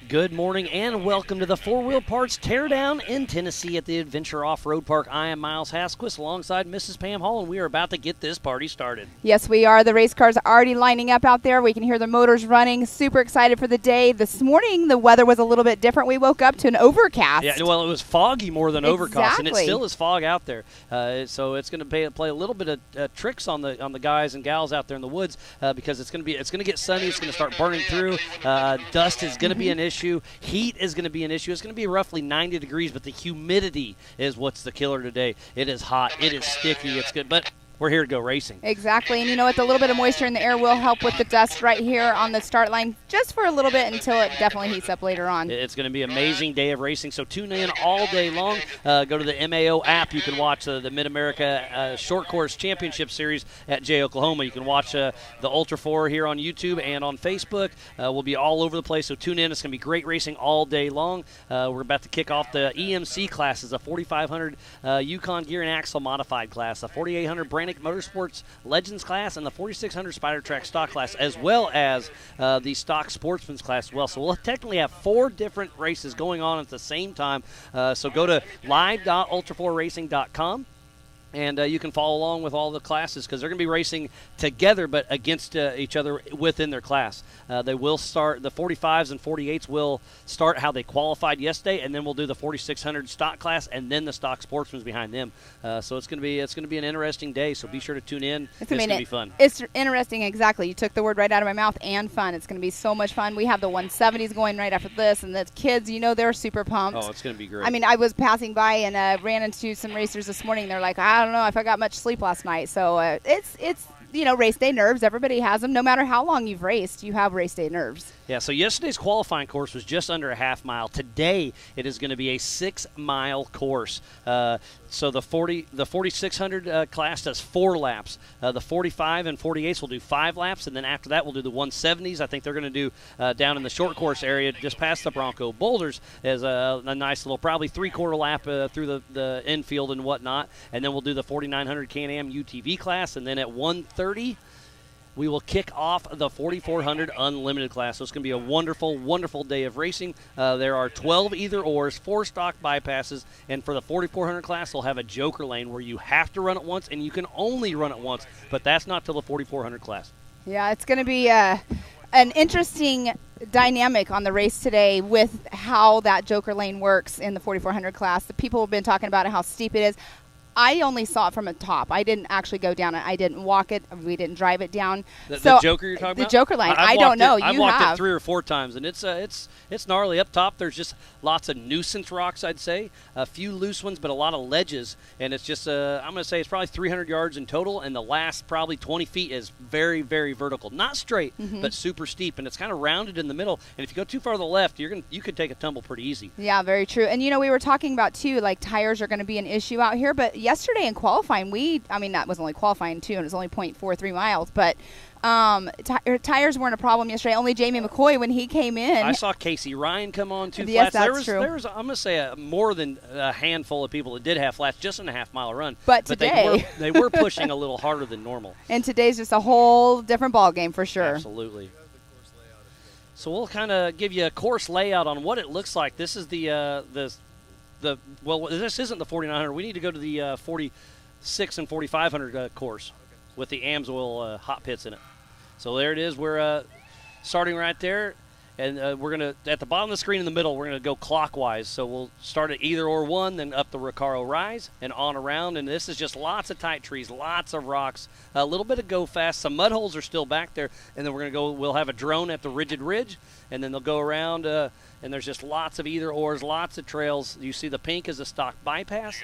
Good morning and welcome to the Four Wheel Parts Teardown in Tennessee at the Adventure Off-Road Park. I am Miles Hasquist alongside Mrs. Pam Hall, and we are about to get this party started. Yes, we are. The race cars are already lining up out there. We can hear the motors running. Super excited for the day. This morning, the weather was a little bit different. We woke up to an overcast. Yeah, well, it was foggy more than overcast, and it still is fog out there. So it's going to play a little bit of tricks on the guys and gals out there in the woods because it's going to get sunny. It's going to start burning through. Dust is going to be an issue. Heat is going to be an issue. It's going to be roughly 90 degrees, but the humidity is what's the killer today. It is hot. It is sticky. It's good, but we're here to go racing. Exactly, and you know what? The little bit of moisture in the air will help with the dust right here on the start line just for a little bit until it definitely heats up later on. It's going to be an amazing day of racing, so tune in all day long. Go to the MAO app. You can watch the Mid-America Short Course Championship Series at J Oklahoma. You can watch the Ultra 4 here on YouTube and on Facebook. We'll be all over the place, so tune in. It's going to be great racing all day long. We're about to kick off the EMC classes, a 4500 Yukon Gear and Axle Modified class, a 4800 Brannick Motorsports Legends class, and the 4600 Spider Track Stock class, as well as the Stock Sportsman's class as well. So we'll technically have 4 different races going on at the same time. So go to live.ultra4racing.com. And you can follow along with all the classes because they're going to be racing together but against each other within their class. They will start, the 45s and 48s will start how they qualified yesterday, and then we'll do the 4600 stock class and then the stock sportsman's behind them. So it's going to be an interesting day, so be sure to tune in. It's going to be fun. It's interesting, exactly. You took the word right out of my mouth, and fun. It's going to be so much fun. We have the 170s going right after this, and the kids, you know, they're super pumped. Oh, it's going to be great. I mean, I was passing by and ran into some racers this morning. They're like, I don't know if I got much sleep last night. So it's you know, race day nerves. Everybody has them. No matter how long you've raced, you have race day nerves. Yeah, so yesterday's qualifying course was just under a half mile. Today, it is going to be a 6-mile course. So the 4600 class does 4 laps. The 45 and 48s will do 5 laps, and then after that, we'll do the 170s. I think they're going to do down in the short course area, just past the Bronco Boulders, as a nice little, probably 3/4 lap through the infield and whatnot. And then we'll do the 4900 Can-Am UTV class, and then at 1:30. We will kick off the 4400 Unlimited class. So it's going to be a wonderful, wonderful day of racing. There are 12 either-ors, 4 stock bypasses, and for the 4400 class, they'll have a joker lane where you have to run it once, and you can only run it once, but that's not till the 4400 class. Yeah, it's going to be an interesting dynamic on the race today with how that joker lane works in the 4400 class. The people have been talking about how steep it is. I only saw it from the top. I didn't actually go down it. I didn't walk it. We didn't drive it down. The joker you're talking about? The joker line. I don't know. I've walked it 3 or 4 times, and it's gnarly up top. There's just lots of nuisance rocks, I'd say. A few loose ones, but a lot of ledges. And it's just, I'm going to say it's probably 300 yards in total, and the last probably 20 feet is very, very vertical. Not straight, but super steep, and it's kind of rounded in the middle. And if you go too far to the left, you could take a tumble pretty easy. Yeah, very true. And, you know, we were talking about, too, like tires are going to be an issue out here, but yesterday in qualifying, that was only qualifying too, and it was only 0.43 miles, but tires weren't a problem yesterday. Only Jamie McCoy, when he came in. I saw Casey Ryan come on 2 yes, flats. That's true. There was, I'm going to say, more than a handful of people that did have flats just in a half-mile run. But today. They were pushing a little harder than normal. And today's just a whole different ball game for sure. Absolutely. So we'll kind of give you a course layout on what it looks like. This is this isn't the 4900. We need to go to the 46 and 4500 course with the Amsoil hot pits in it. So there it is. We're starting right there, and we're going to, at the bottom of the screen in the middle, we're going to go clockwise. So we'll start at either or 1, then up the Recaro Rise and on around. And this is just lots of tight trees, lots of rocks, a little bit of go fast. Some mud holes are still back there, and then we'll have a drone at the Rigid Ridge, and then they'll go around. And there's just lots of either-ors, lots of trails. You see the pink is a stock bypass.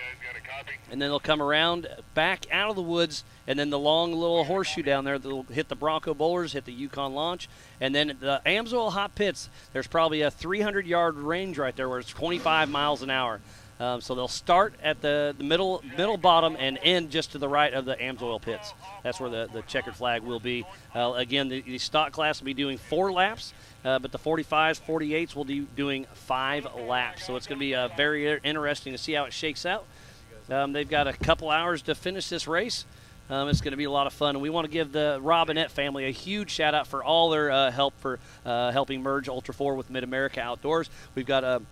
And then they'll come around back out of the woods, and then the long little horseshoe down there, they'll hit the Bronco Bowlers, hit the Yukon Launch. And then the Amsoil hot pits, there's probably a 300-yard range right there where it's 25 miles an hour. So they'll start at the middle bottom and end just to the right of the Amsoil pits. That's where the checkered flag will be. Again, the stock class will be doing 4 laps. But the 45s, 48s will be doing 5 laps. So it's going to be very interesting to see how it shakes out. They've got a couple hours to finish this race. It's going to be a lot of fun, and we want to give the Robinette family a huge shout-out for all their help for helping merge Ultra 4 with Mid-America Outdoors. We've got a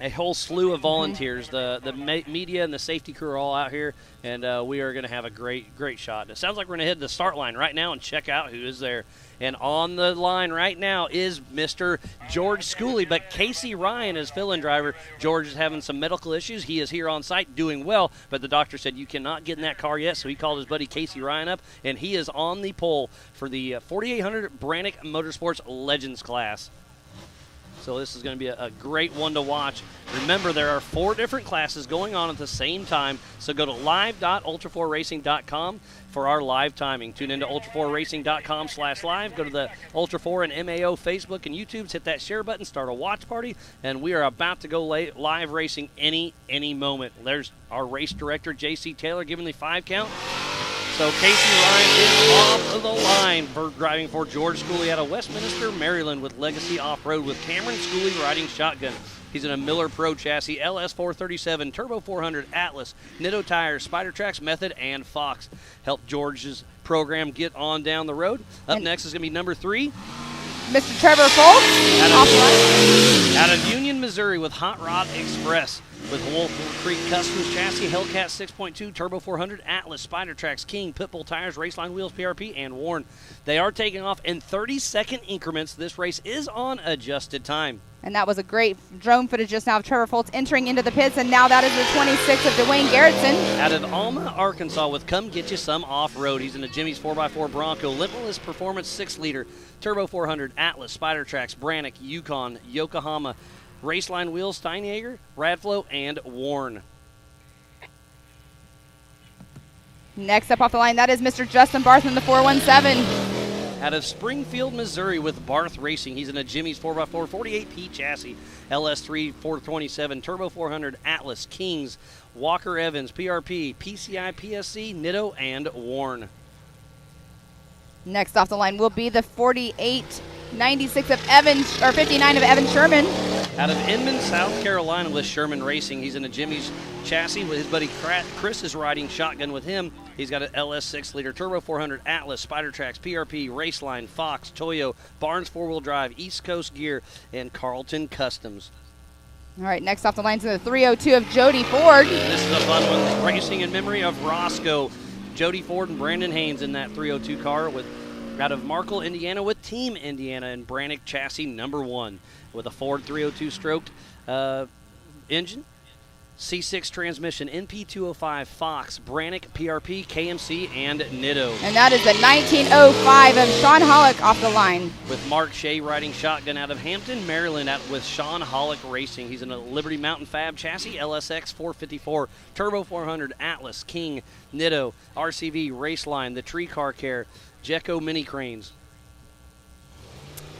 whole slew of volunteers. The media and the safety crew are all out here, and we are going to have a great shot. And it sounds like we're going to head to the start line right now and check out who is there. And on the line right now is Mr. George Schooley, but Casey Ryan is fill-in driver. George is having some medical issues. He is here on site doing well, but the doctor said you cannot get in that car yet, so he called his buddy Casey Ryan up, and he is on the pole for the 4800 Brannick Motorsports Legends class. So this is going to be a great one to watch. Remember, there are 4 different classes going on at the same time, so go to live.ultra4racing.com for our live timing. Tune into ultra4racing.com/live. Go to the Ultra 4 and MAO Facebook and YouTube. Hit that share button, start a watch party, and we are about to go live racing any moment. There's our race director, J.C. Taylor, giving the 5 count. So Casey Ryan is off of the line for driving for George Schooley out of Westminster, Maryland, with Legacy Off-Road with Cameron Schooley riding shotgun. He's in a Miller Pro chassis, LS 437, Turbo 400, Atlas, Nitto Tires, Spider Tracks, Method, and Fox. Help George's program get on down the road. Up next is going to be number 3. Mr. Trevor Folk. Out of Union, Missouri with Hot Rod Express. With Wolf Creek Customs chassis, Hellcat 6.2, Turbo 400, Atlas, Spider Tracks, King, Pitbull Tires, Raceline Wheels, PRP, and Warren. They are taking off in 30-second increments. This race is on adjusted time. And that was a great drone footage just now of Trevor Foltz entering into the pits, and now that is the 26 of Dwayne Garrettson. Out of Alma, Arkansas with Come Get You Some Off-Road. He's in a Jimmy's 4x4 Bronco, Limitless Performance 6-liter, Turbo 400, Atlas, Spider Tracks, Brannick, Yukon, Yokohama, Raceline Wheels, Steinjager, Radflow, and Warren. Next up off the line, that is Mr. Justin Barth in the 417. Out of Springfield, Missouri with Barth Racing. He's in a Jimmy's 4x4 48P chassis, LS3 427, Turbo 400, Atlas, Kings, Walker Evans, PRP, PCI, PSC, Nitto, and Warren. Next off the line will be the 4896 of Evan, or 59 of Evan Sherman. Out of Inman, South Carolina with Sherman Racing. He's in a Jimmy's chassis with his buddy Chris is riding shotgun with him. He's got an LS 6-liter Turbo 400, Atlas, Spider Tracks, PRP, Raceline, Fox, Toyo, Barnes 4-wheel drive, East Coast Gear, and Carlton Customs. All right, next off the line is the 302 of Jody Ford. This is a fun one, racing in memory of Roscoe. Jody Ford and Brandon Haynes in that 302 car with out of Markle, Indiana with Team Indiana and Brannick chassis number 1 with a Ford 302 stroked engine, C6 transmission, NP205, Fox, Brannick, PRP, KMC, and Nitto. And that is the 1905 of Sean Hollick off the line. With Mark Shea riding shotgun out of Hampton, Maryland with Sean Hollick Racing. He's in a Liberty Mountain Fab chassis, LSX 454, Turbo 400, Atlas, King, Nitto, RCV, Raceline, the Tree Car Care, Jecco Mini Cranes.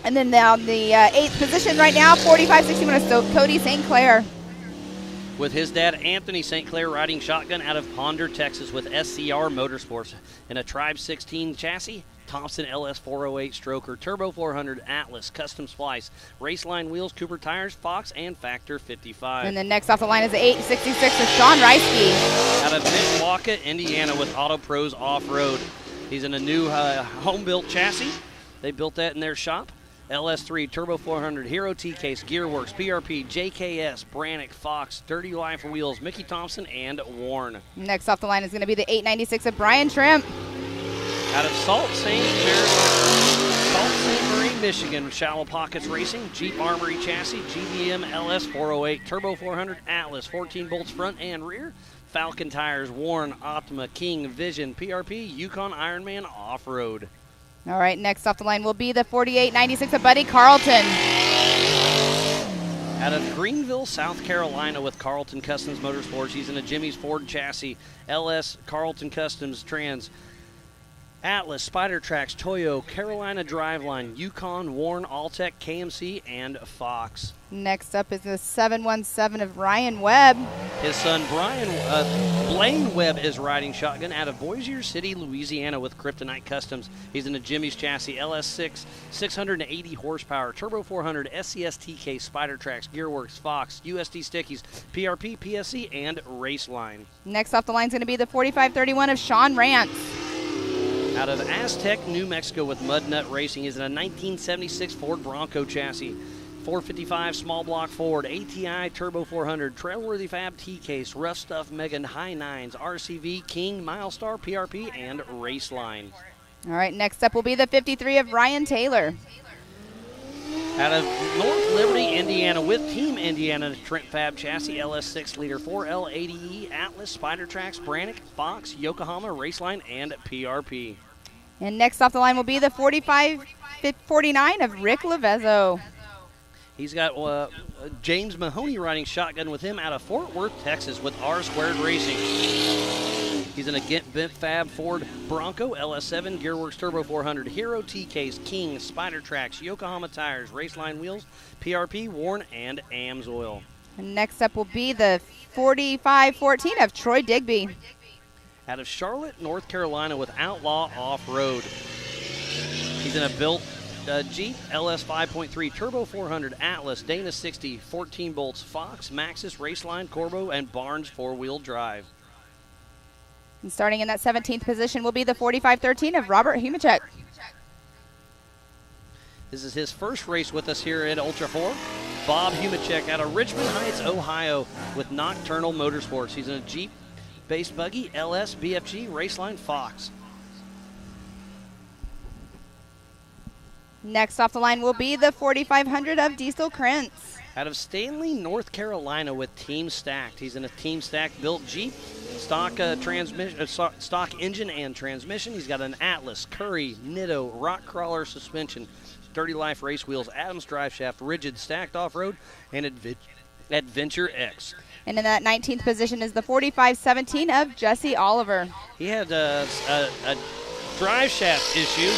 And then down the 8th position right now, 4561 of Cody St. Clair. With his dad, Anthony St. Clair, riding shotgun out of Ponder, Texas with SCR Motorsports. In a Tribe 16 chassis, Thompson LS 408 stroker, Turbo 400, Atlas, Custom Splice, Raceline Wheels, Cooper Tires, Fox, and Factor 55. And then next off the line is the 866 of Sean Reisky. Out of Mishawaka, Indiana with Auto Pros Off-Road. He's in a new home-built chassis. They built that in their shop. LS3, Turbo 400, Hero T-Case, Gearworks, PRP, JKS, Brannick, Fox, Dirty Life Wheels, Mickey Thompson, and Warren. Next off the line is going to be the 896 of Brian Trimp. Out of Sault Ste. Marie, Michigan, with Shallow Pockets Racing, Jeep Armory Chassis, GVM LS 408, Turbo 400, Atlas, 14 bolts front and rear, Falcon Tires, Warren, Optima, King, Vision, PRP, Yukon Ironman Off-Road. All right, next off the line will be the 4896 of Buddy Carlton. Out of Greenville, South Carolina with Carlton Customs Motorsports. He's in a Jimmy's Ford chassis, LS, Carlton Customs Trans, Atlas, Spider Tracks, Toyo, Carolina Driveline, Yukon, Warren, Alltech, KMC, and Fox. Next up is the 717 of Ryan Webb. His son Blaine Webb is riding shotgun out of Bossier City, Louisiana with Kryptonite Customs. He's in a Jimmy's chassis, LS6, 680 horsepower, Turbo 400, SCS TK, Spider Tracks, Gearworks, Fox, USD Stickies, PRP, PSC, and Raceline. Next off the line is going to be the 4531 of Sean Rance. Out of Aztec, New Mexico with Mud Nut Racing is in a 1976 Ford Bronco chassis. 455 small block Ford, ATI Turbo 400, Trailworthy Fab T-Case, Rough Stuff Megan, High Nines, RCV, King, Milestar, PRP, and Raceline. All right, next up will be the 53 of Ryan Taylor. Out of North Liberty, Indiana with Team Indiana, Trent Fab Chassis, LS6 Liter 4L80E, Atlas, Spider Tracks, Brannick, Fox, Yokohama, Raceline, and PRP. And next off the line will be the 45-49 of Rick Levezzo. He's got James Mahoney riding shotgun with him out of Fort Worth, Texas with R Squared Racing. He's in a Bent Fab Ford Bronco, LS7, Gearworks Turbo 400, Hero T-Case, King, Spider Tracks, Yokohama Tires, Raceline Wheels, PRP, Warn, and AMSOIL. And next up will be the 45-14 of Troy Digby. Out of Charlotte, North Carolina with Outlaw Off-Road. He's in a built Jeep LS 5.3 Turbo 400, Atlas, Dana 60, 14 bolts, Fox, Maxxis, Raceline, Corbo, and Barnes four-wheel drive. And starting in that 17th position will be the 45-13 of Robert Humachek. This is his first race with us here at Ultra 4. Bob Humachek out of Richmond Heights, Ohio with Nocturnal Motorsports. He's in a Jeep-based buggy, LS, BFG, Raceline, Fox. Next off the line will be the 4500 of Diesel Krentz. Out of Stanley, North Carolina with Team Stacked. He's in a Team Stacked built Jeep, stock engine and transmission. He's got an Atlas, Curry, Nitto, Rock Crawler suspension, Dirty Life race wheels, Adams drive shaft, rigid stacked off-road, and Adventure X. And in that 19th position is the 45-17 of Jesse Oliver. He had a drive shaft issue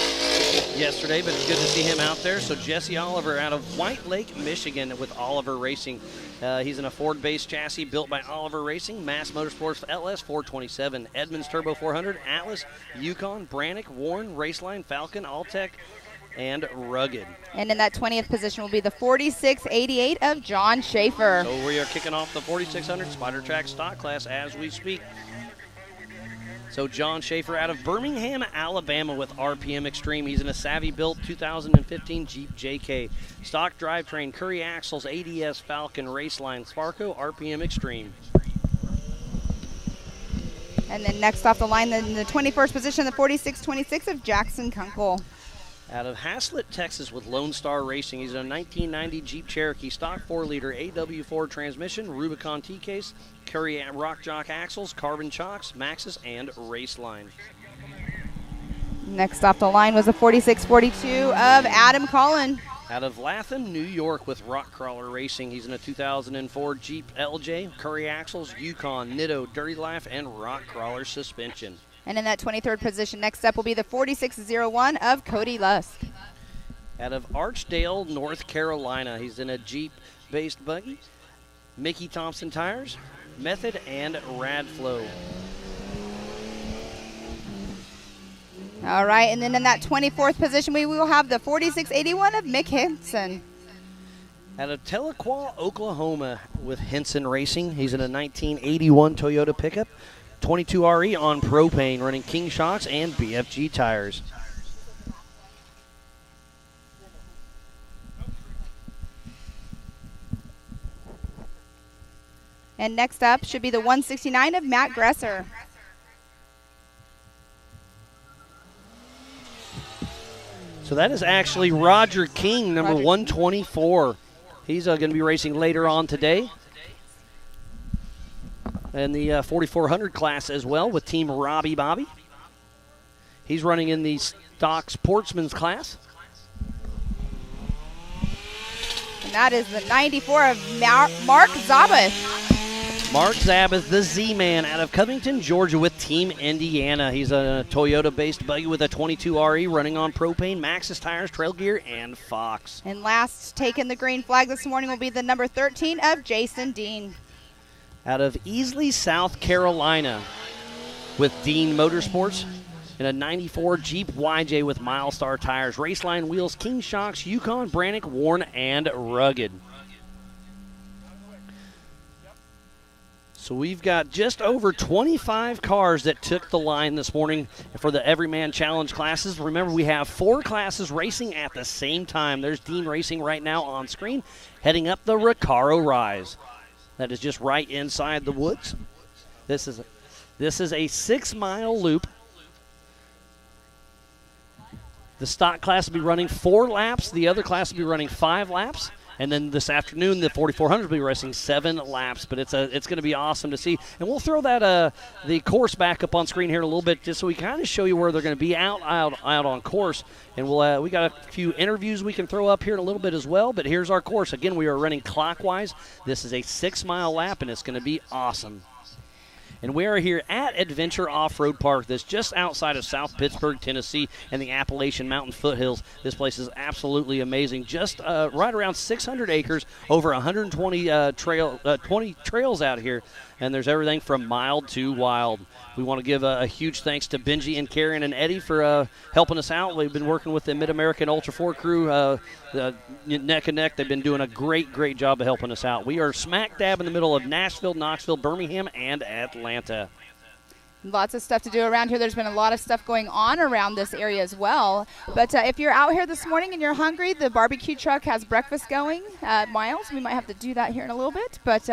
yesterday, but it's good to see him out there. So Jesse Oliver out of White Lake, Michigan with Oliver Racing. He's in a Ford-based chassis built by Oliver Racing, Mass Motorsports LS 427, Edmunds Turbo 400, Atlas, Yukon, Brannick, Warren, Raceline, Falcon, Alltech, and Rugged. And in that 20th position will be the 46-88 of John Schaefer. So we are kicking off the 4600 Spider Track stock class as we speak. So John Schaefer out of Birmingham, Alabama with RPM Extreme. He's in a Savvy-built 2015 Jeep JK. Stock drivetrain, Curry axles, ADS, Falcon, Raceline, Sparco, RPM Extreme. And then next off the line, in the 21st position, the 46-26 of Jackson Kunkel. Out of Haslett, Texas with Lone Star Racing. He's in a 1990 Jeep Cherokee stock 4-liter AW4 transmission, Rubicon T-case, Curry Rock Jock axles, carbon chocks, Maxxis, and Raceline. Next off the line was the 46-42 of Adam Collin. Out of Latham, New York with Rock Crawler Racing. He's in a 2004 Jeep LJ, Curry axles, Yukon, Nitto, Dirty Life, and Rock Crawler suspension. And in that 23rd position, next up will be the 46-01 of Cody Lusk. Out of Archdale, North Carolina. He's in a Jeep-based buggy, Mickey Thompson tires, Method, and Radflow. All right, and then in that 24th position, we will have the 46-81 of Mick Henson. Out of Tahlequah, Oklahoma with Henson Racing. He's in a 1981 Toyota pickup, 22RE on propane, running King shocks and BFG tires. And next up should be the 169 of Matt Gresser. So that is actually Roger King, number 124. He's going to be racing later on today. And the 4400 class as well with Team Robbie Bobby. He's running in the stock sportsman's class. And that is the 94 of Mark Zabath. Mark Zabath, the Z-Man, out of Covington, Georgia with Team Indiana. He's a Toyota-based buggy with a 22RE running on propane, Maxxis tires, trail gear, and Fox. And last taking the green flag this morning will be the number 13 of Jason Dean. Out of Easley, South Carolina with Dean Motorsports in a 94 Jeep YJ with Milestar tires, Raceline wheels, King shocks, Yukon, Brannick, Warn, and Rugged. So we've got just over 25 cars that took the line this morning for the Everyman Challenge classes. Remember, we have 4 classes racing at the same time. There's Dean Racing right now on screen, heading up the Recaro Rise. That is just right inside the woods. This is a 6-mile loop. The stock class will be running 4 laps. The other class will be running 5 laps. And then this afternoon, the 4400 will be racing 7 laps. But it's going to be awesome to see. And we'll throw that the course back up on screen here in a little bit, just so we kind of show you where they're going to be out on course. And we got a few interviews we can throw up here in a little bit as well. But here's our course. Again, we are running clockwise. This is a 6-mile lap, and it's going to be awesome. And we are here at Adventure Off-Road Park. That's just outside of South Pittsburgh, Tennessee, and the Appalachian Mountain foothills. This place is absolutely amazing. Just right around 600 acres, over 120 20 trails out here, and there's everything from mild to wild. We want to give a huge thanks to Benji and Karen and Eddie for helping us out. We've been working with the Mid-American Ultra 4 crew neck and neck. They've been doing a great job of helping us out. We are smack dab in the middle of Nashville, Knoxville, Birmingham, and Atlanta. Lots of stuff to do around here. There's been a lot of stuff going on around this area as well. But if you're out here this morning and you're hungry, the barbecue truck has breakfast going at Miles. We might have to do that here in a little bit. But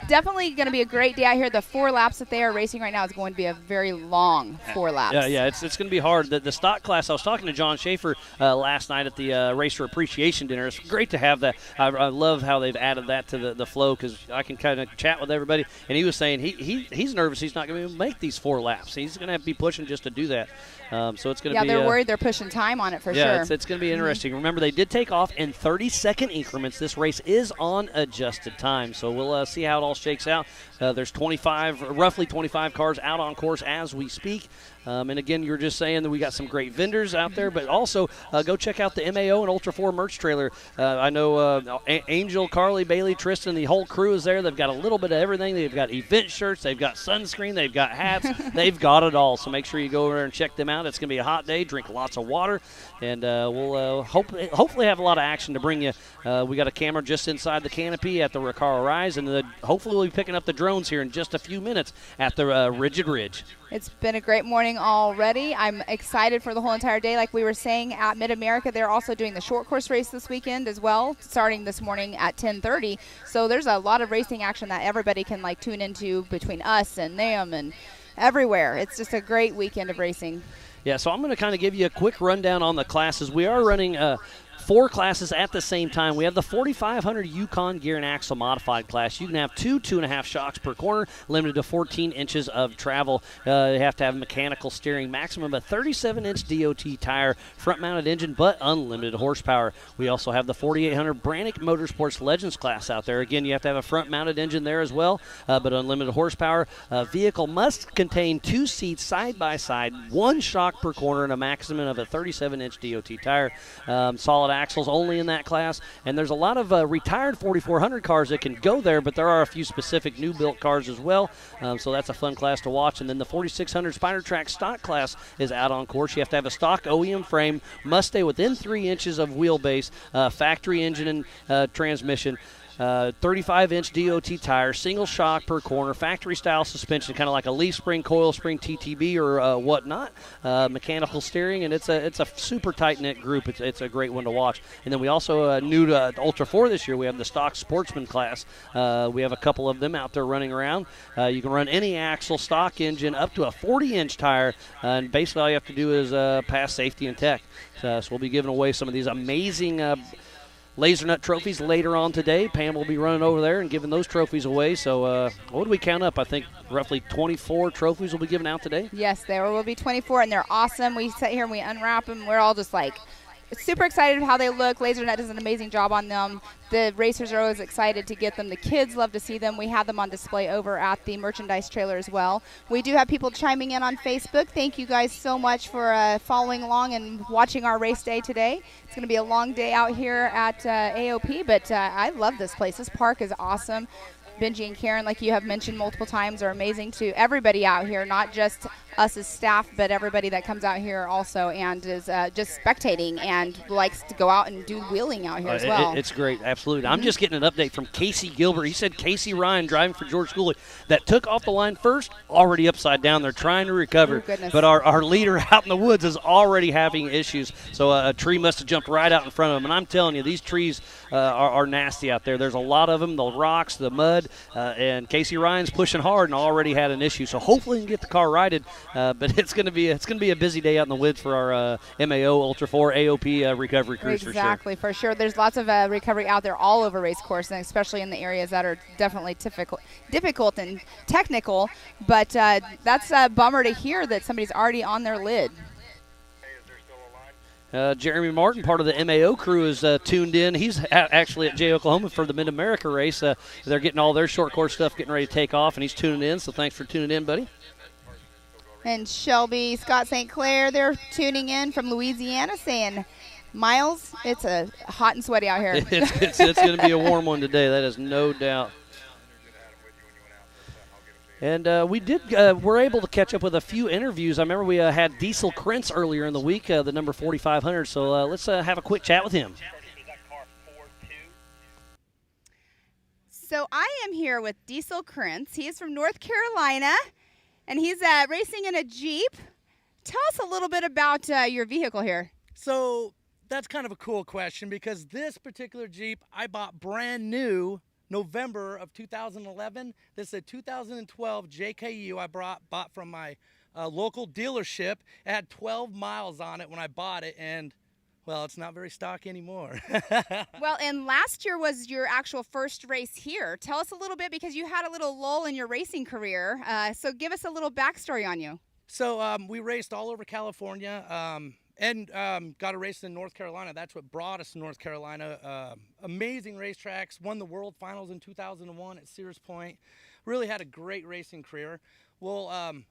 definitely going to be a great day out here. The 4 laps that they are racing right now is going to be a very long 4 laps. Yeah, it's going to be hard. The stock class, I was talking to John Schaefer last night at the Racer Appreciation Dinner. It's great to have that. I love how they've added that to the flow, because I can kind of chat with everybody. And he was saying he's nervous he's not going to be able to make these 4 laps. He's going to have to be pushing just to do that. So it's going to be. Yeah, they're worried they're pushing time on it for sure. Yeah, it's going to be interesting. Remember, they did take off in 30-second increments. This race is on adjusted time, so we'll see how it all shakes out. There's roughly 25 cars out on course as we speak. And again, you were just saying that we got some great vendors out there, but also go check out the MAO and Ultra 4 merch trailer. I know Angel, Carly, Bailey, Tristan, the whole crew is there. They've got a little bit of everything. They've got event shirts, they've got sunscreen, they've got hats, they've got it all. So make sure you go over there and check them out. It's going to be a hot day. Drink lots of water, and we'll hopefully have a lot of action to bring you. We got a camera just inside the canopy at the Recaro Rise, and hopefully we'll be picking up the drones here in just a few minutes at the Rigid Ridge. It's been a great morning already. I'm excited for the whole entire day. Like we were saying, at Mid-America, they're also doing the short course race this weekend as well, starting this morning at 10:30. So there's a lot of racing action that everybody can tune into between us and them and everywhere. It's just a great weekend of racing. Yeah, so I'm going to kind of give you a quick rundown on the classes. We are running 4 classes at the same time. We have the 4500 Yukon Gear and Axle Modified class. You can have 2.5 shocks per corner, limited to 14 inches of travel. You have to have mechanical steering, maximum of 37-inch DOT tire, front-mounted engine, but unlimited horsepower. We also have the 4800 Brannick Motorsports Legends class out there. Again, you have to have a front-mounted engine there as well, but axle horsepower. Vehicle must contain 2 seats side by side, 1 shock per corner, and a maximum of a 37-inch DOT tire. Solid axles only in that class, and there's a lot of retired 4400 cars that can go there, but there are a few specific new built cars as well, so that's a fun class to watch. And then the 4600 Spider Track stock class is out on course. You have to have a stock OEM frame, must stay within 3 inches of wheelbase, factory engine and transmission, 35-inch DOT tire, single shock per corner, factory-style suspension, kind of like a leaf spring, coil spring, TTB, or whatnot. Mechanical steering, and it's a super tight-knit group. It's a great one to watch. And then we also, new to Ultra 4 this year, we have the stock sportsman class. We have a couple of them out there running around. You can run any axle, stock engine, up to a 40-inch tire, and basically all you have to do is pass safety and tech. So we'll be giving away some of these amazing Laser Nut trophies later on today. Pam will be running over there and giving those trophies away. So what did we count up? I think roughly 24 trophies will be given out today. Yes, there will be 24, and they're awesome. We sit here and we unwrap them. We're all just super excited how they look. LaserNet does an amazing job on them. The racers are always excited to get them. The kids love to see them. We have them on display over at the merchandise trailer as well. We do have people chiming in on Facebook. Thank you guys so much for following along and watching our race day today. It's going to be a long day out here at AOP, but I love this place. This park is awesome. Benji and Karen, like you have mentioned multiple times, are amazing to everybody out here, not just us as staff, but everybody that comes out here also and is just spectating and likes to go out and do wheeling out here as well. It's great, absolutely. I'm just getting an update from Casey Gilbert. He said Casey Ryan, driving for George Schooley, that took off the line first, already upside down. They're trying to recover. Oh, but our leader out in the woods is already having issues. So a tree must have jumped right out in front of him. And I'm telling you, these trees are nasty out there. There's a lot of them, the rocks, the mud, and Casey Ryan's pushing hard and already had an issue. So hopefully he can get the car righted. But it's going to be a busy day out in the woods for our MAO Ultra 4 AOP recovery crews. Exactly, for sure. There's lots of recovery out there all over race course, and especially in the areas that are definitely difficult and technical. But that's a bummer to hear that somebody's already on their lid. Jeremy Martin, part of the MAO crew, is tuned in. He's actually at J Oklahoma for the Mid-America race. They're getting all their short course stuff getting ready to take off, and he's tuning in. So thanks for tuning in, buddy. And Shelby Scott St. Clair, they're tuning in from Louisiana saying, Miles, it's hot and sweaty out here. It's going to be a warm one today. That is no doubt. And we're able to catch up with a few interviews. I remember we had Diesel Krentz earlier in the week, the number 4,500. So let's have a quick chat with him. So I am here with Diesel Krentz. He is from North Carolina, and he's racing in a Jeep. Tell us a little bit about your vehicle here. So that's kind of a cool question because this particular Jeep I bought brand new November of 2011. This is a 2012 JKU I bought from my local dealership. It had 12 miles on it when I bought it, and well, it's not very stock anymore. Well, and last year was your actual first race here. Tell us a little bit because you had a little lull in your racing career. So give us a little backstory on you. So we raced all over California. And got a race in North Carolina. That's what brought us to North Carolina. Amazing racetracks. Won the World Finals in 2001 at Sears Point. Really had a great racing career. Well,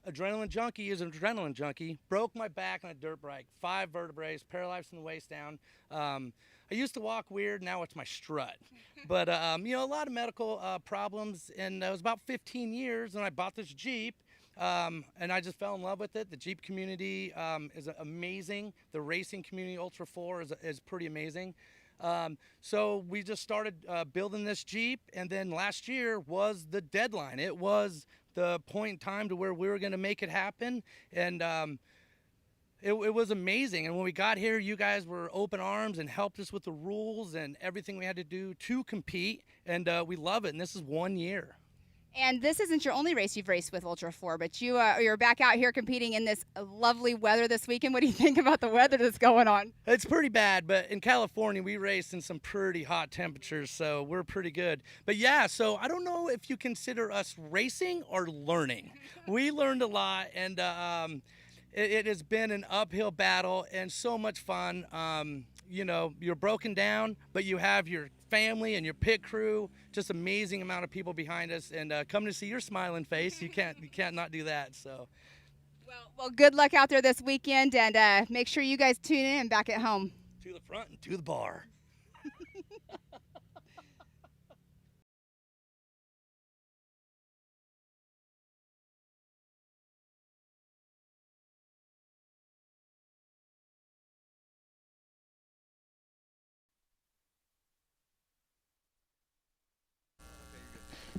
adrenaline junkie is an adrenaline junkie. Broke my back on a dirt bike. 5 vertebrae, paralyzed from the waist down. I used to walk weird. Now it's my strut. But, a lot of medical problems. And it was about 15 years when I bought this Jeep. And I just fell in love with it. The Jeep community is amazing. The racing community, Ultra 4, is pretty amazing. So we just started building this Jeep, and then last year was the deadline. It was the point in time to where we were going to make it happen, and it was amazing. And when we got here, you guys were open arms and helped us with the rules and everything we had to do to compete, and we love it, and this is 1 year. And this isn't your only race you've raced with Ultra 4, but you're back out here competing in this lovely weather this weekend. What do you think about the weather that's going on? It's pretty bad, but in California, we raced in some pretty hot temperatures, so we're pretty good. But yeah, so I don't know if you consider us racing or learning. We learned a lot, and it has been an uphill battle and so much fun. You're broken down, but you have your family and your pit crew, just amazing amount of people behind us, and coming to see your smiling face, you can't not do that. So well, good luck out there this weekend, and make sure you guys tune in back at home. To the front and to the bar.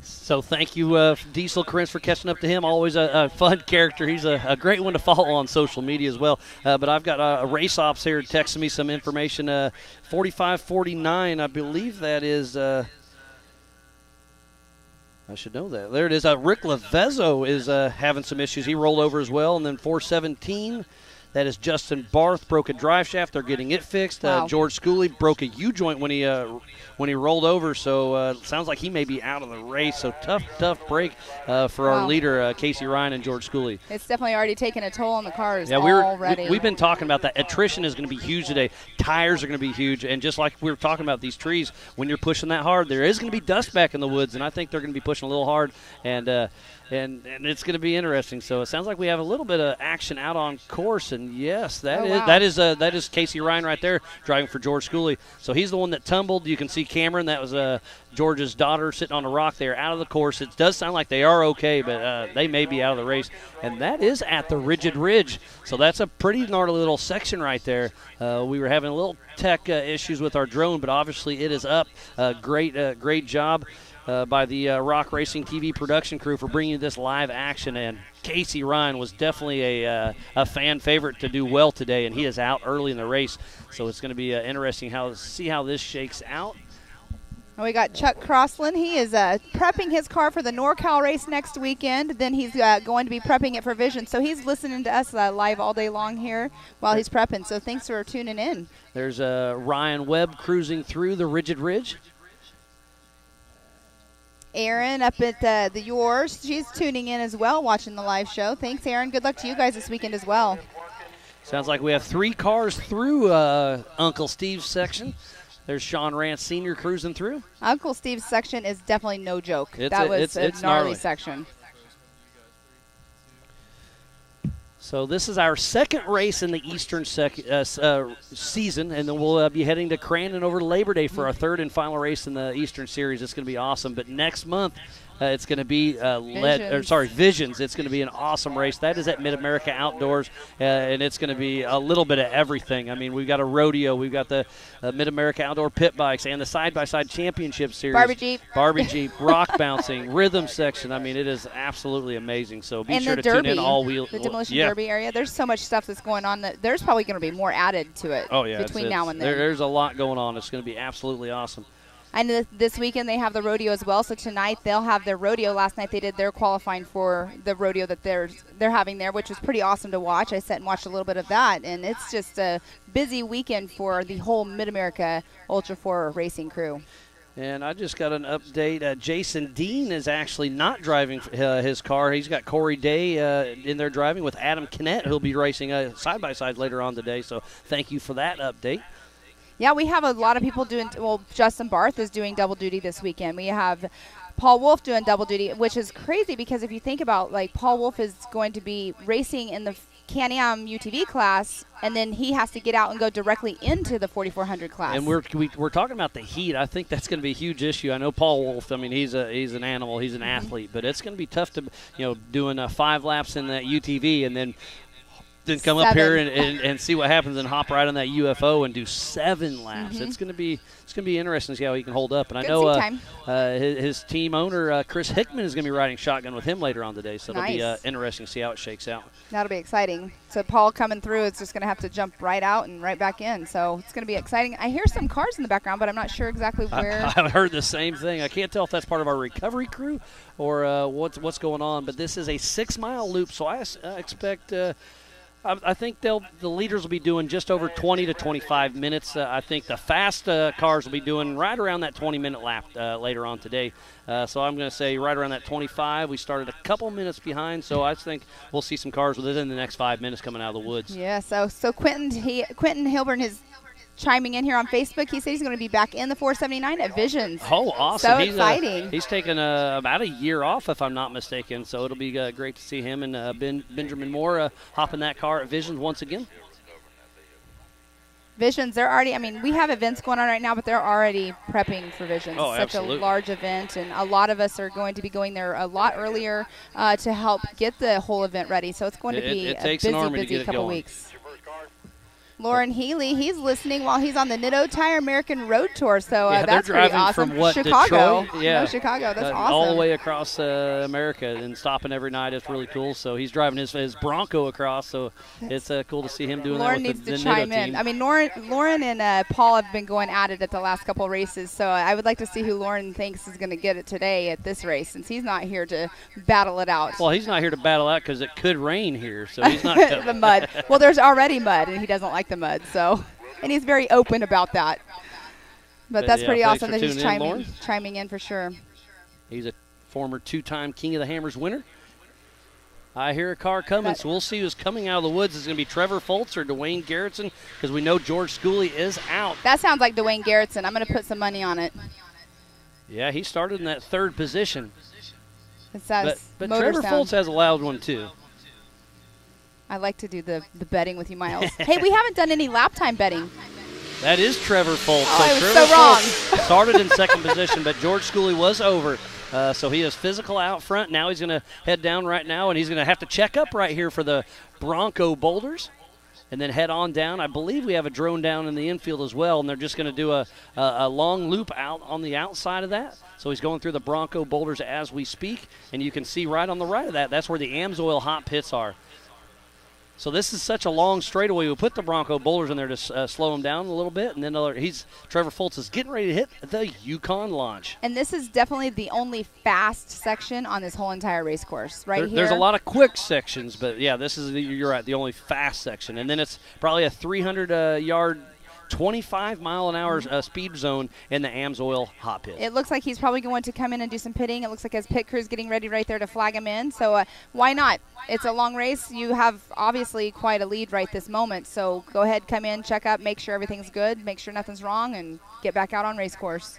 So thank you, Diesel Krentz, for catching up to him. Always a fun character. He's a great one to follow on social media as well. But I've got a race ops here texting me some information. 45-49, I believe that is. I should know that. There it is. Rick Lavezzo is having some issues. He rolled over as well. And then 417. That is Justin Barth, broke a drive shaft. They're getting it fixed. Wow. George Schooley broke a U-joint when he rolled over, so sounds like he may be out of the race. So tough break for our leader, Casey Ryan and George Schooley. It's definitely already taken a toll on the cars already. We've been talking about that. Attrition is going to be huge today. Tires are going to be huge, and just like we were talking about these trees, when you're pushing that hard, there is going to be dust back in the woods, and I think they're going to be pushing a little hard. And And it's going to be interesting. So it sounds like we have a little bit of action out on course, and yes, that is Casey Ryan right there driving for George Schooley. So he's the one that tumbled. You can see Cameron. That was George's daughter sitting on a rock there out of the course. It does sound like they are okay, but they may be out of the race. And that is at the Rigid Ridge. So that's a pretty gnarly little section right there. We were having a little tech issues with our drone, but obviously it is up. Great job by the Rock Racing TV production crew for bringing this live action. And Casey Ryan was definitely a fan favorite to do well today, and he is out early in the race. So it's going to be interesting to see how this shakes out. And we got Chuck Crossland. He is prepping his car for the NorCal race next weekend. Then he's going to be prepping it for Vision. So he's listening to us live all day long here while he's prepping. So thanks for tuning in. There's Ryan Webb cruising through the Rigid Ridge. Aaron up at the Yours. She's tuning in as well, watching the live show. Thanks, Aaron. Good luck to you guys this weekend as well. Sounds like we have 3 cars through Uncle Steve's section. There's Sean Rance Sr. cruising through. Uncle Steve's section is definitely no joke. It's a gnarly section. So this is our second race in the Eastern season, and then we'll be heading to Crandon over Labor Day for our third and final race in the Eastern Series. It's going to be awesome. But next month, it's going to be Visions. It's going to be an awesome race. That is at Mid-America Outdoors, and it's going to be a little bit of everything. I mean, we've got a rodeo, we've got the Mid-America Outdoor Pit Bikes, and the Side-by-Side Championship Series. Barbie Jeep, rock bouncing, rhythm section. I mean, it is absolutely amazing. So be sure to tune in all wheel. The Demolition Derby area. There's so much stuff that's going on that there's probably going to be more added to it between now and then. There's a lot going on. It's going to be absolutely awesome. And this weekend they have the rodeo as well. So tonight they'll have their rodeo. Last night they did their qualifying for the rodeo that they're having there, which was pretty awesome to watch. I sat and watched a little bit of that, and it's just a busy weekend for the whole Mid-America Ultra 4 racing crew. And I just got an update. Jason Dean is actually not driving his car. He's got Corey Day in there driving with Adam Kinnett, who'll be racing side-by-side later on today. So thank you for that update. Yeah, we have a lot of people doing, Justin Barth is doing double duty this weekend. We have Paul Wolf doing double duty, which is crazy because if you think about, Paul Wolf is going to be racing in the Can-Am UTV class, and then he has to get out and go directly into the 4400 class. And we're talking about the heat. I think that's going to be a huge issue. I know Paul Wolf. I mean, he's an animal. He's an athlete, but it's going to be tough to doing 5 laps in that UTV and then come 7. up here and see what happens and hop right on that UFO and do 7 laps. Mm-hmm. It's going to be interesting to see how he can hold up. And Good I know his team owner Chris Hickman is going to be riding shotgun with him later on today. So it'll be interesting to see how it shakes out. That'll be exciting. So Paul coming through is just going to have to jump right out and right back in. So it's going to be exciting. I hear some cars in the background, but I'm not sure exactly where. I've heard the same thing. I can't tell if that's part of our recovery crew or what's going on. But this is a 6-mile loop, so I expect. I think the leaders will be doing just over 20 to 25 minutes. I think the fast cars will be doing right around that 20-minute lap later on today. So I'm going to say right around that 25. We started a couple minutes behind, so I think we'll see some cars within the next 5 minutes coming out of the woods. Yeah, so Quentin Hilburn is chiming in here on Facebook. He said he's going to be back in the 479 at Visions. Oh, awesome. So exciting. He's taken about a year off, if I'm not mistaken, so it'll be great to see him and Benjamin Moore hop in that car at Visions once again. Visions, they're already, we have events going on right now, but they're already prepping for Visions. Oh, Such absolutely. a large event, and a lot of us are going to be going there a lot earlier to help get the whole event ready. So it's going to be a busy couple weeks. Lauren Healy, he's listening while he's on the Nitto Tire American Road Tour, so that's pretty awesome. From Chicago. Detroit? Yeah. No, Chicago. That's awesome. All the way across America and stopping every night. It's really cool. So he's driving his Bronco across, so it's cool to see him doing Lauren that with the needs to chime Nitto in. team. Lauren and Paul have been going at it at the last couple of races, so I would like to see who Lauren thinks is going to get it today at this race, since he's not here to battle it out. Well, he's not here to battle out because it could rain here, so he's not coming. The mud. Well, there's already mud, and he doesn't like the mud, so. And he's very open about that. But that's pretty awesome that he's chiming in for sure. He's a former 2-time King of the Hammers winner. I hear a car coming, so we'll see who's coming out of the woods. Is it going to be Trevor Foltz or Dwayne Garrettson? Because we know George Schooley is out. That sounds like Dwayne Garrettson. I'm going to put some money on it. Yeah, he started in that 3rd position. It says but motor Trevor sound. Foltz has a loud one, too. I like to do the betting with you, Miles. Hey, we haven't done any lap time betting. That is Trevor Foltz. Oh, I was Trevor so wrong. Foltz started in second position, but George Schooley was over. So he is physical out front. Now he's going to head down right now, and he's going to have to check up right here for the Bronco boulders and then head on down. I believe we have a drone down in the infield as well, and they're just going to do a long loop out on the outside of that. So he's going through the Bronco boulders as we speak, and you can see right on the right of that, that's where the AMSOIL hot pits are. So this is such a long straightaway. We'll put the Bronco boulders in there to slow him down a little bit, and then Trevor Foltz is getting ready to hit the Yukon launch. And this is definitely the only fast section on this whole entire race course, right here. There's a lot of quick sections, but yeah, this is you're right, the only fast section, and then it's probably a 300-yard. 25-mile-an-hour speed zone in the AMSOIL hot pit. It looks like he's probably going to come in and do some pitting. It looks like his pit crew's getting ready right there to flag him in. So why not? It's a long race. You have obviously quite a lead right this moment. So go ahead, come in, check up, make sure everything's good, make sure nothing's wrong, and get back out on race course.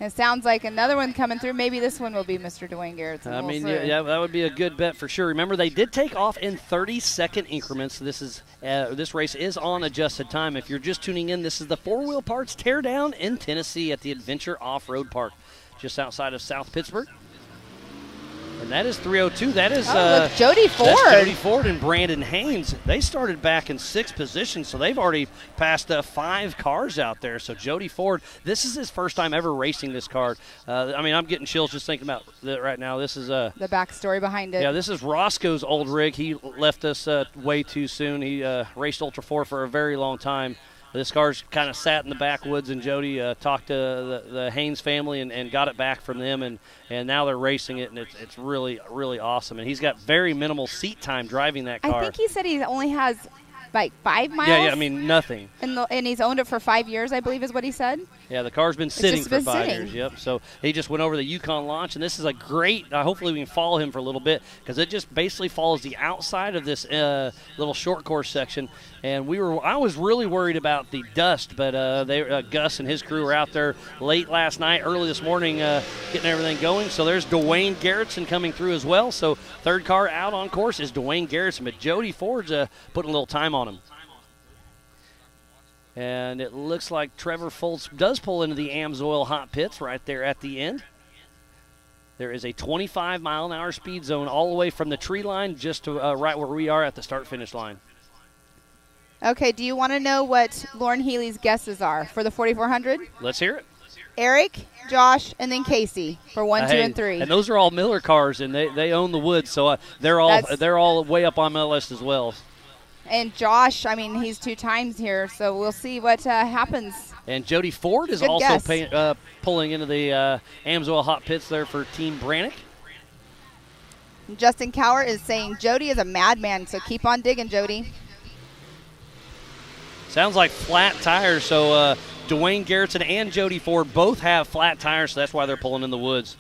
It sounds like another one coming through. Maybe this one will be Mr. Dwayne Garrett. I mean, yeah, that would be a good bet for sure. Remember, they did take off in 30-second increments. This race is on adjusted time. If you're just tuning in, this is the 4 Wheel Parts Teardown in Tennessee at the Adventure Off-Road Park, just outside of South Pittsburgh. And that is 302. That is look, Jody Ford. That's Jody Ford and Brandon Haynes. They started back in 6th position, so they've already passed 5 cars out there. So Jody Ford, this is his first time ever racing this car. I mean, I'm getting chills just thinking about that right now. This is the backstory behind it. Yeah, this is Roscoe's old rig. He left us way too soon. He raced Ultra 4 for a very long time. This car's kind of sat in the backwoods, and Jody talked to the Haynes family and got it back from them, and now they're racing it, and it's really, really awesome. And he's got very minimal seat time driving that car. I think he said he only has like 5 miles. Yeah, I mean, nothing. And he's owned it for 5 years, I believe is what he said. Yeah, the car's been sitting for 5 sitting. years. Yep. So he just went over the Yukon launch, and this is a great. Hopefully, we can follow him for a little bit because it just basically follows the outside of this little short course section. And I was really worried about the dust, but Gus and his crew were out there late last night, early this morning, getting everything going. So there's Dwayne Garrettson coming through as well. So third car out on course is Dwayne Garrettson, but Jody Ford's putting a little time on him. And it looks like Trevor Foltz does pull into the AMSOIL hot pits right there at the end. There is a 25-mile-an-hour speed zone all the way from the tree line just to right where we are at the start-finish line. Okay, do you want to know what Lauren Healy's guesses are for the 4,400? Let's hear it. Eric, Josh, and then Casey for 1, 2, and 3. And those are all Miller cars, and they own the woods, so they're all way up on my list as well. And Josh, I mean, he's 2 times here, so we'll see what happens. And Jody Ford is also pulling into the AMSOIL hot pits there for Team Brannick. Justin Cower is saying Jody is a madman, so keep on digging, Jody. Sounds like flat tires, so Dwayne Garrettson and Jody Ford both have flat tires, so that's why they're pulling in the woods.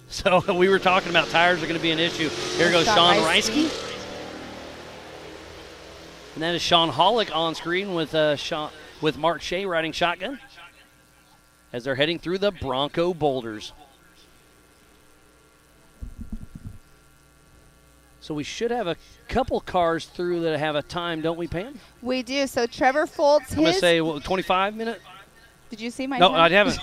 So we were talking about tires are going to be an issue. Here goes Sean Reisky. And that is Sean Hollick on screen with Mark Shea riding shotgun as they're heading through the Bronco boulders. So we should have a couple cars through that have a time, don't we, Pam? We do. So Trevor Foltz, I'm going to say 25-minute. Did you see my No, time? I haven't.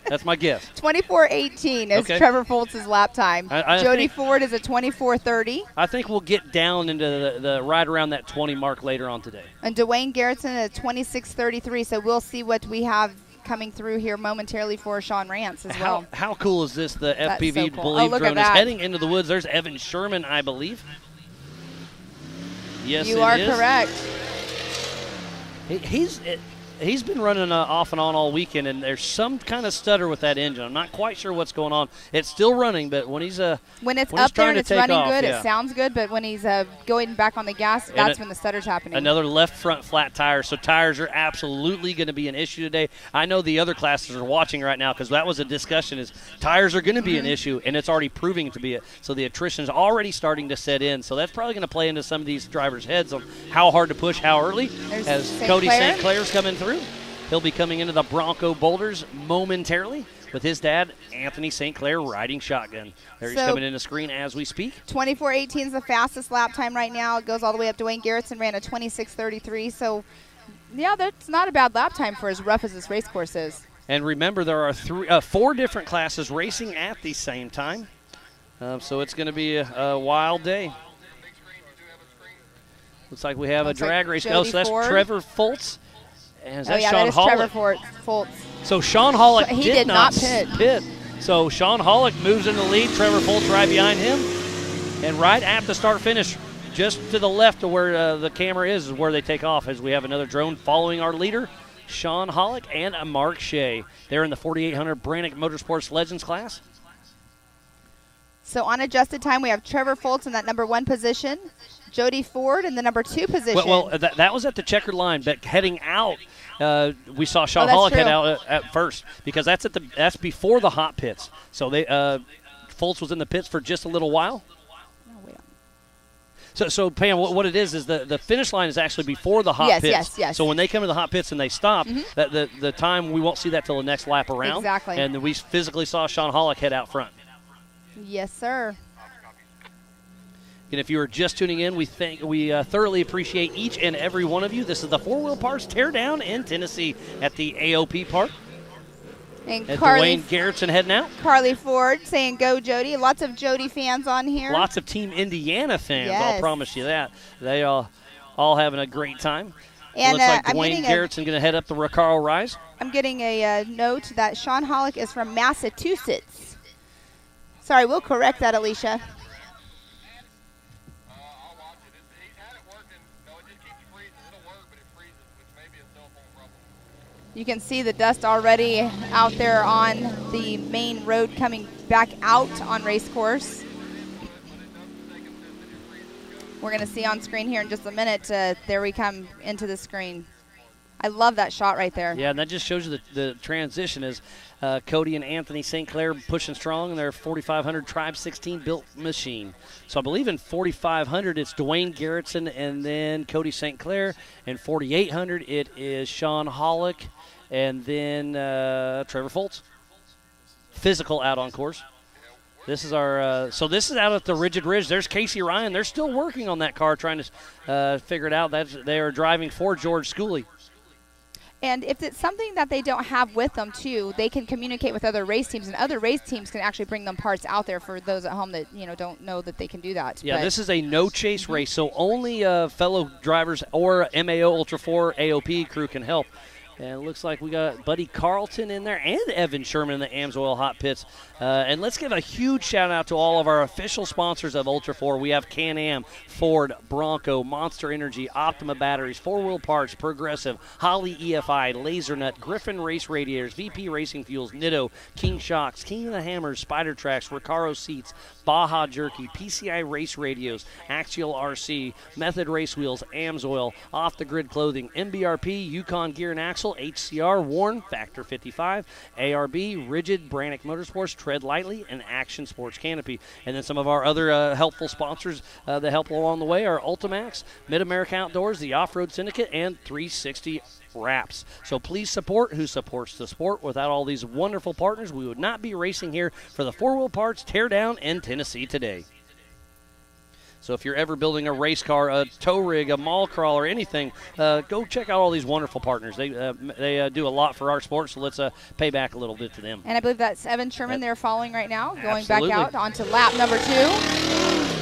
That's my guess. 24:18 is Trevor Foltz's lap time. Jody Ford is a 24:30. I think we'll get down into the right around that 20 mark later on today. And Dwayne Garrettson at 26:33. So we'll see what we have coming through here momentarily for Sean Rance as well. How cool is this? The FPV so cool. Believe look drone at is that. heading into the woods. There's Evan Sherman, I believe. Yes, you are correct. He's been running off and on all weekend, and there's some kind of stutter with that engine. I'm not quite sure what's going on. It's still running, but when it's up there and it's running good, it sounds good. But when he's going back on the gas, that's when the stutter's happening. Another left front flat tire. So tires are absolutely going to be an issue today. I know the other classes are watching right now because that was a discussion. Is tires are going to be an issue, and it's already proving to be it. So the attrition is already starting to set in. So that's probably going to play into some of these drivers' heads on how hard to push, how early. There's as St. Cody Clair. St. Clair's coming through. He'll be coming into the Bronco Boulders momentarily with his dad, Anthony St. Clair, riding shotgun. There he's coming in the screen as we speak. 24:18 is the fastest lap time right now. It goes all the way up. Dwayne Garrettson ran a 26:33. So, yeah, that's not a bad lap time for as rough as this race course is. And remember, there are 4 different classes racing at the same time. So it's going to be a wild day. Looks like we have a drag race. Jody So that's Ford. Trevor Foltz. And is that Sean that is Hollick? Trevor Foltz. So Sean Hollick He did not pit. So Sean Hollick moves into the lead. Trevor Foltz right behind him. And right at the start-finish, just to the left of where the camera is where they take off, as we have another drone following our leader, Sean Hollick and Mark Shea. They're in the 4800 Brannick Motorsports Legends class. So on adjusted time, we have Trevor Foltz in that number 1 position, Jody Ford in the number 2 position. Well, that was at the checkered line, but heading out, we saw Sean that's Hollick head true. out at first because that's before the hot pits. So they Foltz was in the pits for just a little while. So Pam, what it is the finish line is actually before the hot pits. Yes. So when they come to the hot pits and they stop, that the time we won't see that till the next lap around. Exactly. And we physically saw Sean Hollick head out front. Yes, sir. And if you are just tuning in, we thoroughly appreciate each and every one of you. This is the 4-Wheel Parts Teardown in Tennessee at the AOP Park. And Dwayne Garrettson heading out. Carly Ford saying, "Go Jody." Lots of Jody fans on here. Lots of Team Indiana fans, Yes. I'll promise you that. They are all having a great time. And looks like I'm Dwayne getting Garrettson going to head up the Recaro Rise. I'm getting a note that Sean Hollick is from Massachusetts. Sorry, we'll correct that, Alicia. I'll watch it. He's had it working. No, it just keeps freezing. It'll work, but it freezes, which may be a cell phone problem. You can see the dust already out there on the main road coming back out on race course. We're going to see on screen here in just a minute. There we come into the screen. I love that shot right there. Yeah, and that just shows you the transition as Cody and Anthony St. Clair pushing strong in their 4500 Tribe 16 built machine. So I believe in 4500 it's Dwayne Garrettson and then Cody St. Clair. In 4800 it is Sean Hollick and then Trevor Foltz. Physical out on course. This is our so this is out at the Rigid Ridge. There's Casey Ryan. They're still working on that car, trying to figure it out. They are driving for George Schooley. And if it's something that they don't have with them, too, they can communicate with other race teams, and other race teams can actually bring them parts out there for those at home that, don't know that they can do that. Yeah, but this is a no-chase race, so only fellow drivers or MAO Ultra 4 AOP crew can help. And it looks like we got Buddy Carlton in there and Evan Sherman in the AMSOIL hot pits. And let's give a huge shout-out to all of our official sponsors of Ultra 4. We have Can-Am, Ford, Bronco, Monster Energy, Optima Batteries, 4-Wheel Parts, Progressive, Holly EFI, LaserNut, Griffin Race Radiators, VP Racing Fuels, Nitto, King Shocks, King of the Hammers, Spider Tracks, Recaro Seats, Baja Jerky, PCI Race Radios, Axial RC, Method Race Wheels, AMSOIL, Off the Grid Clothing, MBRP, Yukon Gear and Axle, HCR, Warn, Factor 55, ARB, Rigid, Brannick Motorsports, Tread Lightly, and Action Sports Canopy. And then some of our other helpful sponsors that help along the way are Ultimax, Mid-America Outdoors, the Off-Road Syndicate, and 360 Wraps. So please support who supports the sport. Without all these wonderful partners, we would not be racing here for the 4-Wheel Parts Teardown in Tennessee today. So if you're ever building a race car, a tow rig, a mall crawl, or anything, go check out all these wonderful partners. They do a lot for our sport, so let's pay back a little bit to them. And I believe that's Evan Sherman they're following right now, going Absolutely. back out onto lap number 2.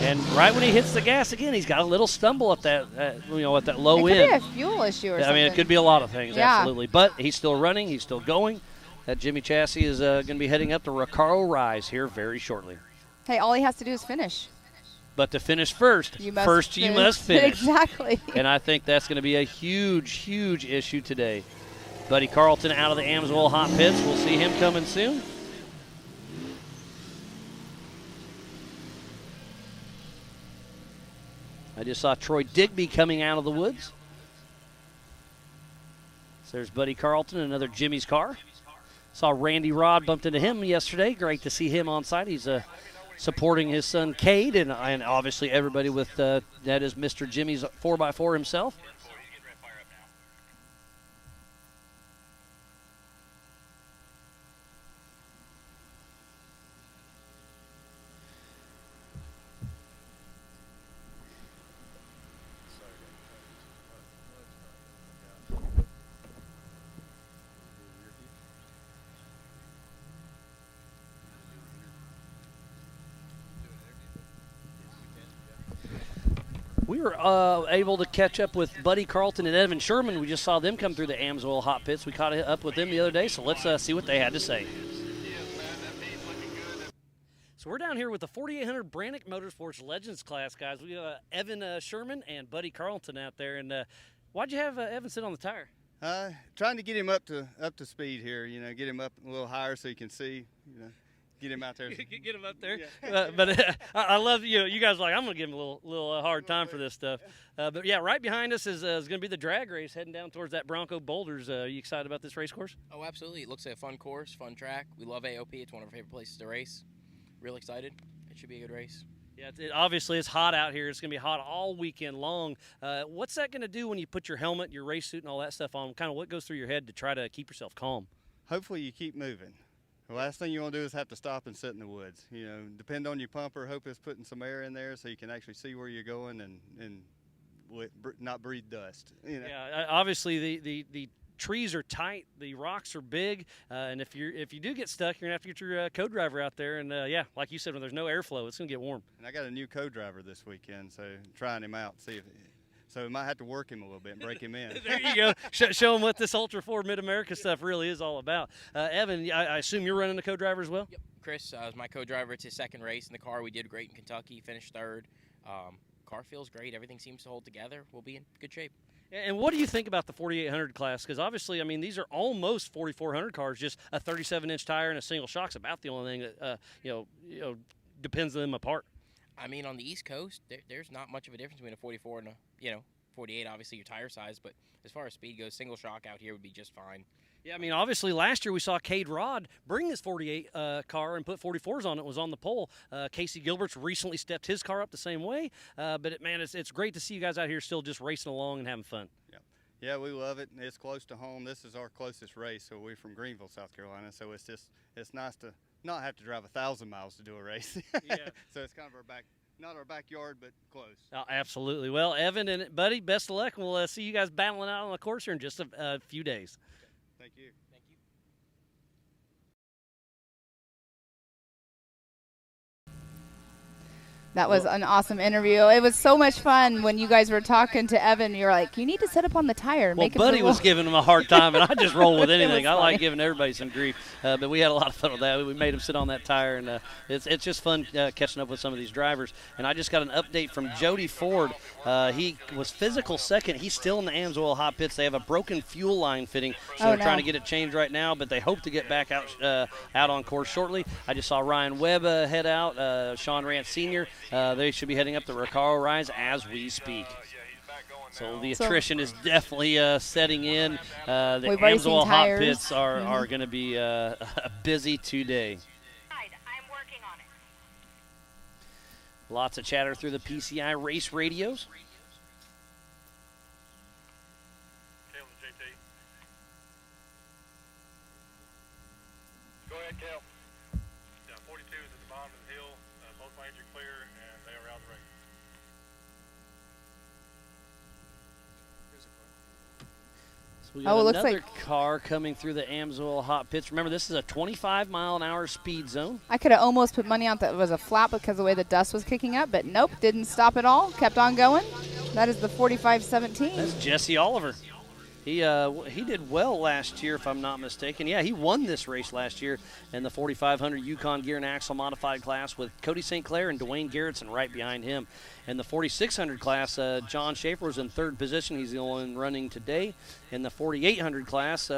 And right when he hits the gas again, he's got a little stumble at that, at that low It could end. be a fuel issue or something. I mean, it could be a lot of things, Yeah. absolutely. But he's still running. He's still going. That Jimmy Chassis is going to be heading up the Recaro Rise here very shortly. Hey, all he has to do is finish. But to finish first, You must finish. Exactly. And I think that's going to be a huge, huge issue today. Buddy Carlton out of the AMSOIL hot pits. We'll see him coming soon. I just saw Troy Digby coming out of the woods. So there's Buddy Carlton, another Jimmy's car. Saw Randy Rod bumped into him yesterday. Great to see him on site. He's supporting his son Cade, and obviously everybody with that is Mr. Jimmy's 4x4 himself. We were able to catch up with Buddy Carlton and Evan Sherman. We just saw them come through the AMSOIL hot pits. We caught up with them the other day, so let's see what they had to say. So we're down here with the 4800 Brannick Motorsports Legends class, guys. We have Evan Sherman and Buddy Carlton out there. And why'd you have Evan sit on the tire? Trying to get him up to speed here. Get him up a little higher so he can see. Get him out there. Get him up there. Yeah. But I love you guys. Like, I'm gonna give him a little hard time for this stuff. But yeah, right behind us is gonna be the drag race heading down towards that Bronco Boulders. Are you excited about this race course? Oh, absolutely. It looks like a fun course, fun track. We love AOP. It's one of our favorite places to race. Real excited. It should be a good race. Yeah, obviously it's hot out here. It's going to be hot all weekend long. What's that going to do when you put your helmet, your race suit, and all that stuff on? Kind of what goes through your head to try to keep yourself calm? Hopefully you keep moving. The last thing you want to do is have to stop and sit in the woods. Depend on your pumper. Hope it's putting some air in there so you can actually see where you're going and not breathe dust. Yeah, obviously the trees are tight, the rocks are big, and if you do get stuck, you're gonna have to get your co-driver out there. And yeah, like you said, when there's no airflow, it's gonna get warm. And I got a new co-driver this weekend, so trying him out, so we might have to work him a little bit and break him in. There you go. Show him what this Ultra 4 Mid-America stuff really is all about. Evan, I assume you're running the co-driver as well? Yep. Chris was my co-driver. It's his second race in the car. We did great in Kentucky, finished third. Car feels great. Everything seems to hold together. We'll be in good shape. And what do you think about the 4800 class? Because obviously, I mean, these are almost 4400 cars. Just a 37-inch tire and a single shock's about the only thing that depends them apart. I mean, on the East Coast, there's not much of a difference between a 44 and a 48. Obviously, your tire size, but as far as speed goes, single shock out here would be just fine. Yeah, I mean, obviously last year we saw Cade Rod bring his 48 car and put 44s on it. Was on the pole. Casey Gilbert's recently stepped his car up the same way. But it's great to see you guys out here still just racing along and having fun. Yeah, we love it. It's close to home. This is our closest race. So we're from Greenville, South Carolina. So it's nice to not have to drive 1,000 miles to do a race. Yeah. So it's kind of not our backyard, but close. Oh, absolutely. Well, Evan and Buddy, best of luck. We'll see you guys battling out on the course here in just a few days. Thank you. Thank you. That was an awesome interview. It was so much fun when you guys were talking to Evan. You were like, you need to set up on the tire. Well, Buddy was giving him a hard time, and I just roll with anything. I like giving everybody some grief. But we had a lot of fun with that. We made him sit on that tire, and it's just fun catching up with some of these drivers. And I just got an update from Jody Ford. He was physical second. He's still in the AMSOIL hot pits. They have a broken fuel line fitting, so they're trying to get it changed right now, but they hope to get back out on course shortly. I just saw Ryan Webb head out, Sean Rance Sr., they should be heading up the Recaro Rise as we speak. So the attrition is definitely setting in. The AMSOIL hot pits are going to be a busy today. I'm working on it. Lots of chatter through the PCI race radios. Caleb to JT. Go ahead, Cal. Yeah, 42 is at the bottom of the hill. Both lanes are clear, and they are out of the race. So we got it looks another like car coming through the AMSOIL hot pits. Remember, this is a 25-mile-an-hour speed zone. I could have almost put money on that it was a flat because of the way the dust was kicking up, but nope, didn't stop at all. Kept on going. That is the 45-17. That's Jesse Oliver. He did well last year, if I'm not mistaken. Yeah, he won this race last year in the 4500 Yukon Gear and Axle Modified class with Cody St. Clair and Dwayne Garrettson right behind him. In the 4600 class, John Schaefer was in third position. He's the only one running today. In the 4800 class,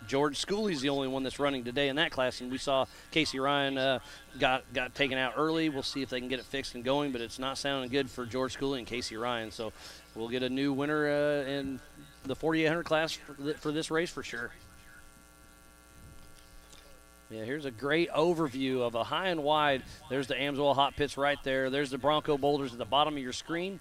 George Schooley's the only one that's running today in that class. And we saw Casey Ryan got taken out early. We'll see if they can get it fixed and going, but it's not sounding good for George Schooley and Casey Ryan. So we'll get a new winner in the 4800 class for this race for sure. Yeah, here's a great overview of a high and wide. There's the AMSOIL hot pits right there. There's the Bronco Boulders at the bottom of your screen.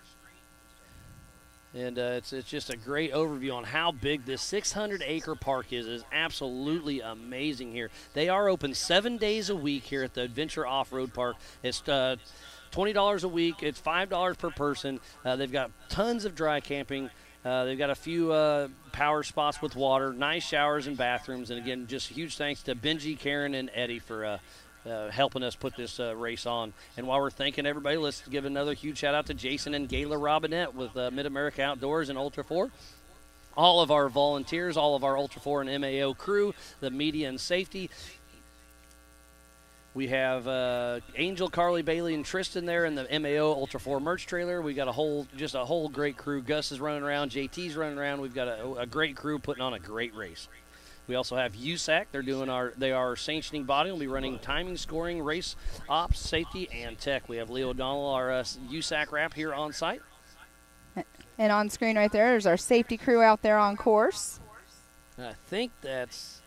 And it's just a great overview on how big this 600-acre park is. It's absolutely amazing here. They are open 7 days a week here at the Adventure Off-Road Park. It's $20 a week. It's $5 per person. They've got tons of dry camping. They've got a few power spots with water, nice showers and bathrooms. And, again, just huge thanks to Benji, Karen, and Eddie for helping us put this race on. And while we're thanking everybody, let's give another huge shout out to Jason and Gayla Robinette with Mid-America Outdoors and Ultra 4. All of our volunteers, all of our Ultra 4 and MAO crew, the media and safety. We have Angel, Carly, Bailey, and Tristan there in the MAO Ultra 4 merch trailer. We got a whole great crew. Gus is running around, JT's running around. We've got a great crew putting on a great race. We also have USAC. They are sanctioning body. We'll be running timing, scoring, race ops, safety, and tech. We have Leo O'Donnell, our USAC rep here on site. And on screen right there is our safety crew out there on course. I think that's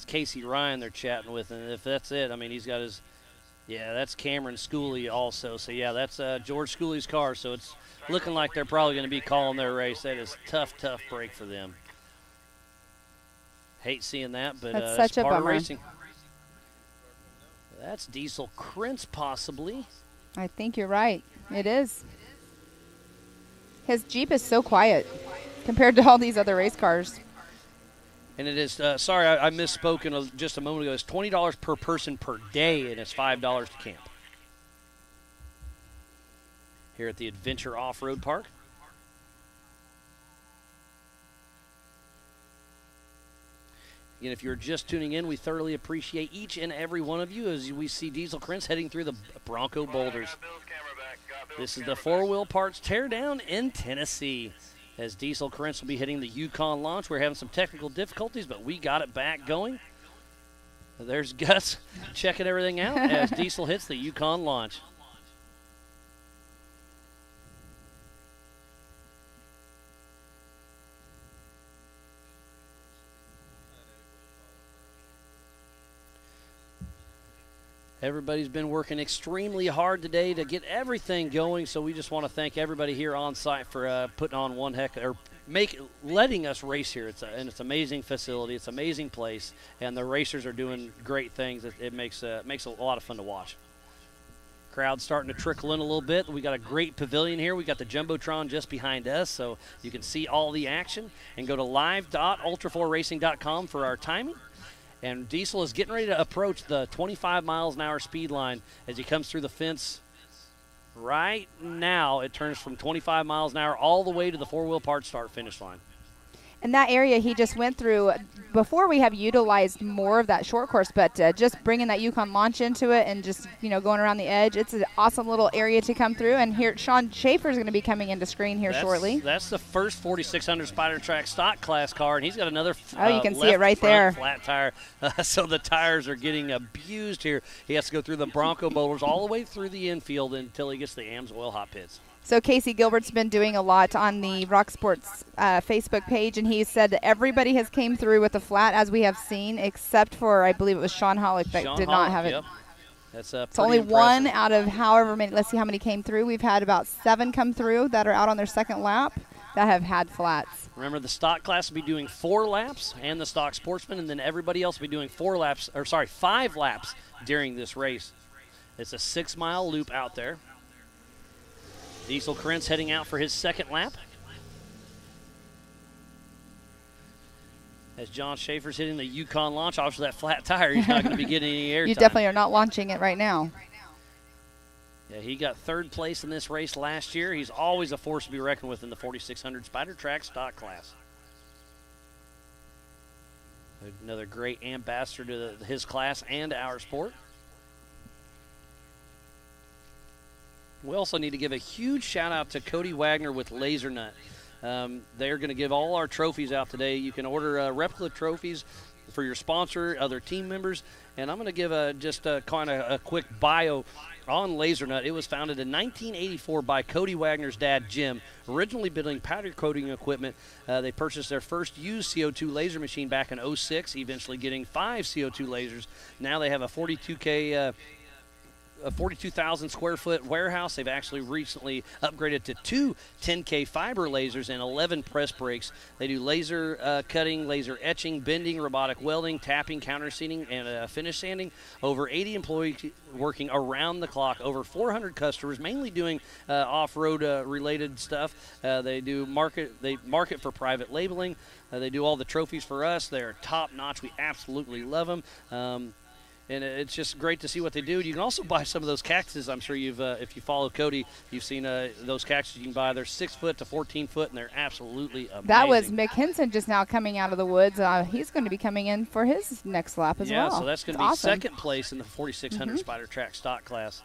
Casey Ryan they're chatting with, and if that's it, I mean, he's got his, that's Cameron Schooley also. So, that's George Schooley's car, so it's looking like they're probably going to be calling their race. That is tough break for them. Hate seeing that, but that's it's such a part bummer. of racing. That's Diesel Krentz possibly. I think you're right. It is. His Jeep is so quiet compared to all these other race cars. And it is, sorry, I misspoke just a moment ago. It's $20 per person per day, and it's $5 to camp. Here at the Adventure Off-Road Park. Again, if you're just tuning in, we thoroughly appreciate each and every one of you as we see Diesel Krentz heading through the Bronco Boulders. This is the 4-Wheel Parts Teardown in Tennessee. As Diesel Krentz will be hitting the Yukon launch. We're having some technical difficulties, but we got it back going. There's Gus checking everything out as Diesel hits the Yukon launch. Everybody's been working extremely hard today to get everything going, so we just want to thank everybody here on site for putting on letting us race here. It's an amazing facility. It's an amazing place, and the racers are doing great things. It makes a lot of fun to watch. Crowd's starting to trickle in a little bit. We got a great pavilion here. We got the Jumbotron just behind us, so you can see all the action. And go to live.ultra4racing.com for our timing. And Diesel is getting ready to approach the 25 miles an hour speed line as he comes through the fence. Right now, it turns from 25 miles an hour all the way to the 4-Wheel Parts start-finish line. And that area he just went through, before we have utilized more of that short course, but just bringing that Yukon launch into it and just, going around the edge, it's an awesome little area to come through. And here, Sean Schaefer is going to be coming into screen here shortly. That's the first 4600 Spider Track stock class car, and he's got another you can see it right there. Flat tire. So the tires are getting abused here. He has to go through the Bronco Boulders all the way through the infield until he gets to the AMSOIL hot pits. So Casey Gilbert's been doing a lot on the Rock Sports Facebook page, and he said that everybody has came through with a flat, as we have seen, except for, I believe it was Sean Hollick that did not have it. Yep. That's it's only impressive. One out of however many. Let's see how many came through. We've had about 7 come through that are out on their second lap that have had flats. Remember, the stock class will be doing 4 laps, and the stock sportsman, and then everybody else will be doing 5 laps during this race. It's a 6-mile loop out there. Diesel Krentz heading out for his second lap. As John Schaefer's hitting the Yukon launch, obviously that flat tire, he's not going to be getting any air You time. definitely are not launching it right now. Yeah, he got 3rd place in this race last year. He's always a force to be reckoned with in the 4600 Spider Track stock class. Another great ambassador to his class and our sport. We also need to give a huge shout out to Cody Wagner with Laser Nut. They're going to give all our trophies out today. You can order replica trophies for your sponsor, other team members. And I'm going to give just a kind of a quick bio on Laser Nut. It was founded in 1984 by Cody Wagner's dad, Jim, originally building powder coating equipment. They purchased their first used CO2 laser machine back in '06, eventually getting 5 CO2 lasers. Now they have a 42,000 square foot warehouse. They've actually recently upgraded to 2 10K fiber lasers and 11 press brakes. They do laser cutting, laser etching, bending, robotic welding, tapping, counterseating, and finish sanding. Over 80 employees working around the clock. Over 400 customers, mainly doing off-road related stuff. They market for private labeling. They do all the trophies for us. They're top notch. We absolutely love them. And it's just great to see what they do. You can also buy some of those cactuses. I'm sure you've, if you follow Cody, you've seen those cactuses you can buy. They're 6 foot to 14 foot, and they're absolutely amazing. That was Mick Henson just now coming out of the woods. He's going to be coming in for his next lap as well. Yeah, so that's going to be awesome. second place in the 4600 Spider Track stock class.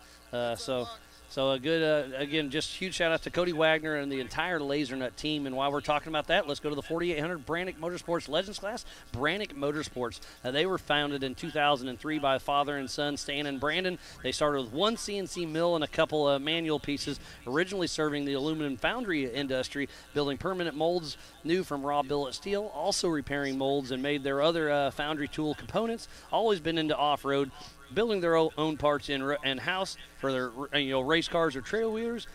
So a good, again, just huge shout out to Cody Wagner and the entire Laser Nut team. And while we're talking about that, let's go to the 4800 Brannick Motorsports Legends class. Brannick Motorsports. They were founded in 2003 by father and son, Stan and Brandon. They started with one CNC mill and a couple of manual pieces, originally serving the aluminum foundry industry, building permanent molds new from raw billet steel, also repairing molds and made their other foundry tool components. Always been into off-road, building their own parts in-house for their race cars or trail wheelers.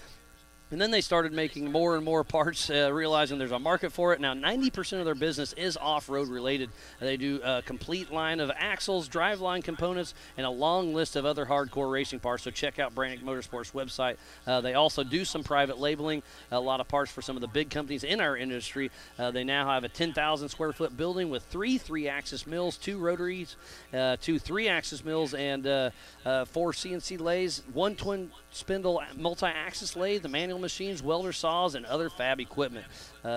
And then they started making more and more parts, realizing there's a market for it. Now 90% of their business is off-road related. They do a complete line of axles, driveline components, and a long list of other hardcore racing parts. So check out Brannick Motorsports website. They also do some private labeling, a lot of parts for some of the big companies in our industry. They now have a 10,000 square foot building with three axis mills, 2 rotaries, 2 3-axis mills, and 4 CNC lathes, 1 twin spindle multi-axis lathe, the manual machines, welder saws, and other fab equipment.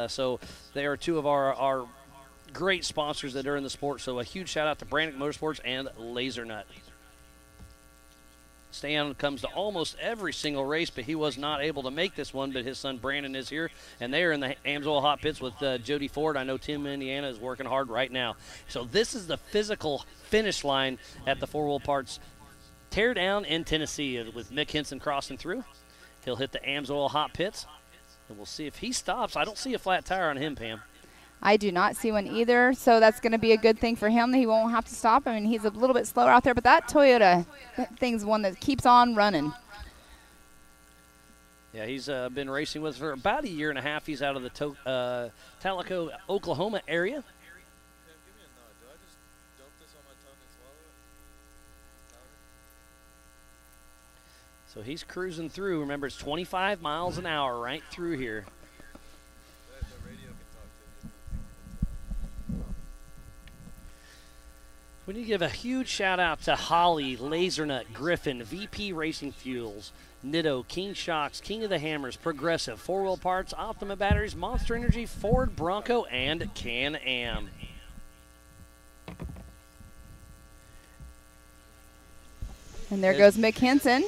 So they are 2 of our great sponsors that are in the sport. So a huge shout out to Brannick Motorsports and Laser Nut. Stan comes to almost every single race, but he was not able to make this one, but his son Brandon is here, and they are in the Amsoil Hot Pits with Jody Ford. I know Tim Indiana is working hard right now. So this is the physical finish line at the 4-Wheel Parts Teardown in Tennessee with Mick Henson crossing through. He'll hit the Amsoil Hot Pits, and we'll see if he stops. I don't see a flat tire on him, Pam. I do not see one either, so that's going to be a good thing for him that he won't have to stop. I mean, he's a little bit slower out there, but that Toyota, that thing's one that keeps on running. Yeah, he's been racing with us for about a year and a half. He's out of the Talco, Oklahoma area. So he's cruising through. Remember, it's 25 miles an hour right through here. We need to give a huge shout out to Holly, Lasernut, Griffin, VP Racing Fuels, Nitto, King Shocks, King of the Hammers, Progressive, 4-Wheel Parts, Optima Batteries, Monster Energy, Ford, Bronco, and Can-Am. And there goes Mick Henson.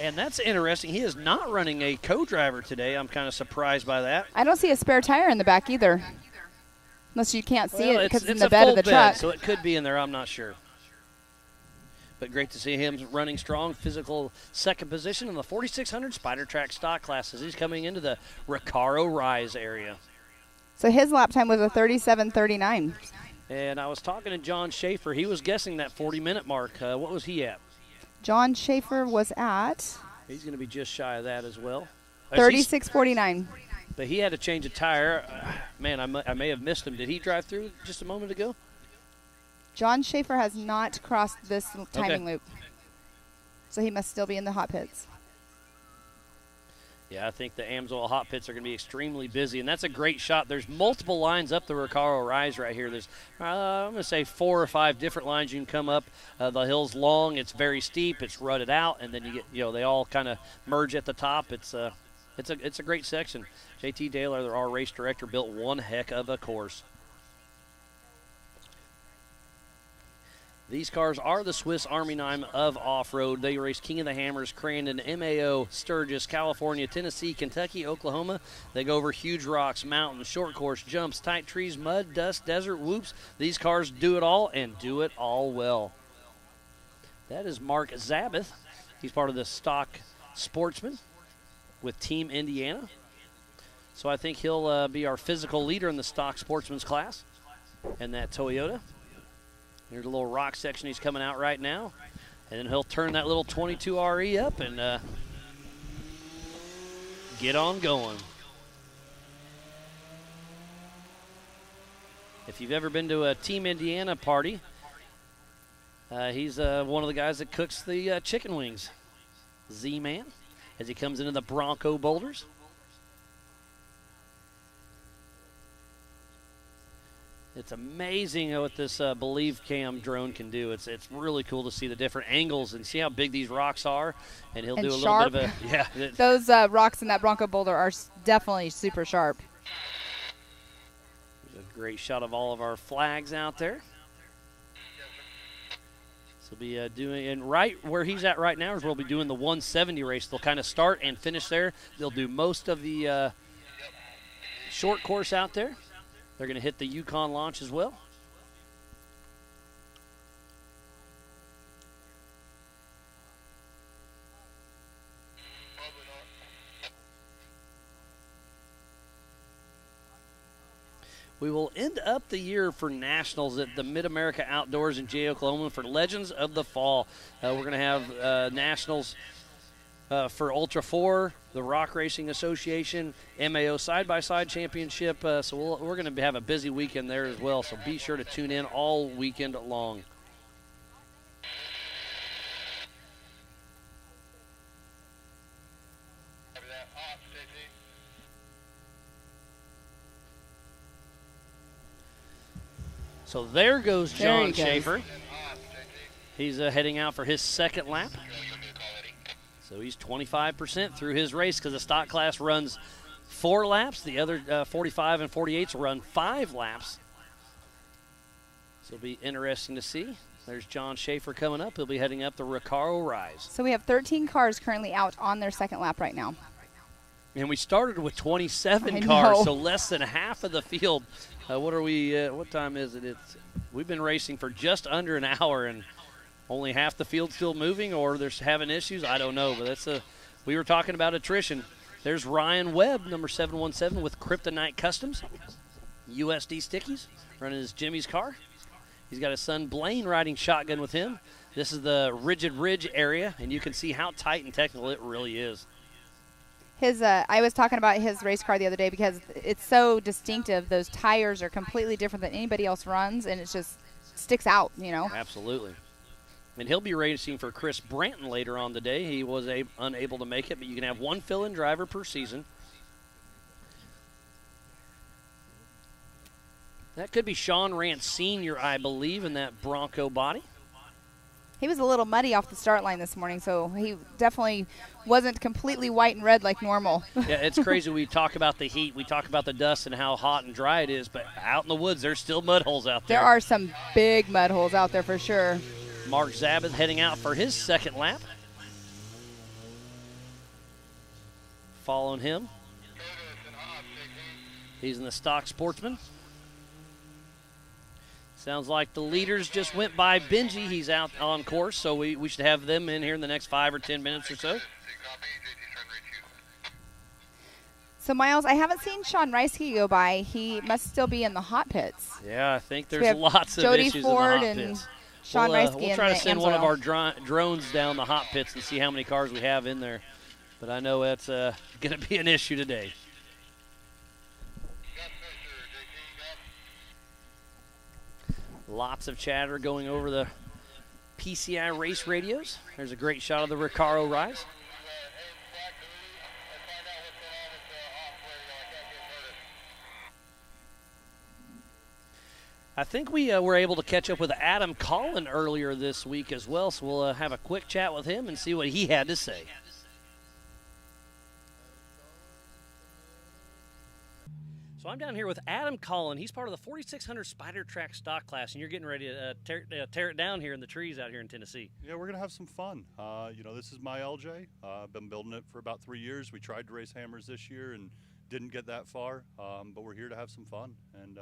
And that's interesting. He is not running a co-driver today. I'm kind of surprised by that. I don't see a spare tire in the back either. Unless you can't see it because it's in the a bed full of the bed, truck. so it could be in there. I'm not sure. But great to see him running strong, physical second position in the 4600 Spider Track stock classes. He's coming into the Recaro Rise area. So his lap time was a 37:39. And I was talking to John Schaefer. He was guessing that 40-minute mark. What was he at? John Schaefer was at He's going to be just shy of that as well. 36:49. But he had to change a tire. Man, I may have missed him. Did he drive through just a moment ago? John Schaefer has not crossed this timing loop. So he must still be in the hot pits. Yeah, I think the Amsoil Hot Pits are going to be extremely busy, and that's a great shot. There's multiple lines up the Recaro Rise right here. There's, I'm going to say 4 or 5 different lines you can come up. The hill's long, it's very steep, it's rutted out, and then you get, they all kind of merge at the top. It's a great section. JT Daler, our race director, built one heck of a course. These cars are the Swiss Army knife of off-road. They race King of the Hammers, Crandon, MAO, Sturgis, California, Tennessee, Kentucky, Oklahoma. They go over huge rocks, mountains, short course, jumps, tight trees, mud, dust, desert, whoops. These cars do it all and do it all well. That is Mark Zabeth. He's part of the stock sportsman with Team Indiana. So I think he'll be our physical leader in the stock sportsman's class and that Toyota. Here's a little rock section he's coming out right now. And then he'll turn that little 22 RE up and get on going. If you've ever been to a Team Indiana party, he's one of the guys that cooks the chicken wings. Z-Man, as he comes into the Bronco boulders. It's amazing what this Believe Cam drone can do. It's really cool to see the different angles and see how big these rocks are. And he'll do a sharp. little bit of a Those rocks in that Bronco boulder are definitely super sharp. There's a great shot of all of our flags out there. So we'll be doing, and right where he's at right now is where we'll be doing the 170 race. They'll kind of start and finish there. They'll do most of the short course out there. They're going to hit the Yukon launch as well. We will end up the year for nationals at the Mid-America Outdoors in Jay, Oklahoma for Legends of the Fall. We're going to have nationals for Ultra 4, the Rock Racing Association, MAO Side-by-Side Championship. So we're going to have a busy weekend there as well. So be sure to tune in all weekend long. So there goes John Schaefer. He's heading out for his second lap. So he's 25% through his race because the stock class runs 4 laps. The other 45 and 48s run 5 laps. So it'll be interesting to see. There's John Schaefer coming up. He'll be heading up the Recaro Rise. So we have 13 cars currently out on their second lap right now. And we started with 27 cars, so less than half of the field. What are we? What time is it? We've been racing for just under an hour, and only half the field's still moving, or they're having issues. I don't know, but we were talking about attrition. There's Ryan Webb, number 717 with Kryptonite Customs, USD Stickies, running his Jimmy's car. He's got his son Blaine riding shotgun with him. This is the Rigid Ridge area, and you can see how tight and technical it really is. I was talking about his race car the other day because it's so distinctive. Those tires are completely different than anybody else runs, and it just sticks out, you know. Absolutely. And he'll be racing for Chris Branton later on today. He was unable to make it, but you can have 1 fill-in driver per season. That could be Sean Rance Sr., I believe, in that Bronco body. He was a little muddy off the start line this morning, so he definitely wasn't completely white and red like normal. Yeah, it's crazy. We talk about the heat, we talk about the dust and how hot and dry it is, but out in the woods, there's still mud holes out there. There are some big mud holes out there for sure. Mark Zabeth heading out for his second lap. Following him, he's in the stock Sportsman. Sounds like the leaders just went by Benji. He's out on course, so we should have them in here in the next 5 or 10 minutes or so. So, Miles, I haven't seen Sean Reisky go by. He must still be in the hot pits. Yeah, I think there's lots of Jody issues Ford in the hot and pits. Sean Reisky We'll try to send Amsoil. one of our drones down the hot pits and see how many cars we have in there. But I know that's going to be an issue today. Lots of chatter going over the PCI race radios. There's a great shot of the Recaro Rise. I think we were able to catch up with Adam Collin earlier this week as well, so we'll have a quick chat with him and see what he had to say. So I'm down here with Adam Collin. He's part of the 4600 Spider Track stock class, and you're getting ready to tear it down here in the trees out here in Tennessee. Yeah, we're going to have some fun. This is my LJ. I've been building it for about 3 years. We tried to race hammers this year and didn't get that far, but we're here to have some fun and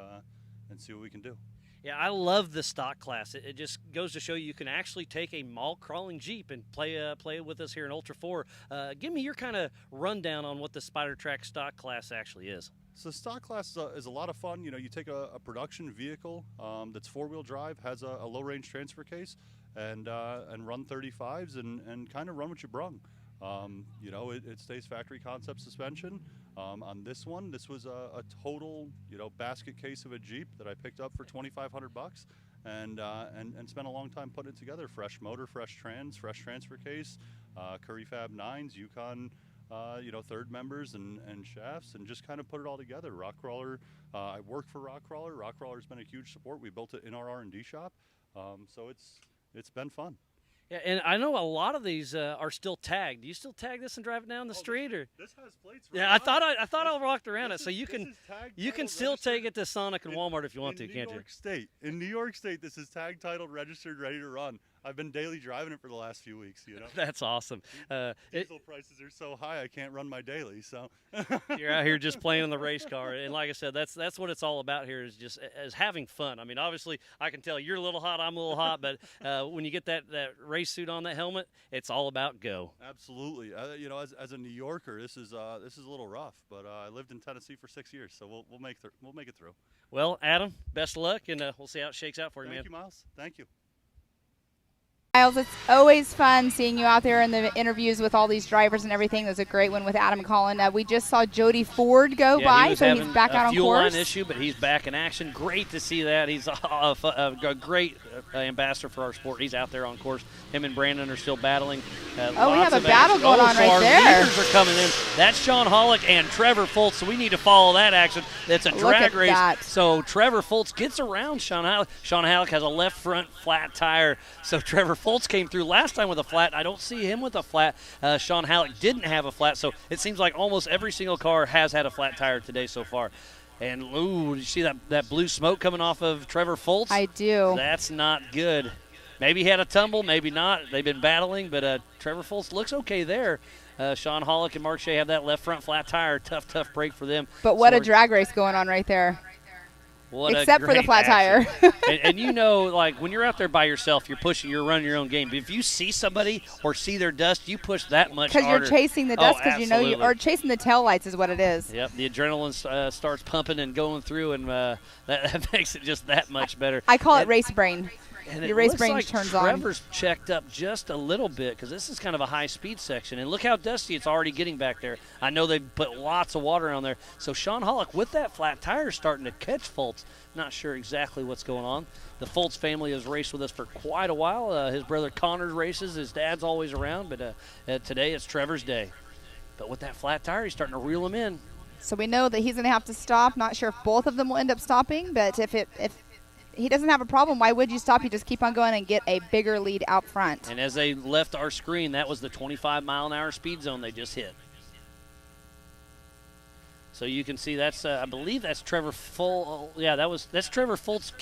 see what we can do. Yeah, I love the stock class. It just goes to show you can actually take a mall crawling Jeep and play with us here in Ultra 4. Give me your kind of rundown on what the Spider Track stock class actually is. So stock class is a lot of fun. You know, you take a production vehicle that's 4-wheel drive, has a low-range transfer case, and run 35s and kind of run what you brung. It stays factory concept suspension. On this one, this was a total, basket case of a Jeep that I picked up for $2,500 and spent a long time putting it together. Fresh motor, fresh trans, fresh transfer case, Curry Fab 9s, Yukon third members and shafts, and just kind of put it all together. Rock Crawler, I work for Rock Crawler. Rock Crawler's been a huge support. We built it in our R&D shop, so it's been fun. Yeah, and I know a lot of these are still tagged. Do you still tag this and drive it down the street, or? This has plates. Right Yeah, I thought I walked around it, so you this can is tagged, you can titled, still registered take it to Sonic and Walmart if you want to, in can't New you? York State. In New York State, this is tag, titled, registered, ready to run. I've been daily driving it for the last few weeks. That's awesome. Diesel prices are so high, I can't run my daily. So You're out here just playing the race car, and like I said, that's what it's all about here, is just as having fun. I mean, obviously, I can tell you're a little hot, I'm a little hot, but when you get that race suit on, that helmet, it's all about go. Absolutely. As a New Yorker, this is a little rough, but I lived in Tennessee for 6 years, so we'll make it through. Well, Adam, best of luck, and we'll see how it shakes out for you, man. Thank you, Miles. Thank you. Miles, it's always fun seeing you out there in the interviews with all these drivers and everything. There's a great one with Adam Collin. We just saw Jody Ford go by, so he's back out on fuel course. line issue, but he's back in action. Great to see that. He's a great ambassador for our sport. He's out there on course. Him and Brandon are still battling. We have a battle going on so right our there. leaders are coming in. That's Sean Hollick and Trevor Foltz, so we need to follow that action. That's a drag race. That. So Trevor Foltz gets around Sean Hollick. Sean Hollick has a left front flat tire, so Trevor Foltz came through last time with a flat. I don't see him with a flat. Sean Hollick didn't have a flat, so it seems like almost every single car has had a flat tire today so far. And, ooh, did you see that blue smoke coming off of Trevor Foltz? I do. That's not good. Maybe he had a tumble, maybe not. They've been battling, but Trevor Foltz looks okay there. Sean Hollick and Mark Shea have that left front flat tire. Tough break for them. But what a drag race going on right there. Except for the flat tire. and like when you're out there by yourself, you're running your own game. But if you see somebody or see their dust, you push that much harder. Because you're chasing the dust, because absolutely. or chasing the taillights is what it is. Yep, the adrenaline starts pumping and going through, and that makes it just that much better. I call it race brain. And your race looks brain like turns Trevor's checked up just a little bit, because this is kind of a high-speed section. And look how dusty it's already getting back there. I know they've put lots of water on there. So Sean Hollick, with that flat tire, starting to catch Foltz. Not sure exactly what's going on. The Foltz family has raced with us for quite a while. His brother Connor races. His dad's always around, but today it's Trevor's day. But with that flat tire, he's starting to reel him in. So we know that he's going to have to stop. Not sure if both of them will end up stopping, but if he doesn't have a problem, why would you stop? You just keep on going and get a bigger lead out front. And as they left our screen, that was the 25-mile-an-hour speed zone they just hit. So you can see that's, I believe that's Trevor Foltz. Yeah, that's Trevor Foltz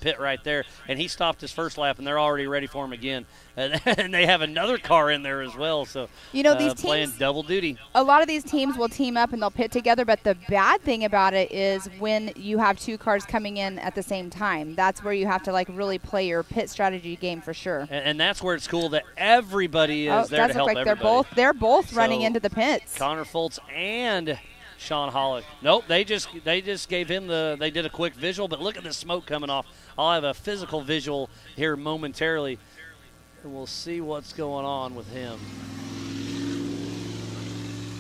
pit right there, and he stopped his first lap, and they're already ready for him again. And they have another car in there as well. So these teams playing double duty. A lot of these teams will team up and they'll pit together, but the bad thing about it is when you have two cars coming in at the same time. That's where you have to really play your pit strategy game for sure. And that's where it's cool that everybody is there to help everybody. They're both running into the pits. Connor Foltz and Sean Hollick. Nope, they just gave him they did a quick visual, but look at the smoke coming off. I'll have a physical visual here momentarily, and we'll see what's going on with him.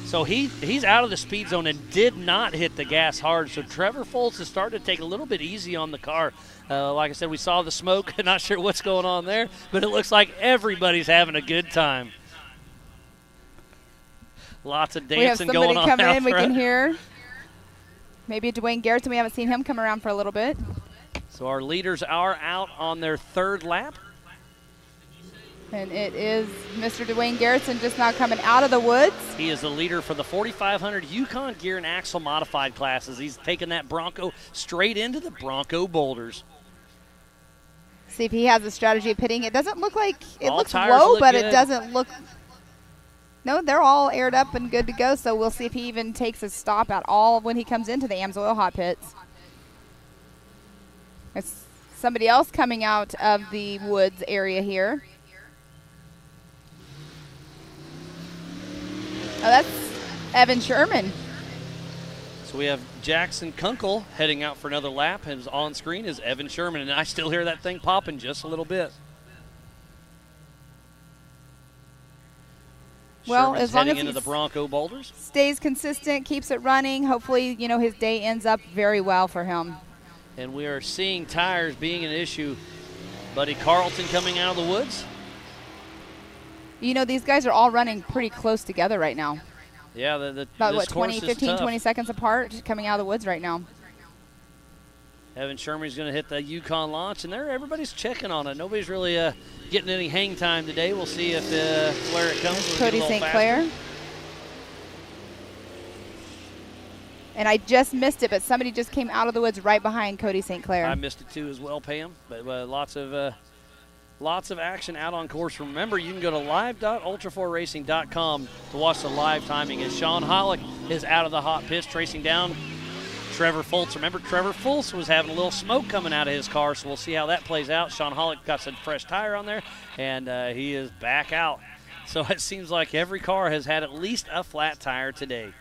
So he's out of the speed zone and did not hit the gas hard. So Trevor Foltz is starting to take a little bit easy on the car. Like I said, we saw the smoke. Not sure what's going on there, but it looks like everybody's having a good time. Lots of dancing going on. We have somebody coming in. front. We can hear. Maybe Dwayne Garrettson. We haven't seen him come around for a little bit. So our leaders are out on their third lap. And it is Mr. Dwayne Garrettson just now coming out of the woods. He is the leader for the 4500 Yukon Gear and Axle Modified classes. He's taking that Bronco straight into the Bronco boulders. See if he has a strategy of pitting. It doesn't look like it All looks tires low, look but good. it doesn't look. No, they're all aired up and good to go, so we'll see if he even takes a stop at all when he comes into the AMSOIL hot pits. There's somebody else coming out of the woods area here. Oh, that's Evan Sherman. So we have Jackson Kunkel heading out for another lap, and on screen is Evan Sherman, and I still hear that thing popping just a little bit. Well, Sherman's as long heading as into the Bronco boulders. Stays consistent, keeps it running, hopefully, his day ends up very well for him. And we are seeing tires being an issue. Buddy Carlton coming out of the woods. These guys are all running pretty close together right now. Yeah, About, this what, 20, course is 15, tough. 20 seconds apart coming out of the woods right now. Evan Sherman's going to hit the Yukon launch, and everybody's checking on it. Nobody's really getting any hang time today. We'll see if where it comes. We'll Cody St. Clair. And I just missed it, but somebody just came out of the woods right behind Cody St. Clair. I missed it too as well, Pam. But lots of action out on course. Remember, you can go to live.ultra4racing.com to watch the live timing as Sean Hollick is out of the hot pits, tracing down Trevor Fultz. Remember, Trevor Fultz was having a little smoke coming out of his car, so we'll see how that plays out. Sean Hollick got some fresh tire on there, and he is back out. So it seems like every car has had at least a flat tire today.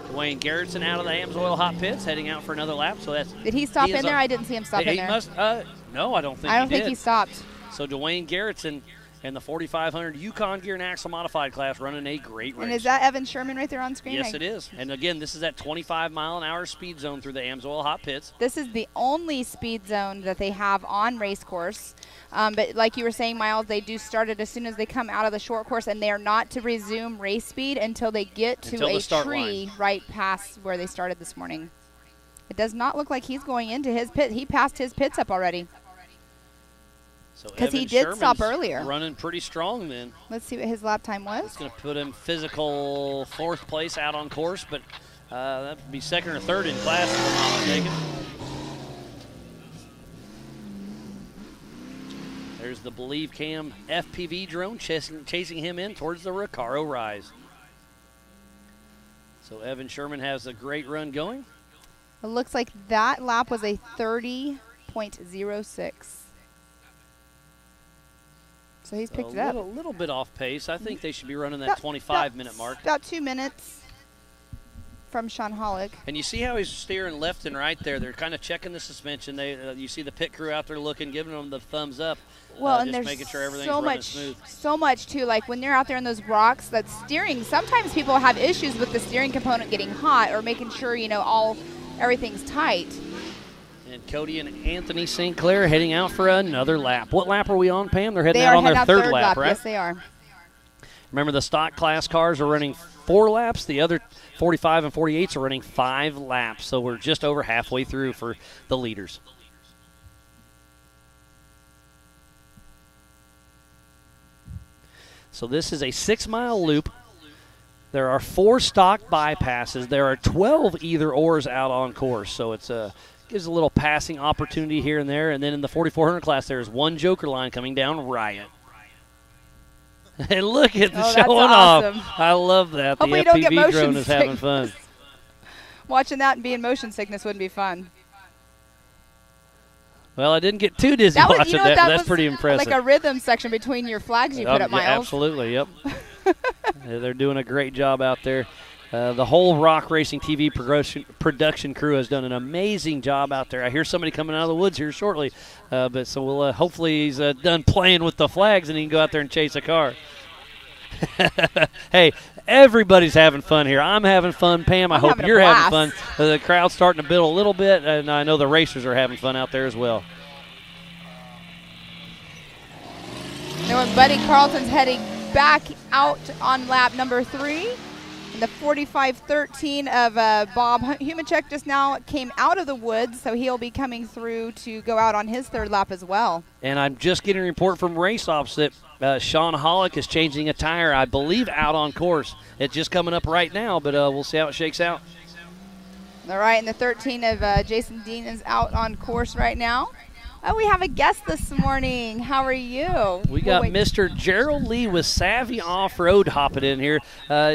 Dwayne Garrettson out of the Amsoil hot pits, heading out for another lap. So that's. Did he stop in there? I didn't see him stop in there. No, I don't think. I don't think he stopped. So Dwayne Garrettson in the 4,500 Yukon Gear and Axle Modified class running a great race. And is that Evan Sherman right there on screen? Yes, it is. And again, this is that 25-mile-an-hour speed zone through the Amsoil hot pits. This is the only speed zone that they have on race course. But like you were saying, Miles, they do start it as soon as they come out of the short course, and they are not to resume race speed until they get to a tree right past where they started this morning. It does not look like he's going into his pit. He passed his pits up already. Because he did stop earlier. Running pretty strong then. Let's see what his lap time was. It's going to put him physical 4th place out on course, but that would be 2nd or 3rd in class if I'm not mistaken. There's the Believe Cam FPV drone chasing him in towards the Recaro Rise. So Evan Sherman has a great run going. It looks like that lap was a 30.06. So he's picked it up. A little bit off pace. I think they should be running that 25-minute mark. About 2 minutes from Sean Hollick. And you see how he's steering left and right there. They're kind of checking the suspension. You see the pit crew out there looking, giving them the thumbs up. Well, and just there's making sure everything's running smooth. So much, too. Like when they're out there in those rocks, that steering, sometimes people have issues with the steering component getting hot or making sure, everything's tight. And Cody and Anthony St. Clair heading out for another lap. What lap are we on, Pam? They're heading out on their third lap, right? Yes, they are. Remember, the stock class cars are running 4 laps. The other 45 and 48s are running 5 laps. So we're just over halfway through for the leaders. So this is a 6-mile loop. There are 4 stock bypasses. There are 12 either-ors out on course. So it's gives a little passing opportunity here and there. And then in the 4,400 class, there's 1 joker line coming down Riot. And look at the showing awesome. off. I love that. Hopefully the FPV drone is having fun. Watching that and being motion sickness wouldn't be fun. Well, I didn't get too dizzy watching that. That's pretty impressive. Like a rhythm section between your flags you put up, Miles. Yeah, absolutely, yep. Yeah, they're doing a great job out there. The whole Rock Racing TV production crew has done an amazing job out there. I hear somebody coming out of the woods here shortly, but so we'll hopefully he's done playing with the flags and he can go out there and chase a car. Hey, everybody's having fun here. I'm having fun, Pam. I hope you're having fun. The crowd's starting to build a little bit, and I know the racers are having fun out there as well. Now when Buddy Carlton's heading back out on lap number 3. And the 45-13 of Bob Humachek just now came out of the woods, so he'll be coming through to go out on his 3rd lap as well. And I'm just getting a report from race ops that Sean Hollick is changing a tire, I believe, out on course. It's just coming up right now, but we'll see how it shakes out. All right, and the 13 of Jason Dean is out on course right now. Oh, we have a guest this morning. How are you? We got Mr. Gerald Lee with Savvy Off-Road hopping in here.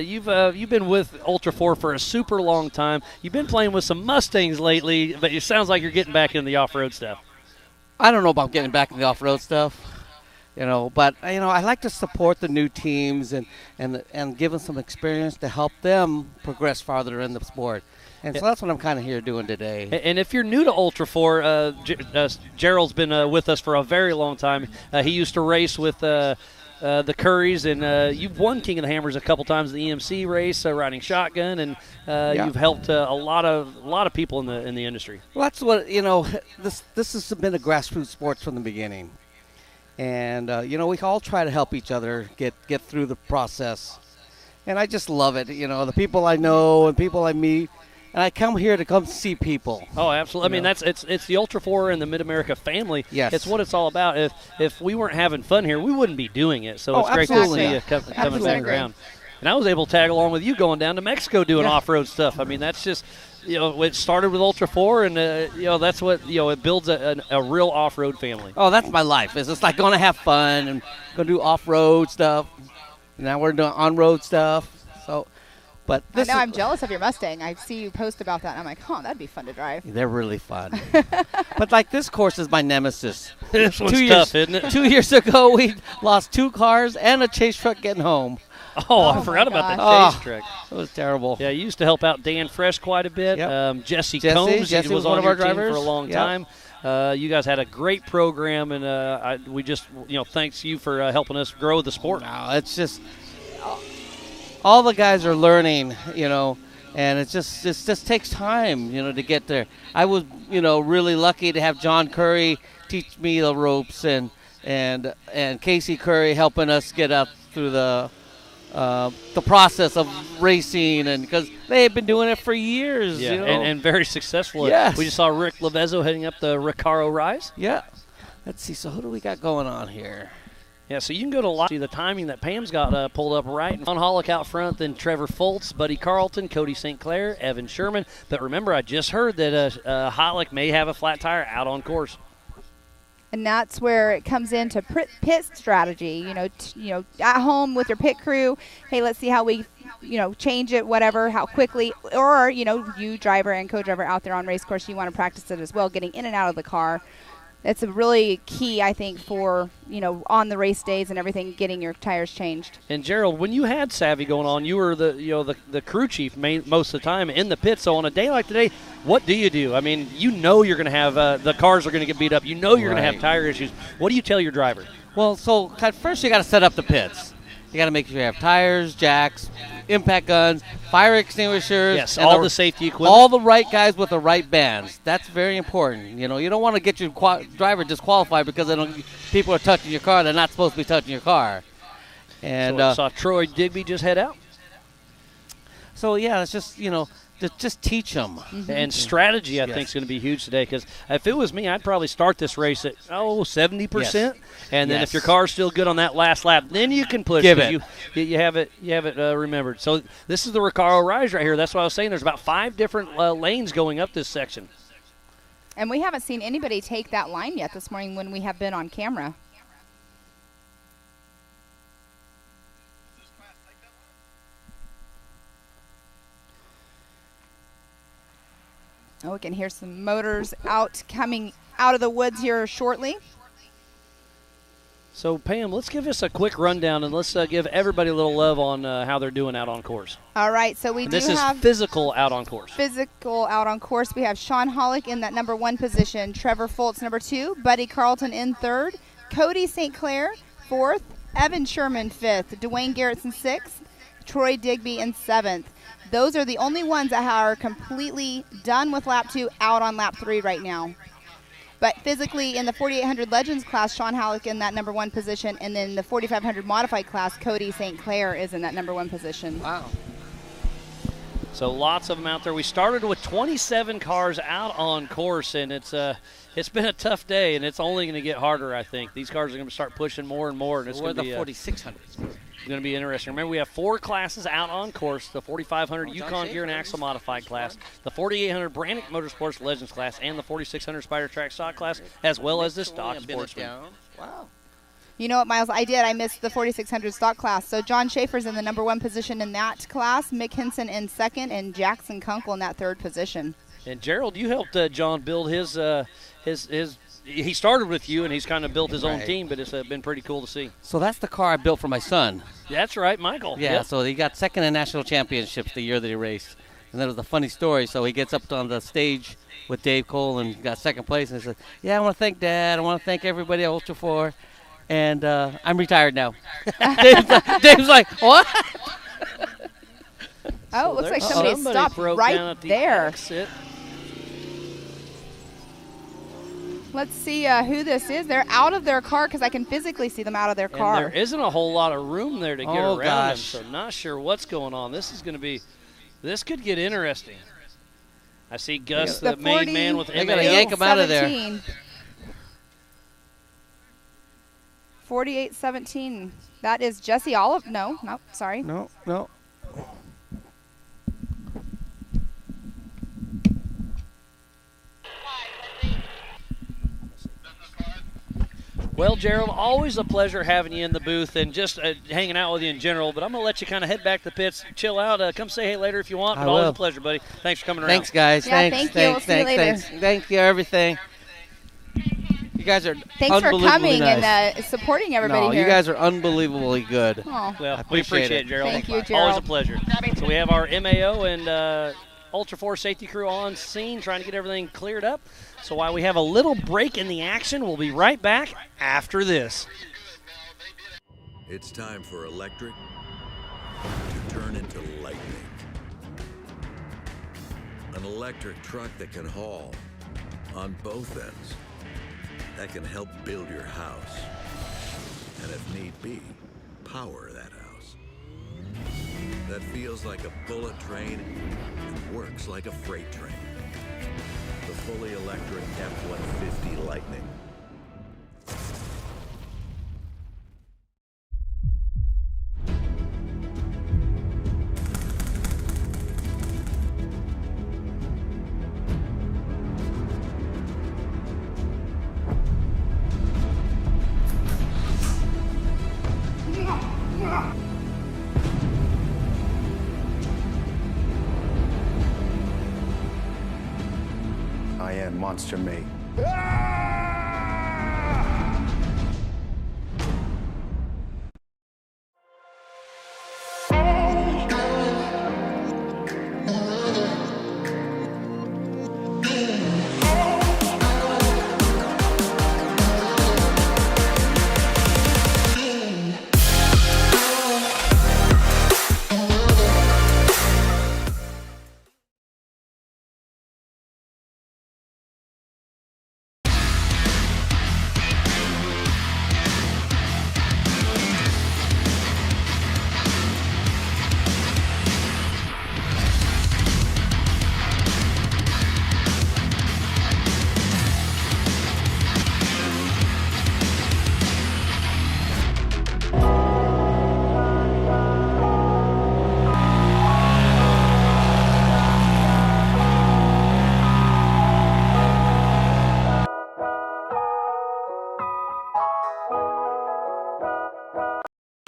You've been with Ultra 4 for a super long time. You've been playing with some Mustangs lately, but it sounds like you're getting back into the off-road stuff. I don't know about getting back into the off-road stuff, but I like to support the new teams and give them some experience to help them progress farther in the sport. And so that's what I'm kind of here doing today. And if you're new to Ultra 4, Gerald's been with us for a very long time. He used to race with the Currys, and you've won King of the Hammers a couple times in the EMC race, riding shotgun, and you've helped a lot of people in the industry. Well, that's what this has been a grassroots sports from the beginning, And we all try to help each other get through the process. And I just love it. The people I know and people I meet. And I come here to come see people. Oh, absolutely. I mean, it's the Ultra 4 and the Mid-America family. Yes. It's what it's all about. If we weren't having fun here, we wouldn't be doing it. So it's great absolutely. to see you coming back around. And I was able to tag along with you going down to Mexico doing off-road stuff. I mean, that's just, it started with Ultra 4, and, that's what, it builds a real off-road family. Oh, that's my life. It's just like going to have fun and going to do off-road stuff. Now we're doing on-road stuff. So, but this I know I'm jealous of your Mustang. I see you post about that, and I'm like, that'd be fun to drive. They're really fun. But like this course is my nemesis. This one's tough, isn't it? 2 years ago, we lost 2 cars and a chase truck getting home. Oh, I forgot about that chase truck. It was terrible. Yeah, you used to help out Dan Fresh quite a bit. Yep. Jesse Combs was one on of your our team drivers for a long time. You guys had a great program, and we just, thanks you for helping us grow the sport. No, it's just all the guys are learning, and it just takes time, to get there. I was, really lucky to have John Curry teach me the ropes, and Casey Curry helping us get up through the process of racing, and because they have been doing it for years. Yeah, and very successful. Yes. We just saw Rick Levezzo heading up the Recaro Rise. Yeah. Let's see. So who do we got going on here? Yeah, so you can go to see the timing that Pam's got pulled up right. John Hollick out front, then Trevor Foltz, Buddy Carlton, Cody St. Clair, Evan Sherman. But remember, I just heard that Hollick may have a flat tire out on course. And that's where it comes into pit strategy. At home with your pit crew, hey, let's see how we, change it, whatever, how quickly. Or, you driver and co-driver out there on race course, you want to practice it as well, getting in and out of the car. It's a really key, I think, for, on the race days and everything, getting your tires changed. And Gerald, when you had Savvy going on, you were the crew chief most of the time in the pit. So on a day like today, what do you do? I mean, you're going to have the cars are going to get beat up. You're going to have tire issues. What do you tell your driver? Well, so first you got to set up the pits. You got to make sure you have tires, jacks, impact guns, fire extinguishers. Yes, all the safety equipment. All the right guys with the right bands. That's very important. You don't want to get your driver disqualified because people are touching your car. They're not supposed to be touching your car. And so I saw Troy Digby just head out. So, yeah, it's just, just teach them. Mm-hmm. And strategy, I think, is going to be huge today, because if it was me, I'd probably start this race at 70%, Yes. And then if your car's still good on that last lap, then you can push. Give it. You have it remembered. So this is the Recaro Rise right here. That's what I was saying. There's about 5 different lanes going up this section. And we haven't seen anybody take that line yet this morning when we have been on camera. Oh, we can hear some motors coming out of the woods here shortly. So, Pam, let's give us a quick rundown, and let's give everybody a little love on how they're doing out on course. All right, so this is physical out on course. Physical out on course. We have Sean Hollick in that number 1 position, Trevor Foltz number 2, Buddy Carlton in 3rd, Cody St. Clair 4th, Evan Sherman 5th, Dwayne Garrettson 6th, Troy Digby in 7th. Those are the only ones that are completely done with lap 2, out on lap 3 right now. But physically, in the 4,800 Legends class, Sean Halleck in that number 1 position, and then the 4,500 Modified class, Cody St. Clair is in that number 1 position. Wow. So lots of them out there. We started with 27 cars out on course, and it's been a tough day, and it's only going to get harder, I think. These cars are going to start pushing more and more, and it's going to be the 4,600s. It's going to be interesting. Remember, we have 4 classes out on course: the 4,500 Yukon Gear and Axle Modified class, the 4,800 Brannick Motorsports Legends class, and the 4,600 Spider Track Stock class, as well as the Stock Sportsman. Wow. You know what, Miles? I missed the 4,600 stock class. So John Schaefer's in the number 1 position in that class, Mick Hinson in 2nd, and Jackson Kunkel in that 3rd position. And Gerald, you helped John build his. He started with you, and he's kind of built his own team, but it's been pretty cool to see. So that's the car I built for my son. That's right, Michael. Yeah, yep. So he got 2nd in national championships the year that he raced. And that was a funny story. So he gets up on the stage with Dave Cole and got 2nd place, and he said, "Yeah, I want to thank Dad. I want to thank everybody at Ultra 4. And I'm retired now." Dave's like, "What?" Oh, it looks like somebody stopped right there. Exit. Let's see who this is. They're out of their car because I can physically see them out of their car. And there isn't a whole lot of room there to get around gosh. them, so not sure what's going on. This could get interesting. I see Gus, the main man with They gotta yank him out of there. 48-17. That is Jesse Olive. No, sorry. No. Well, Gerald, always a pleasure having you in the booth and just hanging out with you in general. But I'm going to let you kind of head back to the pits, chill out, come say hey later if you want. But always a pleasure, buddy. Thanks for coming around. Thanks, guys. Yeah, thanks. thank you. We'll see you later. Thank you, everything. You guys are Thanks for coming nice. and supporting everybody No, here. you guys are unbelievably good. Oh. Well, we appreciate it, Gerald. Thank you, Gerald. Always a pleasure. So we have our MAO and Ultra 4 safety crew on scene trying to get everything cleared up. So while we have a little break in the action, we'll be right back after this. It's time for electric to turn into lightning. An electric truck that can haul on both ends, that can help build your house, and if need be, power that house. That feels like a bullet train and works like a freight train. The fully electric F-150 Lightning. I am Monster Me.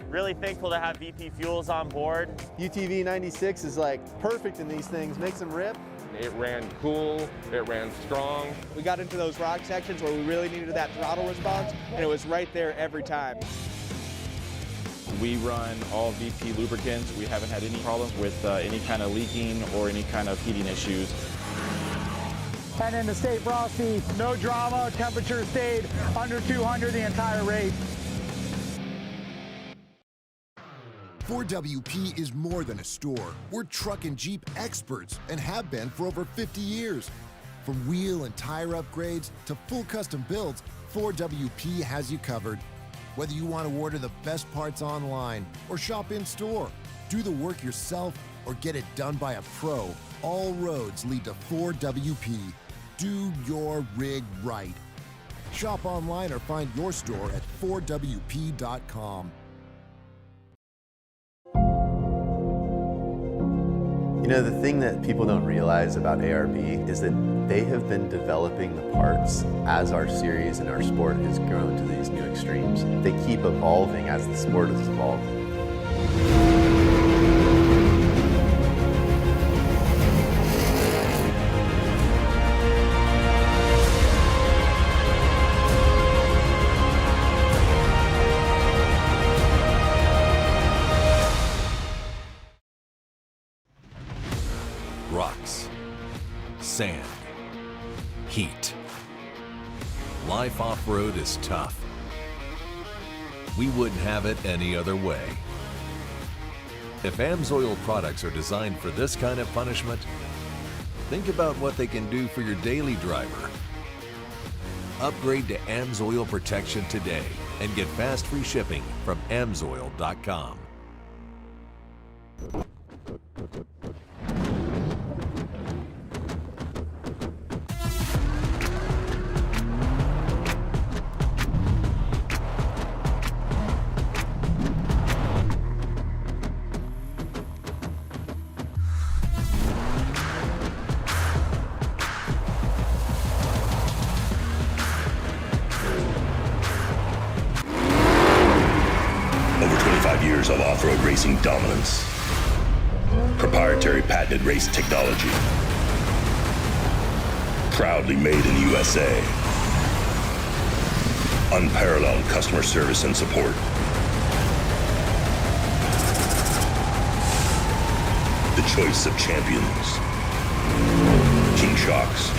Really thankful to have VP Fuels on board. UTV 96 is like perfect in these things, makes them rip. It ran cool, it ran strong. We got into those rock sections where we really needed that throttle response, and it was right there every time. We run all VP lubricants. We haven't had any problems with any kind of leaking or any kind of heating issues. And in the state frosty, no drama, temperature stayed under 200 the entire race. 4WP is more than a store. We're truck and Jeep experts and have been for over 50 years. From wheel and tire upgrades to full custom builds, 4WP has you covered. Whether you want to order the best parts online or shop in store, do the work yourself or get it done by a pro, all roads lead to 4WP. Do your rig right. Shop online or find your store at 4WP.com. You know, the thing that people don't realize about ARB is that they have been developing the parts as our series and our sport has grown to these new extremes. They keep evolving as the sport has evolved. Rocks, sand, heat. Life off-road is tough. We wouldn't have it any other way. If AMSOIL products are designed for this kind of punishment, think about what they can do for your daily driver. Upgrade to AMSOIL protection today and get fast free shipping from AMSOIL.com. Over 25 years of off-road racing dominance. Proprietary patented race technology. Proudly made in the USA. Unparalleled customer service and support. The choice of champions. King Shocks.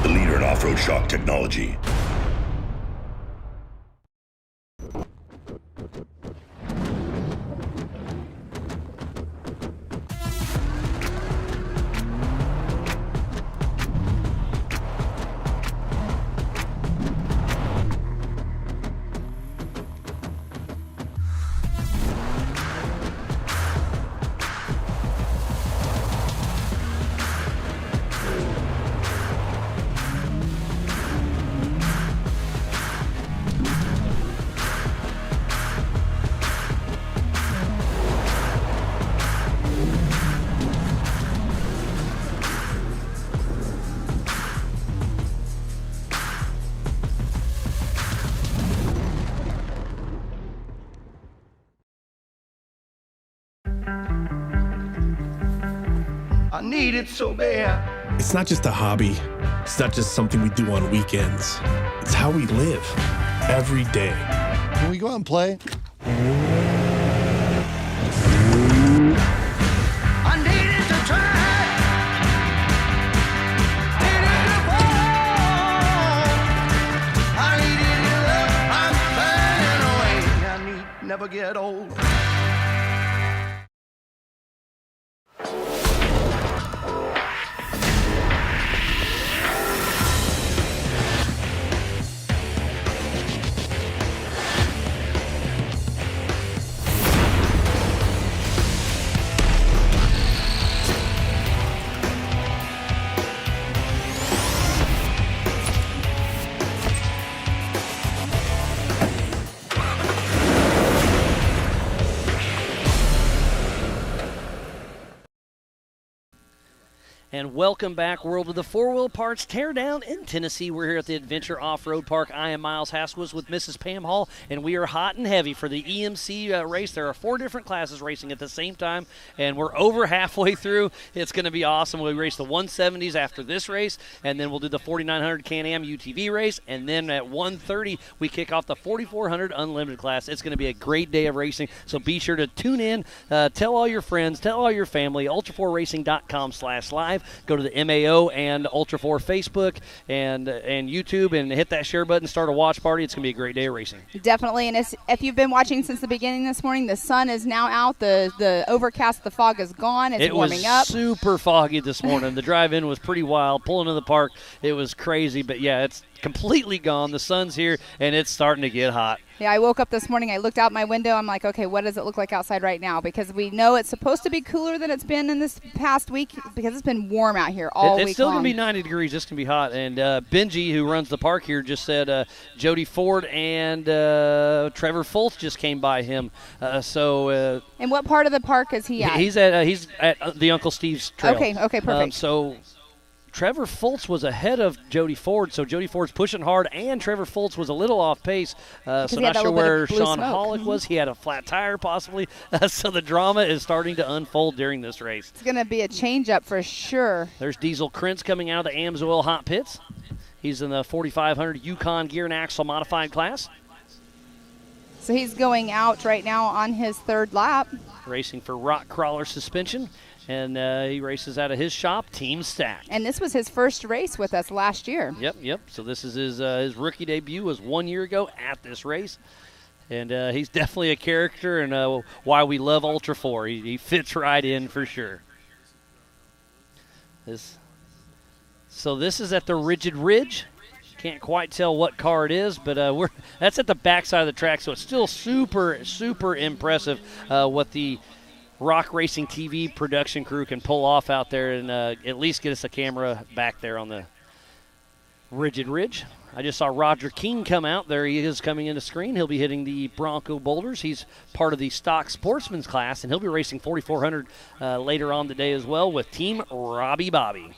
The leader in off-road shock technology. I need it so bad. It's not just a hobby. It's not just something we do on weekends. It's how we live every day. Can we go out and play? I needed to try. Needed to fall. I needed your love. I'm burning away. I need never get old. And welcome back, world, to the Four Wheel Parts Teardown in Tennessee. We're here at the Adventure Off-Road Park. I am Miles Haskins with Mrs. Pam Hall, and we are hot and heavy for the EMC race. There are 4 different classes racing at the same time, and we're over halfway through. It's going to be awesome. We race the 170s after this race, and then we'll do the 4900 Can-Am UTV race, and then at 1:30 we kick off the 4400 Unlimited class. It's going to be a great day of racing, so be sure to tune in. Tell all your friends, tell all your family. Ultra4Racing.com/live. Go to the MAO and Ultra4 Facebook and YouTube and hit that share button. Start a watch party. It's going to be a great day of racing. Definitely. And if you've been watching since the beginning this morning, the sun is now out. The overcast, the fog is gone. It's warming up. It was super foggy this morning. The drive-in was pretty wild. Pulling into the park, it was crazy. But, yeah, it's completely gone. The sun's here, and it's starting to get hot. Yeah, I woke up this morning. I looked out my window. I'm like, okay, what does it look like outside right now? Because we know it's supposed to be cooler than it's been in this past week because it's been warm out here all week long. It's still going to be 90 degrees. It's going to be hot. And Benji, who runs the park here, just said Jody Ford and Trevor Fultz just came by him. And what part of the park is he at? He's at the Uncle Steve's Trail. Okay, perfect. So Trevor Fultz was ahead of Jody Ford, so Jody Ford's pushing hard, and Trevor Fultz was a little off pace, so not sure where Sean Hollick was. He had a flat tire possibly, so the drama is starting to unfold during this race. It's going to be a change-up for sure. There's Diesel Krentz coming out of the AMSOIL hot pits. He's in the 4500 Yukon gear and axle modified class. So he's going out right now on his 3rd lap. Racing for Rock Crawler Suspension. And he races out of his shop, Team Stack. And this was his first race with us last year. Yep. So this is his rookie debut was 1 year ago at this race. And he's definitely a character and why we love Ultra 4. He fits right in for sure. So this is at the Rigid Ridge Can't quite tell what car it is, but that's at the backside of the track, so it's still super, super impressive what the Rock Racing TV production crew can pull off out there and at least get us a camera back there on the Rigid Ridge. I just saw Roger King come out. There he is coming into screen. He'll be hitting the Bronco Boulders. He's part of the stock sportsman's class, and he'll be racing 4,400 later on today as well with Team Robbie Bobby.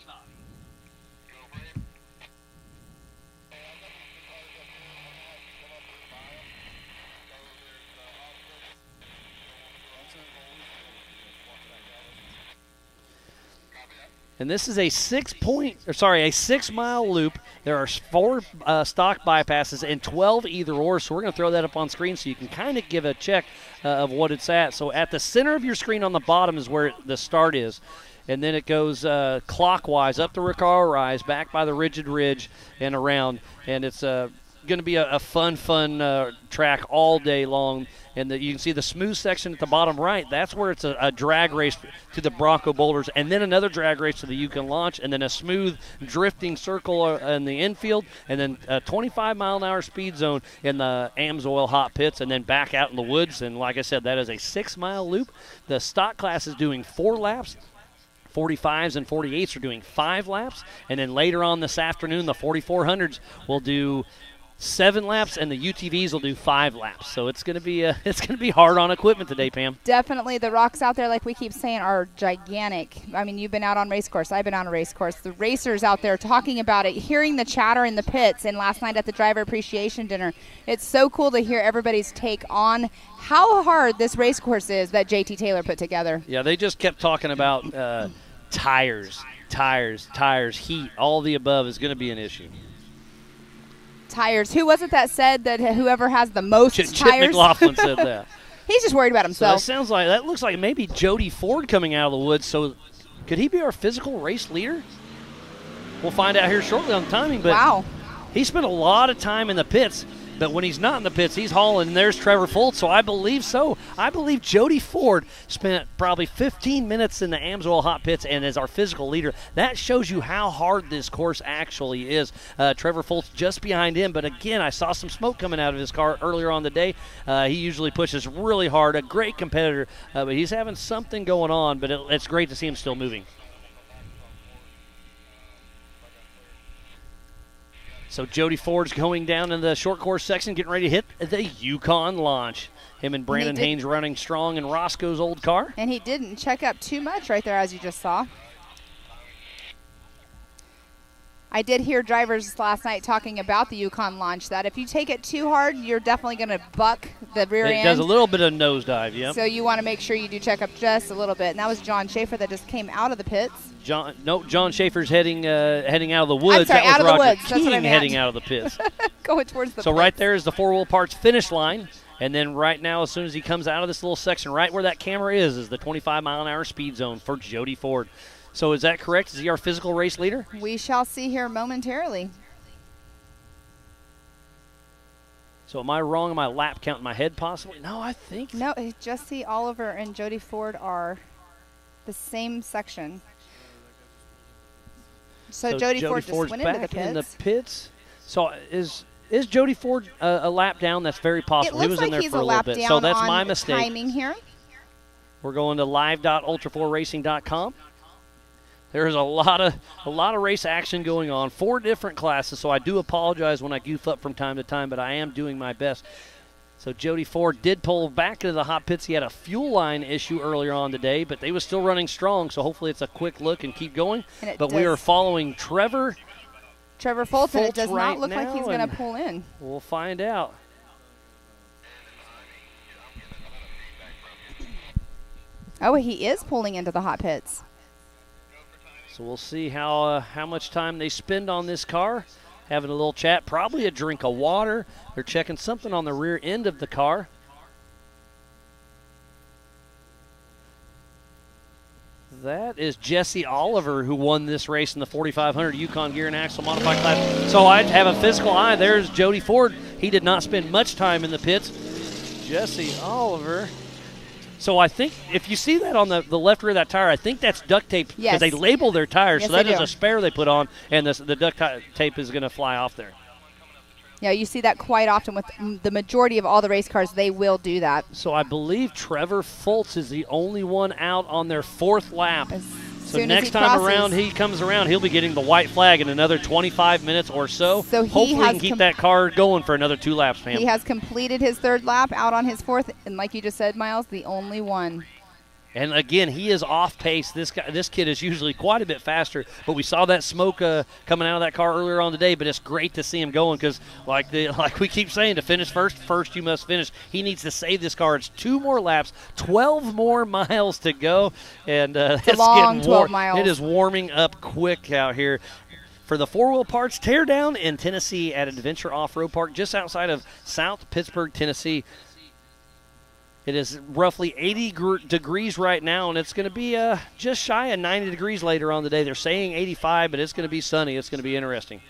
And this is a 6-mile loop. There are 4 stock bypasses and 12 either or. So we're going to throw that up on screen so you can kind of give a check of what it's at. So at the center of your screen on the bottom is where the start is. And then it goes clockwise up the Recaro Rise, back by the Rigid Ridge and around. And it's going to be a fun track all day long. And you can see the smooth section at the bottom right. That's where it's a drag race to the Bronco Boulders, and then another drag race to the Yukon Launch, and then a smooth drifting circle in the infield, and then a 25-mile-an-hour speed zone in the Amsoil hot pits, and then back out in the woods. And like I said, that is a 6-mile loop. The stock class is doing 4 laps. 45s and 48s are doing 5 laps. And then later on this afternoon, the 4400s will do 7 laps, and the UTVs will do 5 laps. So it's going to be hard on equipment today, Pam. Definitely. The rocks out there, like we keep saying, are gigantic. I mean, you've been out on race course. I've been on a race course. The racers out there talking about it, hearing the chatter in the pits, and last night at the driver appreciation dinner. It's so cool to hear everybody's take on how hard this race course is that JT Taylor put together. Yeah, they just kept talking about tires, heat, all the above is going to be an issue. Tires. Who was it that said that whoever has the most Chip tires? McLaughlin said that. He's just worried about himself. So that looks like maybe Jody Ford coming out of the woods. So could he be our physical race leader? We'll find out here shortly on timing. But wow. He spent a lot of time in the pits. But when he's not in the pits, he's hauling. And there's Trevor Foltz, so I believe so. I believe Jody Ford spent probably 15 minutes in the Amsoil hot pits and is our physical leader. That shows you how hard this course actually is. Trevor Foltz just behind him. But, again, I saw some smoke coming out of his car earlier on the day. He usually pushes really hard, a great competitor. But he's having something going on, but it's great to see him still moving. So Jody Ford's going down in the short course section, getting ready to hit the Yukon Launch. Him and Brandon Haynes running strong in Roscoe's old car. And he didn't check up too much right there, as you just saw. I did hear drivers last night talking about the Yukon Launch, that if you take it too hard, you're definitely going to buck the rear end. It does a little bit of nosedive, yep. So you want to make sure you do check up just a little bit. And that was John Schaefer that just came out of the pits. John Schaefer's heading out of the woods. I'm sorry, that was out of Roger the woods. King That's what I meant. heading out of the pits. Going towards the So pits. right there is the 4-wheel parts finish line. And then right now, as soon as he comes out of this little section, right where that camera is the 25-mile-an-hour speed zone for Jody Ford. So is that correct? Is he our physical race leader? We shall see here momentarily. So am I wrong? Am I lap counting my head possibly? No, I think. No, Jesse Oliver and Jody Ford are the same section. So Jody Ford just Ford's went back into the pits. in the pits. So is Jody Ford a lap down? That's very possible. It He looks was in like there he's for a a little lap bit. down So that's on my mistake. timing here. We're going to live.ultra4racing.com. There's a lot of race action going on, 4 different classes, so I do apologize when I goof up from time to time, but I am doing my best. So Jody Ford did pull back into the hot pits. He had a fuel line issue earlier on today, but they were still running strong, so hopefully it's a quick look and keep going. But we are following Trevor Foltz, and it does right not look like he's going to pull in. We'll find out. Oh, he is pulling into the hot pits. So we'll see how much time they spend on this car. Having a little chat, probably a drink of water. They're checking something on the rear end of the car. That is Jesse Oliver, who won this race in the 4500 Yukon Gear and Axle Modified class. So I have a physical eye. There's Jody Ford. He did not spend much time in the pits. Jesse Oliver. So I think if you see that on the left rear of that tire, I think that's duct tape because they label their tires. Yes, so that they is do. a spare they put on, and the duct tape is going to fly off there. Yeah, you see that quite often with the majority of all the race cars. They will do that. So I believe Trevor Fultz is the only one out on their 4th lap. So next time around he comes around, he'll be getting the white flag in another 25 minutes or so. So hopefully he can keep that car going for another 2 laps, Pam. He has completed his 3rd lap, out on his 4th, and like you just said, Miles, the only one. And again, he is off pace. This kid is usually quite a bit faster, but we saw that smoke coming out of that car earlier on today. But it's great to see him going because, like we keep saying, to finish first you must finish. He needs to save this car. It's 2 more laps, 12 more miles to go, and it's a long 12 miles. It is warming up quick out here. For the 4-wheel parts teardown in Tennessee at Adventure Off-Road Park, just outside of South Pittsburgh, Tennessee. It is roughly 80 degrees right now, and it's going to be just shy of 90 degrees later on the day. They're saying 85, but it's going to be sunny. It's going to be interesting.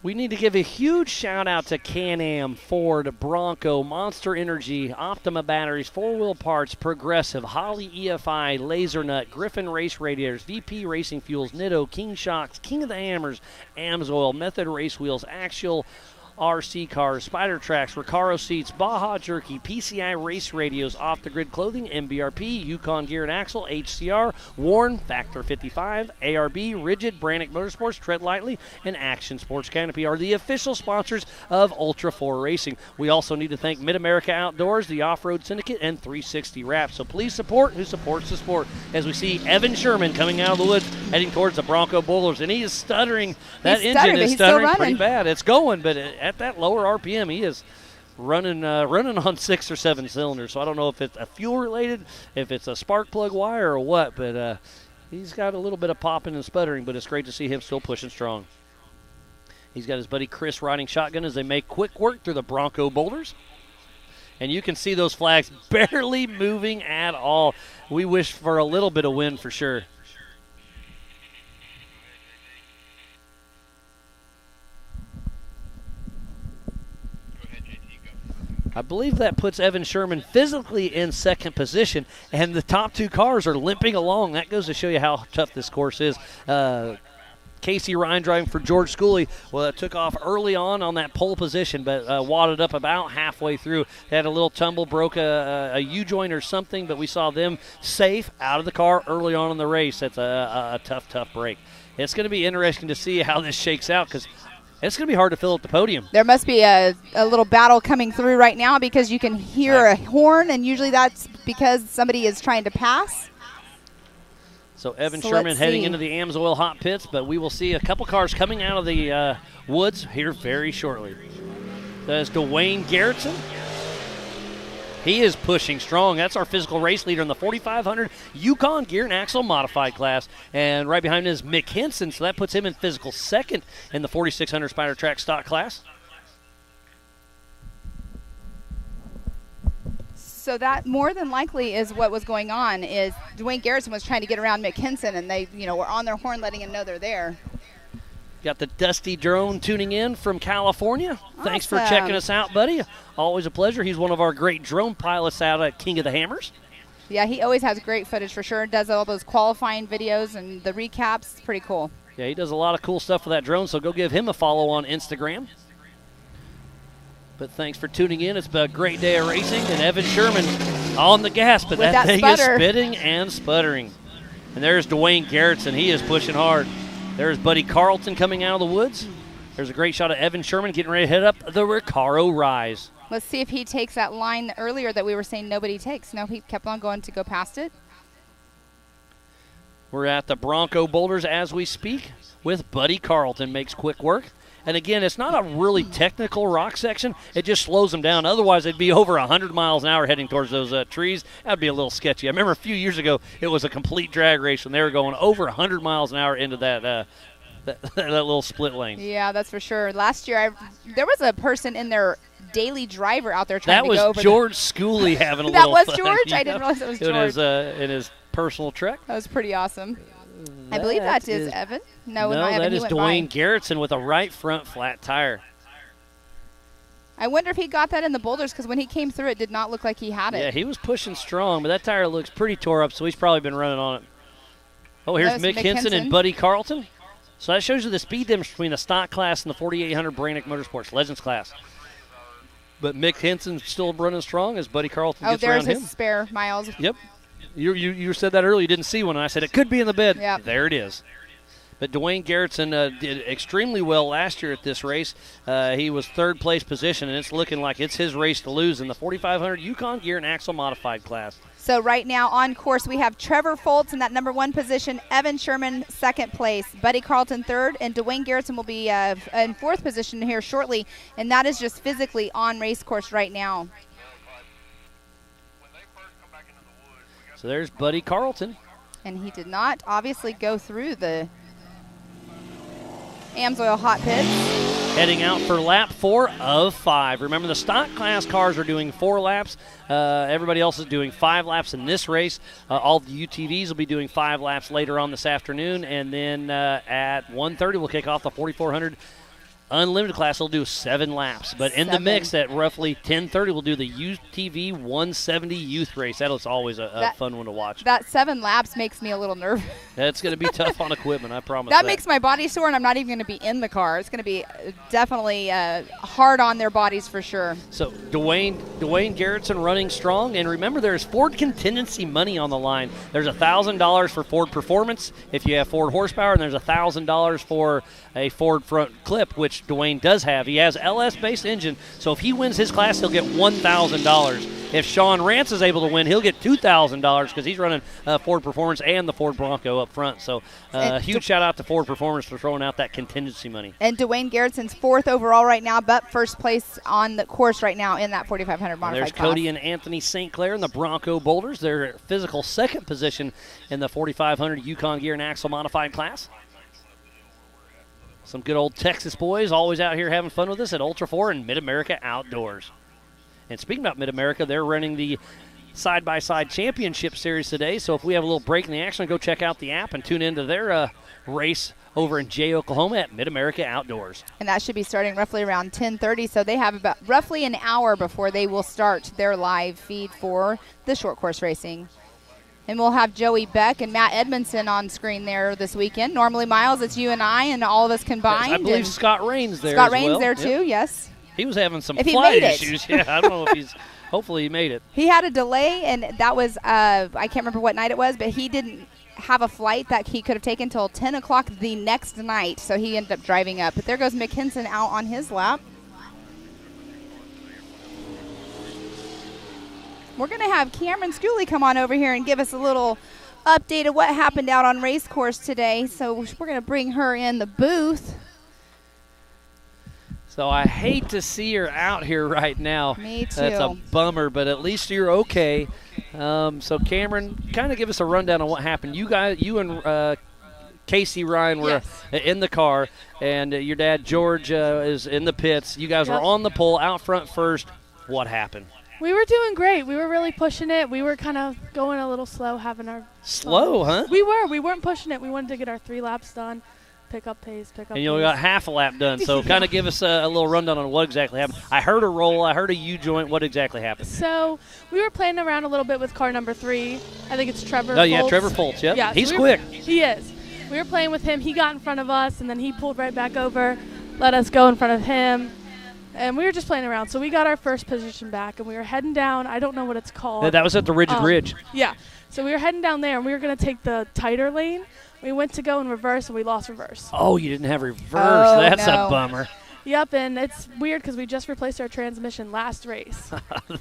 We need to give a huge shout-out to Can-Am, Ford, Bronco, Monster Energy, Optima Batteries, 4-Wheel Parts, Progressive, Holley EFI, LaserNut, Griffin Race Radiators, VP Racing Fuels, Nitto, King Shocks, King of the Hammers, Amsoil, Method Race Wheels, Axial RC Cars, Spider Tracks, Recaro Seats, Baja Jerky, PCI Race Radios, Off the Grid Clothing, MBRP, Yukon Gear and Axle, HCR, Warren, Factor 55, ARB, Rigid, Brannick Motorsports, Tread Lightly, and Action Sports Canopy are the official sponsors of Ultra 4 Racing. We also need to thank Mid-America Outdoors, the Off-Road Syndicate, and 360 Wraps. So please support who supports the sport as we see Evan Sherman coming out of the woods heading towards the Bronco Bowlers, and he is stuttering. That engine is stuttering pretty bad. It's going, but at that lower RPM, he is running on 6 or 7 cylinders. So I don't know if it's a fuel related, if it's a spark plug wire or what, but he's got a little bit of popping and sputtering, but it's great to see him still pushing strong. He's got his buddy Chris riding shotgun as they make quick work through the Bronco Boulders. And you can see those flags barely moving at all. We wish for a little bit of wind for sure. I believe that puts Evan Sherman physically in 2nd position, and the top 2 cars are limping along. That goes to show you how tough this course is. Casey Ryan driving for George Schooley. Well, it took off early on that pole position, but wadded up about halfway through. Had a little tumble, broke a U-joint or something, but we saw them safe out of the car early on in the race. That's a tough break. It's going to be interesting to see how this shakes out because it's going to be hard to fill up the podium. There must be a little battle coming through right now because you can hear a horn, and usually that's because somebody is trying to pass. So Evan Sherman heading into the Amsoil hot pits, but we will see a couple cars coming out of the woods here very shortly. That's Dwayne Garrettson. He is pushing strong. That's our physical race leader in the 4500 Yukon Gear and Axle Modified class. And right behind him is Mick Henson, so that puts him in physical 2nd in the 4600 Spider Track stock class. So that more than likely is what was going on, is Dwayne Garrison was trying to get around Mick Henson, and they were on their horn letting him know they're there. Got the Dusty Drone tuning in from California. Awesome. Thanks for checking us out, buddy. Always a pleasure. He's one of our great drone pilots out at King of the Hammers. Yeah, he always has great footage for sure. Does all those qualifying videos and the recaps. It's pretty cool. Yeah, he does a lot of cool stuff with that drone, so go give him a follow on Instagram. But thanks for tuning in. It's been a great day of racing, and Evan Sherman on the gas, but that thing is spitting and sputtering. And there's Dwayne Garrettson. He is pushing hard. There's Buddy Carlton coming out of the woods. There's a great shot of Evan Sherman getting ready to head up the Recaro Rise. Let's see if he takes that line earlier that we were saying nobody takes. No, he kept on going to go past it. We're at the Bronco Boulders as we speak with Buddy Carlton. Makes quick work. And again, it's not a really technical rock section. It just slows them down. Otherwise, they'd be over 100 miles an hour heading towards those trees. That'd be a little sketchy. I remember a few years ago, it was a complete drag race when they were going over 100 miles an hour into that little split lane. Yeah, that's for sure. Last year, there was a person in their daily driver out there trying to go over. That was George Schooley having a that little was fun. George? I didn't realize it was George. In his personal truck. That was pretty awesome. I believe that is Evan. No, that is Dwayne Garrettson with a right front flat tire. I wonder if he got that in the boulders, because when he came through, it did not look like he had it. Yeah, he was pushing strong, but that tire looks pretty tore up, so he's probably been running on it. Oh, here's Mick Henson and Buddy Carlton. So that shows you the speed difference between the stock class and the 4800 Branick Motorsports Legends class. But Mick Henson's still running strong as Buddy Carlton gets around him. Oh, there's his spare miles. Yep. You said that earlier. You didn't see one, and I said it could be in the bed. Yep. There it is. But Dwayne Garrettson did extremely well last year at this race. He was third place position, and it's looking like it's his race to lose in the 4500 Yukon Gear and Axle Modified class. So right now on course, we have Trevor Foltz in that number 1 position, Evan Sherman second place, Buddy Carlton third, and Dwayne Garrettson will be in fourth position here shortly, and that is just physically on race course right now. So there's Buddy Carlton. And he did not obviously go through the Amsoil hot pits. Heading out for lap 4 of 5. Remember, the stock class cars are doing 4 laps. Everybody else is doing 5 laps in this race. All the UTVs will be doing 5 laps later on this afternoon. And then at 1:30, we'll kick off the 4400 Unlimited class. Will do 7 laps. But in the mix at roughly 10:30, we'll do the UTV 170 youth race. That's always a fun one to watch. That 7 laps makes me a little nervous. That's going to be tough on equipment, I promise. That makes my body sore, and I'm not even going to be in the car. It's going to be definitely hard on their bodies for sure. So Dwayne Garrettson running strong. And remember, there's Ford contingency money on the line. There's $1,000 for Ford Performance if you have Ford horsepower, and there's $1,000 for a Ford front clip, which Dwayne does have. He has LS-based engine, so if he wins his class, he'll get $1,000. If Sean Rance is able to win, he'll get $2,000 because he's running Ford Performance and the Ford Bronco up front. So huge shout-out to Ford Performance for throwing out that contingency money. And Dwayne Garrettson's 4th overall right now, but first place on the course right now in that 4500 modified There's class. Cody and Anthony St. Clair in the Bronco Boulders. They're physical 2nd position in the 4500 Yukon Gear and Axle modified class. Some good old Texas boys always out here having fun with us at Ultra 4 and Mid-America Outdoors. And speaking about Mid-America, they're running the side-by-side championship series today. So if we have a little break in the action, go check out the app and tune into their race over in Jay, Oklahoma at Mid-America Outdoors. And that should be starting roughly around 10:30. So they have about roughly an hour before they will start their live feed for the short course racing. And we'll have Joey Beck and Matt Edmondson on screen there this weekend. Normally, Miles, it's you and I and all of us combined. Yes, I believe Scott Rain's there Scott as Rain's well. there too, yes. He was having some If he flight made it. issues. Yeah, I don't know if he's – hopefully he made it. He had a delay, and that was I can't remember what night it was, but he didn't have a flight that he could have taken until 10 o'clock the next night, so he ended up driving up. But there goes Mick Henson out on his lap. We're going to have Cameron Schooley come on over here and give us a little update of what happened out on race course today. So we're going to bring her in the booth. So I hate to see her out here right now. Me too. That's a bummer, but at least you're okay. So Cameron, kind of give us a rundown on what happened. You and Casey Ryan were in the car, and your dad George is in the pits. You guys were on the pole, out front first. What happened? We were doing great. We were really pushing it. We were kind of going a little slow, having our slow, huh? We were. We weren't pushing it. We wanted to get our 3 laps done, pick up pace. And you only got half a lap done. So kind of give us a little rundown on what exactly happened. I heard a roll. I heard a U-joint. What exactly happened? So we were playing around a little bit with car number 3. I think it's Trevor Foltz. Oh, yeah, Trevor Foltz. Yep. Yeah, he's quick. He is. We were playing with him. He got in front of us, and then he pulled right back over, let us go in front of him. And we were just playing around. So we got our first position back, and we were heading down. I don't know what it's called. Yeah, that was at the Rigid Ridge. Yeah. So we were heading down there, and we were going to take the tighter lane. We went to go in reverse, and we lost reverse. Oh, you didn't have reverse. That's a bummer. Yep, and it's weird because we just replaced our transmission last race.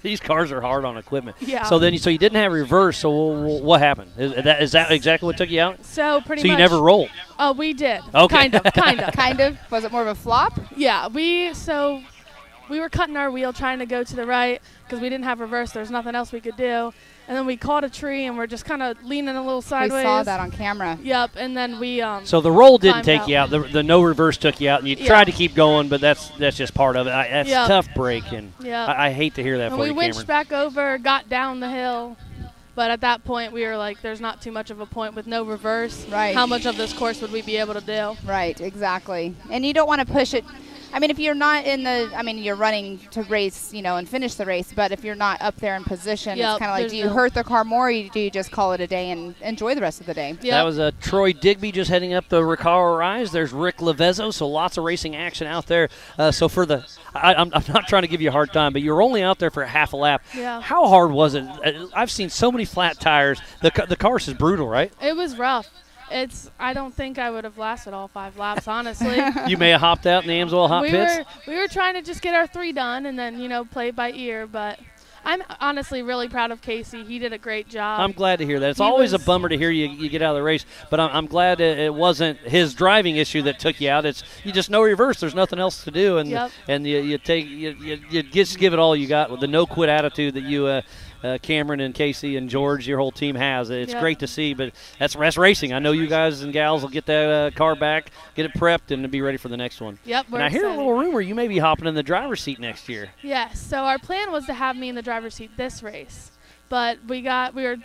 These cars are hard on equipment. Yeah. So you didn't have reverse. So what happened? Is that exactly what took you out? So pretty much. So you never rolled. Oh, we did. Okay. Kind of. Kind of. Was it more of a flop? Yeah. We were cutting our wheel trying to go to the right because we didn't have reverse. There was nothing else we could do. And then we caught a tree, and we're just kind of leaning a little sideways. We saw that on camera. Yep, and then we So the roll didn't take you out. The no reverse took you out, and you tried to keep going, but that's just part of it. That's a tough break, and I hate to hear that and for you, we Cameron. winched back over, got down the hill. But at that point, we were like, there's not too much of a point with no reverse. Right. How much of this course would we be able to do? Right, exactly. And you don't want to push it. I mean, if you're not in the, I mean, you're running to race, and finish the race, but if you're not up there in position, Yep, it's kind of like, there's do you no- hurt the car more, or do you just call it a day and enjoy the rest of the day? That was Troy Digby just heading up the Recaro Rise. There's Rick Levezzo, so lots of racing action out there. So for the, I'm not trying to give you a hard time, but you're only out there for half a lap. Yeah. How hard was it? I've seen so many flat tires. The course is brutal, right? It was rough. I don't think I would have lasted all 5 laps, honestly. You may have hopped out in the Amsoil hot pits. We were trying to just get our 3 done and then, play it by ear, but I'm honestly really proud of Casey. He did a great job. I'm glad to hear that. It's always a bummer to hear you get out of the race, but I'm glad it wasn't his driving issue that took you out. It's you just no reverse. There's nothing else to do, and you just give it all you got with the no quit attitude that you. Cameron and Casey and George, your whole team has. It's great to see, but that's racing. I know you guys and gals will get that car back, get it prepped, and be ready for the next one. Yep, and I hear a little rumor you may be hopping in the driver's seat next year. Yes, so our plan was to have me in the driver's seat this race, but we were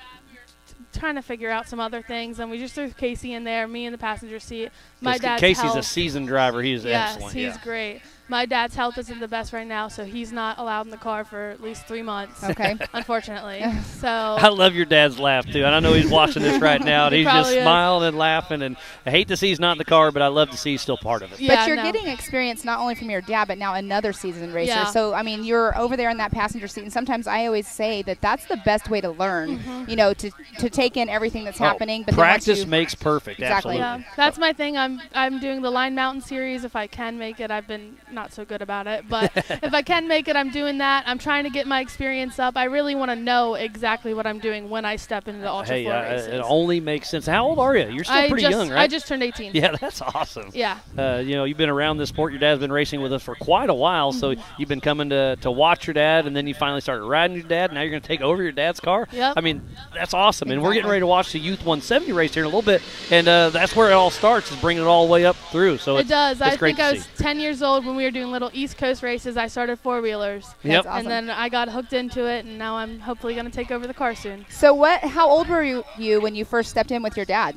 trying to figure out some other things, and we just threw Casey in there, me in the passenger seat. My dad's Casey's help. a seasoned driver. He's excellent. Yes, he's great. My dad's health isn't the best right now, so he's not allowed in the car for at least 3 months. Okay. Unfortunately. So I love your dad's laugh, too. And I know he's watching this right now, and he's just smiling and laughing. And I hate to see he's not in the car, but I love to see he's still part of it. Yeah, but you're getting experience not only from your dad, but now another seasoned racer. Yeah. So, I mean, you're over there in that passenger seat, and sometimes I always say that that's the best way to learn, to take in everything that's happening. But practice makes perfect. Exactly. Absolutely. Yeah, that's my thing. I'm doing the Line Mountain series if I can make it. I've been not so good about it, but if I can make it, I'm doing that. I'm trying to get my experience up. I really want to know exactly what I'm doing when I step into the Ultra 4 races. It only makes sense. How old are you? You're still pretty young, right? I just turned 18. Yeah, that's awesome. Yeah. You've been around this sport. Your dad's been racing with us for quite a while, so you've been coming to watch your dad, and then you finally started riding your dad. Now you're going to take over your dad's car. Yep. I mean, that's awesome. And we're getting ready to watch the Youth 170 race here in a little bit, and that's where it all starts, is bringing it all the way up through. So it does. It's I great think to I was see. 10 years old when we were doing little East Coast races. I started 4-wheelers. Yep. Awesome. And then I got hooked into it, and now I'm hopefully going to take over the car soon. So how old were you when you first stepped in with your dad?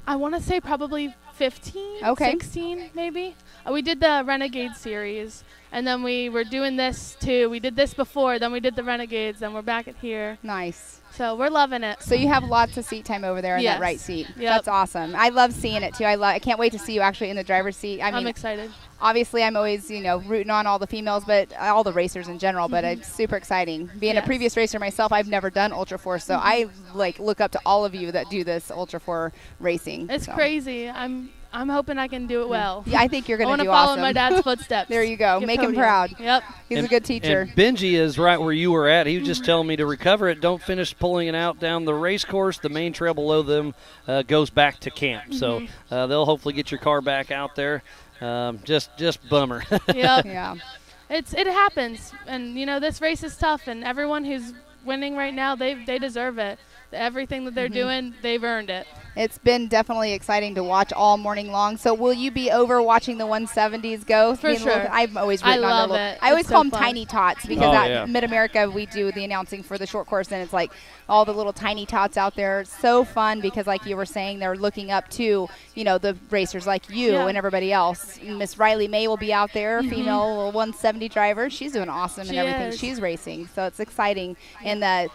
I want to say probably 15, Okay. 16 maybe. We did the Renegade series, and then we were doing this too. We did this before, then we did the Renegades, then we're back at here. Nice. So we're loving it. So you have lots of seat time over there in that right seat. Yep. That's awesome. I love seeing it too. I can't wait to see you actually in the driver's seat. I mean, I'm excited. Obviously, I'm always rooting on all the females, but all the racers in general. But it's super exciting. Being a previous racer myself, I've never done Ultra 4, so I look up to all of you that do this Ultra 4 racing. It's crazy. I'm hoping I can do it well. Yeah, I think you're going to do awesome. I awesome. want to follow in my dad's footsteps. There you go. Get Make him podium. proud. Yep. He's a good teacher. And Benji is right where you were at. He was just telling me to recover it. Don't finish pulling it out down the race course. The main trail below them goes back to camp. So they'll hopefully get your car back out there. Just bummer. Yep. Yeah. It happens, and this race is tough, and everyone who's winning right now, they deserve it. Everything that they're doing, they've earned it. It's been definitely exciting to watch all morning long. So will you be over watching the 170s go? For sure. I'm always rooting I on love their it. I always It's call so them fun. tiny tots because at yeah. Mid-America we do the announcing for the short course, and it's like all the little tiny tots out there. It's so fun because, like you were saying, they're looking up to the racers like you and everybody else. Miss Riley May will be out there, female 170 driver. She's doing awesome in everything is. she's racing. So it's exciting, and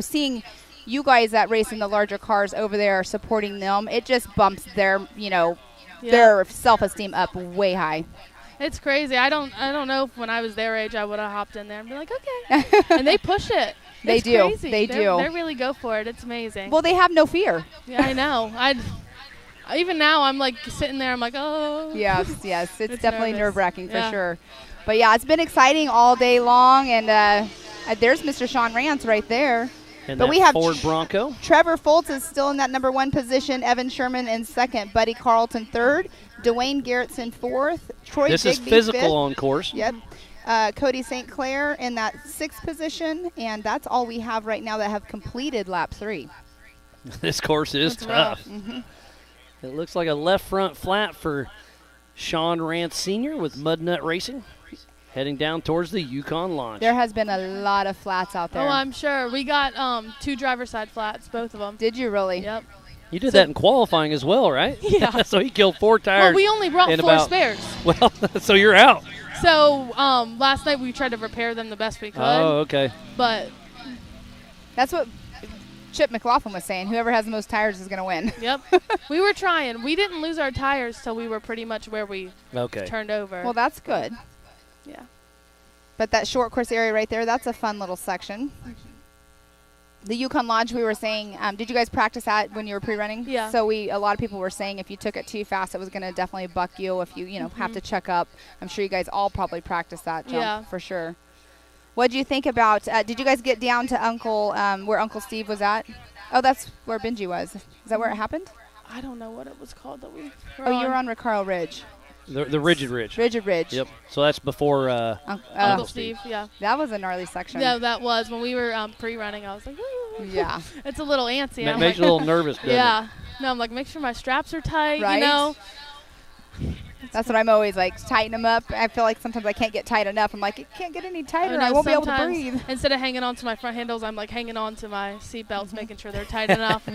seeing you guys that race in the larger cars over there supporting them, it just bumps their their self-esteem up way high. It's crazy. I don't know if when I was their age I would have hopped in there and be like, okay. And they push it. They It's do. Crazy. They do. They really go for it. It's amazing. Well, they have no fear. Yeah, I know. Even now I'm like sitting there. I'm like, oh. Yes. It's definitely nervous. nerve-wracking for Yeah. sure. But yeah, it's been exciting all day long, and there's Mr. Sean Rance right there. And But that we have Ford Bronco. Trevor Foltz is still in that number 1 position. Evan Sherman in second. Buddy Carlton third. Dwayne Garrettson fourth. Troy This is Digby physical fifth. on course. Yep. Cody St. Clair in that 6th position, and that's all we have right now that have completed lap 3. This course is That's rough. tough. Mm-hmm. It looks like a left front flat for Sean Rance Sr. with Mud Nut Racing, heading down towards the Yukon launch. There has been a lot of flats out there. Oh, I'm sure. We got 2 driver side flats, both of them. Did you really? Yep. You did that in qualifying as well, right? Yeah. So he killed 4 tires. Well, we only brought 4 spares. Well, so you're out. So last night we tried to repair them the best we could. Oh, okay. But that's what Chip McLaughlin was saying. Whoever has the most tires is going to win. Yep. We were trying. We didn't lose our tires till we were pretty much where we turned over. Well, that's good. Yeah. But that short course area right there, that's a fun little section. The Yukon Lodge, we were saying, did you guys practice that when you were pre-running? Yeah. So a lot of people were saying if you took it too fast, it was going to definitely buck you. If you, have to check up. I'm sure you guys all probably practiced that jump for sure. What do you think about, did you guys get down to where Uncle Steve was at? Oh, that's where Benji was. Is that where it happened? I don't know what it was called that we were on. You were on Recaro Ridge. The Rigid Ridge. Rigid Ridge. Yep. So that's before Uncle Steve. Yeah. That was a gnarly section. Yeah, that was. When we were pre-running, I was like, ooh. Yeah. It's a little antsy. Makes you a little nervous, doesn't it? No, I'm like, make sure my straps are tight, right? That's what I'm always like, tighten them up. I feel like sometimes I can't get tight enough. I'm like, it can't get any tighter. I won't be able to breathe. Instead of hanging on to my front handles, I'm like hanging on to my seat belts, making sure they're tight enough.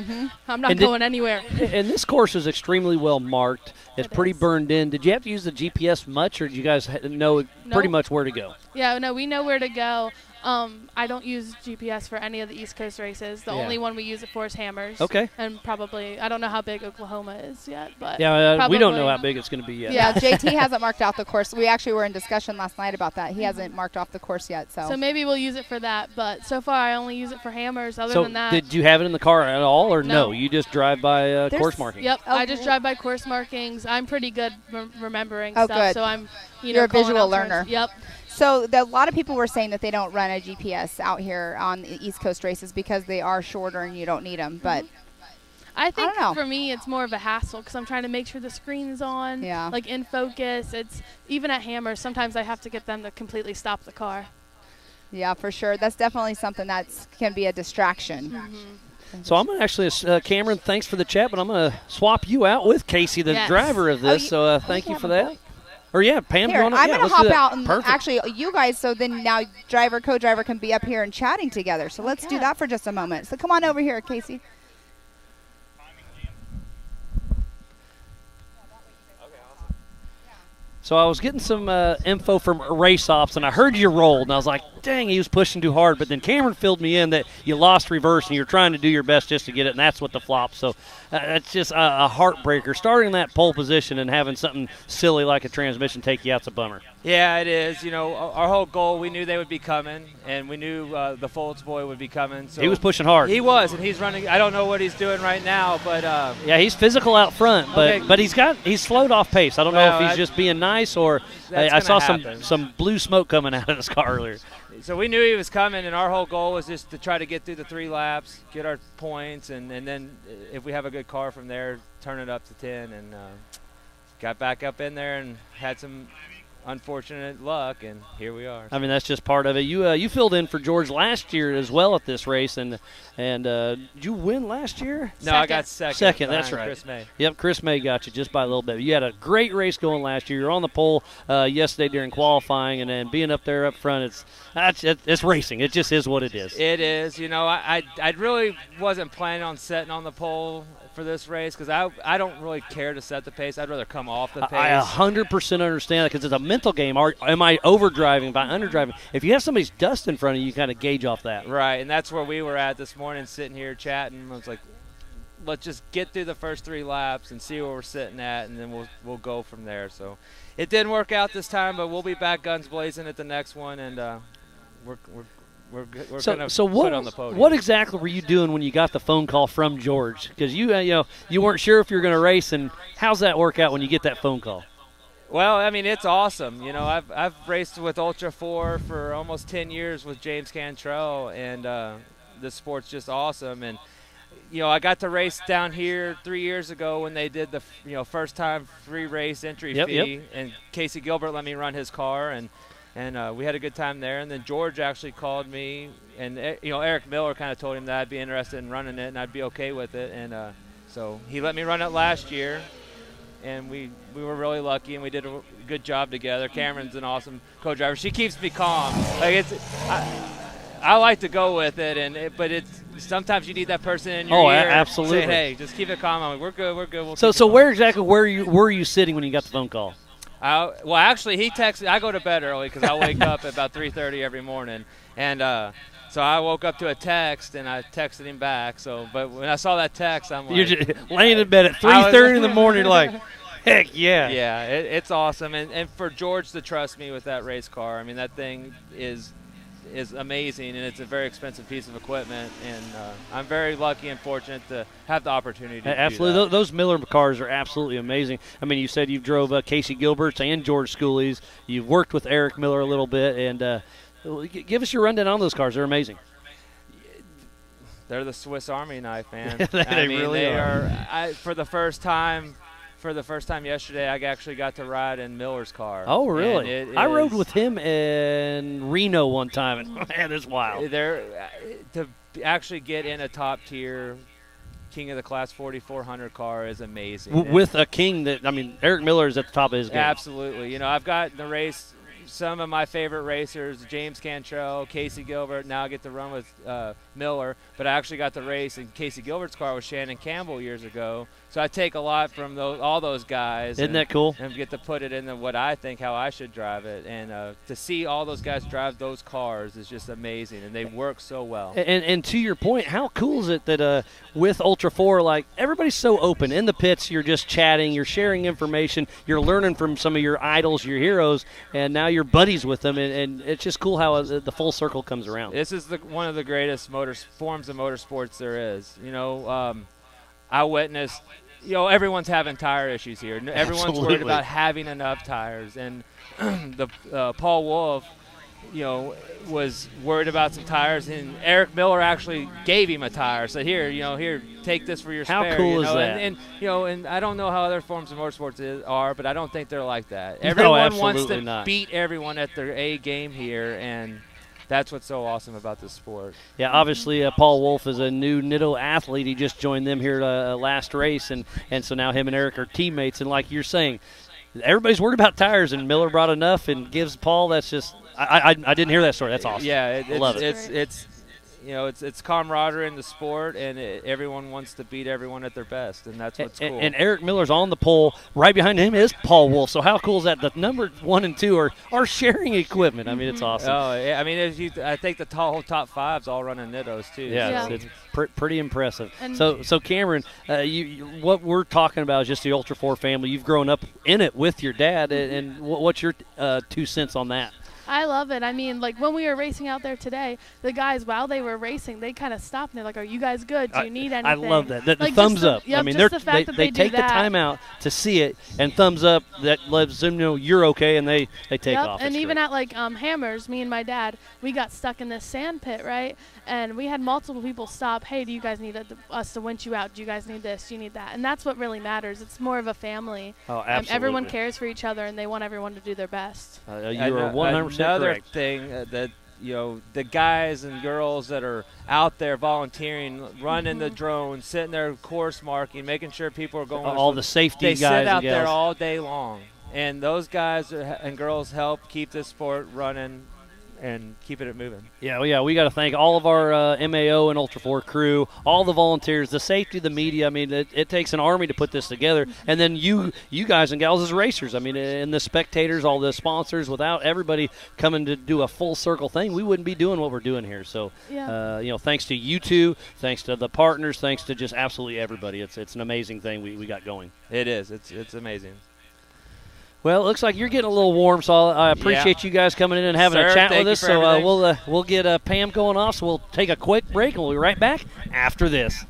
I'm not going anywhere. And this course is extremely well marked. It's pretty burned in. Did you have to use the GPS much, or did you guys know pretty much where to go? Yeah, no, we know where to go. I don't use GPS for any of the East Coast races. The only one we use it for is Hammers. Okay. And probably, I don't know how big Oklahoma is yet, but we don't know how big it's going to be yet. Yeah, JT hasn't marked out the course. We actually were in discussion last night about that. He hasn't marked off the course yet. So maybe we'll use it for that, but so far I only use it for Hammers. Other than that. Did you have it in the car at all, or no? You just drive by course markings? Yep, I just drive by course markings. I'm pretty good remembering stuff, good. So I'm, You're a visual learner. Yep. So a lot of people were saying that they don't run a GPS out here on the East Coast races because they are shorter and you don't need them. But I think for me it's more of a hassle because I'm trying to make sure the screen is on, like in focus. It's even at Hammers, sometimes I have to get them to completely stop the car. Yeah, for sure. That's definitely something that can be a distraction. So I'm going to actually, Cameron, thanks for the chat, but I'm going to swap you out with Casey, the driver of this. So thank you for that. Or Pam, here, I'm going to hop out and Perfect. actually you guys, so then now driver, co-driver can be up here and chatting together. So let's do that for just a moment. So come on over here, Casey. So I was getting some info from Race Ops, and I heard you rolled, and I was like, dang, he was pushing too hard. But then Cameron filled me in that you lost reverse, and you're trying to do your best just to get it, and that's what the flop. So that's just a heartbreaker. Starting in that pole position and having something silly like a transmission take you out's a bummer. Yeah, it is. You know, our whole goal, we knew they would be coming, and we knew the Foltz boy would be coming. So he was pushing hard. He was, and he's running. I don't know what he's doing right now, but yeah, he's physical out front, but he's slowed off pace. I don't know if he's just being nice or I saw some blue smoke coming out of his car earlier. So we knew he was coming, and our whole goal was just to try to get through the 3 laps, get our points, and then if we have a good car from there, turn it up to 10. And got back up in there and had some unfortunate luck, and here we are. I mean, that's just part of it. You filled in for George last year as well at this race, and did you win last year? No, I got second. Second, that's right. Chris May. Yep, Chris May got you just by a little bit. You had a great race going last year. You're on the pole yesterday during qualifying, and then being up there up front, it's racing. It just is what it is. It is. You know, I really wasn't planning on setting on the pole for this race because I don't really care to set the pace. I'd rather come off the pace. I 100% understand that because it's a mental game. Am I overdriving? Am I underdriving? If you have somebody's dust in front of you, you kind of gauge off that. Right, and that's where we were at this morning, sitting here chatting. I was like, let's just get through the first 3 laps and see where we're sitting at, and then we'll go from there. So it didn't work out this time, but we'll be back guns blazing at the next one, and we're going to put on the podium. What exactly were you doing when you got the phone call from George? Because you weren't sure if you were going to race, and how's that work out when you get that phone call? Well, I mean, it's awesome. You know, I've raced with Ultra 4 for almost 10 years with James Cantrell, and the sport's just awesome. And you know, I got to race down here 3 years ago when they did the first time free race entry fee, and Casey Gilbert let me run his car, and we had a good time there. And then George actually called me, and Eric Miller kind of told him that I'd be interested in running it and I'd be okay with it, and so he let me run it last year, and we were really lucky, and we did a good job together. Cameron's an awesome co-driver. She keeps me calm. Like I like to go with it, but sometimes you need that person in your ear. Absolutely. Saying, hey, just keep it calm. I'm like, we're good. We'll so where exactly were you sitting when you got the phone call? Well, actually, he texted. I go to bed early because I wake up at about 3:30 every morning, and so I woke up to a text and I texted him back. But when I saw that text, I'm like, you're just laying in bed at 3:30 in the morning, like, heck yeah. Yeah, it's awesome, and for George to trust me with that race car, I mean that thing is amazing, and it's a very expensive piece of equipment, and I'm very lucky and fortunate to have the opportunity to absolutely. do that. Those Miller cars are absolutely amazing. I mean, you said you've drove Casey Gilbert's and George Schooley's. You've worked with Eric Miller a little bit, and give us your rundown on those cars. They're amazing. They're the Swiss Army knife, man. They really are. For the first time yesterday, I actually got to ride in Miller's car. Oh, really? I rode with him in Reno one time, and man, it's wild. To actually get in a top-tier King of the Class 4400 car is amazing. With a king that, I mean, Eric Miller is at the top of his game. Absolutely. I've got the race some of my favorite racers, James Cantrell, Casey Gilbert. Now I get to run with Miller, but I actually got to race in Casey Gilbert's car with Shannon Campbell years ago. So I take a lot from all those guys. Isn't that cool? And get to put it into what I think how I should drive it. And to see all those guys drive those cars is just amazing, and they work so well. And to your point, how cool is it that with Ultra 4, like, everybody's so open. In the pits, you're just chatting, you're sharing information, you're learning from some of your idols, your heroes, and now you're buddies with them, and it's just cool how the full circle comes around. This is one of the greatest forms of motorsports there is. I witnessed, everyone's having tire issues here. Everyone's Absolutely. worried about having enough tires. And Paul Wolf, was worried about some tires, and Eric Miller actually gave him a tire. Said, here, take this for your spare. How cool is that? And I don't know how other forms of motorsports are, but I don't think they're like that. Everyone wants to beat everyone at their A game here, and that's what's so awesome about this sport. Yeah, obviously Paul Wolf is a new Nitto athlete. He just joined them here last race, and so now him and Eric are teammates. And like you're saying, everybody's worried about tires, and Miller brought enough and gives Paul. That's just I didn't hear that story. That's awesome. Yeah, I love it. It's camaraderie in the sport, and everyone wants to beat everyone at their best, and that's what's cool. And Eric Miller's on the pole. Right behind him is Paul Wolf. So how cool is that? The number 1 and 2 are sharing equipment. I mean, it's awesome. Oh, yeah. I mean, I think the whole top five's all running Nittos too. Yeah, it's pretty impressive. And so Cameron, what we're talking about is just the Ultra 4 family. You've grown up in it with your dad, and what's your 2 cents on that? I love it. I mean, like, when we were racing out there today, the guys, while they were racing, they kind of stopped and they're like, "Are you guys good? Do you need anything?" I love that. The thumbs up. Yep, I mean, they take the time out to see it, and thumbs up that lets them know you're okay, and they take off. And even at Hammers, me and my dad, we got stuck in this sand pit, right? And we had multiple people stop. Hey, do you guys need us to winch you out? Do you guys need this? Do you need that? And that's what really matters. It's more of a family. Oh, absolutely. Everyone cares for each other, and they want everyone to do their best. You are 100% Another correct. thing that the guys and girls that are out there volunteering, running the drones, sitting there course marking, making sure people are going. All the safety they guys sit out and there gals. all day long, and those guys and girls help keep this sport running and keeping it moving. Yeah, we got to thank all of our MAO and Ultra 4 crew, all the volunteers, the safety, the media. I mean, it takes an army to put this together. And then you guys and gals as racers. I mean, and the spectators, all the sponsors. Without everybody coming to do a full circle thing, we wouldn't be doing what we're doing here. So, thanks to you two, thanks to the partners, thanks to just absolutely everybody. It's an amazing thing we got going. It is. It's amazing. Well, it looks like you're getting a little warm, so I appreciate you guys coming in and having a chat with us. So we'll get Pam going off, so we'll take a quick break, and we'll be right back after this.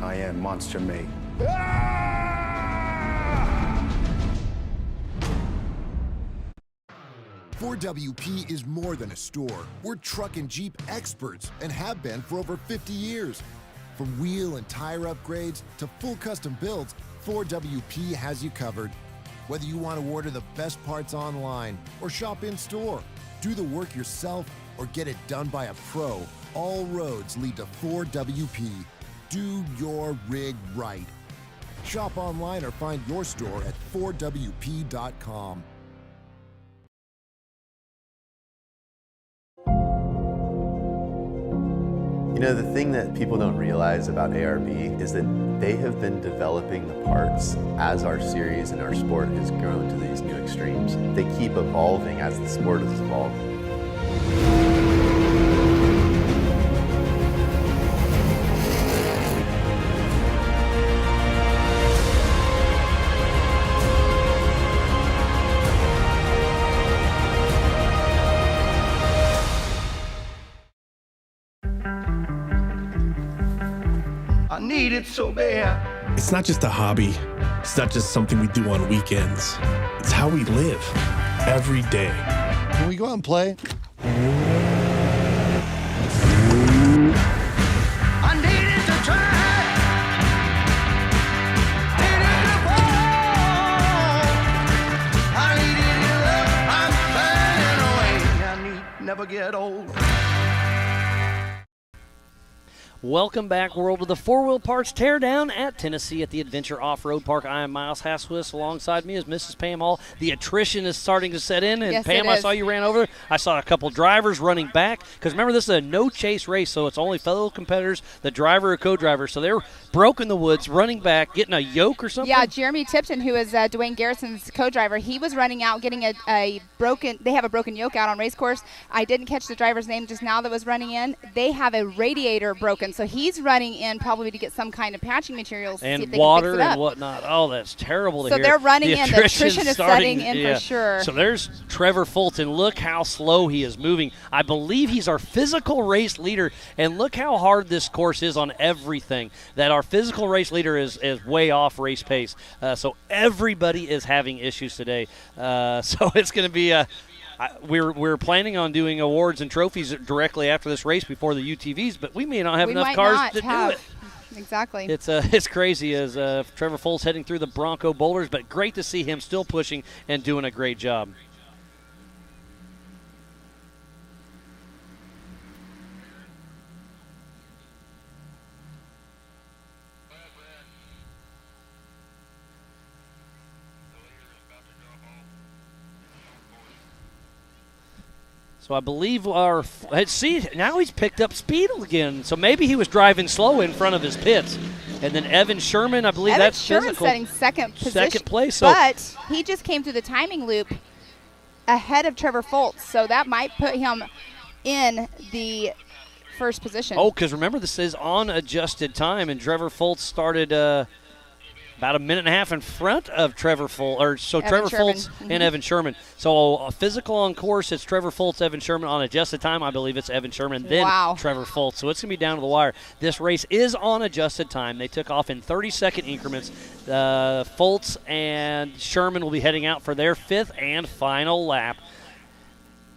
I am Monster Me. 4WP is more than a store. We're truck and Jeep experts and have been for over 50 years. From wheel and tire upgrades to full custom builds, 4WP has you covered. Whether you want to order the best parts online or shop in store, do the work yourself or get it done by a pro, all roads lead to 4WP. Do your rig right. Shop online or find your store at 4WP.com. You know, the thing that people don't realize about ARB is that they have been developing the parts as our series and our sport has grown to these new extremes. They keep evolving as the sport has evolved. I need it so bad. It's not just a hobby. It's not just something we do on weekends. It's how we live every day. Can we go out and play? I needed to try. Needed to fall. I needed your love. I'm burning away. I need never get old. Welcome back, world, to the Four Wheel Parts Teardown at Tennessee at the Adventure Off-Road Park. I am Miles Haswis. Alongside me is Mrs. Pam Hall. The attrition is starting to set in, and Yes, Pam, it I is. saw you ran over there. I saw a couple drivers running back, because remember, this is a no-chase race, so it's only fellow competitors, the driver or co-driver. So they're broke in the woods, running back, getting a yoke or something. Yeah, Jeremy Tipton, who is Dwayne Garrison's co-driver, he was running out, getting a broken. They have a broken yoke out on race course. I didn't catch the driver's name just now that was running in. They have a radiator broken, so he's running in probably to get some kind of patching materials to see And if they water can fix it up. and whatnot. Oh, that's terrible to So hear. they're running in. The attrition is starting, setting in for sure. So there's Trevor Fulton. Look how slow he is moving. I believe he's our physical race leader, and look how hard this course is on everything. That our physical race leader is way off race pace. So everybody is having issues today. So it's going to be we're planning on doing awards and trophies directly after this race before the UTVs, but we may not have enough cars to do it. Exactly. It's crazy as Trevor Fultz heading through the Bronco boulders, but great to see him still pushing and doing a great job. So I believe now he's picked up speed again. So maybe he was driving slow in front of his pits. And then Evan Sherman, I believe that's Sherman's physical. setting second position. Second place. So but he just came through the timing loop ahead of Trevor Fultz, so that might put him in the first position. Oh, because remember, this is on adjusted time, and Trevor Fultz started about a minute and a half in front of Trevor Fultz. Trevor Fultz and Evan Sherman. So a physical on course, it's Trevor Fultz, Evan Sherman. On adjusted time, I believe it's Evan Sherman, then Trevor Fultz. So it's going to be down to the wire. This race is on adjusted time. They took off in 30-second increments. Fultz and Sherman will be heading out for their fifth and final lap.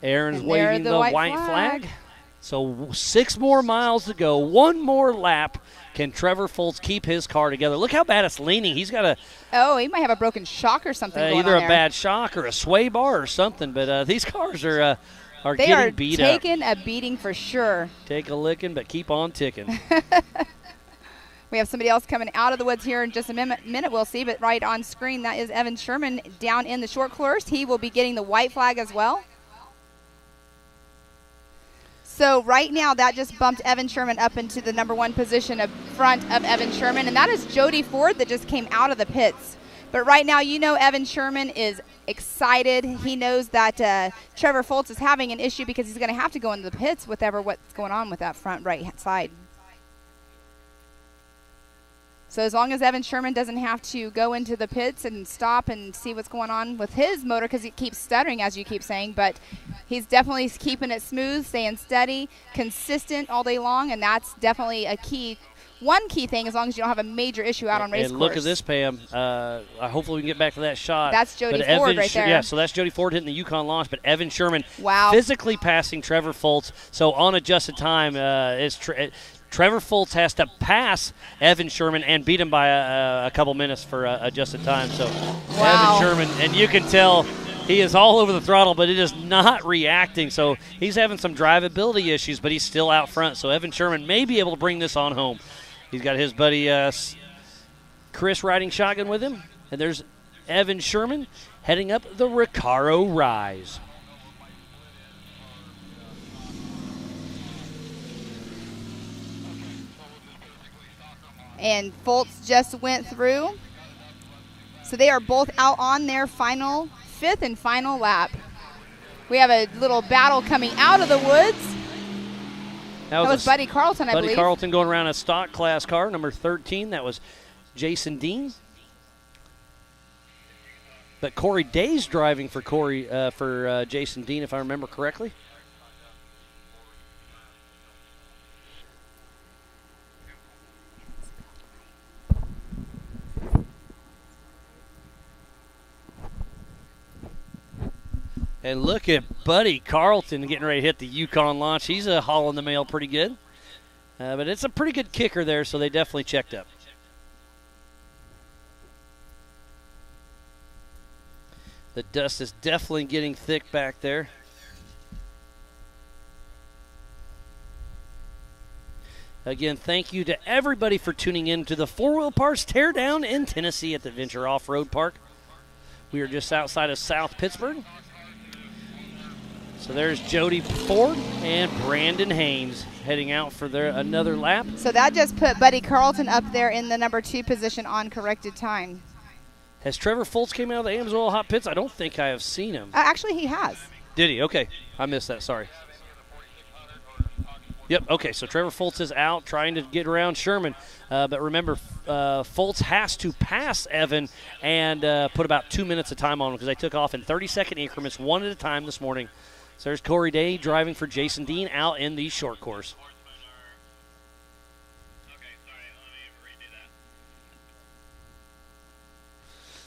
Aaron's waving the white flag. So 6 more miles to go. 1 more lap. Can Trevor Fultz keep his car together? Look how bad it's leaning. He's got a he might have a broken shock or something going either on a there. bad shock or a sway bar or something. But these cars are getting beat up. They are taking a beating for sure. Take a licking, but keep on ticking. We have somebody else coming out of the woods here in just a minute. We'll see, but right on screen, that is Evan Sherman down in the short course. He will be getting the white flag as well. So right now, that just bumped Evan Sherman up into the number 1 position in front of Evan Sherman, and that is Jody Ford that just came out of the pits. But right now, Evan Sherman is excited. He knows that Trevor Fultz is having an issue because he's going to have to go into the pits with what's going on with that front right side. So as long as Evan Sherman doesn't have to go into the pits and stop and see what's going on with his motor, because he keeps stuttering, as you keep saying, but he's definitely keeping it smooth, staying steady, consistent all day long, and that's definitely a key. One key thing, as long as you don't have a major issue out on race course. And look at this, Pam. Hopefully we can get back to that shot. That's Jody Ford right there. Yeah, so that's Jody Ford hitting the Yukon launch, but Evan Sherman wow. physically passing Trevor Foltz. So on adjusted time, Trevor Foltz has to pass Evan Sherman and beat him by a couple minutes for adjusted time. So wow. Evan Sherman, and you can tell he is all over the throttle, but it is not reacting. So he's having some drivability issues, but he's still out front. So Evan Sherman may be able to bring this on home. He's got his buddy Chris riding shotgun with him. And there's Evan Sherman heading up the Recaro Rise. And Foltz just went through. So they are both out on their fifth and final lap. We have a little battle coming out of the woods. That was Buddy Carlton, I believe. Buddy Carlton going around a stock class car, number 13. That was Jason Dean. But Corey Day's driving for Jason Dean, if I remember correctly. And look at Buddy Carlton getting ready to hit the Yukon launch. He's hauling the mail pretty good. But it's a pretty good kicker there, so they definitely checked up. The dust is definitely getting thick back there. Again, thank you to everybody for tuning in to the 4-Wheel Parts Teardown in Tennessee at the Venture Off-Road Park. We are just outside of South Pittsburgh. So there's Jody Ford and Brandon Haynes heading out for another lap. So that just put Buddy Carlton up there in the number 2 position on corrected time. Has Trevor Foltz came out of the Amsoil Hot Pits? I don't think I have seen him. Actually, he has. Did he? Okay. I missed that. Sorry. Yep. Okay, so Trevor Foltz is out trying to get around Sherman. But remember, Foltz has to pass Evan and put about 2 minutes of time on him because they took off in 30-second increments, one at a time this morning. So there's Corey Day driving for Jason Dean out in the short course.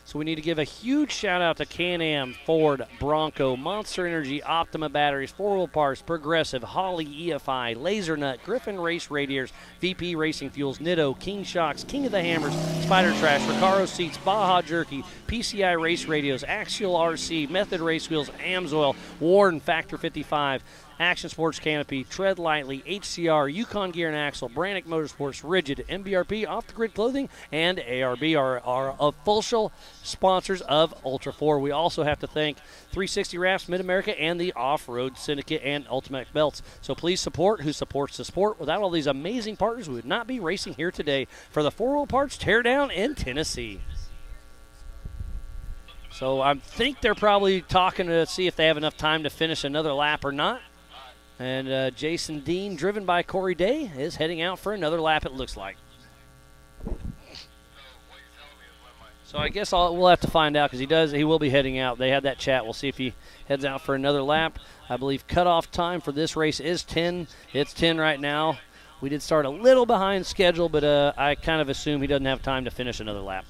So we need to give a huge shout-out to Can-Am, Ford, Bronco, Monster Energy, Optima Batteries, 4-Wheel Parts, Progressive, Holley EFI, Laser Nut, Griffin Race Radiators, VP Racing Fuels, Nitto, King Shocks, King of the Hammers, Spider Trash, Recaro Seats, Baja Jerky, PCI Race Radios, Axial RC, Method Race Wheels, Amsoil, Warden Factor 55, Action Sports Canopy, Tread Lightly, HCR, Yukon Gear and Axle, Brannick Motorsports, Rigid, MBRP, Off the Grid Clothing, and ARB are official sponsors of Ultra 4. We also have to thank 360 Rafts, Mid-America, and the Off-Road Syndicate and Ultimate Belts. So please support who supports the sport. Without all these amazing partners, we would not be racing here today for the 4-Wheel Parts Teardown in Tennessee. So I think they're probably talking to see if they have enough time to finish another lap or not. And Jason Dean, driven by Corey Day, is heading out for another lap, it looks like. So I guess we'll have to find out because he will be heading out. They had that chat. We'll see if he heads out for another lap. I believe cutoff time for this race is 10. It's 10 right now. We did start a little behind schedule, but I kind of assume he doesn't have time to finish another lap.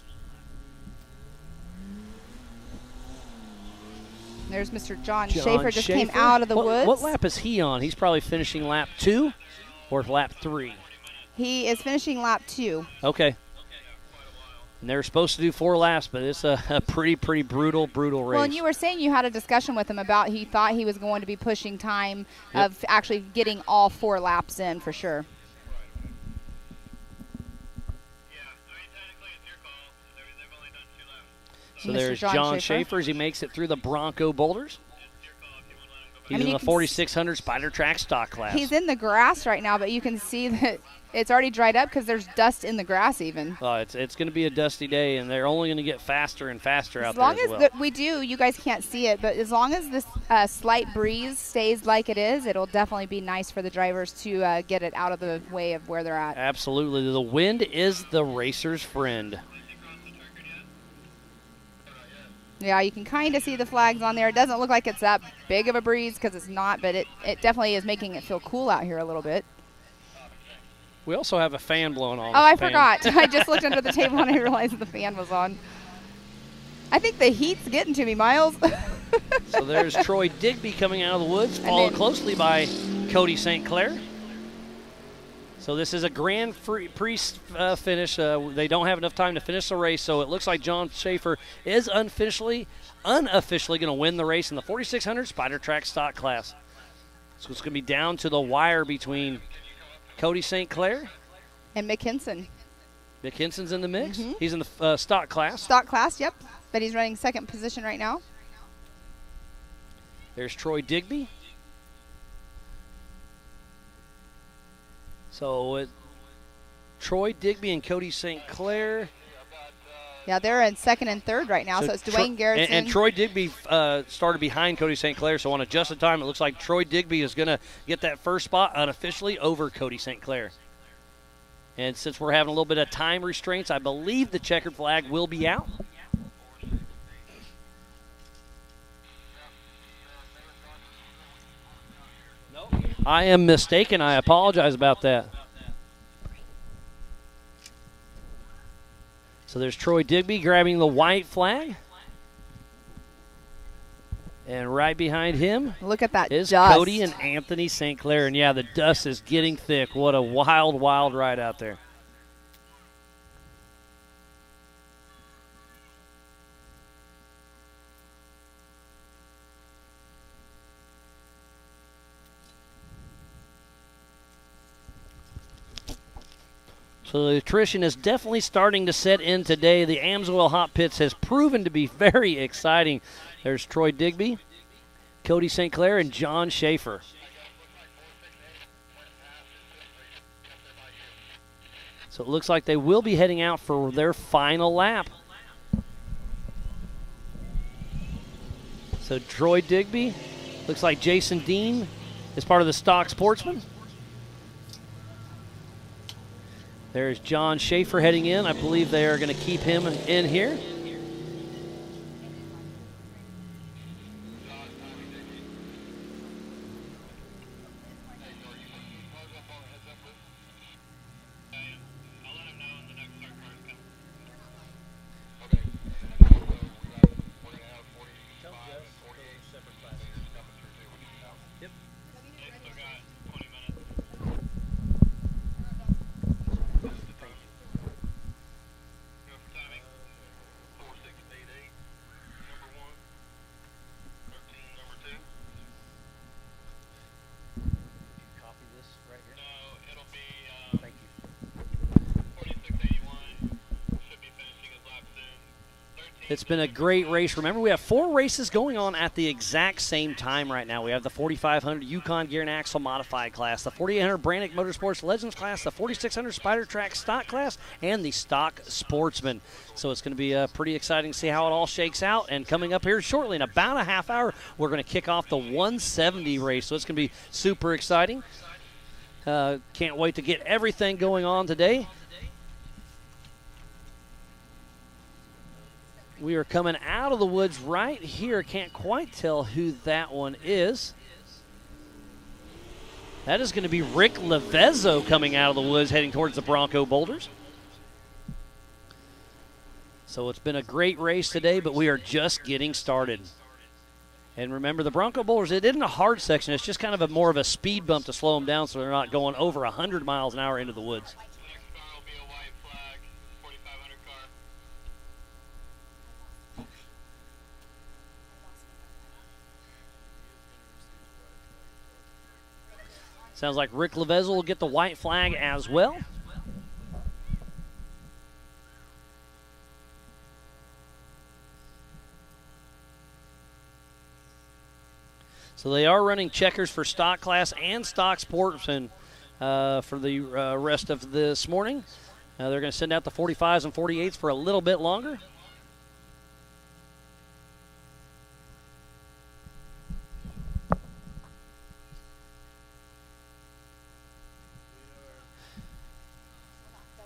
There's Mr. John Schaefer just came out of the woods. What lap is he on? He's probably finishing lap 2 or lap 3? He is finishing lap 2. Okay. And they're supposed to do 4 laps, but it's a pretty brutal race. Well, and you were saying you had a discussion with him about he thought he was going to be pushing time of actually getting all 4 laps in for sure. So there's John Schaefer as he makes it through the Bronco boulders. He's in the 4600 Spider Track stock class. He's in the grass right now, but you can see that it's already dried up because there's dust in the grass even. It's going to be a dusty day, and they're only going to get faster and faster out there as well. As long as we do, you guys can't see it, but as long as this slight breeze stays like it is, it'll definitely be nice for the drivers to get it out of the way of where they're at. Absolutely. The wind is the racer's friend. Yeah, you can kind of see the flags on there. It doesn't look like it's that big of a breeze because it's not, but it definitely is making it feel cool out here a little bit. We also have a fan blowing on. Oh, I forgot. I just looked under the table and I realized the fan was on. I think the heat's getting to me, Miles. So there's Troy Digby coming out of the woods, followed closely by Cody St. Clair. So this is a Grand Prix finish. They don't have enough time to finish the race, so it looks like John Schaefer is unofficially going to win the race in the 4600 Spider Track stock class. So it's going to be down to the wire between Cody St. Clair and Mick Hinson. Mick Hinson's in the mix. He's in the stock class. Stock class, yep. But he's running second position right now. There's Troy Digby. So Troy Digby and Cody St. Clair. Yeah, they're in second and third right now, so it's Dwayne Garrison. And Troy Digby started behind Cody St. Clair, so on adjusted time, it looks like Troy Digby is going to get that first spot unofficially over Cody St. Clair. And since we're having a little bit of time restraints, I believe the checkered flag will be out. I am mistaken. I apologize about that. So there's Troy Digby grabbing the white flag. And right behind him look at that is dust. Cody and Anthony St. Clair. And, yeah, the dust is getting thick. What a wild, wild ride out there. So the attrition is definitely starting to set in today. The Amsoil Hot Pits has proven to be very exciting. There's Troy Digby, Cody St. Clair, and John Schaefer. So it looks like they will be heading out for their final lap. So Troy Digby, looks like Jason Dean is part of the stock sportsman. There's John Schaefer heading in. I believe they are going to keep him in here. It's been a great race. Remember, we have 4 races going on at the exact same time right now. We have the 4500 Yukon Gear and Axle Modified class, the 4800 Brannick Motorsports Legends class, the 4600 Spider Track Stock class, and the Stock Sportsman. So it's going to be pretty exciting to see how it all shakes out. And coming up here shortly, in about a half hour, we're going to kick off the 170 race. So it's going to be super exciting. Can't wait to get everything going on today. We are coming out of the woods right here. Can't quite tell who that one is. That is going to be Rick Levezzo coming out of the woods heading towards the Bronco Boulders. So it's been a great race today, but we are just getting started. And remember, the Bronco Boulders, it isn't a hard section. It's just kind of more of a speed bump to slow them down so they're not going over 100 miles an hour into the woods. Sounds like Rick Levezzo will get the white flag as well. So they are running checkers for stock class and stock sportsman for the rest of this morning. They're going to send out the 45s and 48s for a little bit longer.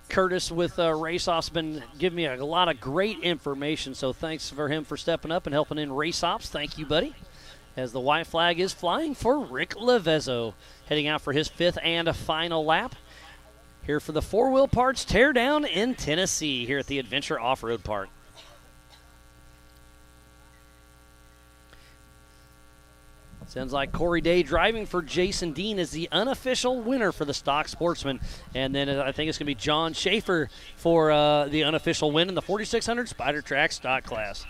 Curtis with Race-Off's been giving me a lot of great information, so thanks for him for stepping up and helping in Race-Ops. Thank you, buddy. As the white flag is flying for Rick Levezzo, heading out for his 5th and a final lap. Here for the 4-wheel parts teardown in Tennessee here at the Adventure Off-Road Park. Sounds like Corey Day driving for Jason Dean is the unofficial winner for the stock sportsman. And then I think it's going to be John Schaefer for the unofficial win in the 4600 Spider Track stock class.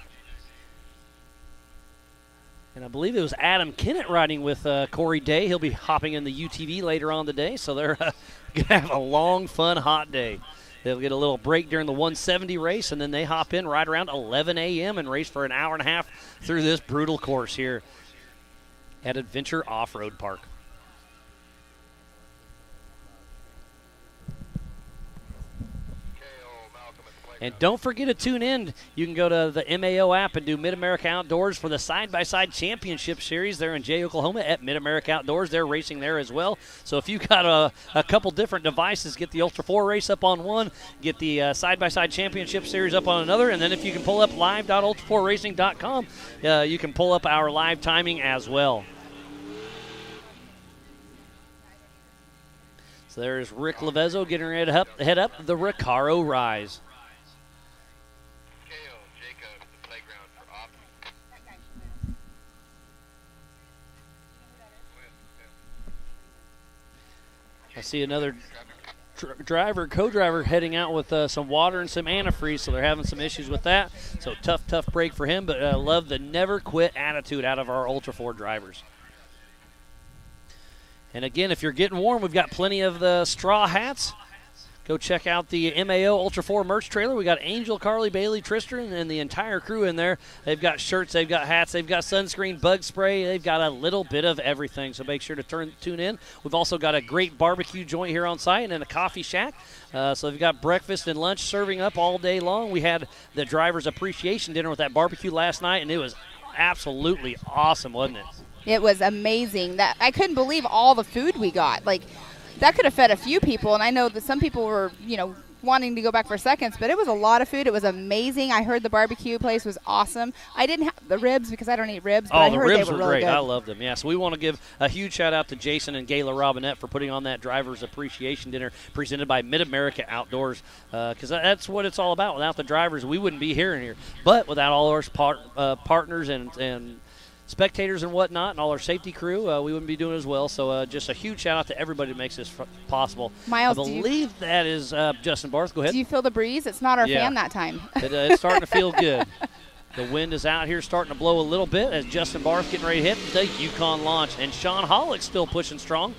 And I believe it was Adam Kennett riding with Corey Day. He'll be hopping in the UTV later on today, so they're going to have a long, fun, hot day. They'll get a little break during the 170 race, and then they hop in right around 11 a.m. and race for an hour and a half through this brutal course here at Adventure Off-Road Park. And don't forget to tune in. You can go to the MAO app and do Mid-America Outdoors for the Side-by-Side Championship Series there in Jay, Oklahoma at Mid-America Outdoors. They're racing there as well. So if you've got a couple different devices, get the Ultra 4 race up on one, get the Side-by-Side Championship Series up on another, and then if you can pull up live.ultra4racing.com, you can pull up our live timing as well. So there's Rick Levezzo getting ready to head up the Recaro Rise. I see another co-driver heading out with some water and some antifreeze, so they're having some issues with that. So tough break for him, but I love the never quit attitude out of our Ultra 4 drivers. And again, if you're getting warm, we've got plenty of the straw hats. Go check out the MAO Ultra 4 merch trailer. We got Angel, Carly, Bailey, Tristan, and the entire crew in there. They've got shirts, they've got hats, they've got sunscreen, bug spray. They've got a little bit of everything, so make sure to tune in. We've also got a great barbecue joint here on site and a coffee shack. So they've got breakfast and lunch serving up all day long. We had the driver's appreciation dinner with that barbecue last night, and it was absolutely awesome, wasn't it? It was amazing. That I couldn't believe all the food we got. Like, that could have fed a few people, and I know that some people were, wanting to go back for seconds, but it was a lot of food. It was amazing. I heard the barbecue place was awesome. I didn't have the ribs because I don't eat ribs, but I heard the ribs they were were really great. good. I loved them. Yeah, so we want to give a huge shout out to Jason and Gayla Robinette for putting on that driver's appreciation dinner presented by Mid-America Outdoors, because that's what it's all about. Without the drivers, we wouldn't be here. But without all our partners and spectators and whatnot and all our safety crew, we wouldn't be doing it as well. So just a huge shout out to everybody that makes this possible. Miles, I believe that is Justin Barth. Go ahead. Do you feel the breeze? It's not our fan that time. It's starting to feel good. The wind is out here starting to blow a little bit as Justin Barth getting ready to hit the Yukon launch. And Sean Hollick still pushing strong.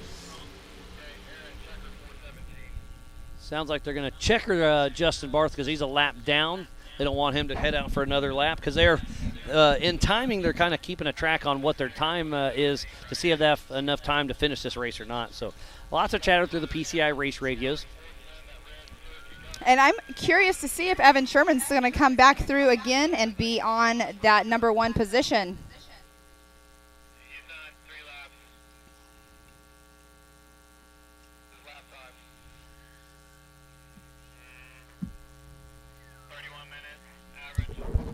Sounds like they're going to checker Justin Barth because he's a lap down. They don't want him to head out for another lap because they're in timing. They're kind of keeping a track on what their time is to see if they have enough time to finish this race or not. So lots of chatter through the PCI race radios. And I'm curious to see if Evan Sherman's going to come back through again and be on that number 1 position.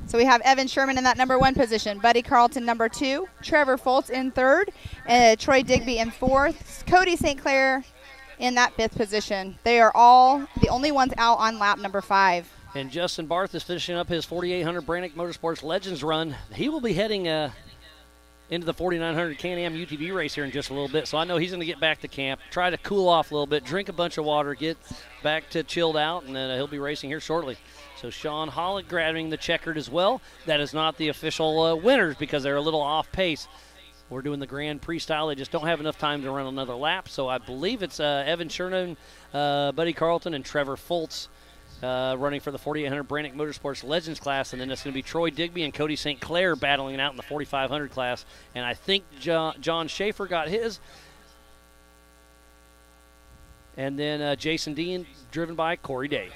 So we have Evan Sherman in that number 1 position, Buddy Carlton number 2, Trevor Foltz in 3rd, Troy Digby in 4th, Cody St. Clair in that 5th position. They are all the only ones out on lap number 5. And Justin Barth is finishing up his 4800 Brannick Motorsports Legends run. He will be heading into the 4900 Can-Am UTV race here in just a little bit. So I know he's going to get back to camp, try to cool off a little bit, drink a bunch of water, get back to chilled out, and then he'll be racing here shortly. So Sean Hollick grabbing the checkered as well. That is not the official winners because they're a little off pace. We're doing the Grand Prix style. They just don't have enough time to run another lap. So I believe it's Evan Sherman, Buddy Carlton, and Trevor Foltz running for the 4800 Brannick Motorsports Legends class, and then it's going to be Troy Digby and Cody St. Clair battling it out in the 4500 class. And I think John Schaefer got his. And then Jason Dean, driven by Corey Day.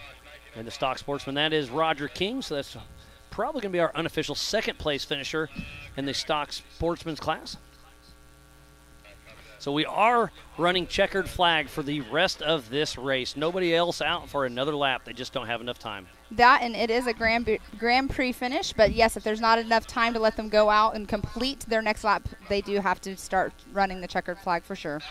And the stock sportsman, that is Roger King, so that's probably going to be our unofficial second-place finisher in the stock sportsman's class. So we are running checkered flag for the rest of this race. Nobody else out for another lap. They just don't have enough time. That, and it is a Grand Prix finish, but yes, if there's not enough time to let them go out and complete their next lap, they do have to start running the checkered flag for sure.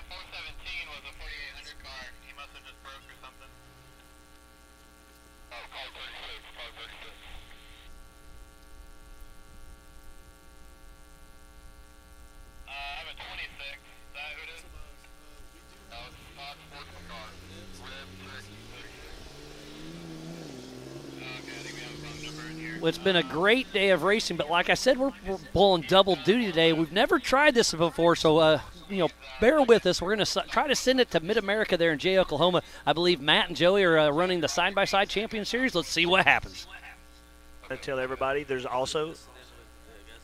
Well, it's been a great day of racing, but like I said, we're pulling double duty today. We've never tried this before, so bear with us. We're going to try to send it to Mid-America there in Jay, Oklahoma. I believe Matt and Joey are running the side-by-side champion series. Let's see what happens. I tell everybody there's also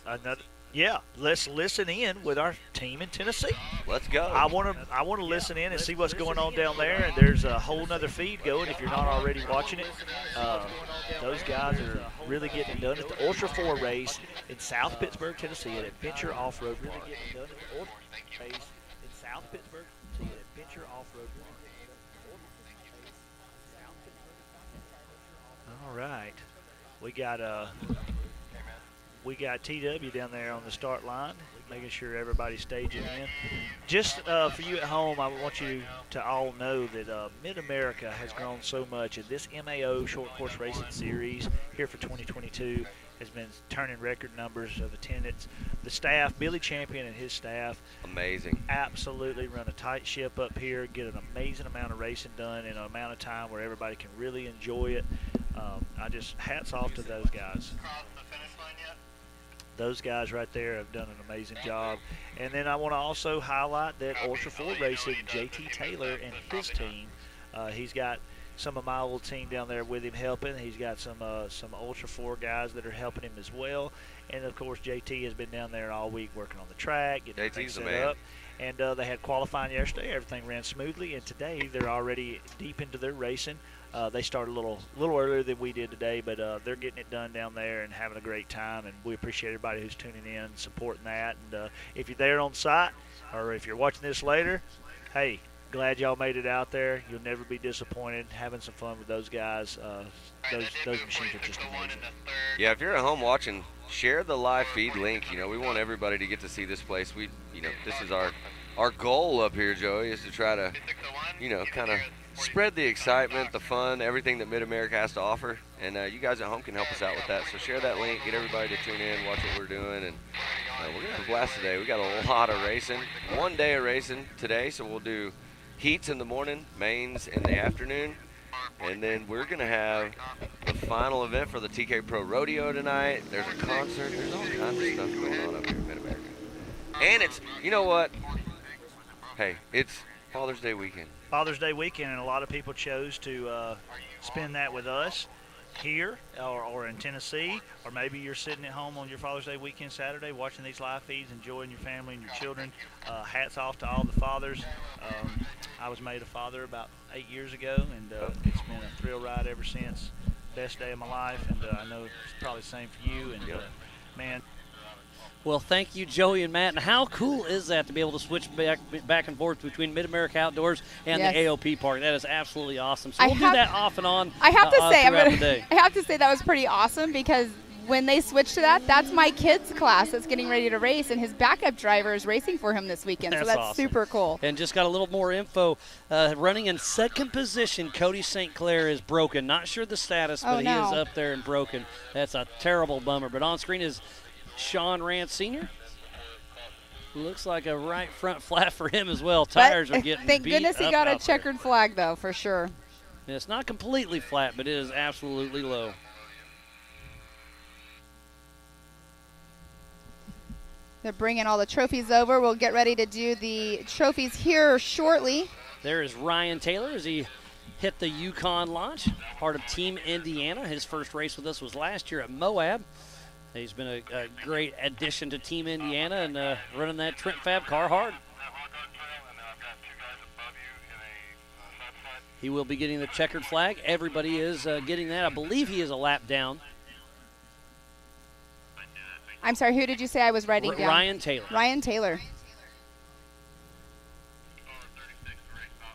another. Yeah, let's listen in with our team in Tennessee. Let's go. I want to listen in and see what's going on down there. And there's a whole nother feed going if you're not already watching it. Those guys are really getting it done at the Ultra 4 race in South Pittsburgh, Tennessee at Adventure Off-Road Park. Really getting it done at the Ultra race in South Pittsburgh, Tennessee at Adventure Off-Road Park. All right, we got TW down there on the start line, making sure everybody's staging in. Just for you at home, I want you to all know that Mid-America has grown so much, and this MAO Short Course Racing Series here for 2022 has been turning record numbers of attendance. The staff, Billy Champion and his staff, amazing. Absolutely run a tight ship up here, get an amazing amount of racing done in an amount of time where everybody can really enjoy it. I just hats off to those guys. Those guys right there have done an amazing job. And then I want to also highlight that Ultra 4 Racing, JT Taylor and his team. He's got some of my old team down there with him helping. He's got some Ultra 4 guys that are helping him as well. And, of course, JT has been down there all week working on the track, getting things set up. And they had qualifying yesterday. Everything ran smoothly. And today they're already deep into their racing. They started a little earlier than we did today, but they're getting it done down there and having a great time, and we appreciate everybody who's tuning in and supporting that. And if you're there on site or if you're watching this later, hey, glad y'all made it out there. You'll never be disappointed. Having some fun with those guys. Those machines are just amazing. Yeah, if you're at home watching, share the live feed link. We want everybody to get to see this place. This is our goal up here, Joey, is to try to, kind of spread the excitement, the fun, everything that Mid-America has to offer. And you guys at home can help us out with that. So share that link, get everybody to tune in, watch what we're doing. And we're going to have a blast today. We got a lot of racing. One day of racing today, so we'll do heats in the morning, mains in the afternoon. And then we're going to have the final event for the TK Pro Rodeo tonight. There's a concert. There's all kinds of stuff going on up here in Mid-America. And it's, you know what? Hey, it's Father's Day weekend. Father's Day weekend, and a lot of people chose to spend that with us here or in Tennessee, or maybe you're sitting at home on your Father's Day weekend Saturday watching these live feeds, enjoying your family and your children. Hats off to all the fathers. I was made a father about 8 years ago, and it's been a thrill ride ever since. Best day of my life, and I know it's probably the same for you. And man. Well, thank you, Joey and Matt. And how cool is that to be able to switch back and forth between Mid-America Outdoors and the AOP Park? That is absolutely awesome. So we'll do that off and on. I have to say, throughout the day. I have to say that was pretty awesome, because when they switched to that, that's my kid's class that's getting ready to race, and his backup driver is racing for him this weekend. So that's awesome. Super cool. And just got a little more info. Running in second position, Cody St. Clair is broken. Not sure the status, but he is up there and broken. That's a terrible bummer. But on screen is Sean Rance Sr. Looks like a right front flat for him as well. Tires are getting thank beat goodness he up got a out checkered flag, though, for sure. And it's not completely flat, but it is absolutely low. They're bringing all the trophies over. We'll get ready to do the trophies here shortly. There is Ryan Taylor as he hit the Yukon launch, part of Team Indiana. His first race with us was last year at Moab. He's been a great addition to Team Indiana and running that Trent Fab car hard. He will be getting the checkered flag. Everybody is getting that. I believe he is a lap down. I'm sorry, who did you say I was writing down? Ryan Taylor. Ryan Taylor.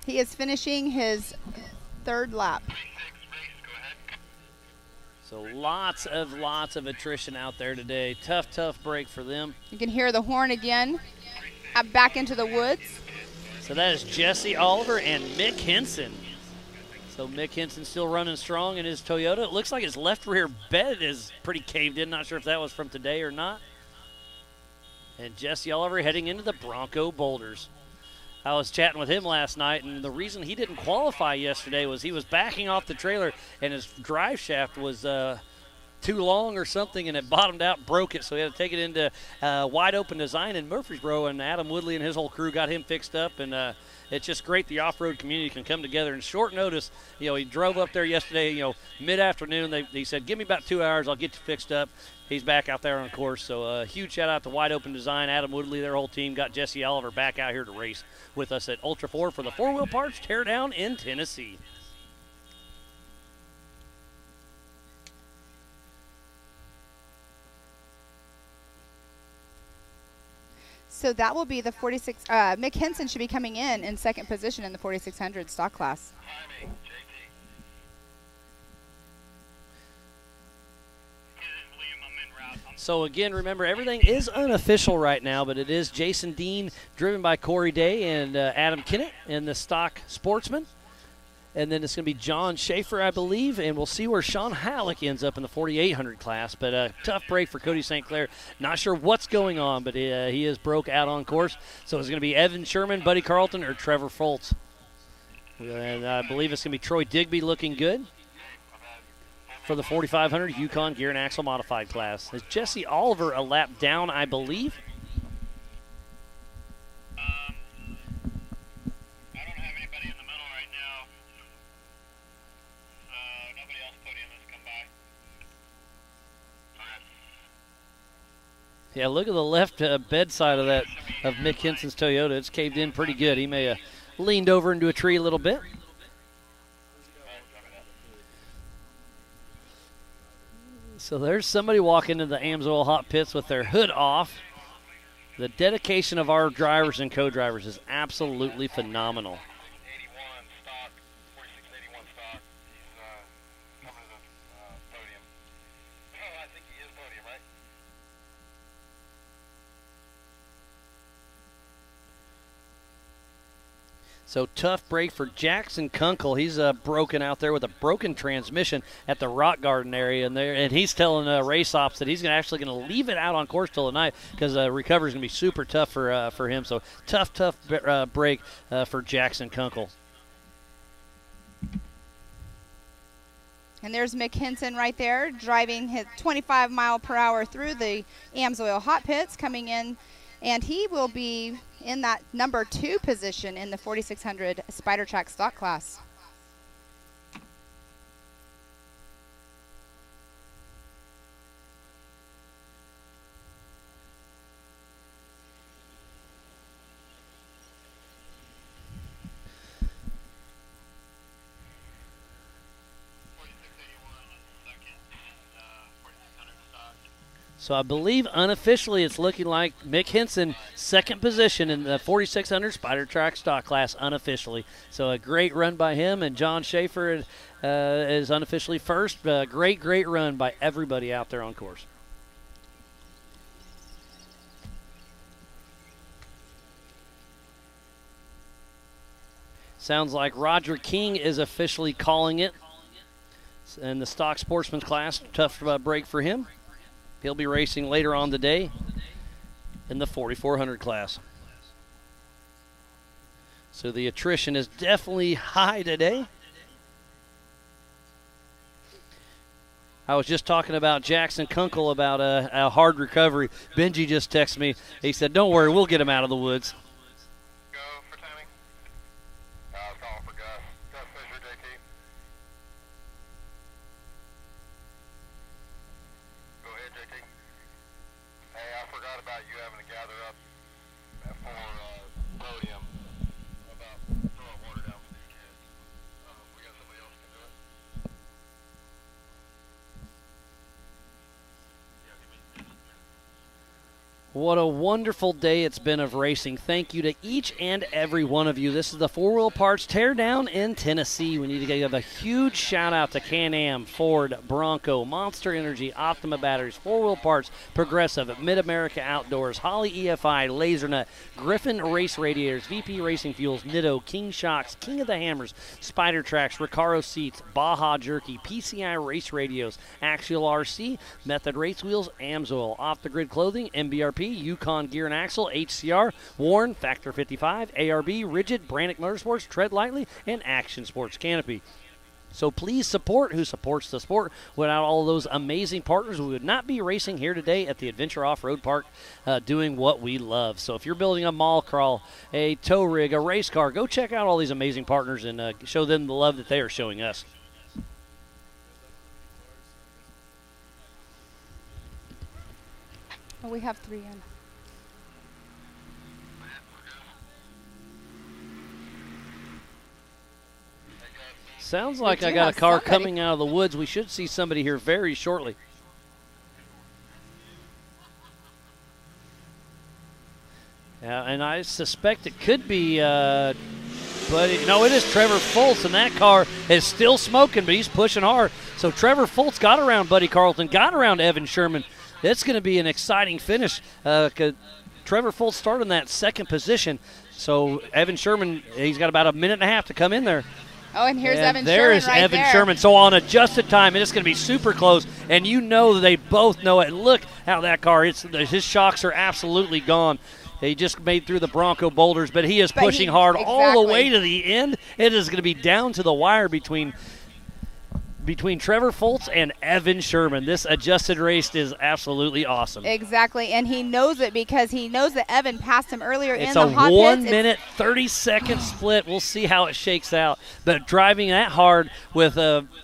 He is finishing his third lap. So lots of attrition out there today. Tough break for them. You can hear the horn again. Back into the woods. So that is Jesse Oliver and Mick Henson. So Mick Henson still running strong in his Toyota. It looks like his left rear bed is pretty caved in. Not sure if that was from today or not. And Jesse Oliver heading into the Bronco Boulders. I was chatting with him last night, and the reason he didn't qualify yesterday was he was backing off the trailer, and his drive shaft was too long or something, and it bottomed out, broke it, so he had to take it into wide open design in Murfreesboro, and Adam Woodley and his whole crew got him fixed up, and it's just great the off-road community can come together in short notice. You know, he drove up there yesterday, mid-afternoon. He said, give me about 2 hours, I'll get you fixed up. He's back out there on course, so a huge shout-out to Wide Open Design, Adam Woodley, their whole team, got Jesse Oliver back out here to race with us at Ultra 4 for the four-wheel parts teardown in Tennessee. So that will be the 46. Mick Henson should be coming in second position in the 4600 stock class. So again, remember, everything is unofficial right now, but it is Jason Dean, driven by Corey Day and Adam Kennett in the stock sportsman. And then it's going to be John Schaefer, I believe, and we'll see where Sean Halleck ends up in the 4,800 class. But a tough break for Cody St. Clair. Not sure what's going on, but he is broke out on course. So it's going to be Evan Sherman, Buddy Carlton, or Trevor Foltz. And I believe it's going to be Troy Digby looking good for the 4,500 Yukon Gear and Axle Modified class. Is Jesse Oliver a lap down, I believe? Yeah, look at the left bedside of Mick Henson's Toyota. It's caved in pretty good. He may have leaned over into a tree a little bit. So there's somebody walking into the Amsoil hot pits with their hood off. The dedication of our drivers and co-drivers is absolutely phenomenal. So tough break for Jackson Kunkel. He's broken out there with a broken transmission at the Rock Garden area, and he's telling race ops that he's actually going to leave it out on course till tonight because recovery is going to be super tough for him. So tough break for Jackson Kunkel. And there's Mick Henson right there driving his 25 mile per hour through the Amsoil hot pits coming in, and he will be in that number 2 position in the 4,600 Spider Track stock class. So I believe unofficially it's looking like Mick Henson, second position in the 4,600 Spider Track stock class unofficially. So a great run by him, and John Schaefer is unofficially first. Great run by everybody out there on course. Sounds like Roger King is officially calling it. In the stock sportsman's class, tough break for him. He'll be racing later on today in the 4,400 class. So the attrition is definitely high today. I was just talking about Jackson Kunkel about a hard recovery. Benji just texted me. He said, don't worry, we'll get him out of the woods. Go for timing. I was calling for Gus. Gus Fisher, JT. What a wonderful day it's been of racing. Thank you to each and every one of you. This is the 4 Wheel Parts Teardown in Tennessee. We need to give a huge shout out to Can-Am, Ford, Bronco, Monster Energy, Optima Batteries, 4 Wheel Parts, Progressive, Mid-America Outdoors, Holly EFI, LaserNut, Griffin Race Radiators, VP Racing Fuels, Nitto, King Shocks, King of the Hammers, Spider Tracks, Recaro Seats, Baja Jerky, PCI Race Radios, Axial RC, Method Race Wheels, Amsoil, Off the Grid Clothing, MBRP, Yukon Gear and Axle, HCR, Warren, Factor 55, ARB, Rigid, Brannick Motorsports, Tread Lightly, and Action Sports Canopy. So please support who supports the sport. Without all of those amazing partners, we would not be racing here today at the Adventure Off-Road Park doing what we love. So if you're building a mall crawl, a tow rig, a race car, go check out all these amazing partners and show them the love that they are showing us. Oh, we have 3 in. Sounds like I got a car coming out of the woods. We should see somebody here very shortly. And I suspect it could be, no, it is Trevor Fultz, and that car is still smoking, but he's pushing hard. So Trevor Fultz got around Buddy Carlton, got around Evan Sherman. It's going to be an exciting finish. Trevor Fultz started in that second position. So Evan Sherman, he's got about a minute and a half to come in there. Oh, and here's Evan Sherman there is Evan Sherman. So on adjusted time, and it's going to be super close. And you know that they both know it. Look how that car, his shocks are absolutely gone. He just made through the Bronco boulders, but he is pushing hard all the way to the end. It is going to be down to the wire between Trevor Fultz and Evan Sherman. This adjusted race is absolutely awesome. Exactly, and he knows it because he knows that Evan passed him earlier in It's the hot pits. 1 minute, 30-second split. We'll see how it shakes out. But driving that hard with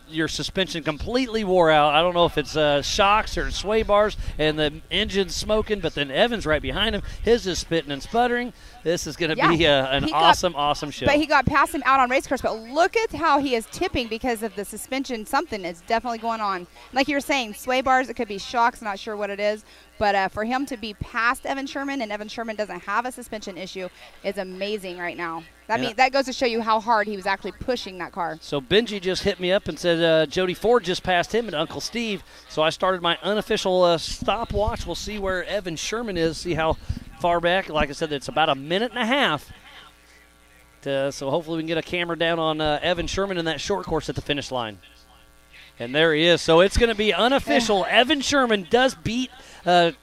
your suspension completely wore out. I don't know if it's shocks or sway bars and the engine's smoking, but then Evan's right behind him. His is spitting and sputtering. This is going to be an awesome show. But he got past him out on race cars. But look at how he is tipping because of the suspension. Something is definitely going on. Like you were saying, sway bars, it could be shocks. Not sure what it is. But for him to be past Evan Sherman, and Evan Sherman doesn't have a suspension issue, is amazing right now. That goes to show you how hard he was actually pushing that car. So Benji just hit me up and said Jody Ford just passed him and Uncle Steve. So I started my unofficial stopwatch. We'll see where Evan Sherman is, see how far back. Like I said, it's about a minute and a half. So hopefully we can get a camera down on Evan Sherman in that short course at the finish line. And there he is. So it's going to be unofficial. Evan Sherman does beat Trevor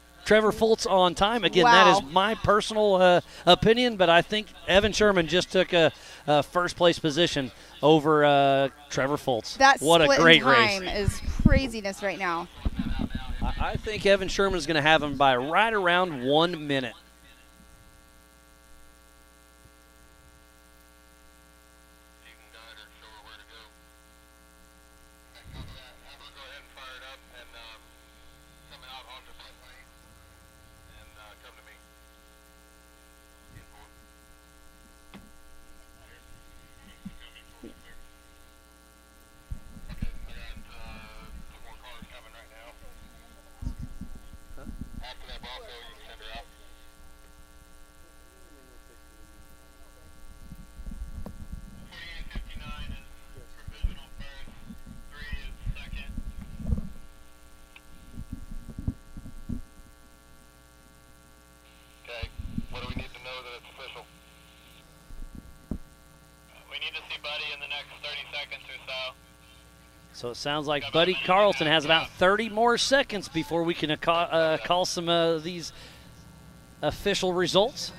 Fultz on time. Again, that is my personal opinion, but I think Evan Sherman just took a first-place position over Trevor Fultz. That what split a great in time race. is craziness right now. I think Evan Sherman is going to have him by right around 1 minute. So it sounds like Buddy Carlton has about 30 more seconds before we can call some of these official results.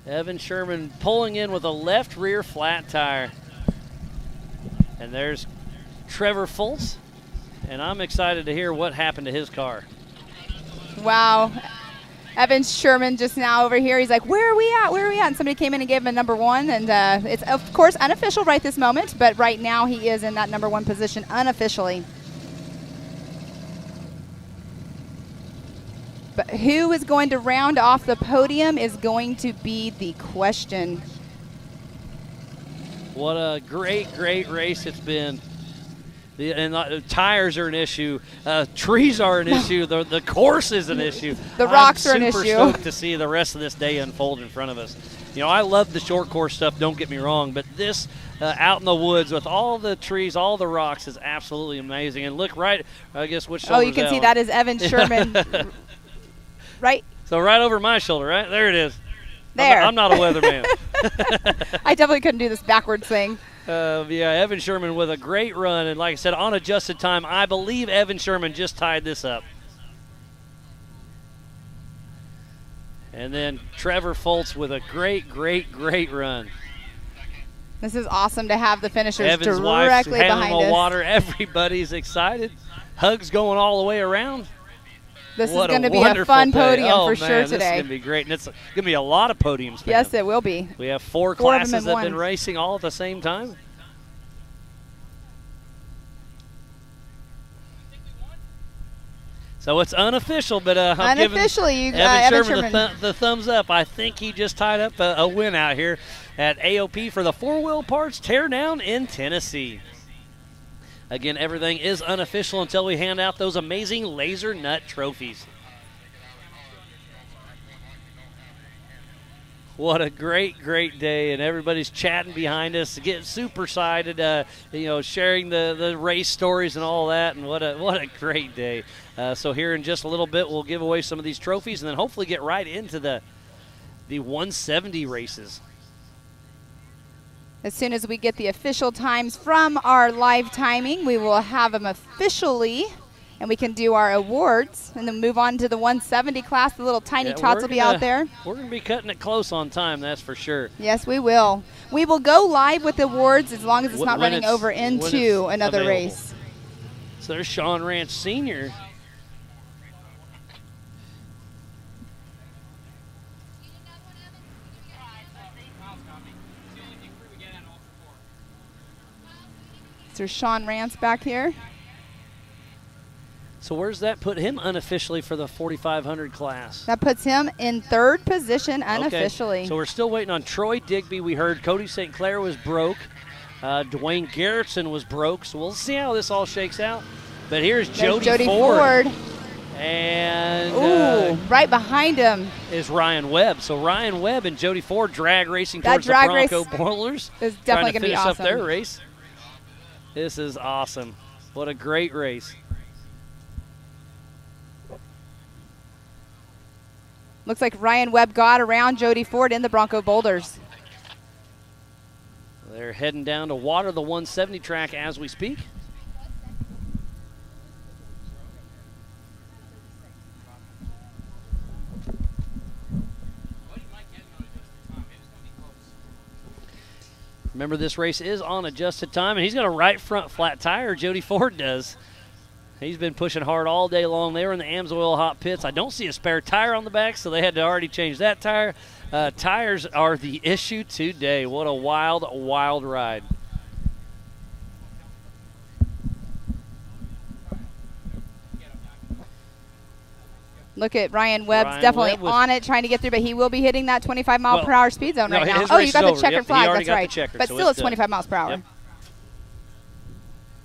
Evan Sherman pulling in with a left rear flat tire. And there's Trevor Fultz. And I'm excited to hear what happened to his car. Wow. Evan Sherman just now over here. He's like, where are we at? Where are we at? And somebody came in and gave him a number 1. And it's, of course, unofficial right this moment. But right now he is in that number 1 position unofficially. But who is going to round off the podium is going to be the question. What a great, great race it's been. Tires are an issue. Trees are an issue. The course is an issue. The rocks are an I'm super issue. stoked to see the rest of this day unfold in front of us. I love the short course stuff, don't get me wrong, but this out in the woods with all the trees, all the rocks is absolutely amazing. And look right, I guess which shoulder. Oh, you can see that is Evan Sherman. Right. So right over my shoulder, right? There it is. There. I'm not a weatherman. I definitely couldn't do this backwards thing. Evan Sherman with a great run. And like I said, on adjusted time, I believe Evan Sherman just tied this up. And then Trevor Foltz with a great run. This is awesome to have the finishers Evan's directly wife behind handling the us. water. Everybody's excited. Hugs going all the way around. This What is going to be a wonderful fun day. podium Oh, for man, sure This is today. going to be great. And it's going to be a lot of podiums. Yes, it will be. We have four of them classes in that have been one. racing all at the same time. So it's unofficial, but I'm giving Unofficially, you Evan Evan Sherman Sherman. the thumbs up. I think he just tied up a win out here at AOP for the four-wheel parts Teardown in Tennessee. Again, everything is unofficial until we hand out those amazing laser nut trophies. What a great day, and everybody's chatting behind us, getting super excited, sharing the race stories and all that, and what a great day. So here in just a little bit, we'll give away some of these trophies, and then hopefully get right into the 170 races. As soon as we get the official times from our live timing, we will have them officially, and we can do our awards, and then move on to the 170 class. The little tiny tots will be out there. We're going to be cutting it close on time, that's for sure. Yes, we will. We will go live with the awards as long as it's not When running it's- over when into it's another available. race. So there's Sean Ranch Sr. There's Sean Rance back here. So where's that put him unofficially for the 4,500 class? That puts him in third position unofficially. Okay. So we're still waiting on Troy Digby. We heard Cody St. Clair was broke. Dwayne Garrettson was broke. So we'll see how this all shakes out. But here's Jody Ford. And right behind him is Ryan Webb. So Ryan Webb and Jody Ford drag racing That towards drag the Bronco race Boilers. is definitely going to be finish awesome. up their race. This is awesome. What a great race. Looks like Ryan Webb got around Jody Ford in the Bronco Boulders. They're heading down to water the 170 track as we speak. Remember, this race is on adjusted time, and he's got a right front flat tire. Jody Ford does. He's been pushing hard all day long. They were in the AMSOIL hot pits. I don't see a spare tire on the back, so they had to already change that tire. Tires are the issue today. What a wild ride. Look at Ryan Webb's Ryan definitely Webb on it, trying to get through, but he will be hitting that 25 mile per hour speed zone no, right now. his Oh, race you got is the over. checkered Yep, he flag. already That's got the right. checkered, But so still, it's it's 25 miles per hour. Yep.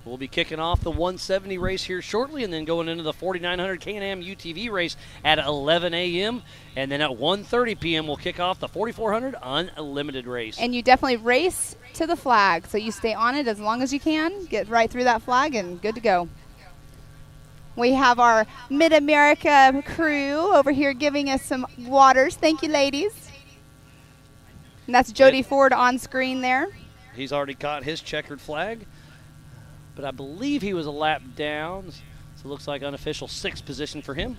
We'll be kicking off the 170 race here shortly, and then going into the 4900 Can-Am UTV race at 11 a.m. And then at 1:30 p.m. we'll kick off the 4400 Unlimited race. And you definitely race to the flag, so you stay on it as long as you can, get right through that flag, and good to go. We have our Mid-America crew over here giving us some waters. Thank you, ladies. And that's Jody Ford on screen there. He's already caught his checkered flag, but I believe he was a lap down, so it looks like unofficial 6th position for him.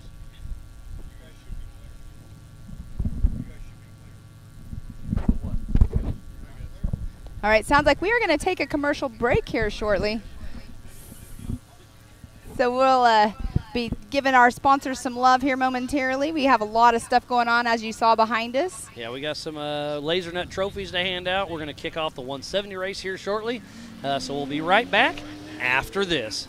All right, sounds like we are going to take a commercial break here shortly. So we'll be giving our sponsors some love here momentarily. We have a lot of stuff going on, as you saw behind us. Yeah, we got some laser nut trophies to hand out. We're going to kick off the 170 race here shortly, so we'll be right back after this.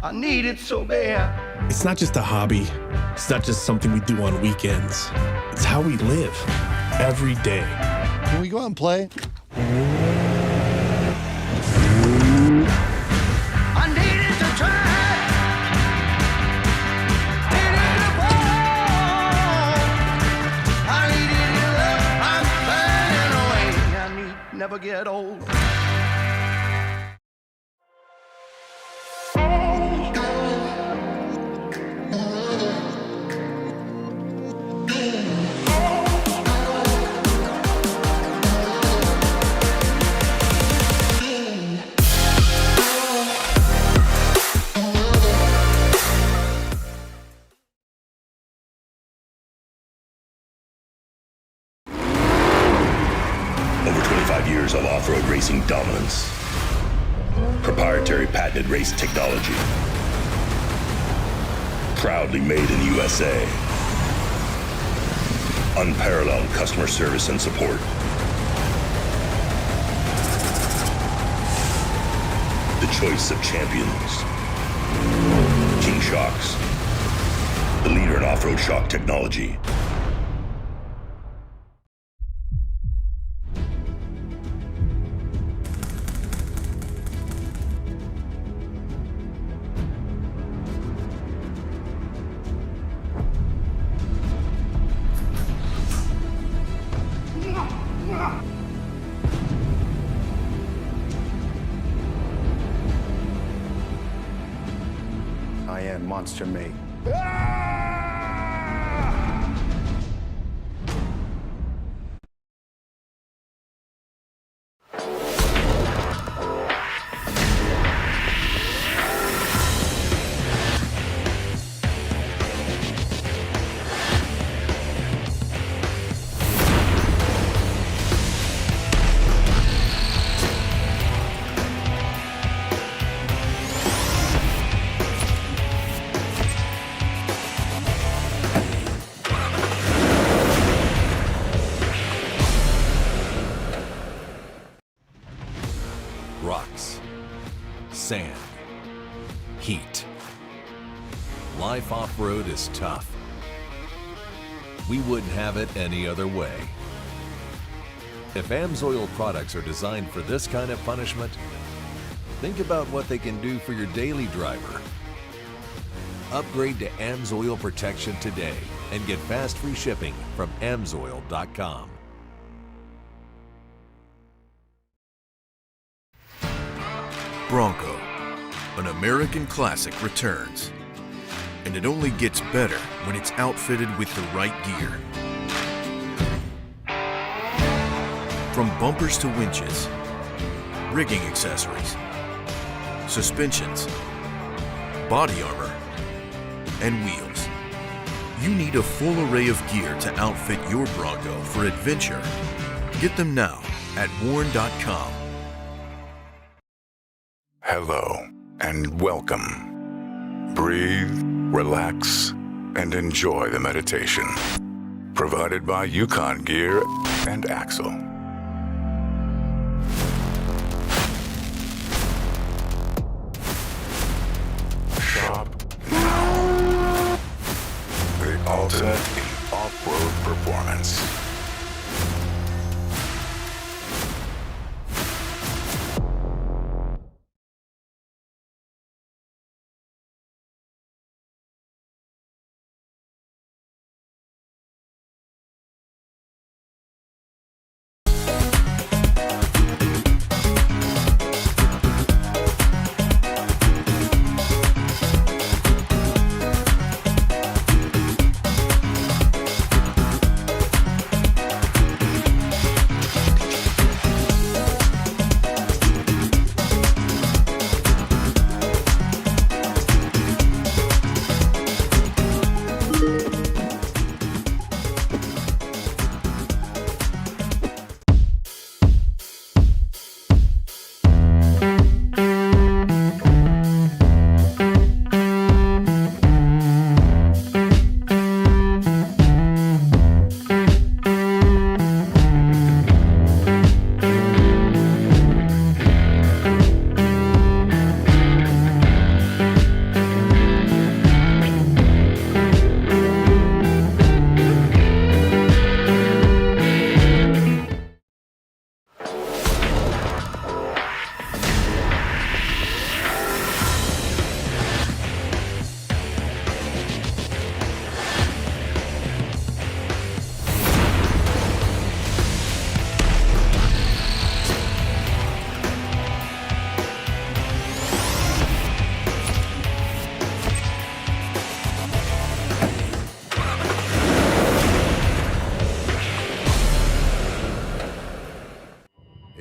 I need it so bad. It's not just a hobby. It's not just something we do on weekends. It's how we live every day. Can we go out and play? I need it to try. Need it to fall. I need it in love. I'm fading away. I need never get old. Over 25 years of off-road racing dominance. Proprietary patented race technology. Proudly made in the USA. Unparalleled customer service and support. The choice of champions. King Shocks. The leader in off-road shock technology. I am Monster Me. Rocks, sand, heat. Life off-road is tough. We wouldn't have it any other way. If AMSOIL products are designed for this kind of punishment, think about what they can do for your daily driver. Upgrade to AMSOIL protection today and get fast free shipping from AMSOIL.com. Bronco, an American classic, returns. And it only gets better when it's outfitted with the right gear. From bumpers to winches, rigging accessories, suspensions, body armor, and wheels. You need a full array of gear to outfit your Bronco for adventure. Get them now at warn.com. Hello and welcome. Breathe, relax, and enjoy the meditation. Provided by Yukon Gear and Axle. Shop now. The ultimate in off-road performance.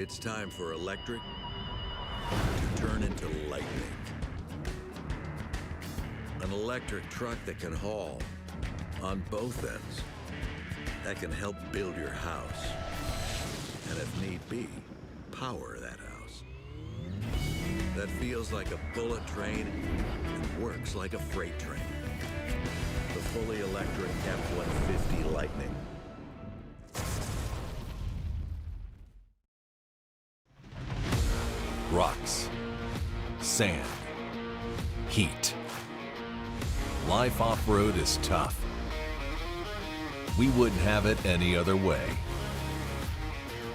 It's time for electric to turn into lightning. An electric truck that can haul on both ends, that can help build your house, and if need be, power that house. That feels like a bullet train and works like a freight train. The fully electric F-150 Lightning. Rocks, sand, heat. Life off-road is tough. We wouldn't have it any other way.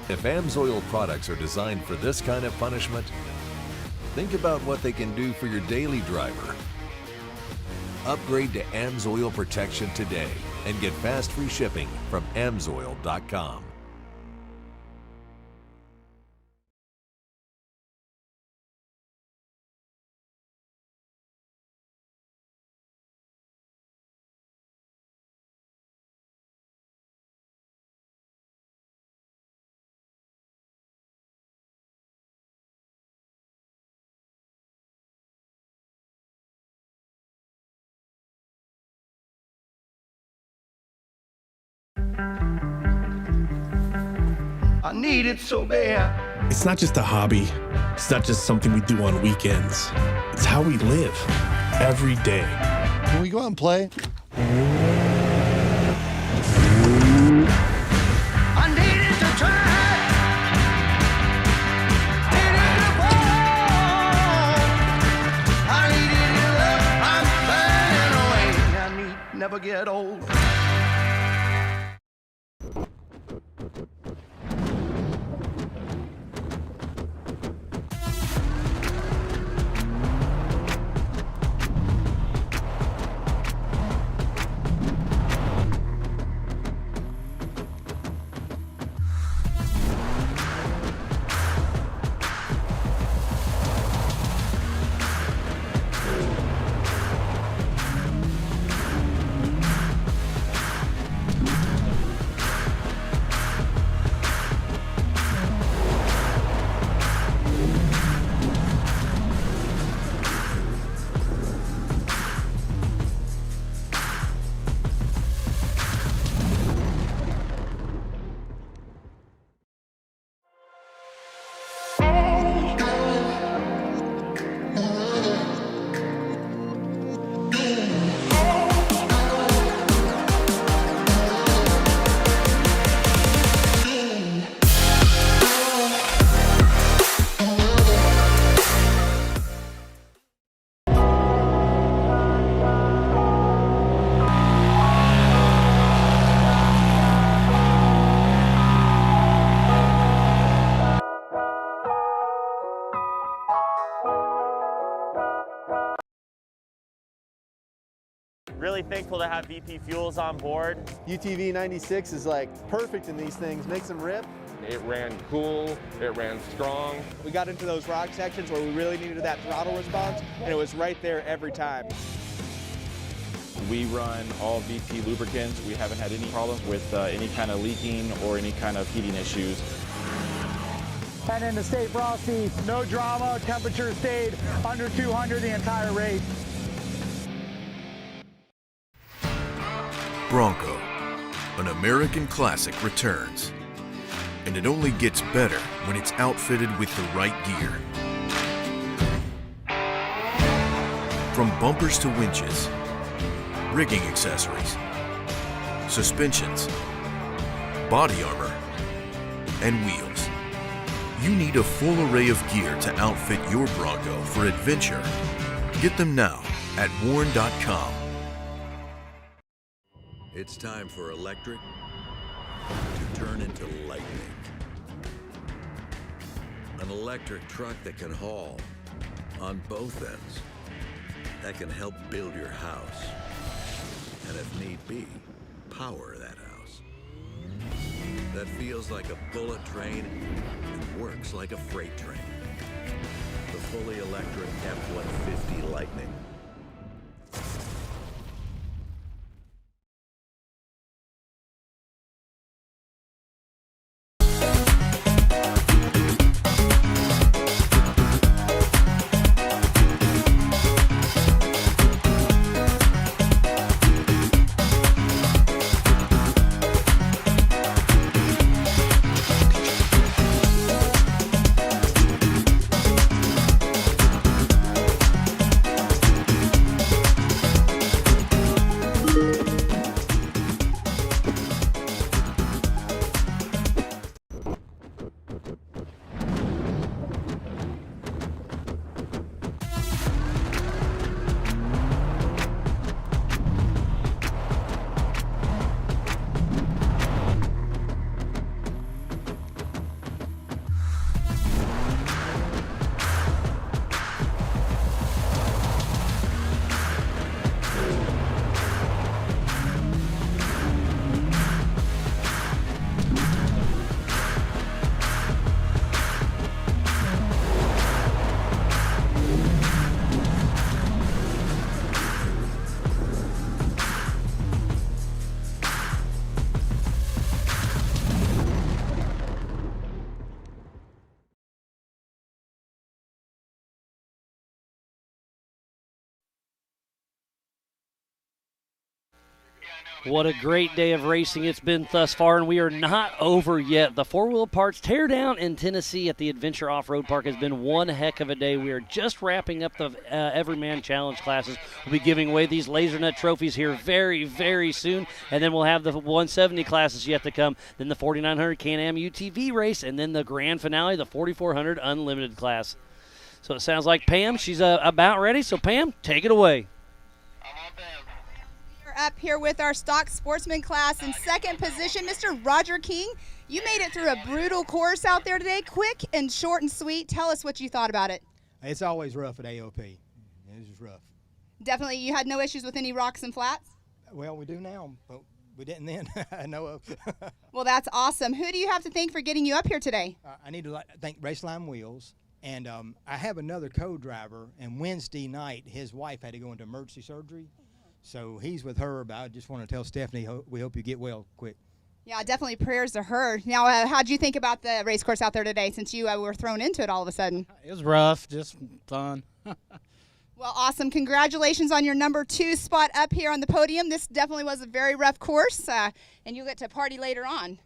If AMSOIL products are designed for this kind of punishment, think about what they can do for your daily driver. Upgrade to AMSOIL protection today and get fast free shipping from AMSOIL.com. I need it so bad. It's not just a hobby. It's not just something we do on weekends. It's how we live every day. Can we go out and play? I needed to try. Needed to fall. I needed your love. I'm burning away. I need never get old. Really thankful to have VP Fuels on board. UTV 96 is like perfect in these things, makes them rip. It ran cool, it ran strong. We got into those rock sections where we really needed that throttle response, and it was right there every time. We run all VP lubricants. We haven't had any problems with any kind of leaking or any kind of heating issues. And in the State Frosty, no drama, temperature stayed under 200 the entire race. Bronco, an American classic, returns. And it only gets better when it's outfitted with the right gear. From bumpers to winches, rigging accessories, suspensions, body armor, and wheels. You need a full array of gear to outfit your Bronco for adventure. Get them now at warn.com. It's time for electric to turn into lightning. An electric truck that can haul on both ends, that can help build your house, and if need be, power that house. That feels like a bullet train and works like a freight train. The fully electric F-150 Lightning. What a great day of racing it's been thus far, and we are not over yet. The four-wheel parts teardown in Tennessee at the Adventure Off-Road Park has been one heck of a day. We are just wrapping up the Everyman Challenge classes. We'll be giving away these Laser Nut trophies here very, very soon, and then we'll have the 170 classes yet to come, then the 4900 Can-Am UTV race, and then the grand finale, the 4400 Unlimited class. So it sounds like Pam, she's about ready. So Pam, take it away. Up here with our stock sportsman class in second position, Mr. Roger King. You made it through a brutal course out there today, quick and short and sweet. Tell us what you thought about it. It's always rough at AOP. It was just rough. Definitely, you had no issues with any rocks and flats? Well, we do now, but we didn't then. I know of. Well, that's awesome. Who do you have to thank for getting you up here today? I need to thank Raceline Wheels. And I have another co-driver, and Wednesday night his wife had to go into emergency surgery. So he's with her, but I just want to tell Stephanie, we hope you get well quick. Yeah, definitely prayers to her. Now, how'd you think about the race course out there today since you were thrown into it all of a sudden? It was rough, just fun. Well, awesome. Congratulations on your number 2 spot up here on the podium. This definitely was a very rough course, and you'll get to party later on.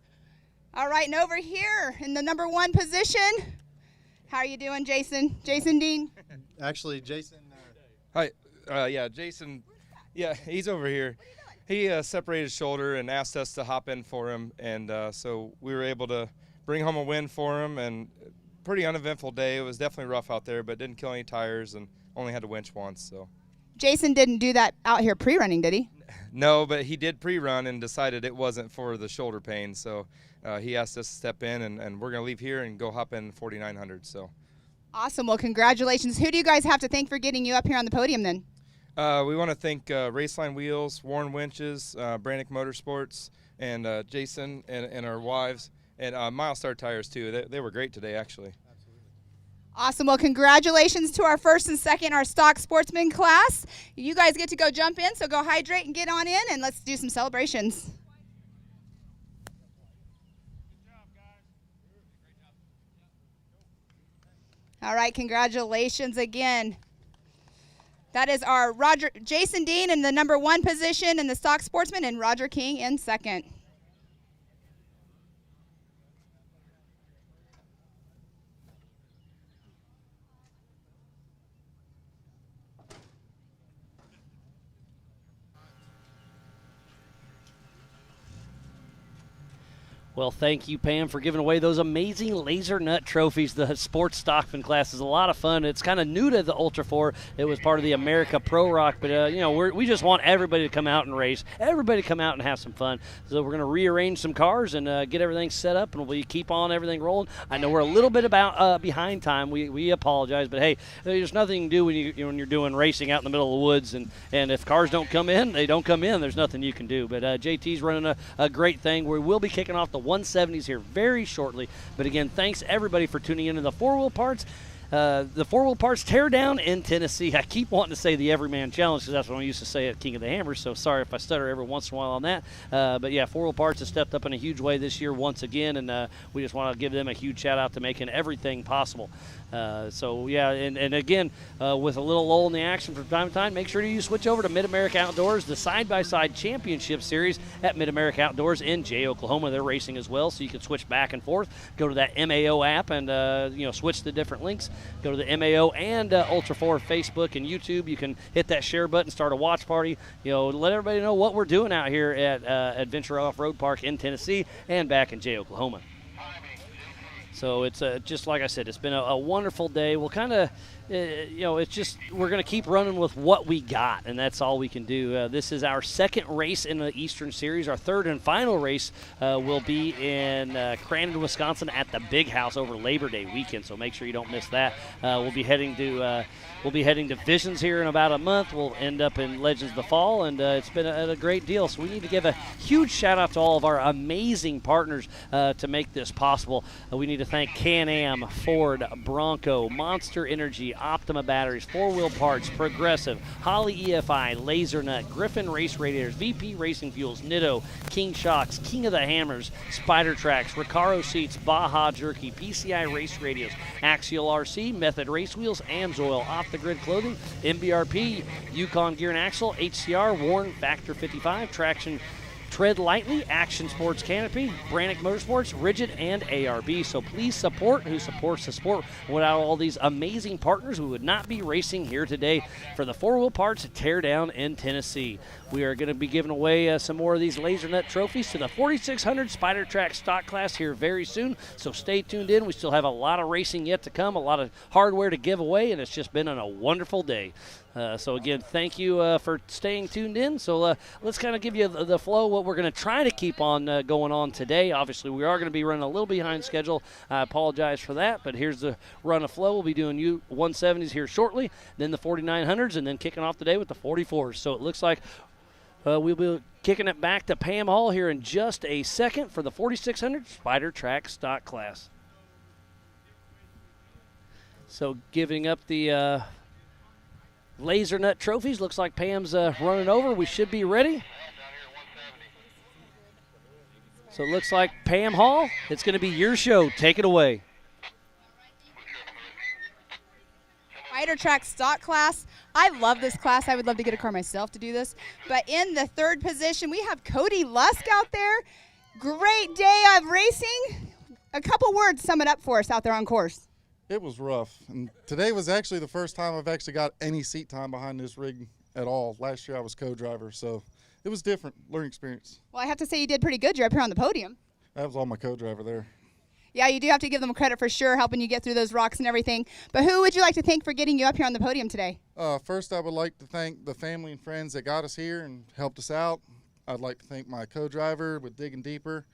All right, and over here in the number 1 position, how are you doing, Jason? Jason Dean? Actually, Jason. Hi. Yeah, Jason. Yeah, he's over here. He separated his shoulder and asked us to hop in for him, and so we were able to bring home a win for him, and pretty uneventful day. It was definitely rough out there, but didn't kill any tires and only had to winch once. So Jason didn't do that out here pre-running, did he? No, but he did pre-run and decided it wasn't for the shoulder pain, so he asked us to step in, and we're going to leave here and go hop in 4900. So awesome. Well, congratulations. Who do you guys have to thank for getting you up here on the podium then? We want to thank Raceline Wheels, Warren Winches, Brannick Motorsports, and Jason and our wives, and Milestar Tires too. They were great today, actually. Awesome. Well, congratulations to our first and second, our stock sportsman class. You guys get to go jump in, so go hydrate and get on in, and let's do some celebrations. All right, congratulations again. That is our Jason Dean in the number 1 position in the stock sportsman, and Roger King in second. Well, thank you, Pam, for giving away those amazing Laser Nut trophies. The sports stockman class is a lot of fun. It's kind of new to the Ultra 4. It was part of the America Pro Rock, but we just want everybody to come out and race, everybody to come out and have some fun. So we're going to rearrange some cars and get everything set up, and we'll keep on everything rolling. I know we're a little bit behind time. We apologize, but hey, there's nothing you can do when you're doing racing out in the middle of the woods, and if cars don't come in, they don't come in. There's nothing you can do. But JT's running a great thing. We will be kicking off the 170s here very shortly. But again, thanks everybody for tuning in to the four-wheel parts. The four-wheel parts teardown in Tennessee. I keep wanting to say the Everyman Challenge because that's what I used to say at King of the Hammers, so sorry if I stutter every once in a while on that. But yeah, four-wheel parts has stepped up in a huge way this year once again, and we just want to give them a huge shout-out to making everything possible. So yeah, and again, with a little lull in the action from time to time, make sure you switch over to Mid-America Outdoors, the side-by-side championship series at Mid-America Outdoors in Jay, Oklahoma. They're racing as well, so you can switch back and forth. Go to that MAO app and switch the different links. Go to the MAO and Ultra 4 Facebook and YouTube. You can hit that share button, start a watch party. Let everybody know what we're doing out here at Adventure Off-Road Park in Tennessee and back in Jay, Oklahoma. So it's just like I said, it's been a wonderful day. We'll kind of, it's just we're going to keep running with what we got, and that's all we can do. This is our second race in the Eastern Series. Our third and final race will be in Crandon, Wisconsin at the Big House over Labor Day weekend, so make sure you don't miss that. We'll be heading to Visions here in about a month. We'll end up in Legends of the Fall, and it's been a great deal. So we need to give a huge shout-out to all of our amazing partners to make this possible. We need to thank Can-Am, Ford, Bronco, Monster Energy, Optima Batteries, Four Wheel Parts, Progressive, Holly EFI, Laser Nut, Griffin Race Radiators, VP Racing Fuels, Nitto, King Shocks, King of the Hammers, Spider Tracks, Recaro Seats, Baja Jerky, PCI Race Radios, Axial RC, Method Race Wheels, Amsoil, Off the Grid Clothing, MBRP, Yukon Gear and Axle, HCR, Warren, Factor 55, Traction Tread Lightly, Action Sports Canopy, Brannick Motorsports, Rigid, and ARB. So please support who supports the sport. Without all these amazing partners, we would not be racing here today for the 4-wheel parts at Teardown in Tennessee. We are going to be giving away some more of these Laser Nut trophies to the 4600 Spider Track stock class here very soon. So stay tuned in. We still have a lot of racing yet to come, a lot of hardware to give away, and it's just been a wonderful day. So again, thank you for staying tuned in. So let's kind of give you the flow, what we're going to try to keep on going on today. Obviously, we are going to be running a little behind schedule. I apologize for that, but here's the run of flow. We'll be doing U170s here shortly, then the 4900s, and then kicking off the day with the 44s. So it looks like we'll be kicking it back to Pam Hall here in just a second for the 4600 Spider Track stock class. So giving up the Laser Nut trophies. Looks like Pam's running over. We should be ready. So it looks like Pam Hall, it's going to be your show. Take it away. Spider Track stock class. I love this class. I would love to get a car myself to do this. But in the third position, we have Cody Lusk out there. Great day of racing. A couple words sum it up for us out there on course. It was rough, and today was actually the first time I've actually got any seat time behind this rig at all. Last year I was co-driver, so it was different, learning experience. Well, I have to say you did pretty good. You're up here on the podium. That was all my co-driver there. Yeah, you do have to give them credit for sure, helping you get through those rocks and everything. But who would you like to thank for getting you up here on the podium today? First, I would like to thank the family and friends that got us here and helped us out. I'd like to thank my co-driver with Digging Deeper,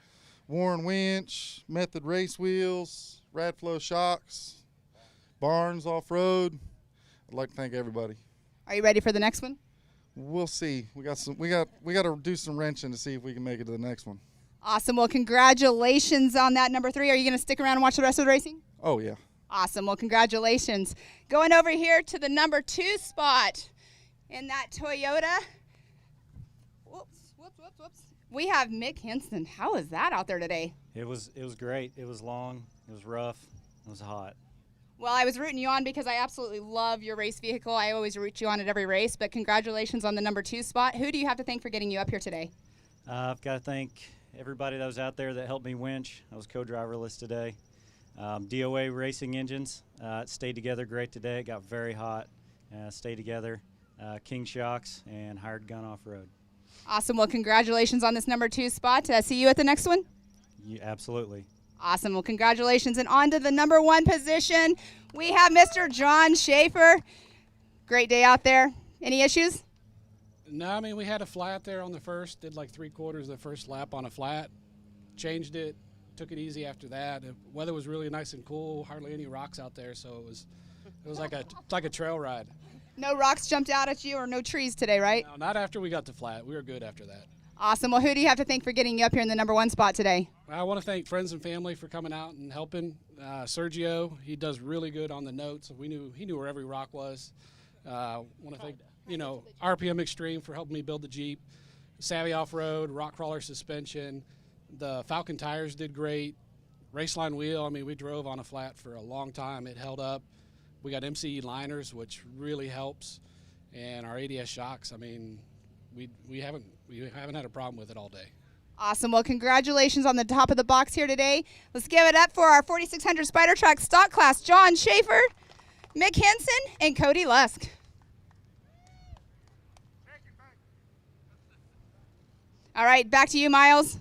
Warren Winch, Method Race Wheels, Radflow Shocks, Barnes Off-Road. I'd like to thank everybody. Are you ready for the next one? We'll see. We got to do some wrenching to see if we can make it to the next one. Awesome. Well, congratulations on that number 3. Are you going to stick around and watch the rest of the racing? Oh, yeah. Awesome. Well, congratulations. Going over here to the number 2 spot in that Toyota. Whoops. We have Mick Henson. How is that out there today? It was great. It was long. It was rough. It was hot. Well, I was rooting you on because I absolutely love your race vehicle. I always root you on at every race, but congratulations on the number 2 spot. Who do you have to thank for getting you up here today? I've got to thank everybody that was out there that helped me winch. I was co-driverless today. DOA Racing Engines stayed together great today. It got very hot. Stayed together. King Shocks and Hired Gun Off-Road. Awesome. Well, congratulations on this number 2 spot. See you at the next one? Yeah, absolutely. Awesome. Well, congratulations. And on to the number 1 position, we have Mr. John Schaefer. Great day out there. Any issues? No, I mean, we had a flat there on the first, did like 3/4 of the first lap on a flat, changed it, took it easy after that. The weather was really nice and cool, hardly any rocks out there, so it was like a trail ride. No rocks jumped out at you or no trees today, right? No, not after we got to flat. We were good after that. Awesome. Well, who do you have to thank for getting you up here in the number 1 spot today? I want to thank friends and family for coming out and helping. Sergio, he does really good on the notes. He knew where every rock was. Want to thank RPM Extreme for helping me build the Jeep. Savvy Off-Road, Rock Crawler suspension. The Falcon tires did great. Raceline wheel, I mean, we drove on a flat for a long time. It held up. We got MCE liners, which really helps. And our ADS shocks, I mean, we haven't had a problem with it all day. Awesome. Well, congratulations on the top of the box here today. Let's give it up for our 4600 Spider Track stock class, John Schaefer, Mick Henson, and Cody Lusk. All right, back to you, Miles.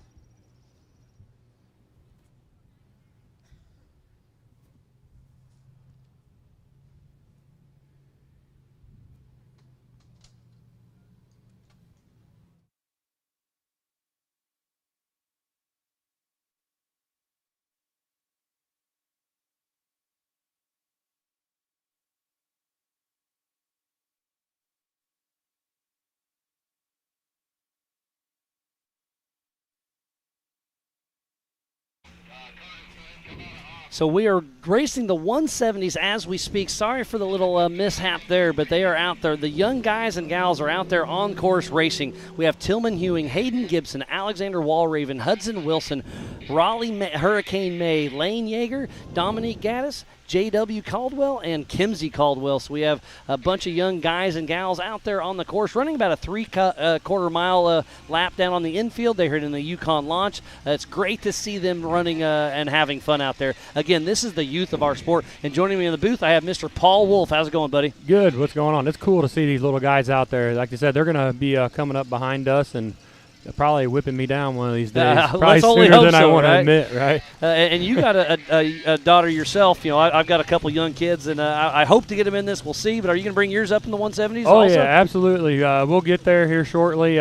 So we are racing the 170s as we speak. Sorry for the little mishap there, but they are out there. The young guys and gals are out there on course racing. We have Tillman Hewing, Hayden Gibson, Alexander Walraven, Hudson Wilson, Hurricane May, Lane Yeager, Dominique Gaddis, J.W. Caldwell, and Kimsey Caldwell. So we have a bunch of young guys and gals out there on the course running about a 3/4 mile lap down on the infield. They're here in the Yukon launch. It's great to see them running and having fun out there. Again, this is the youth of our sport. And joining me in the booth, I have Mr. Paul Wolf. How's it going, buddy? Good. What's going on? It's cool to see these little guys out there. Like I said, they're going to be coming up behind us and probably whipping me down one of these days. Probably sooner than I want to admit, right? And you got a daughter yourself. You know, I've got a couple young kids, and I hope to get them in this. We'll see. But are you going to bring yours up in the 170s? Oh, also? Yeah, absolutely. We'll get there here shortly.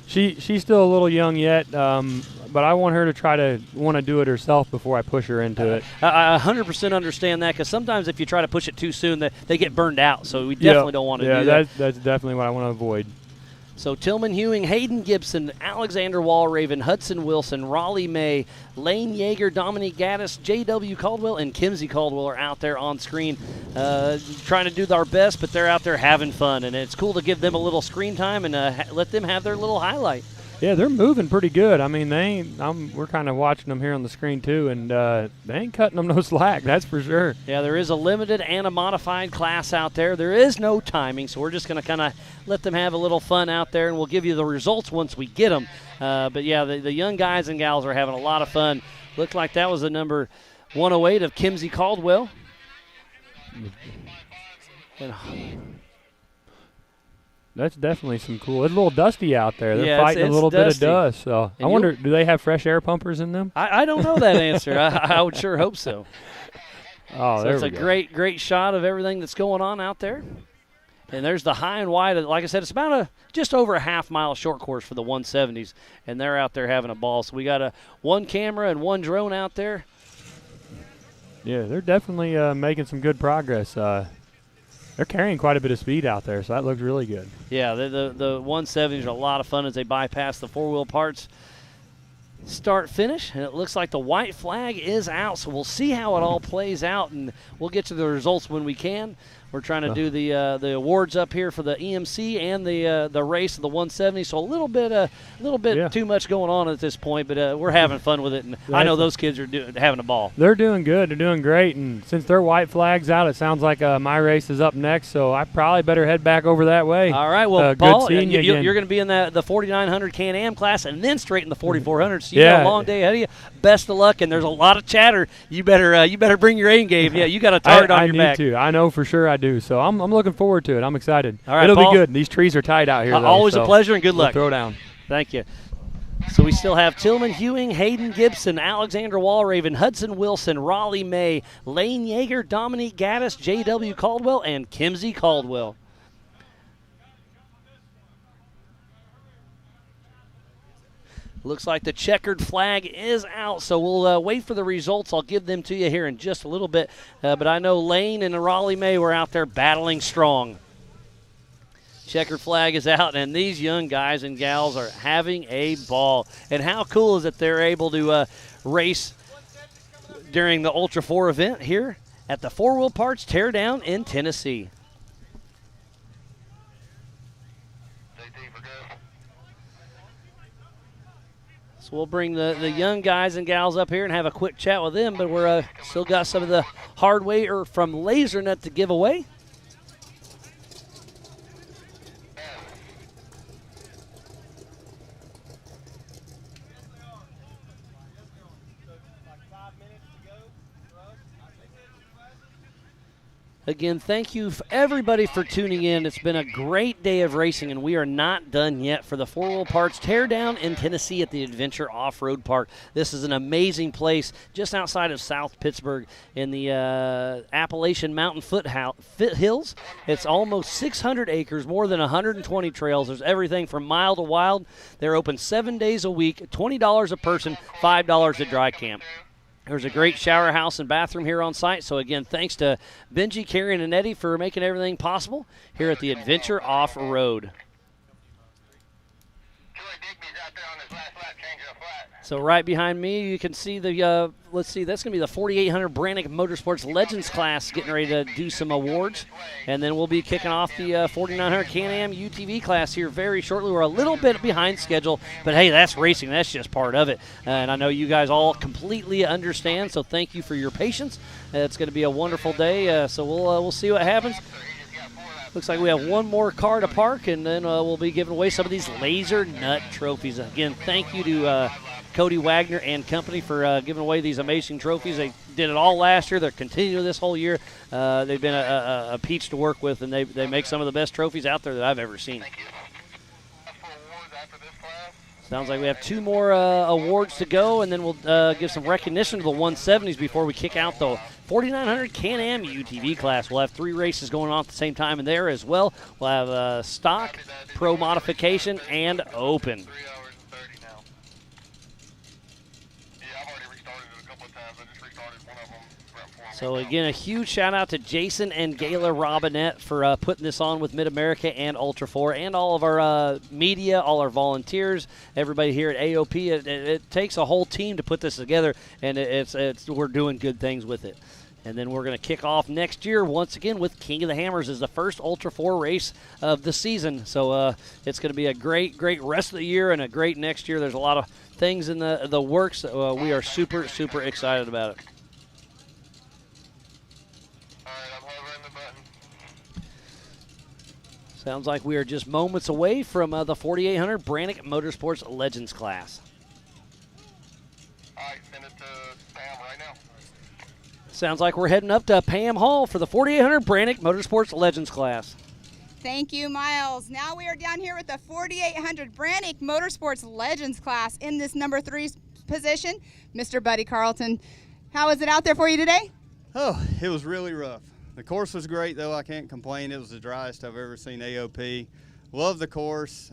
She's still a little young yet, but I want her to want to do it herself before I push her into it. I 100% understand that, because sometimes if you try to push it too soon, they get burned out. So we definitely don't want to do that. That's definitely what I want to avoid. So Tillman Hewing, Hayden Gibson, Alexander Walraven, Hudson Wilson, Raleigh May, Lane Yeager, Dominique Gaddis, J.W. Caldwell, and Kimsey Caldwell are out there on screen trying to do our best, but they're out there having fun. And it's cool to give them a little screen time and let them have their little highlight. Yeah, they're moving pretty good. I mean, we're kind of watching them here on the screen too, and they ain't cutting them no slack, that's for sure. Yeah, there is a limited and a modified class out there. There is no timing, so we're just going to kind of let them have a little fun out there, and we'll give you the results once we get them. But, yeah, the young guys and gals are having a lot of fun. Looked like that was the number 108 of Kimsey Caldwell. That's definitely some cool. It's a little dusty out there. They're fighting fighting a little dusty. bit of dust. So I wonder, do they have fresh air pumpers in them? I don't know that answer. I would sure hope so. Oh, so it's a great shot of everything that's going on out there. And there's the high and wide. Like I said, it's about just over a half-mile short course for the 170s, and they're out there having a ball. So we got one camera and one drone out there. Yeah, they're definitely making some good progress. They're carrying quite a bit of speed out there, so that looks really good. Yeah, the 170s are a lot of fun as they bypass the four-wheel parts. Start-finish, and it looks like the white flag is out, so we'll see how it all plays out, and we'll get to the results when we can. We're trying to do the awards up here for the EMC and the race of the 170, so a little bit too much going on at this point, but we're having fun with it, and I know those kids are having a ball. They're doing good. They're doing great, and since their white flag's out, it sounds like my race is up next, so I probably better head back over that way. All right, well, Paul, good seeing you again. You're going to be in the 4900 Can-Am class and then straight in the 4400, so you got a long day ahead of you. Best of luck, and there's a lot of chatter. You better bring your A game. Yeah, you got a target on your back. I need to. I know for sure I do, so I'm looking forward to it. I'm excited. All right, it'll Paul, be good. These trees are tight out here, though. Always a pleasure, and good luck. Throw down. Thank you. So we still have Tillman Hewing, Hayden Gibson, Alexander Walraven, Hudson Wilson, Raleigh May, Lane Yeager, Dominique Gaddis, J.W. Caldwell, and Kimsey Caldwell. Looks like the checkered flag is out, so we'll wait for the results. I'll give them to you here in just a little bit. But I know Lane and Raleigh May were out there battling strong. Checkered flag is out, and these young guys and gals are having a ball. And how cool is it they're able to race during the Ultra 4 event here at the Four Wheel Parts Teardown in Tennessee. So we'll bring the young guys and gals up here and have a quick chat with them, but we're still got some of the hardware from LaserNet to give away. Again, thank you everybody for tuning in. It's been a great day of racing, and we are not done yet for the Four Wheel Parts Teardown in Tennessee at the Adventure Off-Road Park. This is an amazing place just outside of South Pittsburgh in the Appalachian Mountain foothills. It's almost 600 acres, more than 120 trails. There's everything from mild to wild. They're open 7 days a week, $20 a person, $5 a dry camp. There's a great shower house and bathroom here on site. So, again, thanks to Benji, Karen, and Eddie for making everything possible here at the Adventure Off-Road. So right behind me, you can see the, let's see, that's going to be the 4800 Brannick Motorsports Legends class getting ready to do some awards. And then we'll be kicking off the 4900 Can-Am UTV class here very shortly. We're a little bit behind schedule, but hey, that's racing. That's just part of it. And I know you guys all completely understand, so thank you for your patience. It's going to be a wonderful day, so we'll see what happens. Looks like we have one more car to park, and then we'll be giving away some of these Laser Nut trophies. Again, thank you to Cody Wagner and company for giving away these amazing trophies. They did it all last year. They're continuing this whole year. They've been a peach to work with, and they make some of the best trophies out there that I've ever seen. Sounds like we have 2 more awards to go, and then we'll give some recognition to the 170s before we kick out the 4900 Can-Am UTV class. We'll have 3 races going on at the same time in there as well. We'll have stock, pro modification, and open. So, again, a huge shout-out to Jason and Gayla Robinette for putting this on with Mid-America and Ultra 4 and all of our media, all our volunteers, everybody here at AOP. It takes a whole team to put this together, and we're doing good things with it. And then we're going to kick off next year once again with King of the Hammers as the first Ultra 4 race of the season. So it's going to be a great rest of the year and a great next year. There's a lot of things in the works. We are super excited about it. Sounds like we are just moments away from the 4800 Brannick Motorsports Legends class. All right, send it to Pam right now. Sounds like we're heading up to Pam Hall for the 4800 Brannick Motorsports Legends class. Thank you, Miles. Now we are down here with the 4800 Brannick Motorsports Legends class in this number 3 position. Mr. Buddy Carlton, how is it out there for you today? Oh, it was really rough. The course was great, though. I can't complain. It was the driest I've ever seen AOP. Love the course.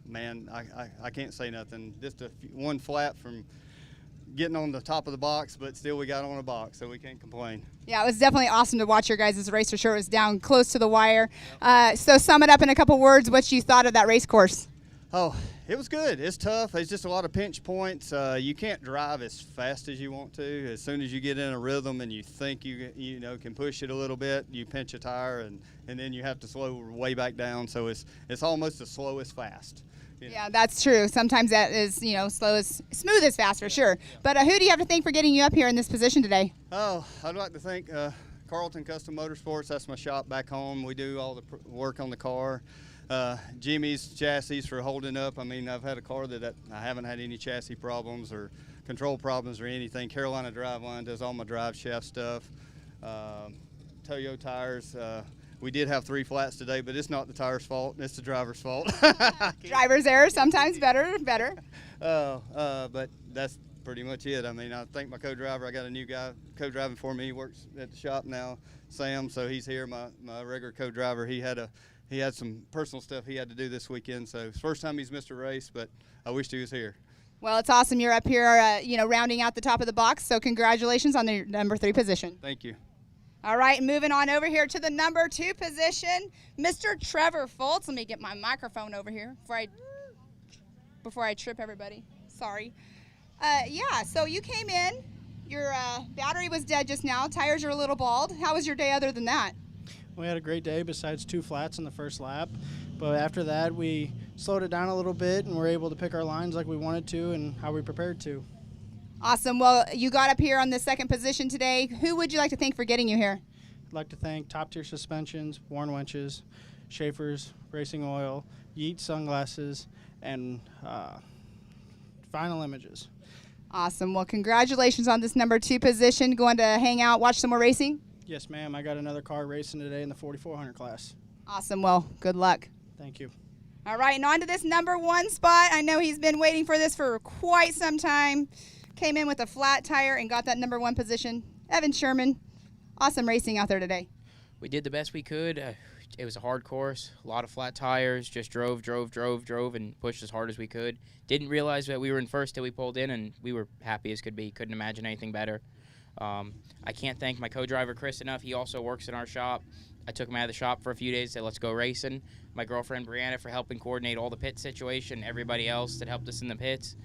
Man, I can't say nothing. Just one flat from getting on the top of the box, but still we got on a box, so we can't complain. Yeah, it was definitely awesome to watch your guys' race for sure. It was down close to the wire. So sum it up in a couple words, what you thought of that race course. Oh, it was good. It's tough. It's just a lot of pinch points. You can't drive as fast as you want to. As soon as you get in a rhythm and you think you know can push it a little bit, you pinch a tire and then you have to slow way back down. So it's almost as slow as fast. You know? Yeah, that's true. Sometimes that is smooth as fast for sure. But who do you have to thank for getting you up here in this position today? Oh, I'd like to thank Carlton Custom Motorsports. That's my shop back home. We do all the work on the car. Jimmy's chassis for holding up. I mean, I've had a car that I haven't had any chassis problems or control problems or anything. Carolina Driveline does all my drive shaft stuff. Toyo tires. We did have 3 flats today, but it's not the tire's fault. It's the driver's fault. Driver's error, sometimes better. But that's pretty much it. I mean, I thank my co-driver. I got a new guy co-driving for me. He works at the shop now, Sam, so he's here. My regular co-driver, he had some personal stuff he had to do this weekend, so it's the first time he's missed a race, but I wished he was here. Well, it's awesome you're up here, rounding out the top of the box, so congratulations on the number 3 position. Thank you. All right, moving on over here to the number 2 position, Mr. Trevor Foltz. Let me get my microphone over here before I trip everybody. Sorry. So you came in, your battery was dead just now, tires are a little bald. How was your day other than that? We had a great day besides 2 flats in the first lap, but after that we slowed it down a little bit and were able to pick our lines like we wanted to and how we prepared to. Awesome. Well, you got up here on the 2nd position today. Who would you like to thank for getting you here? I'd like to thank Top Tier Suspensions, Warren Winches, Schaefer's Racing Oil, Yeet Sunglasses, and Final Images. Awesome. Well, congratulations on this number 2 position. Going to hang out, watch some more racing? Yes, ma'am. I got another car racing today in the 4400 class. Awesome. Well, good luck. Thank you. All right, and on to this number 1 spot. I know he's been waiting for this for quite some time. Came in with a flat tire and got that number 1 position. Evan Sherman, awesome racing out there today. We did the best we could. It was a hard course, a lot of flat tires, just drove, and pushed as hard as we could. Didn't realize that we were in first till we pulled in, and we were happy as could be. Couldn't imagine anything better. I can't thank my co-driver Chris enough. He also works in our shop. I took him out of the shop for a few days, said let's go racing. My girlfriend Brianna for helping coordinate all the pit situation, everybody else that helped us in the pits.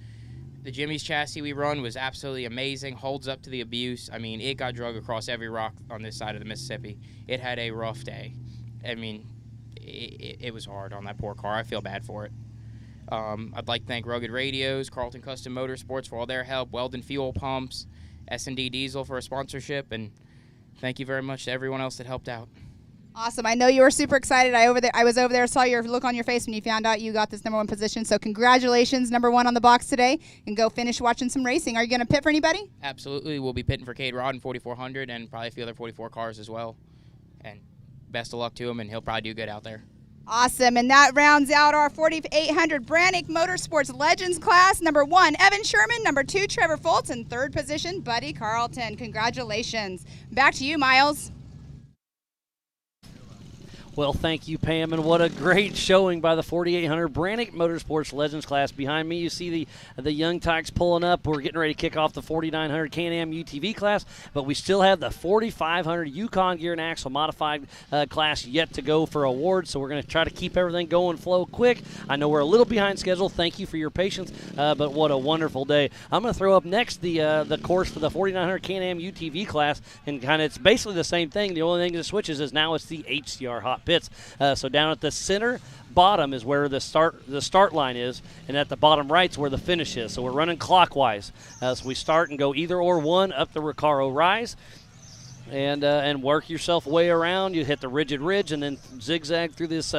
The Jimmy's chassis we run was absolutely amazing, holds up to the abuse. I mean, it got drug across every rock on this side of the Mississippi. It had a rough day. I mean, it was hard on that poor car. I feel bad for it. I'd like to thank Rugged Radios, Carlton Custom Motorsports for all their help, Weldon Fuel Pumps, S&D Diesel for a sponsorship, and thank you very much to everyone else that helped out. Awesome. I know you were super excited. I was over there, saw your look on your face when you found out you got this number 1 position. So congratulations, number 1 on the box today, and go finish watching some racing. Are you going to pit for anybody? Absolutely. We'll be pitting for Cade Rod in 4400 and probably a few other 44 cars as well. And best of luck to him, and he'll probably do good out there. Awesome, and that rounds out our 4800 Brannick Motorsports Legends class. Number 1, Evan Sherman. Number 2, Trevor Foltz. And 3rd position, Buddy Carlton. Congratulations. Back to you, Miles. Well, thank you, Pam, and what a great showing by the 4800 Brannick Motorsports Legends class. Behind me, you see the young tykes pulling up. We're getting ready to kick off the 4900 Can-Am UTV class, but we still have the 4500 Yukon Gear and Axle Modified class yet to go for awards, so we're going to try to keep everything going flow quick. I know we're a little behind schedule. Thank you for your patience, but what a wonderful day. I'm going to throw up next the course for the 4900 Can-Am UTV class, and kind of it's basically the same thing. The only thing that switches is now it's the HCR Hot Pits. So down at the center bottom is where the start line is, and at the bottom right is where the finish is. So we're running clockwise. So we start and go either or one up the Recaro Rise, and work yourself way around. You hit the rigid ridge and then zigzag through these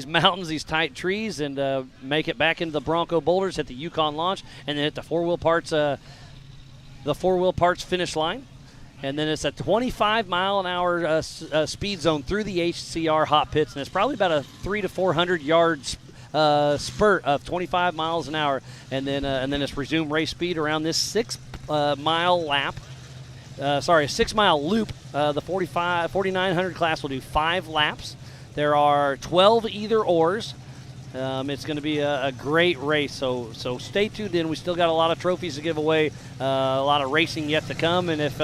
mountains, these tight trees, and make it back into the Bronco boulders. Hit the Yukon launch, and then hit the four-wheel parts finish line. And then it's a 25-mile-an-hour speed zone through the HCR Hot Pits, and it's probably about a 300 to 400 yards spurt of 25 miles an hour, and then it's resumed race speed around this 6-mile lap. A 6-mile loop. The 4900 class will do 5 laps. There are 12 either-ors. It's going to be a great race, so stay tuned in. We still got a lot of trophies to give away, a lot of racing yet to come, and if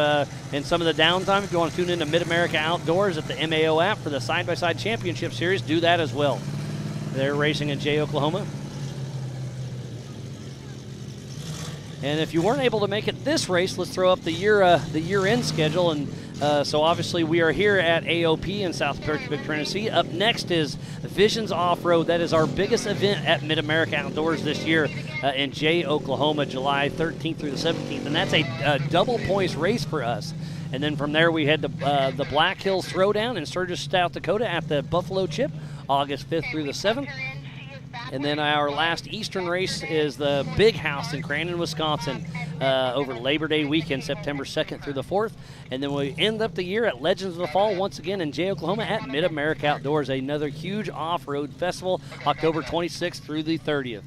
in some of the downtime, if you want to tune in to Mid-America Outdoors at the MAO app for the Side-by-Side Championship Series, do that as well. They're racing in Jay, Oklahoma. And if you weren't able to make it this race, let's throw up the year-end schedule. And so obviously we are here at AOP in South Kirkwood, Tennessee. Up next is Visions Off-Road. That is our biggest event at Mid-America Outdoors this year in Jay, Oklahoma, July 13th through the 17th. And that's a double points race for us. And then from there we head to the Black Hills Throwdown in Sturgis, South Dakota at the Buffalo Chip, August 5th through the 7th. And then our last Eastern race is the Big House in Crandon, Wisconsin, over Labor Day weekend, September 2nd through the 4th. And then we end up the year at Legends of the Fall once again in Jay, Oklahoma at Mid-America Outdoors, another huge off-road festival, October 26th through the 30th.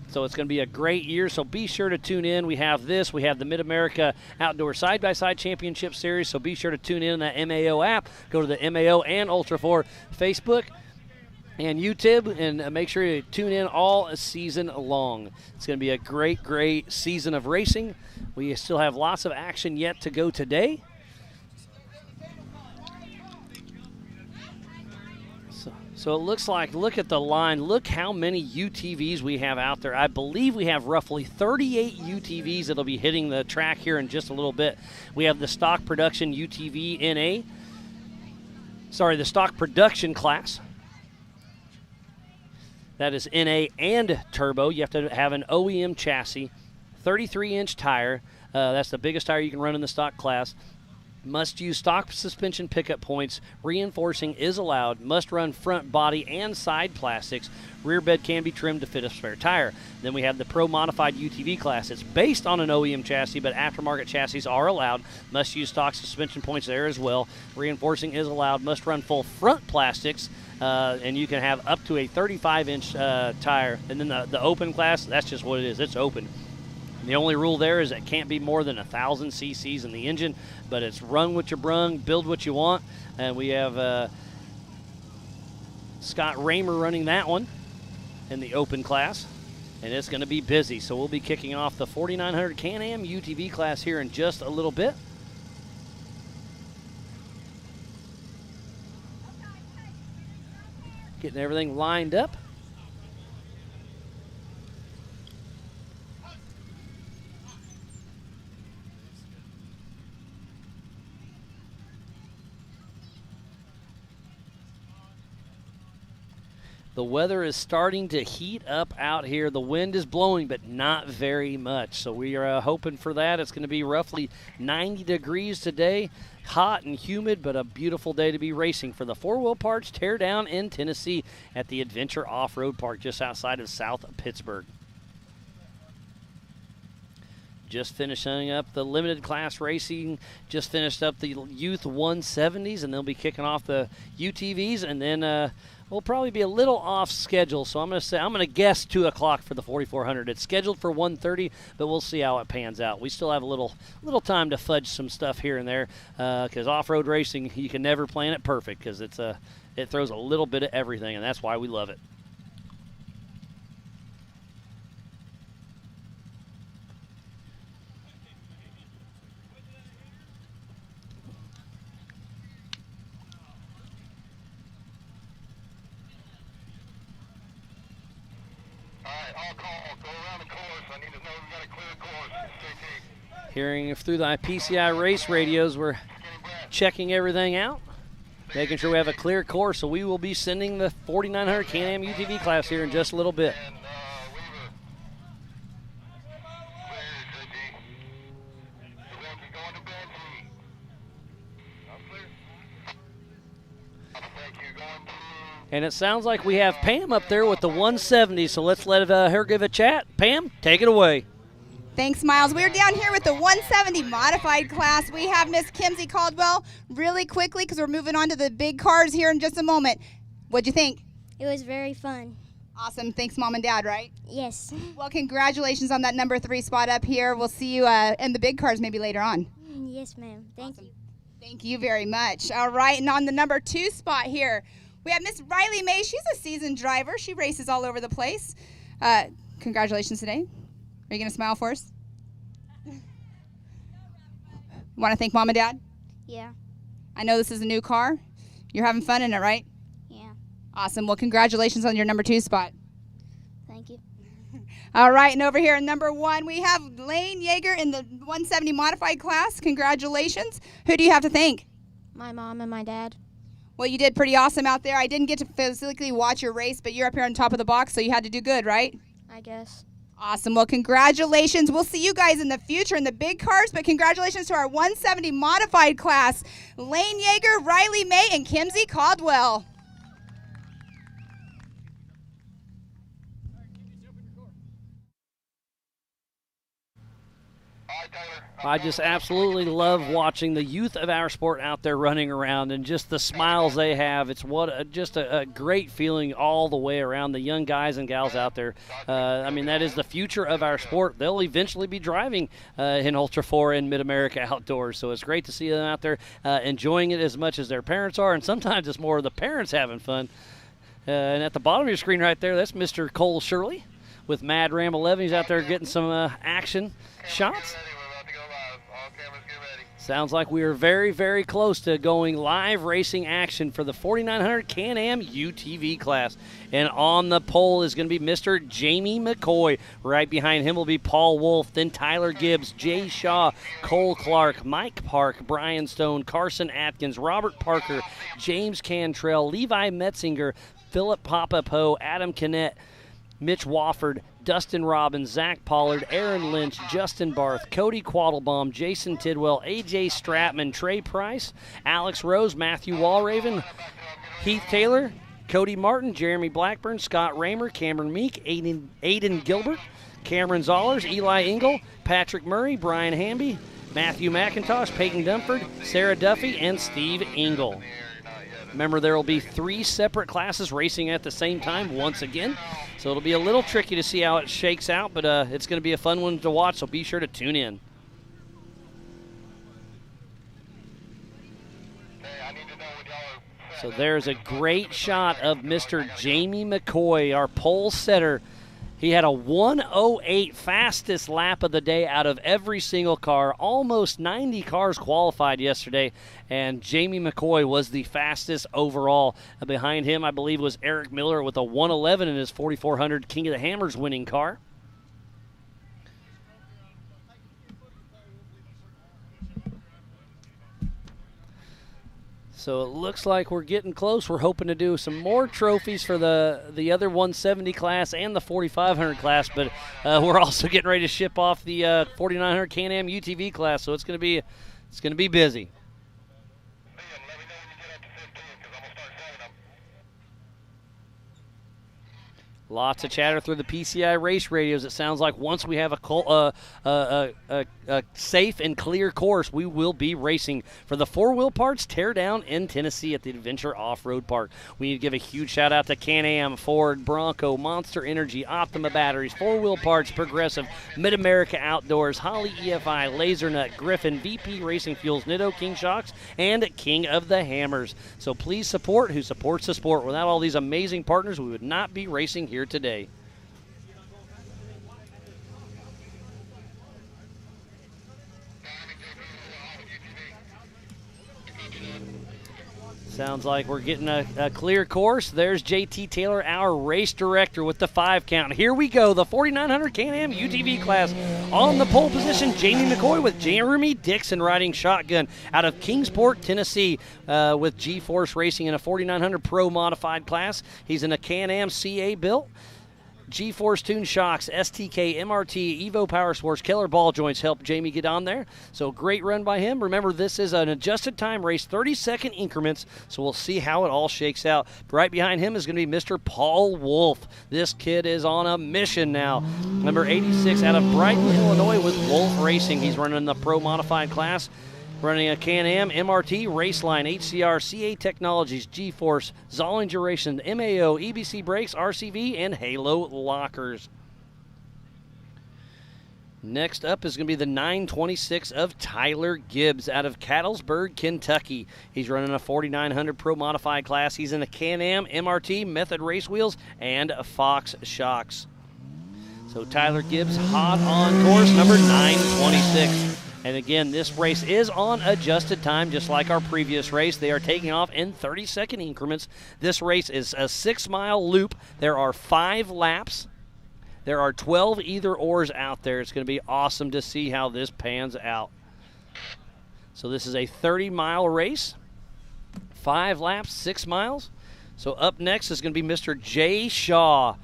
So it's going to be a great year, so be sure to tune in. We have the Mid-America Outdoor Side-by-Side Championship Series, so be sure to tune in that MAO app. Go to the MAO and Ultra 4 Facebook and YouTube, and make sure you tune in all season long. It's going to be a great, great season of racing. We still have lots of action yet to go today. So it looks like, look at the line. Look how many UTVs we have out there. I believe we have roughly 38 UTVs that will be hitting the track here in just a little bit. We have the stock production UTV NA. The stock production class. That is NA and turbo. You have to have an OEM chassis, 33-inch tire. That's the biggest tire you can run in the stock class. Must use stock suspension pickup points. Reinforcing is allowed. Must run front body and side plastics. Rear bed can be trimmed to fit a spare tire. Then we have the Pro Modified UTV class. It's based on an OEM chassis, but aftermarket chassis are allowed. Must use stock suspension points there as well. Reinforcing is allowed. Must run full front plastics. And you can have up to a 35-inch tire. And then the open class, that's just what it is. It's open. The only rule there is it can't be more than 1,000 cc's in the engine, but it's run what you brung, build what you want. And we have Scott Raymer running that one in the open class, and it's going to be busy. So we'll be kicking off the 4900 Can-Am UTV class here in just a little bit. Getting everything lined up. The weather is starting to heat up out here. The wind is blowing, but not very much. So we are hoping for that. It's going to be roughly 90 degrees today. Hot and humid, but a beautiful day to be racing for the 4-Wheel Parts Teardown in Tennessee at the Adventure Off-Road Park just outside of South Pittsburgh. Just finishing up the limited class racing, just finished up the Youth 170s, and they'll be kicking off the UTVs, and then we'll probably be a little off schedule. So I'm going to guess 2 o'clock for the 4400. It's scheduled for 1:30, but we'll see how it pans out. We still have a little time to fudge some stuff here and there, because off-road racing, you can never plan it perfect, because it throws a little bit of everything, and that's why we love it. Hearing through the PCI race radios, we're checking everything out, making sure we have a clear course. So we will be sending the 4900 Can-Am UTV class here in just a little bit. And it sounds like we have Pam up there with the 170, so let's let her give a chat. Pam, take it away. Thanks, Miles. We're down here with the 170 modified class. We have Miss Kimsey Caldwell really quickly because we're moving on to the big cars here in just a moment. What'd you think? It was very fun. Awesome. Thanks, Mom and Dad, right? Yes. Well, congratulations on that number 3 spot up here. We'll see you in the big cars maybe later on. Yes, ma'am. Thank you. Thank you very much. All right, and on the number 2 spot here, we have Miss Riley May. She's a seasoned driver. She races all over the place. Congratulations today. Are you going to smile for us? Want to thank Mom and Dad? Yeah. I know this is a new car. You're having fun in it, right? Yeah. Awesome. Well, congratulations on your number 2 spot. Thank you. All right, and over here in number 1, we have Lane Yeager in the 170 modified class. Congratulations. Who do you have to thank? My mom and my dad. Well, you did pretty awesome out there. I didn't get to physically watch your race, but you're up here on top of the box, so you had to do good, right? I guess. Awesome. Well, congratulations. We'll see you guys in the future in the big cars, but congratulations to our 170 modified class, Lane Yeager, Riley May, and Kimsey Caldwell. I just absolutely love watching the youth of our sport out there running around and just the smiles they have. It's just a great feeling all the way around. The young guys and gals out there. I mean, that is the future of our sport. They'll eventually be driving in Ultra 4 and Mid-America Outdoors. So it's great to see them out there enjoying it as much as their parents are. And sometimes it's more of the parents having fun. And at the bottom of your screen right there, that's Mr. Cole Shirley with Mad Ram 11. He's out there getting some action shots. Sounds like we are very, very close to going live racing action for the 4900 Can-Am UTV class. And on the pole is going to be Mr. Jamie McCoy. Right behind him will be Paul Wolf, then Tyler Gibbs, Jay Shaw, Cole Clark, Mike Park, Brian Stone, Carson Atkins, Robert Parker, James Cantrell, Levi Metzinger, Philip Papapo, Adam Kinnett, Mitch Wofford, Dustin Robbins, Zach Pollard, Aaron Lynch, Justin Barth, Cody Quattlebaum, Jason Tidwell, A.J. Stratman, Trey Price, Alex Rose, Matthew Walraven, Heath Taylor, Cody Martin, Jeremy Blackburn, Scott Raymer, Cameron Meek, Aiden Gilbert, Cameron Zollers, Eli Engel, Patrick Murray, Brian Hamby, Matthew McIntosh, Peyton Dunford, Sarah Duffy, and Steve Engel. Remember, there will be 3 separate classes racing at the same time once again. So it'll be a little tricky to see how it shakes out, but it's going to be a fun one to watch, so be sure to tune in. So there's a great shot of Mr. Jamie McCoy, our pole setter. He had a 1:08 fastest lap of the day out of every single car. Almost 90 cars qualified yesterday, and Jamie McCoy was the fastest overall. Behind him, I believe, was Eric Miller with a 1:11 in his 4400 King of the Hammers winning car. So it looks like we're getting close. We're hoping to do some more trophies for the other 170 class and the 4500 class, but we're also getting ready to ship off the 4900 Can-Am UTV class. So it's going to be busy. Lots of chatter through the PCI race radios. It sounds like once we have a safe and clear course, we will be racing for the 4-wheel parts Teardown in Tennessee at the Adventure Off-Road Park. We need to give a huge shout out to Can-Am, Ford, Bronco, Monster Energy, Optima Batteries, 4-wheel parts, Progressive, Mid-America Outdoors, Holly EFI, Lasernut, Griffin, VP Racing Fuels, Nitto, King Shocks, and King of the Hammers. So please support who supports the sport. Without all these amazing partners, we would not be racing here today. Sounds like we're getting a clear course. There's JT Taylor, our race director, with the 5 count. Here we go, the 4900 Can-Am UTV class. On the pole position, Jamie McCoy with Jeremy Dixon riding shotgun out of Kingsport, Tennessee, with G-Force Racing in a 4900 Pro modified class. He's in a Can-Am CA built. G-Force Tune Shocks, STK, MRT, Evo Power Sports, Keller Ball Joints helped Jamie get on there. So great run by him. Remember, this is an adjusted time race, 30-second increments, so we'll see how it all shakes out. Right behind him is going to be Mr. Paul Wolf. This kid is on a mission now. Number 86 out of Brighton, Illinois with Wolf Racing. He's running the Pro Modified class. Running a Can-Am, MRT, Raceline, HCR, CA Technologies, G-Force, Zollinger Racing, MAO, EBC Brakes, RCV, and Halo Lockers. Next up is going to be the 926 of Tyler Gibbs out of Cattlesburg, Kentucky. He's running a 4900 Pro Modified class. He's in a Can-Am, MRT, Method Race Wheels, and Fox Shocks. So Tyler Gibbs hot on course, number 926. And again, this race is on adjusted time, just like our previous race. They are taking off in 30-second increments. This race is a 6-mile loop. There are 5 laps. There are 12 either-ors out there. It's going to be awesome to see how this pans out. So this is a 30-mile race, 5 laps, 6 miles. So up next is going to be Mr. Jay Shaw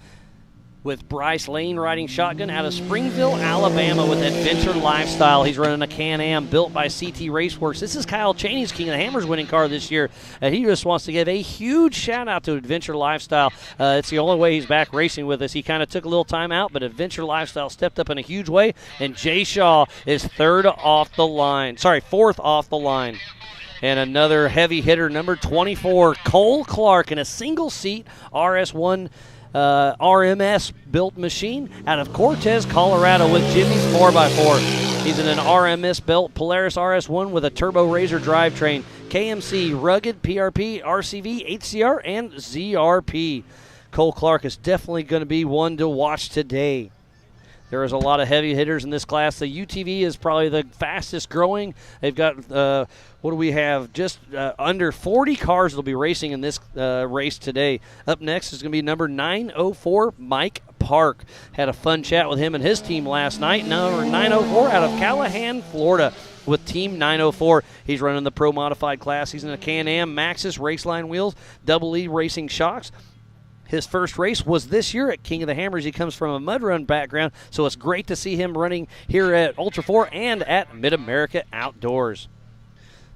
with Bryce Lane riding shotgun out of Springville, Alabama with Adventure Lifestyle. He's running a Can-Am built by CT Raceworks. This is Kyle Chaney's King of the Hammers winning car this year. He just wants to give a huge shout-out to Adventure Lifestyle. It's the only way he's back racing with us. He kind of took a little time out, but Adventure Lifestyle stepped up in a huge way, and Jay Shaw is fourth off the line. And another heavy hitter, number 24, Cole Clark, in a single-seat RS1 RMS built machine out of Cortez, Colorado with Jimmy's 4x4. He's in an RMS built Polaris RS1 with a Turbo Razor drivetrain, KMC, rugged, PRP, RCV, HCR, and ZRP. Cole Clark is definitely going to be one to watch today. There is a lot of heavy hitters in this class. The UTV is probably the fastest growing. They've got, what do we have? Just under 40 cars that will be racing in this race today. Up next is going to be number 904, Mike Park. Had a fun chat with him and his team last night. Number 904 out of Callahan, Florida with Team 904. He's running the Pro Modified class. He's in a Can-Am, Maxxis Raceline wheels, Double E Racing shocks. His first race was this year at King of the Hammers. He comes from a mud run background, so it's great to see him running here at Ultra 4 and at Mid-America Outdoors.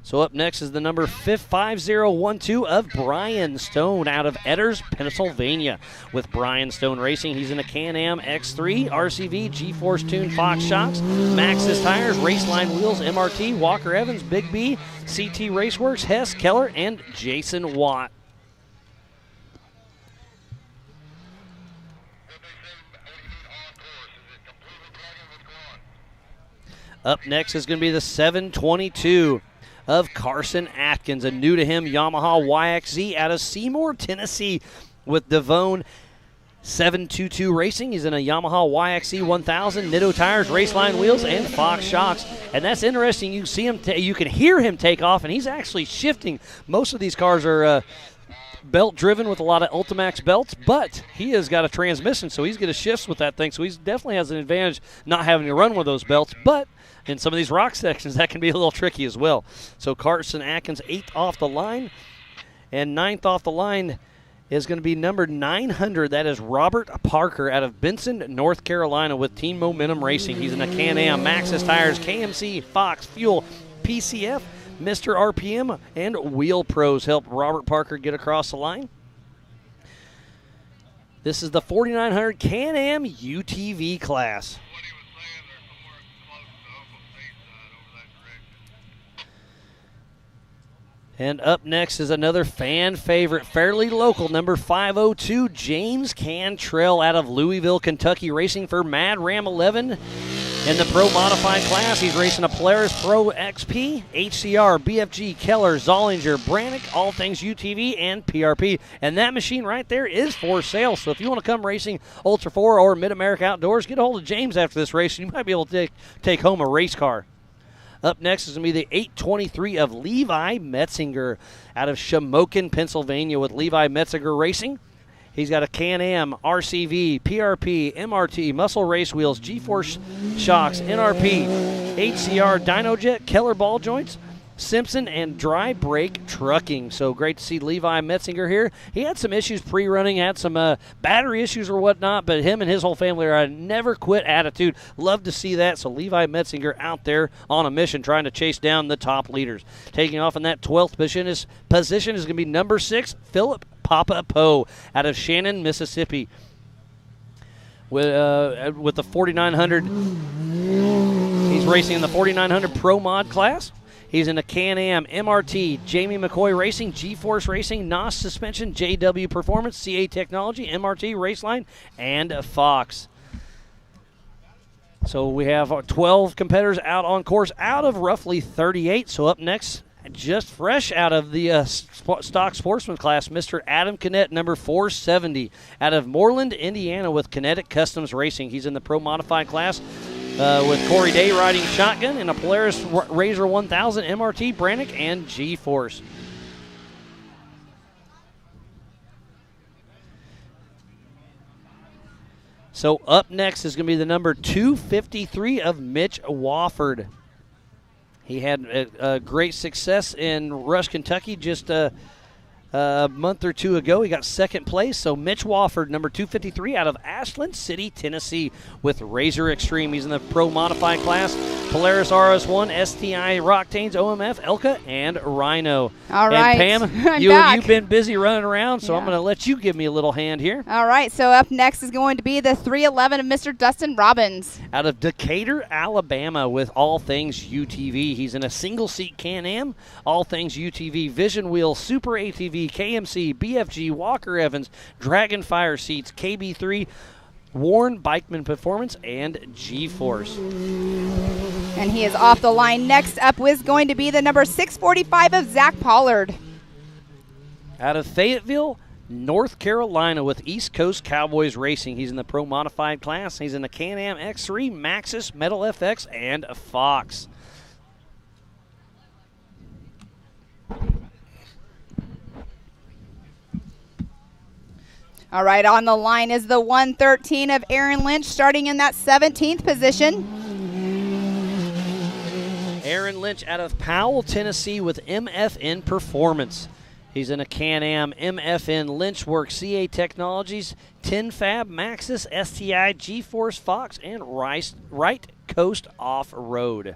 So up next is the number 5012 of Brian Stone out of Edders, Pennsylvania. With Brian Stone Racing, he's in a Can-Am X3, RCV, G-Force Tune, Fox Shocks, Maxxis Tires, Raceline Wheels, MRT, Walker Evans, Big B, CT Raceworks, Hess, Keller, and Jason Watt. Up next is going to be the 722 of Carson Atkins, a new to him Yamaha YXZ out of Seymour, Tennessee with Devone 722 Racing. He's in a Yamaha YXZ 1000, Nitto Tires, Raceline Wheels, and Fox Shocks. And that's interesting. You see him, you can hear him take off, and he's actually shifting. Most of these cars are belt driven with a lot of Ultimax belts, but he has got a transmission, so he's going to shifts with that thing. So he definitely has an advantage not having to run one of those belts, but in some of these rock sections, that can be a little tricky as well. So Carson Atkins 8th off the line, and 9th off the line is going to be number 900. That is Robert Parker out of Benson, North Carolina with Team Momentum Racing. He's in a Can-Am, Maxxis Tires, KMC, Fox, Fuel, PCF, Mr. RPM, and Wheel Pros help Robert Parker get across the line. This is the 4900 Can-Am UTV class. And up next is another fan favorite, fairly local, number 502, James Cantrell out of Louisville, Kentucky, racing for Mad Ram 11. In the Pro Modified class, he's racing a Polaris Pro XP, HCR, BFG, Keller, Zollinger, Brannick, all things UTV, and PRP. And that machine right there is for sale. So if you want to come racing Ultra 4 or Mid-America Outdoors, get a hold of James after this race, and you might be able to take home a race car. Up next is going to be the 823 of Levi Metzinger out of Shamokin, Pennsylvania with Levi Metzinger Racing. He's got a Can-Am, RCV, PRP, MRT, Muscle Race Wheels, G-Force Shocks, NRP, HCR, DynoJet, Keller Ball Joints, Simpson, and Dry Brake Trucking. So great to see Levi Metzinger here. He had some issues pre-running, had some battery issues or whatnot, but him and his whole family are a never-quit attitude. Love to see that. So Levi Metzinger out there on a mission trying to chase down the top leaders. Taking off in that 12th position is going to be number 6, Philip Papa Poe out of Shannon, Mississippi. With the 4900, he's racing in the 4900 Pro Mod class. He's in a Can-Am, MRT, Jamie McCoy Racing, G-Force Racing, NOS Suspension, JW Performance, CA Technology, MRT, Raceline, and Fox. So we have 12 competitors out on course out of roughly 38. So up next, just fresh out of the stock sportsman class, Mr. Adam Kinnett, number 470, out of Moreland, Indiana with Kinetic Customs Racing. He's in the Pro Modified class. With Corey Day riding shotgun and a Polaris Razor 1000, MRT, Brannick, and G-Force. So up next is going to be the number 253 of Mitch Wofford. He had a great success in Rush, Kentucky just a month or two ago. He got second place. So Mitch Wofford, number 253 out of Ashland City, Tennessee with Razor Extreme. He's in the Pro Modified class. Polaris RS1, STI, Rocktanes, OMF, Elka, and Rhino. All right. And Pam, you've been busy running around, so I'm going to let you give me a little hand here. All right, so up next is going to be the 311 of Mr. Dustin Robbins. Out of Decatur, Alabama with all things UTV. He's in a single-seat Can-Am, all things UTV, Vision Wheel, Super ATV, KMC, BFG, Walker Evans, Dragon Fire Seats, KB3, Warren Bikeman Performance, and G-Force. And he is off the line. Next up is going to be the number 645 of Zach Pollard. Out of Fayetteville, North Carolina with East Coast Cowboys Racing. He's in the Pro Modified class. He's in the Can-Am X3, Maxxis, Metal FX, and Fox. All right, on the line is the 113 of Aaron Lynch, starting in that 17th position. Aaron Lynch out of Powell, Tennessee with MFN Performance. He's in a Can-Am, MFN, Lynchworks, CA Technologies, TinFab, Maxxis, STI, G-Force, Fox, and Right Coast Off-Road.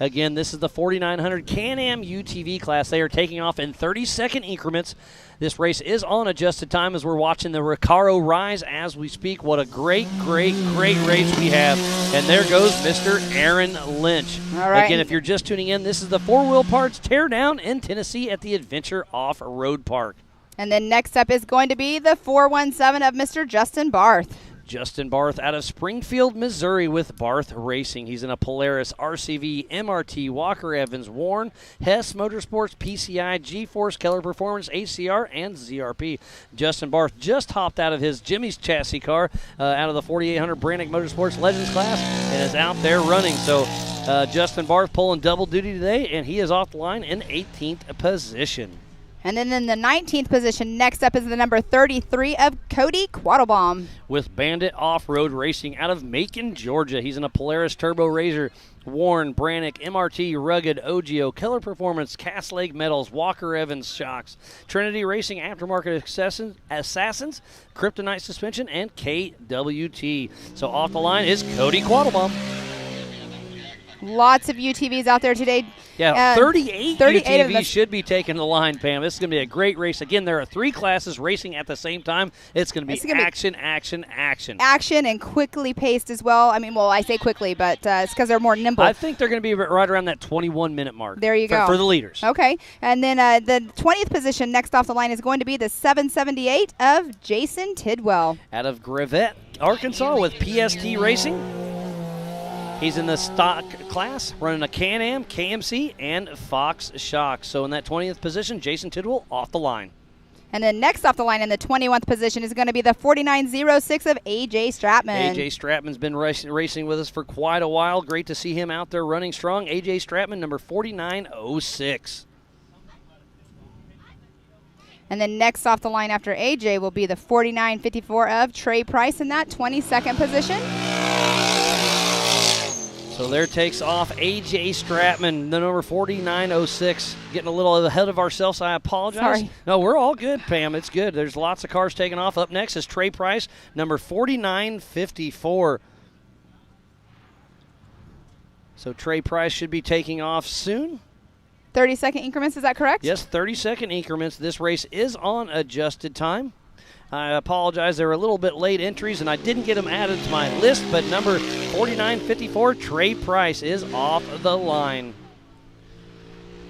Again, this is the 4900 Can-Am UTV class. They are taking off in 30-second increments. This race is on adjusted time as we're watching the Recaro rise as we speak. What a great, great, great race we have. And there goes Mr. Aaron Lynch. All right. Again, if you're just tuning in, this is the 4-Wheel Parts Teardown in Tennessee at the Adventure Off-Road Park. And then next up is going to be the 417 of Mr. Justin Barth. Justin Barth out of Springfield, Missouri with Barth Racing. He's in a Polaris, RCV, MRT, Walker Evans, Warren, Hess Motorsports, PCI, G-Force, Keller Performance, HCR, and ZRP. Justin Barth just hopped out of his Jimmy's chassis car out of the 4800 Brannick Motorsports Legends class and is out there running. So Justin Barth pulling double duty today, and he is off the line in 18th position. And then in the 19th position, next up is the number 33 of Cody Quattlebaum. With Bandit Off-Road Racing out of Macon, Georgia. He's in a Polaris Turbo Razor, Warren, Brannick, MRT, Rugged, OGO, Keller Performance, Cast Leg Metals, Walker Evans Shocks, Trinity Racing Aftermarket Assassins, Kryptonite Suspension, and KWT. So off the line is Cody Quattlebaum. Lots of UTVs out there today. Yeah, 38 UTVs UTVs should be taking the line, Pam. This is going to be a great race. Again, there are 3 classes racing at the same time. It's going to be action, action, action. Action and quickly paced as well. I mean, well, I say quickly, but it's because they're more nimble. I think they're going to be right around that 21-minute mark. There you go. For the leaders. Okay. And then the 20th position next off the line is going to be the 778 of Jason Tidwell. Out of Gravette, Arkansas with PST Racing. He's in the stock class, running a Can-Am, KMC, and Fox Shock. So in that 20th position, Jason Tidwell off the line. And then next off the line in the 21st position is going to be the 4906 of A.J. Stratman. A.J. Stratman's been racing with us for quite a while. Great to see him out there running strong. A.J. Stratman, number 4906. And then next off the line after A.J. will be the 4954 of Trey Price in that 22nd position. So there takes off A.J. Stratman, the number 4906. Getting a little ahead of ourselves, I apologize. Sorry. No, we're all good, Pam. It's good. There's lots of cars taking off. Up next is Trey Price, number 4954. So Trey Price should be taking off soon. 30-second increments, is that correct? Yes, 30-second increments. This race is on adjusted time. I apologize. There were a little bit late entries, and I didn't get them added to my list, but number 4954, Trey Price, is off the line.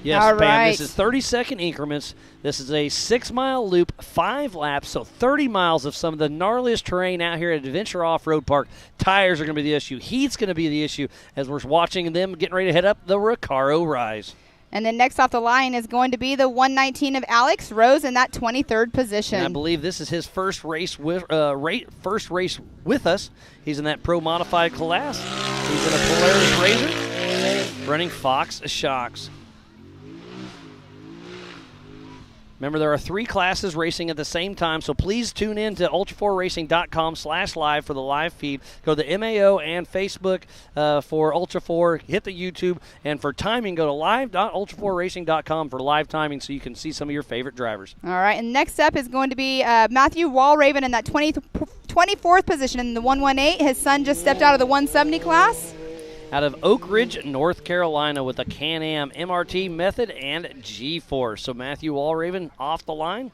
Yes, all Pam, right. This is 30-second increments. This is a 6-mile loop, 5 laps, so 30 miles of some of the gnarliest terrain out here at Adventure Off-Road Park. Tires are going to be the issue. Heat's going to be the issue as we're watching them getting ready to head up the Recaro Rise. And then next off the line is going to be the 119 of Alex Rose in that 23rd position. And I believe this is his first race with us. He's in that pro modified class. He's in a Polaris Razor, running Fox Shocks. Remember, there are 3 classes racing at the same time, so please tune in to ultra4racing.com/live for the live feed. Go to the MAO and Facebook for Ultra4. Hit the YouTube. And for timing, go to live.ultra4racing.com for live timing so you can see some of your favorite drivers. All right, and next up is going to be Matthew Walraven in that 24th position in the 118. His son just stepped out of the 170 class. Out of Oak Ridge, North Carolina, with a Can-Am, MRT, Method, and G-Force. So Matthew Walraven off the line.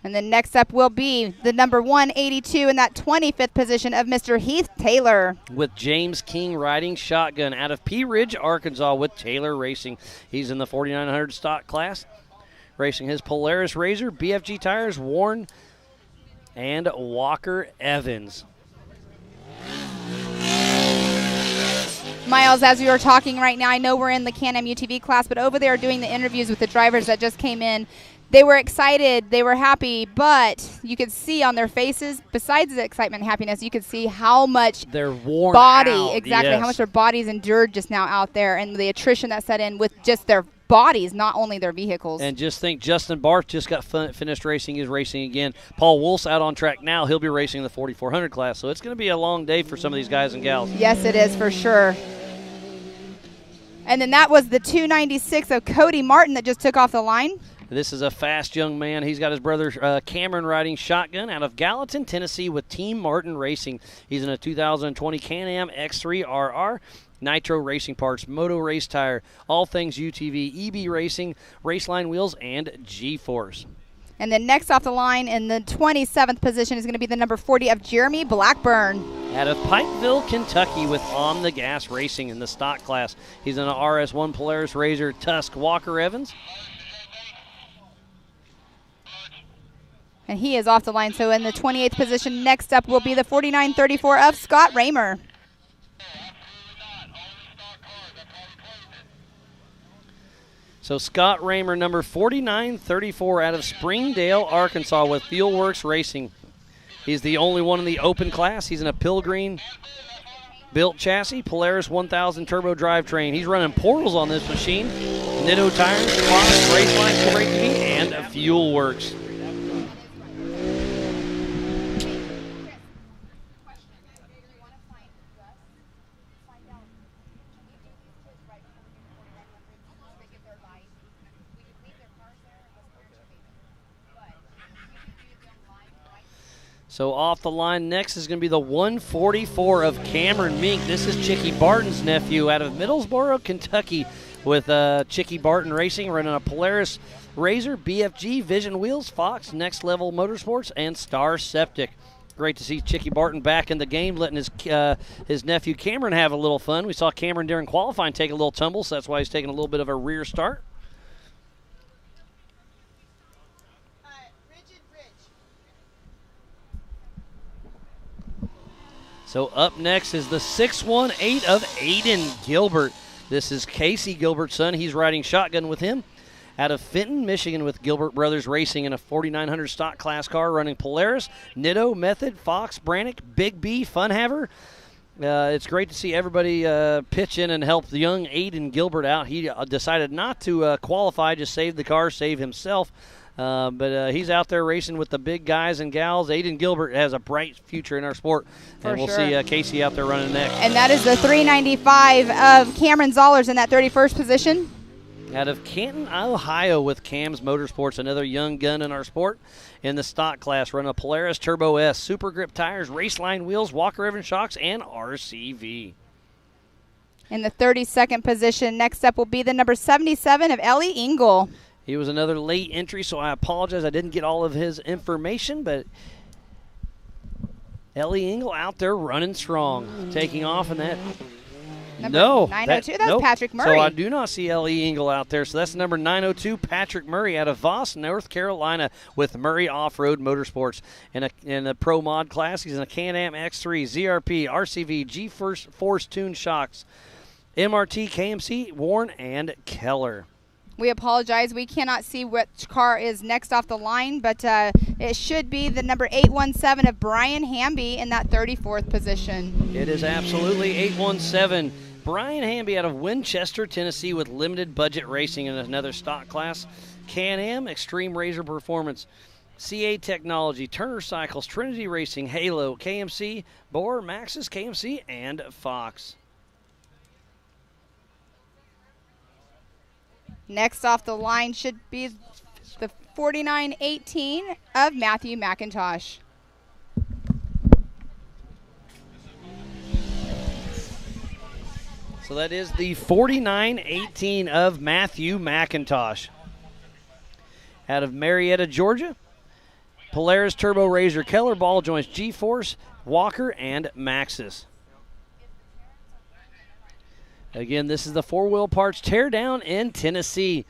And then next up will be the number 182 in that 25th position of Mr. Heath Taylor. With James King riding shotgun out of Pea Ridge, Arkansas, with Taylor Racing. He's in the 4900 stock class, racing his Polaris Razor, BFG tires, Warren, and Walker Evans. Miles, as we were talking right now, I know we're in the Can-Am UTV class, but over there doing the interviews with the drivers that just came in, they were excited, they were happy, but you could see on their faces, besides the excitement and happiness, you could see how much their worn body, out. exactly, Yes. how much their bodies endured just now out there, and the attrition that set in with just their bodies, not only their vehicles. And just think, Justin Barth just got finished racing. He's racing again. Paul Wolf's out on track now. He'll be racing the 4400 class, so it's going to be a long day for some of these guys and gals. Yes, it is for sure. And then that was the 296 of Cody Martin that just took off the line. This is a fast young man. He's got his brother Cameron riding shotgun out of Gallatin, Tennessee with Team Martin Racing. He's in a 2020 Can-Am X3RR. Nitro Racing Parts, Moto Race Tire, all things UTV, EB Racing, Raceline Wheels, and G-Force. And then next off the line in the 27th position is going to be the number 40 of Jeremy Blackburn. Out of Pikeville, Kentucky with On the Gas Racing in the stock class. He's in an RS1 Polaris Razor Tusk Walker Evans. And he is off the line. So in the 28th position, next up will be the 4934 of Scott Raymer. So Scott Raymer, number 4934 out of Springdale, Arkansas with Fuelworks Racing. He's the only one in the open class. He's in a Pilgreen built chassis, Polaris 1000 turbo drivetrain. He's running portals on this machine. Nitto tires, Fox, race line, brake meat, and Fuel Works. So off the line next is going to be the 144 of Cameron Mink. This is Chicky Barton's nephew out of Middlesboro, Kentucky, with Chicky Barton Racing, running a Polaris Razor, BFG, Vision Wheels, Fox, Next Level Motorsports, and Star Septic. Great to see Chicky Barton back in the game, letting his nephew Cameron have a little fun. We saw Cameron during qualifying take a little tumble, so that's why he's taking a little bit of a rear start. So up next is the 618 of Aiden Gilbert. This is Casey Gilbert's son. He's riding shotgun with him out of Fenton, Michigan, with Gilbert Brothers Racing in a 4900 stock class car, running Polaris, Nitto, Method, Fox, Brannick, Big B, Funhaver. It's great to see everybody pitch in and help the young Aiden Gilbert out. He decided not to qualify, just save the car, save himself. But he's out there racing with the big guys and gals. Aiden Gilbert has a bright future in our sport. And we'll see Casey out there running next. And that is the 395 of Cameron Zollers in that 31st position. Out of Canton, Ohio, with Cam's Motorsports, another young gun in our sport. In the stock class, running a Polaris Turbo S, Super Grip tires, Raceline wheels, Walker Evans shocks, and RCV. In the 32nd position, next up will be the number 77 of Ellie Engel. He was another late entry, so I apologize. I didn't get all of his information, but Ellie Engel out there running strong, taking off in that. Number 902, that's Patrick Murray. So I do not see Ellie Engel out there. So that's number 902, Patrick Murray out of Voss, North Carolina, with Murray Off-Road Motorsports. In the Pro Mod class, he's in a Can-Am X3, ZRP, RCV, G-Force Tune shocks, MRT, KMC, Warren, and Keller. We apologize. We cannot see which car is next off the line, but it should be the number 817 of Brian Hamby in that 34th position. It is absolutely 817. Brian Hamby out of Winchester, Tennessee, with Limited Budget Racing in another stock class. Can-Am, Extreme Razor Performance, CA Technology, Turner Cycles, Trinity Racing, Halo, KMC, Bohr, Maxxis, KMC, and Fox. Next off the line should be the 4918 of Matthew McIntosh. So that is the 4918 of Matthew McIntosh. Out of Marietta, Georgia, Polaris Turbo Razor, Keller Ball Joints, G-Force, Walker, and Maxxis. Again, this is the four-wheel parts teardown in Tennessee.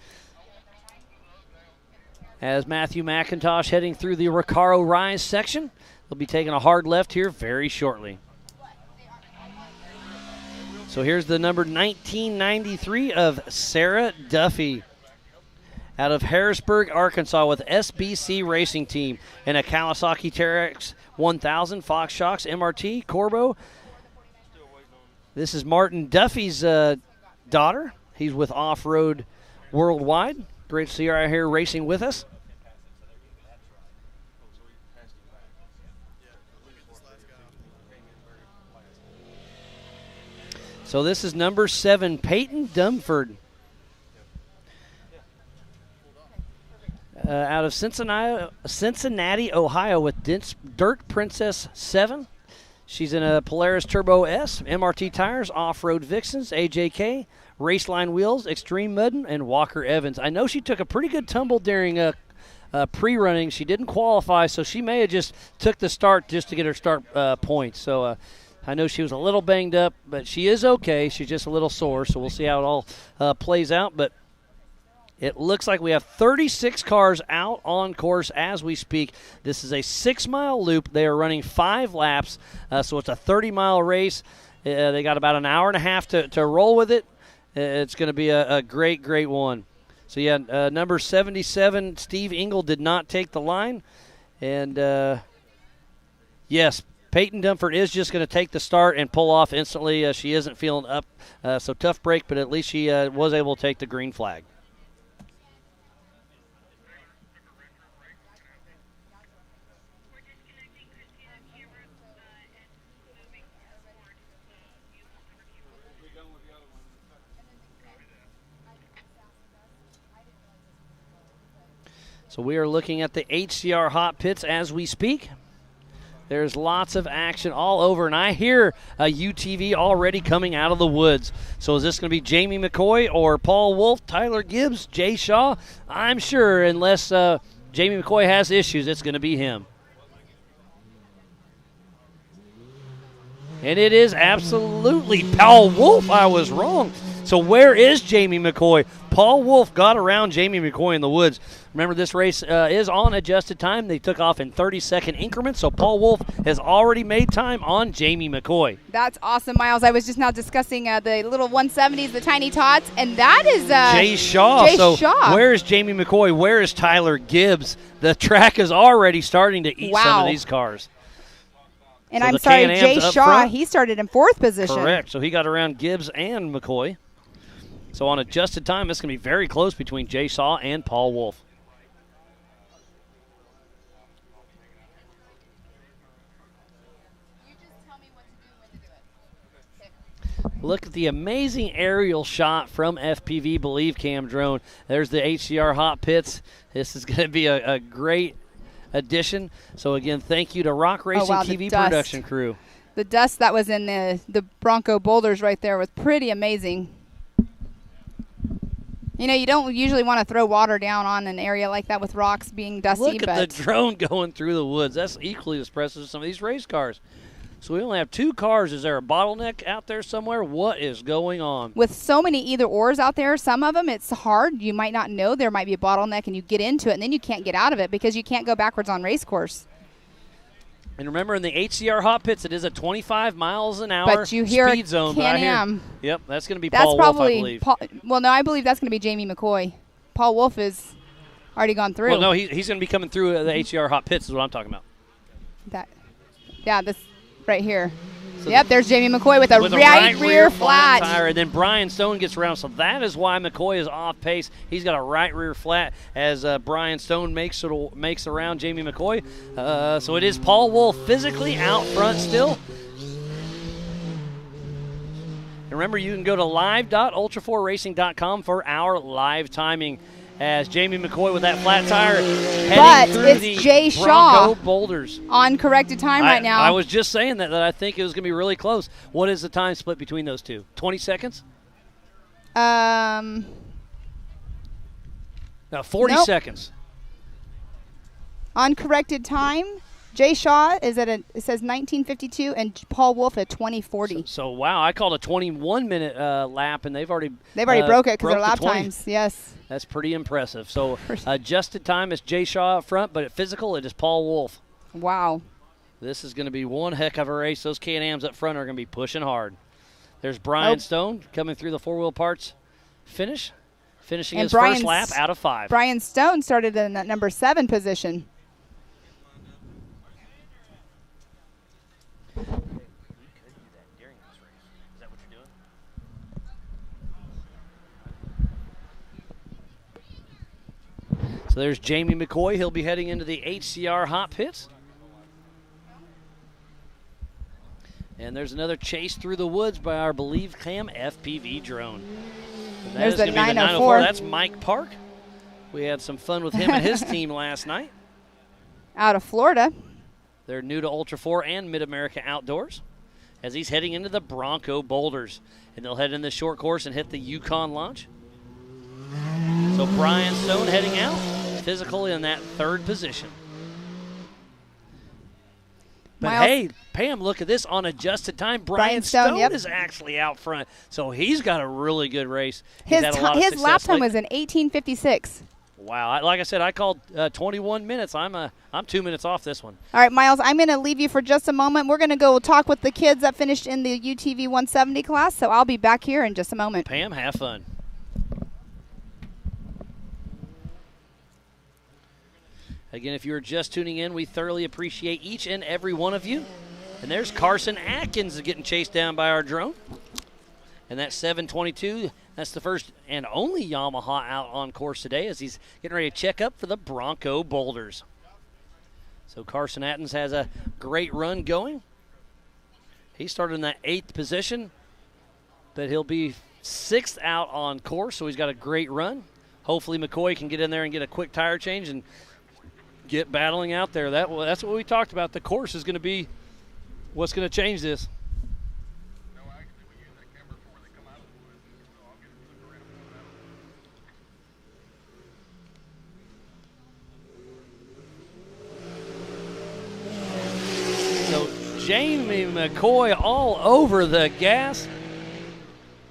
As Matthew McIntosh heading through the Recaro Rise section, they'll be taking a hard left here very shortly. So here's the number 1993 of Sarah Duffy. Out of Harrisburg, Arkansas, with SBC Racing Team and a Kawasaki Terex 1000, Fox Shocks, MRT, Corbo. This is Martin Duffy's daughter. He's with Off-Road Worldwide. Great to see her out here racing with us. So this is number 7, Peyton Dumford. Out of Cincinnati, Ohio, with Dirt Princess 7. She's in a Polaris Turbo S, MRT tires, Off-Road Vixens, AJK, Raceline wheels, Extreme Muddin, and Walker Evans. I know she took a pretty good tumble during pre-running. She didn't qualify, so she may have just took the start just to get her start points. So I know she was a little banged up, but she is okay. She's just a little sore, so we'll see how it all plays out. But it looks like we have 36 cars out on course as we speak. This is a 6-mile loop. They are running 5 laps, so it's a 30-mile race. They got about an hour and a half to roll with it. It's going to be a great, great one. So, yeah, number 77, Steve Engel, did not take the line. And, yes, Peyton Dunford is just going to take the start and pull off instantly. She isn't feeling up, so tough break, but at least she was able to take the green flag. So we are looking at the HCR hot pits as we speak. There's lots of action all over, and I hear a UTV already coming out of the woods. So is this going to be Jamie McCoy or Paul Wolf, Tyler Gibbs, Jay Shaw? I'm sure unless Jamie McCoy has issues, it's going to be him. And it is absolutely Paul Wolf. I was wrong. So where is Jamie McCoy? Paul Wolf got around Jamie McCoy in the woods. Remember, this race is on adjusted time. They took off in 30-second increments, so Paul Wolf has already made time on Jamie McCoy. That's awesome, Miles. I was just now discussing the little 170s, the tiny tots, and that is Jay Shaw. Shaw. Where is Jamie McCoy? Where is Tyler Gibbs? The track is already starting to eat some of these cars. And so I'm sorry, Jay Shaw, front, he started in 4th position. Correct. So he got around Gibbs and McCoy. So on adjusted time, it's going to be very close between Jay Shaw and Paul Wolf. Look at the amazing aerial shot from FPV Believe Cam drone. There's the HCR hot pits. This is going to be a great addition. So again, thank you to Rock Racing TV production crew. The dust that was in the Bronco boulders right there was pretty amazing. You know, you don't usually want to throw water down on an area like that with rocks being dusty. Look at the drone going through the woods. That's equally as impressive as some of these race cars. So we only have 2 cars. Is there a bottleneck out there somewhere? What is going on? With so many either ors out there, some of them it's hard. You might not know there might be a bottleneck and you get into it and then you can't get out of it because you can't go backwards on race course. And remember, in the HCR hot pits, it is a 25 miles an hour but you hear speed zone. Can-Am. Yep, that's going to be that's Paul probably Wolf, I believe. Well, no, I believe that's going to be Jamie McCoy. Paul Wolf is already gone through. Well, no, he's going to be coming through the HCR hot pits is what I'm talking about. This right here. So yep, there's Jamie McCoy with a right rear flat tire, and then Brian Stone gets around. So that is why McCoy is off pace. He's got a right rear flat as Brian Stone makes around Jamie McCoy. So it is Paul Wolf physically out front still. And remember, you can go to live.ultra4racing.com for our live timing. As Jamie McCoy with that flat tire heading through the Jay Bronco Shaw boulders. On corrected time right now. I was just saying that I think it was going to be really close. What is the time split between those two? 20 seconds? No, 40 seconds. On corrected time, Jay Shaw is at it says 19:52 and Paul Wolf at 20:40. So wow, I called a 21-minute lap, and they've already broke it because their lap times. Yes, that's pretty impressive. So adjusted time is Jay Shaw up front, but at physical it is Paul Wolf. Wow, this is going to be one heck of a race. Those Can-Ams up front are going to be pushing hard. There's Brian Stone coming through the 4-wheel parts finishing his first lap out of 5. Brian Stone started in that number 7 position. So there's Jamie McCoy. He'll be heading into the HCR hot pits. And there's another chase through the woods by our Believe Cam FPV drone. There's the 904. That's Mike Park. We had some fun with him and his team last night. Out of Florida. They're new to Ultra 4 and Mid-America Outdoors as he's heading into the Bronco Boulders. And they'll head in the short course and hit the Yukon launch. So Brian Stone heading out, physical in that 3rd position. But hey, Pam, look at this on adjusted time. Brian Stone is actually out front, so he's got a really good race. His lap time was in 18:56. Wow! Like I said, I called 21 minutes. I'm 2 minutes off this one. All right, Miles, I'm going to leave you for just a moment. We're going to go talk with the kids that finished in the UTV 170 class, so I'll be back here in just a moment. Pam, have fun. Again, if you're just tuning in, we thoroughly appreciate each and every one of you. And there's Carson Atkins getting chased down by our drone. And that 722, that's the first and only Yamaha out on course today as he's getting ready to check up for the Bronco Boulders. So Carson Atkins has a great run going. He started in that 8th position, but he'll be 6th out on course, so he's got a great run. Hopefully McCoy can get in there and get a quick tire change and get battling out there. That's what we talked about. The course is going to be what's going to change this. So Jamie McCoy all over the gas.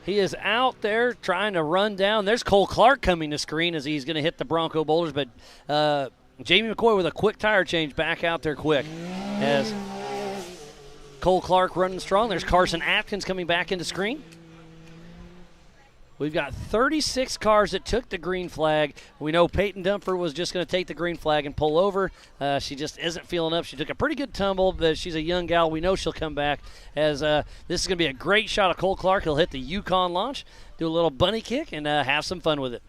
He is out there trying to run down. There's Cole Clark coming to screen as he's going to hit the Bronco Boulders, but Jamie McCoy with a quick tire change back out there quick. As Cole Clark running strong. There's Carson Atkins coming back into screen. We've got 36 cars that took the green flag. We know Peyton Dumfer was just going to take the green flag and pull over. She just isn't feeling up. She took a pretty good tumble, but she's a young gal. We know she'll come back as this is going to be a great shot of Cole Clark. He'll hit the Yukon launch, do a little bunny kick, and have some fun with it.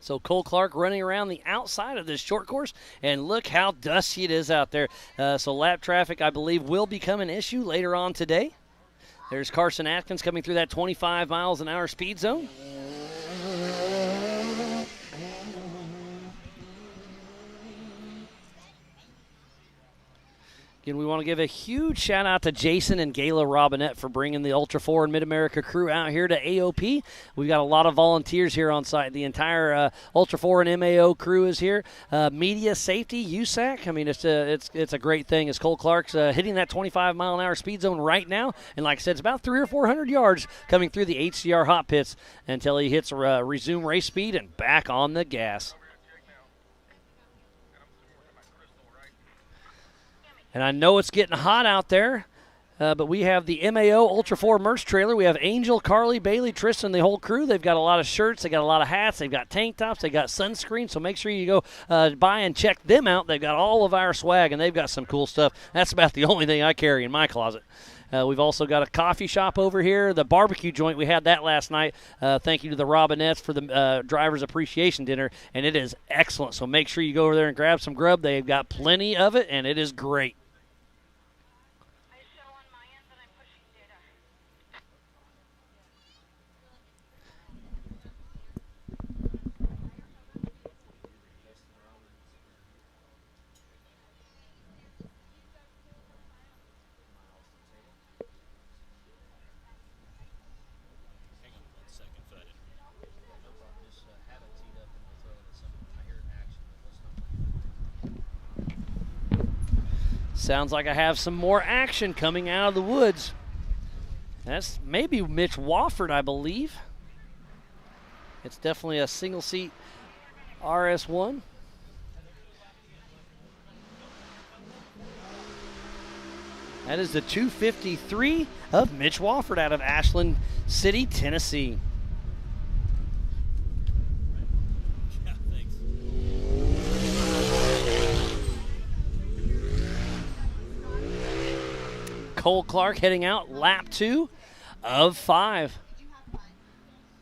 So Cole Clark running around the outside of this short course, and look how dusty it is out there. So lap traffic, I believe, will become an issue later on today. There's Carson Atkins coming through that 25 miles an hour speed zone. Again, we want to give a huge shout out to Jason and Gayla Robinette for bringing the Ultra 4 and Mid-America crew out here to AOP. We've got a lot of volunteers here on site. The entire Ultra 4 and MAO crew is here. Media Safety, USAC. I mean, it's a great thing as Cole Clark's hitting that 25 mile an hour speed zone right now. And like I said, it's about 300 or 400 yards coming through the HCR hot pits until he hits resume race speed and back on the gas. And I know it's getting hot out there, but we have the MAO Ultra 4 merch trailer. We have Angel, Carly, Bailey, Tristan, the whole crew. They've got a lot of shirts. They got a lot of hats. They've got tank tops. They got sunscreen. So make sure you go buy and check them out. They've got all of our swag, and they've got some cool stuff. That's about the only thing I carry in my closet. We've also got a coffee shop over here, the barbecue joint. We had that last night. Thank you to the Robinettes for the Driver's Appreciation Dinner, and it is excellent. So make sure you go over there and grab some grub. They've got plenty of it, and it is great. Sounds like I have some more action coming out of the woods. That's maybe Mitch Wofford, I believe. It's definitely a single seat RS1. That is the 253 of Mitch Wofford out of Ashland City, Tennessee. Cole Clark heading out lap 2 of 5.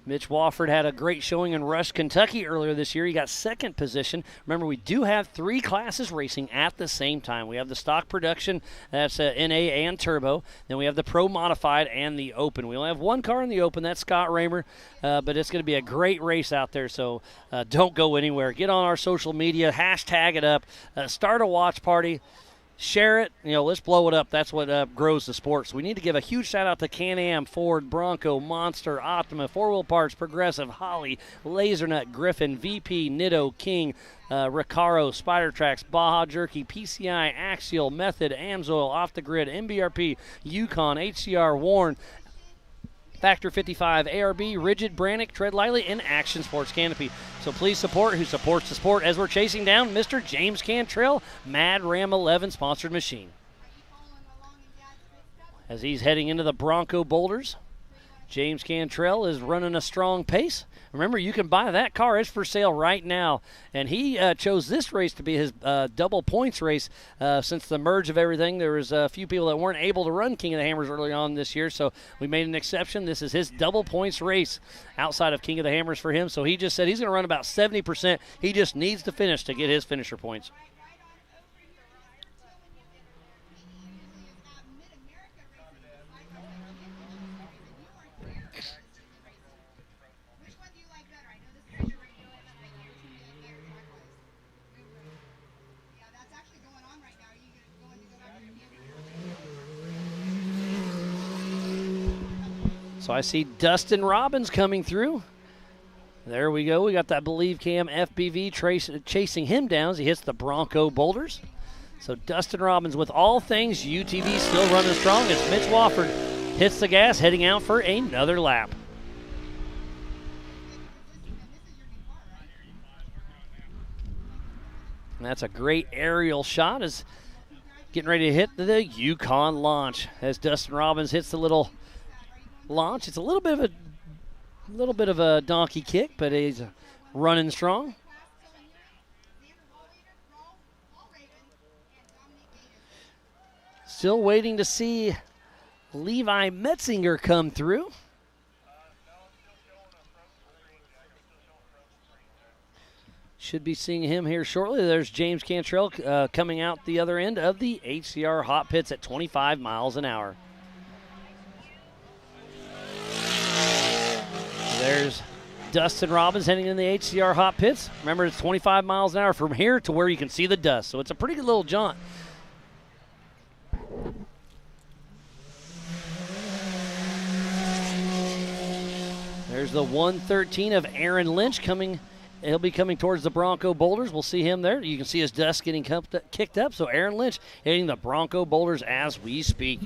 Mitch Wofford had a great showing in Rush, Kentucky earlier this year. He got second position. Remember, we do have 3 classes racing at the same time. We have the stock production, that's NA and turbo. Then we have the pro modified and the open. We only have 1 car in the open, that's Scott Raymer. But it's going to be a great race out there, so don't go anywhere. Get on our social media, hashtag it up, start a watch party. Share it. Let's blow it up. That's what grows the sport. So we need to give a huge shout-out to Can-Am, Ford, Bronco, Monster, Optima, 4-Wheel Parts, Progressive, Holly, Lasernut, Griffin, VP, Nitto, King, Recaro, Spider Tracks, Baja Jerky, PCI, Axial, Method, Amsoil, Off the Grid, MBRP, Yukon, HCR, Warren, Factor 55, ARB, Rigid, Brannick, Tread Lightly, and Action Sports Canopy. So please support who supports the sport as we're chasing down Mr. James Cantrell, Mad Ram 11 sponsored machine. As he's heading into the Bronco Boulders. James Cantrell is running a strong pace. Remember, you can buy that car. It's for sale right now. And he chose this race to be his double points race. Since the merge of everything, there was a few people that weren't able to run King of the Hammers early on this year, so we made an exception. This is his double points race outside of King of the Hammers for him. So he just said he's going to run about 70%. He just needs to finish to get his finisher points. So I see Dustin Robbins coming through. There we go. We got that Believe Cam FPV chasing him down as he hits the Bronco boulders. So Dustin Robbins with all things UTV still running strong as Mitch Wofford hits the gas, heading out for another lap. And that's a great aerial shot as getting ready to hit the Yukon launch as Dustin Robbins hits the little launch. It's a little bit of a donkey kick, but he's running strong. Still waiting to see Levi Metzinger come through. Should be seeing him here shortly. There's James Cantrell coming out the other end of the HCR hot pits at 25 miles an hour. There's Dustin Robbins heading in the HCR hot pits. Remember, it's 25 miles an hour from here to where you can see the dust, so it's a pretty good little jaunt. There's the 113 of Aaron Lynch coming. He'll be coming towards the Bronco boulders. We'll see him there. You can see his dust getting kicked up, so Aaron Lynch hitting the Bronco boulders as we speak.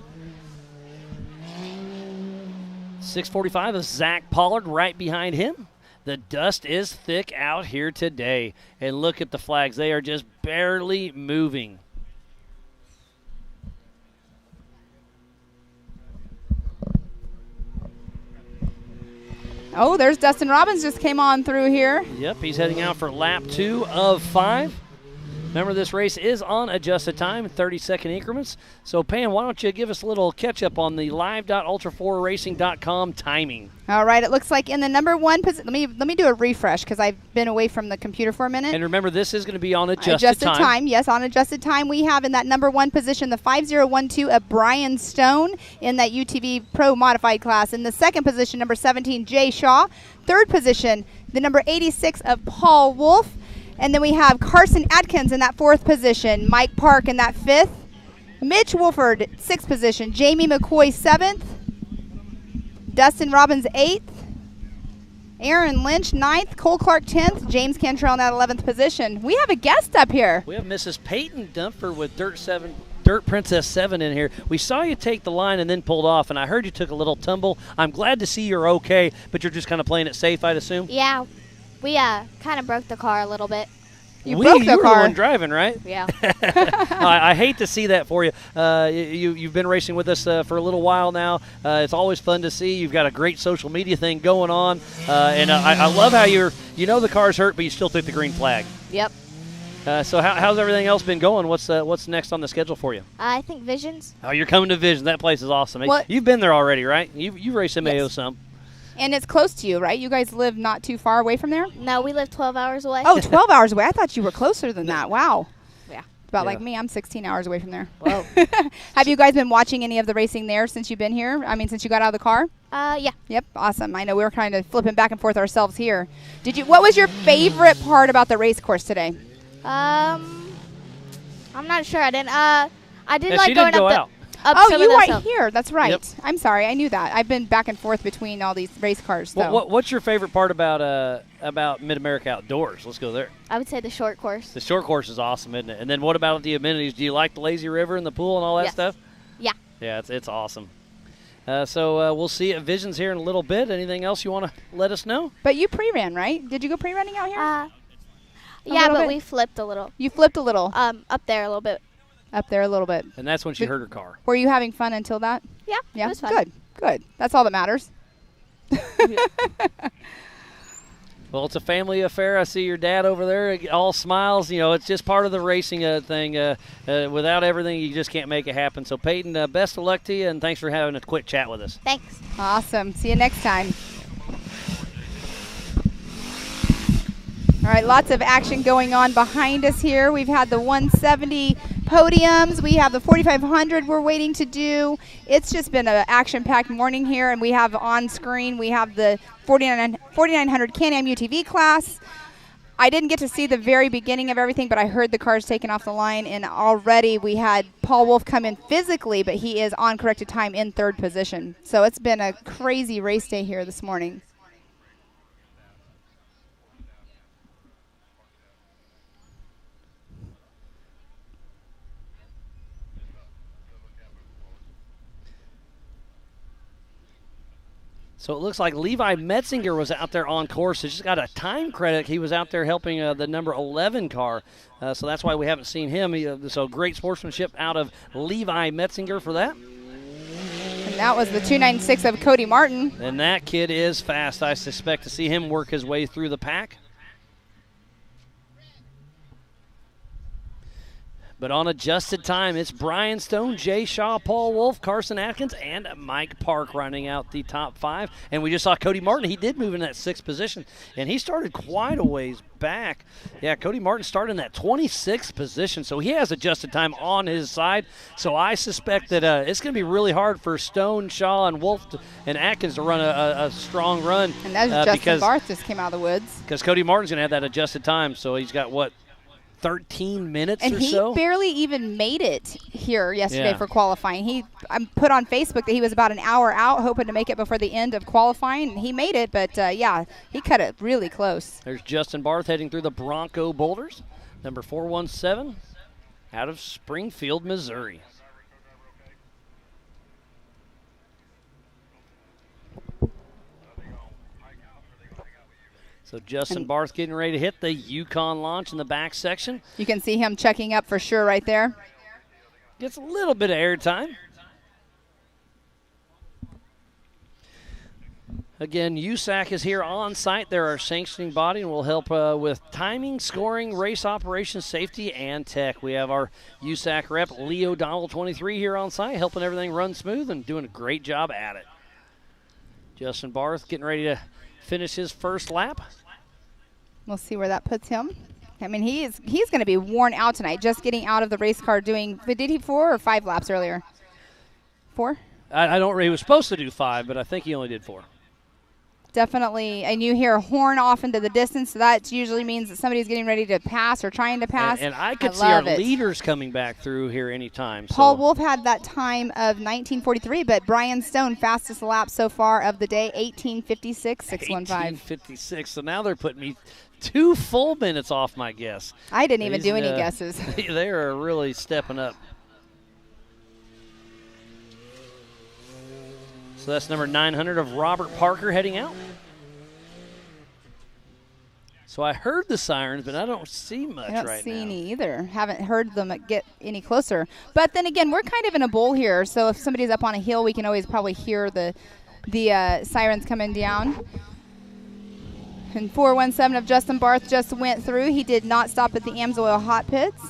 645 is Zach Pollard right behind him. The dust is thick out here today. And look at the flags. They are just barely moving. Oh, there's Dustin Robbins just came on through here. Yep, he's heading out for lap 2 of 5. Remember, this race is on adjusted time, 30-second increments. So, Pam, why don't you give us a little catch-up on the live.ultra4racing.com timing? All right, it looks like in the number 1 position. Let me do a refresh because I've been away from the computer for a minute. And remember, this is going to be on adjusted time. Yes, on adjusted time. We have in that number 1 position the 5012 of Brian Stone in that UTV Pro Modified class. In the 2nd position, number 17, Jay Shaw. 3rd position, the number 86 of Paul Wolf. And then we have Carson Atkins in that 4th position, Mike Park in that 5th, Mitch Wolford, 6th position, Jamie McCoy, 7th, Dustin Robbins, 8th, Aaron Lynch, 9th, Cole Clark, 10th, James Cantrell in that 11th position. We have a guest up here. We have Mrs. Peyton Dunford with Dirt Princess 7 in here. We saw you take the line and then pulled off, and I heard you took a little tumble. I'm glad to see you're okay, but you're just kind of playing it safe, I'd assume? Yeah. We kind of broke the car a little bit. You broke the car. You were the one driving, right? Yeah. I hate to see that for you. You've been racing with us for a little while now. It's always fun to see. You've got a great social media thing going on. And I love how you know the car's hurt, but you still took the green flag. Yep. So how's everything else been going? What's next on the schedule for you? I think Visions. Oh, you're coming to Visions. That place is awesome. What? You've been there already, right? You raced MAO Yes. some. And it's close to you, right? You guys live not too far away from there? No, we live 12 hours away. Oh, 12 hours away. I thought you were closer than that. Wow. Yeah. About Yeah. like me. I'm 16 hours away from there. Whoa. Have you guys been watching any of the racing there since you've been here? I mean, since you got out of the car? Yeah. Yep. Awesome. I know we were kind of flipping back and forth ourselves here. What was your favorite part about the race course today? I'm not sure. I did Yeah, like she going didn't go up out. up Oh, some you of weren't the here. That's right. Yep. I'm sorry. I knew that. I've been back and forth between all these race cars. So. What's your favorite part about Mid-America Outdoors? Let's go there. I would say the short course. The short course is awesome, isn't it? And then what about the amenities? Do you like the lazy river and the pool and all that Yes. stuff? Yeah. Yeah, it's awesome. So we'll see you at Visions here in a little bit. Anything else you want to let us know? But you pre-ran, right? Did you go pre-running out here? Yeah, little but bit? we flipped a little. You flipped a little. Up there a little bit. Up there a little bit. And that's when she But- hurt her car. Were you having fun until that? Yeah. Yeah. It was fun. Good. Good. That's all that matters. Well, it's a family affair. I see your dad over there, all smiles. You know, it's just part of the racing thing. Without everything, you just can't make it happen. So, Peyton, best of luck to you, and thanks for having a quick chat with us. Thanks. Awesome. See you next time. All right, lots of action going on behind us here. We've had the 170 podiums. We have the 4,500 we're waiting to do. It's just been an action-packed morning here, and we have on screen, we have the 4,900 Can-Am UTV class. I didn't get to see the very beginning of everything, but I heard the cars taken off the line, and already we had Paul Wolf come in physically, but he is on corrected time in 3rd position. So it's been a crazy race day here this morning. So it looks like Levi Metzinger was out there on course. He just got a time credit. He was out there helping the number 11 car. So that's why we haven't seen him. So great sportsmanship out of Levi Metzinger for that. And that was the 296 of Cody Martin. And that kid is fast. I suspect to see him work his way through the pack. But on adjusted time, it's Brian Stone, Jay Shaw, Paul Wolf, Carson Atkins, and Mike Park running out the top 5. And we just saw Cody Martin. He did move in that 6th position, and he started quite a ways back. Yeah, Cody Martin started in that 26th position, so he has adjusted time on his side. So I suspect that it's going to be really hard for Stone, Shaw, and Wolf and Atkins to run a strong run. And that's Justin Barth just came out of the woods. Because Cody Martin's going to have that adjusted time, so he's got, what, 13 minutes and or so? And he barely even made it here yesterday Yeah. for qualifying. He put on Facebook that he was about an hour out, hoping to make it before the end of qualifying. And he made it, but, yeah, he cut it really close. There's Justin Barth heading through the Bronco Boulders, number 417, out of Springfield, Missouri. So Justin Barth getting ready to hit the Yukon launch in the back section. You can see him checking up for sure right there. Gets a little bit of airtime. Again, USAC is here on site. They're our sanctioning body and will help with timing, scoring, race operations, safety, and tech. We have our USAC rep, Leo Donnell, 23, here on site, helping everything run smooth and doing a great job at it. Justin Barth getting ready to finish his first lap. We'll see where that puts him. I mean, he's going to be worn out tonight, just getting out of the race car doing, did he 4 or 5 laps earlier? 4? I don't. He was supposed to do 5, but I think he only did 4. Definitely, and you hear a horn off into the distance, so that usually means that somebody's getting ready to pass or trying to pass. And I could see our leaders coming back through here anytime. Paul Wolf had that time of 1943, but Brian Stone, fastest lap so far of the day, 18:56, 6:15. 18:56, so now they're putting me 2 full minutes off my guess. I didn't even do any guesses. They are really stepping up. So that's number 900 of Robert Parker heading out. So I heard the sirens, but I don't see much right now. I don't see any either. Haven't heard them get any closer. But then again, we're kind of in a bowl here, so if somebody's up on a hill, we can always probably hear the sirens coming down. And 417 of Justin Barth just went through. He did not stop at the Amsoil Hot Pits.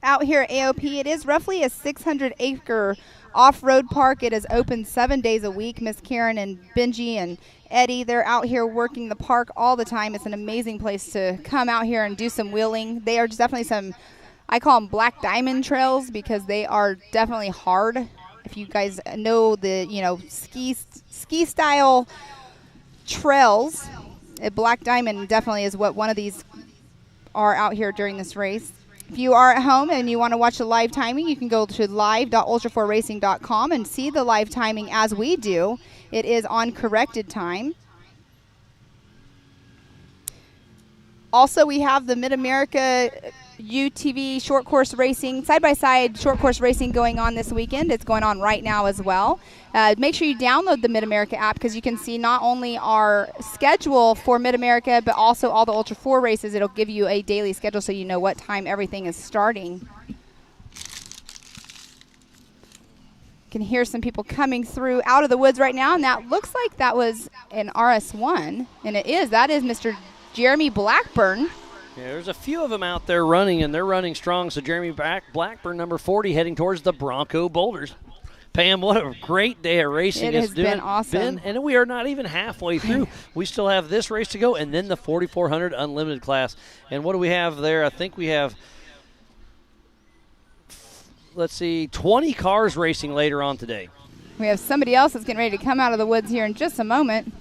Out here at AOP, it is roughly a 600-acre off-road park. It is open 7 days a week. Miss Karen and Benji and Eddie, they're out here working the park all the time. It's an amazing place to come out here and do some wheeling. They are definitely some, I call them black diamond trails because they are definitely hard. If you guys know the, ski style trails, a black diamond definitely is what one of these are out here during this race. If you are at home and you want to watch the live timing, you can go to live.ultra4racing.com and see the live timing as we do. It is on corrected time. Also, we have the Mid-America UTV short course racing, side-by-side short course racing going on this weekend. It's going on right now as well. Make sure you download the Mid-America app because you can see not only our schedule for Mid-America, but also all the Ultra 4 races. It'll give you a daily schedule so you know what time everything is starting. Can hear some people coming through out of the woods right now, and that looks like that was an RS1, and it is. That is Mr. Jeremy Blackburn. Yeah, there's a few of them out there running, and they're running strong. So Jeremy Blackburn, number 40, heading towards the Bronco Boulders. Pam, what a great day of racing. It has been awesome. And we are not even halfway through. We still have this race to go, and then the 4,400 Unlimited class. And what do we have there? I think we have, let's see, 20 cars racing later on today. We have somebody else that's getting ready to come out of the woods here in just a moment.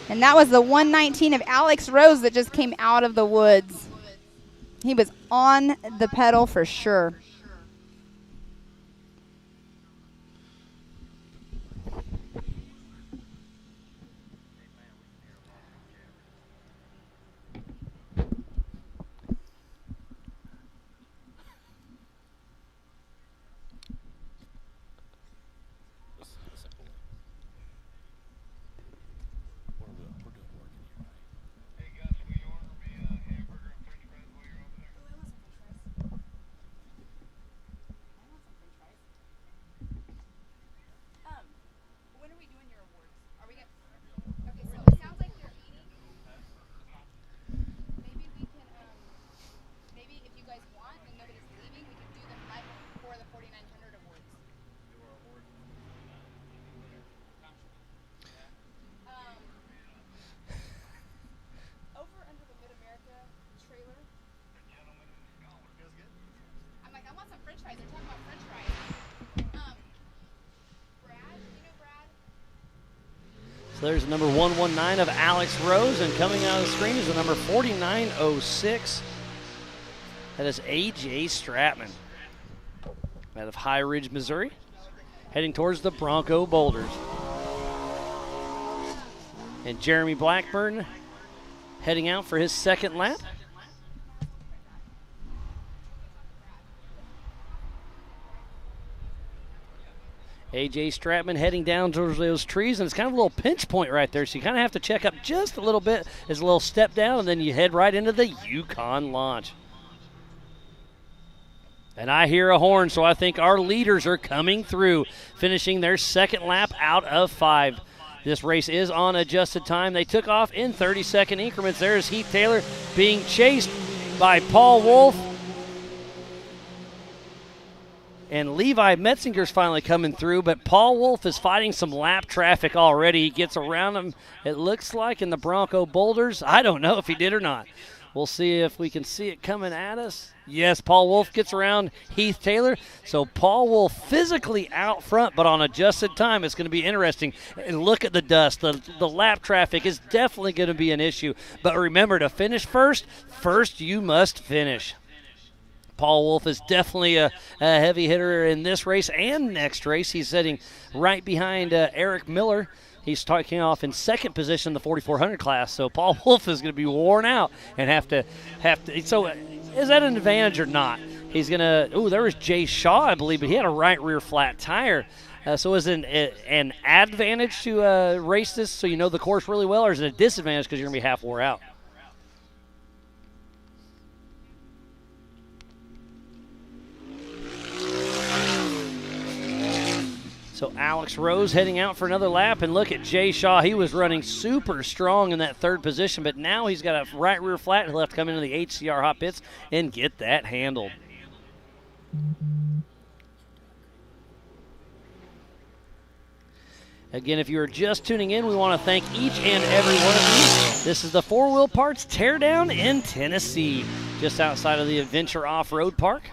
And that was the 119 of Alex Rose that just came out of the woods. He was on the pedal for sure. So there's the number 119 of Alex Rose, and coming out of the screen is the number 4906. That is A.J. Stratman out of High Ridge, Missouri, heading towards the Bronco Boulders. And Jeremy Blackburn heading out for his second lap. A.J. Stratman heading down towards those trees, and it's kind of a little pinch point right there, so you kind of have to check up just a little bit as a little step down, and then you head right into the Yukon launch. And I hear a horn, so I think our leaders are coming through, finishing their second lap out of 5. This race is on adjusted time. They took off in 30-second increments. There's Heath Taylor being chased by Paul Wolf. And Levi Metzinger's finally coming through, but Paul Wolf is fighting some lap traffic already. He gets around him, it looks like, in the Bronco Boulders. I don't know if he did or not. We'll see if we can see it coming at us. Yes, Paul Wolf gets around Heath Taylor. So Paul Wolf physically out front, but on adjusted time. It's going to be interesting. And look at the dust. The lap traffic is definitely going to be an issue. But remember, to finish first you must finish. Paul Wolf is definitely a heavy hitter in this race and next race. He's sitting right behind Eric Miller. He's taking off in second position in the 4,400 class. So Paul Wolf is going to be worn out and have to. So is that an advantage or not? He's going to. Oh, there was Jay Shaw, I believe, but he had a right rear flat tire. So is it an advantage to race this so you know the course really well, or is it a disadvantage because you're going to be half wore out? So Alex Rose heading out for another lap, and look at Jay Shaw. He was running super strong in that third position, but now he's got a right rear flat. He'll have to come into the HCR hot pits and get that handled. Again, if you are just tuning in, we want to thank each and every one of you. This is the 4 Wheel Parts Teardown in Tennessee, just outside of the Adventure Off-Road Park.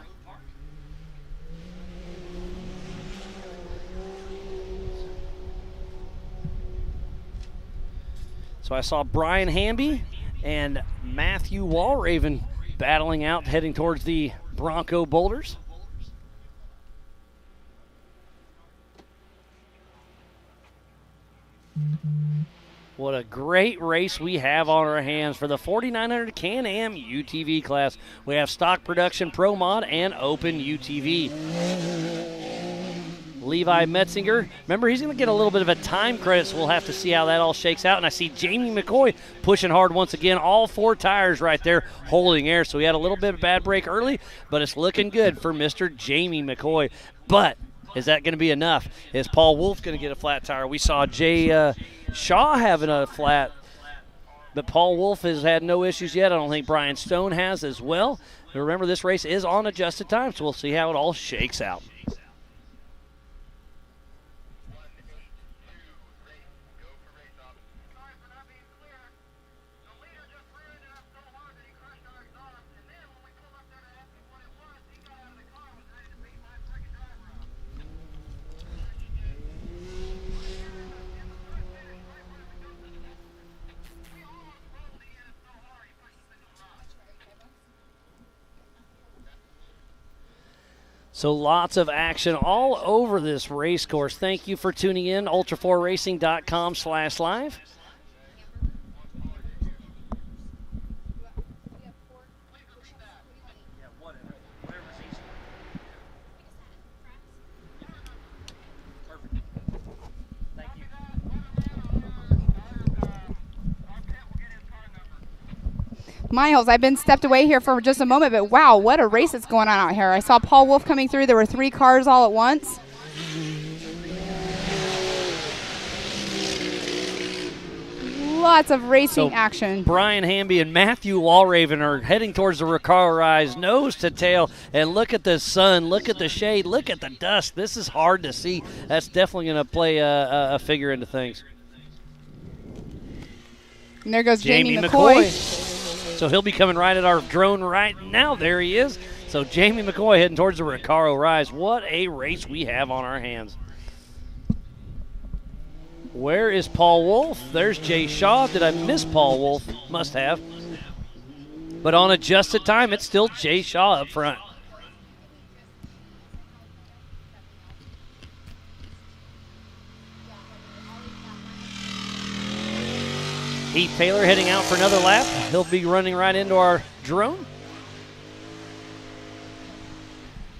So I saw Brian Hamby and Matthew Walraven battling out, heading towards the Bronco Boulders. What a great race we have on our hands for the 4900 Can-Am UTV class. We have stock production, Pro Mod, and open UTV. Levi Metzinger. Remember, he's going to get a little bit of a time credit, so we'll have to see how that all shakes out. And I see Jamie McCoy pushing hard once again. All 4 tires right there holding air. So he had a little bit of bad break early, but it's looking good for Mr. Jamie McCoy. But is that going to be enough? Is Paul Wolf going to get a flat tire? We saw Jay Shaw having a flat, but Paul Wolf has had no issues yet. I don't think Brian Stone has as well. But remember, this race is on adjusted time, so we'll see how it all shakes out. So lots of action all over this race course. Thank you for tuning in, ultra4racing.com/live. Miles, I've been stepped away here for just a moment, but wow, what a race that's going on out here. I saw Paul Wolf coming through. There were 3 cars all at once. Lots of racing action. Brian Hamby and Matthew Walraven are heading towards the Recaro Rise, nose to tail. And look at the sun, look at the shade, look at the dust. This is hard to see. That's definitely going to play a figure into things. And there goes Jamie McCoy. So he'll be coming right at our drone right now. There he is. So Jamie McCoy heading towards the Recaro Rise. What a race we have on our hands. Where is Paul Wolf? There's Jay Shaw. Did I miss Paul Wolf? Must have. But on adjusted time, it's still Jay Shaw up front. Heath Taylor heading out for another lap. He'll be running right into our drone.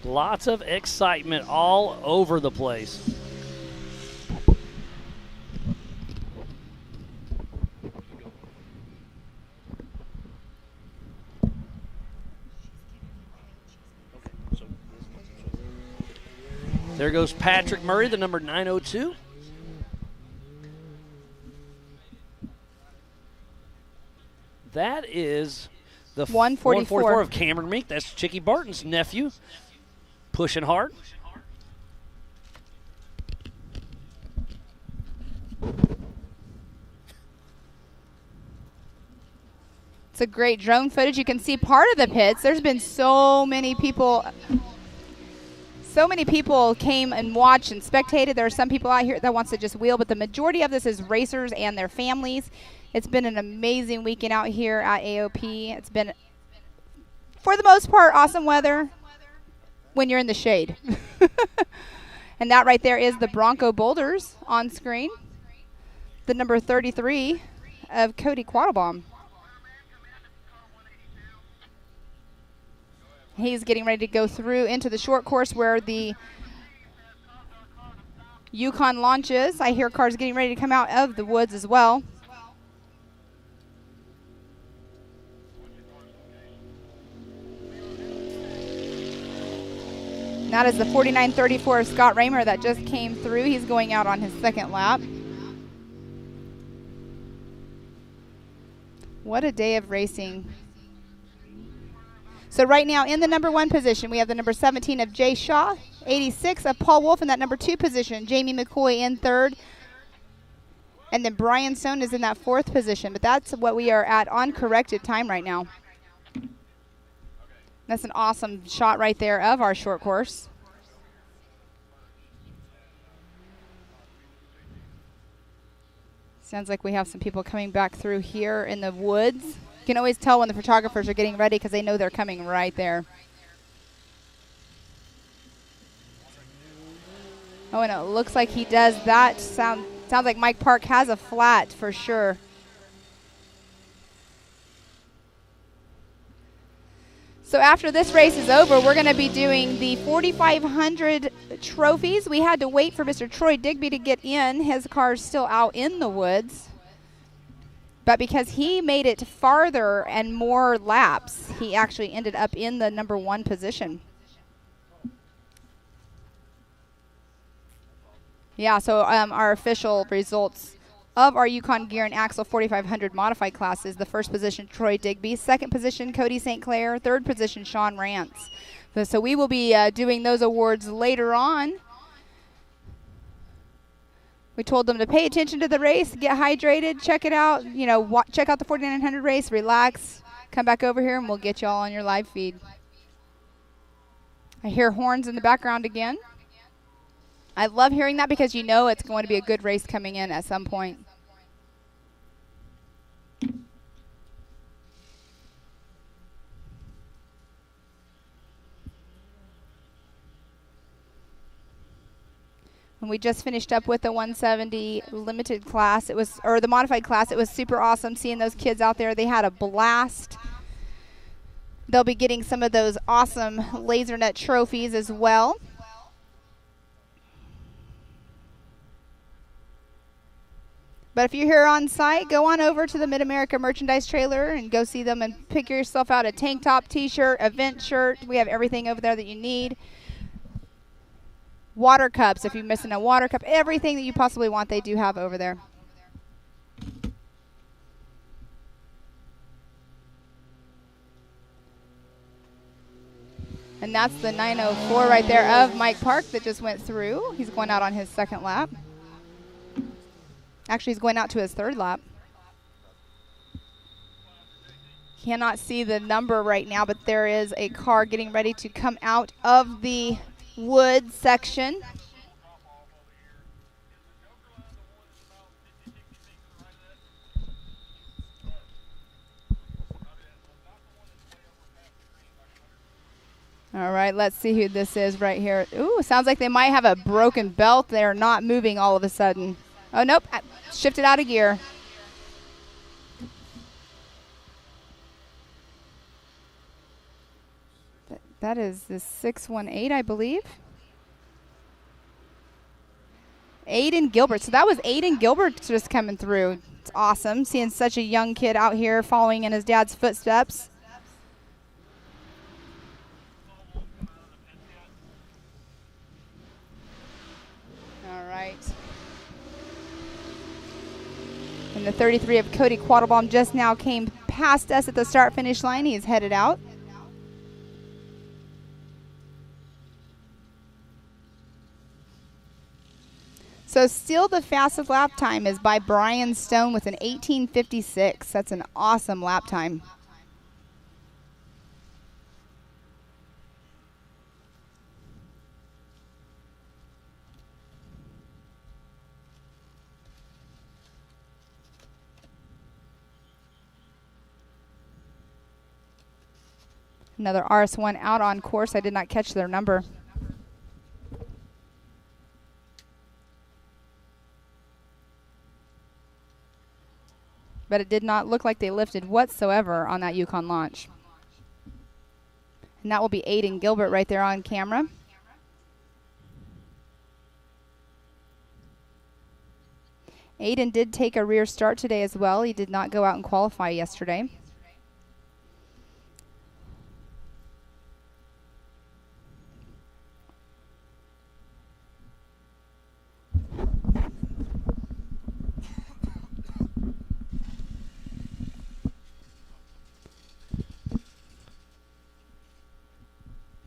Lots of excitement all over the place. There goes Patrick Murray, the number 902. That is the 144 of Cameron Meek. That's Chicky Barton's nephew. Pushing hard. It's a great drone footage. You can see part of the pits. There's been so many people. So many people came and watched and spectated. There are some people out here that wants to just wheel, but the majority of this is racers and their families. It's been an amazing weekend out here at AOP. It's been, for the most part, awesome weather when you're in the shade. And that right there is the Bronco Boulders on screen. The number 33 of Cody Quattlebaum. He's getting ready to go through into the short course where the Yukon launch is. I hear cars getting ready to come out of the woods as well. That is the 4934 of Scott Raymer that just came through. He's going out on his second lap. What a day of racing. So right now in the number 1 position, we have the number 17 of Jay Shaw, 86 of Paul Wolf in that number 2 position, Jamie McCoy in 3rd. And then Brian Stone is in that 4th position. But that's what we are at on corrected time right now. That's an awesome shot right there of our short course. Sounds like we have some people coming back through here in the woods. You can always tell when the photographers are getting ready because they know they're coming right there. Oh, and it looks like he does that. Sounds like Mike Park has a flat for sure. So after this race is over, we're going to be doing the 4,500 trophies. We had to wait for Mr. Troy Digby to get in. His car's still out in the woods. But because he made it farther and more laps, he actually ended up in the number 1 position. Yeah, so our official results of our Yukon Gear and Axle 4,500 modified class is the first position, Troy Digby. Second position, Cody St. Clair. Third position, Sean Rance. So we will be doing those awards later on. We told them to pay attention to the race, get hydrated, check it out. You know, check out the 4,900 race, relax, come back over here, and we'll get you all on your live feed. I hear horns in the background again. I love hearing that because you know it's going to be a good race coming in at some point. And we just finished up with the 170 limited class. It was, or the modified class. It was super awesome seeing those kids out there. They had a blast. They'll be getting some of those awesome LaserNet trophies as well. But if you're here on site, go on over to the Mid-America Merchandise Trailer and go see them and pick yourself out a tank top, t-shirt, event shirt. We have everything over there that you need. Water cups, if you're missing a water cup, everything that you possibly want, they do have over there. And that's the 904 right there of Mike Park that just went through. He's going out on his second lap. Actually, he's going out to his third lap. Cannot see the number right now, but there is a car getting ready to come out of the wood section. All right, let's see who this is right here. Ooh, sounds like they might have a broken belt. They're not moving all of a sudden. Oh, nope, shifted out of gear. That is the 618, I believe. Aiden Gilbert. So that was Aiden Gilbert just coming through. It's awesome seeing such a young kid out here following in his dad's footsteps. All right. And the 33 of Cody Quattlebaum just now came past us at the start-finish line. He's headed out. So still the fastest lap time is by Brian Stone with an 18:56. That's an awesome lap time. Another RS1 out on course. I did not catch their number. But it did not look like they lifted whatsoever on that Yukon launch. And that will be Aiden Gilbert right there on camera. Aiden did take a rear start today as well. He did not go out and qualify yesterday.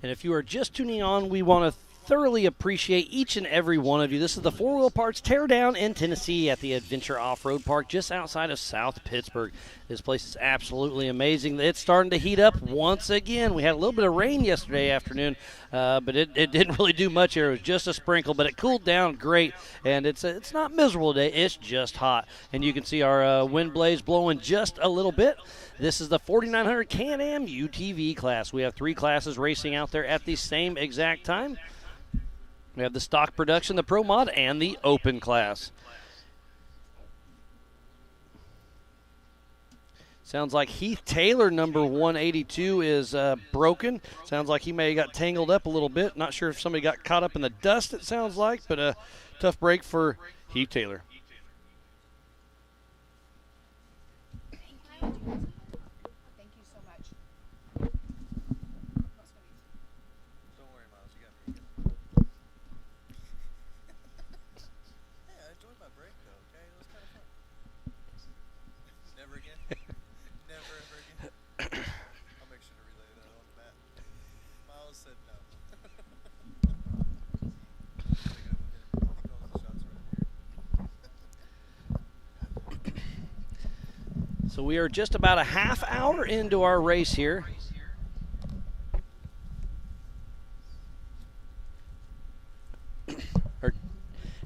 And if you are just tuning on, we want to thoroughly appreciate each and every one of you. This is the 4 Wheel Parts Teardown in Tennessee at the Adventure Off-Road Park just outside of South Pittsburgh. This place is absolutely amazing. It's starting to heat up once again. We had a little bit of rain yesterday afternoon, but it didn't really do much here. It was just a sprinkle, but it cooled down great, and it's not miserable today. It's just hot. And you can see our wind blades blowing just a little bit. This is the 4900 Can-Am UTV class. We have 3 classes racing out there at the same exact time. We have the stock production, the Pro Mod, and the open class. Sounds like Heath Taylor, number 182, is broken. Sounds like he may have got tangled up a little bit. Not sure if somebody got caught up in the dust, it sounds like, but a tough break for Heath Taylor. So we are just about a half hour into our race here.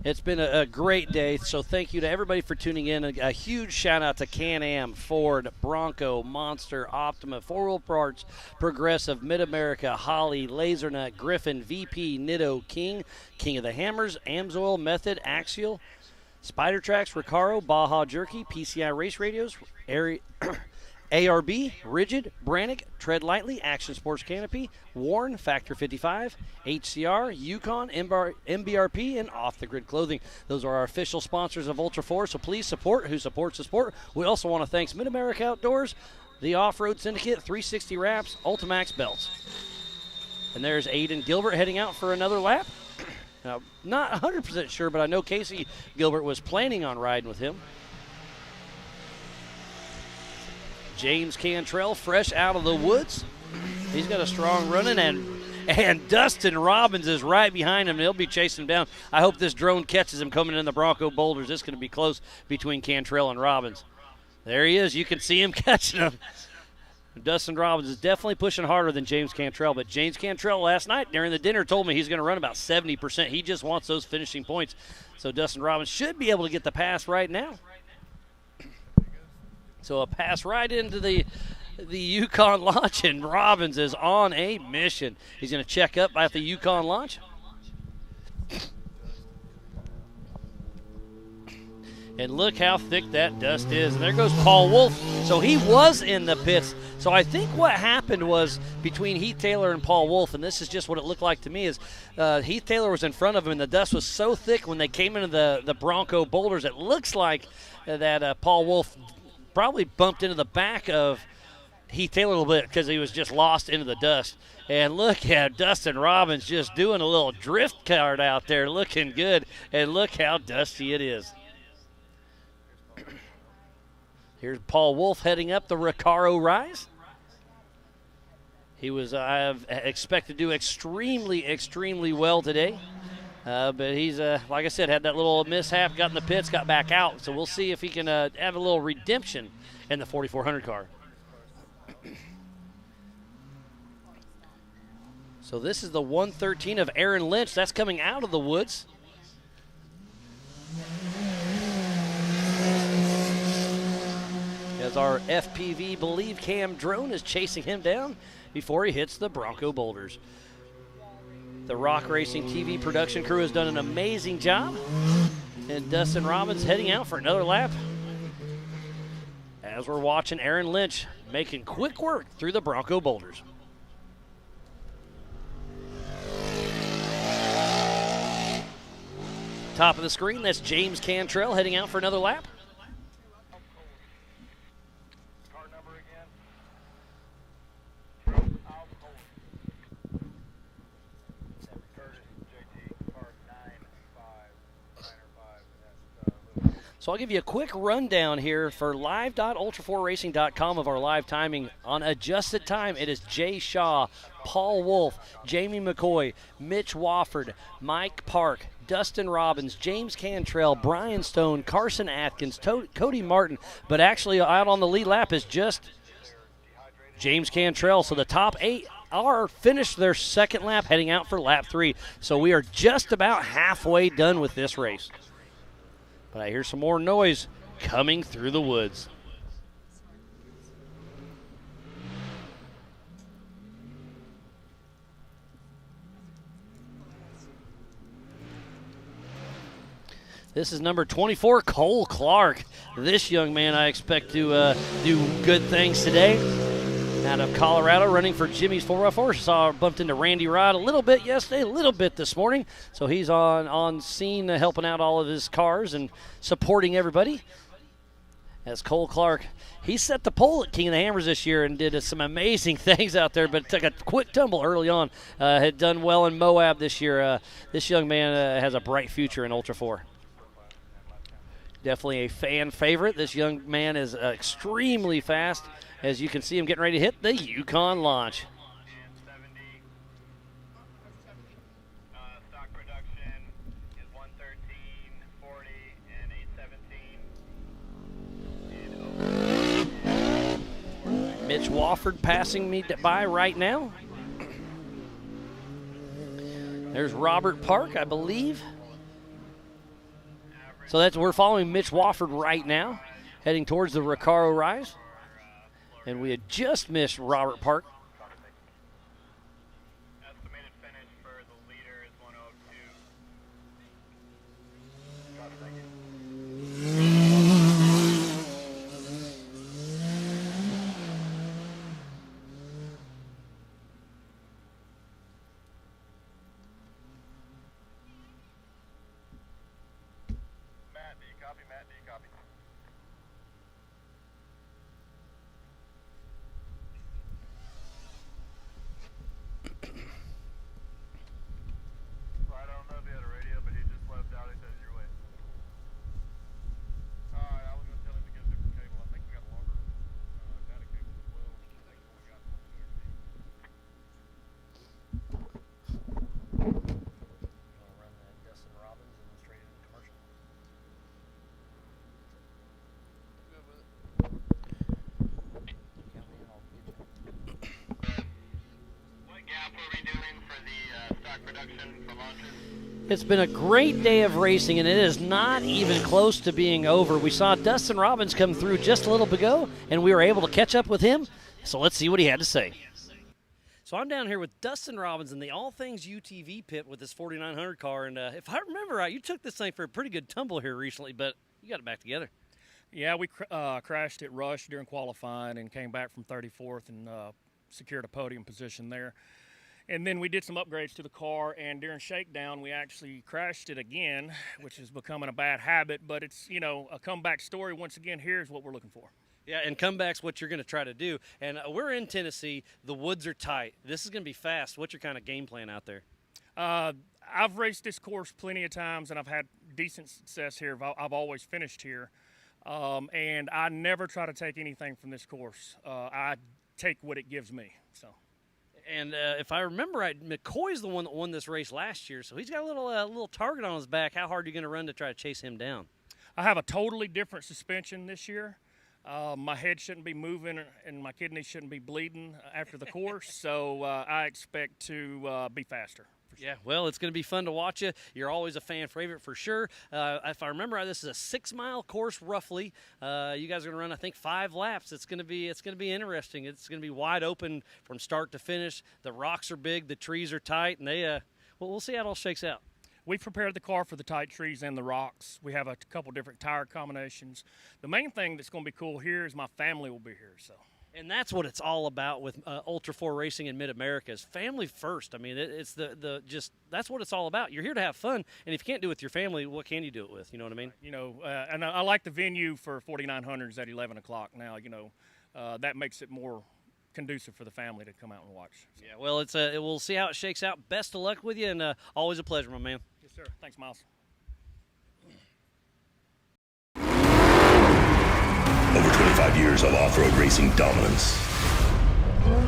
It's been a great day, so thank you to everybody for tuning in. A huge shout out to Can-Am, Ford, Bronco, Monster, Optima, 4-Wheel Parts, Progressive, Mid-America, Holley, Lasernut, Griffin, VP, Nitto, King of the Hammers, Amsoil, Method, Axial, Spider Tracks, Recaro, Baja Jerky, PCI Race Radios, ARB, Rigid, Brannick, Tread Lightly, Action Sports Canopy, Warren, Factor 55, HCR, Yukon, MBRP, and Off the Grid Clothing. Those are our official sponsors of Ultra 4, so please support who supports the sport. We also want to thank Mid-America Outdoors, the Off-Road Syndicate, 360 Wraps, Ultimax Belts. And there's Aiden Gilbert heading out for another lap. Now, not 100% sure, but I know Casey Gilbert was planning on riding with him. James Cantrell fresh out of the woods. He's got a strong running, and Dustin Robbins is right behind him. He'll be chasing him down. I hope this drone catches him coming in the Bronco Boulders. It's going to be close between Cantrell and Robbins. There he is. You can see him catching him. Dustin Robbins is definitely pushing harder than James Cantrell, but James Cantrell last night during the dinner told me he's going to run about 70%. He just wants those finishing points. So Dustin Robbins should be able to get the pass right now. So a pass right into the Yukon launch, and Robbins is on a mission. He's going to check up at the Yukon launch. And look how thick that dust is. And there goes Paul Wolf. So he was in the pits. So I think what happened was between Heath Taylor and Paul Wolf, and this is just what it looked like to me, is Heath Taylor was in front of him, and the dust was so thick when they came into the Bronco Boulders, it looks like that Paul Wolf probably bumped into the back of Heath Taylor a little bit because he was just lost into the dust. And look at Dustin Robbins just doing a little drift card out there, looking good. And look how dusty it is. Here's Paul Wolf heading up the Recaro Rise. He was, I expect to do extremely, extremely well today. But he's, like I said, had that little mishap, got in the pits, got back out. So we'll see if he can have a little redemption in the 4400 car. So this is the 113 of Aaron Lynch. That's coming out of the woods. As our FPV Believe Cam drone is chasing him down before he hits the Bronco Boulders. The Rock Racing TV production crew has done an amazing job. And Dustin Robbins heading out for another lap. As we're watching Aaron Lynch making quick work through the Bronco Boulders. Top of the screen, that's James Cantrell heading out for another lap. So I'll give you a quick rundown here for live.ultra4racing.com of our live timing. On adjusted time, it is Jay Shaw, Paul Wolf, Jamie McCoy, Mitch Wofford, Mike Park, Dustin Robbins, James Cantrell, Brian Stone, Carson Atkins, Cody Martin. But actually out on the lead lap is just James Cantrell. So the top 8 are finished their second lap, heading out for lap 3. So we are just about halfway done with this race. But I hear some more noise coming through the woods. This is number 24, Cole Clark. This young man I expect to do good things today. Out of Colorado, running for Jimmy's 4x4. Bumped into Randy Rod a little bit yesterday, a little bit this morning. So he's on scene helping out all of his cars and supporting everybody. As Cole Clark, he set the pole at King of the Hammers this year and did some amazing things out there, but took a quick tumble early on. Had done well in Moab this year. This young man has a bright future in Ultra 4. Definitely a fan favorite. This young man is extremely fast. As you can see him getting ready to hit the Yukon launch. Stock production is 113.40 and 817. Mitch Wofford passing me by right now. There's Robert Park, I believe. So we're following Mitch Wofford right now, heading towards the Recaro Rise. And we had just missed Robert Park. Estimated finish for the leader is 102. Matt D, copy. I don't know if he had a radio, but he just left out. He said your way. Alright, I was going to tell him to get a different cable. I think we got a longer data cable as well. I think we got from the Run that Dustin Robbins and straight into commercial. What gap were we doing for the stock production for launches? It's been a great day of racing, and it is not even close to being over. We saw Dustin Robbins come through just a little bit ago, and we were able to catch up with him. So let's see what he had to say. So I'm down here with Dustin Robbins in the All Things UTV pit with this 4900 car, and if I remember right, you took this thing for a pretty good tumble here recently, but you got it back together. Yeah, we crashed at Rush during qualifying and came back from 34th and secured a podium position there. And then we did some upgrades to the car, and during shakedown, we actually crashed it again, which is becoming a bad habit, but it's, a comeback story. Once again, here's what we're looking for. Yeah, and comeback's what you're going to try to do. And we're in Tennessee. The woods are tight. This is going to be fast. What's your kind of game plan out there? I've raced this course plenty of times, and I've had decent success here. I've always finished here. And I never try to take anything from this course. I take what it gives me. So. And if I remember right, McCoy's the one that won this race last year, so he's got a little target on his back. How hard are you going to run to try to chase him down? I have a totally different suspension this year. My head shouldn't be moving and my kidneys shouldn't be bleeding after the course, so I expect to be faster. Yeah, well, it's going to be fun to watch you. You're always a fan favorite for sure. If I remember right, this is a 6-mile course roughly. You guys are going to run, I think, 5 laps. It's going to be interesting. It's going to be wide open from start to finish. The rocks are big, the trees are tight, and we'll see how it all shakes out. We've prepared the car for the tight trees and the rocks. We have a couple different tire combinations. The main thing that's going to be cool here is my family will be here. And that's what it's all about with Ultra 4 racing in Mid-America is family first. I mean, it's that's what it's all about. You're here to have fun, and if you can't do it with your family, what can you do it with? You know what I mean? And I like the venue for 4900s at 11 o'clock now. That makes it more conducive for the family to come out and watch. So. Yeah, well, we'll see how it shakes out. Best of luck with you, and always a pleasure, my man. Yes, sir. Thanks, Miles. Over 25 years of off-road racing dominance.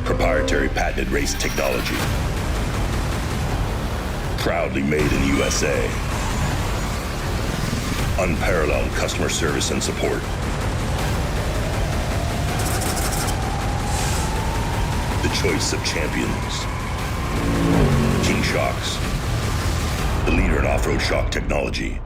Proprietary patented race technology. Proudly made in the USA. Unparalleled customer service and support. The choice of champions. King Shocks. The leader in off-road shock technology.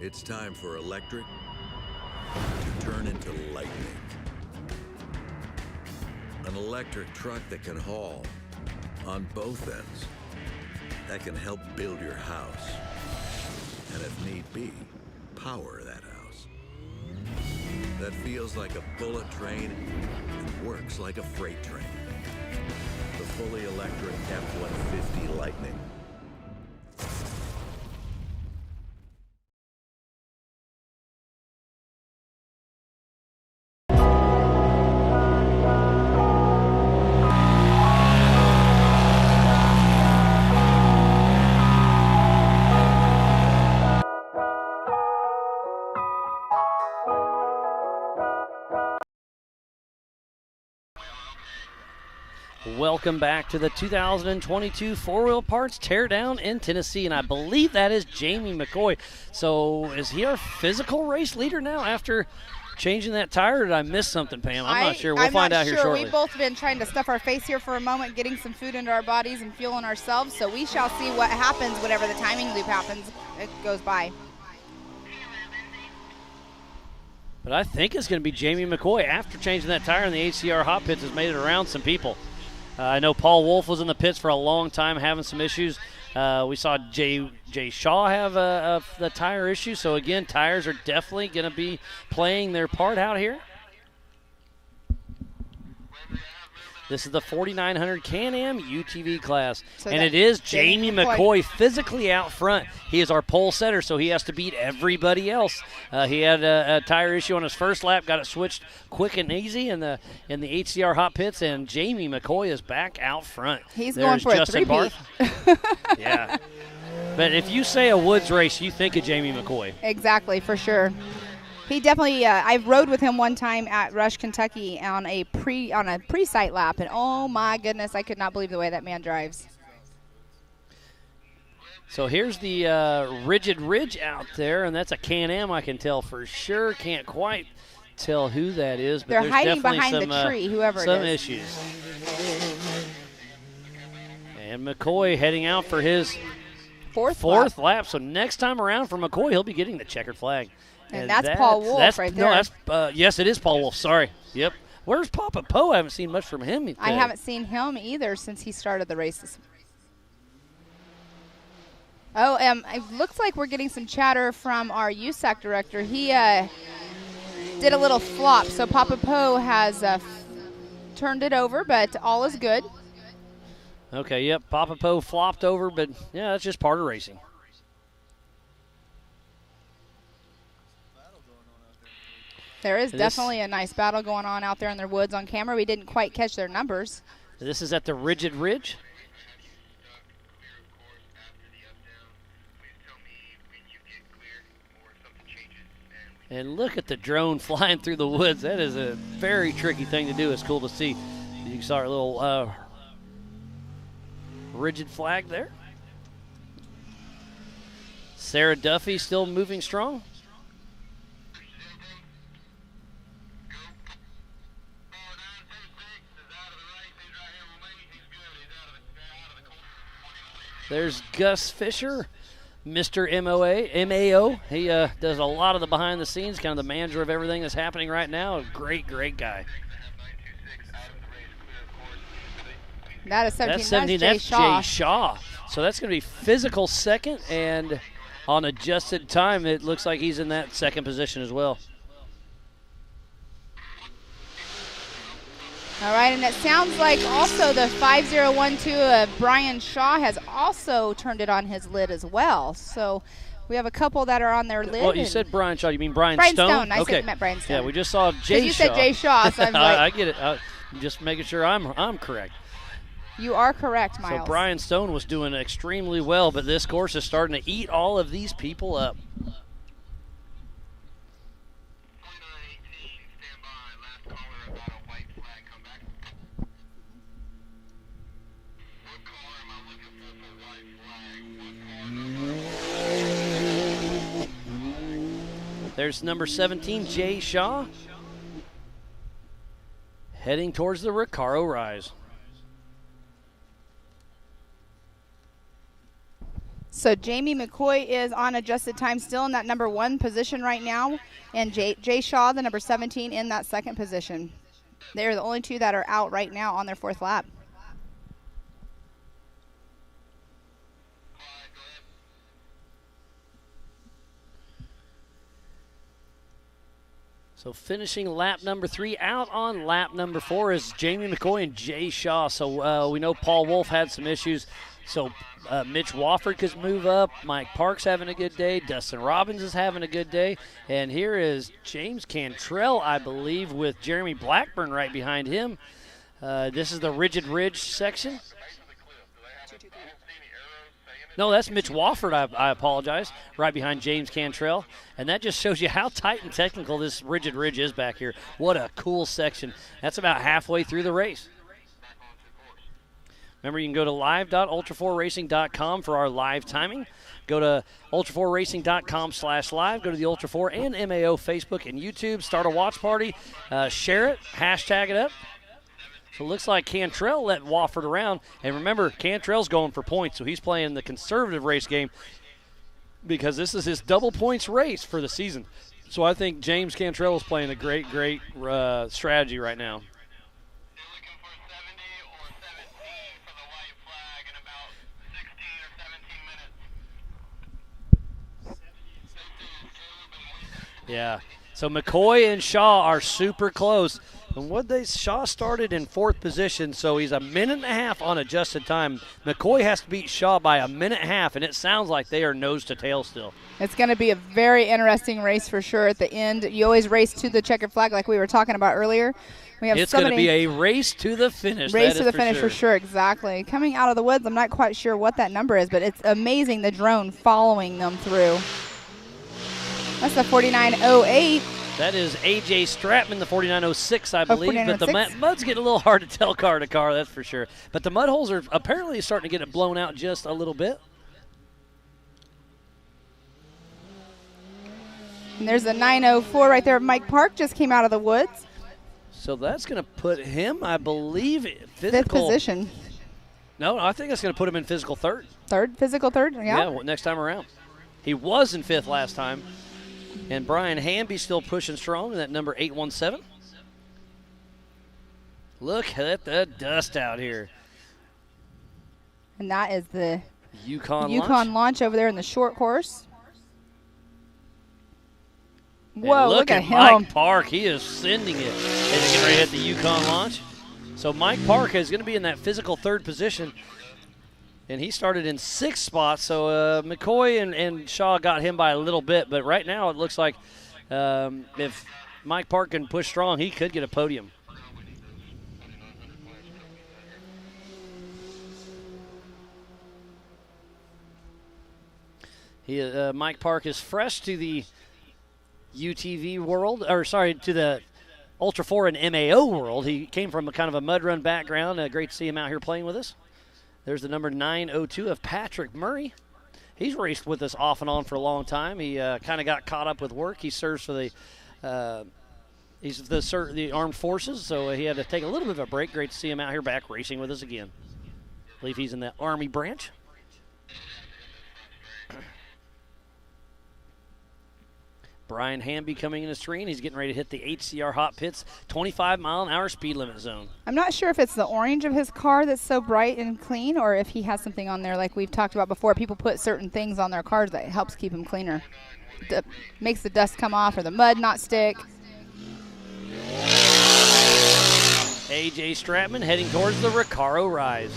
It's time for electric to turn into lightning. An electric truck that can haul on both ends, that can help build your house, and if need be, power that house. That feels like a bullet train and works like a freight train. The fully electric F-150 Lightning. Welcome back to the 2022 Four-Wheel Parts Teardown in Tennessee, and I believe that is Jamie McCoy. So is he our physical race leader now after changing that tire, or did I miss something, Pam? I'm not sure. We'll find out here shortly. We've both been trying to stuff our face here for a moment, getting some food into our bodies and fueling ourselves, so we shall see what happens whenever the timing loop happens. It goes by. But I think it's going to be Jamie McCoy after changing that tire in the HCR hot pits has made it around some people. I know Paul Wolf was in the pits for a long time having some issues. We saw Jay Shaw have the tire issue. So, again, tires are definitely going to be playing their part out here. This is the 4900 Can-Am UTV class, so and it is Jamie McCoy physically out front. He is our pole setter, so he has to beat everybody else. He had a tire issue on his first lap, got it switched quick and easy in the HCR hot pits, and Jamie McCoy is back out front. He's going for Justin a three-peat. Yeah. But if you say a woods race, you think of Jamie McCoy. Exactly, for sure. He definitely. I rode with him one time at Rush, Kentucky, on a pre-sight lap, and oh my goodness, I could not believe the way that man drives. So here's the Rigid Ridge out there, and that's a Can-Am. I can tell for sure. Can't quite tell who that is, but they're there's hiding definitely behind the tree, whoever some it is. issues. And McCoy heading out for his fourth lap. So next time around for McCoy, he'll be getting the checkered flag. And that's Paul Wolf right there. No, that's yes, it is Paul Wolf. Sorry. Yep. Where's Papa Poe? I haven't seen much from him. I haven't seen him either since he started the races. Oh, it looks like we're getting some chatter from our USAC director. He did a little flop, so Papa Poe has turned it over, but all is good. Okay, yep, Papa Poe flopped over, but yeah, that's just part of racing. There is definitely a nice battle going on out there in their woods. On camera, we didn't quite catch their numbers. This is at the Rigid Ridge. And look at the drone flying through the woods. That is a very tricky thing to do. It's cool to see. You saw our little rigid flag there. Sarah Duffy still moving strong. There's Gus Fisher, Mr. MAO. He does a lot of the behind the scenes, kind of the manager of everything that's happening right now. A great, great guy. That is 17. That's Jay Shaw. So that's going to be physical second, and on adjusted time, it looks like he's in that second position as well. All right, and it sounds like also the 5012 Brian Shaw has also turned it on his lid as well. So we have a couple that are on their lid. Well, you said Brian Shaw. You mean Brian Stone? I said meant Brian Stone. Yeah, we just saw Jay Shaw. You said Jay Shaw, so I'm like. I get it. I'm just making sure I'm correct. You are correct, Miles. So Brian Stone was doing extremely well, but this course is starting to eat all of these people up. There's number 17, Jay Shaw, heading towards the Recaro Rise. So Jamie McCoy is on adjusted time, still in that number 1 position right now, and Jay Shaw, the number 17, in that 2nd position. They're the only 2 that are out right now on their 4th lap. So finishing lap number 3, out on lap number 4 is Jamie McCoy and Jay Shaw. So we know Paul Wolf had some issues. So Mitch Wofford could move up. Mike Park's having a good day. Dustin Robbins is having a good day. And here is James Cantrell, I believe, with Jeremy Blackburn right behind him. This is the Rigid Ridge section. No, that's Mitch Wofford, I apologize, right behind James Cantrell. And that just shows you how tight and technical this Rigid Ridge is back here. What a cool section. That's about halfway through the race. Remember, you can go to live.ultra4racing.com for our live timing. Go to ultra4racing.com/live. Go to the Ultra4 and MAO Facebook and YouTube. Start a watch party. Share it. Hashtag it up. So it looks like Cantrell let Wofford around. And remember, Cantrell's going for points, so he's playing the conservative race game because this is his double points race for the season. So I think James Cantrell is playing a great strategy right now. Yeah. So McCoy and Shaw are super close. And Shaw started in 4th position, so he's a minute and a half on adjusted time. McCoy has to beat Shaw by a minute and a half, and it sounds like they are nose to tail still. It's going to be a very interesting race for sure at the end. You always race to the checkered flag like we were talking about earlier. It's going to be a race to the finish. Race to the finish for sure, exactly. Coming out of the woods, I'm not quite sure what that number is, but it's amazing the drone following them through. That's the 49.08. That is A.J. Stratman, the 49.06, I believe. But the mud's getting a little hard to tell car to car, that's for sure. But the mud holes are apparently starting to get it blown out just a little bit. And there's a 9.04 right there. Mike Park just came out of the woods. So that's going to put him, I believe, physical. 5th position. No, I think that's going to put him in physical 3rd. Physical 3rd, yeah. Yeah, next time around. He was in 5th last time. And Brian Hamby still pushing strong in that number 817. Look at the dust out here. And that is the Yukon launch over there in the short course. Whoa, look at him. Mike Park, he is sending it. He's getting ready to hit the Yukon launch. So Mike Park is going to be in that physical 3rd position. And he started in 6th spot, so McCoy and Shaw got him by a little bit. But right now it looks like if Mike Park can push strong, he could get a podium. Mike Park is fresh to the UTV world, to the Ultra 4 and MAO world. He came from a kind of a mud run background. Great to see him out here playing with us. There's the number 902 of Patrick Murray. He's raced with us off and on for a long time. He kind of got caught up with work. He serves for the Armed Forces, so he had to take a little bit of a break. Great to see him out here back racing with us again. I believe he's in the Army branch. Brian Hamby coming in the screen. He's getting ready to hit the HCR Hot Pits 25-mile-an-hour speed limit zone. I'm not sure if it's the orange of his car that's so bright and clean or if he has something on there like we've talked about before. People put certain things on their cars that helps keep them cleaner. Makes the dust come off or the mud not stick. A.J. Stratman heading towards the Recaro Rise.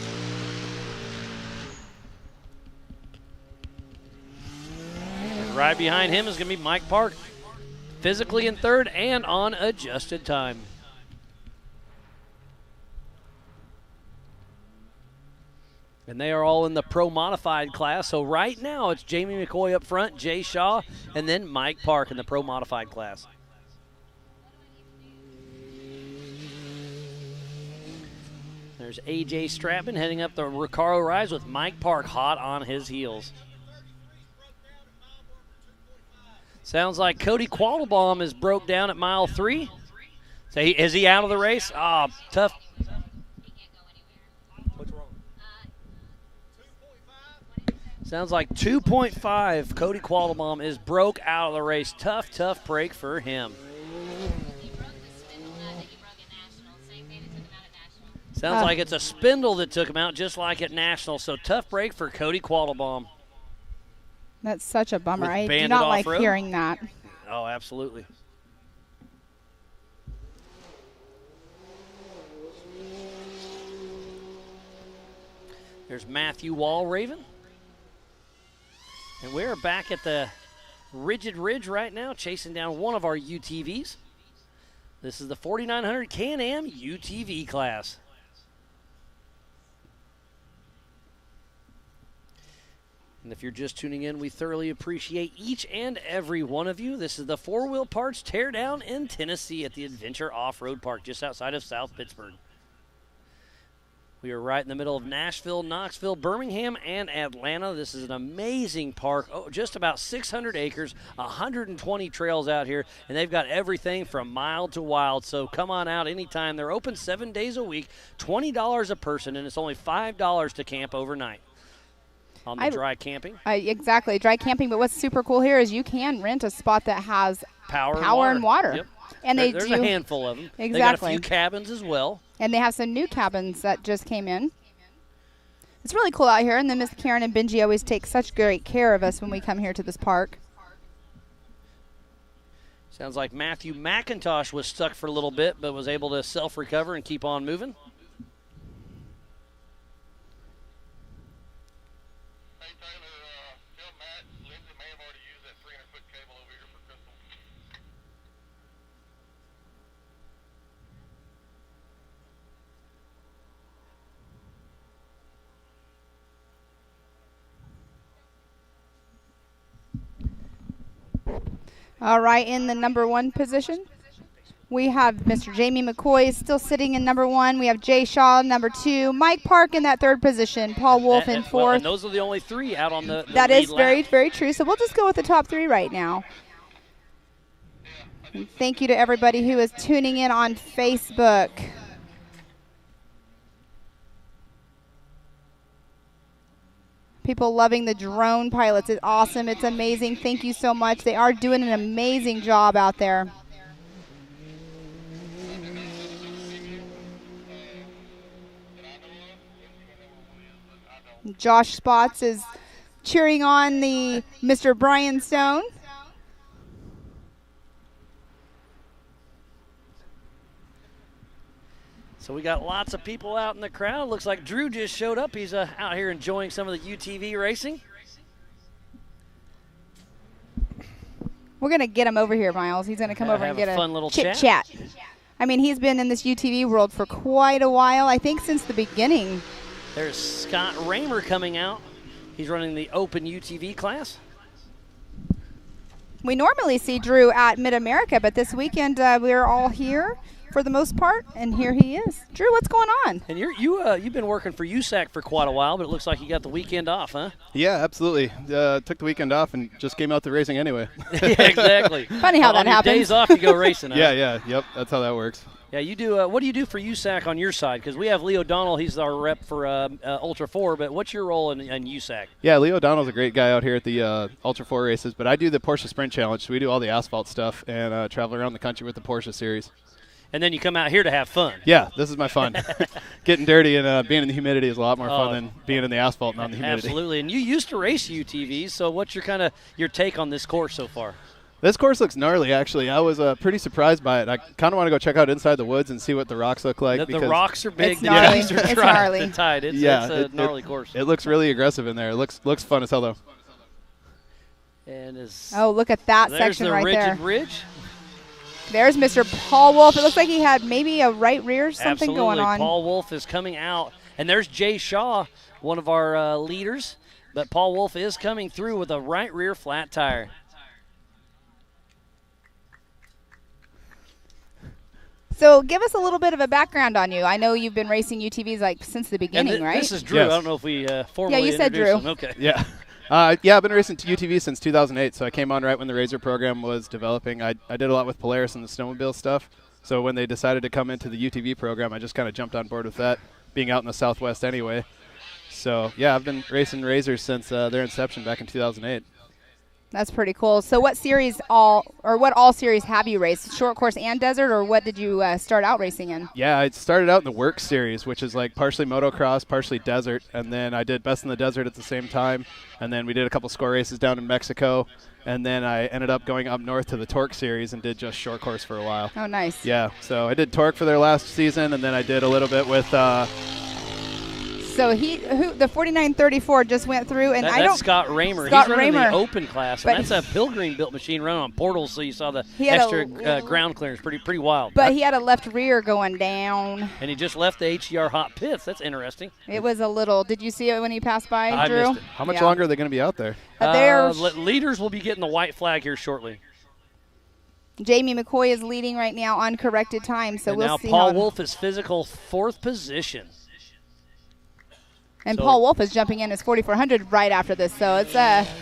And right behind him is going to be Mike Park, physically in 3rd and on adjusted time. And they are all in the Pro Modified class. So right now it's Jamie McCoy up front, Jay Shaw, and then Mike Park in the Pro Modified class. There's A.J. Stratman heading up the Recaro Rise with Mike Park hot on his heels. Sounds like Cody Quattlebaum is broke down at mile 3. So is he out of the race? Ah, tough. Sounds like 2.5. Cody Quattlebaum is broke out of the race. Tough break for him. Sounds like it's a spindle that took him out, just like at National. So tough break for Cody Quattlebaum. That's such a bummer. With I do Bandit not like Off-Road? hearing that. Oh, absolutely. There's Matthew Walraven. And we're back at the Rigid Ridge right now, chasing down one of our UTVs. This is the 4900 Can-Am UTV class. And if you're just tuning in, we thoroughly appreciate each and every one of you. This is the 4-Wheel Parts Teardown in Tennessee at the Adventure Off-Road Park just outside of South Pittsburgh. We are right in the middle of Nashville, Knoxville, Birmingham, and Atlanta. This is an amazing park. Oh, just about 600 acres, 120 trails out here, and they've got everything from mild to wild. So come on out anytime. They're open 7 days a week, $20 a person, and it's only $5 to camp overnight on the dry camping. Exactly, dry camping. But what's super cool here is you can rent a spot that has power and water. Yep. And there's a handful of them. Exactly. They got a few cabins as well. And they have some new cabins that just came in. It's really cool out here, and then Miss Karen and Benji always take such great care of us when we come here to this park. Sounds like Matthew McIntosh was stuck for a little bit, but was able to self-recover and keep on moving. All right, in the number 1 position, we have Mr. Jamie McCoy still sitting in number 1. We have Jay Shaw, number 2. Mike Park in that 3rd position. Paul Wolf in 4th. Well, and those are the only 3 out on the That lead is very, lap. very true. So we'll just go with the top 3 right now. And thank you to everybody who is tuning in on Facebook. People loving the drone pilots. It's awesome. It's amazing. Thank you so much. They are doing an amazing job out there. Josh Spots is cheering on the Mr. Brian Stone. So we got lots of people out in the crowd. Looks like Drew just showed up. He's out here enjoying some of the UTV racing. We're going to get him over here, Miles. He's going to come over and get a fun little chit-chat. I mean, he's been in this UTV world for quite a while, I think since the beginning. There's Scott Raymer coming out. He's running the open UTV class. We normally see Drew at Mid-America, but this weekend we're all here for the most part, and here he is. Drew, what's going on? And you've been working for USAC for quite a while, but it looks like you got the weekend off, huh? Yeah, absolutely. Took the weekend off and just came out to racing anyway. Yeah, exactly. Funny how that happens. Days off, you go racing. Huh? Yep. That's how that works. Yeah, you do. What do you do for USAC on your side? Because we have Lee O'Donnell. He's our rep for Ultra 4. But what's your role in USAC? Yeah, Lee O'Donnell's a great guy out here at the Ultra 4 races. But I do the Porsche Sprint Challenge. So we do all the asphalt stuff and travel around the country with the Porsche series. And then you come out here to have fun. Yeah, this is my fun. Getting dirty and being in the humidity is a lot more fun than being in the asphalt and on the humidity. Absolutely. And you used to race UTVs. So what's your take on this course so far? This course looks gnarly, actually. I was pretty surprised by it. I kind of want to go check out inside the woods and see what the rocks look like. The rocks are big. It's gnarly. It's gnarly. It's a gnarly course. It looks really aggressive in there. It looks fun as hell, though. And look at that section right there. There's the Rigid Ridge. There's Mr. Paul Wolf. It looks like he had maybe a right rear something going on. Paul Wolf is coming out. And there's Jay Shaw, one of our leaders. But Paul Wolf is coming through with a right rear flat tire. So give us a little bit of a background on you. I know you've been racing UTVs since the beginning, right? This is Drew. Yes. I don't know if we formally you said introduced Drew. him. Okay. Yeah. I've been racing UTV since 2008, so I came on right when the Razor program was developing. I did a lot with Polaris and the snowmobile stuff, so when they decided to come into the UTV program, I just kind of jumped on board with that, being out in the Southwest anyway. So, yeah, I've been racing Razors since their inception back in 2008. That's pretty cool. So what all series have you raced? Short course and desert, or what did you start out racing in? Yeah, I started out in the Work Series, which is like partially motocross, partially desert, and then I did Best in the Desert at the same time, and then we did a couple score races down in Mexico, and then I ended up going up north to the Torque Series and did just short course for a while. Oh, nice. Yeah, so I did Torque for their last season, and then I did a little bit with So the 4934 just went through, and that's Scott Raymer. He's running the open class, and that's a Pilgrim built machine running on portals. So you saw the extra ground clearance, pretty wild. But he had a left rear going down, and he just left the HER hot pits. That's interesting. It was a little. Did you see it when he passed by, Drew? I missed it. How much longer are they going to be out there? Leaders will be getting the white flag here shortly. Jamie McCoy is leading right now on corrected time, so we'll see. Now Paul Wolf is physical 4th position. And Paul Wolf is jumping in as 4,400 right after this. So it's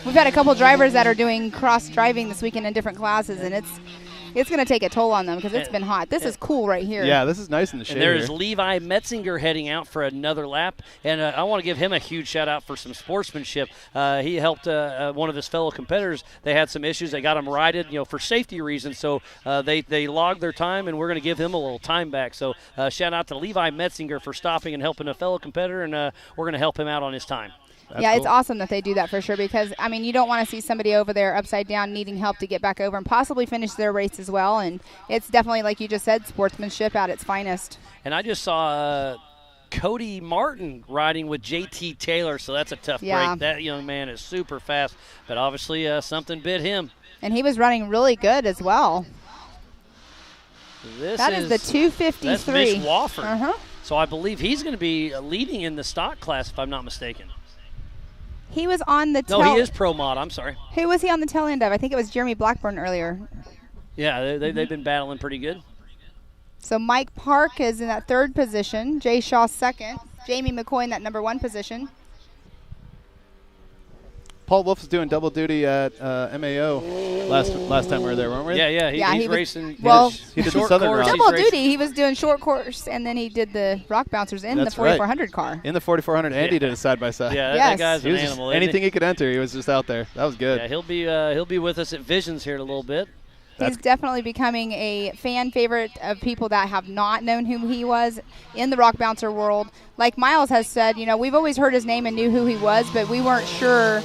we've had a couple drivers that are doing cross driving this weekend in different classes, and it's going to take a toll on them because it's been hot. This is cool right here. Yeah, this is nice in the shade. And there's Levi Metzinger heading out for another lap, and I want to give him a huge shout out for some sportsmanship. He helped one of his fellow competitors. They had some issues. They got him righted, for safety reasons. So they logged their time, and we're going to give him a little time back. So shout out to Levi Metzinger for stopping and helping a fellow competitor, and we're going to help him out on his time. That's cool. It's awesome that they do that for sure because, you don't want to see somebody over there upside down needing help to get back over and possibly finish their race as well. And it's definitely, like you just said, sportsmanship at its finest. And I just saw Cody Martin riding with JT Taylor, so that's a tough break. That young man is super fast, but obviously something bit him. And he was running really good as well. That is the 253. That's Mitch Wofford. So I believe he's going to be leading in the stock class, if I'm not mistaken. He was on the No, he is pro mod. I'm sorry. Who was he on the tail end of? I think it was Jeremy Blackburn earlier. Yeah, they've been battling pretty good. So Mike Park is in that 3rd position. Jay Shaw 2nd. Jamie McCoy in that number 1 position. Paul Wolf was doing double duty at MAO last time we were there, weren't we? Yeah, he's racing. Well, he did the Southern round. Double duty. He was doing short course, and then he did the rock bouncers in the 4400 car. In the 4400, Andy did a side by side. Yeah, that guy's an animal. Anything he could enter, he was just out there. That was good. Yeah, he'll be with us at Visions here in a little bit. He's definitely becoming a fan favorite of people that have not known who he was in the rock bouncer world. Like Miles has said, we've always heard his name and knew who he was, but we weren't sure,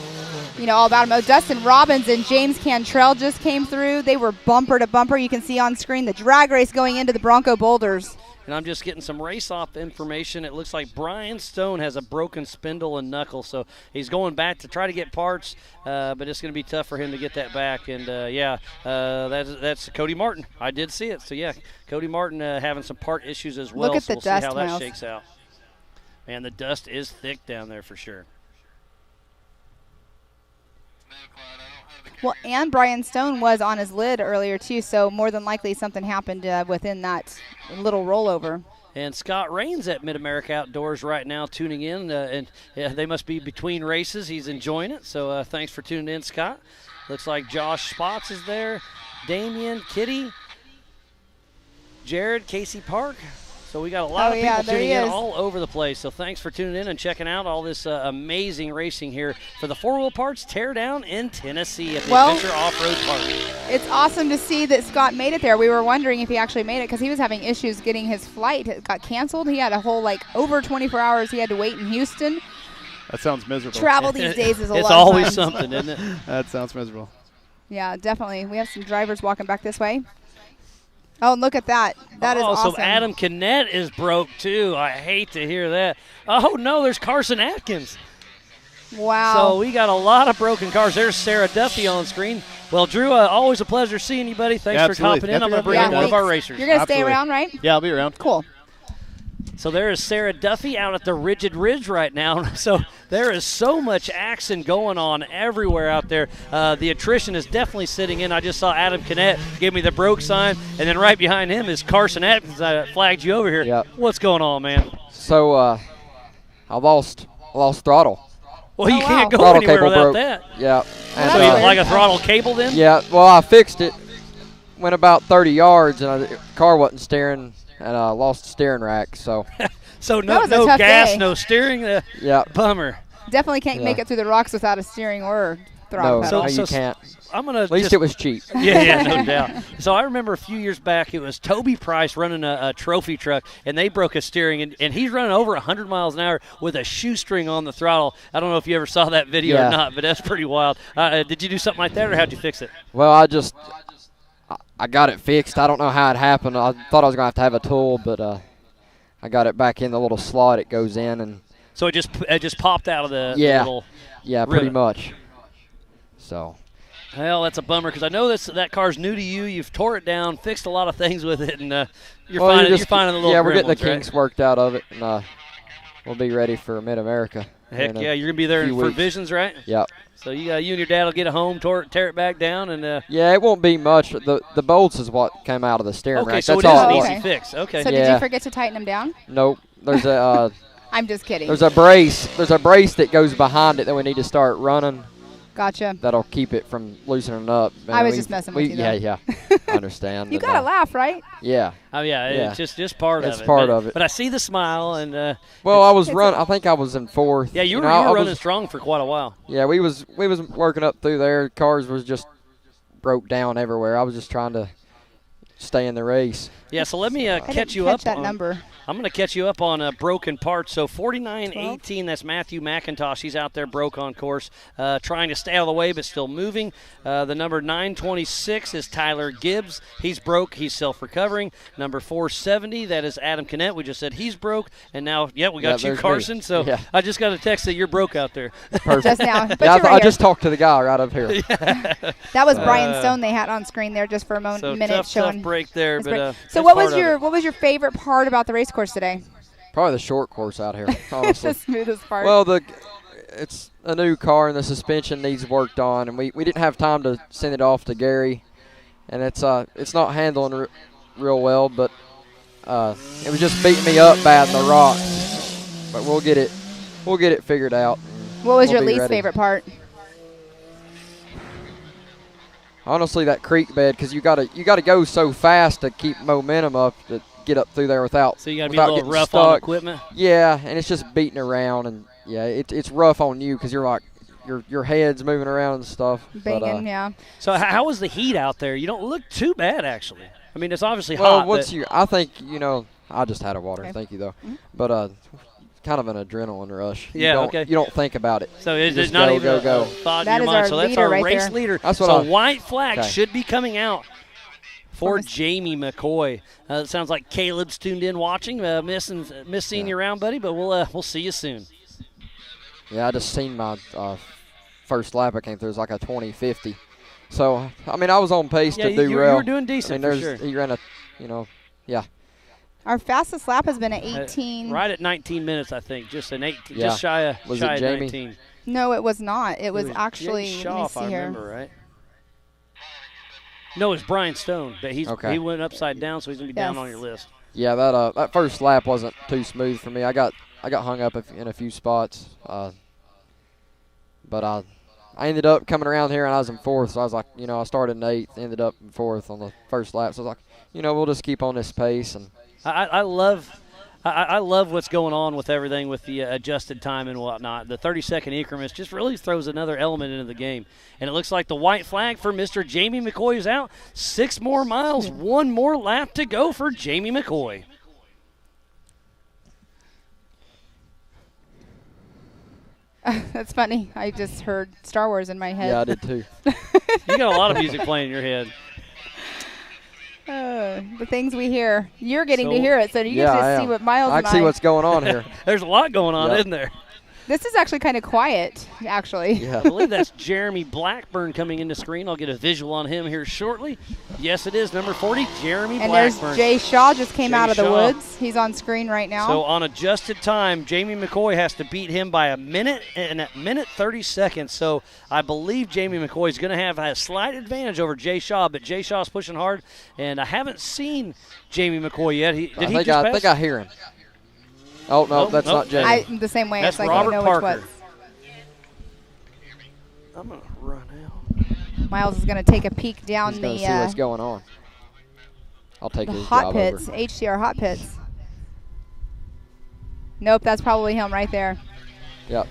all about him. Dustin Robbins and James Cantrell just came through. They were bumper to bumper. You can see on screen the drag race going into the Bronco Boulders. And I'm just getting some race-off information. It looks like Brian Stone has a broken spindle and knuckle, so he's going back to try to get parts, but it's going to be tough for him to get that back. And, that's Cody Martin. I did see it. So, yeah, Cody Martin having some part issues as well. Look at so the we'll dust, see how that Miles. shakes out. Man, the dust is thick down there for sure. Well, and Brian Stone was on his lid earlier, too, so more than likely something happened within that little rollover. And Scott Rains at Mid-America Outdoors right now tuning in, and they must be between races. He's enjoying it, so thanks for tuning in, Scott. Looks like Josh Spots is there, Damien, Kitty, Jared, Casey Park. So we got a lot of people tuning in all over the place. So thanks for tuning in and checking out all this amazing racing here for the 4-wheel parts Teardown in Tennessee at the Adventure Off-Road Park. It's awesome to see that Scott made it there. We were wondering if he actually made it because he was having issues getting his flight. It got canceled. He had a whole, over 24 hours he had to wait in Houston. That sounds miserable. Travel these days is a lot of It's always fun. something, isn't it? That sounds miserable. Yeah, definitely. We have some drivers walking back this way. Oh, and look at that. That is awesome. So Adam Kinnett is broke, too. I hate to hear that. Oh, no, there's Carson Atkins. Wow. So we got a lot of broken cars. There's Sarah Duffy on screen. Well, Drew, always a pleasure seeing you, buddy. Thanks for hopping in. I'm going to bring in one of our racers. You're going to stay around, right? Yeah, I'll be around. Cool. So there is Sarah Duffy out at the Rigid Ridge right now. So there is so much action going on everywhere out there. The attrition is definitely sitting in. I just saw Adam Kinnett give me the broke sign, and then right behind him is Carson Atkins. I flagged you over here. Yep. What's going on, man? So I lost throttle. Well, you can't go throttle anywhere without broke. that. Yeah. And so you like a throttle cable then? Yeah. Well, I fixed it. Went about 30 yards, and the car wasn't steering and lost the steering rack. So so That was a no tough gas, day. no steering. yeah, Bummer. Definitely can't make it through the rocks without a steering or throttle no, pedal. no, you can't. I'm gonna. At least it was cheap. Yeah, no doubt. So I remember a few years back, it was Toby Price running a trophy truck, and they broke a steering, and he's running over 100 miles an hour with a shoestring on the throttle. I don't know if you ever saw that video or not, but that's pretty wild. Did you do something like that, or how'd you fix it? Well, I got it fixed. I don't know how it happened. I thought I was going to have a tool, but I got it back in the little slot it goes in. And so it just popped out of the little pretty rivet. much. So. Well, that's a bummer because I know that car's new to you. You've tore it down, fixed a lot of things with it, and you're finding the little we're getting the gremlins, right? kinks worked out of it, and we'll be ready for Mid-America. Heck yeah, you're going to be there for Visions, right? Yep. So you and your dad will get it home, tear it back down, and yeah, it won't be much. The bolts is what came out of the steering rack. So that's it is all an easy fix. Okay. So did you forget to tighten them down? Nope. There's a. I'm just kidding. There's a brace. There's a brace that goes behind it that we need to start running. Gotcha. That'll keep it from loosening up. I was just messing with you. Yeah. I understand. You gotta laugh, right? Yeah. Oh yeah, it's just part of it. It's part of it. But I see the smile, and well, I was running. I think I was in fourth. Yeah, you were running strong for quite a while. Yeah, we was working up through there. Cars was just broke down everywhere. I was just trying to stay in the race. Yeah, so let me catch you up. That number. I'm going to catch you up on broken parts. So 49-18, that's Matthew McIntosh. He's out there broke on course, trying to stay out of the way but still moving. The number 926 is Tyler Gibbs. He's broke. He's self-recovering. Number 470, that is Adam Kinnett. We just said he's broke. And now, we got you, Carson. Me. So I just got a text that you're broke out there. Perfect. Just now. But I just talked to the guy right up here. That was Brian Stone they had on screen there just for a minute showing. Tough break there. But, so what was your favorite part about the race course today? Probably the short course out here, honestly. The smoothest part. Well, it's a new car and the suspension needs worked on, and we didn't have time to send it off to Gary, and it's not handling real well, but it was just beating me up bad in the rocks. But we'll get it figured out. What was your least favorite part? Honestly, that creek bed, because you gotta go so fast to keep momentum up to get up through there without. So you gotta be a little rough on equipment. Yeah, and it's just beating around, and it's rough on you because you're like your head's moving around and stuff. Banging, yeah. So how was the heat out there? You don't look too bad actually. I mean, it's obviously hot. Well, I think I just had a water. Okay. Thank you though, but kind of an adrenaline rush. You don't think about it. So it's not even a thought in your mind. So that's our race leader. That's so white flag should be coming out for Jamie McCoy. It sounds like Caleb's tuned in watching. Miss seeing you around, buddy, but we'll see you soon. Yeah, I just seen my first lap I came through. It was like a 20:50. So, I mean, I was on pace to do well. You were doing decent, for sure. He ran yeah. Our fastest lap has been at 18. Right at 19 minutes, I think. Just an 18, yeah. just shy of 19. No, it was not. It was actually. Jay Shaw, if I remember right. No, it's Brian Stone, but he went upside down, so he's gonna be down on your list. Yeah, that first lap wasn't too smooth for me. I got hung up in a few spots, but I ended up coming around here and I was in fourth. So I was like, I started in eighth, ended up in fourth on the first lap. So I was like, we'll just keep on this pace. And I love what's going on with everything with the adjusted time and whatnot. The 30-second increments just really throws another element into the game. And it looks like the white flag for Mr. Jamie McCoy is out. 6 more miles, 1 more lap to go for Jamie McCoy. That's funny. I just heard Star Wars in my head. Yeah, I did too. You got a lot of music playing in your head. The things we hear. You're getting to hear it, so you get to see what Miles and I see what's going on here. There's a lot going on, isn't there? This is actually kind of quiet, actually. Yeah. I believe that's Jeremy Blackburn coming into screen. I'll get a visual on him here shortly. Yes, it is number 40, Jeremy Blackburn. And there's Jay Shaw just came out of the woods. He's on screen right now. So on adjusted time, Jamie McCoy has to beat him by a minute and a minute 30 seconds. So I believe Jamie McCoy is going to have a slight advantage over Jay Shaw, but Jay Shaw's pushing hard, and I haven't seen Jamie McCoy yet. I think I hear him. Oh, no, that's not Jamie. The same way. That's it's like Robert I know Parker. which I'm going to run out. Miles is going to take a peek down He's going to see what's going on. I'll take The his hot job pits, over. HDR hot pits. Nope, that's probably him right there. Yep.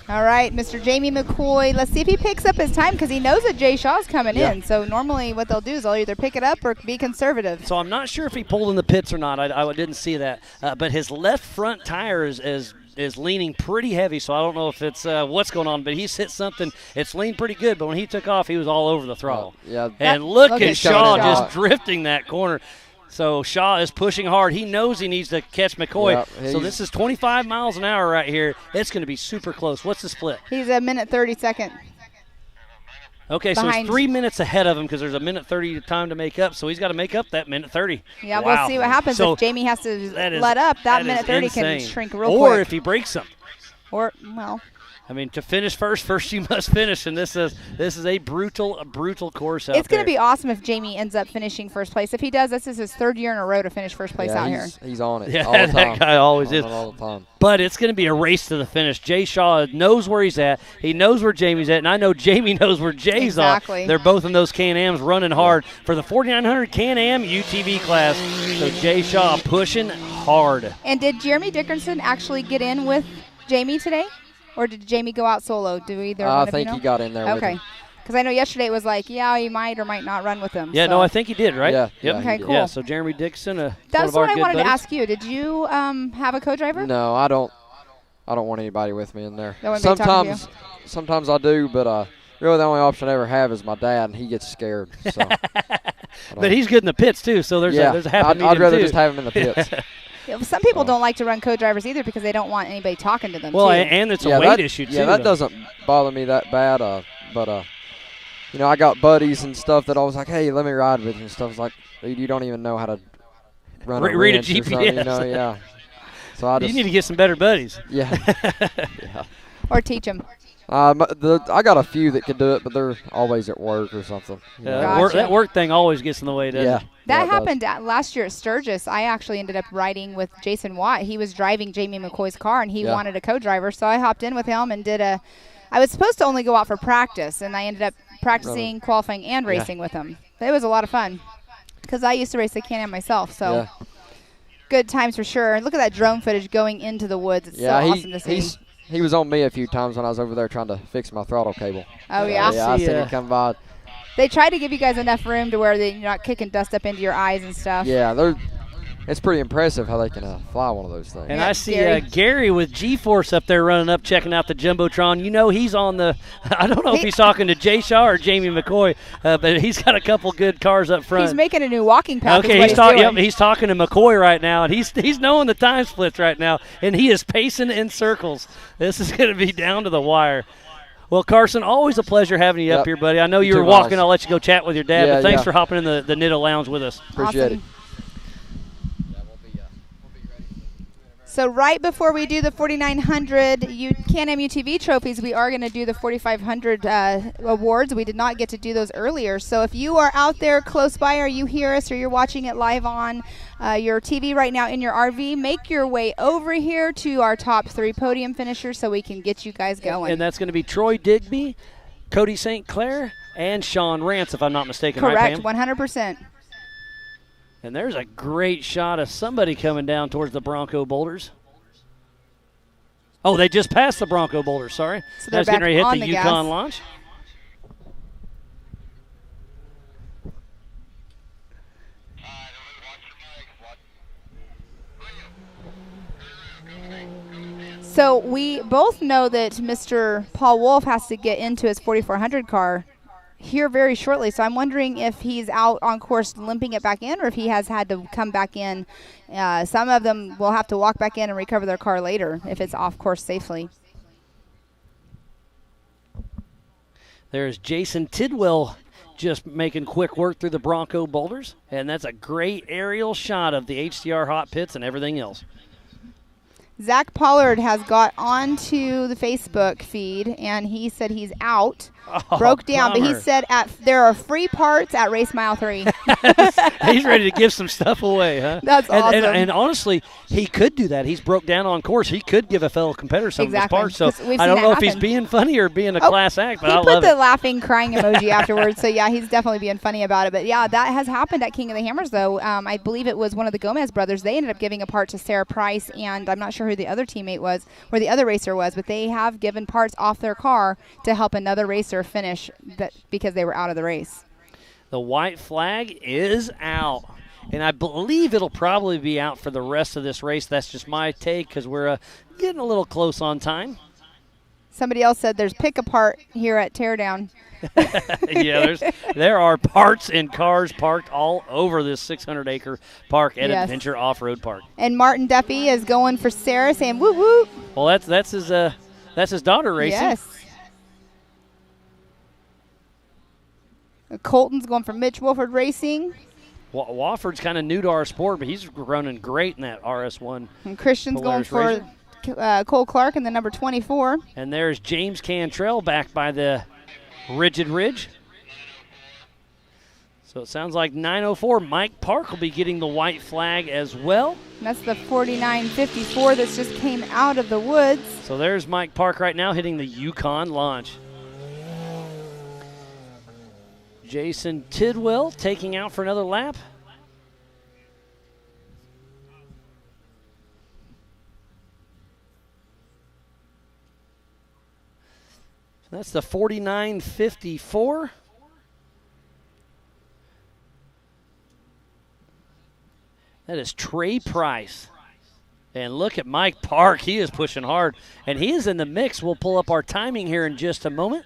All right, Mr. Jamie McCoy. Let's see if he picks up his time because he knows that Jay Shaw's coming in. So normally what they'll do is they'll either pick it up or be conservative. So I'm not sure if he pulled in the pits or not. I didn't see that. But his left front tire is leaning pretty heavy, so I don't know if it's what's going on. But he's hit something. It's leaned pretty good, but when he took off, he was all over the throttle. Yeah. And look at Shaw just drifting that corner. So Shaw is pushing hard. He knows he needs to catch McCoy. Yep, So this is 25 miles an hour right here. It's going to be super close. What's the split? He's a minute 32nd. Okay, so he's 3 minutes ahead of him because there's a minute 30 time to make up. So he's got to make up that minute 30. Yeah, wow. We'll see what happens if Jamie has to let up. That minute 30 can shrink real quick. Or if he breaks him. Or, well. I mean, to finish first you must finish, and this is a brutal course out there. It's going to be awesome if Jamie ends up finishing first place. If he does, this is his 3rd year in a row to finish first place out here. He's on it. Yeah, all the time. that guy always is. All the time. But it's going to be a race to the finish. Jay Shaw knows where he's at. He knows where Jamie's at, and I know Jamie knows where Jay's at. They're both in those Can-Ams running hard for the 4900 Can-Am UTV class. So Jay Shaw pushing hard. And did Jeremy Dickerson actually get in with Jamie today? Or did Jamie go out solo? Do either one I of think you know? he got in there with him. Okay. Because I know yesterday it was like, yeah, you might or might not run with him. Yeah, so. no, I think he did, right? Yeah. Yep. Okay, cool. Yeah, so Jeremy Dixon, that's one of our what I good wanted buddies. to ask you. Did you have a co-driver? No, I don't want anybody with me in there. That wouldn't be talking to you? Sometimes I do, but really the only option I ever have is my dad, and he gets scared. So. But he's good in the pits, too, so there's a happy medium, I'd rather too. just have him in the pits. Yeah, some people don't like to run co-drivers either because they don't want anybody talking to them. Well, too. and it's a weight issue, too. Yeah, that doesn't bother me that bad. But you know, I got buddies and stuff that I was like, hey, let me ride with you and stuff. It's like, dude, you don't even know how to run a read a wrench or GPS. something, you know, yeah. So I just, you need to get some better buddies. Yeah. Yeah. Or teach them. I got a few that could do it, but they're always at work or something. Yeah, that work thing always gets in the way, doesn't it? That happened last year at Sturgis. I actually ended up riding with Jason Watt. He was driving Jamie McCoy's car, and he wanted a co-driver, so I hopped in with him and did I was supposed to only go out for practice, and I ended up practicing, qualifying, and racing with him. It was a lot of fun because I used to race the Can-Am myself, so good times for sure. Look at that drone footage going into the woods. It's so awesome to see. He was on me a few times when I was over there trying to fix my throttle cable. Oh, yeah? Yeah, I seen him come by. They try to give you guys enough room to where you're not kicking dust up into your eyes and stuff. Yeah, it's pretty impressive how they can fly one of those things. And I see Gary with G-Force up there running up, checking out the Jumbotron. You know he's on the – I don't know if he's talking to Jay Shaw or Jamie McCoy, but he's got a couple good cars up front. He's making a new walking path. Okay, he's talking to McCoy right now, and he's knowing the time splits right now, and he is pacing in circles. This is going to be down to the wire. Well, Carson, always a pleasure having you up here, buddy. I know you were walking. I'll let you go chat with your dad, but thanks for hopping in the Nitto Lounge with us. Appreciate it. So right before we do the 4,900 Can-Am UTV trophies, we are going to do the 4,500 awards. We did not get to do those earlier. So if you are out there close by, or you hear us, or you're watching it live on your TV right now in your RV, make your way over here to our top 3 podium finishers so we can get you guys going. And that's going to be Troy Digby, Cody St. Clair, and Sean Rance, if I'm not mistaken. Correct, right, Pam? 100%. And there's a great shot of somebody coming down towards the Bronco boulders. Oh, they just passed the Bronco boulders, sorry. So they're That's getting ready to hit the gas. Yukon launch. So we both know that Mr. Paul Wolf has to get into his 4,400 car here very shortly. So I'm wondering if he's out on course limping it back in, or if he has had to come back in. Some of them will have to walk back in and recover their car later if it's off course safely. There's Jason Tidwell just making quick work through the Bronco boulders, and that's a great aerial shot of the HDR hot pits and everything else. Zach Pollard has got onto the Facebook feed, and he said he's out. Broke down, but he bummer. said there are free parts at race mile 3. He's ready to give some stuff away, huh? That's awesome. And honestly, he could do that. He's broke down on course. He could give a fellow competitor some Exactly, of his parts. 'cause So we've I seen don't that know if he's happen. being funny or being a class act, but I He love put the it. laughing, crying emoji afterwards. So, yeah, he's definitely being funny about it. But, yeah, that has happened at King of the Hammers, though. I believe it was one of the Gomez brothers. They ended up giving a part to Sarah Price, and I'm not sure who the other teammate was or the other racer was, but they have given parts off their car to help another racer finish because they were out of the race. The white flag is out. And I believe it'll probably be out for the rest of this race. That's just my take because we're getting a little close on time. Somebody else said there's pick apart here at Teardown. Yeah, there are parts and cars parked all over this 600-acre park at Yes. Adventure Off-Road Park. And Martin Duffy is going for Sarah, saying whoop whoop. Well, that's his daughter racing. Yes. Colton's going for Mitch Wolford Racing. Wofford's kind of new to our sport, but he's running great in that RS1. And Christian's going Polaris for Racer. Cole Clark in the number 24. And there's James Cantrell back by the Rigid Ridge. So it sounds like 904. Mike Park will be getting the white flag as well. And that's the 4954 that's just came out of the woods. So there's Mike Park right now hitting the Yukon launch. Jason Tidwell taking out for another lap. So that's the 49.54. That is Trey Price. And look at Mike Park. He is pushing hard. And he is in the mix. We'll pull up our timing here in just a moment.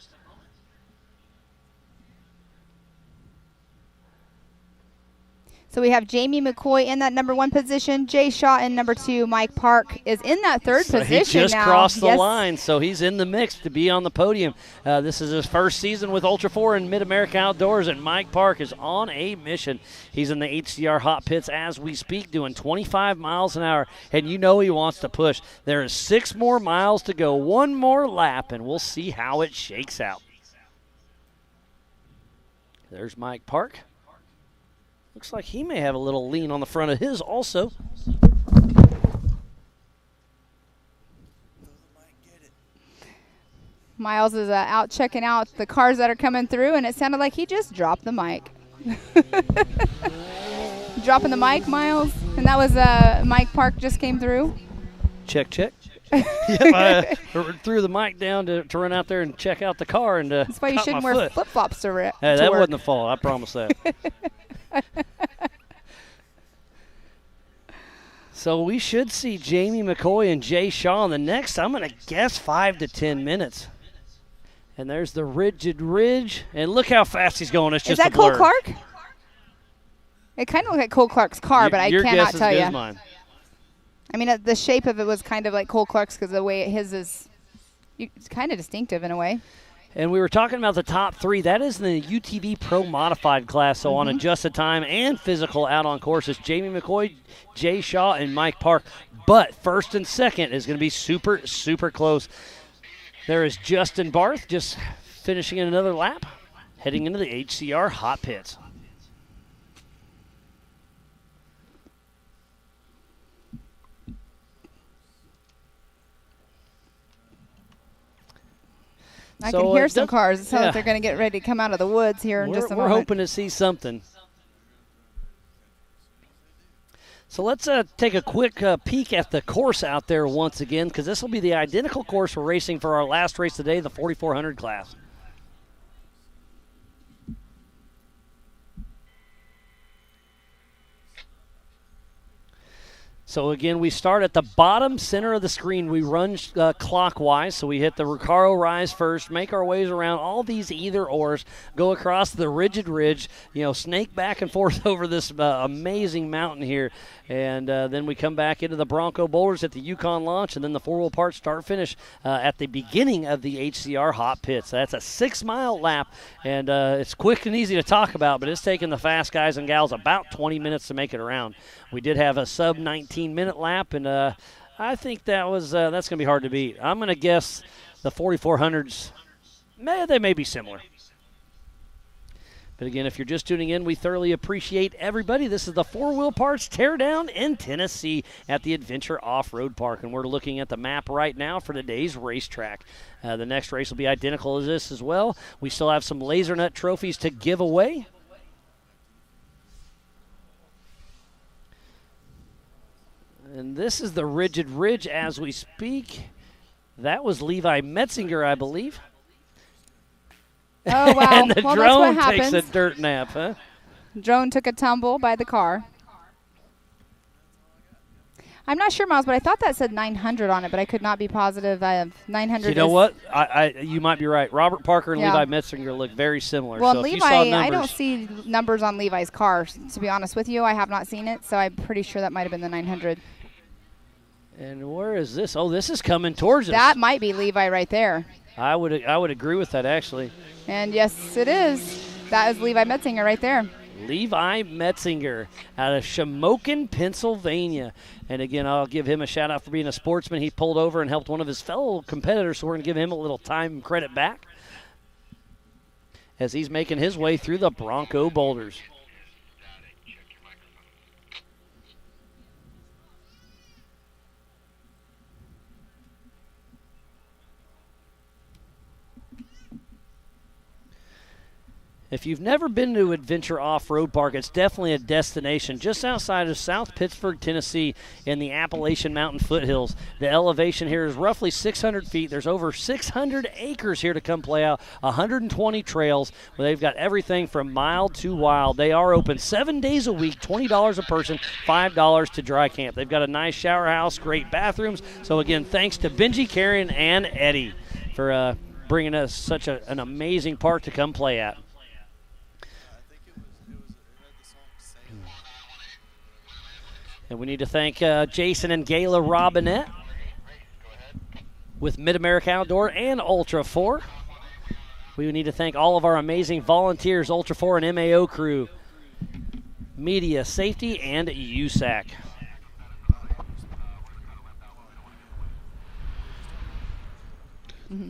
So we have Jamie McCoy in that number 1 position. Jay Shaw in number 2. Mike Park is in that 3rd So position he just now. crossed the Yes. line, so he's in the mix to be on the podium. This is his first season with Ultra 4 and Mid-America Outdoors, and Mike Park is on a mission. He's in the HCR hot pits as we speak, doing 25 miles an hour, and you know he wants to push. There is 6 more miles to go, 1 more lap, and we'll see how it shakes out. There's Mike Park. Looks like he may have a little lean on the front of his also. Miles is out checking out the cars that are coming through, and it sounded like he just dropped the mic. Dropping the mic, Miles. And that was Mike Park just came through. Check, check. Yep, I threw the mic down to run out there and check out the car. And That's why you shouldn't wear flip-flops to work. Hey, that wasn't the fault. I promise that. So we should see Jamie McCoy and Jay Shaw in the next, I'm going to guess, 5 to 10 minutes. And there's the Rigid Ridge. And look how fast he's going. It's just Is that a blur. Cole Clark? It kind of looked like Cole Clark's car, but I Your cannot guess is tell good you. as mine. I mean, the shape of it was kind of like Cole Clark's because the way his is it's kind of distinctive in a way. And we were talking about the top 3. That is in the UTV Pro Modified class. So on adjusted time and physical out on course, it's Jamie McCoy, Jay Shaw, and Mike Park. But first and second is going to be super, super close. There is Justin Barth just finishing in another lap, heading into the HCR hot pits. I So, can hear it some does- cars. It sounds yeah. like they're going to get ready to come out of the woods here in just a We're moment. hoping to see something. So let's take a quick peek at the course out there once again, because this will be the identical course we're racing for our last race today, the 4,400 class. So again, we start at the bottom center of the screen. We run clockwise, so we hit the Recaro Rise first, make our ways around all these either-ors, go across the Rigid Ridge, snake back and forth over this amazing mountain here, and then we come back into the Bronco Boulders at the Yukon launch, and then the four-wheel part start-finish at the beginning of the HCR hot pits. That's a 6-mile lap, and it's quick and easy to talk about, but it's taken the fast guys and gals about 20 minutes to make it around. We did have a sub-19-minute lap, and I think that's going to be hard to beat. I'm going to guess the 4400s, they may be similar. But again, if you're just tuning in, we thoroughly appreciate everybody. This is the 4-Wheel Parts Teardown in Tennessee at the Adventure Off-Road Park, and we're looking at the map right now for today's racetrack. The next race will be identical as this as well. We still have some Laser Nut trophies to give away. And this is the Rigid Ridge as we speak. That was Levi Metzinger, I believe. Oh, wow. And the well, drone that's what takes a happens. dirt nap, huh? Drone took a tumble by the car. I'm not sure, Miles, but I thought that said 900 on it, but I could not be positive. I have 900. You know what? You might be right. Robert Parker and Levi Metzinger look very similar. Well, so Levi, if you saw numbers, I don't see numbers on Levi's car, to be honest with you. I have not seen it, so I'm pretty sure that might have been the 900. And where is this? Oh, this is coming towards us. That might be Levi right there. I would agree with that, actually. And yes, it is. That is Levi Metzinger right there. Levi Metzinger out of Shamokin, Pennsylvania. And again, I'll give him a shout out for being a sportsman. He pulled over and helped one of his fellow competitors, so we're going to give him a little time and credit back as he's making his way through the Bronco boulders. If you've never been to Adventure Off-Road Park, it's definitely a destination just outside of South Pittsburgh, Tennessee in the Appalachian Mountain foothills. The elevation here is roughly 600 feet. There's over 600 acres here to come play out, 120 trails where they've got everything from mild to wild. They are open 7 days a week, $20 a person, $5 to dry camp. They've got a nice shower house, great bathrooms. So again, thanks to Benji, Karen, and Eddie for bringing us such an amazing park to come play at. And we need to thank Jason and Gayla Robinette with Mid-America Outdoor and Ultra 4. We need to thank all of our amazing volunteers, Ultra 4 and MAO crew, Media Safety, and USAC. Mm-hmm.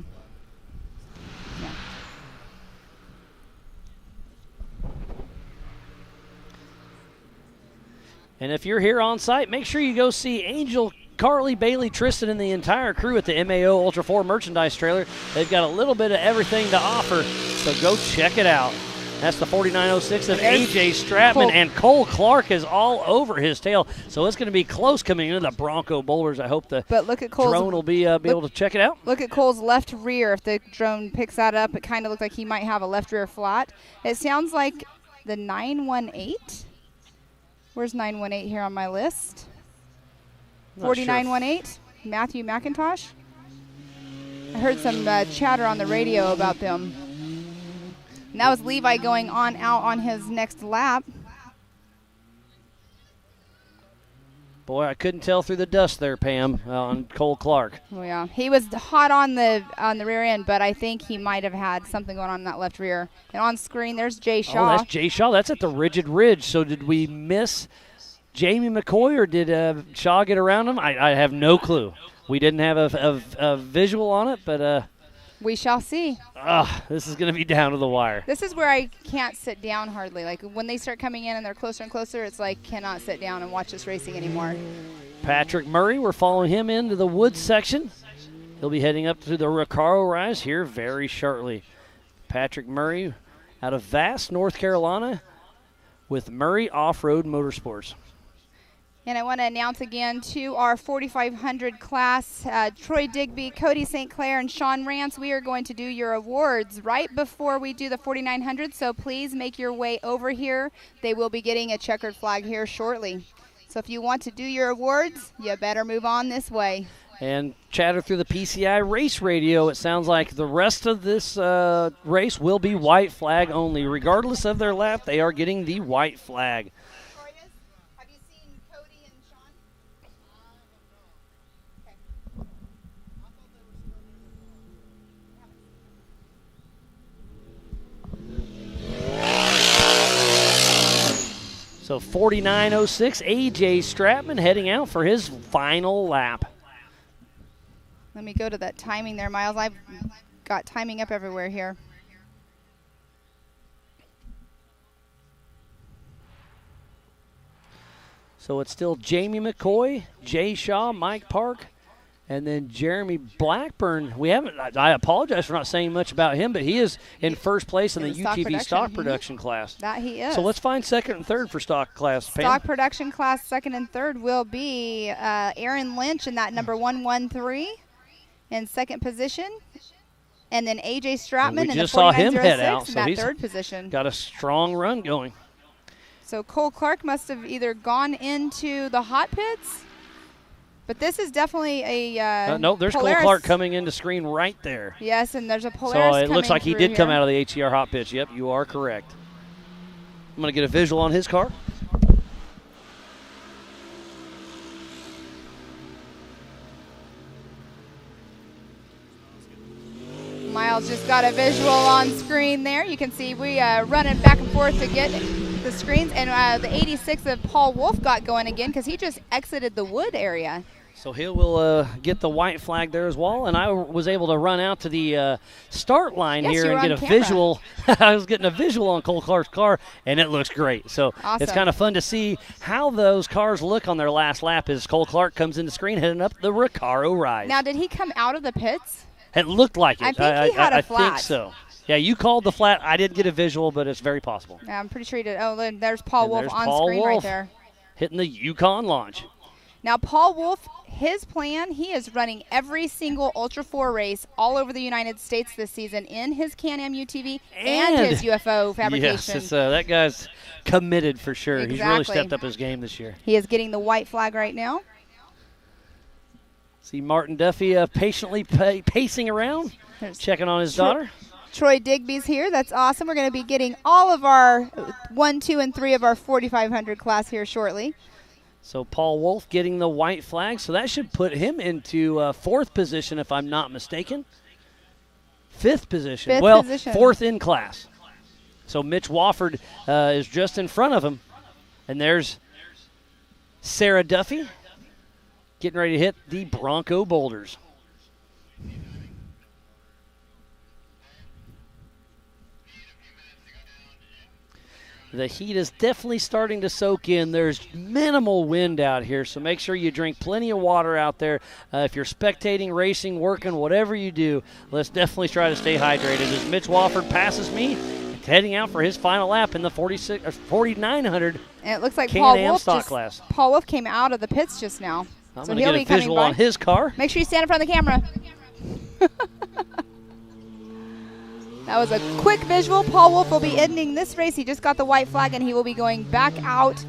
And if you're here on site, make sure you go see Angel, Carly, Bailey, Tristan, and the entire crew at the MAO Ultra 4 merchandise trailer. They've got a little bit of everything to offer, so go check it out. That's the 4906 of A.J. Stratman, and Cole Clark is all over his tail. So it's going to be close coming into the Bronco boulders. I hope the drone will be able to check it out. Look at Cole's left rear. If the drone picks that up, it kind of looks like he might have a left rear flat. It sounds like the 918. Where's 918 here on my list? 4918, Matthew McIntosh. I heard some chatter on the radio about them. And that was Levi going on out on his next lap. Boy, I couldn't tell through the dust there, Pam, on Cole Clark. Oh yeah, he was hot on the rear end, but I think he might have had something going on in that left rear. And on screen, there's Jay Shaw. Oh, that's Jay Shaw. That's at the Rigid Ridge. So did we miss Jamie McCoy, or did Shaw get around him? I have no clue. We didn't have a visual on it, but we shall see. This is going to be down to the wire. This is where I can't sit down hardly. Like when they start coming in and they're closer and closer, it's like cannot sit down and watch this racing anymore. Patrick Murray, we're following him into the woods section. He'll be heading up to the Recaro Rise here very shortly. Patrick Murray out of Vass, North Carolina with Murray Off-Road Motorsports. And I want to announce again to our 4,500 class, Troy Digby, Cody St. Clair, and Sean Rance, we are going to do your awards right before we do the 4,900, so please make your way over here. They will be getting a checkered flag here shortly. So if you want to do your awards, you better move on this way. And chatter through the PCI race radio, it sounds like the rest of this race will be white flag only. Regardless of their lap, they are getting the white flag. So 49.06, A.J. Stratman heading out for his final lap. Let me go to that timing there, Miles. I've got timing up everywhere here. So it's still Jamie McCoy, Jay Shaw, Mike Park, and then Jeremy Blackburn. We haven't. I apologize for not saying much about him, but he is in first place in the UTV stock production class. That he is. So let's find second and third for stock class. Pam. Stock production class second and third will be Aaron Lynch in that number 113 in second position. And then A.J. Stratman in the 4906 just saw him head out, in so that he's third position. Got a strong run going. So Cole Clark must have either gone into the hot pits, but this is definitely a no, there's Polaris. Cole Clark coming into screen right there. Yes, and there's a Polaris So it looks like he did here. come out of the HCR hot pitch. Yep, you are correct. I'm going to get a visual on his car. Miles just got a visual on screen there. You can see we running back and forth to get the screens. And the 86 of Paul Wolf got going again because he just exited the wood area. So he will get the white flag there as well. And I was able to run out to the start line Yes, here you're and get on a camera. visual. I was getting a visual on Cole Clark's car, and it looks great. So it's Awesome. kind of fun to see how those cars look on their last lap as Cole Clark comes into screen heading up the Recaro Rise. Now, did he come out of the pits? It looked like it. I think he had a I think flat. so. Yeah, you called the flat. I didn't get a visual, but it's very possible. Yeah, I'm pretty sure he did. Oh, look, there's Paul And Wolf there's on Paul screen right Wolf there. hitting the Yukon launch. Now, Paul Wolf, his plan, he is running every single Ultra 4 race all over the United States this season in his Can-Am UTV and his UFO fabrication. Yes, it's, that guy's committed for sure. He's really Exactly. stepped up his game this year. He is getting the white flag right now. See Martin Duffy patiently pacing around, checking on his daughter. Troy Digby's here. That's awesome. We're going to be getting all of our 1, 2, and 3 of our 4,500 class here shortly. So Paul Wolf getting the white flag, so that should put him into fourth position if I'm not mistaken. Fifth position. Fifth well, position. Fourth in class. So Mitch Wofford is just in front of him. And there's Sarah Duffy getting ready to hit the Bronco boulders. The heat is definitely starting to soak in. There's minimal wind out here, so make sure you drink plenty of water out there. If you're spectating, racing, working, whatever you do, let's definitely try to stay hydrated. As Mitch Wofford passes me, heading out for his final lap in the 4,900 And it looks like Paul Can-Am Wolf, stock class. Paul Wolf came out of the pits just now. I'm so going to he'll get be a coming visual by. on his car. Make sure you stand in front of the camera. That was a quick visual. Paul Wolf will be ending this race. He just got the white flag, and he will be going back out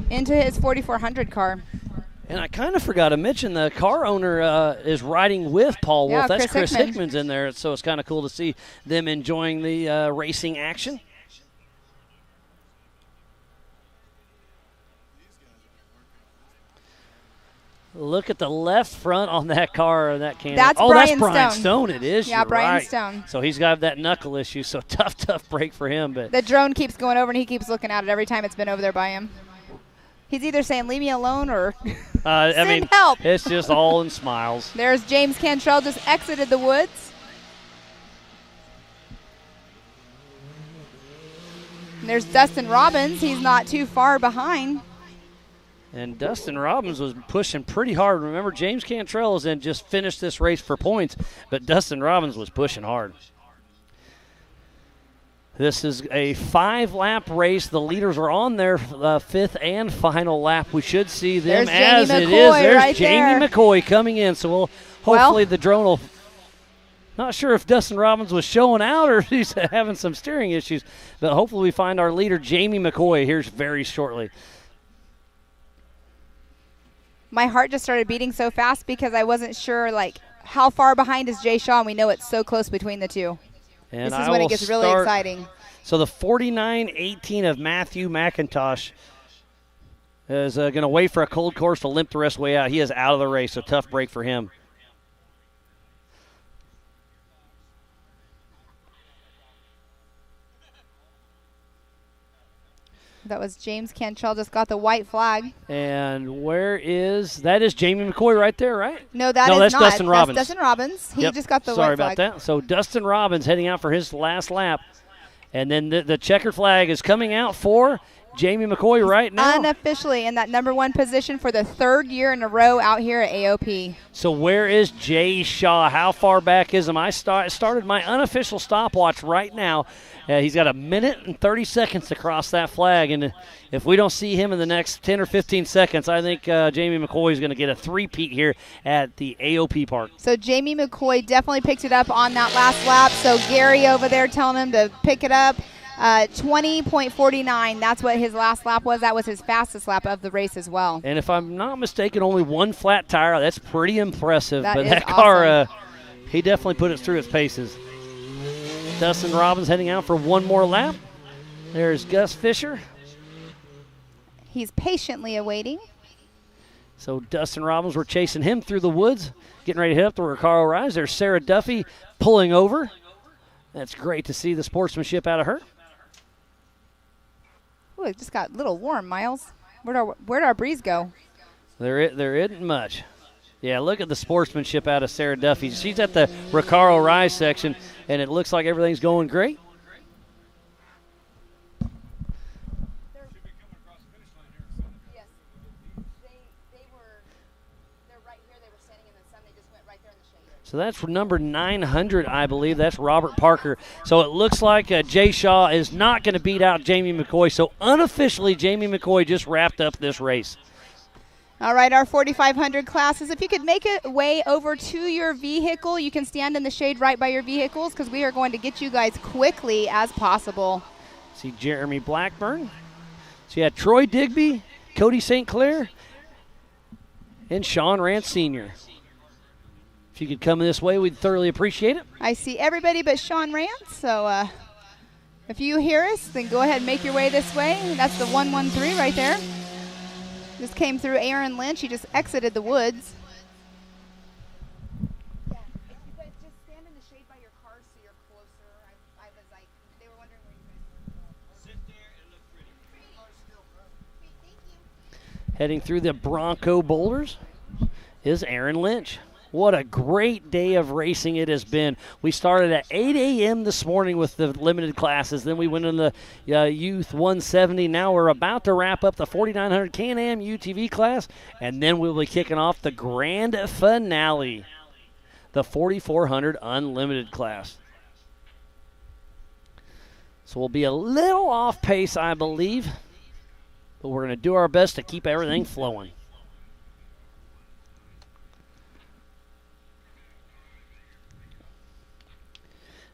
into his 4,400 car. And I kind of forgot to mention the car owner is riding with Paul Wolf. Yeah, That's Chris Chris Hickman. Hickman's in there, so it's kind of cool to see them enjoying the racing action. Look at the left front on that car, that can. That's oh, Brian that's Brian Stone. Stone. It is. Yeah, You're Brian right. Stone. So he's got that knuckle issue. So tough break for him. But The drone keeps going over, and he keeps looking at it every time it's been over there by him. He's either saying, leave me alone, or I send mean, help. it's just all in smiles. There's James Cantrell just exited the woods. And there's Dustin Robbins. He's not too far behind. And Dustin Robbins was pushing pretty hard. Remember, James Cantrell is in just finished this race for points, but Dustin Robbins was pushing hard. This is a 5-lap race. The leaders are on their fifth and final lap. We should see them There's as Jamie it McCoy is. There's right Jamie there. McCoy coming in. So we'll hopefully the drone will. Not sure if Dustin Robbins was showing out or if he's having some steering issues, but hopefully we find our leader, Jamie McCoy, here very shortly. My heart just started beating so fast because I wasn't sure, like, how far behind is Jay Shaw, and we know it's so close between the two. And this is I when will it gets really start- exciting. So the 49-18 of Matthew McIntosh is going to wait for a cold course to limp the rest of the way out. He is out of the race, so tough break for him. That was James Cantrell, just got the white flag. And that is Jamie McCoy right there, right? No, that's not. Dustin Robbins. That's Dustin Robbins. He just got the Sorry white flag. about that. So Dustin Robbins heading out for his last lap. And then the checkered flag is coming out for Jamie McCoy right now. Unofficially in that number 1 position for the 3rd year in a row out here at AOP. So where is Jay Shaw? How far back is him? I started my unofficial stopwatch right now. He's got 1 minute and 30 seconds to cross that flag. And if we don't see him in the next 10 or 15 seconds, I think Jamie McCoy is going to get a three-peat here at the AOP Park. So Jamie McCoy definitely picked it up on that last lap. So Gary over there telling him to pick it up. 20.49, that's what his last lap was. That was his fastest lap of the race as well. And if I'm not mistaken, only 1 flat tire. That's pretty impressive. That but car, he definitely put it through its paces. Dustin Robbins heading out for one more lap. There's Gus Fisher. He's patiently awaiting. So Dustin Robbins, we're chasing him through the woods, getting ready to hit up the Recaro Rise. There's Sarah Duffy pulling over. That's great to see the sportsmanship out of her. Ooh, it just got a little warm, Miles. Where'd our breeze go? There isn't much. Yeah, look at the sportsmanship out of Sarah Duffy. She's at the Recaro Rise section, and it looks like everything's going great. So that's for number 900, I believe. That's Robert Parker. So it looks like Jay Shaw is not going to beat out Jamie McCoy. So unofficially, Jamie McCoy just wrapped up this race. All right, our 4,500 classes. If you could make it way over to your vehicle, you can stand in the shade right by your vehicles because we are going to get you guys quickly as possible. See Jeremy Blackburn. So you had Troy Digby, Cody St. Clair, and Sean Rance Sr. If you could come this way, we'd thoroughly appreciate it. I see everybody but Sean Rance, so if you hear us, then go ahead and make your way this way. That's the 113 right there. Just came through Aaron Lynch. He just exited the woods. Yeah, but just stand in the shade by your cars so you're closer. I was like, they were wondering where you guys were. Sit there and look pretty. Thank you. Heading through the Bronco Boulders is Aaron Lynch. What a great day of racing it has been. We started at 8 a.m. this morning with the limited classes. Then we went in the Youth 170. Now we're about to wrap up the 4,900 Can-Am UTV class, and then we'll be kicking off the grand finale, the 4,400 Unlimited class. So we'll be a little off pace, I believe, but we're going to do our best to keep everything flowing.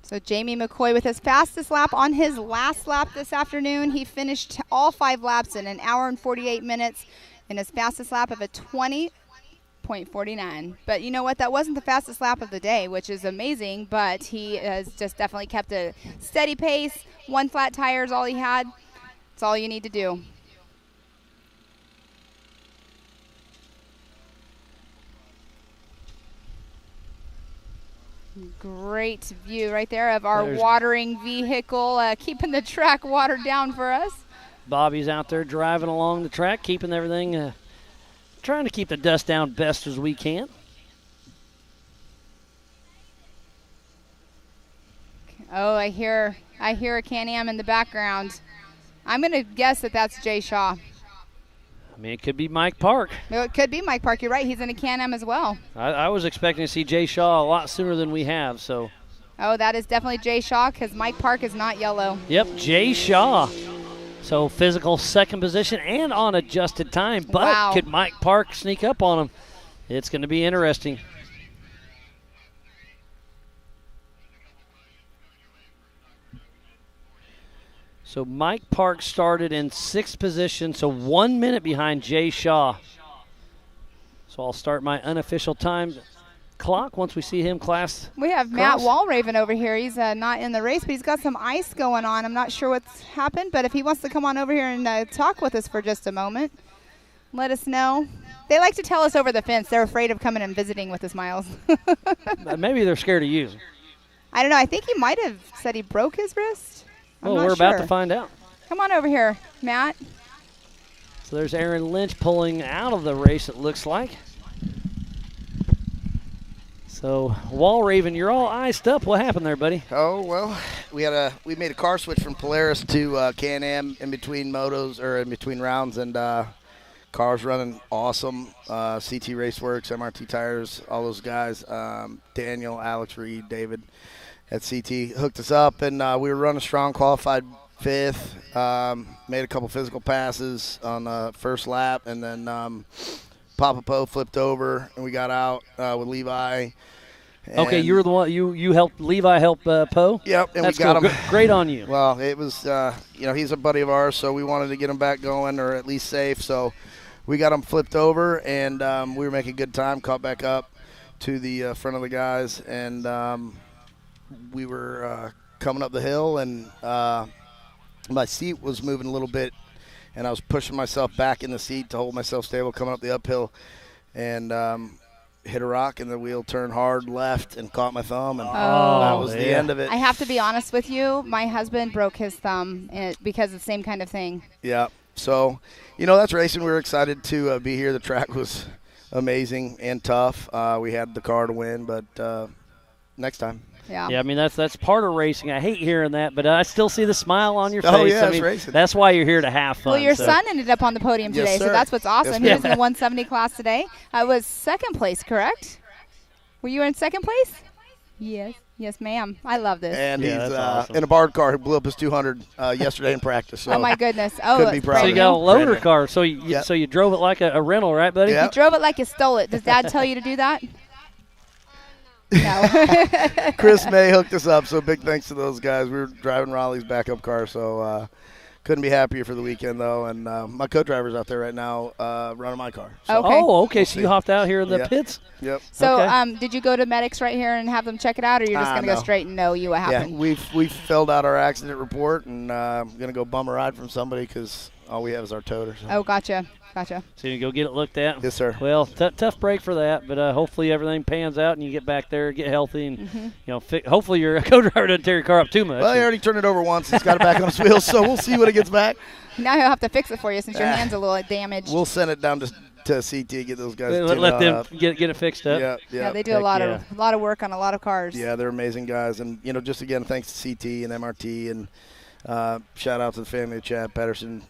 So Jamie McCoy with his fastest lap on his last lap this afternoon. He finished all 5 laps in 1 hour and 48 minutes in his fastest lap of a 20.49. But you know what? That wasn't the fastest lap of the day, which is amazing, but he has just definitely kept a steady pace. 1 flat tire is all he had. It's all you need to do. Great view right there of our watering vehicle, keeping the track watered down for us. Bobby's out there driving along the track, keeping everything, trying to keep the dust down best as we can. Oh, I hear a Can-Am in the background. I'm going to guess that that's Jay Shaw. I mean, it could be Mike Park. No, it could be Mike Park. You're right. He's in a Can-Am as well. I was expecting to see Jay Shaw a lot sooner than we have. So. Oh, that is definitely Jay Shaw because Mike Park is not yellow. Yep, Jay Shaw. So physical second position and on adjusted time. But could Mike Park sneak up on him? It's going to be interesting. So Mike Park started in 6th position, so 1 minute behind Jay Shaw. So I'll start my unofficial time clock once we see him class. We have Matt Walraven over here. He's not in the race, but he's got some ice going on. I'm not sure what's happened, but if he wants to come on over here and talk with us for just a moment, let us know. They like to tell us over the fence. They're afraid of coming and visiting with us, Miles. Maybe they're scared of you. I don't know. I think he might have said he broke his wrist. Well, we're about to find out. Come on over here, Matt. So there's Aaron Lynch pulling out of the race, it looks like. So, Wall Raven, you're all iced up. What happened there, buddy? Oh, well, we made a car switch from Polaris to Can-Am in between motos, or in between rounds, and car's running awesome. CT Raceworks, MRT Tires, all those guys. Daniel, Alex Reed, David at CT hooked us up, and we were running strong, qualified 5th. Made a couple physical passes on the first lap, and then Papa Poe flipped over, and we got out with Levi. Okay, you were the one. You helped Levi help Poe. Yep, and that's we got cool. him. Great on you. Well, it was he's a buddy of ours, so we wanted to get him back going or at least safe. So we got him flipped over, and we were making good time. Caught back up to the front of the guys, and we were coming up the hill, and my seat was moving a little bit, and I was pushing myself back in the seat to hold myself stable coming up the uphill, and hit a rock, and the wheel turned hard left and caught my thumb, and that was the end of it. I have to be honest with you. My husband broke his thumb because of the same kind of thing. Yeah. So, that's racing. We were excited to be here. The track was amazing and tough. We had the car to win, but next time. Yeah. Yeah, I mean, that's part of racing. I hate hearing that, but I still see the smile on your face. Oh, yeah, I mean, racing. That's why you're here to have fun. Well, your son ended up on the podium Yes, today, sir. so that's what's awesome. Yes, He was in the 170 class today. I was second place, correct? Were you in second place? Yes. Yes, ma'am. I love this. And he's awesome. in a barred car who blew up his 200 yesterday in practice. So Oh, my goodness. Oh, couldn't be it's proud So of you him. got a loader Brand new. car. So you drove it like a rental, right, buddy? Yeah. You drove it like you stole it. Does Dad tell you to do that? No. Chris May hooked us up, so big thanks to those guys. We were driving Raleigh's backup car, so couldn't be happier for the weekend, though. And my co-driver's out there right now running my car. So Okay. Oh, okay. We'll So see. you hopped out here in the Yep. pits? Yep. So, Okay. did you go to medics right here and have them check it out, or you're just going to No. go straight and know what Yeah, happened? we filled out our accident report, and I'm going to go bum a ride from somebody because all we have is our toter. So. Oh, gotcha. Gotcha. So you go get it looked at? Yes, sir. Well, tough break for that, but hopefully everything pans out and you get back there, get healthy, and hopefully your co-driver doesn't tear your car up too much. Well, he already turned it over once. He's got it back on his wheels, so we'll see when it gets back. Now he'll have to fix it for you since your hand's a little damaged. We'll send it down to CT, get those guys. Let them up. get it fixed up. Yeah, they do a lot of work on a lot of cars. Yeah, they're amazing guys, and just again, thanks to CT and MRT, and shout out to the family of Chad Pedersen.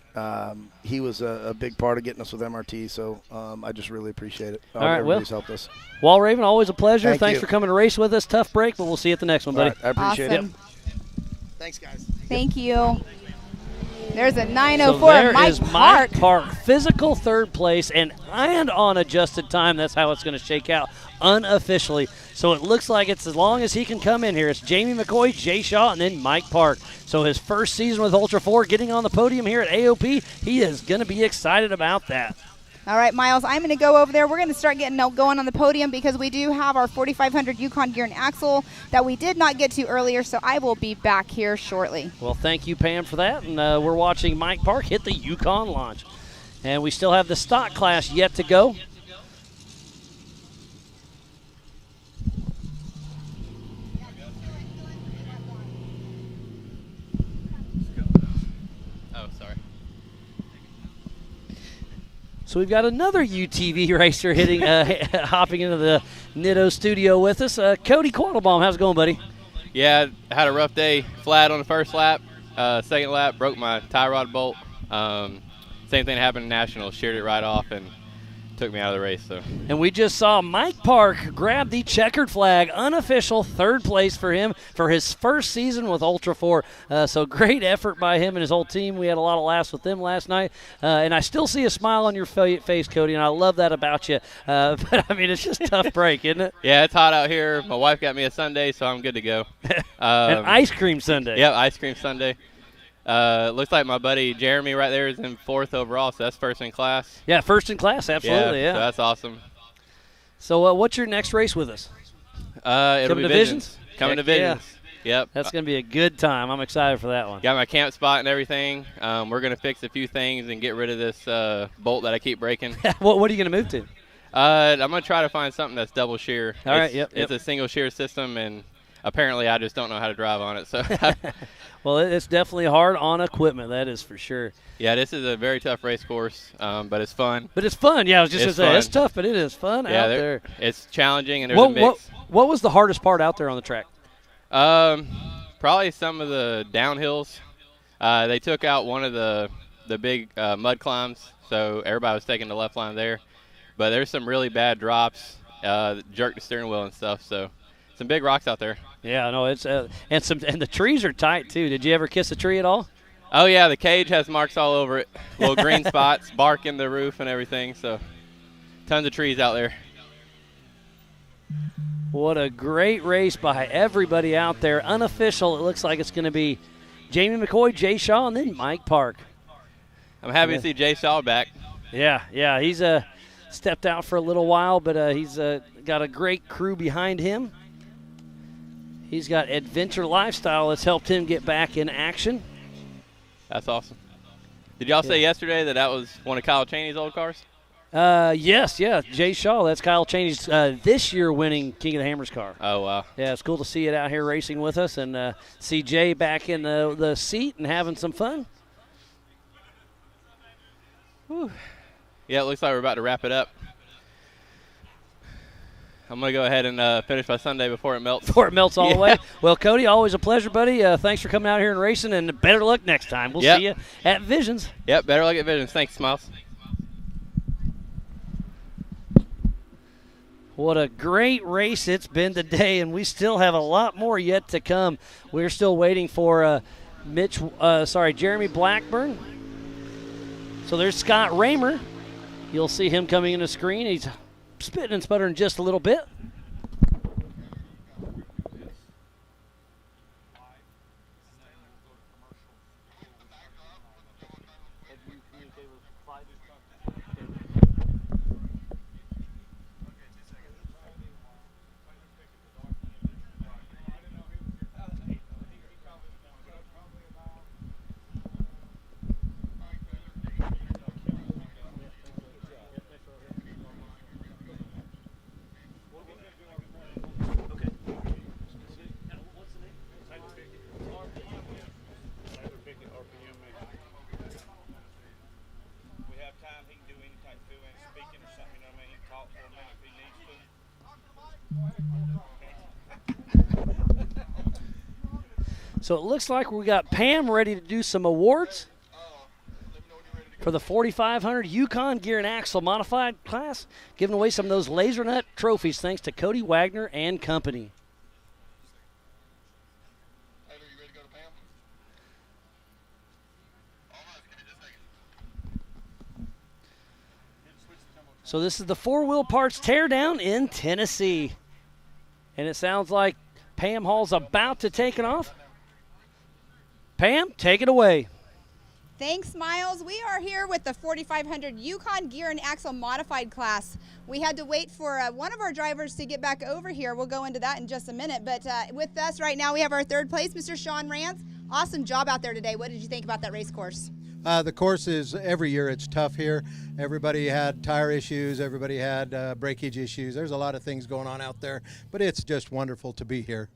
He was a big part of getting us with MRT, so I just really appreciate it. All right, everybody's helped us. Wall Raven, always a pleasure. Thanks for coming to race with us. Tough break, but we'll see you at the next one, buddy. All right, I appreciate Awesome. it. Thanks, guys. Thank you. There's a So 904 there Mike is Park. Mike Park, physical third place, and on adjusted time. That's how it's going to shake out unofficially. So it looks like it's as long as he can come in here. It's Jamie McCoy, Jay Shaw, and then Mike Park. So his first season with Ultra 4, getting on the podium here at AOP, he is going to be excited about that. All right, Miles, I'm going to go over there. We're going to start getting going on the podium because we do have our 4500 Yukon gear and axle that we did not get to earlier, so I will be back here shortly. Well, thank you, Pam, for that. And we're watching Mike Park hit the Yukon launch. And we still have the stock class yet to go. Oh, sorry. So we've got another UTV racer hitting, hopping into the Nitto studio with us. Cody Quattlebaum, how's it going, buddy? Yeah, I had a rough day. Flat on the first lap. Second lap, broke my tie rod bolt. Same thing happened in Nationals. Sheared it right off and took me out of the race. So. And we just saw Mike Park grab the checkered flag, unofficial third place for him for his first season with Ultra 4. So great effort by him and his whole team. We had a lot of laughs with them last night. And I still see a smile on your face, Cody, and I love that about you. But, I mean, it's just a tough break, isn't it? Yeah, it's hot out here. My wife got me a sundae, so I'm good to go. An ice cream sundae. Yep, ice cream sundae. Looks like my buddy Jeremy right there is in 4th overall, so that's first in class. Yeah, first in class, absolutely, yeah. So that's awesome. So what's your next race with us? It'll be Visions. Coming to Visions. Yeah. Yep. That's going to be a good time. I'm excited for that one. Got my camp spot and everything. We're going to fix a few things and get rid of this bolt that I keep breaking. What are you going to move to? I'm going to try to find something that's double shear. All right, It's a single shear system, and apparently I just don't know how to drive on it. So, well, it's definitely hard on equipment. That is for sure. Yeah, this is a very tough race course, but it's fun. But it's fun. Yeah, I was just going to say, it's tough, but it is fun out there. It's challenging, and there's a mix. What was the hardest part out there on the track? Probably some of the downhills. They took out one of the big mud climbs, so everybody was taking the left line there. But there's some really bad drops, jerk the steering wheel and stuff. So some big rocks out there. Yeah, no, it's and the trees are tight too. Did you ever kiss a tree at all? Oh yeah, the cage has marks all over it, little green spots, bark in the roof and everything. So tons of trees out there. What a great race by everybody out there. Unofficial, it looks like it's going to be Jamie McCoy, Jay Shaw, and then Mike Park. I'm happy to see Jay Shaw back. Yeah, he's stepped out for a little while, but he's got a great crew behind him. He's got Adventure Lifestyle that's helped him get back in action. That's awesome. Did y'all say yesterday that was one of Kyle Chaney's old cars? Yes, Jay Shaw. That's Kyle Chaney's this year winning King of the Hammers car. Oh, wow. Yeah, it's cool to see it out here racing with us and see Jay back in the seat and having some fun. Whew. Yeah, it looks like we're about to wrap it up. I'm going to go ahead and finish my Sunday before it melts. Before it melts all the way. Well, Cody, always a pleasure, buddy. Thanks for coming out here and racing, and better luck next time. We'll see you at Visions. Yep, better luck at Visions. Thanks, Smiles. What a great race it's been today, and we still have a lot more yet to come. We're still waiting for Jeremy Blackburn. So there's Scott Raymer. You'll see him coming in the screen. He's spitting and sputtering just a little bit. So it looks like we got Pam ready to do some awards for the 4,500 Yukon Gear and Axle Modified class, giving away some of those Laser Nut trophies thanks to Cody Wagner and company. So this is the 4-Wheel Parts Teardown in Tennessee. And it sounds like Pam Hall's about to take it off. Pam, take it away. Thanks, Miles. We are here with the 4,500 Yukon Gear and Axle Modified class. We had to wait for one of our drivers to get back over here. We'll go into that in just a minute. But with us right now, we have our third place, Mr. Sean Rance. Awesome job out there today. What did you think about that race course? The course is, every year it's tough here. Everybody had tire issues. Everybody had breakage issues. There's a lot of things going on out there. But it's just wonderful to be here.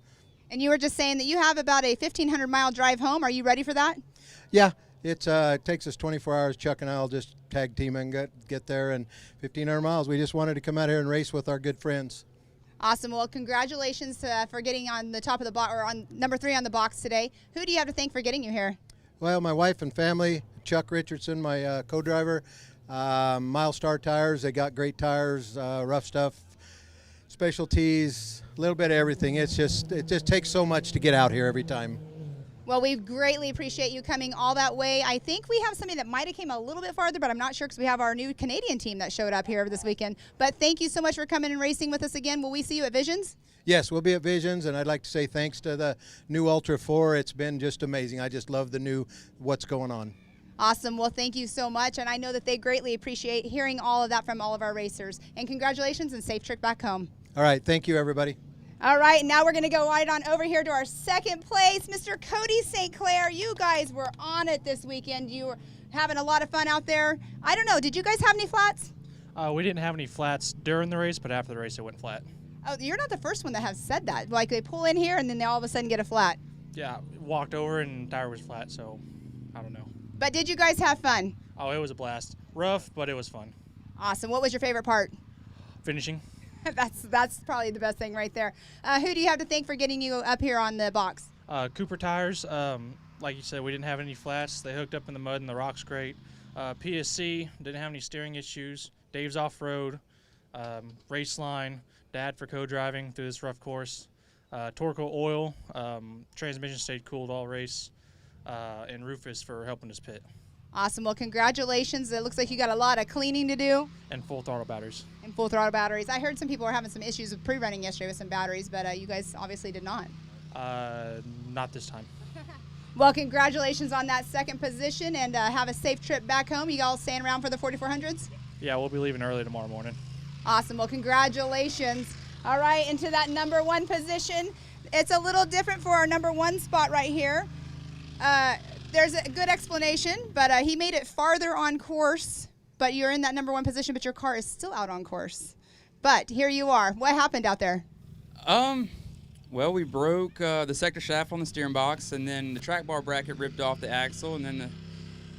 And you were just saying that you have about a 1,500-mile drive home. Are you ready for that? Yeah, it takes us 24 hours. Chuck and I will just tag team and get there. And 1,500 miles, we just wanted to come out here and race with our good friends. Awesome. Well, congratulations for getting on the top of the box, or on number 3 on the box today. Who do you have to thank for getting you here? Well, my wife and family, Chuck Richardson, my co-driver, Milestar Tires. They got great tires, rough stuff, specialties, a little bit of everything. It just takes so much to get out here every time. Well, we greatly appreciate you coming all that way. I think we have somebody that might have came a little bit farther, but I'm not sure because we have our new Canadian team that showed up here this weekend. But thank you so much for coming and racing with us again. Will we see you at Visions? Yes, we'll be at Visions, and I'd like to say thanks to the new Ultra 4. It's been just amazing. I just love the new what's going on. Awesome. Well, thank you so much, and I know that they greatly appreciate hearing all of that from all of our racers. And congratulations and safe trip back home. All right. Thank you, everybody. All right, now we're going to go right on over here to our second place. Mr. Cody St. Clair, you guys were on it this weekend. You were having a lot of fun out there. I don't know, did you guys have any flats? We didn't have any flats during the race, but after the race it went flat. Oh, you're not the first one that has said that. Like they pull in here and then they all of a sudden get a flat. Yeah, walked over and tire was flat, so I don't know. But did you guys have fun? Oh, it was a blast. Rough, but it was fun. Awesome. What was your favorite part? Finishing. That's probably the best thing right there. Who do you have to thank for getting you up here on the box? Cooper tires, like you said, we didn't have any flats. They hooked up in the mud and the rock's great. PSC, didn't have any steering issues. Dave's off-road, race line, Dad for co-driving through this rough course. Torco oil, transmission stayed cooled all race, and Rufus for helping us pit. Awesome. Well, congratulations. It looks like you got a lot of cleaning to do. And full throttle batteries. And full throttle batteries. I heard some people were having some issues with pre-running yesterday with some batteries, but you guys obviously did not. Not this time. Well, congratulations on that second position, and have a safe trip back home. You all staying around for the 4400s? Yeah, we'll be leaving early tomorrow morning. Awesome. Well, congratulations. All right, into that number 1 position. It's a little different for our number 1 spot right here. There's a good explanation, but he made it farther on course, but you're in that number 1 position, but your car is still out on course. But here you are. What happened out there? Well, we broke the sector shaft on the steering box, and then the track bar bracket ripped off the axle, and then the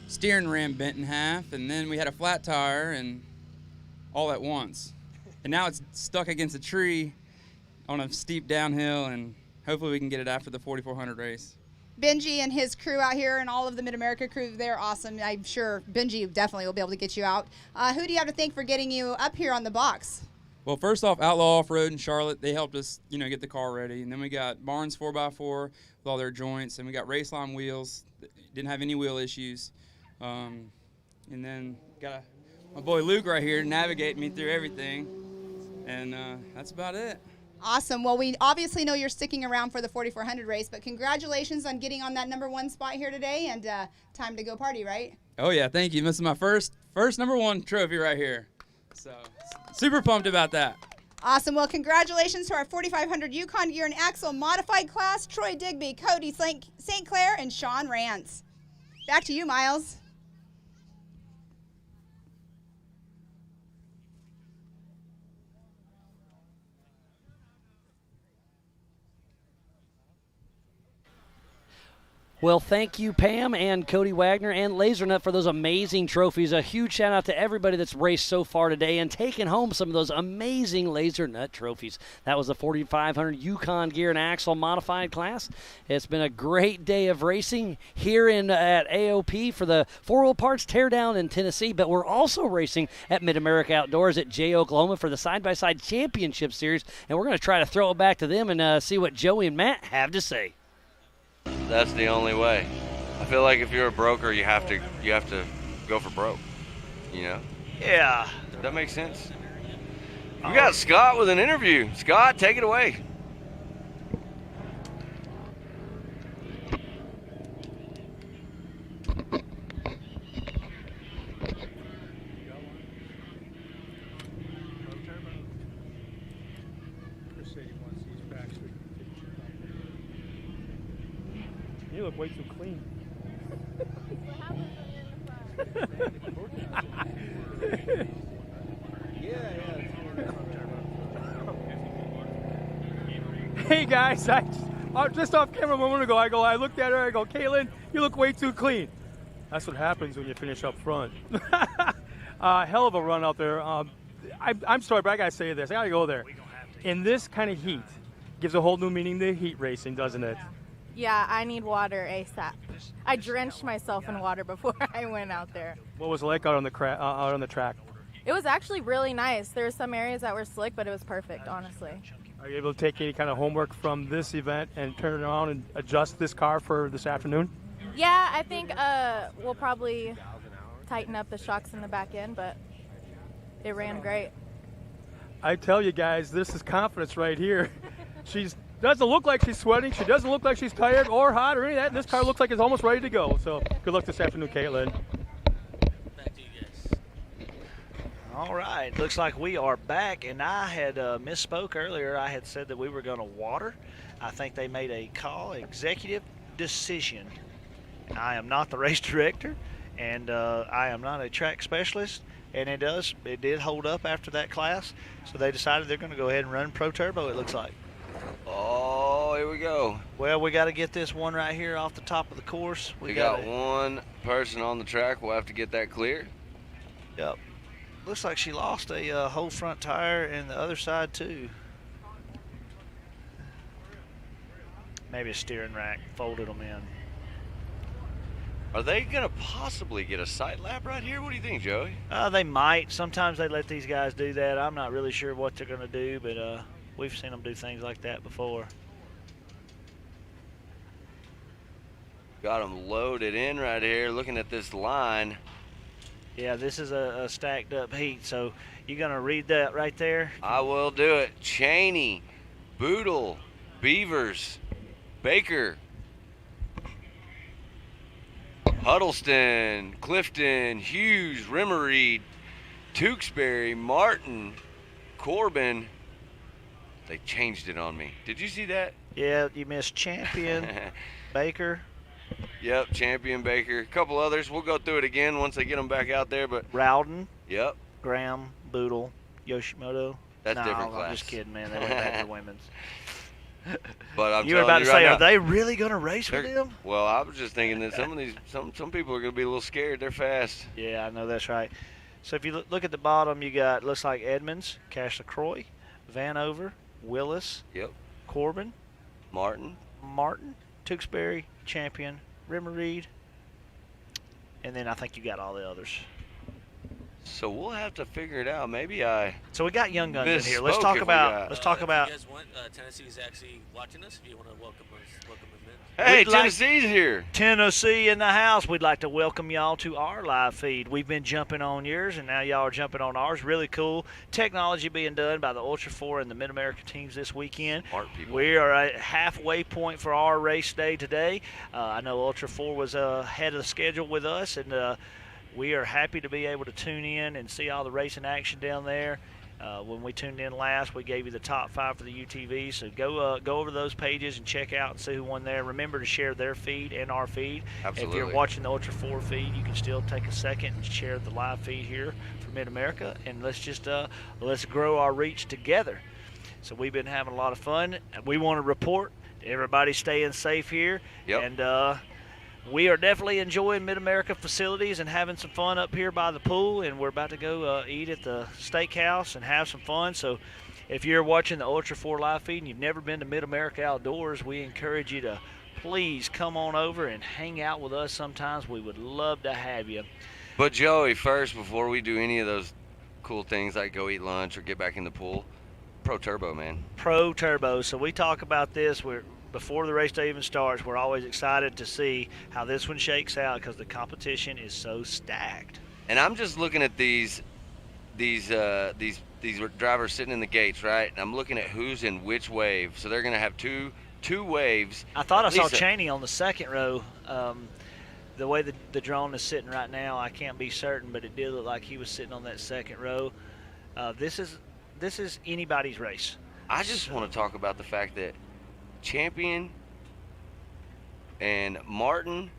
steering ram bent in half, and then we had a flat tire, and all at once. And now it's stuck against a tree on a steep downhill, and hopefully we can get it after the 4400 race. Benji and his crew out here and all of the Mid-America crew, they're awesome. I'm sure Benji definitely will be able to get you out. Who do you have to thank for getting you up here on the box? Well, first off, Outlaw Off-Road in Charlotte, they helped us, get the car ready. And then we got Barnes 4x4 with all their joints, and we got Raceline wheels. Didn't have any wheel issues. And then got my boy Luke right here navigating me through everything. And that's about it. Awesome. Well, we obviously know you're sticking around for the 4400 race, but congratulations on getting on that number 1 spot here today, and time to go party, right? Oh, yeah, thank you. This is my first number 1 trophy right here. So super pumped about that. Awesome. Well, congratulations to our 4500 Yukon Gear and Axle Modified class, Troy Digby, Cody St. Clair, and Sean Rance. Back to you, Miles. Well, thank you, Pam and Cody Wagner and LaserNut for those amazing trophies. A huge shout out to everybody that's raced so far today and taken home some of those amazing LaserNut trophies. That was the 4500 Yukon Gear and Axle Modified class. It's been a great day of racing here at AOP for the 4-Wheel Parts Teardown in Tennessee, but we're also racing at Mid-America Outdoors at Jay, Oklahoma for the Side-by-Side Championship Series, and we're going to try to throw it back to them and see what Joey and Matt have to say. That's the only way. I feel like if you're a broker, you have to go for broke. Yeah. That makes sense. We got Scott with an interview. Scott, take it away. You look way too clean. Hey guys, I just off camera a moment ago, I looked at her, I go, Caitlin, you look way too clean. That's what happens when you finish up front. Hell of a run out there. I'm sorry, but I gotta say this, I gotta go there. In this kind of heat, gives a whole new meaning to heat racing, doesn't it? Yeah, I need water ASAP. I drenched myself in water before I went out there. What was it like out on the track? It was actually really nice. There were some areas that were slick, but it was perfect, honestly. Are you able to take any kind of homework from this event and turn it around and adjust this car for this afternoon? Yeah, I think we'll probably tighten up the shocks in the back end, but it ran great. I tell you guys, this is confidence right here. She doesn't look like she's sweating. She doesn't look like she's tired or hot or any of that. And this car looks like it's almost ready to go. So good luck this afternoon, Caitlin. Back to you guys. All right. Looks like we are back. And I had misspoke earlier. I had said that we were going to water. I think they made a call, executive decision. I am not the race director, and I am not a track specialist. and it did hold up after that class. So they decided they're going to go ahead and run Pro Turbo, it looks like. Oh, here we go. Well, we got to get this one right here off the top of the course. We got one person on the track. We'll have to get that clear. Yep. Looks like she lost a whole front tire and the other side too. Maybe a steering rack folded them in. Are they going to possibly get a sight lap right here? What do you think, Joey? They might. Sometimes they let these guys do that. I'm not really sure what they're going to do, but we've seen them do things like that before. Got them loaded in right here. Looking at this line. Yeah, this is a stacked up heat, so you're going to read that right there? I will do it. Cheney, Boodle, Beavers, Baker, Huddleston, Clifton, Hughes, Rimmereed, Tewksbury, Martin, Corbin. They changed it on me. Did you see that? Yeah, you missed Champion, Baker. Yep, Champion, Baker. A couple others. We'll go through it again once they get them back out there. But Rowden. Yep. Graham, Boodle, Yoshimoto. That's different class. I'm just kidding, man. They went back to women's. But you were about to say, are they really going to race with them? Well, I was just thinking that some of these, some people are going to be a little scared. They're fast. Yeah, I know that's right. So if you look at the bottom, you got looks like Edmonds, Cash LaCroix, Vanover, Willis. Yep. Corbin. Martin, Tewksbury, Champion, Rimmereed, and then I think you got all the others. So we'll have to figure it out. So we got young guns in here. Let's misspoke talk if we about. got- Let's talk about. If you guys want, Tennessee's actually watching us. If you want to welcome them in. Hey, We'd like- Tennessee's here. Tennessee in the house. We'd like to welcome y'all to our live feed. We've been jumping on yours, and now y'all are jumping on ours. Really cool technology being done by the Ultra 4 and the Mid-America teams this weekend. Smart people. We are at halfway point for our race day today. I know Ultra 4 was ahead of the schedule with us, and we are happy to be able to tune in and see all the racing action down there. When we tuned in last, we gave you the top 5 for the UTV, so go over those pages and check out and see who won there. Remember to share their feed and our feed. Absolutely. If you're watching the Ultra 4 feed, you can still take a second and share the live feed here for Mid-America, and let's grow our reach together. So we've been having a lot of fun. We want to report everybody staying safe here. Yep. And we are definitely enjoying Mid-America facilities and having some fun up here by the pool, and we're about to go eat at the steakhouse and have some fun. So if you're watching the Ultra 4 live feed and you've never been to Mid-America Outdoors, we encourage you to please come on over and hang out with us sometimes. We would love to have you. But Joey, first, before we do any of those cool things like go eat lunch or get back in the pool, Pro Turbo, man. Pro Turbo. So we talk about this. Before the race day even starts, we're always excited to see how this one shakes out because the competition is so stacked. And I'm just looking at these drivers sitting in the gates, right? And I'm looking at who's in which wave. So they're going to have two waves. I thought I saw Lisa. Cheney on the second row. The way the drone is sitting right now, I can't be certain, but it did look like he was sitting on that second row. This is anybody's race. I just want to talk about the fact that Champion and Martin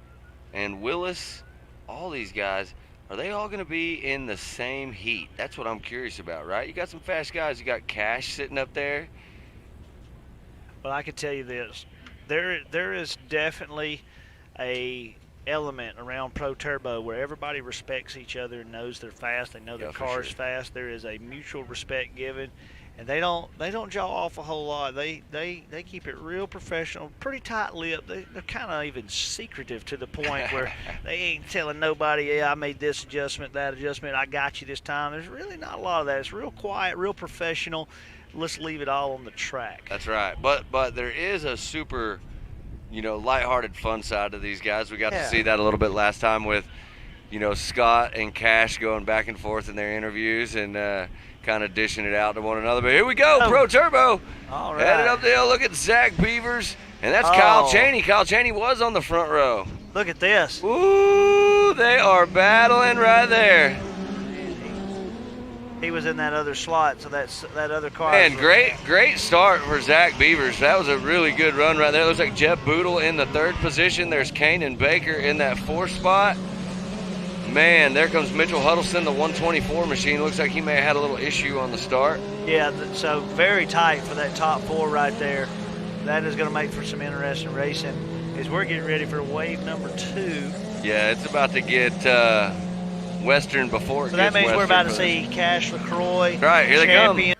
and Willis, all these guys, are they all going to be in the same heat? That's what I'm curious about, right? You got some fast guys. You got Cash sitting up there. Well, I can tell you this. There is definitely a element around Pro Turbo where everybody respects each other and knows they're fast. They know their car's fast. There is a mutual respect given. And they don't jaw off a whole lot. They keep it real professional, pretty tight-lipped. They're kind of even secretive to the point where they ain't telling nobody, yeah, I made this adjustment, that adjustment, I got you this time. There's really not a lot of that. It's real quiet, real professional. Let's leave it all on the track. That's right. But there is a super, lighthearted fun side to these guys. We got to see that a little bit last time with, Scott and Cash going back and forth in their interviews and kind of dishing it out to one another. But here we go, Pro Turbo. All right. Headed up the hill. Look at Zach Beavers. And that's Kyle Cheney. Kyle Cheney was on the front row. Look at this. Ooh, they are battling right there. He was in that other slot, so that other car. And great start for Zach Beavers. That was a really good run right there. Looks like Jeb Boodle in the 3rd position. There's Kane and Baker in that 4th spot. Man, there comes Mitchell Huddleston, the 124 machine. Looks like he may have had a little issue on the start. Yeah, so very tight for that top 4 right there. That is going to make for some interesting racing as we're getting ready for wave number 2. Yeah, it's about to get Western before it So gets that means Western we're about to for see Cash LaCroix. Right, here they come.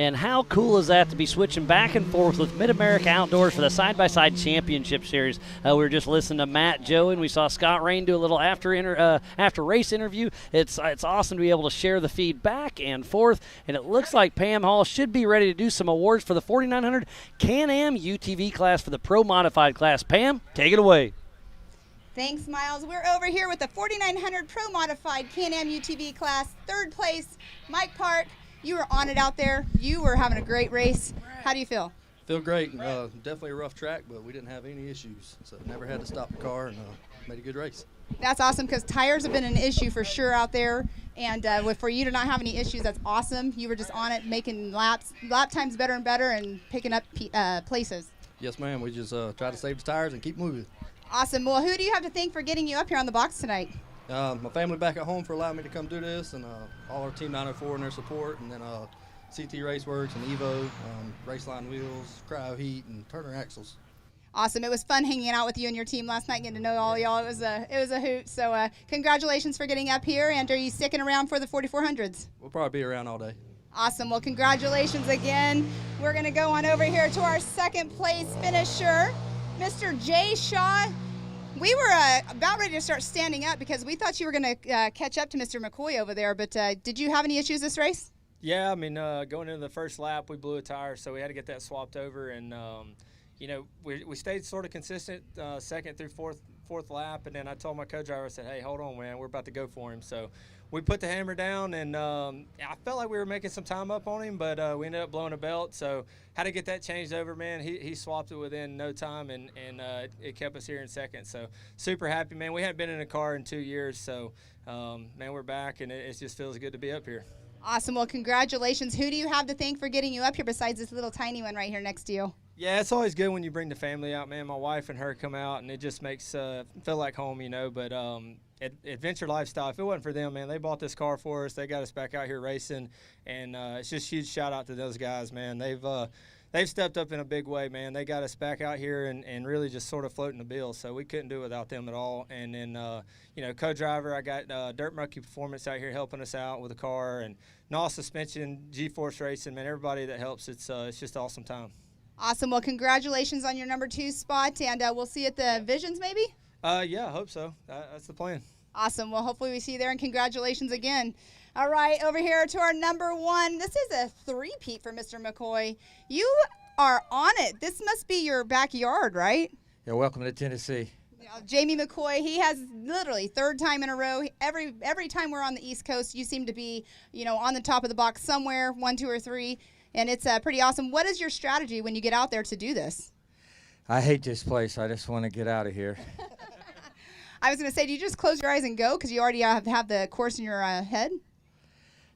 And how cool is that to be switching back and forth with Mid-America Outdoors for the Side-by-Side Championship Series? We were just listening to Matt Joe, and we saw Scott Rain do a little after race interview. It's awesome to be able to share the feed back and forth, and it looks like Pam Hall should be ready to do some awards for the 4900 Can-Am UTV class for the Pro Modified class. Pam, take it away. Thanks, Miles. We're over here with the 4900 Pro Modified Can-Am UTV class. 3rd place, Mike Park. You were on it out there. You were having a great race. How do you feel? Feel great. Definitely a rough track, but we didn't have any issues. So never had to stop the car and made a good race. That's awesome because tires have been an issue for sure out there. And for you to not have any issues, that's awesome. You were just on it, making lap times better and better and picking up places. Yes, ma'am. We just try to save the tires and keep moving. Awesome. Well, who do you have to thank for getting you up here on the box tonight? My family back at home for allowing me to come do this, and all our Team 904 and their support, and then CT Raceworks and Evo, Raceline Wheels, Cryo Heat, and Turner Axles. Awesome. It was fun hanging out with you and your team last night, getting to know all y'all. It was a hoot. So congratulations for getting up here, and are you sticking around for the 4400s? We'll probably be around all day. Awesome. Well, congratulations again. We're going to go on over here to our 2nd place finisher, Mr. Jay Shaw. We were about ready to start standing up because we thought you were going to catch up to Mr. McCoy over there, but did you have any issues this race? Yeah, I mean, going into the first lap, we blew a tire, so we had to get that swapped over, and, we stayed sort of consistent 2nd through fourth lap, and then I told my co-driver, I said, hey, hold on, man, we're about to go for him. So we put the hammer down, and I felt like we were making some time up on him, but we ended up blowing a belt, so had to get that changed over, man. He swapped it within no time, and it kept us here in 2nd. So super happy, man. We hadn't been in a car in 2 years, so, man, we're back, and it just feels good to be up here. Awesome. Well, congratulations. Who do you have to thank for getting you up here besides this little tiny one right here next to you? Yeah, it's always good when you bring the family out, man. My wife and her come out, and it just makes feel like home, But Adventure Lifestyle, if it wasn't for them, man, they bought this car for us. They got us back out here racing, and it's just a huge shout out to those guys, man. They've stepped up in a big way, man. They got us back out here and really just sort of floating the bill, so we couldn't do it without them at all. And then, co-driver, I got Dirt Monkey Performance out here helping us out with the car, and NOS Suspension, G-Force Racing, man, everybody that helps, it's just an awesome time. Awesome. Well, congratulations on your number 2 spot, and we'll see you at the Visions maybe? Yeah, I hope so. That's the plan. Awesome. Well, hopefully we see you there, and congratulations again. All right, over here to our number 1. This is a 3-peat for Mr. McCoy. You are on it. This must be your backyard, right? Yeah, welcome to Tennessee. Jamie McCoy, he has literally 3rd time in a row. Every time we're on the East Coast, you seem to be, on the top of the box somewhere, 1, 2, or 3, and it's pretty awesome. What is your strategy when you get out there to do this? I hate this place. I just want to get out of here. I was going to say, do you just close your eyes and go because you already have the course in your head?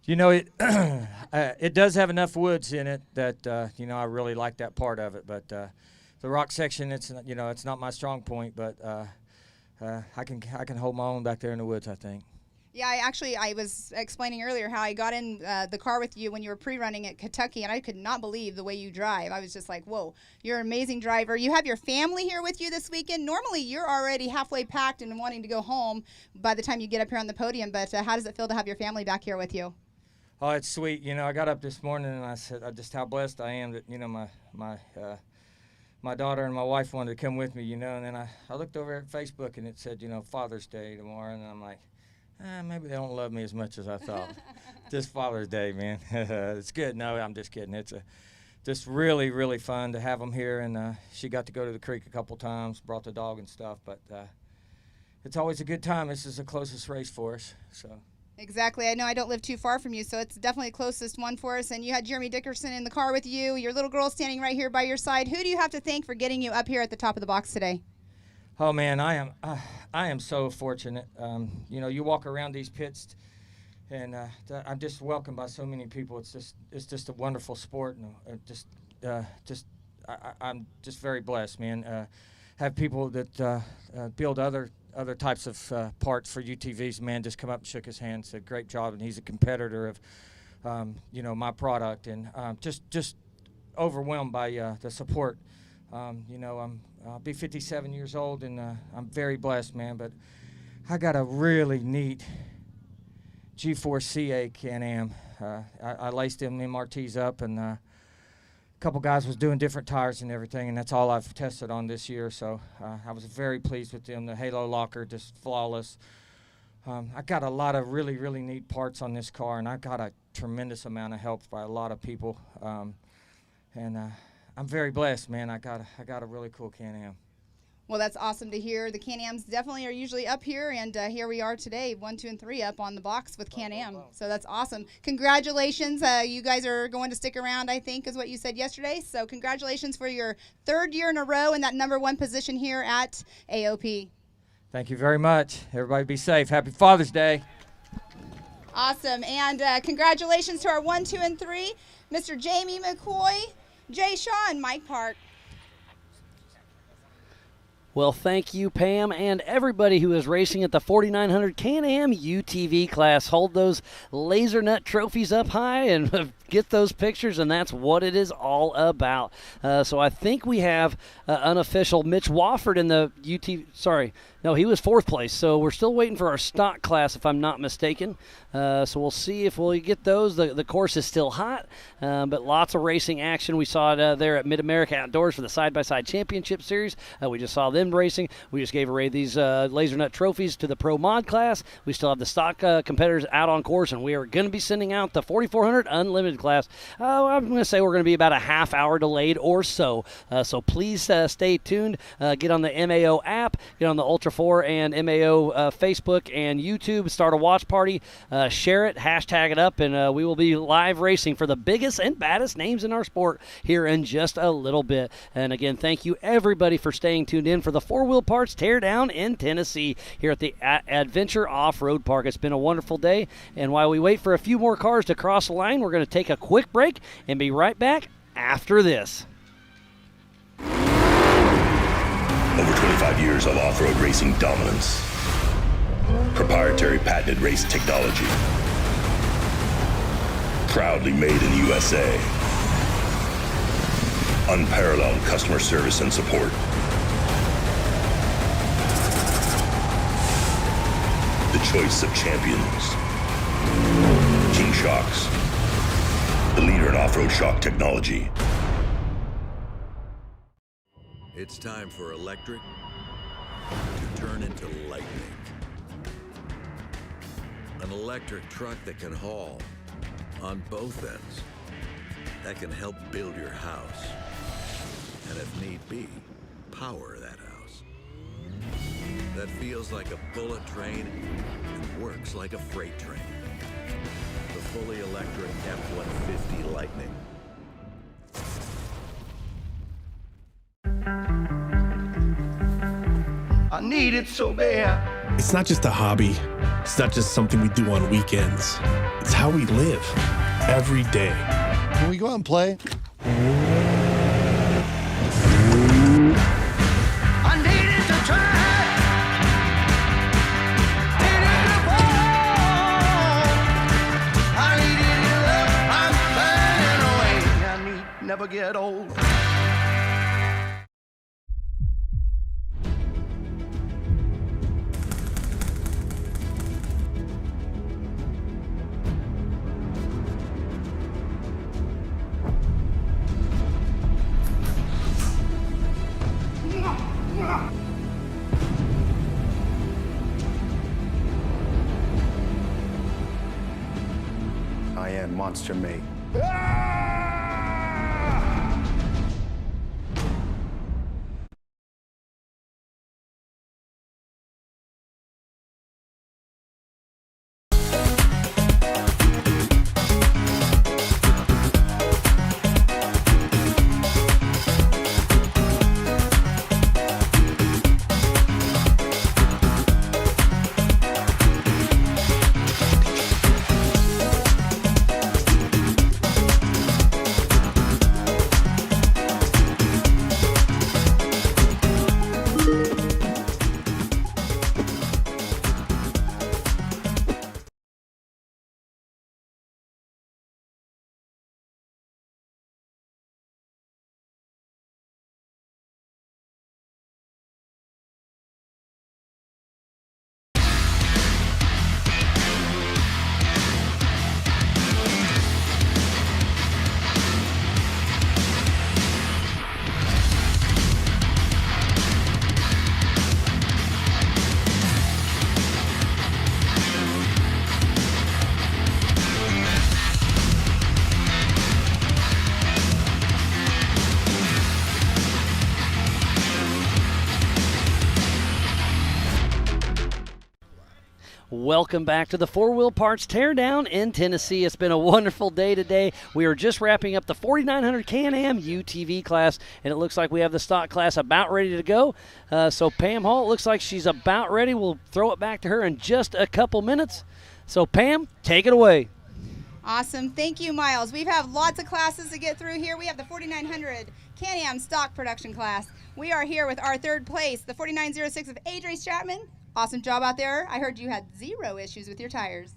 It does have enough woods in it that I really like that part of it. But the rock section, it's not my strong point. But I can hold my own back there in the woods, I think. Yeah, I was explaining earlier how I got in the car with you when you were pre-running at Kentucky, and I could not believe the way you drive. I was just like, whoa, you're an amazing driver. You have your family here with you this weekend. Normally, you're already halfway packed and wanting to go home by the time you get up here on the podium, but how does it feel to have your family back here with you? Oh, it's sweet. I got up this morning and I said just how blessed I am that, my daughter and my wife wanted to come with me, and then I looked over at Facebook and it said, Father's Day tomorrow, and I'm like, maybe they don't love me as much as I thought. Just Father's Day, man. It's good. No, I'm just kidding. It's just really, really fun to have them here, and she got to go to the creek a couple times, brought the dog and stuff, but it's always a good time. This is the closest race for us, so. Exactly. I know I don't live too far from you, so it's definitely the closest one for us. And you had Jeremy Dickerson in the car with you, your little girl standing right here by your side. Who do you have to thank for getting you up here at the top of the box today? Oh, man, I am so fortunate. You walk around these pits, and I'm just welcomed by so many people. It's just a wonderful sport, and I'm just very blessed, man. Have people that build other other types of parts for UTVs. Man just come up and shook his hand, said great job, and he's a competitor of my product, and just overwhelmed by the support. I'll be 57 years old, and I'm very blessed, man, but I got a really neat G4CA Can-Am. I laced them MRTs up, and a couple guys was doing different tires and everything, and that's all I've tested on this year, so I was very pleased with them. The Halo locker, just flawless. I got a lot of really, really neat parts on this car, and I got a tremendous amount of help by a lot of people, and I'm very blessed, man. I got a really cool Can-Am. Well, that's awesome to hear. The Can-Ams definitely are usually up here, and here we are today, 1, 2, and 3 up on the box with Can-Am. So that's awesome. Congratulations. You guys are going to stick around, I think, is what you said yesterday. So congratulations for your 3rd year in a row in that #1 position here at AOP. Thank you very much. Everybody be safe. Happy Father's Day. Awesome. And congratulations to our 1, 2, and 3, Mr. Jamie McCoy, Jay Shaw, and Mike Park. Well, thank you, Pam, and everybody who is racing at the 4900 Can-Am UTV class. Hold those laser nut trophies up high and get those pictures, and that's what it is all about. So I think we have unofficial Mitch Wofford in the UTV. Sorry, no, he was 4th place. So we're still waiting for our stock class, if I'm not mistaken. So we'll see if we'll get those. The course is still hot, but lots of racing action. We saw it there at Mid-America Outdoors for the Side-by-Side Championship Series. We just saw them racing. We just gave away these laser nut trophies to the Pro Mod class. We still have the stock competitors out on course, and we are going to be sending out the 4400 Unlimited class. I'm going to say we're going to be about a half hour delayed or so. So please stay tuned. Get on the MAO app, get on the Ultra 4 and MAO Facebook and YouTube. Start a watch party. Share it, hashtag it up, and we will be live racing for the biggest and baddest names in our sport here in just a little bit. And again, thank you everybody for staying tuned in for the 4-Wheel Parts Teardown in Tennessee here at the Adventure Off-Road Park. It's been a wonderful day, and while we wait for a few more cars to cross the line, we're going to take a quick break and be right back after this. Over 25 years of off-road racing dominance. Proprietary patented race technology. Proudly made in the USA. Unparalleled customer service and support. The choice of champions. King Shocks. The leader in off-road shock technology. It's time for electric to turn into lightning. An electric truck that can haul on both ends, that can help build your house, and if need be, power that house. That feels like a bullet train and works like a freight train. The fully electric F-150 Lightning. I need it so bad. It's not just a hobby. It's not just something we do on weekends. It's how we live every day. Can we go out and play? I needed to try. Needed to fall. I needed your love. I'm burning away. I need never get old. I am Monster Mate. Welcome back to the Four Wheel Parts Teardown in Tennessee. It's been a wonderful day today. We are just wrapping up the 4900 Can-Am UTV class, and it looks like we have the stock class about ready to go. So Pam Hall, it looks like she's about ready. We'll throw it back to her in just a couple minutes. So Pam, take it away. Awesome. Thank you, Miles. We have lots of classes to get through here. We have the 4900 Can-Am stock production class. We are here with our third place, the 4906 of AJ Stratman. Awesome job out there. I heard you had 0 issues with your tires.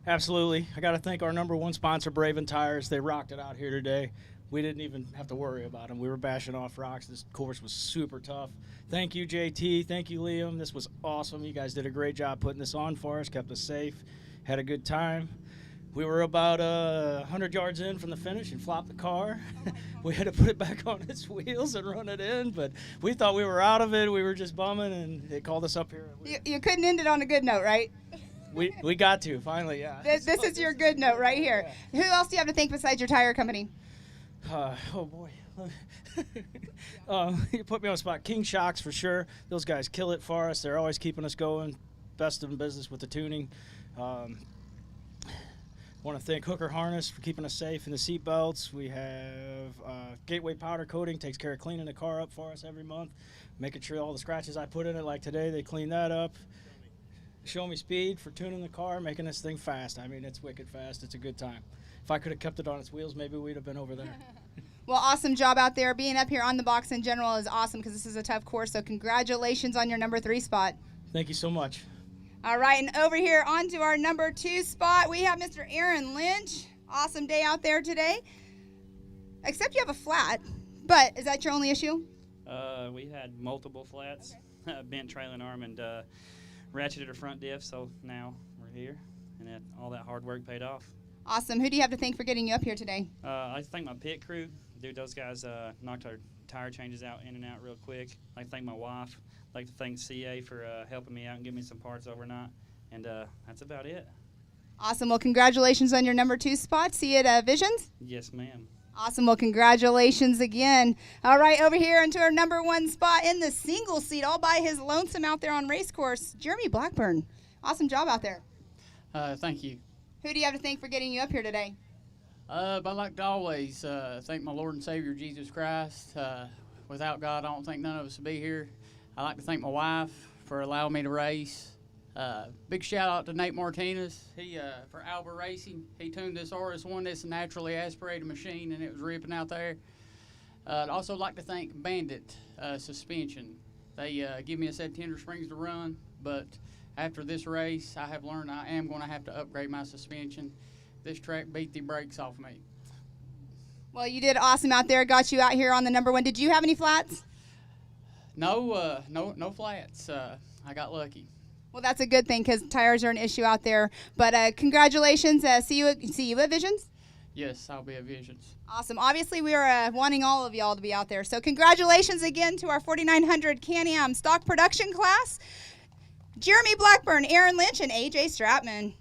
Absolutely. I got to thank our number one sponsor, Braven Tires. They rocked it out here today. We didn't even have to worry about them. We were bashing off rocks. This course was super tough. Thank you, JT. Thank you, Liam. This was awesome. You guys did a great job putting this on for us, kept us safe, had a good time. We were about 100 yards in from the finish and flopped the car. We had to put it back on its wheels and run it in, but we thought we were out of it. We were just bumming, and they called us up here. You couldn't end it on a good note, right? We got to, finally, yeah. This is your good note right here. Who else do you have to thank besides your tire company? Oh, boy. You put me on the spot. King Shocks, for sure. Those guys kill it for us. They're always keeping us going. Best in business with the tuning. Want to thank Hooker Harness for keeping us safe in the seat belts. We have Gateway Powder Coating, takes care of cleaning the car up for us every month, making sure all the scratches I put in it, like today, they clean that up. Show Me Speed for tuning the car, making this thing fast. I mean, it's wicked fast. It's a good time. If I could have kept it on its wheels, maybe we'd have been over there. Well, awesome job out there. Being up here on the box in general is awesome because this is a tough course, so congratulations on your number 3 spot. Thank you so much. All right, and over here onto our number 2 spot, we have Mr. Aaron Lynch. Awesome day out there today. Except you have a flat, but is that your only issue? We had multiple flats, bent trailing arm, and ratcheted a front diff, so now we're here, and all that hard work paid off. Awesome. Who do you have to thank for getting you up here today? I thank my pit crew. Dude, those guys knocked our tire changes out in and out real quick. I thank my wife. I'd like to thank CA for helping me out and giving me some parts overnight. And that's about it. Awesome. Well, congratulations on your number 2 spot. See you at Visions? Yes, ma'am. Awesome. Well, congratulations again. All right, over here into our number 1 spot in the single seat, all by his lonesome out there on race course, Jeremy Blackburn. Awesome job out there. Thank you. Who do you have to thank for getting you up here today? But I'd like to always thank my Lord and Savior, Jesus Christ. Without God, I don't think none of us would be here. I'd like to thank my wife for allowing me to race. Big shout out to Nate Martinez. He for Alba Racing. He tuned this RS1. That's a naturally aspirated machine, and it was ripping out there. I'd also like to thank Bandit Suspension. They give me a set of Tender Springs to run, but after this race, I have learned I am going to have to upgrade my suspension. This track beat the brakes off me. Well, you did awesome out there. Got you out here on the number 1. Did you have any flats? No flats. I got lucky. Well, that's a good thing because tires are an issue out there. But congratulations. See you at Visions? Yes, I'll be at Visions. Awesome. Obviously, we are wanting all of y'all to be out there. So congratulations again to our 4900 Can-Am stock production class. Jeremy Blackburn, Aaron Lynch, and AJ Stratman.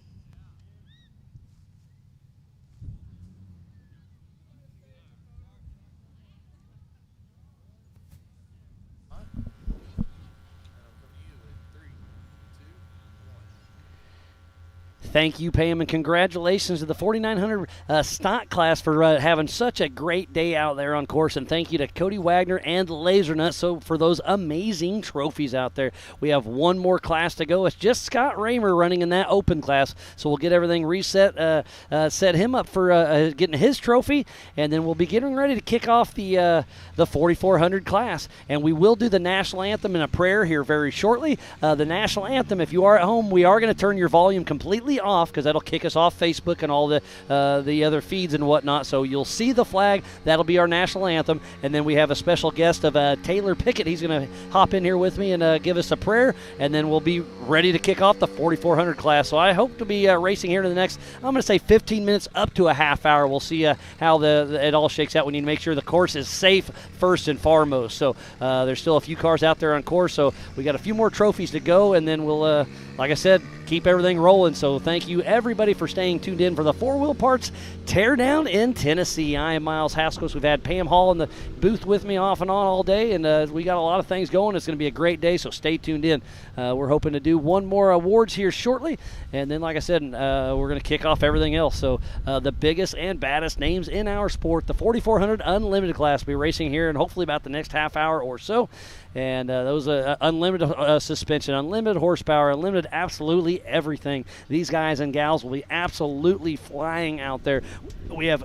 Thank you, Pam, and congratulations to the 4900 stock class for having such a great day out there on course. And thank you to Cody Wagner and Lasernut for those amazing trophies out there. We have one more class to go. It's just Scott Raymer running in that open class, so we'll get everything reset, set him up for getting his trophy, and then we'll be getting ready to kick off the 4400 class. And we will do the national anthem in a prayer here very shortly. The national anthem, if you are at home, we are going to turn your volume completely off because that'll kick us off Facebook and all the other feeds and whatnot. So you'll see the flag. That'll be our national anthem. And then we have a special guest of Taylor Pickett. He's going to hop in here with me and give us a prayer. And then we'll be ready to kick off the 4400 class. So I hope to be racing here in the next, I'm going to say 15 minutes up to a half hour. We'll see how it all shakes out. We need to make sure the course is safe first and foremost. So there's still a few cars out there on course. So we got a few more trophies to go. And then we'll, like I said, keep everything rolling. So thank you, everybody, for staying tuned in for the 4 Wheel Parts Teardown in Tennessee. I am Miles Haskell. We've had Pam Hall in the booth with me off and on all day, and we got a lot of things going. It's going to be a great day, so stay tuned in. We're hoping to do one more awards here shortly, and then, like I said, we're going to kick off everything else. So the biggest and baddest names in our sport, the 4400 Unlimited class, will be racing here in hopefully about the next half hour or so. And those unlimited suspension, unlimited horsepower, unlimited absolutely everything. These guys and gals will be absolutely flying out there. We have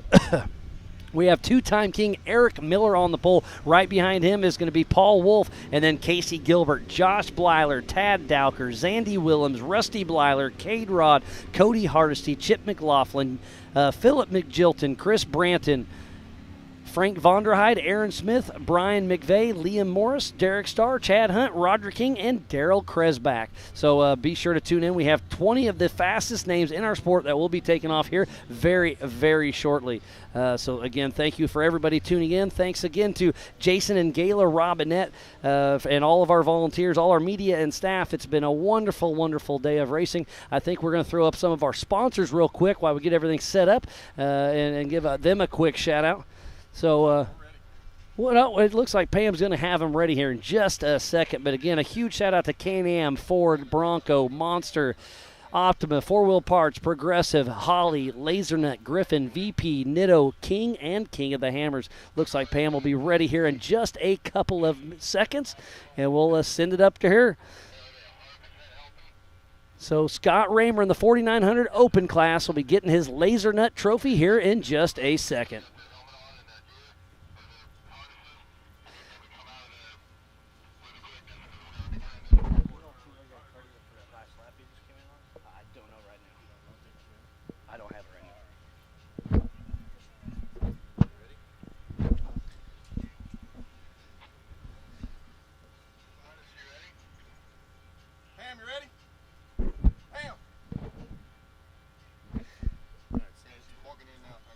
we have two-time king Eric Miller on the pole. Right behind him is going to be Paul Wolf, and then Casey Gilbert, Josh Blyler, Tad Dowker, Zandy Willems, Rusty Blyler, Cade Rod, Cody Hardesty, Chip McLaughlin, Philip McGilton, Chris Branton, Frank Vonderheide, Aaron Smith, Brian McVeigh, Liam Morris, Derek Starr, Chad Hunt, Roger King, and Daryl Kresbach. So be sure to tune in. We have 20 of the fastest names in our sport that will be taking off here very, very shortly. So, again, thank you for everybody tuning in. Thanks again to Jason and Gayla Robinette and all of our volunteers, all our media and staff. It's been a wonderful, wonderful day of racing. I think we're going to throw up some of our sponsors real quick while we get everything set up and give them a quick shout-out. So, it looks like Pam's going to have them ready here in just a second. But, again, a huge shout-out to Can-Am, Ford, Bronco, Monster, Optima, 4 Wheel Parts, Progressive, Holly, LaserNut, Griffin, VP, Nitto, King, and King of the Hammers. Looks like Pam will be ready here in just a couple of seconds, and we'll send it up to her. So Scott Raymer in the 4900 Open class will be getting his LaserNut trophy here in just a second.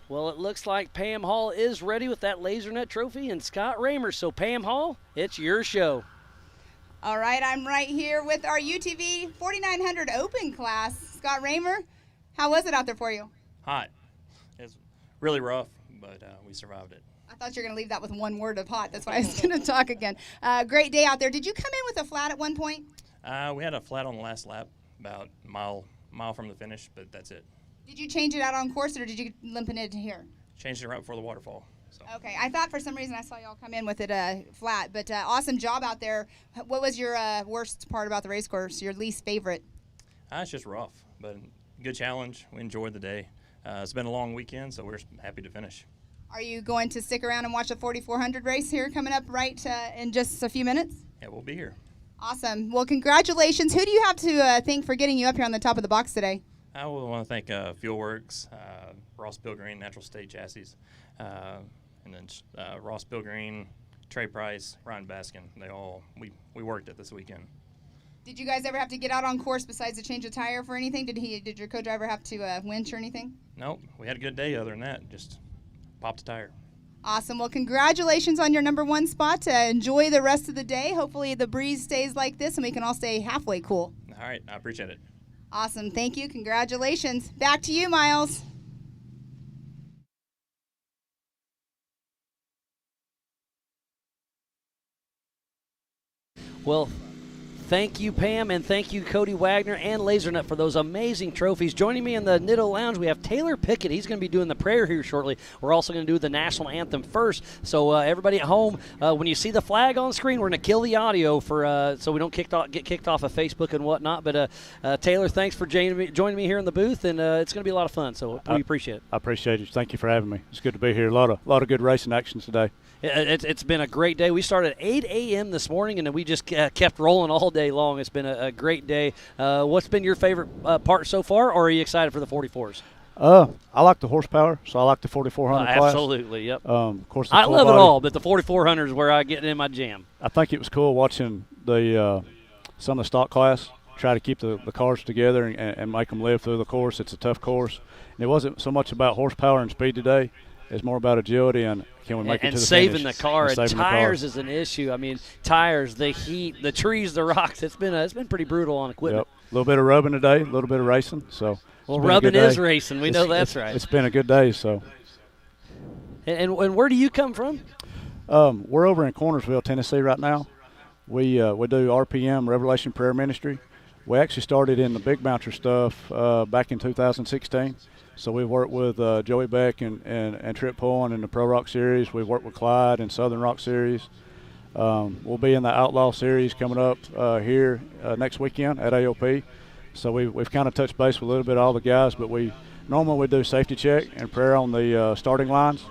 Well, it looks like Pam Hall is ready with that LaserNut trophy and Scott Raymer. So, Pam Hall, it's your show. All right, I'm right here with our UTV 4900 Open class. Scott Raymer, how was it out there for you? Hot. It's really rough, but we survived it. I thought you were going to leave that with one word of hot. That's why I was going to talk again. Great day out there. Did you come in with a flat at one point? We had a flat on the last lap, about a mile from the finish, but that's it. Did you change it out on course, or did you limp it into here? Changed it right before the waterfall. So. Okay, I thought for some reason I saw y'all come in with it flat, but awesome job out there. What was your worst part about the race course, your least favorite? It's just rough, but good challenge. We enjoyed the day. It's been a long weekend, so we're happy to finish. Are you going to stick around and watch the 4400 race here coming up right in just a few minutes? Yeah, we'll be here. Awesome. Well, congratulations. Who do you have to thank for getting you up here on the top of the box today? I would want to thank Fuelworks, Ross Pilgreen, Natural State Chassis, and then Ross Pilgreen, Trey Price, Ryan Baskin. We worked it this weekend. Did you guys ever have to get out on course besides the change of tire for anything? Did your co-driver have to winch or anything? Nope. We had a good day other than that. Just popped a tire. Awesome. Well, congratulations on your number one spot. Enjoy the rest of the day. Hopefully the breeze stays like this and we can all stay halfway cool. All right. I appreciate it. Awesome. Thank you. Congratulations. Back to you, Miles. Well, thank you, Pam, and thank you, Cody Wagner and LaserNut, for those amazing trophies. Joining me in the Nitto Lounge, we have Taylor Pickett. He's going to be doing the prayer here shortly. We're also going to do the national anthem first. So everybody at home, when you see the flag on screen, we're going to kill the audio for so we don't get kicked off of Facebook and whatnot. But Taylor, thanks for joining me here in the booth, and it's going to be a lot of fun. So we appreciate it. I appreciate it. Thank you for having me. It's good to be here. A lot of good racing action today. It's been a great day. We started at 8 a.m. this morning, and then we just kept rolling all day long. It's been a great day. What's been your favorite part so far, or are you excited for the 44s? I like the horsepower, so I like the 4400 class. Absolutely, yep. Of course, I love it all, but the 4400 is where I get in my jam. I think it was cool watching the some of the stock class try to keep the cars together and make them live through the course. It's a tough course. And it wasn't so much about horsepower and speed today. It's more about agility and can we make it to the saving finish. The car. And saving tires the car. is an issue. I mean, tires, the heat, the trees, the rocks. It's been pretty brutal on equipment. Yep. A little bit of rubbing today, a little bit of racing. So Well, been a rubbing good is day. racing. We know that's right. It's been a good day. So. And where do you come from? We're over in Cornersville, Tennessee right now. We do RPM, Revelation Prayer Ministry. We actually started in the big bouncer stuff back in 2016. So we worked with Joey Beck and Trip Pullen in the Pro Rock Series. We've worked with Clyde in Southern Rock Series. We'll be in the Outlaw Series coming up here next weekend at AOP. So we've kind of touched base with a little bit of all the guys, but normally we do safety check and prayer on the starting lines.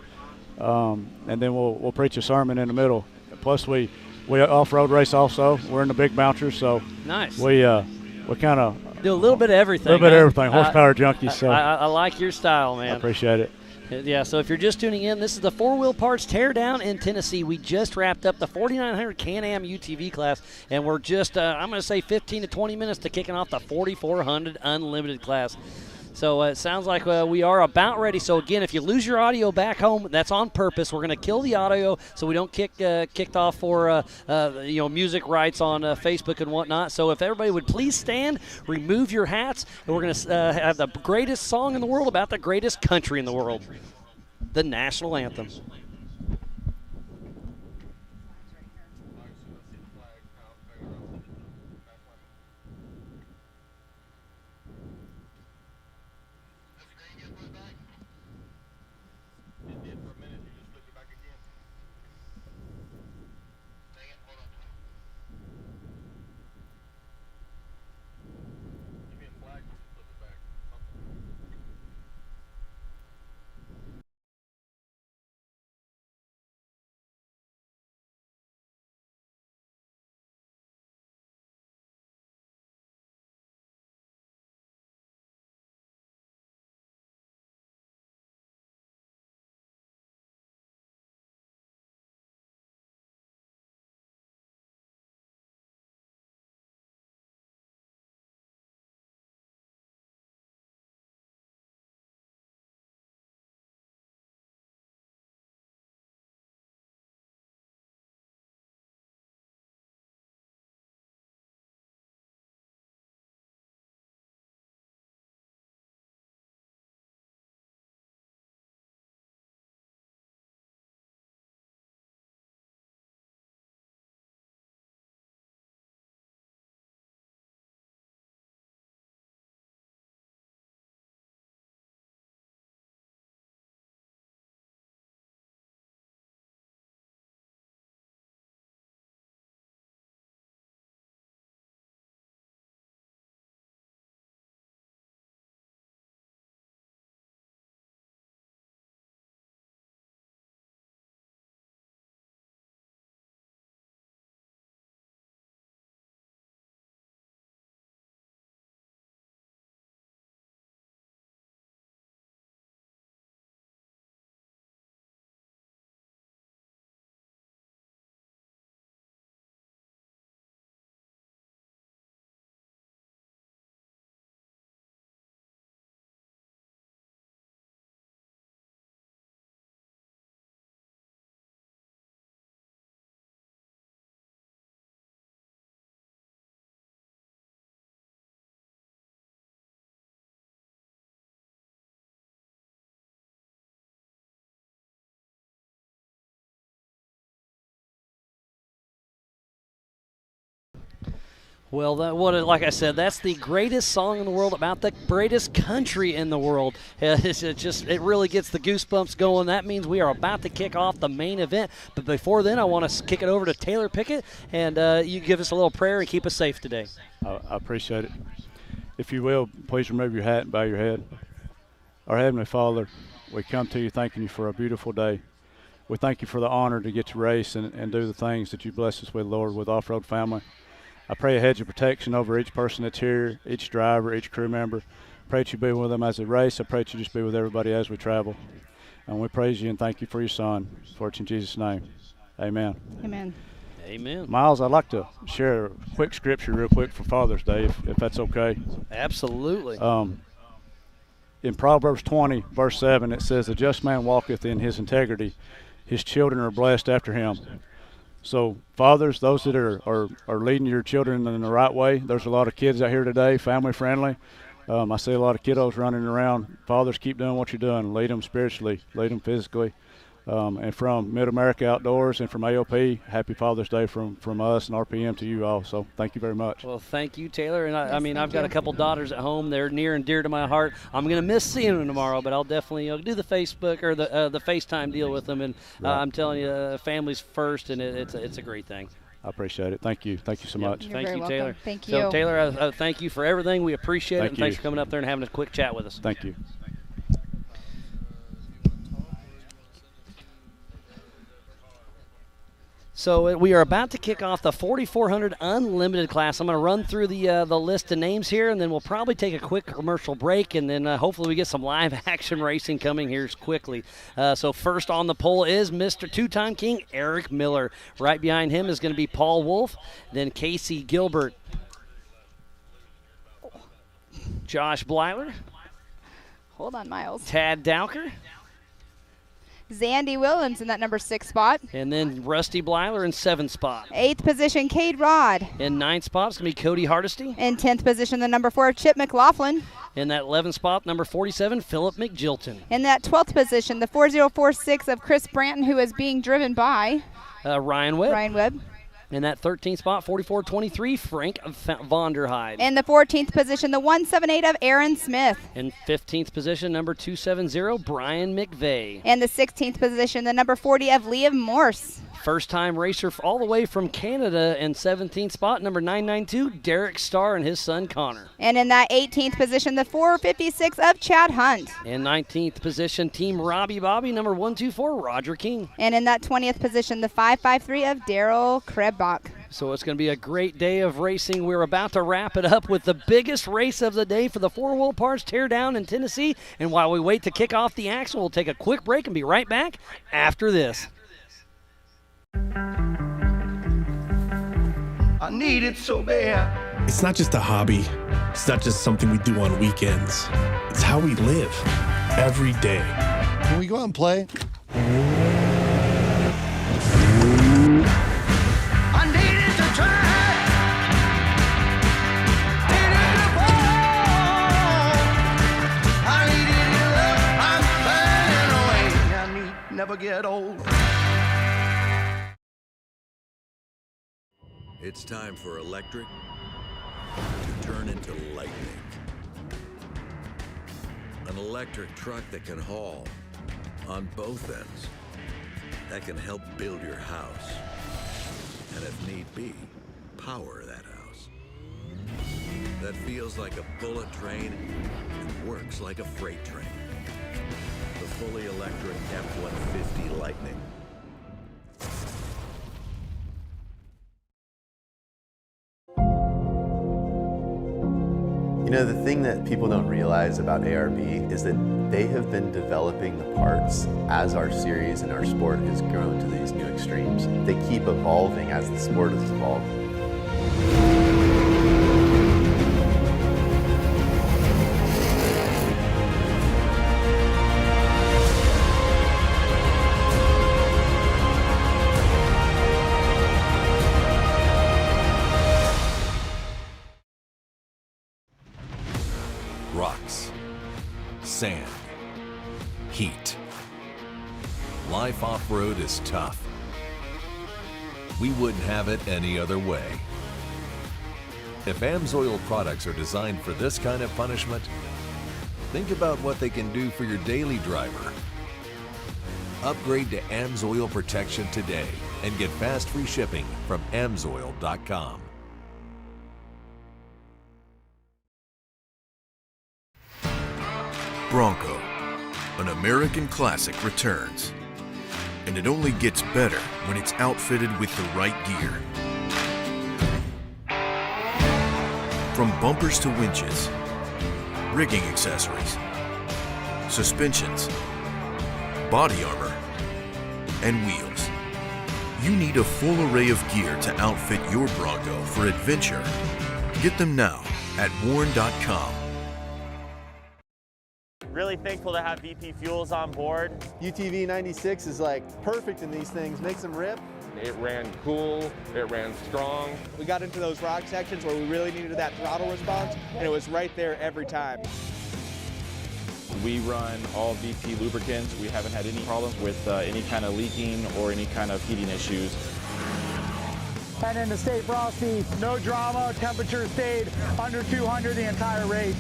And then we'll preach a sermon in the middle. Plus we off-road race also. We're in the big bouncers, so nice. We kind of do a little bit of everything. A little bit of everything. Horsepower junkies. So I like your style, man. I appreciate it. Yeah, so if you're just tuning in, this is the 4-Wheel Parts Teardown in Tennessee. We just wrapped up the 4900 Can-Am UTV class, and we're just, I'm going to say 15 to 20 minutes to kicking off the 4400 Unlimited class. So it sounds like we are about ready. So, again, if you lose your audio back home, that's on purpose. We're going to kill the audio so we don't kicked off for music rights on Facebook and whatnot. So if everybody would please stand, remove your hats, and we're going to have the greatest song in the world about the greatest country in the world, the national anthem. Well, like I said, that's the greatest song in the world about the greatest country in the world. It really gets the goosebumps going. That means we are about to kick off the main event. But before then, I want to kick it over to Taylor Pickett, and you give us a little prayer and keep us safe today. I appreciate it. If you will, please remove your hat and bow your head. Our Heavenly Father, we come to you thanking you for a beautiful day. We thank you for the honor to get to race and do the things that you bless us with, Lord, with Off-Road Family. I pray a hedge of protection over each person that's here, each driver, each crew member. I pray that you be with them as they race. I pray that you just be with everybody as we travel. And we praise you and thank you for your son. For it's in Jesus' name. Amen. Amen. Amen. Miles, I'd like to share a quick scripture real quick for Father's Day, if that's okay. Absolutely. In Proverbs 20, verse 7, it says, "A just man walketh in his integrity. His children are blessed after him." So, fathers, those that are leading your children in the right way, there's a lot of kids out here today, family-friendly, I see a lot of kiddos running around. Fathers, keep doing what you're doing. Lead them spiritually, lead them physically. And from Mid-America Outdoors and from AOP, happy Father's Day from us and RPM to you all. So thank you very much. Well, thank you, Taylor. And I've got a couple daughters at home. They're near and dear to my heart. I'm going to miss seeing them tomorrow, but I'll definitely do the Facebook or the FaceTime deal with them. And I'm telling you, families first, and it's a great thing. I appreciate it. Thank you. Thank you so much. Thank you, Taylor. Thank you. So, Taylor, thank you for everything. We appreciate it. And you. thanks for coming up there and having a quick chat with us. Thank you. So we are about to kick off the 4,400 Unlimited class. I'm going to run through the list of names here, and then we'll probably take a quick commercial break, and then hopefully we get some live action racing coming here quickly. So first on the pole is Mr. Two-Time King Eric Miller. Right behind him is going to be Paul Wolf, then Casey Gilbert, Josh Blyler. Hold on, Miles. Tad Dowker. Zandy Williams in that number 6 spot. And then Rusty Blyler in 7th spot. 8th position, Cade Rod. In 9th spot, it's going to be Cody Hardesty. In 10th position, the number 4, Chip McLaughlin. In that 11th spot, number 47, Philip McGilton. In that 12th position, the 4046 of Chris Branton, who is being driven by Ryan Webb. Ryan Webb. In that 13th spot, 4423, Frank Vonderheide. In the 14th position, the 178 of Aaron Smith. In 15th position, number 270, Brian McVeigh. In the 16th position, the number 40 of Liam Morse. First-time racer all the way from Canada in 17th spot, number 992, Derek Starr and his son Connor. And in that 18th position, the 456 of Chad Hunt. In 19th position, Team Robbie Bobby, number 124, Roger King. And in that 20th position, the 553 of Daryl Krebbach. So it's going to be a great day of racing. We're about to wrap it up with the biggest race of the day for the 4-wheel parts Teardown in Tennessee. And while we wait to kick off the action, we'll take a quick break and be right back after this. I need it so bad. It's not just a hobby. It's not just something we do on weekends. It's how we live every day. Can we go out and play? I needed to try. Needed to fall. I needed your love. I'm fading away. I need never get old. It's time for electric to turn into lightning. An electric truck that can haul on both ends, that can help build your house, and if need be, power that house. That feels like a bullet train and works like a freight train. The fully electric F-150 Lightning. You know, the thing that people don't realize about ARB is that they have been developing the parts as our series and our sport has grown to these new extremes. They keep evolving as the sport has evolved. Rocks, sand, heat. Life off-road is tough. We wouldn't have it any other way. If AMSOIL products are designed for this kind of punishment, think about what they can do for your daily driver. Upgrade to AMSOIL protection today and get fast free shipping from AMSOIL.com. Bronco, an American classic, returns. And it only gets better when it's outfitted with the right gear. From bumpers to winches, rigging accessories, suspensions, body armor, and wheels. You need a full array of gear to outfit your Bronco for adventure. Get them now at warn.com. Really thankful to have VP Fuels on board. UTV 96 is like perfect in these things, makes them rip. It ran cool, it ran strong. We got into those rock sections where we really needed that throttle response, and it was right there every time. We run all VP lubricants. We haven't had any problems with any kind of leaking or any kind of heating issues. And in the State Frosty, no drama, temperature stayed under 200 the entire race.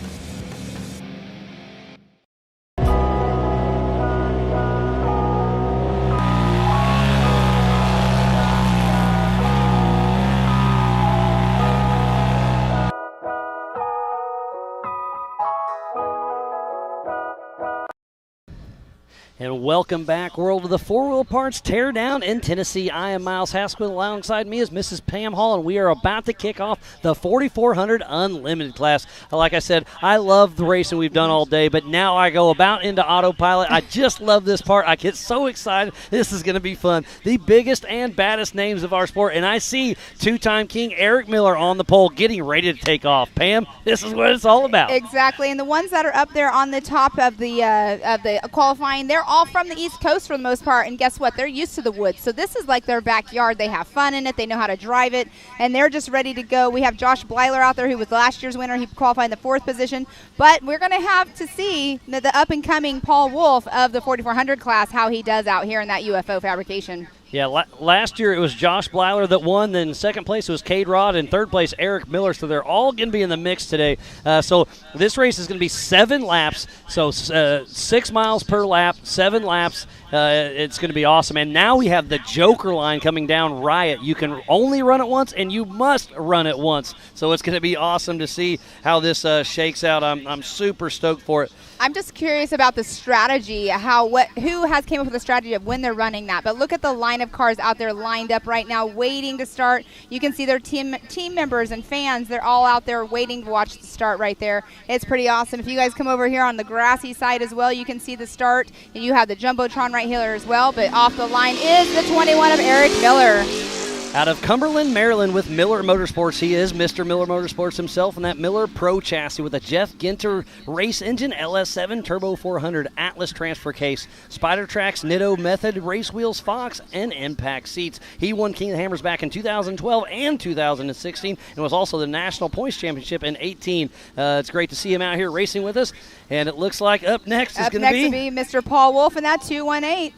And welcome back, world, to the Four Wheel Parts Teardown in Tennessee. I am Miles Haskell. Alongside me is Mrs. Pam Hall, and we are about to kick off the 4400 Unlimited class. Like I said, I love the racing we've done all day, but now I go about into autopilot. I just love this part. I get so excited. This is going to be fun. The biggest and baddest names of our sport, and I see two-time king Eric Miller on the pole getting ready to take off. Pam, this is what it's all about. Exactly, and the ones that are up there on the top of the qualifying, they're all from the East Coast for the most part, and guess what? They're used to the woods, so this is like their backyard. They have fun in it. They know how to drive it, and they're just ready to go. We have Josh Blyler out there, who was last year's winner. He qualified in the 4th position, but we're going to have to see the up-and-coming Paul Wolf of the 4400 class, how he does out here in that UFO fabrication. Yeah, last year it was Josh Blyler that won. Then second place was Cade Rod, and third place Eric Miller. So they're all going to be in the mix today. So this race is going to be 7 laps. So 6 miles per lap, 7 laps. It's going to be awesome. And now we have the Joker line coming down Riot. You can only run it once, and you must run it once. So it's going to be awesome to see how this shakes out. I'm super stoked for it. I'm just curious about the strategy, who has came up with the strategy of when they're running that. But look at the line of cars out there lined up right now, waiting to start. You can see their team members and fans. They're all out there waiting to watch the start right there. It's pretty awesome. If you guys come over here on the grassy side as well, you can see the start. And you have the Jumbotron right here as well. But off the line is the 21 of Eric Miller. Out of Cumberland, Maryland, with Miller Motorsports, he is Mr. Miller Motorsports himself, and that Miller Pro chassis with a Jeff Ginter race engine, LS7 Turbo 400 Atlas transfer case, Spider Tracks, Nitto Method, race wheels, Fox, and impact seats. He won King of the Hammers back in 2012 and 2016, and was also the National Points Championship in 18. It's great to see him out here racing with us, and it looks like up next is going to be Mr. Paul Wolf in that 218.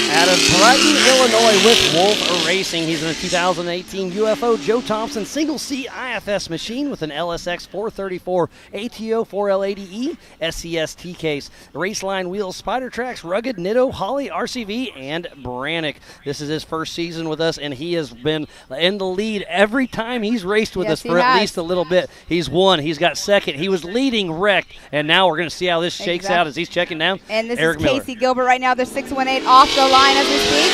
Out of Brighton, Illinois, with Wolf Racing. He's in a 2018 UFO Joe Thompson single seat IFS machine with an LSX 434 ATO 4L80E SCS T case. Raceline wheels, Spider Tracks, Rugged, Nitto, Holly, RCV, and Brannick. This is his first season with us, and he has been in the lead every time he's raced with us for at least a little bit. He's won. He's got second. He was leading wrecked, and now we're going to see how this shakes out as he's checking down. And this Eric is Miller. Casey Gilbert right now, the 618 off the line as we speak.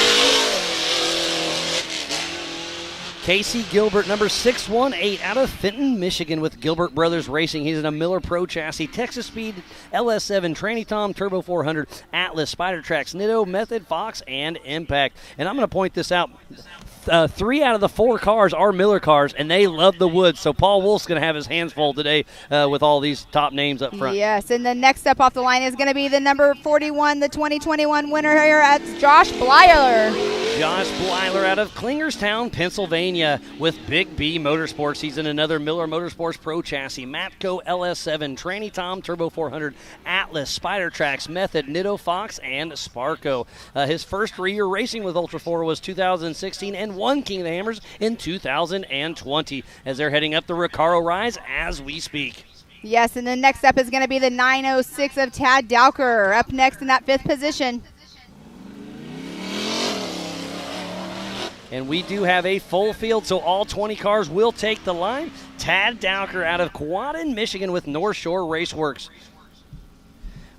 Casey Gilbert, number 618, out of Fenton, Michigan, with Gilbert Brothers Racing. He's in a Miller Pro chassis, Texas Speed, LS7, Tranny Tom, Turbo 400, Atlas, Spider Tracks, Nitto, Method, Fox, and Impact. And I'm going to point this out. 3 out of the 4 cars are Miller cars, and they love the woods. So Paul Wolf's going to have his hands full today with all these top names up front. Yes, and the next up off the line is going to be the number 41, the 2021 winner here at Josh Blyler. Josh Blyler out of Klingerstown, Pennsylvania, with Big B Motorsports. He's in another Miller Motorsports Pro chassis, Matco LS7, Tranny Tom, Turbo 400, Atlas, Spider Tracks, Method, Nitto, Fox, and Sparco. His first year racing with Ultra 4 was 2016, and won King of the Hammers in 2020, as they're heading up the Recaro Rise as we speak. Yes, and then next up is going to be the 906 of Tad Dowker, up next in that 5th position. And we do have a full field, so all 20 cars will take the line. Tad Dowker out of Quaden, Michigan, with North Shore Raceworks.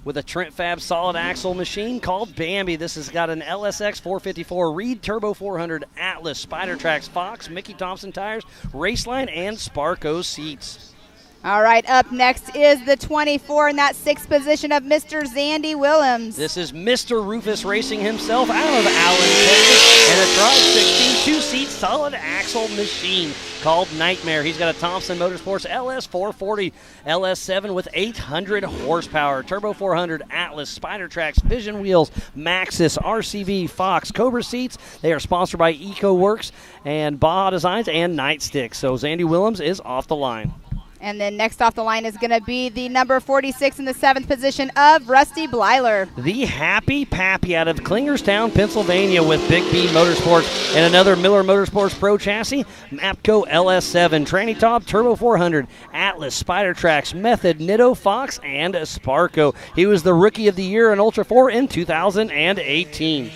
With a Trent Fab solid axle machine called Bambi. This has got an LSX 454 Reed Turbo 400 Atlas, Spider Tracks, Fox, Mickey Thompson tires, Raceline, and Sparco seats. All right, up next is the 24 in that 6th position of Mr. Zandy Willems. This is Mr. Rufus Racing himself out of Allen, Texas, and a Tribe 16 two-seat solid axle machine called Nightmare. He's got a Thompson Motorsports LS 440 LS7 with 800 horsepower, Turbo 400, Atlas, Spider Tracks, Vision Wheels, Maxxis, RCV, Fox, Cobra seats. They are sponsored by EcoWorks and Baja Designs and Nightstick. So Zandy Willems is off the line. And then next off the line is going to be the number 46 in the 7th position of Rusty Blyler. The Happy Pappy out of Klingerstown, Pennsylvania with Big B Motorsports and another Miller Motorsports Pro chassis, Mapco LS7, Tranny Top, Turbo 400, Atlas, Spider Tracks, Method, Nitto, Fox, and Sparco. He was the Rookie of the Year in Ultra 4 in 2018.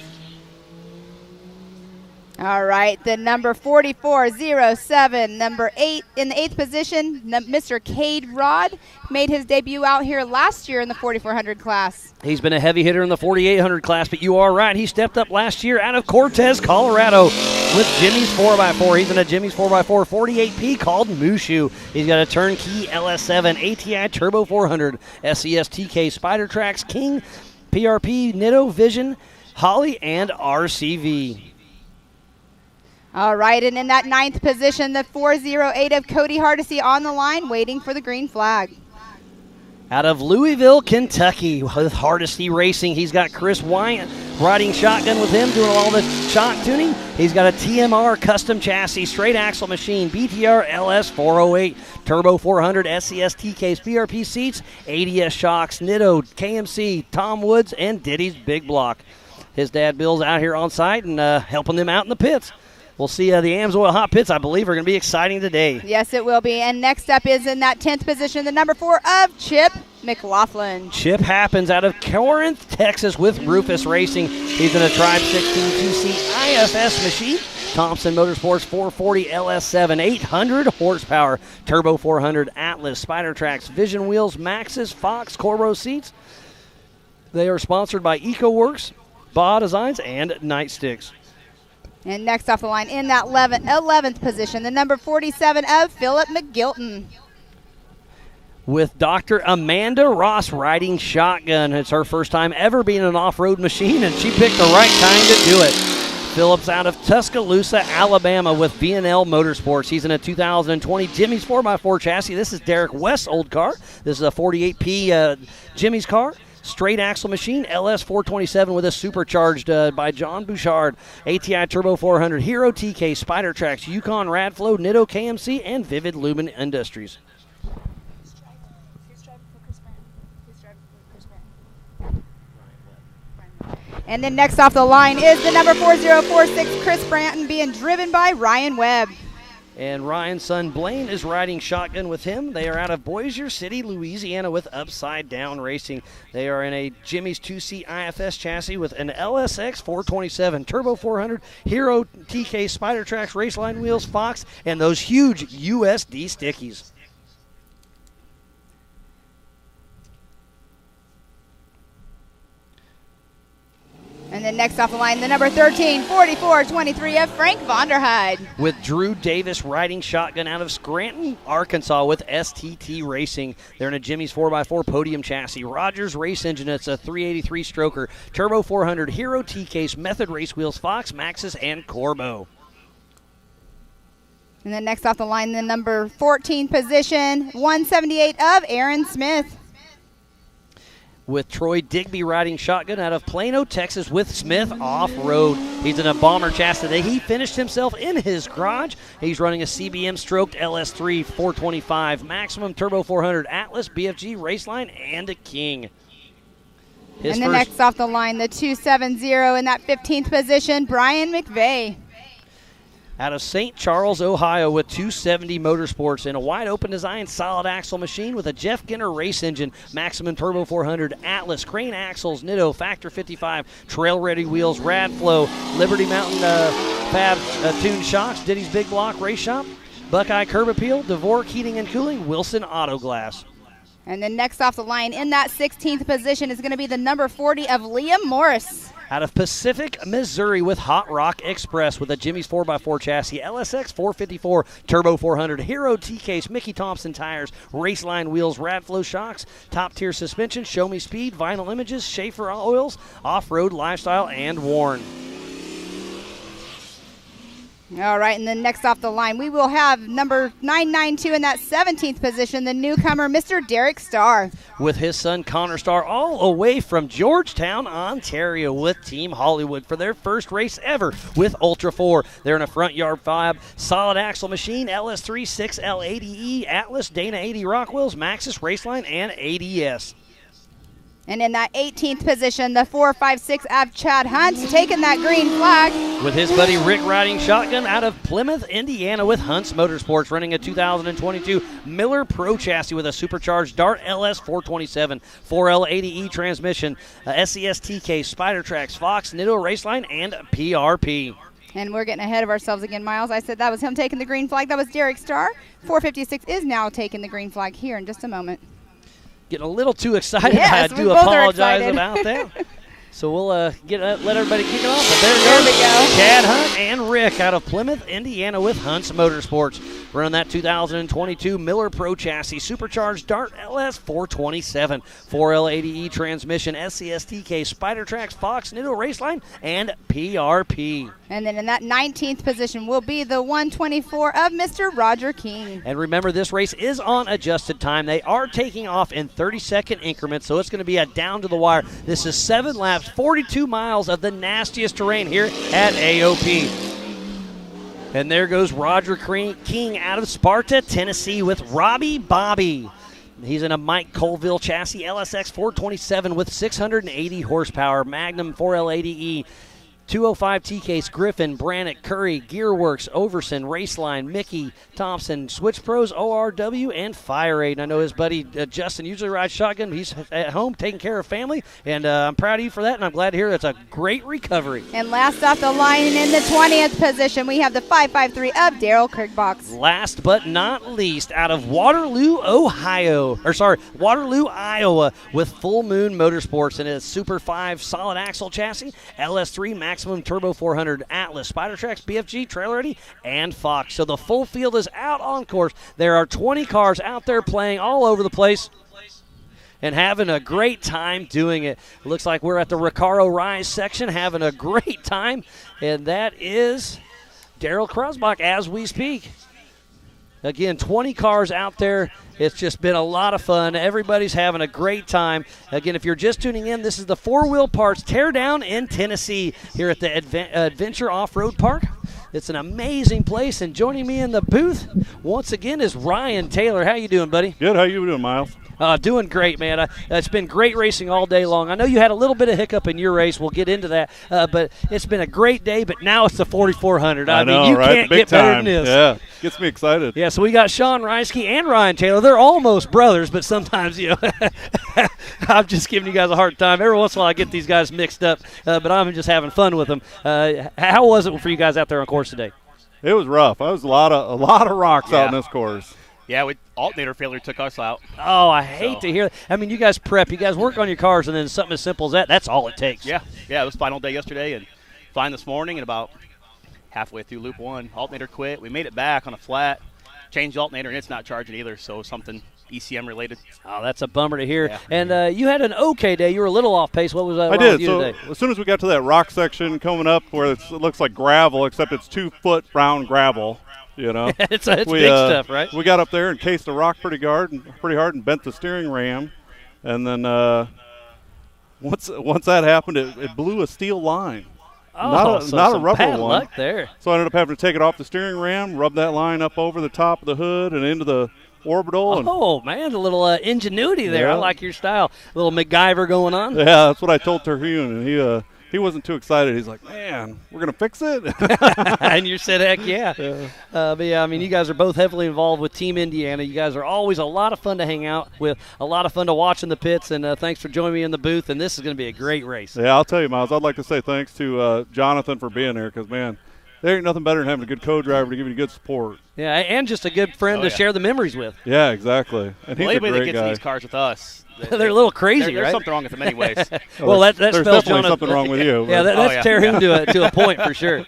All right, the number 4407, number 8 in the 8th position, Mr. Cade Rod made his debut out here last year in the 4400 class. He's been a heavy hitter in the 4800 class, but you are right. He stepped up last year out of Cortez, Colorado with Jimmy's 4x4. He's in a Jimmy's 4x4 48P called Mushu. He's got a turnkey LS7, ATI Turbo 400, SES TK Spider Tracks, King, PRP, Nitto, Vision, Holly, and RCV. All right, and in that 9th position, the 408 of Cody Hardesty on the line, waiting for the green flag. Out of Louisville, Kentucky, with Hardesty Racing, he's got Chris Wyant riding shotgun with him, doing all the shock tuning. He's got a TMR custom chassis, straight axle machine, BTR LS 408, Turbo 400, SES TKs, PRP seats, ADS shocks, Nitto, KMC, Tom Woods, and Diddy's Big Block. His dad Bill's out here on site and helping them out in the pits. We'll see the Amsoil Hot Pits, I believe, are going to be exciting today. Yes, it will be. And next up is in that 10th position, the number 4 of Chip McLaughlin. Chip Happens out of Corinth, Texas with Rufus Racing. He's in a Tribe 16 2-seat IFS machine. Thompson Motorsports 440 LS7, 800 horsepower, Turbo 400, Atlas, Spider Tracks, Vision Wheels, Maxxis, Fox, Corbo seats. They are sponsored by EcoWorks, Baja Designs, and Nightsticks. And next off the line in that 11th position, the number 47 of Philip McGilton. With Dr. Amanda Ross riding shotgun. It's her first time ever being an off-road machine, and she picked the right time to do it. Phillips out of Tuscaloosa, Alabama with V&L Motorsports. He's in a 2020 Jimmy's 4x4 chassis. This is Derek West's old car. This is a 48P Jimmy's car. Straight axle machine, LS 427 with a supercharged by John Bouchard. ATI Turbo 400, Hero TK, Spider Tracks, Yukon Radflow, Nitto KMC, and Vivid Lumen Industries. And then next off the line is the number 4046, Chris Branton, being driven by Ryan Webb. And Ryan's son Blaine is riding shotgun with him. They are out of Bossier City, Louisiana with Upside Down Racing. They are in a Jimmy's 2-seat IFS chassis with an LSX 427, Turbo 400, Hero TK Spider Tracks, Raceline wheels, Fox, and those huge USD stickies. And then next off the line, the number 13, 4423 of Frank Vonderheide. With Drew Davis riding shotgun out of Scranton, Arkansas with STT Racing. They're in a Jimmy's 4x4 podium chassis. Rogers Race Engine, it's a 383 stroker. Turbo 400, Hero TKs, Method Race Wheels, Fox, Maxxis, and Corbo. And then next off the line, the number 14 position, 178 of Aaron Smith. With Troy Digby riding shotgun out of Plano, Texas with Smith Off-Road. He's in a bomber chassis today. He finished himself in his garage. He's running a CBM stroked LS3 425, Maximum Turbo 400, Atlas, BFG, Raceline, and a King. And then next off the line, the 270 in that 15th position, Brian McVeigh. Out of St. Charles, Ohio with 270 Motorsports in a wide open design solid axle machine with a Jeff Ginner race engine, Maximum Turbo 400, Atlas, Crane axles, Nitto, Factor 55, Trail Ready wheels, Radflow, Liberty Mountain Fab tuned shocks, Diddy's Big Block Race Shop, Buckeye Curb Appeal, Dvorak Heating and Cooling, Wilson Auto Glass. And then next off the line in that 16th position is going to be the number 40 of Liam Morris. Out of Pacific, Missouri with Hot Rock Express with a Jimmy's 4x4 chassis, LSX 454, Turbo 400, Hero T-Case, Mickey Thompson tires, Raceline wheels, Radflow shocks, top-tier suspension, Show Me Speed, vinyl images, Schaefer oils, off-road lifestyle, and Warren. All right, and then next off the line, we will have number 992 in that 17th position, the newcomer, Mr. Derek Starr. With his son Connor Starr all the way from Georgetown, Ontario with Team Hollywood for their first race ever with Ultra 4. They're in a front yard 5, solid axle machine, LS3 6L80E, Atlas, Dana 80 rock wheels, Maxxis, Raceline, and ADS. And in that 18th position, the 456 of Chad Hunt taking that green flag. With his buddy Rick riding shotgun out of Plymouth, Indiana with Hunt's Motorsports, running a 2022 Miller Pro chassis with a supercharged Dart LS 427, 4L80E transmission, SES T-Case, Spider Tracks, Fox, Nitto Raceline, and PRP. And we're getting ahead of ourselves again, Miles. I said that was him taking the green flag. That was Derek Starr. 456 is now taking the green flag here in just a moment. Getting a little too excited. Yes, I do apologize about that. So we'll let everybody kick it off. But there we go. Chad Hunt and Rick out of Plymouth, Indiana with Hunt's Motorsports. Running that 2022 Miller Pro chassis, supercharged Dart LS 427, 4L80E transmission, SCSTK, Spider Tracks, Fox, Nitto Raceline, and PRP. And then in that 19th position will be the 124 of Mr. Roger King. And remember, this race is on adjusted time. They are taking off in 30-second increments, so it's going to be a down to the wire. This is 7 laps, 42 miles of the nastiest terrain here at AOP. And there goes Roger King out of Sparta, Tennessee with Robbie Bobby. He's in a Mike Colville chassis, LSX 427 with 680 horsepower, Magnum 4L80E. 205 T-Case, Griffin, Brannick, Curry, Gearworks, Overson, Raceline, Mickey, Thompson, Switch Pros, ORW, and Fire Aid. And I know his buddy Justin usually rides shotgun. He's at home taking care of family, and I'm proud of you for that, and I'm glad to hear it's a great recovery. And last off the line in the 20th position, we have the 553 of Daryl Kirkbox. Last but not least, out of Waterloo, Waterloo, Iowa, with Full Moon Motorsports and a Super 5 solid axle chassis, LS3 Maximum Turbo 400, Atlas, Spider Tracks, BFG, Trailer Ready, and Fox. So the full field is out on course. There are 20 cars out there playing all over the place and having a great time doing it. It looks like we're at the Recaro Rise section having a great time, and that is Daryl Krasbach as we speak. Again, 20 cars out there. It's just been a lot of fun. Everybody's having a great time. Again, if you're just tuning in, this is the 4-Wheel Parts Teardown in Tennessee here at the Adventure Off-Road Park. It's an amazing place, and joining me in the booth once again is Ryan Taylor. How you doing, buddy? Good. How you doing, Miles? Doing great, man. It's been great racing all day long. I know you had a little bit of hiccup in your race. We'll get into that. But it's been a great day, but now it's the 4400. I mean, you can't get better than this. Yeah, gets me excited. Yeah, so we got Sean Reisky and Ryan Taylor. They're almost brothers, but sometimes, I'm just giving you guys a hard time. Every once in a while I get these guys mixed up, but I'm just having fun with them. How was it for you guys out there on course today? It was rough. There was a lot of rocks out in this course. Yeah, alternator failure took us out. Oh, I hate to hear that. I mean, you guys prep, you guys work on your cars, and then something as simple as that's all it takes. Yeah, it was final day yesterday, and fine this morning, and about halfway through loop 1, alternator quit. We made it back on a flat, changed the alternator, and it's not charging either, so something ECM related. Oh, that's a bummer to hear. Yeah. And you had an okay day. You were a little off pace. What was wrong with you today? As soon as we got to that rock section coming up where it looks like gravel, except it's 2-foot brown gravel. It's big stuff, right? We got up there and cased the rock pretty hard and bent the steering ram, and then once that happened, it blew a steel line. Oh, not a rubber bad one. Luck there. So I ended up having to take it off the steering ram, rub that line up over the top of the hood and into the orbital. Oh, man, a little ingenuity there. Yeah. I like your style. A little MacGyver going on. Yeah, that's what I told Terhune, and he wasn't too excited. He's like, man, we're going to fix it? And you said, heck yeah. But yeah, I mean, you guys are both heavily involved with Team Indiana. You guys are always a lot of fun to hang out with, a lot of fun to watch in the pits, and thanks for joining me in the booth, and this is going to be a great race. Yeah, I'll tell you, Miles, I'd like to say thanks to Jonathan for being there because, man, there ain't nothing better than having a good co-driver to give you good support. Yeah, and just a good friend to share the memories with. Yeah, exactly. And he's a anybody great that gets guy. in these cars with us, they're a little crazy, there's right? something wrong with them anyways. Well, that there's spells definitely something wrong with you. Yeah, that's Terhune to a point for sure.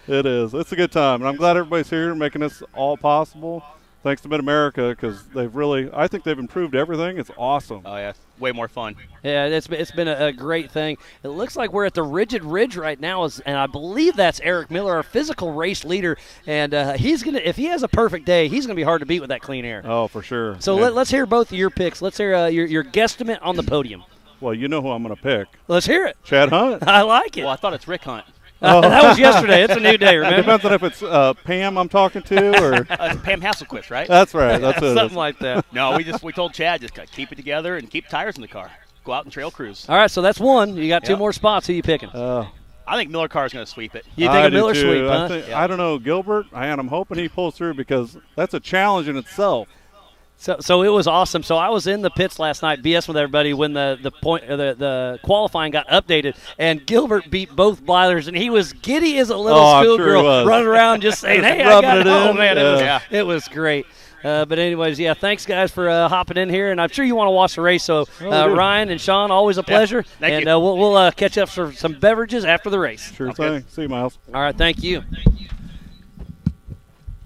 It is. It's a good time, and I'm glad everybody's here making this all possible. Thanks to Mid-America, because I think they've improved everything. It's awesome. Oh, yeah. Way more fun. Yeah, it's been a great thing. It looks like we're at the Rigid Ridge right now, and I believe that's Eric Miller, our physical race leader. And if he has a perfect day, he's gonna be hard to beat with that clean air. Oh, for sure. So let's hear both of your picks. Let's hear your guesstimate on the podium. Well, you know who I'm gonna pick. Let's hear it. Chad Hunt. I like it. Well, I thought it's Rick Hunt. That was yesterday. It's a new day, remember? Depends on if it's Pam I'm talking to or Pam Hasselquist, right? That's right. That's it. Something like that. No, we told Chad just keep it together and keep tires in the car. Go out and trail cruise. All right, so that's one. You got two more spots. Who you picking? I think Miller Carr's going to sweep it. You think a Miller sweep, huh? I don't know, Gilbert, and I'm hoping he pulls through because that's a challenge in itself. So it was awesome. So I was in the pits last night, BS with everybody when the qualifying got updated, and Gilbert beat both Blythers, and he was giddy as a little schoolgirl, running around just saying, "Hey, I got it!" Oh man, it was great. But anyways, yeah, thanks guys for hopping in here, and I'm sure you want to watch the race. So Ryan and Sean, always a pleasure, Thank and we'll catch up for some beverages after the race. Sure thing. See you, Miles. All right, thank you.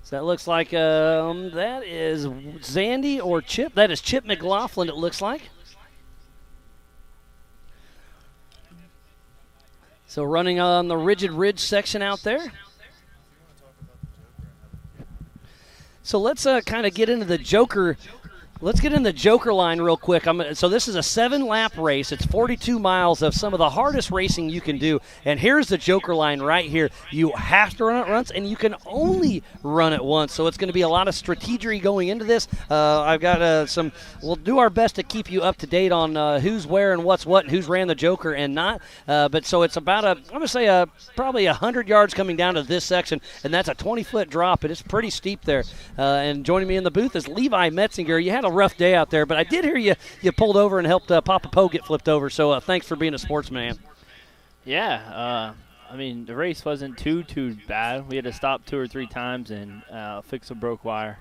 That looks like that is Zandy or Chip. That is Chip McLaughlin, it looks like. So running on the Rigid Ridge section out there. So let's kind of get into the Joker. Let's get in the Joker line real quick. So this is a 7-lap race. It's 42 miles of some of the hardest racing you can do. And here's the Joker line right here. You have to run it once, and you can only run it once. So it's going to be a lot of strategy going into this. I've got we'll do our best to keep you up to date on who's where and what's what and who's ran the Joker and not. But so it's about I'm going to say probably 100 yards coming down to this section, and that's a 20-foot drop. It's pretty steep there. And joining me in the booth is Levi Metzinger. You had a rough day out there, but I did hear you pulled over and helped Papa Poe get flipped over, so thanks for being a sportsman. Yeah, I mean, the race wasn't too bad. We had to stop 2 or 3 times and fix a broke wire.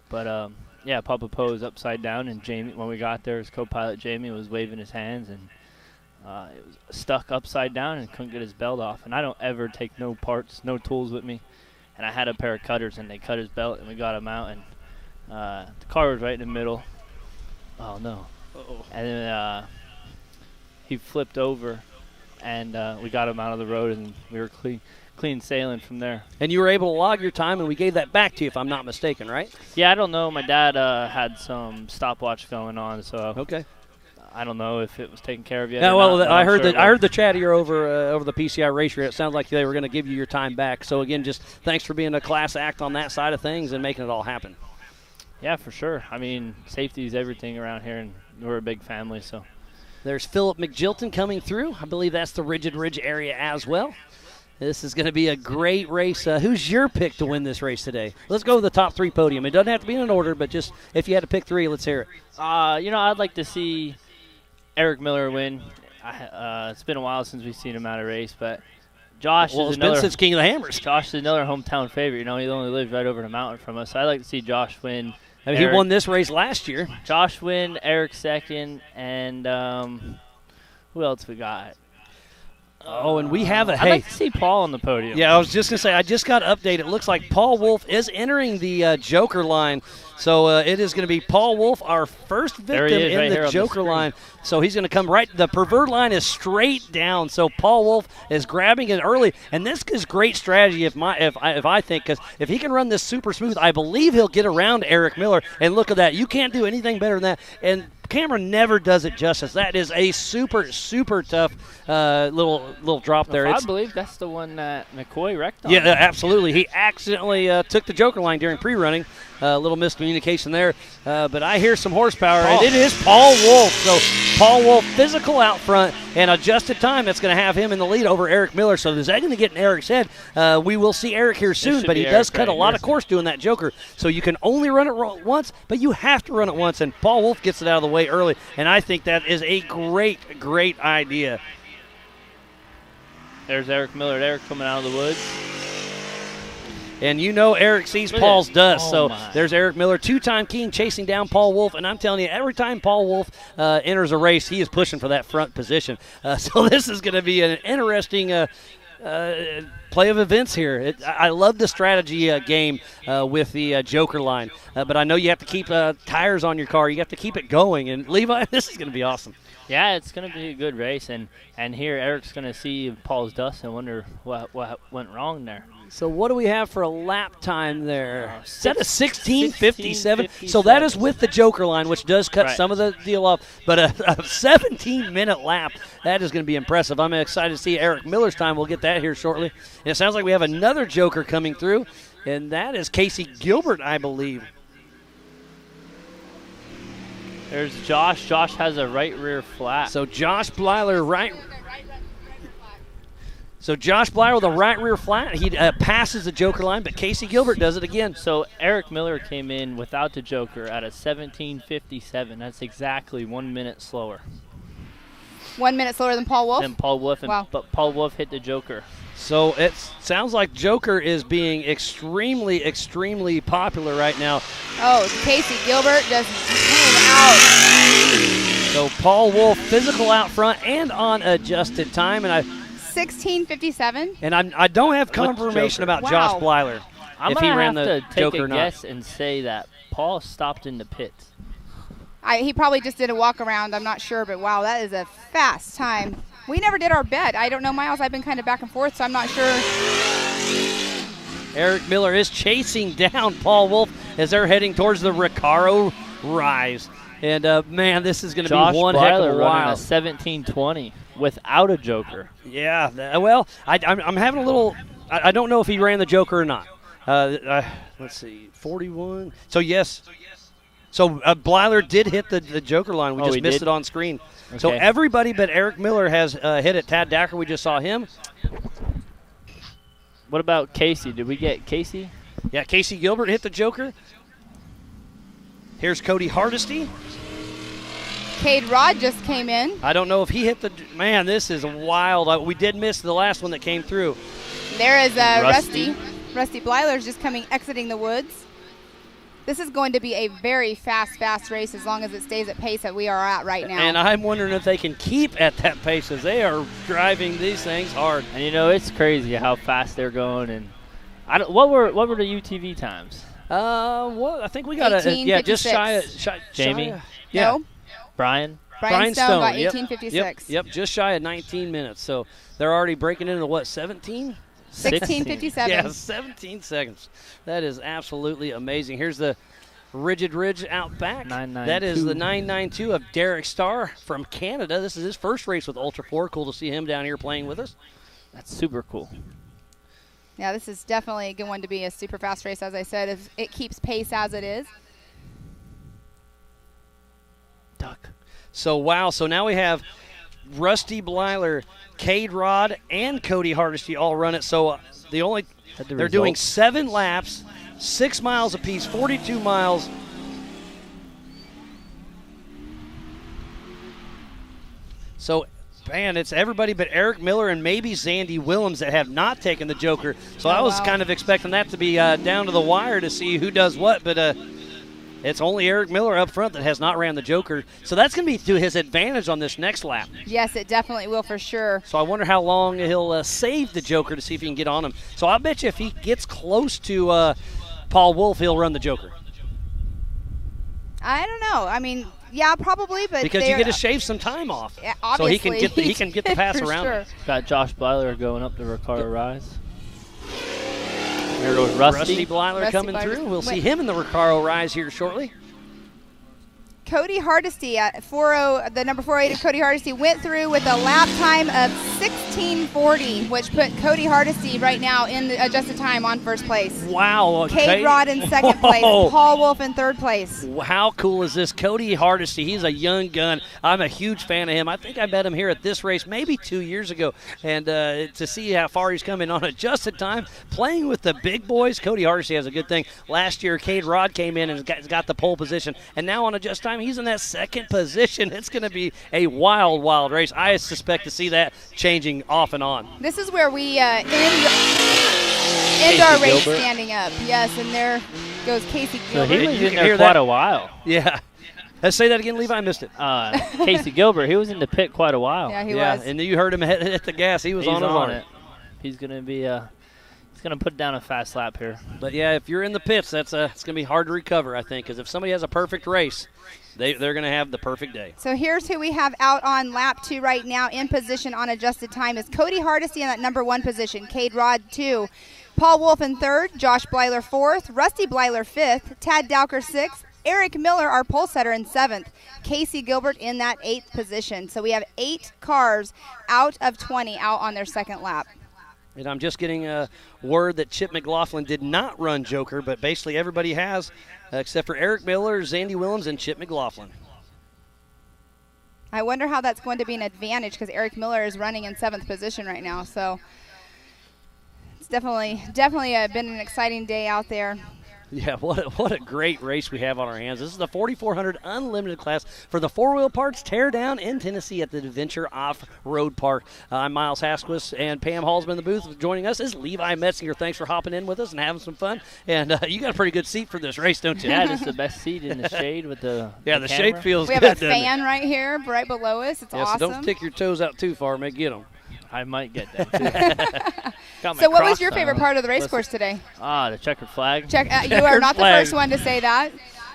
But, yeah, Papa Poe was upside down, and Jamie, when we got there, his co-pilot Jamie was waving his hands, and it was stuck upside down and couldn't get his belt off. And I don't ever take no parts, no tools with me. And I had a pair of cutters, and they cut his belt, and we got him out, and the car was right in the middle. Oh, no. Uh-oh. And then he flipped over, and we got him out of the road, and we were clean sailing from there. And you were able to log your time, and we gave that back to you, if I'm not mistaken, right? Yeah, I don't know. My dad had some stopwatch going on, so okay. I don't know if it was taken care of yet. Yeah, well, not, I heard the chat here over the PCI race here. It sounds like they were going to give you your time back. So again, just thanks for being a class act on that side of things and making it all happen. Yeah, for sure. I mean, safety is everything around here, and we're a big family. So there's Philip McGilton coming through. I believe that's the Rigid Ridge area as well. This is going to be a great race. Who's your pick to win this race today? Let's go with the top 3 podium. It doesn't have to be in an order, but just if you had to pick 3, let's hear it. I'd like to see Eric Miller win. It's been a while since we've seen him out of race, but Josh is been since King of the Hammers. Josh is another hometown favorite. He only lives right over the mountain from us. So I'd like to see Josh win. I mean, he won this race last year. Josh win, Eric second, and who else we got? Oh, and we have I'd like to see Paul on the podium. Yeah, I was just going to say, I just got updated. It looks like Paul Wolf is entering the Joker line. So it is going to be Paul Wolf, our first victim in the Joker line. So he's going to come right. The preferred line is straight down. So Paul Wolf is grabbing it early. And this is great strategy if I think, because if he can run this super smooth, I believe he'll get around Eric Miller. And look at that. You can't do anything better than that. And camera never does it justice. That is a super, super tough little drop there. I believe that's the one that McCoy wrecked on. Yeah, absolutely. He accidentally took the Joker line during pre-running. A little miscommunication there. But I hear some horsepower, and it is Paul Wolf. So Paul Wolf, physical out front, and adjusted time. That's going to have him in the lead over Eric Miller. So is that going to get in Eric's head? We will see Eric here soon, but he does cut a lot of course doing that Joker. So you can only run it once, but you have to run it once, and Paul Wolf gets it out of the way early, and I think that is a great, great idea. There's Eric Miller there coming out of the woods. And you know Eric sees Paul's dust. So there's Eric Miller, 2-time king, chasing down Paul Wolf. And I'm telling you, every time Paul Wolf enters a race, he is pushing for that front position. So this is going to be an interesting play of events here. I love the strategy game with the Joker line. But I know you have to keep tires on your car. You have to keep it going. And Levi, this is going to be awesome. Yeah, it's going to be a good race. And here Eric's going to see Paul's dust and wonder what went wrong there. So what do we have for a lap time there? Is that a 16:57? So that is with the Joker line, which does cut some of the deal off. But a 17-minute lap, that is going to be impressive. I'm excited to see Eric Miller's time. We'll get that here shortly. And it sounds like we have another Joker coming through, and that is Casey Gilbert, I believe. There's Josh. Josh has a right rear flat. So Josh Blyler So Josh Blyler with a right rear flat. He passes the Joker line, but Casey Gilbert does it again. So Eric Miller came in without the Joker at a 17:57. That's exactly 1 minute slower. 1 minute slower than Paul Wolf? Than Paul Wolf, wow. But Paul Wolf hit the Joker. So it sounds like Joker is being extremely, extremely popular right now. Oh, Casey Gilbert just hang out. So Paul Wolf physical out front and on adjusted time, and 16:57. And I don't have confirmation about Josh Blyler. I'm if he ran the take Joker a or not. guess and say that Paul stopped in the pits. He probably just did a walk around. I'm not sure, but wow, that is a fast time. We never did our bet. I don't know, Miles. I've been kind of back and forth, so I'm not sure. Eric Miller is chasing down Paul Wolf as they're heading towards the Recaro Rise. And, man, this is going to be one heck of a while. Running a 17:20 without a Joker. Yeah, well, I'm having a little – I don't know if he ran the Joker or not. Let's see, 41. So, yes. So, Blyler did hit the Joker line. We just missed it on screen. Okay. So, everybody but Eric Miller has hit it. Tad Dacker, we just saw him. What about Casey? Did we get Casey? Yeah, Casey Gilbert hit the Joker. Here's Cody Hardesty. Cade Rod just came in. I don't know if he hit the – man, this is wild. We did miss the last one that came through. There is Rusty. Rusty Blyler's just exiting the woods. This is going to be a very fast race as long as it stays at pace that we are at right now. And I'm wondering if they can keep at that pace as they are driving these things hard. And, it's crazy how fast they're going. And what were the UTV times? I think we got just shy of Jamie? Yeah. No. Brian Stone got 18:56. Yep, just shy of 19 minutes. So they're already breaking into what, 17? 16:57. Yeah, 17 seconds. That is absolutely amazing. Here's the Rigid Ridge out back. 992. That is the 992 of Derek Starr from Canada. This is his first race with Ultra 4. Cool to see him down here playing with us. That's super cool. Yeah, this is definitely a good one to be a super fast race, as I said. If it keeps pace as it is. Duck. So, wow. So now we have Rusty Blyler, Cade Rod, and Cody Hardesty all run it. So they're doing 7 laps, 6 miles apiece, 42 miles. So, man, it's everybody but Eric Miller and maybe Zandy Willems that have not taken the Joker. So I was kind of expecting that to be down to the wire to see who does what, but it's only Eric Miller up front that has not ran the Joker. So that's going to be to his advantage on this next lap. Yes, it definitely will for sure. So I wonder how long he'll save the Joker to see if he can get on him. So I'll bet you if he gets close to Paul Wolf, he'll run the Joker. I don't know. I mean, yeah, probably, but because you get to shave some time off. Yeah, obviously. So he can get the pass around sure. him. Got Josh Blyler going up the Recaro Rise. There goes Rusty Blyler coming through. We'll see him in the Recaro Rise here shortly. Cody Hardesty at the number 408 of Cody Hardesty went through with a lap time of 16:40, which put Cody Hardesty right now in the adjusted time on first place. Wow. Cade Rod in second place. Paul Wolf in third place. How cool is this? Cody Hardesty, he's a young gun. I'm a huge fan of him. I think I met him here at this race maybe 2 years ago. And to see how far he's coming on adjusted time, playing with the big boys, Cody Hardesty has a good thing. Last year, Cade Rod came in and got the pole position. And now on adjusted time, he's in that second position. It's going to be a wild, wild race. I suspect to see that changing off and on. This is where we end our race Gilbert. standing up. Yes, and there goes Casey So Gilbert. he was You in can there hear quite that. a while. Yeah. Let's say that again, Levi. I missed it. Casey Gilbert, he was in the pit quite a while. Yeah, he was. And you heard him hit the gas. He was He's on his arm. it. He's going to be he's going to put down a fast lap here. But, yeah, if you're in the pits, it's going to be hard to recover, I think, because if somebody has a perfect race, they're going to have the perfect day. So here's who we have out on lap 2 right now in position on adjusted time is Cody Hardesty in that number 1 position, Cade Rod 2, Paul Wolf in 3rd, Josh Blyler 4th, Rusty Blyler 5th, Tad Dowker 6th, Eric Miller, our pole setter, in 7th, Casey Gilbert in that 8th position. So we have 8 cars out of 20 out on their second lap. And I'm just getting a word that Chip McLaughlin did not run Joker, but basically everybody has, except for Eric Miller, Zandy Willems, and Chip McLaughlin. I wonder how that's going to be an advantage because Eric Miller is running in 7th position right now. So it's definitely been an exciting day out there. Yeah, what a great race we have on our hands. This is the 4400 Unlimited class for the four-wheel parts Teardown in Tennessee at the Adventure Off-Road Park. I'm Miles Hasquist, and Pam Hallsman in the booth. Joining us is Levi Metzinger. Thanks for hopping in with us and having some fun. And you got a pretty good seat for this race, don't you? Yeah, this is the best seat in the shade with the the camera. shade feels We good. have a fan right here right below us. It's awesome. So don't stick your toes out too far. May get them. I might get that, too. So what was your favorite part of the race course today? The checkered flag. You are not the first one to say that.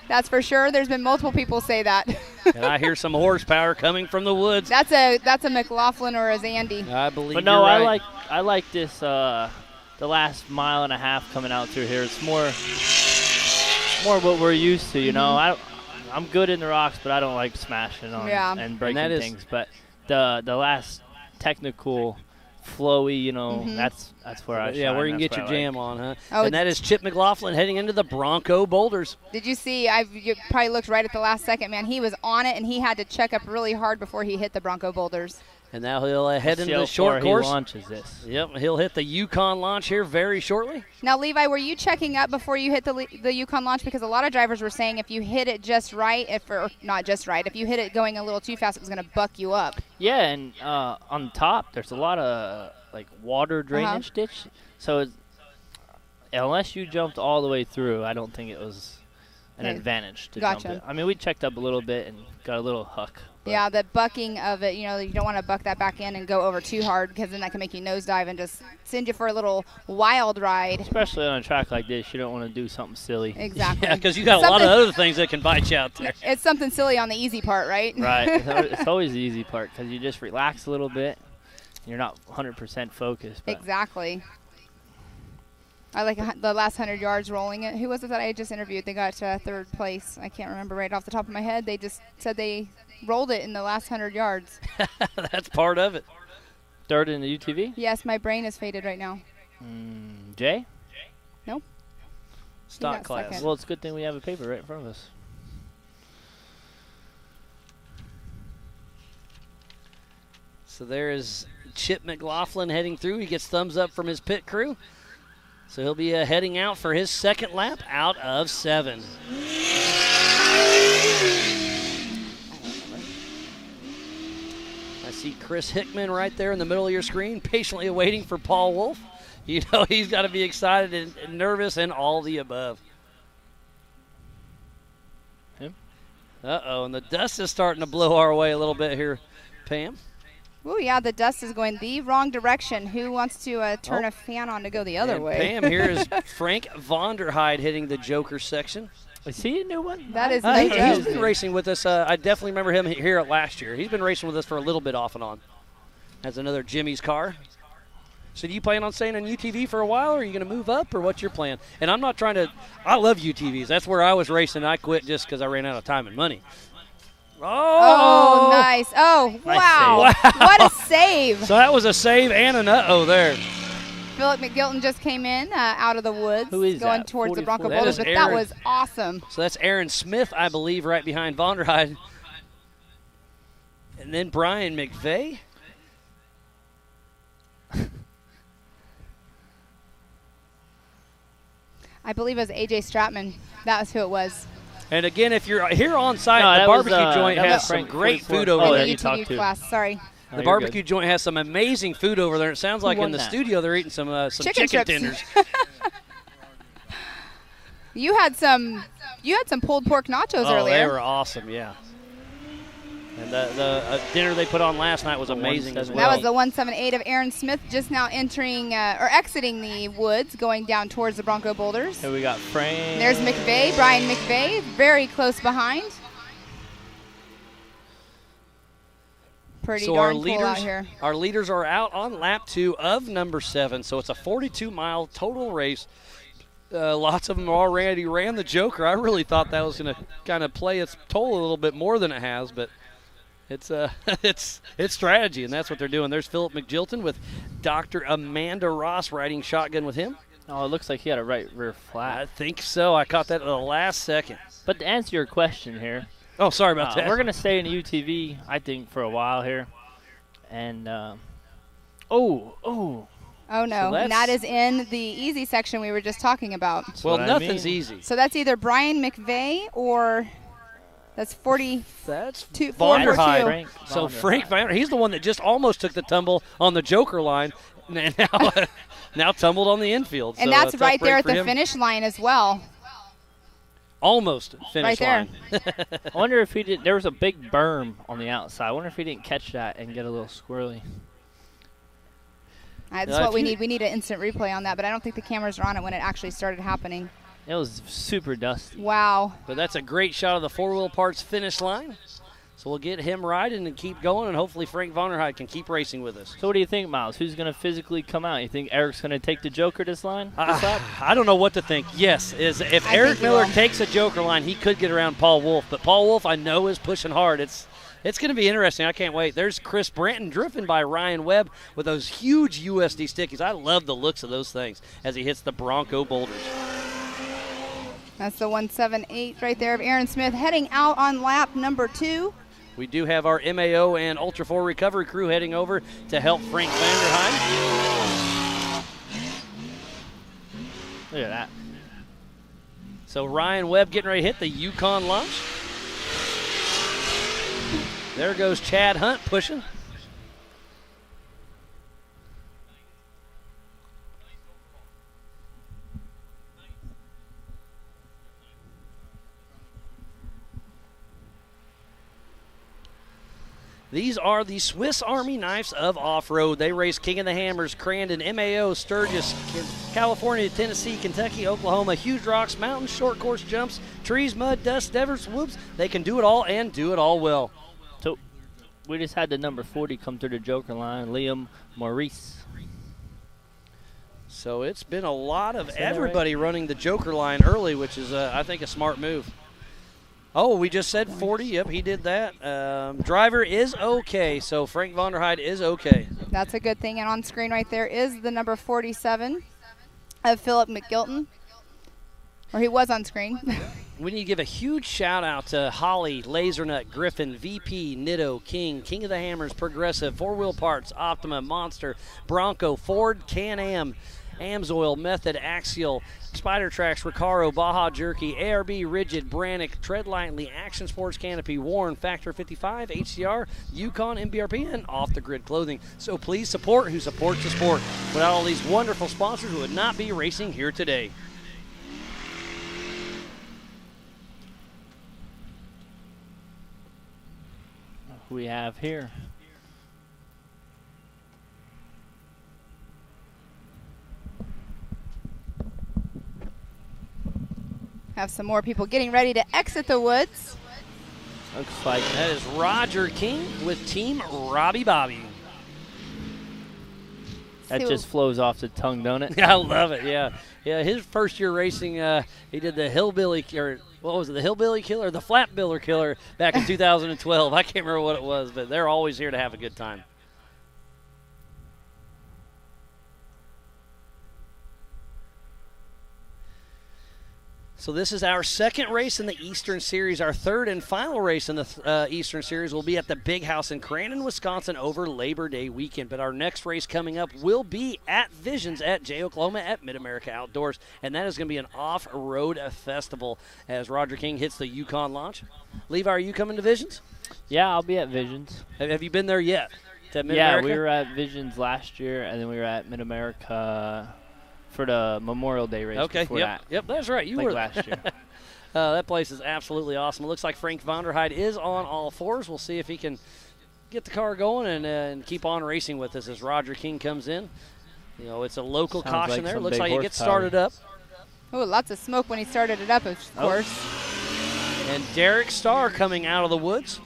That's for sure. There's been multiple people say that. And I hear some horsepower coming from the woods. That's a McLaughlin or a Zandy. I believe But no, you're right. I like this the last mile and a half coming out through here. It's more what we're used to, you know. I'm good in the rocks, but I don't like smashing on and breaking things. But the last technical, flowy, you know, that's where I shine. Yeah, where you can That's get your what I jam like. on, huh? Oh, And that is Chip McLaughlin heading into the Bronco Boulders. Did you see? You probably looked right at the last second, man. He was on it, and he had to check up really hard before he hit the Bronco Boulders. And now he'll head We'll see into how the short far course. He launches this. Yep, he'll hit the Yukon launch here very shortly. Now, Levi, were you checking up before you hit the Yukon launch? Because a lot of drivers were saying if you hit it just right, or not just right, if you hit it going a little too fast, it was going to buck you up. Yeah, and on top, there's a lot of like water drainage ditch. So unless you jumped all the way through, I don't think it was an advantage to jump it. I mean, we checked up a little bit and got a little huck. Yeah, the bucking of it, you know, you don't want to buck that back in and go over too hard because then that can make you nosedive and just send you for a little wild ride. Especially on a track like this, you don't want to do something silly. Exactly. Yeah, because you got a lot of other things that can bite you out there. It's something silly on the easy part, right? Right. It's always the easy part because you just relax a little bit. You're not 100% focused. But Exactly. I like the last 100 yards rolling it. Who was it that I just interviewed? They got to 3rd place. I can't remember right off the top of my head. They just said they rolled it in the last 100 yards. That's part of it. 3rd in the UTV? Yes, my brain is faded right now. Jay? No. Stock class. second. Well, it's a good thing we have a paper right in front of us. So there is Chip McLaughlin heading through. He gets thumbs up from his pit crew. So he'll be heading out for his second lap out of 7. I see Chris Hickman right there in the middle of your screen, patiently awaiting for Paul Wolf. You know he's got to be excited and nervous and all the above. Him? Uh-oh, and the dust is starting to blow our way a little bit here, Pam. Oh, yeah, the dust is going the wrong direction. Who wants to turn a fan on to go the other And way? Pam, here is Frank Vonderheide hitting the Joker section. Is he a new one? That is He's been racing with us. I definitely remember him here last year. He's been racing with us for a little bit off and on. Has another Jimmy's car. So do you plan on staying on UTV for a while, or are you going to move up, or what's your plan? And I'm not trying to – I love UTVs. That's where I was racing. I quit just because I ran out of time and money. Oh, nice. Oh, wow. What a save. So that was a save and an uh-oh there. Philip McGilton just came in out of the woods going that? towards the 44. Bronco That Boulders, is but Aaron. that was awesome. So that's Aaron Smith, I believe, right behind Vonderheide. And then Brian McVeigh. I believe it was A.J. Stratman. That was who it was. And again, if you're here on site, No, the that was, barbecue joint that was has some Frank great 44. food over Oh, there. that you talked to. class, sorry. The barbecue joint has some amazing food over there. It sounds like in won the that? studio they're eating some chicken strips. tenders. You had some pulled pork nachos Oh, earlier. they were awesome, yeah. And the dinner they put on last night was amazing as well. That was the 178 of Aaron Smith, just now entering or exiting the woods, going down towards the Bronco Boulders. Here we got Frank. There's McVeigh, Brian McVeigh, very close behind. Pretty so darn full out here. Our leaders are out on lap 2 of number 7, so it's a 42-mile total race. Lots of them already ran the Joker. I really thought that was going to kind of play its toll a little bit more than it has, but it's it's strategy, and that's what they're doing. There's Philip McGilton with Dr. Amanda Ross riding shotgun with him. Oh, it looks like he had a right rear flat. I think so. I caught that at the last second. But to answer your question here. Oh, sorry about that. We're going to stay in the UTV, I think, for a while here. And, oh, no, and that is in the easy section we were just talking about. Well, nothing's easy. So that's either Brian McVeigh or that's 40. That's 442. Frank. So Frank Vanderhyde, he's the one that just almost took the tumble on the Joker line, and now tumbled on the infield. And so that's tough right break there at for the him. finish line as well. Almost finish right line. I wonder if he did. There was a big berm on the outside. I wonder if he didn't catch that and get a little squirrely. That's what we need. We need an instant replay on that, but I don't think the cameras were on it when it actually started happening. It was super dusty. Wow. But that's a great shot of the four-wheel parts finish line. So we'll get him riding and keep going, and hopefully Frank Vanderhyde can keep racing with us. So what do you think, Miles? Who's going to physically come out? You think Eric's going to take the Joker this line? This lap? I don't know what to think. Yes, if I Eric think he Miller will. takes a Joker line, he could get around Paul Wolf. But Paul Wolf, I know, is pushing hard. It's going to be interesting. I can't wait. There's Chris Branton driven by Ryan Webb with those huge USD stickies. I love the looks of those things as he hits the Bronco boulders. That's the 178 right there of Aaron Smith heading out on lap number 2. We do have our MAO and Ultra 4 recovery crew heading over to help Frank Vanderhyde. Look at that. So Ryan Webb getting ready to hit the Yukon launch. There goes Chad Hunt pushing. These are the Swiss Army knives of off-road. They race King of the Hammers, Crandon, MAO, Sturgis, California, Tennessee, Kentucky, Oklahoma, huge rocks, mountains, short course jumps, trees, mud, dust, deserts, whoops. They can do it all and do it all well. So we just had the number 40 come through the Joker line, Liam Maurice. So it's been a lot of everybody running the Joker line early, which is, I think, a smart move. Oh, we just said 40. Yep, he did that. Driver is okay, so Frank Vanderhyde is okay. That's a good thing. And on screen right there is the number 47 of Philip McGilton. Or he was on screen. We need to give a huge shout-out to Holly, Lasernut, Griffin, VP, Nitto, King of the Hammers, Progressive, Four Wheel Parts, Optima, Monster, Bronco, Ford, Can-Am, Amsoil, Method, Axial, Spider Tracks, Recaro, Baja Jerky, ARB, Rigid, Brannick, Tread Lightly, Action Sports Canopy, Warren, Factor 55, HCR, Yukon, MBRP, and Off the Grid Clothing. So please support who supports the sport. Without all these wonderful sponsors, we would not be racing here today. Who we have here? Have some more people getting ready to exit the woods. Looks like that is Roger King with Team Robbie Bobby. That just flows off the tongue, don't it? Yeah, I love it. Yeah, his first year racing, he did the Hillbilly, or what was it, the Hillbilly Killer, the Flat Biller Killer back in 2012. I can't remember what it was, but they're always here to have a good time. So this is our second race in the Eastern Series. Our third and final race in the Eastern Series will be at the Big House in Crandon, Wisconsin over Labor Day weekend. But our next race coming up will be at Visions at J. Oklahoma at Mid-America Outdoors. And that is going to be an off-road festival as Roger King hits the Yukon launch. Levi, are you coming to Visions? Yeah, I'll be at Visions. Have you been there yet? To Yeah, Mid-America? we were at Visions last year, and then we were at Mid-America for the Memorial Day race. Okay, before yep, that. yep, that's right. You were last year. That place is absolutely awesome. It looks like Frank Vonderheide is on all fours. We'll see if he can get the car going and keep on racing with us as Roger King comes in. You know, it's a local Sounds caution like there. some Looks big like it gets horsepower. started up. Oh, lots of smoke when he started it up, of course. And Derek Starr coming out of the woods.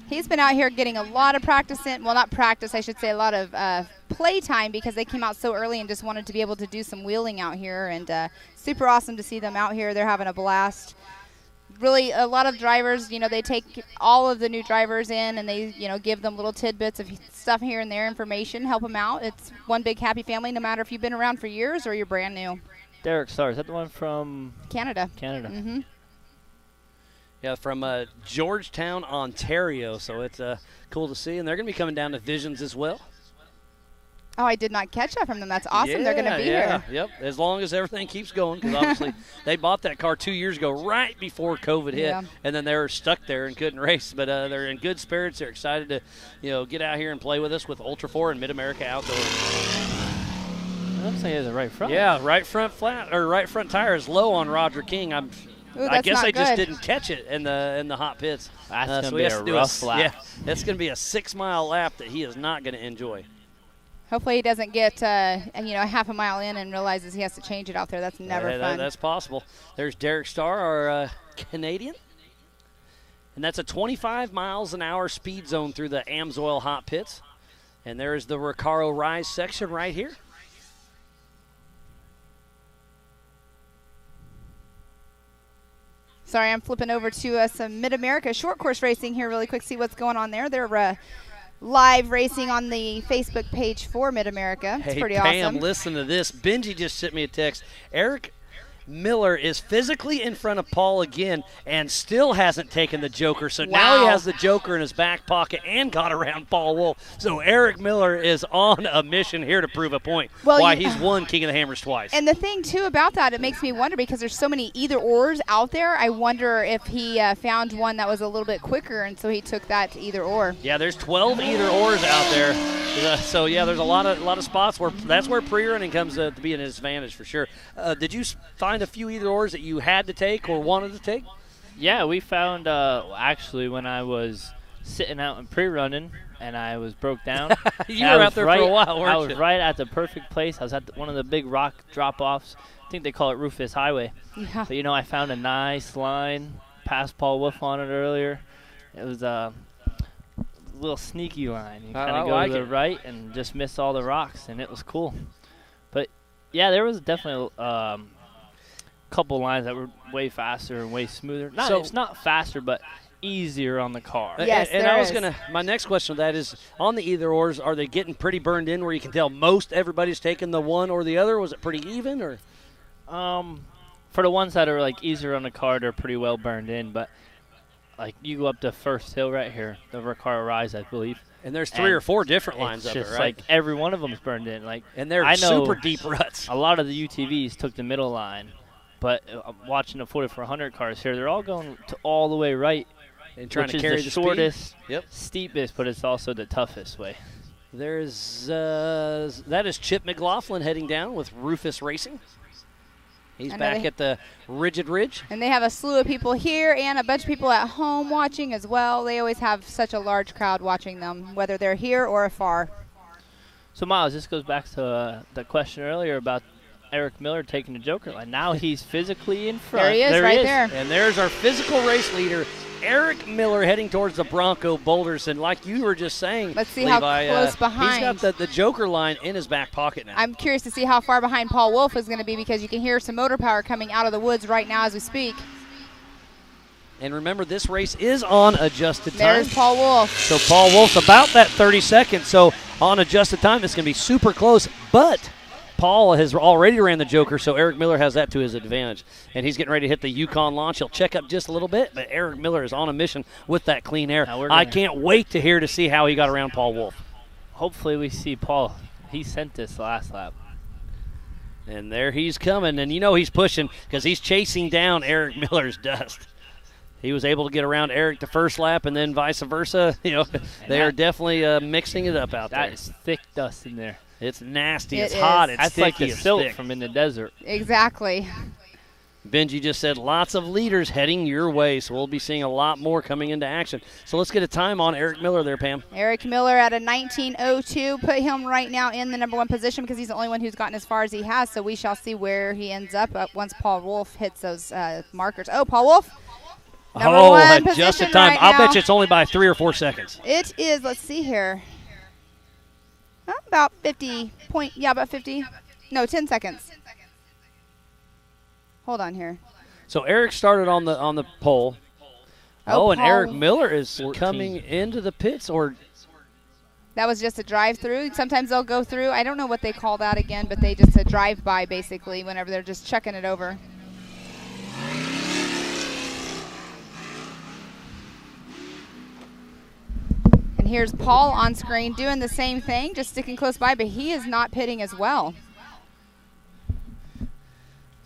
He's been out here getting a lot of practice in. Well, not practice, I should say, a lot of play time because they came out so early and just wanted to be able to do some wheeling out here. And super awesome to see them out here. They're having a blast. Really, a lot of drivers, you know, they take all of the new drivers in and they, you know, give them little tidbits of stuff here and there, information, help them out. It's one big happy family, no matter if you've been around for years or you're brand new. Derek Starr, is that the one from Canada. Canada. Mm-hmm. Yeah, from Georgetown, Ontario. So it's cool to see. And they're going to be coming down to Visions as well. Oh, I did not catch that from them. That's awesome. They're going to be here. Yep, as long as everything keeps going, because obviously they bought that car 2 years ago right before COVID hit, Yeah. and then they were stuck there and couldn't race. But they're in good spirits. They're excited to, you know, get out here and play with us with Ultra 4 and Mid-America Outdoors. It looks like he has a right front. Yeah, right front tire is low on Roger King. Ooh, I that's guess not they just good. didn't catch it in the hot pits. That's so going to he be has a to do rough lap. Yeah, that's going to be a 6-mile lap that he is not going to enjoy. Hopefully he doesn't get, half a mile in and realizes he has to change it out there. That's never fun. That's possible. There's Derek Starr, our Canadian. And that's a 25 miles an hour speed zone through the Amsoil hot pits. And there's the Recaro Rise section right here. Sorry, I'm flipping over to some Mid-America short course racing here really quick, see what's going on there. They're live racing on the Facebook page for Mid-America. It's Hey, pretty Pam, awesome. listen to this. Benji just sent me a text. Eric Miller is physically in front of Paul again and still hasn't taken the Joker. So now he Wow. has the Joker in his back pocket and got around Paul Wolf. So Eric Miller is on a mission here to prove a point. Well, why you- he's won King of the Hammers twice. And the thing, too, about that, it makes me wonder because there's so many either-ors out there. I wonder if he found one that was a little bit quicker, and so he took that either-or. Yeah, there's 12 either-ors out there. So, yeah, there's a lot of spots where that's where pre-running comes to be an advantage for sure. Did you find a few either-ors that you had to take or wanted to take? Yeah, we found actually when I was sitting out and pre-running and I was broke down. You were out there for a while, weren't I was you? right at the perfect place. I was at one of the big rock drop-offs. I think they call it Rufus Highway. Yeah. But, I found a nice line past Paul Wolf on it earlier. It was a little sneaky line. You kind I of go like to the it. right and just miss all the rocks, and it was cool. But, yeah, there was definitely couple lines that were way faster and way smoother. It's not faster, but easier on the car. Yes, and there I was is. gonna. My next question to that is on the either-ors. Are they getting pretty burned in where you can tell most everybody's taking the one or the other? Was it pretty even or? For the ones that are like easier on the car, they're pretty well burned in. But like you go up to First Hill right here, the Recaro Rise, I believe. And there's 3 or 4 different lines it's up there, just right? like every one of them's burned in. Like, And they're I know super deep ruts. A lot of the UTVs took the middle line, but watching the 4400 cars here, they're all going to all the way right, And trying which to is carry the the shortest, speed. Yep. steepest, but it's also the toughest way. There's that is Chip McLaughlin heading down with Rufus Racing. He's I know back they- at the Rigid Ridge. And they have a slew of people here and a bunch of people at home watching as well. They always have such a large crowd watching them, whether they're here or afar. So, Miles, this goes back to the question earlier about Eric Miller taking the Joker line. Now he's physically in front. There he is, right there. And there's our physical race leader, Eric Miller, heading towards the Bronco Boulders. And like you were just saying, Let's see how Levi, close behind. He's got the Joker line in his back pocket now. I'm curious to see how far behind Paul Wolf is going to be because you can hear some motor power coming out of the woods right now as we speak. And remember, this race is on adjusted time. There's Paul Wolf. So Paul Wolf's about that 30 seconds. So on adjusted time, it's going to be super close. But Paul has already ran the Joker, so Eric Miller has that to his advantage. And he's getting ready to hit the Yukon launch. He'll check up just a little bit, but Eric Miller is on a mission with that clean air. I can't wait to see how he got around Paul Wolf. Hopefully we see Paul. He sent this last lap. And there he's coming, and he's pushing because he's chasing down Eric Miller's dust. He was able to get around Eric the first lap, and then vice versa. They are definitely mixing it up out there. That is thick dust in there. It's nasty. It's hot. It's That's thick. like the silt from in the desert. Exactly. Benji just said lots of leaders heading your way, so we'll be seeing a lot more coming into action. So let's get a time on Eric Miller there, Pam. Eric Miller at a 19:02. Put him right now in the number 1 position because he's the only one who's gotten as far as he has, so we shall see where he ends up once Paul Wolf hits those markers. Oh, Paul Wolf. Number 1 position just in time. right I'll now. bet you it's only by 3 or 4 seconds. It is, let's see here. About 50 point, yeah, about 50. No, 10 seconds. Hold on here. So Eric started on the pole. Oh, and Paul. Eric Miller is 14. coming into the pits, or That was just a drive-through. Sometimes they'll go through. I don't know what they call that again, but they just a drive-by basically whenever they're just checking it over. And here's Paul on screen doing the same thing, just sticking close by, but he is not pitting as well.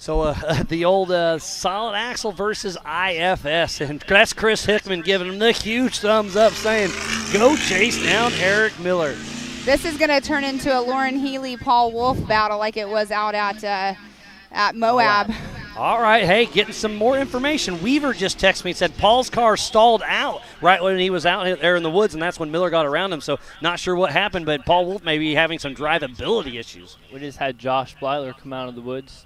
so the old solid axle versus IFS, and that's Chris Hickman giving him the huge thumbs up, saying, "Go chase down Eric Miller." This is going to turn into a Lauren Healy, Paul Wolf battle like it was out at Moab. All right, hey, getting some more information. Weaver just texted me and said Paul's car stalled out right when he was out there in the woods, and that's when Miller got around him. So not sure what happened, but Paul Wolf may be having some drivability issues. We just had Josh Blyler come out of the woods.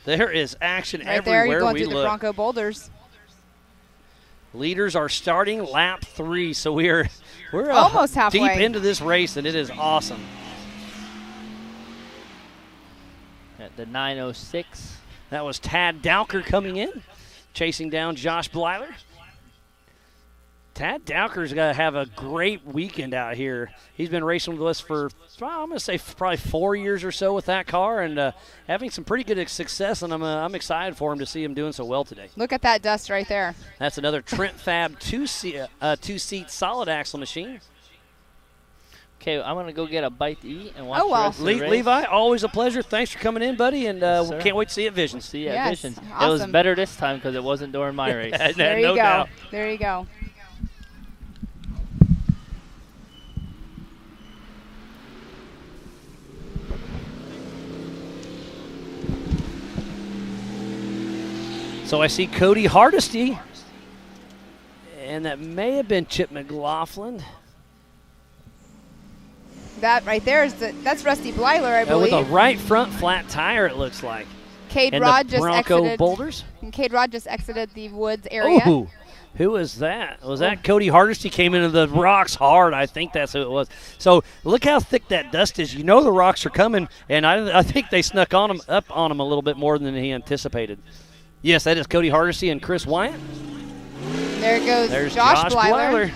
There is action Right everywhere there, you're going we through the look. Bronco boulders. Leaders are starting lap 3, so we're almost halfway deep into this race, and it is awesome. At the 9:06. That was Tad Dowker coming in, chasing down Josh Blyler. Tad Dowker's going to have a great weekend out here. He's been racing with us for, I'm going to say, probably 4 years or so with that car, and having some pretty good success, and I'm excited for him to see him doing so well today. Look at that dust right there. That's another Trent Fab two-seat solid axle machine. Okay, I'm going to go get a bite to eat and watch the rest of the race. Levi, always a pleasure. Thanks for coming in, buddy, and we can't wait to see you at Visions. See you at Visions. Awesome. It was better this time because it wasn't during my race. There you no go. doubt. There you go. So I see Cody Hardesty, and that may have been Chip McLaughlin. That right there is that's Rusty Blyler, I believe. With a right front flat tire, it looks like. Cade and Rod the just Bronco exited. boulders. And Cade Rod just exited the woods area. Ooh, who was that? Was that Cody Hardesty? Came into the rocks hard. I think that's who it was. So look how thick that dust is. You know the rocks are coming, and I think they snuck up on him a little bit more than he anticipated. Yes, that is Cody Hardesty and Chris Wyatt. There goes There's Josh Blyler.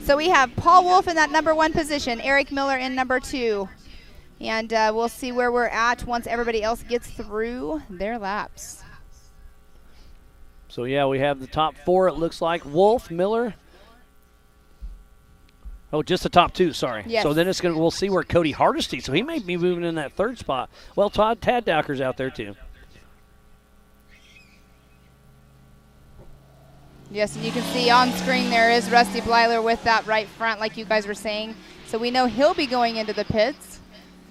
So we have Paul Wolf in that number 1 position, Eric Miller in number 2. And we'll see where we're at once everybody else gets through their laps. So, yeah, we have the top 4, it looks like. Wolf, Miller. Oh, just the top 2, sorry. Yes. So then we'll see where Cody Hardesty, so he may be moving in that 3rd spot. Well, Tad Dowker's out there too. Yes, and you can see on screen there is Rusty Blyler with that right front like you guys were saying. So we know he'll be going into the pits.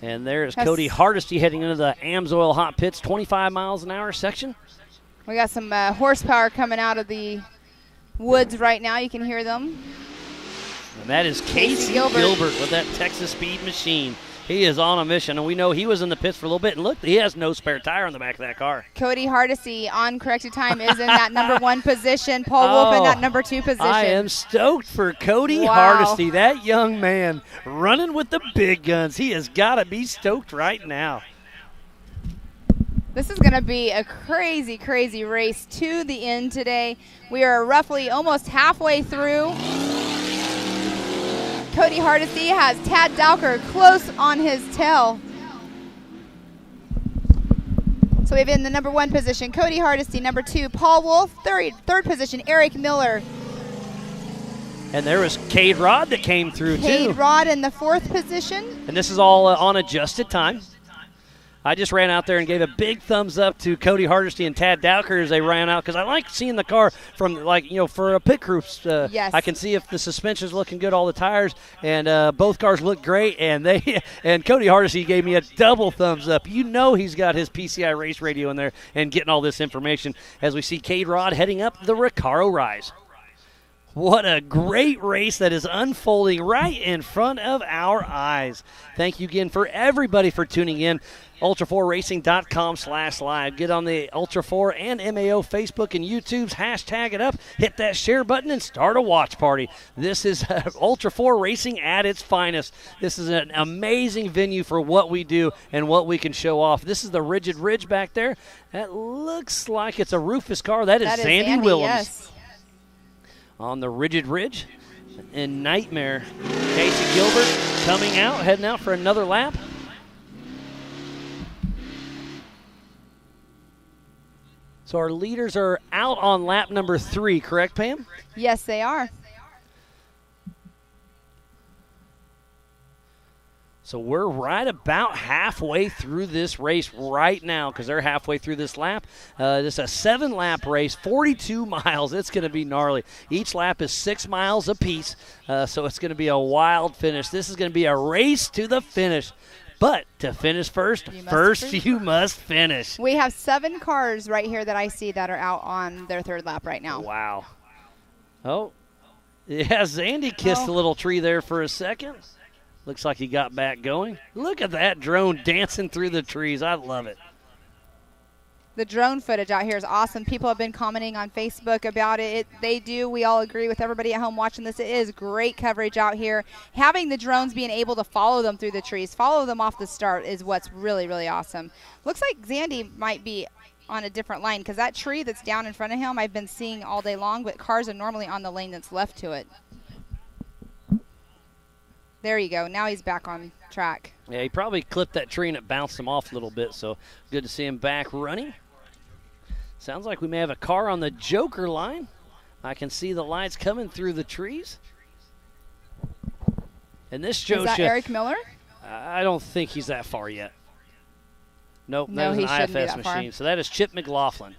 And there's Cody Hardesty heading into the Amsoil Hot Pits, 25 miles an hour section. We got some horsepower coming out of the woods right now. You can hear them. And that is Casey Gilbert with that Texas Speed machine. He is on a mission, and we know he was in the pits for a little bit. And look, he has no spare tire on the back of that car. Cody Hardesty on corrected time is in that number 1 position. Paul Wolf in that number 2 position. I am stoked for Cody Wow. Hardesty, that young man running with the big guns. He has got to be stoked right now. This is going to be a crazy, crazy race to the end today. We are roughly almost halfway through. Cody Hardesty has Tad Dowker close on his tail. So we have in the number 1 position, Cody Hardesty. Number 2, Paul Wolf. Third position, Eric Miller. And there was Cade Rod that came through, too. Cade Rod in the 4th position. And this is all on adjusted time. I just ran out there and gave a big thumbs up to Cody Hardesty and Tad Dowker as they ran out because I like seeing the car from, for a pit crew. Yes. I can see if the suspension's looking good, all the tires, and both cars look great. And and Cody Hardesty gave me a double thumbs up. You know he's got his PCI race radio in there and getting all this information as we see Cade Rod heading up the Recaro Rise. What a great race that is unfolding right in front of our eyes. Thank you again for everybody for tuning in. Ultra4Racing.com/live. Get on the Ultra4 and MAO Facebook and YouTube's. Hashtag it up. Hit that share button and start a watch party. This is Ultra4 Racing at its finest. This is an amazing venue for what we do and what we can show off. This is the Rigid Ridge back there. That looks like it's a Rufus car. That is Zandy Willems. Yes. On the Rigid Ridge in Nightmare. Casey Gilbert coming out, heading out for another lap. So our leaders are out on lap number 3, correct, Pam? Yes, they are. So we're right about halfway through this race right now because they're halfway through this lap. This is a 7-lap race, 42 miles. It's going to be gnarly. Each lap is 6 miles apiece, so it's going to be a wild finish. This is going to be a race to the finish. But to finish first, you must finish. We have 7 cars right here that I see that are out on their 3rd lap right now. Wow. Oh, yeah, Zandy kissed a little tree there for a second. Looks like he got back going. Look at that drone dancing through the trees. I love it. The drone footage out here is awesome. People have been commenting on Facebook about it. They do. We all agree with everybody at home watching this. It is great coverage out here. Having the drones being able to follow them through the trees, follow them off the start is what's really, really awesome. Looks like Zandy might be on a different line because that tree that's down in front of him I've been seeing all day long, but cars are normally on the lane that's left to it. There you go. Now he's back on track. Yeah, he probably clipped that tree and it bounced him off a little bit, so good to see him back running. Sounds like we may have a car on the Joker line. I can see the lights coming through the trees. And this shows Is that Eric Miller? I don't think he's that far yet. Nope, No, that is he an shouldn't be IFS that far. machine. So that is Chip McLaughlin.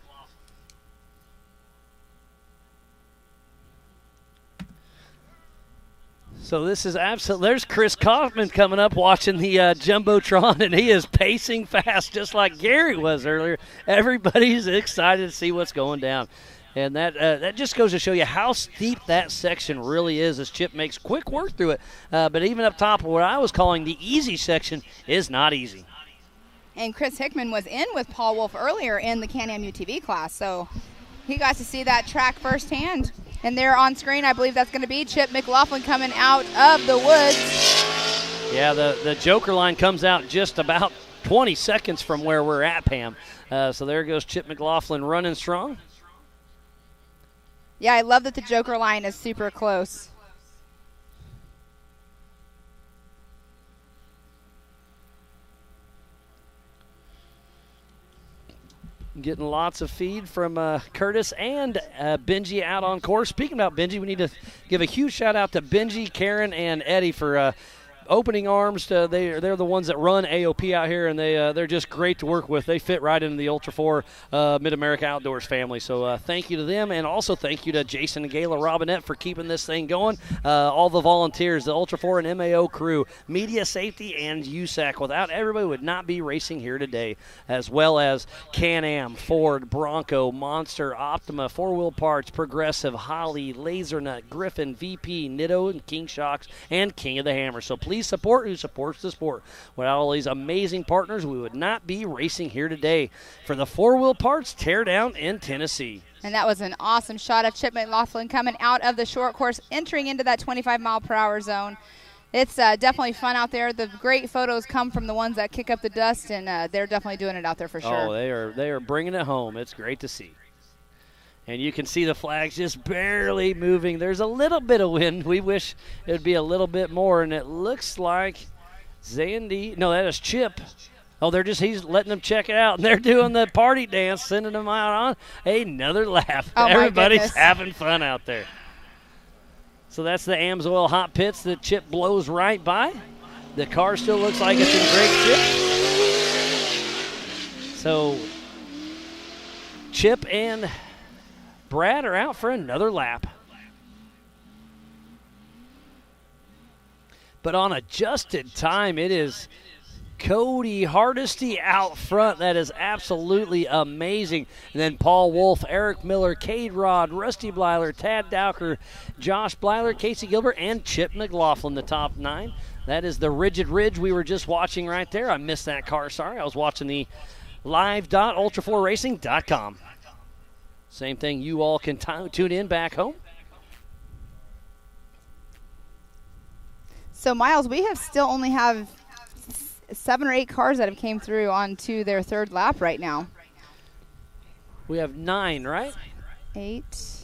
So this is absolutely. There's Chris Kaufman coming up watching the Jumbotron, and he is pacing fast just like Gary was earlier. Everybody's excited to see what's going down. And that just goes to show you how steep that section really is as Chip makes quick work through it. But even up top, what I was calling the easy section is not easy. And Chris Hickman was in with Paul Wolf earlier in the Can-Am UTV class, so he got to see that track firsthand. And there on screen, I believe that's going to be Chip McLaughlin coming out of the woods. Yeah, the Joker line comes out just about 20 seconds from where we're at, Pam. So there goes Chip McLaughlin running strong. Yeah, I love that the Joker line is super close. Getting lots of feed from Curtis and Benji out on course. Speaking about Benji, we need to give a huge shout out to Benji, Karen, and Eddie for opening arms. They're the ones that run AOP out here, and they're just great to work with. They fit right into the Ultra 4 Mid-America Outdoors family. So thank you to them, and also thank you to Jason and Gayla Robinette for keeping this thing going. All the volunteers, the Ultra 4 and MAO crew, media safety, and USAC. Without everybody, would not be racing here today, as well as Can-Am, Ford, Bronco, Monster, Optima, 4-Wheel Parts, Progressive, Holly, Lasernut, Griffin, VP, Nitto, and King Shocks, and King of the Hammer. So please support who supports the sport. Without all these amazing partners, we would not be racing here today. For the 4-Wheel Parts Teardown in Tennessee. And that was an awesome shot of Chip McLaughlin coming out of the short course, entering into that 25-mile-per-hour zone. It's definitely fun out there. The great photos come from the ones that kick up the dust, and they're definitely doing it out there for sure. Oh, they are bringing it home. It's great to see. And you can see the flags just barely moving. There's a little bit of wind. We wish it would be a little bit more. And it looks like Zandy. No, that is Chip Oh, he's letting them check it out, and they're doing the party dance, sending them out on another lap. Oh, everybody's having fun out there. So that's the Amsoil hot pits that Chip blows right by. The car still looks like it's in great shape. So Chip and Brad are out for another lap. But on adjusted time, it is Cody Hardesty out front. That is absolutely amazing. And then Paul Wolf, Eric Miller, Cade Rod, Rusty Blyler, Tad Dowker, Josh Blyler, Casey Gilbert, and Chip McLaughlin, the top 9. That is the Rigid Ridge we were just watching right there. I missed that car, sorry. I was watching the live.ultra4racing.com. Same thing, you all can tune in back home. So, Miles, we still only have 7 or 8 cars that have came through onto their third lap right now. We have 9, right? 8.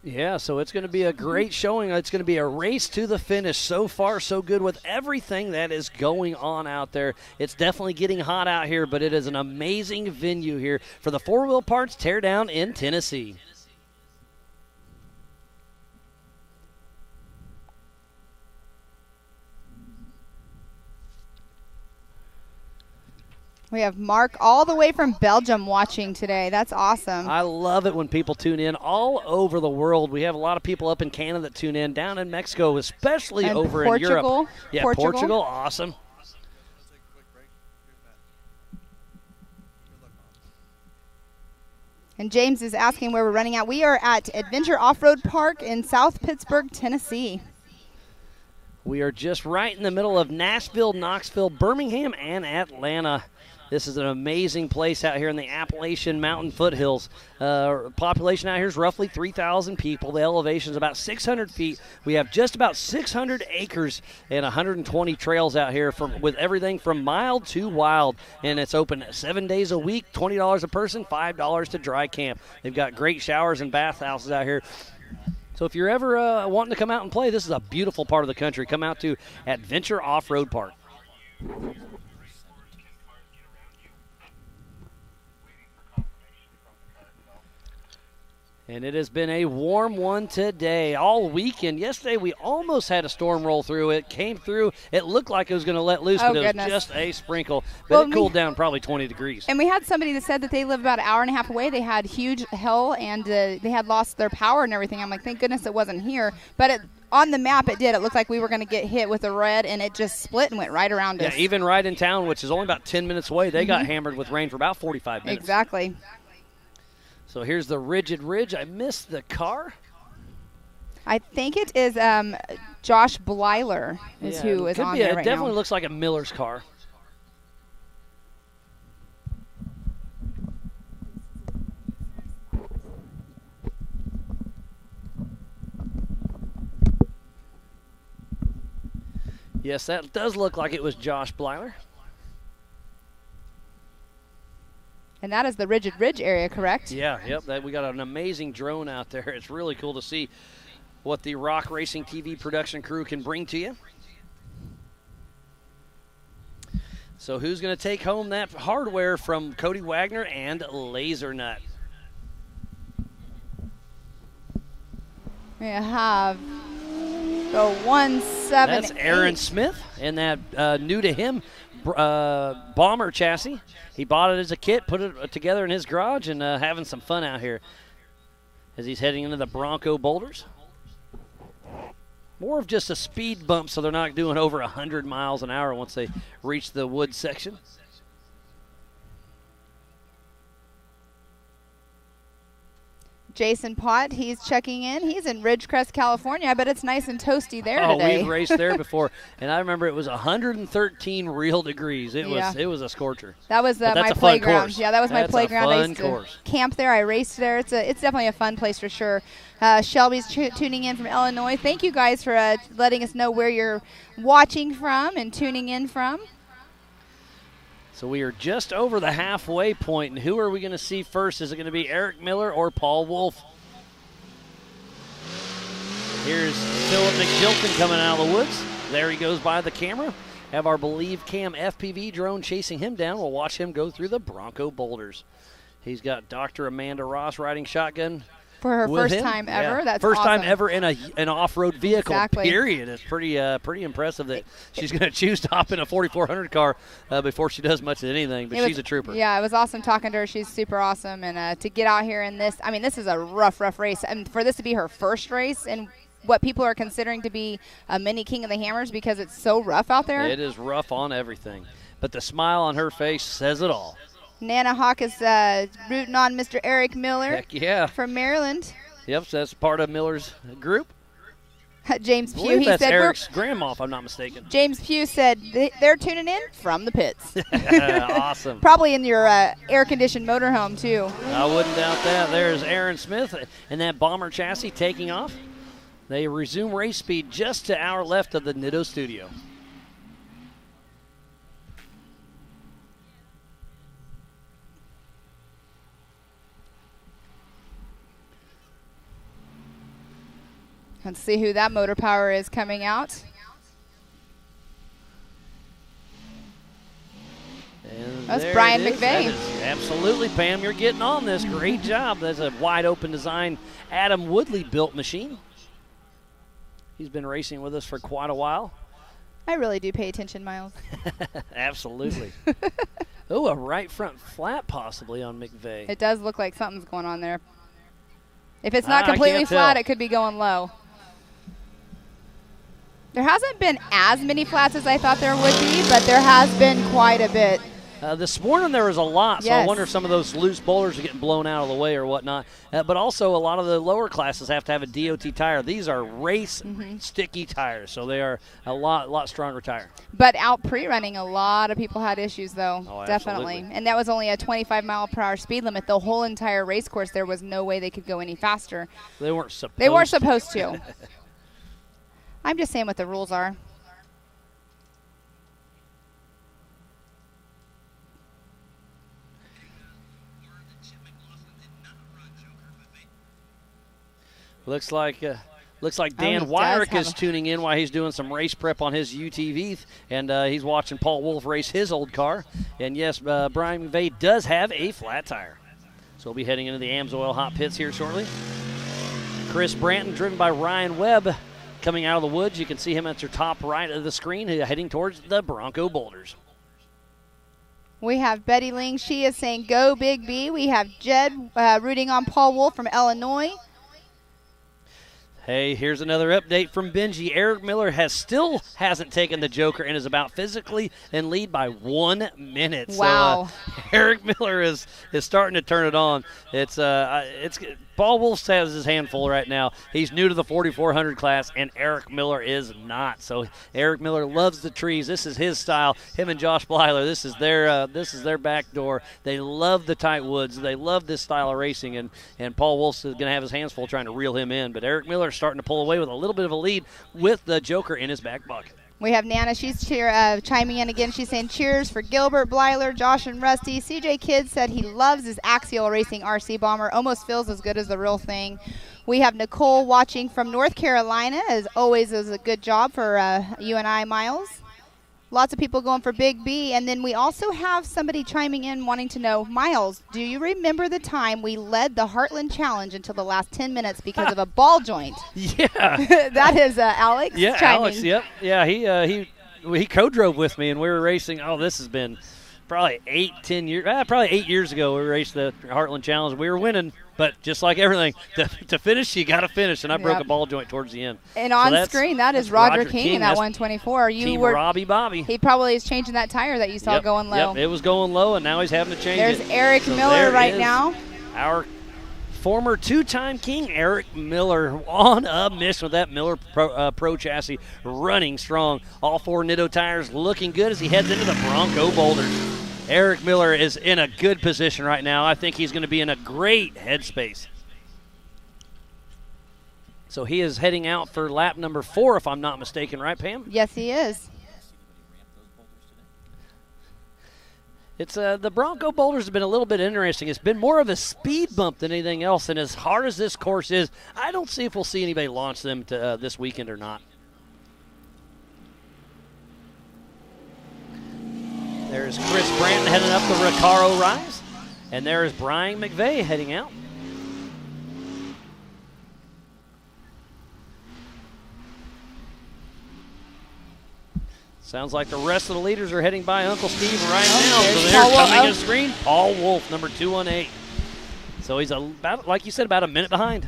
Yeah, so it's going to be a great showing. It's going to be a race to the finish. So far, so good with everything that is going on out there. It's definitely getting hot out here, but it is an amazing venue here for the 4-Wheel Parts Teardown in Tennessee. We have Mark all the way from Belgium watching today. That's awesome. I love it when people tune in all over the world. We have a lot of people up in Canada that tune in, down in Mexico, especially and over Portugal. in Europe. Yeah, Portugal, awesome. And James is asking where we're running at. We are at Adventure Off-Road Park in South Pittsburgh, Tennessee. We are just right in the middle of Nashville, Knoxville, Birmingham, and Atlanta. This is an amazing place out here in the Appalachian Mountain foothills. Population out here is roughly 3,000 people. The elevation is about 600 feet. We have just about 600 acres and 120 trails out here with everything from mild to wild. And it's open 7 days a week, $20 a person, $5 to dry camp. They've got great showers and bathhouses out here. So if you're ever wanting to come out and play, this is a beautiful part of the country. Come out to Adventure Off-Road Park. And it has been a warm one today, all weekend. Yesterday, we almost had a storm roll through. It came through. It looked like it was going to let loose, but it was just a sprinkle. But it cooled down probably 20 degrees. And we had somebody that said that they live about an hour and a half away. They had huge hail, and they had lost their power and everything. I'm like, thank goodness it wasn't here. But on the map, it did. It looked like we were going to get hit with a red, and it just split and went right around us. Yeah, even right in town, which is only about 10 minutes away, they got hammered with rain for about 45 minutes. Exactly. So here's the Rigid Ridge. I missed the car. I think it is Josh Blyler is who is on there right now. It definitely looks like a Miller's car. Yes, that does look like it was Josh Blyler. And that is the Rigid Ridge area, correct? Yeah, yep. We got an amazing drone out there. It's really cool to see what the Rock Racing TV production crew can bring to you. So who's going to take home that hardware from Cody Wagner and Laser Nut? We have the 178. That's Aaron Smith and that new to him Bomber chassis. He bought it as a kit, put it together in his garage, and having some fun out here as he's heading into the Bronco boulders. More of just a speed bump so they're not doing over 100 miles an hour once they reach the wood section. Jason Pott, he's checking in. He's in Ridgecrest, California. I bet it's nice and toasty there today. We've raced there before, and I remember it was 113 real degrees. It was a scorcher. That was my playground. Yeah, that was my playground. I used to camp there. I raced there. It's definitely a fun place for sure. Shelby's tuning in from Illinois. Thank you guys for letting us know where you're watching from and tuning in from. So we are just over the halfway point, and who are we going to see first? Is it going to be Eric Miller or Paul Wolf? Here's Philip McGilton coming out of the woods. There he goes by the camera. Have our Believe Cam FPV drone chasing him down. We'll watch him go through the Bronco boulders. He's got Dr. Amanda Ross riding shotgun. For her with first him. time ever. Yeah. That's first awesome. time ever in an off-road vehicle. Exactly. Period. It's pretty impressive that she's going to choose to hop in a 4400 car before she does much of anything. But she's a trooper. Yeah, it was awesome talking to her. She's super awesome, and to get out here in this, I mean, this is a rough race, and for this to be her first race and what people are considering to be a mini King of the Hammers because it's so rough out there. It is rough on everything, but the smile on her face says it all. Nana Hawk is rooting on Mr. Eric Miller. Heck yeah. From Maryland. Yep, so that's part of Miller's group. James I Pugh, believe he that's said. Eric's grandma, if I'm not mistaken. James Pugh said they're tuning in from the pits. Awesome. Probably in your air-conditioned motorhome, too. I wouldn't doubt that. There's Aaron Smith and that bomber chassis taking off. They resume race speed just to our left of the Nitto studio. Let's see who that motor power is coming out. And that's there Brian it is. McVeigh. That is absolutely, Pam. You're getting on this. Great job. That's a wide open design Adam Woodley built machine. He's been racing with us for quite a while. I really do pay attention, Miles. Absolutely. Oh, a right front flat possibly on McVeigh. It does look like something's going on there. If it's not completely I can't flat, tell. it could be going low. There hasn't been as many flats as I thought there would be, but there has been quite a bit. This morning there was a lot, so I Yes. wonder if some of those loose boulders are getting blown out of the way or whatnot. But also a lot of the lower classes have to have a DOT tire. These are race sticky tires, so they are a lot stronger tire. But out pre-running, a lot of people had issues, though. Oh, definitely. absolutely. And that was only a 25-mile-per-hour speed limit. The whole entire race course, there was no way they could go any faster. They weren't supposed They weren't supposed to. I'm just saying what the rules are. Looks like Dan he Wyrick does is tuning in while he's doing some race prep on his UTV, and he's watching Paul Wolf race his old car. And yes, Brian McVeigh does have a flat tire. So we'll be heading into the Amsoil hot pits here shortly. Chris Branton, driven by Ryan Webb, coming out of the woods. You can see him at your top right of the screen, heading towards the Bronco boulders. We have Betty Ling. She is saying, go Big B. We have Jed rooting on Paul Wolf from Illinois. Hey, here's another update from Benji. Eric Miller still hasn't taken the Joker and is about physically in lead by 1 minute. Wow. So, Eric Miller is starting to turn it on. It's Paul Wolf has his hand full right now. He's new to the 4400 class, and Eric Miller is not. So Eric Miller loves the trees. This is his style. Him and Josh Blyler, this is their back door. They love the tight woods. They love this style of racing, and Paul Wolf's is going to have his hands full trying to reel him in. But Eric Miller is starting to pull away with a little bit of a lead with the Joker in his back pocket. We have Nana. She's chiming in again. She's saying cheers for Gilbert, Blyler, Josh, and Rusty. CJ Kidd said he loves his Axial Racing RC Bomber. Almost feels as good as the real thing. We have Nicole watching from North Carolina. As always, is a good job for you and I, Miles. Lots of people going for Big B. And then we also have somebody chiming in wanting to know, Miles, do you remember the time we led the Heartland Challenge until the last 10 minutes because of a ball joint? Yeah. That is Alex Yeah, chiming. Alex, yep. Yeah, he co-drove with me, and we were racing. Oh, this has been probably 8 years ago. We raced the Heartland Challenge. We were winning, but just like everything, to finish, you got to finish, and I broke Yep. a ball joint towards the end. And So on screen, that is Roger King in that That's 124. You Team were Robbie Bobby. He probably is changing that tire that you saw Yep, going low. Yep, it was going low, and now he's having to change There's it. Eric So Miller there right is now. Our former two-time king, Eric Miller, on a mission with that Miller Pro chassis, running strong. All 4 Nitto tires looking good as he heads into the Bronco boulders. Eric Miller is in a good position right now. I think he's going to be in a great headspace. So he is heading out for lap number 4, if I'm not mistaken, right, Pam? Yes, he is. It's the Bronco boulders have been a little bit interesting. It's been more of a speed bump than anything else, and as hard as this course is, I don't see if we'll see anybody launch them to this weekend or not. There's Chris Branton heading up the Recaro Rise. And there is Brian McVeigh heading out. Sounds like the rest of the leaders are heading by Uncle Steve right now. So they're coming to the screen. Paul Wolf, number 218. So he's about, like you said, about a minute behind.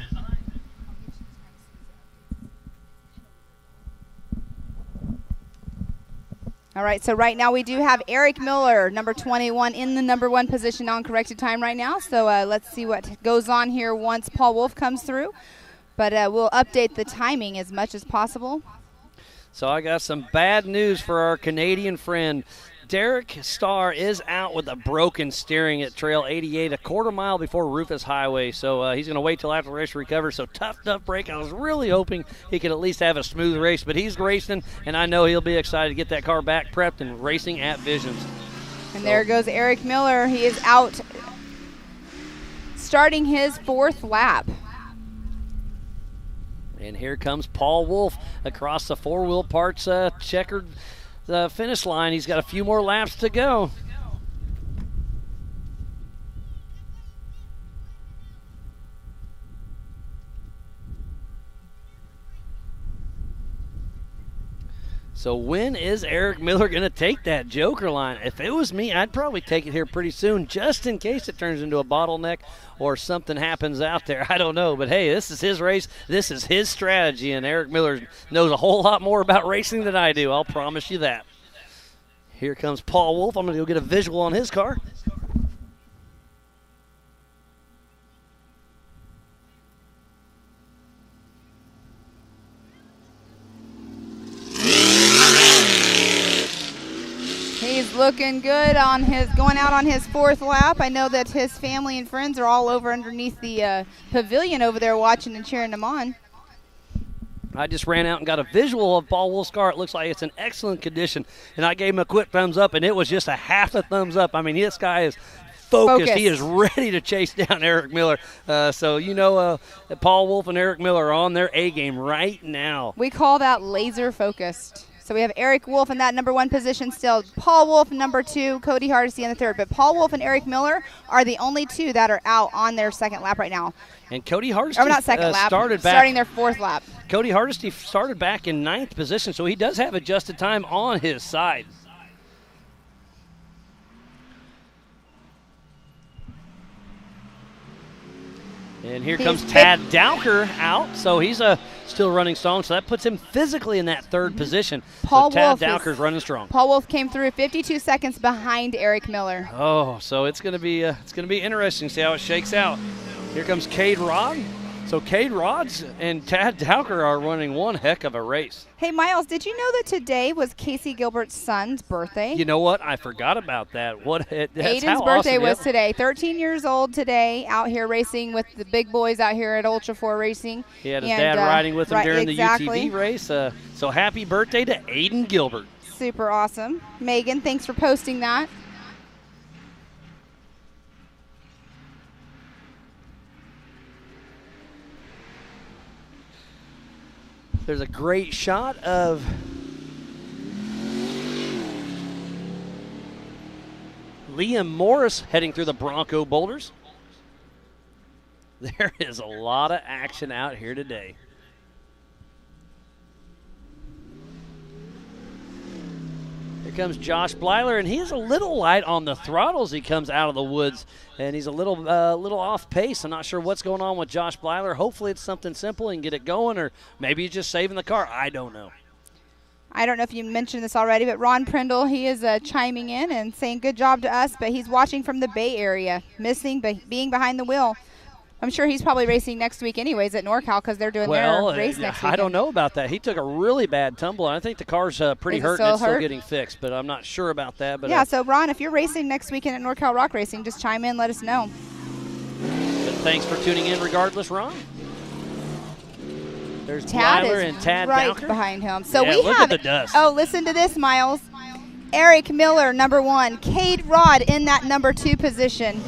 All right, so right now we do have Eric Miller, number 21, in the number 1 position on corrected time right now. So let's see what goes on here once Paul Wolf comes through. But we'll update the timing as much as possible. So I got some bad news for our Canadian friend. Derek Starr is out with a broken steering at Trail 88, a quarter mile before Rufus Highway. So he's going to wait till after the race to recover. So tough break. I was really hoping he could at least have a smooth race, but he's racing, and I know he'll be excited to get that car back prepped and racing at Visions. And there goes Eric Miller. He is out starting his 4th lap. And here comes Paul Wolf across the 4-wheel parts checkered finish line. He's got a few more laps to go. So when is Eric Miller going to take that Joker line? If it was me, I'd probably take it here pretty soon just in case it turns into a bottleneck or something happens out there. I don't know. But, hey, this is his race. This is his strategy, and Eric Miller knows a whole lot more about racing than I do. I'll promise you that. Here comes Paul Wolf. I'm going to go get a visual on his car. He's looking good on going out on his 4th lap. I know that his family and friends are all over underneath the pavilion over there watching and cheering him on. I just ran out and got a visual of Paul Wolf's car. It looks like it's in excellent condition, and I gave him a quick thumbs up, and it was just a half a thumbs up. I mean, this guy is focused. He is ready to chase down Eric Miller. So, you know, Paul Wolf and Eric Miller are on their A game right now. We call that laser focused. So we have Eric Wolf in that number 1 position still. Paul Wolf, number 2. Cody Hardesty in the 3rd. But Paul Wolf and Eric Miller are the only 2 that are out on their 2nd lap right now. And Cody Hardesty not 2nd lap, starting their 4th lap. Cody Hardesty started back in 9th position, so he does have adjusted time on his side. And here comes Tad Dowker out, so he's still running strong, so that puts him physically in that 3rd position. Paul so Tad Wolf Dowker's running strong. Paul Wolf came through 52 seconds behind Eric Miller. Oh, so it's going to be interesting to see how it shakes out. Here comes Cade Rod. So Cade Rods and Tad Dowker are running one heck of a race. Hey, Miles, did you know that today was Casey Gilbert's son's birthday? You know what? I forgot about that. Aiden's birthday was today. 13 years old today, out here racing with the big boys out here at Ultra 4 Racing. He had his dad riding with him during the UTV race. So happy birthday to Aiden Gilbert. Super awesome. Megan, thanks for posting that. There's a great shot of Liam Morris heading through the Bronco boulders. There is a lot of action out here today. Here comes Josh Blyler, and he's a little light on the throttle as he comes out of the woods, and he's a little off pace. I'm not sure what's going on with Josh Blyler. Hopefully it's something simple and get it going, or maybe he's just saving the car. I don't know. I don't know if you mentioned this already, but Ron Prindle, he is chiming in and saying good job to us, but he's watching from the Bay Area, missing being behind the wheel. I'm sure he's probably racing next week anyways at NorCal because they're doing their race next week. I don't know about that. He took a really bad tumble, and I think the car's pretty hurt and it's still getting fixed, but I'm not sure about that. But yeah, so Ron, if you're racing next weekend at NorCal Rock Racing, just chime in, let us know. But thanks for tuning in regardless, Ron. There's Tad Blyler and Tad right Dowker. behind him. So yeah, we look have at the dust. Oh, listen to this, Miles. Eric Miller, number 1. Cade Rod in that number 2 position.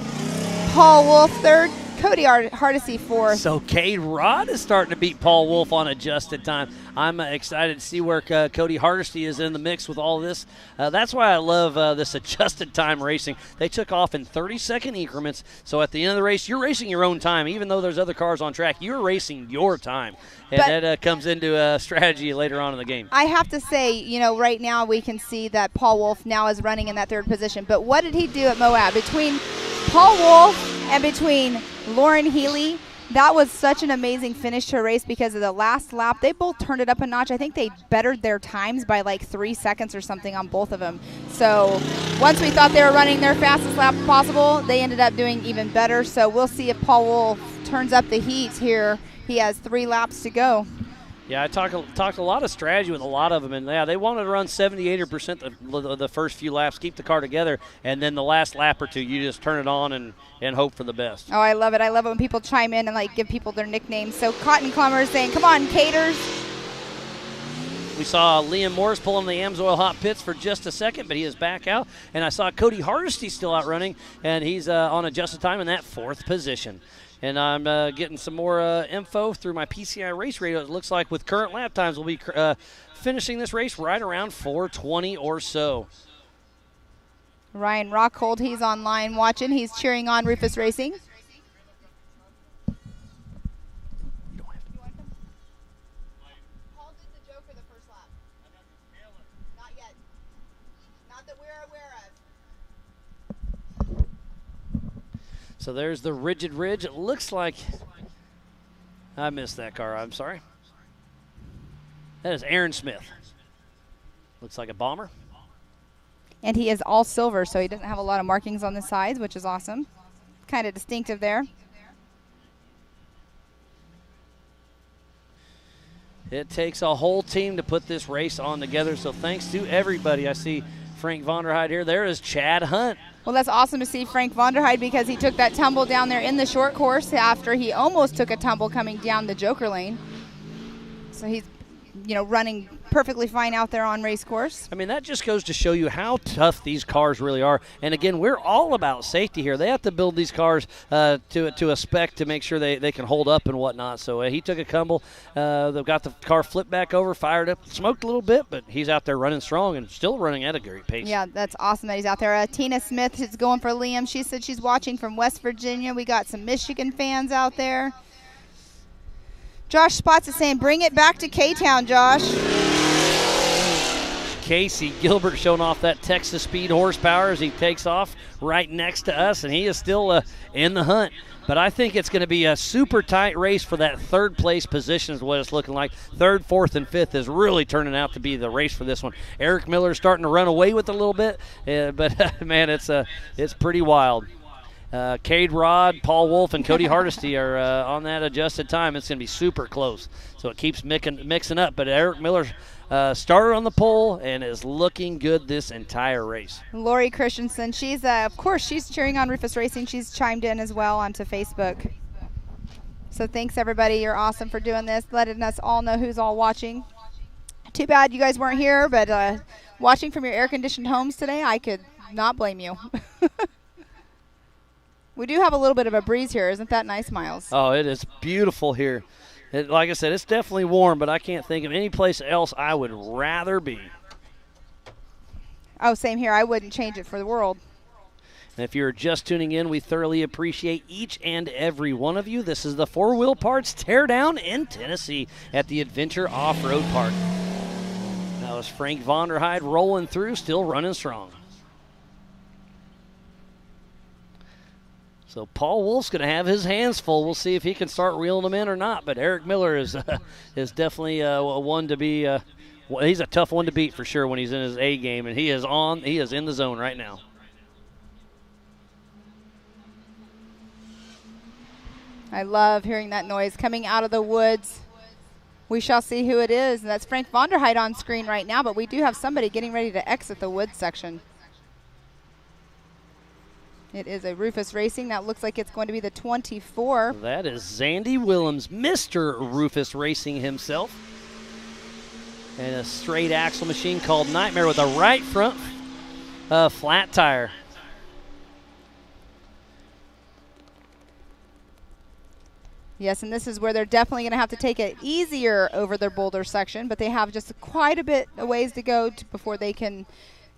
Paul Wolf, 3rd. Cody Hardesty fourth. So Cade Rod is starting to beat Paul Wolf on adjusted time. I'm excited to see where Cody Hardesty is in the mix with all this. That's why I love this adjusted time racing. They took off in 30-second increments, so at the end of the race, you're racing your own time. Even though there's other cars on track, you're racing your time. And But that comes into strategy later on in the game. I have to say, you know, right now we can see that Paul Wolf now is running in that third position. But what did he do at Moab? Between Paul Wolf and between Lauren Healy, that was such an amazing finish to a race because of the last lap. They both turned it up a notch. I think they bettered their times by like 3 seconds or something on both of them. So once we thought they were running their fastest lap possible, they ended up doing even better. So we'll see if Paul Wolf turns up the heat here. He has 3 laps to go. Yeah, I talked a lot of strategy with a lot of them, and yeah, they wanted to run 70-80% the first few laps, keep the car together, and then the last lap or two, you just turn it on and hope for the best. Oh, I love it. I love it when people chime in and like give people their nicknames. So Cotton Clumber is saying, come on, Caters. We saw Liam Morris pulling the Amsoil hot pits for just a second, but he is back out. And I saw Cody Hardesty still out running, and he's on adjusted time in that 4th position. And I'm getting some more info through my PCI race radio. It looks like with current lap times, we'll be finishing this race right around 4:20 or so. Ryan Rockhold, he's online watching. He's cheering on Rufus Racing. So there's the Rigid Ridge. It looks like I missed that car. I'm sorry. That is Aaron Smith. Looks like a bomber. And he is all silver, so he doesn't have a lot of markings on the sides, which is awesome. Kind of distinctive there. It takes a whole team to put this race on together, so thanks to everybody. I see Frank Vonderheide here. There is Chad Hunt. Well, that's awesome to see Frank Vonderheide because he took that tumble down there in the short course after he almost took a tumble coming down the Joker lane. So he's, you know, running perfectly fine out there on race course. I mean, that just goes to show you how tough these cars really are. And again, we're all about safety here. They have to build these cars to a spec to make sure they can hold up and whatnot. So he took a tumble. They've got the car flipped back over, fired up, smoked a little bit, but he's out there running strong and still running at a great pace. Yeah, that's awesome that he's out there. Tina Smith is going for Liam. She said she's watching from West Virginia. We got some Michigan fans out there. Josh Spots is saying, bring it back to K-Town, Josh. Casey Gilbert showing off that Texas speed horsepower as he takes off right next to us, and he is still in the hunt. But I think it's going to be a super tight race for that 3rd place position is what it's looking like. 3rd, 4th, and 5th is really turning out to be the race for this one. Eric Miller is starting to run away with it a little bit, but man, it's pretty wild. Cade Rod, Paul Wolf, and Cody Hardesty are on that adjusted time. It's going to be super close. So it keeps mixing up. But Eric Miller started on the pole and is looking good this entire race. Lori Christensen, she's, of course, she's cheering on Rufus Racing. She's chimed in as well onto Facebook. So thanks, everybody. You're awesome for doing this, letting us all know who's all watching. Too bad you guys weren't here, but watching from your air-conditioned homes today, I could not blame you. We do have a little bit of a breeze here. Isn't that nice, Miles? Oh, it is beautiful here. Like I said, it's definitely warm, but I can't think of any place else I would rather be. Oh, same here. I wouldn't change it for the world. And if you're just tuning in, we thoroughly appreciate each and every one of you. This is the 4-Wheel Parts Teardown in Tennessee at the Adventure Off-Road Park. That was Frank Vonderheide rolling through, still running strong. So Paul Wolf's going to have his hands full. We'll see if he can start reeling them in or not. But Eric Miller is definitely one to be. He's a tough one to beat for sure when he's in his A game, and he is in the zone right now. I love hearing that noise coming out of the woods. We shall see who it is. And that's Frank Vonderheide on screen right now, but we do have somebody getting ready to exit the woods section. It is a Rufus Racing. That looks like it's going to be the 24. That is Zandy Willems, Mr. Rufus Racing himself. And a straight axle machine called Nightmare with a right front flat tire. Yes, and this is where they're definitely going to have to take it easier over their boulder section, but they have just quite a bit of ways to go before they can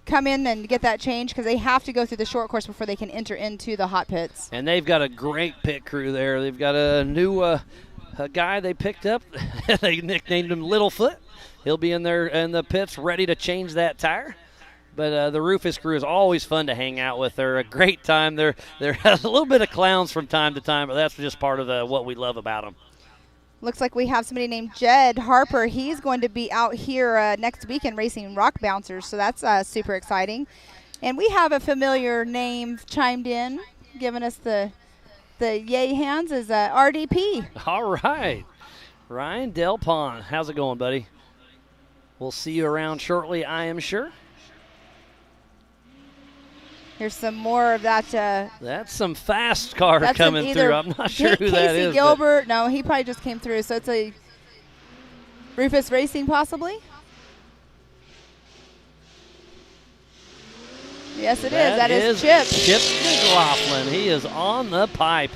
come in and get that change, because they have to go through the short course before they can enter into the hot pits. And they've got a great pit crew there. They've got a new a guy they picked up. They nicknamed him Littlefoot. He'll be in there in the pits ready to change that tire. But the Rufus crew is always fun to hang out with. They're a great time. They're a little bit of clowns from time to time, but that's just part of what we love about them. Looks like we have somebody named Jed Harper. He's going to be out here next weekend racing rock bouncers, so that's super exciting. And we have a familiar name chimed in, giving us the yay hands, is RDP. All right. Ryan Del Pon. How's it going, buddy? We'll see you around shortly, I am sure. Here's some more of that. That's some fast car coming through. I'm not sure who that is. Casey Gilbert. No, he probably just came through. So it's a Rufus Racing possibly? Yes, it is. That is Chip. Chip McLaughlin. He is on the pipe.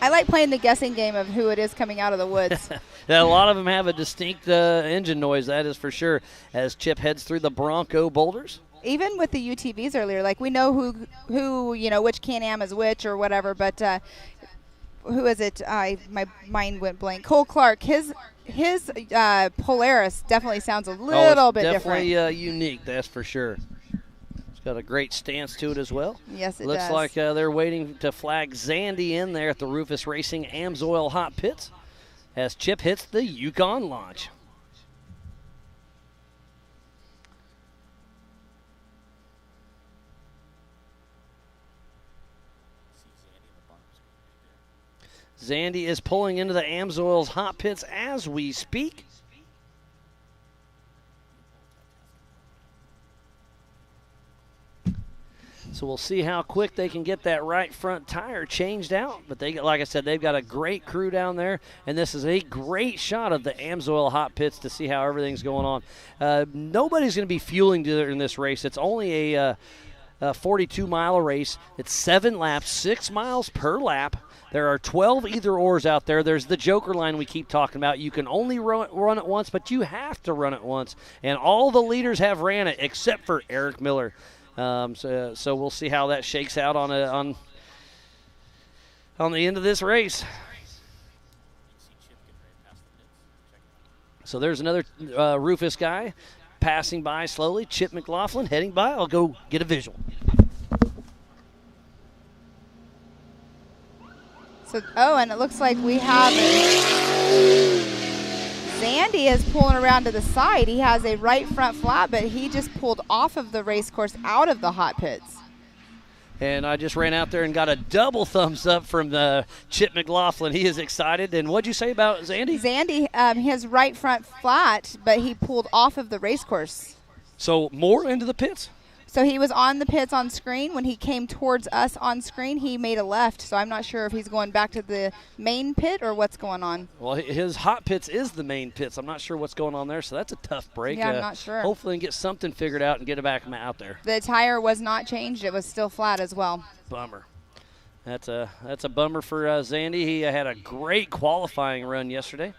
I like playing the guessing game of who it is coming out of the woods. A lot of them have a distinct engine noise, that is for sure, as Chip heads through the Bronco boulders. Even with the UTVs earlier, like we know who which Can-Am is which or whatever, but who is it? My mind went blank. Cole Clark, his Polaris definitely sounds a little bit different. Definitely unique, that's for sure. It's got a great stance to it as well. Yes, it Looks does. like they're waiting to flag Zandy in there at the Rufus Racing Amsoil Hot Pits as Chip hits the Yukon launch. Zandy is pulling into the Amsoil's hot pits as we speak. So we'll see how quick they can get that right front tire changed out. But they, like I said, they've got a great crew down there, and this is a great shot of the Amsoil hot pits to see how everything's going on. Nobody's going to be fueling in this race. It's only a 42-mile race. It's 7 laps, 6 miles per lap. There are 12 either-ors out there. There's the Joker line we keep talking about. You can only run it once, but you have to run it once. And all the leaders have ran it except for Eric Miller. So we'll see how that shakes out on the end of this race. So there's another Rufus guy passing by slowly. Chip McLaughlin heading by. I'll go get a visual. So, and it looks like we have Zandy is pulling around to the side. He has a right front flat, but he just pulled off of the race course out of the hot pits. And I just ran out there and got a double thumbs up from the Chip McLaughlin. He is excited. And what'd you say about Zandy? Zandy, his right front flat, but he pulled off of the race course. So more into the pits? So he was on the pits on screen. When he came towards us on screen, he made a left. So I'm not sure if he's going back to the main pit or what's going on. Well, his hot pits is the main pits. I'm not sure what's going on there, so that's a tough break. Yeah, I'm not sure. Hopefully, get something figured out and get it back out there. The tire was not changed. It was still flat as well. Bummer. That's a bummer for Zandy. He had a great qualifying run yesterday.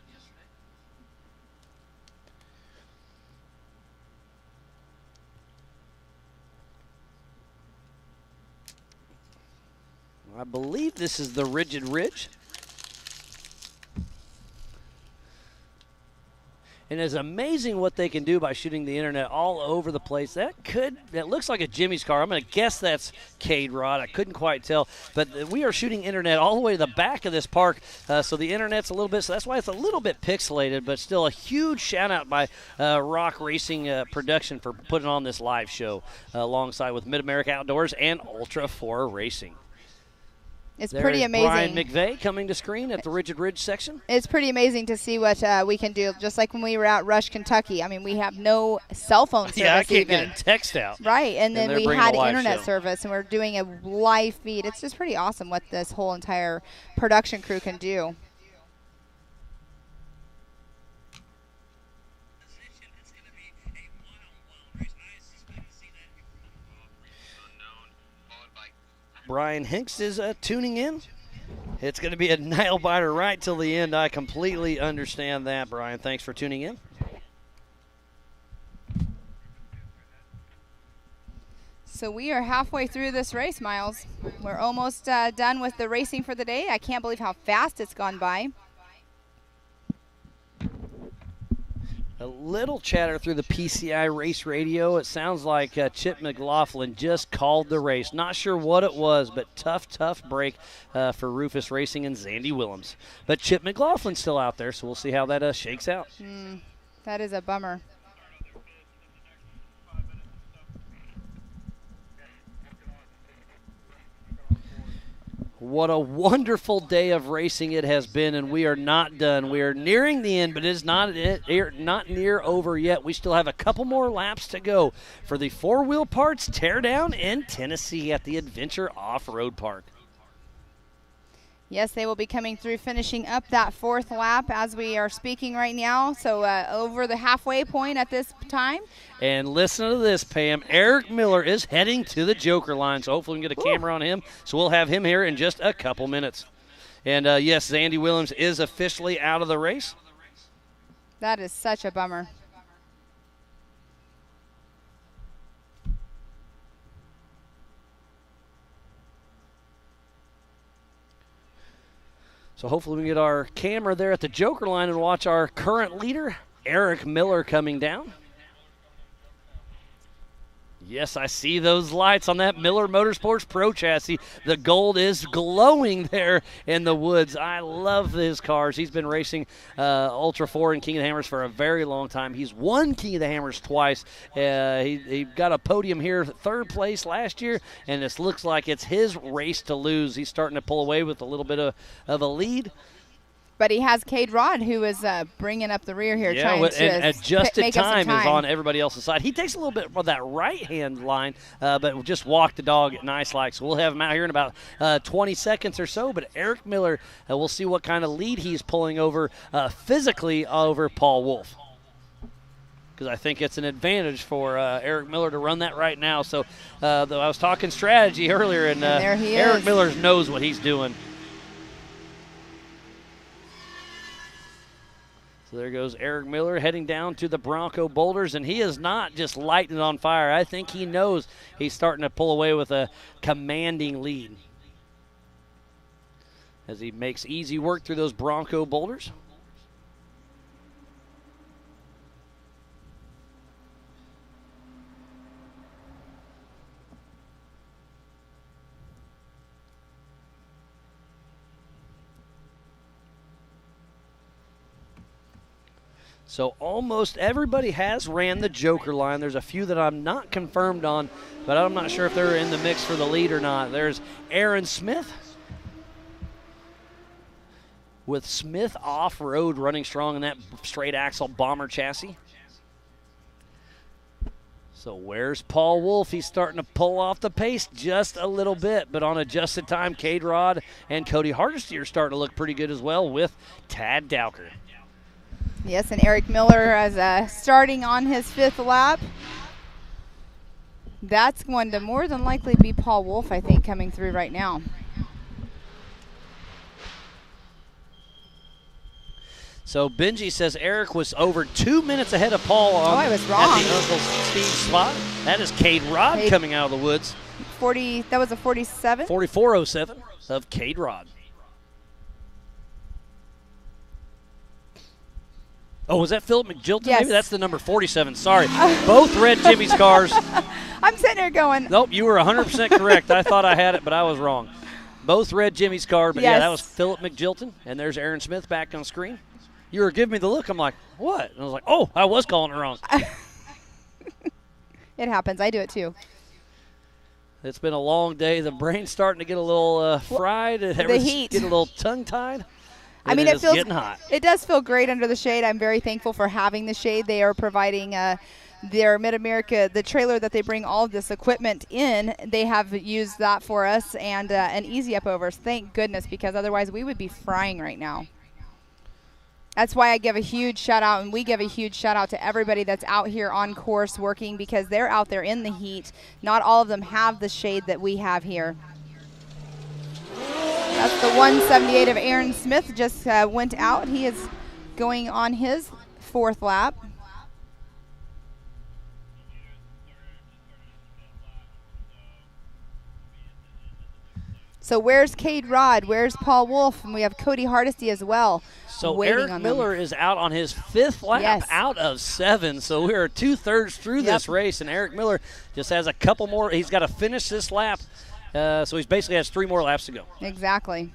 I believe this is the Rigid Ridge. And it's amazing what they can do by shooting the internet all over the place. That looks like a Jimmy's car. I'm going to guess that's Cade Rod. I couldn't quite tell. But we are shooting internet all the way to the back of this park. So the internet's a little bit, so that's why it's a little bit pixelated, but still a huge shout out by Rock Racing Production for putting on this live show alongside with Mid-America Outdoors and Ultra 4 Racing. It's pretty amazing. Brian McVeigh coming to screen at the Rigid Ridge section. It's pretty amazing to see what we can do. Just like when we were out Rush, Kentucky. I mean, we have no cell phone service. Yeah, I can't even get a text out. Right, and then we had internet show. service, and we're doing a live feed. It's just pretty awesome what this whole entire production crew can do. Brian Hinks is tuning in. It's going to be a nail biter right till the end. I completely understand that, Brian. Thanks for tuning in. So we are halfway through this race, Miles. We're almost done with the racing for the day. I can't believe how fast it's gone by. A little chatter through the PCI race radio. It sounds like Chip McLaughlin just called the race. Not sure what it was, but tough break for Rufus Racing and Zandy Willems. But Chip McLaughlin's still out there, so we'll see how that shakes out. That is a bummer. What a wonderful day of racing it has been, and we are not done. We are nearing the end, but it is not near over yet. We still have a couple more laps to go for the 4-wheel parts teardown in Tennessee at the Adventure Off-Road Park. Yes, they will be coming through, finishing up that 4th lap as we are speaking right now. So over the halfway point at this time. And listen to this, Pam. Eric Miller is heading to the Joker line, so hopefully we can get a camera on him. So we'll have him here in just a couple minutes. And, yes, Zandy Willems is officially out of the race. That is such a bummer. So hopefully we can get our camera there at the Joker line and watch our current leader, Eric Miller, coming down. Yes, I see those lights on that Miller Motorsports Pro chassis. The gold is glowing there in the woods. I love his cars. He's been racing Ultra 4 and King of the Hammers for a very long time. He's won King of the Hammers twice. He got a podium here, 3rd place last year, and this looks like it's his race to lose. He's starting to pull away with a little bit of a lead. But he has Cade Rod, who is bringing up the rear here, trying to and adjusted make up some time is on everybody else's side. He takes a little bit of that right-hand line, but just walked the dog nice like. So we'll have him out here in about 20 seconds or so. But Eric Miller, we'll see what kind of lead he's pulling over physically over Paul Wolf. Because I think it's an advantage for Eric Miller to run that right now. So I was talking strategy earlier, and there he Eric is. Miller knows what he's doing. So there goes Eric Miller heading down to the Bronco Boulders, and he is not just lighting it on fire. I think he knows he's starting to pull away with a commanding lead as he makes easy work through those Bronco Boulders. So almost everybody has ran the Joker line. There's a few that I'm not confirmed on, but I'm not sure if they're in the mix for the lead or not. There's Aaron Smith with Smith Off-Road running strong in that straight axle bomber chassis. So where's Paul Wolf? He's starting to pull off the pace just a little bit, but on adjusted time, Cade Rod and Cody Hardesty are starting to look pretty good as well with Tad Dowker. Yes, and Eric Miller as starting on his 5th lap. That's going to more than likely be Paul Wolf, I think, coming through right now. So Benji says Eric was over 2 minutes ahead of Paul on I was wrong. at the Uncle Steve spot. That is Cade Rod coming out of the woods. 40. That was a 47. 44.07 of Cade Rod. Oh, was that Philip McGilton? Yes. Maybe that's the number 47. Sorry. Both red Jimmy's cars. I'm sitting there going. Nope, you were 100% correct. I thought I had it, but I was wrong. Both red Jimmy's car, but yeah, that was Philip McGilton. And there's Aaron Smith back on screen. You were giving me the look. I'm like, what? And I was like, oh, I was calling it wrong. It happens. I do it too. It's been a long day. The brain's starting to get a little fried. The heat. Getting a little tongue-tied. I mean, it feels getting hot. It does feel great under the shade. I'm very thankful for having the shade. They are providing their Mid-America, the trailer that they bring all of this equipment in. They have used that for us and an easy up overs. Thank goodness, because otherwise we would be frying right now. That's why I give a huge shout out, and we give a huge shout out to everybody that's out here on course working, because they're out there in the heat. Not all of them have the shade that we have here. That's the 178 of Aaron Smith just went out. He is going on his 4th lap. So where's Cade Rod? Where's Paul Wolf? And we have Cody Hardesty as well. So Eric Miller is out on his 5th lap out of 7. So we are 2/3 through this race, and Eric Miller just has a couple more. He's got to finish this lap. So he basically has 3 more laps to go. Exactly.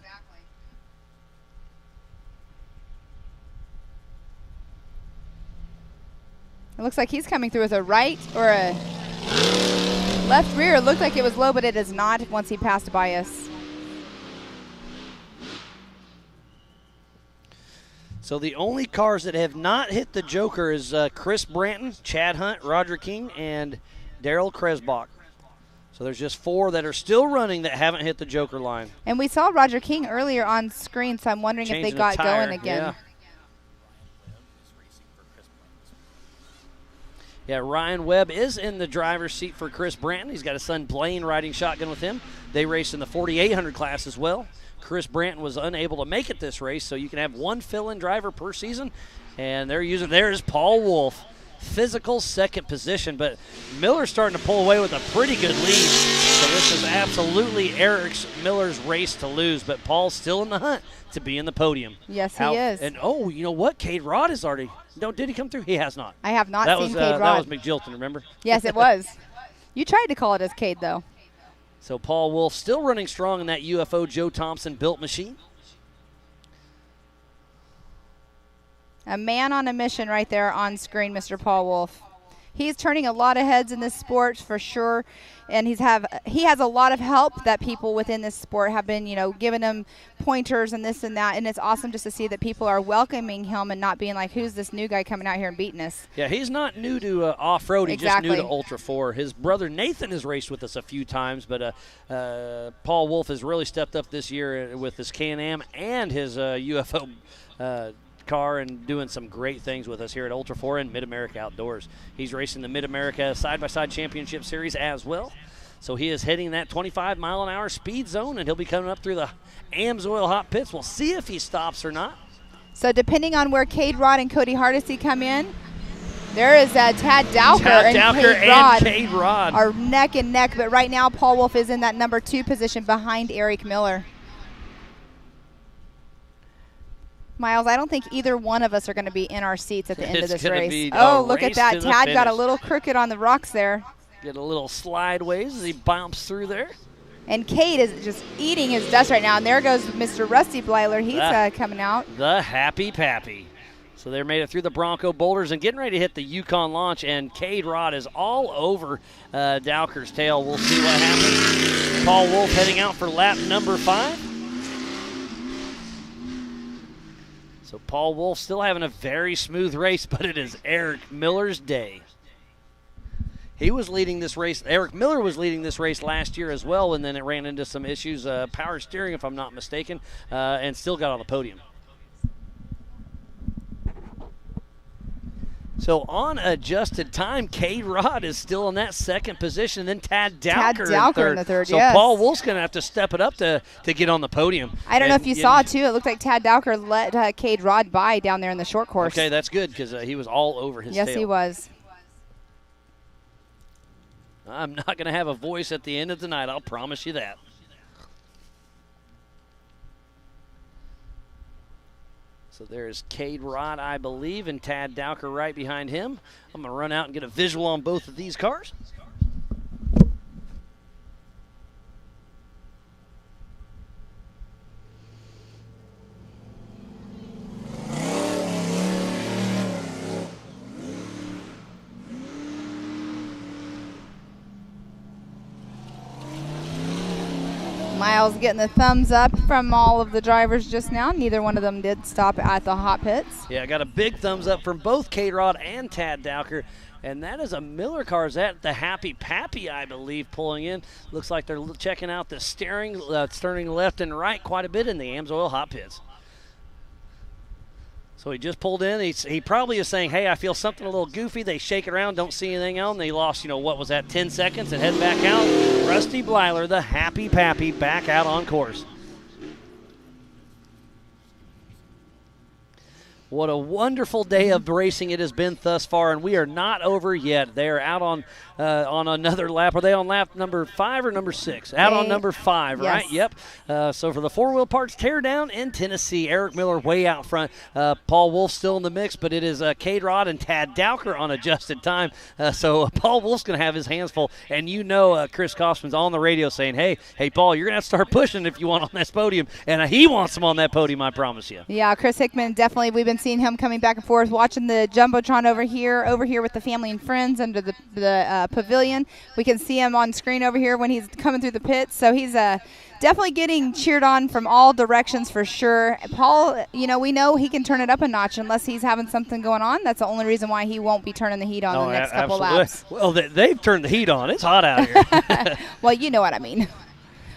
It looks like he's coming through with a right or a left rear. It looked like it was low, but it is not once he passed by us. So the only cars that have not hit the Joker is Chris Branton, Chad Hunt, Roger King, and Daryl Kresbach. So there's just 4 that are still running that haven't hit the Joker line. And we saw Roger King earlier on screen, so I'm wondering if they got going again. Yeah, Ryan Webb is in the driver's seat for Chris Branton. He's got his son Blaine riding shotgun with him. They race in the 4,800 class as well. Chris Branton was unable to make it this race, so you can have 1 fill-in driver per season. And there's Paul Wolf, physical 2nd position. But Miller's starting to pull away with a pretty good lead. So this is absolutely Eric Miller's race to lose. But Paul's still in the hunt to be in the podium. Yes, he is. And, you know what? Cade Rod is already – no, did he come through? He has not. I have not seen Cade Rod. That was McJilton, remember? Yes, it was. You tried to call it as Cade, though. So Paul Wolf still running strong in that UFO Joe Thompson built machine. A man on a mission right there on screen, Mr. Paul Wolf. He's turning a lot of heads in this sport for sure, and he has a lot of help that people within this sport have been, giving him pointers and this and that, and it's awesome just to see that people are welcoming him and not being like, who's this new guy coming out here and beating us? Yeah, he's not new to off-road. He's just new to Ultra 4. His brother Nathan has raced with us a few times, but Paul Wolf has really stepped up this year with his Can-Am and his UFO car and doing some great things with us here at Ultra 4 and Mid-America Outdoors. He's racing the Mid-America Side-by-Side Championship Series as well. So he is heading that 25-mile-an-hour speed zone, and he'll be coming up through the AMSOIL hot pits. We'll see if he stops or not. So depending on where Cade Rod and Cody Hardesty come in, there is Tad Dowker and Cade Rod are neck and neck. But right now, Paul Wolf is in that number 2 position behind Eric Miller. Miles, I don't think either one of us are going to be in our seats at the end of this race. Oh, look at that. Tad got a little crooked on the rocks there. Get a little slideways as he bounces through there. And Cade is just eating his dust right now. And there goes Mr. Rusty Blyler. He's coming out. The Happy Pappy. So they made it through the Bronco boulders and getting ready to hit the Yukon launch. And Cade Rod is all over Dowker's tail. We'll see what happens. Paul Wolf heading out for lap number 5. So Paul Wolf still having a very smooth race, but it is Eric Miller's day. He was leading this race. Eric Miller was leading this race last year as well, and then it ran into some issues, power steering if I'm not mistaken, and still got on the podium. So on adjusted time, Cade Rod is still in that 2nd position, then Tad Dowker in the third. So yes. Paul Wolf's going to have to step it up to get on the podium. I don't know if you saw, too. It looked like Tad Dowker let Cade Rod by down there in the short course. Okay, that's good because he was all over his tail. Yes, he was. I'm not going to have a voice at the end of the night, I'll promise you that. So there's Cade Rod, I believe, and Tad Dowker right behind him. I'm going to run out and get a visual on both of these cars. Miles getting the thumbs up from all of the drivers just now. Neither one of them did stop at the hot pits. Yeah, I got a big thumbs up from both Cade Rod and Tad Dowker. And that is a Miller car. Is that the Happy Pappy, I believe, pulling in? Looks like they're checking out the steering left and right quite a bit in the AMSOIL hot pits. So he just pulled in. He probably is saying, hey, I feel something a little goofy. They shake it around, don't see anything else. And they lost, what was that, 10 seconds and head back out. Rusty Blyler, the Happy Pappy, back out on course. What a wonderful day of racing it has been thus far, and we are not over yet. They are out on another lap. Are they on lap number 5 or number 6? Out on number 5, yes. right? Yep. So for the 4-wheel parts teardown in Tennessee, Eric Miller way out front. Paul Wolf still in the mix, but it is Cade Rod and Tad Dowker on adjusted time. So Paul Wolf's going to have his hands full, and Chris Kaufman's on the radio saying, hey, Paul, you're going to have to start pushing if you want on this podium, and he wants him on that podium, I promise you. Yeah, Chris Hickman, definitely. We've been seeing him coming back and forth, watching the Jumbotron over here with the family and friends under the pavilion. We can see him on screen over here when he's coming through the pits. So he's definitely getting cheered on from all directions for sure. Paul, we know he can turn it up a notch unless he's having something going on. That's the only reason why he won't be turning the heat on the next couple laps. Well, they've turned the heat on. It's hot out here. Well, you know what I mean.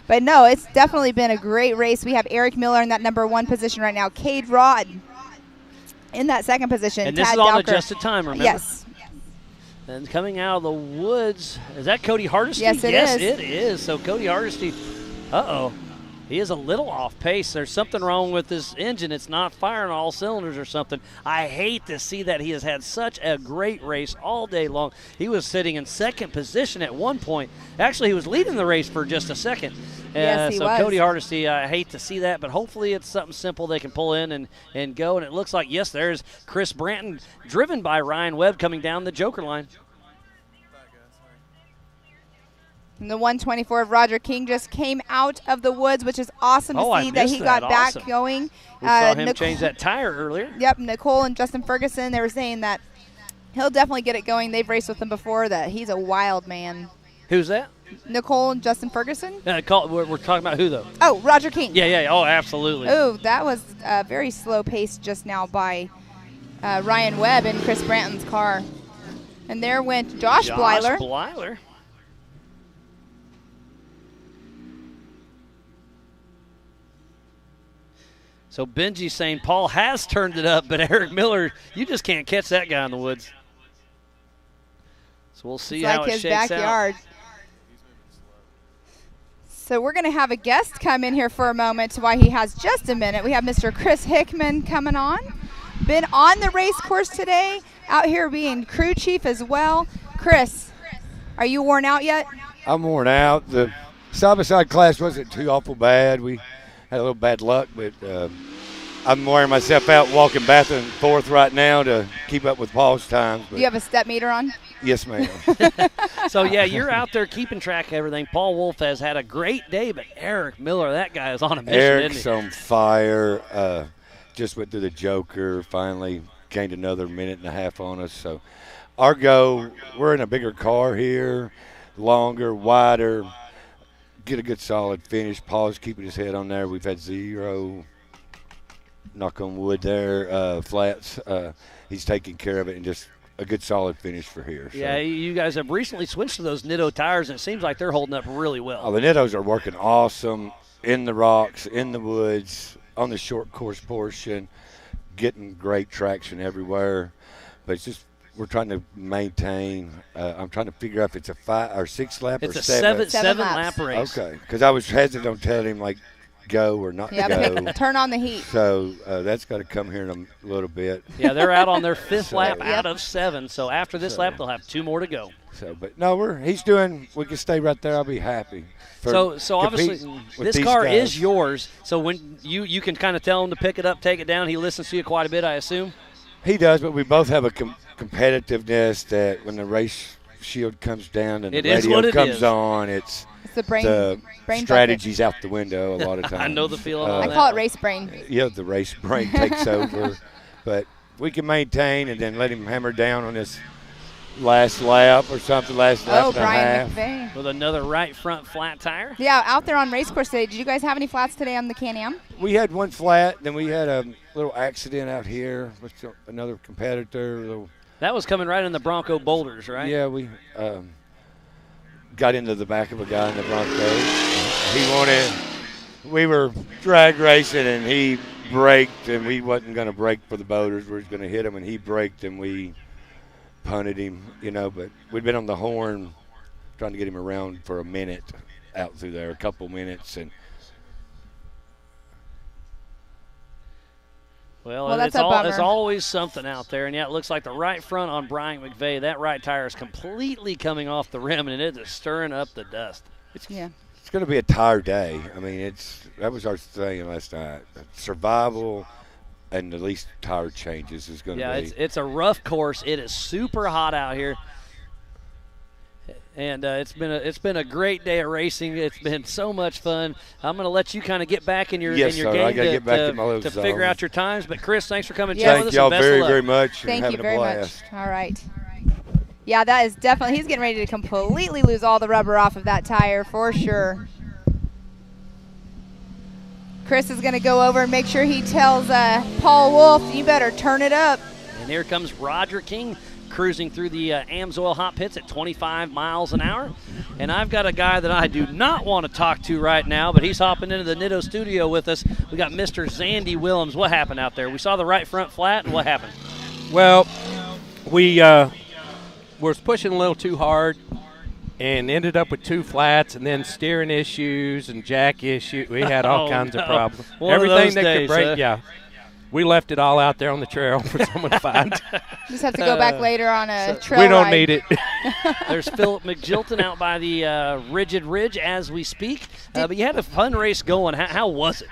But no, it's definitely been a great race. We have Eric Miller in that number 1 position right now. Cade Rod in that 2nd position. And this Tad is on Dowker. adjusted time, remember? Yes. And coming out of the woods, is that Cody Hardesty? Yes, yes, is. it is. So Cody Hardesty, he is a little off pace. There's something wrong with this engine. It's not firing all cylinders or something. I hate to see that. He has had such a great race all day long. He was sitting in 2nd position at one point. Actually, he was leading the race for just a second. Yes, he was. Cody Hardesty, I hate to see that, but hopefully it's something simple they can pull in and go. And it looks like, yes, there's Chris Branton, driven by Ryan Webb, coming down the Joker line. And the 124 of Roger King just came out of the woods, which is awesome to see that he got back going. We saw him change that tire earlier. Yep, Nicole and Justin Ferguson, they were saying that he'll definitely get it going. They've raced with him before, that he's a wild man. Who's that? Nicole and Justin Ferguson. We're talking about who, though? Oh, Roger King. Yeah. Oh, absolutely. Oh, that was very slow pace just now by Ryan Webb in Chris Branton's car. And there went Josh Blyler. So Benji's saying Paul has turned it up, but Eric Miller, you just can't catch that guy in the woods. So we'll see how it shakes backyard. out. So we're going to have a guest come in here for a moment while he has just a minute. We have Mr. Chris Hickman coming on. Been on the race course today, out here being crew chief as well. Chris, are you worn out yet? I'm worn out. The side-by-side class wasn't too awful bad. We had a little bad luck, but I'm wearing myself out walking back and forth right now to keep up with Paul's times. Do you have a step meter on? Yes, ma'am. So, yeah, you're out there keeping track of everything. Paul Wolf has had a great day, but Eric Miller, that guy is on a mission, Eric's isn't he? on fire. Just went through the Joker, finally gained another minute and a half on us. So our goal, we're in a bigger car here, longer, wider, get a good solid finish. Paul's keeping his head on there. We've had 0, knock on wood there, flats. He's taking care of it and just a good solid finish for here. Yeah, you guys have recently switched to those Nitto tires, and it seems like they're holding up really well. Oh, the Nittos are working awesome in the rocks, in the woods, on the short course portion, getting great traction everywhere. But it's just we're trying to maintain. I'm trying to figure out if it's a 5 or 6 lap it's or a 7. seven lap race. Okay, because I was hesitant on telling him like go or not go. Turn on the heat. So that's got to come here in a little bit. Yeah, they're out on their 5th lap out of 7. So after this lap, they'll have 2 more to go. So, but no, he's doing. We can stay right there. I'll be happy. So obviously, this car is yours. So when you can kind of tell him to pick it up, take it down. He listens to you quite a bit, I assume. He does, but we both have a competitiveness that when the race shield comes down and the radio comes on, it's the brain strategy's out the window a lot of times. I know the feeling. I call it race brain. Yeah, the race brain takes over. But we can maintain and then let him hammer down on this last lap or something, last lap and a half. McVeigh. With another right front flat tire. Yeah, out there on race course today. Did you guys have any flats today on the Can-Am? We had one flat, then we had a little accident out here with another competitor. That was coming right in the Bronco boulders, right? Yeah, we got into the back of a guy in the Bronco. We were drag racing and he braked and we wasn't going to brake for the boulders. We were going to hit him and he braked and we punted him, but we'd been on the horn trying to get him around for a minute out through there, a couple minutes. And Well, that's it's always something out there. And, yeah, it looks like the right front on Brian McVeigh, that right tire is completely coming off the rim, and it is stirring up the dust. It's going to be a tire day. I mean, that was our thing last night. Survival and the least tire changes is going to be. Yeah, it's a rough course. It is super hot out here. And it's been a great day of racing. It's been so much fun. I'm going to let you kind of get back in your yes, game I gotta get back in my to zone. figure out your times. But Chris, thanks for coming. Thank with us. y'all And best very of luck. very much. Thank you very much. All right. Yeah, that is definitely. He's getting ready to completely lose all the rubber off of that tire for sure. Chris is going to go over and make sure he tells Paul Wolf, you better turn it up. And here comes Roger King, cruising through the Amsoil hot pits at 25 miles an hour. And I've got a guy that I do not want to talk to right now, but he's hopping into the Nitto studio with us. We got Mr. Zandy Willems. What happened out there? We saw the right front flat, and what happened? Well, we were pushing a little too hard and ended up with 2 flats and then steering issues and jack issues. We had all kinds of problems. Everything that could break, We left it all out there on the trail for someone to find. Just have to go back later on a trail We don't ride. need it. There's Philip McGilton out by the Rigid Ridge as we speak. But you had a fun race going. How was it?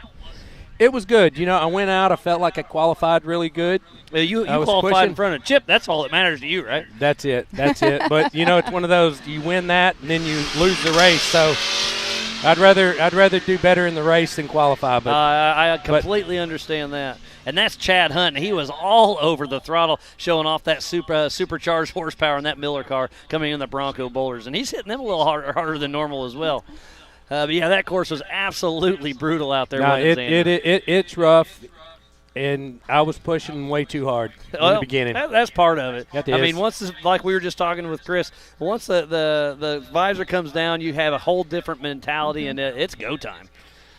It was good. You know, I went out. I felt like I qualified really good. You qualified in front of Chip. That's all that matters to you, right? That's it. That's it. But, you know, it's one of those, you win that and then you lose the race. So I'd rather do better in the race than qualify. But I completely understand that. And that's Chad Hunt. He was all over the throttle, showing off that supercharged horsepower in that Miller car coming in the Bronco Boulders. And he's hitting them a little harder than normal as well. But, yeah, that course was absolutely brutal out there. It's rough, and I was pushing way too hard in the beginning. That's part of it. That I is. mean, once like we were just talking with Chris, once the visor comes down, you have a whole different mentality, and it's go time.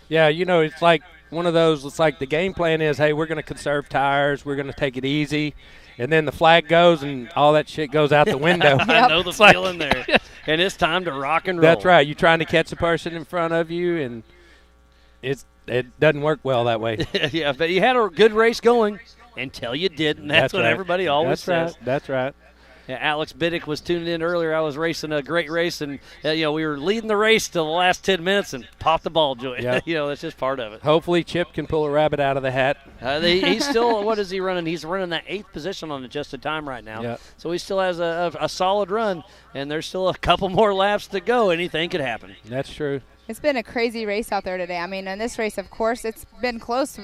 Yeah, you know, it's like one of those, it's like the game plan is, hey, we're going to conserve tires, we're going to take it easy, and then the flag goes and all that shit goes out the window. I know the feeling there. And it's time to rock and roll. That's right. You're trying to catch the person in front of you, and it doesn't work well that way. Yeah, but you had a good race going until you didn't. That's what right. everybody always says. That's right. Yeah, Alex Biddick was tuning in earlier. I was racing a great race, and we were leading the race till the last 10 minutes and popped the ball joint. Yep. That's just part of it. Hopefully Chip can pull a rabbit out of the hat. He's still, what is he running? He's running that 8th position on adjusted time right now. Yep. So he still has a solid run, and there's still a couple more laps to go. Anything could happen. That's true. It's been a crazy race out there today. I mean, in this race, of course, it's been close.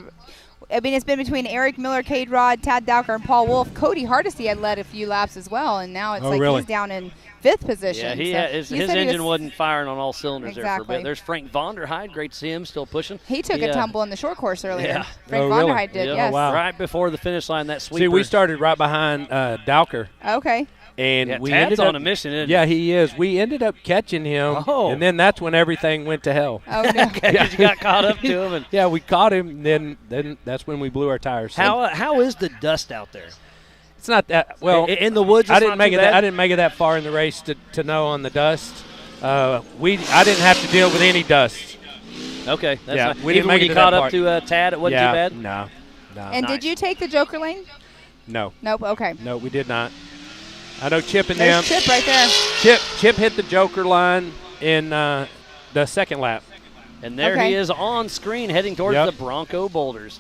I mean, it's been between Eric Miller, Cade Rod, Tad Dowker, and Paul Wolf. Cody Hardesty had led a few laps as well, and now it's really? He's down in 5th position. Yeah, his engine wasn't firing on all cylinders there for a Exactly. bit. There's Frank Vonderheide. Great to see him still pushing. He took a tumble in the short course earlier. Yeah. Frank really? Vonderheide did, yes. Oh, wow. Right before the finish line, that sweeper. See, we started right behind Dowker. Okay. And we Tad's ended on up, a mission, isn't he? Yeah, he is. We ended up catching him, and then that's when everything went to hell. Oh, no. Because you got caught up to him. Yeah, we caught him, then that's when we blew our tires. How is the dust out there? It's not that well in the woods. I didn't make it that far in the race to know on the dust. I didn't have to deal with any dust. Okay, that's yeah, not, we even didn't when make you it caught that up part. to Tad, it wasn't too bad. No. And did you take the Joker lane? No. Nope. Okay. No, we did not. I know Chip and There's them. Chip right there. Chip hit the Joker line in the second lap. And there he is on screen heading towards the Bronco Boulders.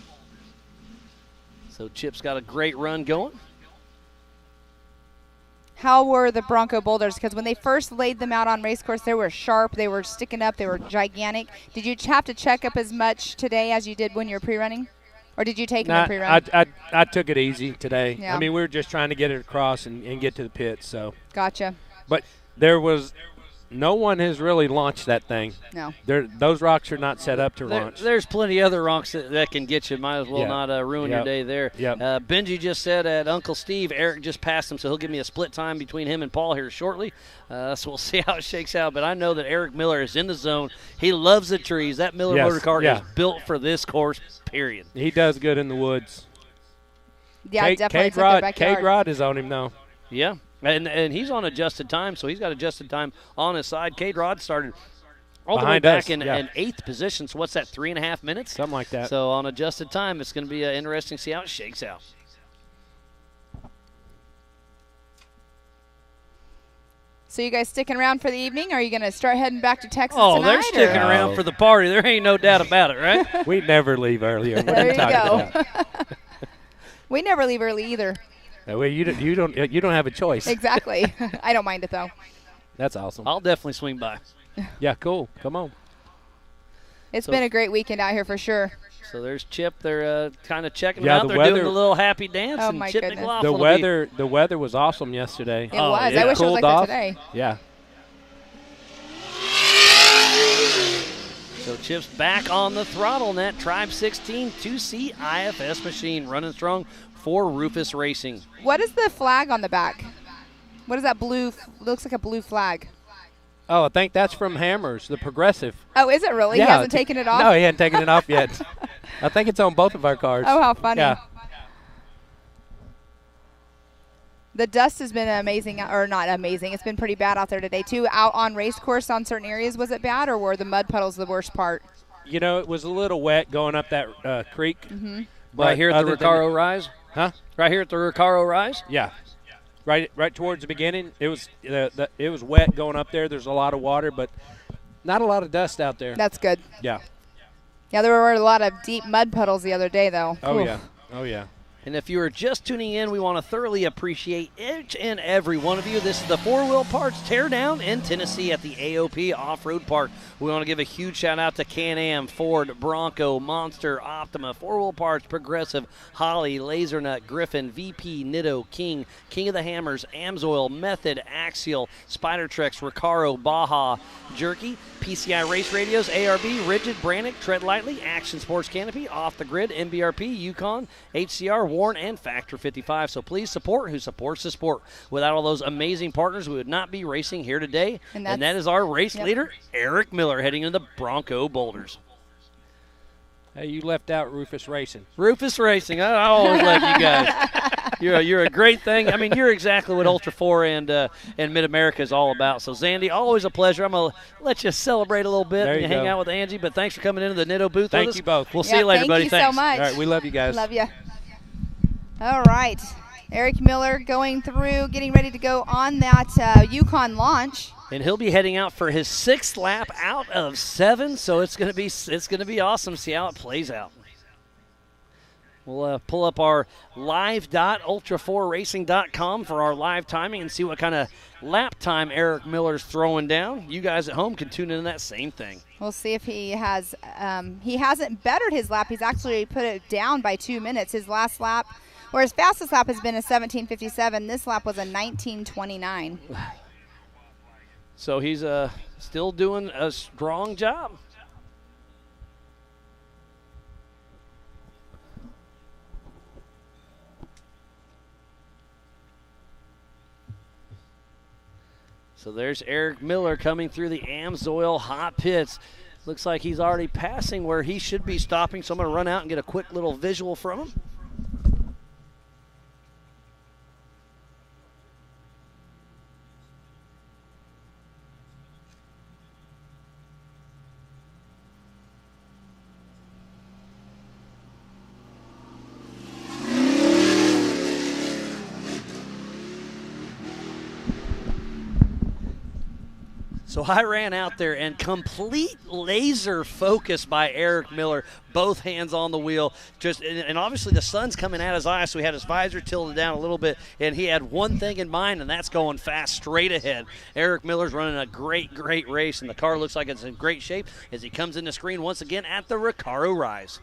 So Chip's got a great run going. How were the Bronco Boulders? Because when they first laid them out on race course, they were sharp, they were sticking up, they were gigantic. Did you have to check up as much today as you did when you were pre-running? Or did you take them in pre-run? I took it easy today. Yeah. I mean, we were just trying to get it across and get to the pits. So. Gotcha. But there was no one has really launched that thing. No. Those rocks are not set up to launch. There's plenty of other rocks that can get you. Might as well not ruin your day there. Yep. Benji just said at Uncle Steve, Eric just passed him, so he'll give me a split time between him and Paul here shortly. So we'll see how it shakes out. But I know that Eric Miller is in the zone. He loves the trees. That Miller motor car is built for this course, period. He does good in the woods. Yeah, definitely. It's like their backyard. Cade Rod is on him, though. Yeah. And he's on adjusted time, so he's got adjusted time on his side. Cade Rod started all the way Behind back us, in yeah. 8th position. So what's that, 3.5 minutes? Something like that. So on adjusted time, it's going to be interesting to see how it shakes out. So you guys sticking around for the evening? Or are you going to start heading back to Texas Oh, tonight? they're sticking around for the party. There ain't no doubt about it, right? We never leave early. What There are you you talking go. about? We never leave early either. Well, you don't have a choice. Exactly. I don't mind it, though. That's awesome. I'll definitely swing by. Yeah, cool. Come on. It's been a great weekend out here for sure. So there's Chip. They're kind of checking Yeah, out. the They're weather- doing the little happy dance. Oh, and my Chip goodness. McLaughlin The weather was awesome yesterday. It was. I wish it was like that today. Yeah. So Chip's back on the throttle in that Tribe 16 2C IFS machine, running strong for Rufus Racing. What is the flag on the back? What is that blue? Looks like a blue flag. Oh, I think that's from Hammers, the Progressive. Oh, is it really? Yeah, He hasn't taken it off? No, he hasn't taken it off yet. I think it's on both of our cars. Oh, how funny. Yeah. The dust has been amazing, or not amazing. It's been pretty bad out there today, too. Out on race course on certain areas, was it bad, or were the mud puddles the worst part? You know, it was a little wet going up that creek. Mm-hmm. Right here at the Recaro Rise? Huh? Right here at the Recaro Rise? Yeah. Right towards the beginning, it was it was wet going up there. There's a lot of water, but not a lot of dust out there. That's good. Yeah. Yeah, there were a lot of deep mud puddles the other day, though. Oh, Oof. yeah. Oh, yeah. And if you are just tuning in, we want to thoroughly appreciate each and every one of you. This is the 4-Wheel Parts Teardown in Tennessee at the AOP Off-Road Park. We want to give a huge shout-out to Can-Am, Ford, Bronco, Monster, Optima, 4-Wheel Parts, Progressive, Holly, Lasernut, Griffin, VP, Nitto, King, King of the Hammers, Amsoil, Method, Axial, Spider-Trex, Recaro, Baja, Jerky, PCI Race Radios, ARB, Rigid, Brannick, Tread Lightly, Action Sports Canopy, Off the Grid, MBRP, Yukon, HCR, Warren, and Factor 55. So please support who supports the sport. Without all those amazing partners, we would not be racing here today. And that is our race leader, Eric Miller, heading into the Bronco Boulders. Hey, you left out Rufus Racing. Rufus Racing. I always love you guys. You're a great thing. I mean, you're exactly what Ultra 4 and Mid-America is all about. So, Zandy, always a pleasure. I'm going to let you celebrate a little bit There and you hang go. out with Angie. But thanks for coming into the Nitto booth Thank with us. you both. We'll see you later, buddy. Thank you so much. All right, we love you guys. Love you. All right. Eric Miller going through, getting ready to go on that Yukon launch. And he'll be heading out for his 6th lap out of 7. So it's going to be awesome to see how it plays out. We'll pull up our live.ultra4racing.com for our live timing and see what kind of lap time Eric Miller's throwing down. You guys at home can tune in that same thing. We'll see if he has. He hasn't bettered his lap. He's actually put it down by 2 minutes. His last lap, or his fastest lap, has been a 17:57. This lap was a 19:29. So he's still doing a strong job. So there's Eric Miller coming through the Amsoil hot pits. Looks like he's already passing where he should be stopping, so I'm going to run out and get a quick little visual from him. So I ran out there and complete laser focus by Eric Miller, both hands on the wheel. And obviously the sun's coming at his eyes, so he had his visor tilted down a little bit, and he had one thing in mind, and that's going fast straight ahead. Eric Miller's running a great, great race, and the car looks like it's in great shape as he comes in the screen once again at the Recaro Rise.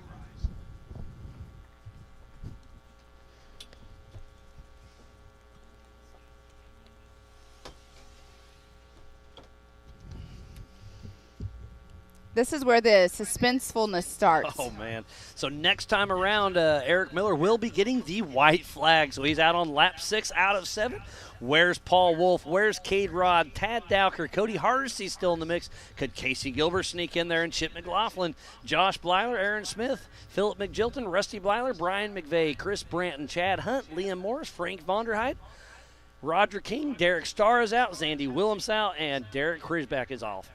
This is where the suspensefulness starts. Oh, man. So next time around, Eric Miller will be getting the white flag. So he's out on lap 6 out of 7. Where's Paul Wolf? Where's Cade Rod? Tad Dowker? Cody Hardesty still in the mix. Could Casey Gilbert sneak in there? And Chip McLaughlin, Josh Blyler, Aaron Smith, Philip McGilton, Rusty Blyler, Brian McVeigh, Chris Branton, Chad Hunt, Liam Morris, Frank Vonderheit, Roger King, Derek Starr is out, Zandy Willems out, and Derek Krisbach is off.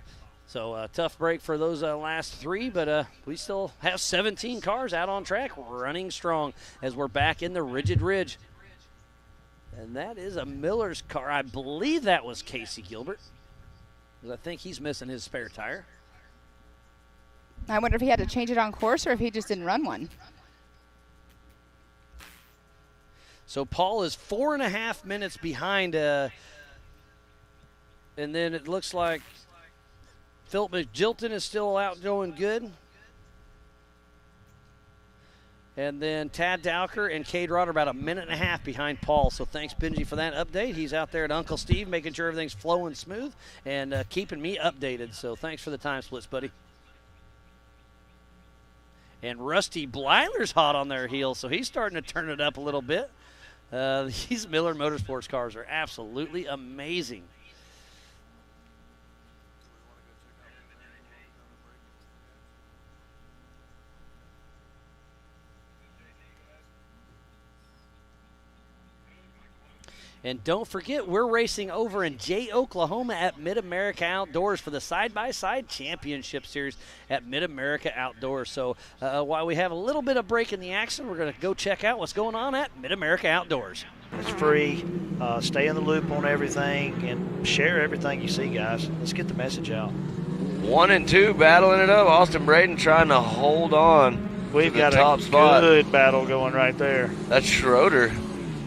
So tough break for those last 3, but we still have 17 cars out on track running strong as we're back in the Rigid Ridge. And that is a Miller's car. I believe that was Casey Gilbert, because I think he's missing his spare tire. I wonder if he had to change it on course or if he just didn't run one. So Paul is 4.5 minutes behind, and then it looks like Philip McGilton is still out going good. And then Tad Dowker and Cade Rod are about 1.5 minutes behind Paul. So thanks, Benji, for that update. He's out there at Uncle Steve making sure everything's flowing smooth and keeping me updated. So thanks for the time splits, buddy. And Rusty Blyler's hot on their heels, so he's starting to turn it up a little bit. These Miller Motorsports cars are absolutely amazing. And don't forget, we're racing over in Jay, Oklahoma at Mid-America Outdoors for the Side-by-Side Championship Series at Mid-America Outdoors. So while we have a little bit of break in the action, we're going to go check out what's going on at Mid-America Outdoors. It's free. Stay in the loop on everything and share everything you see, guys. Let's get the message out. 1 and 2 battling it up. Austin Braden trying to hold on. We've to the got top a spot. Good battle going right there. That's Schroeder.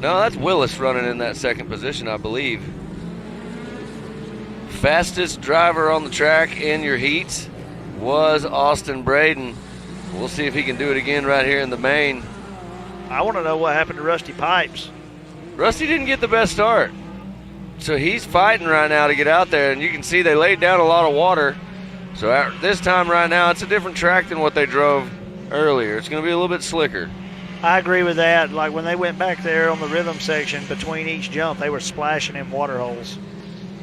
No, that's Willis running in that second position, I believe. Fastest driver on the track in your heats was Austin Braden. We'll see if he can do it again right here in the main. I want to know what happened to Rusty Pipes. Rusty didn't get the best start. So he's fighting right now to get out there, and you can see they laid down a lot of water. So at this time right now, it's a different track than what they drove earlier. It's going to be a little bit slicker. I agree with that. Like when they went back there on the rhythm section between each jump, they were splashing in water holes.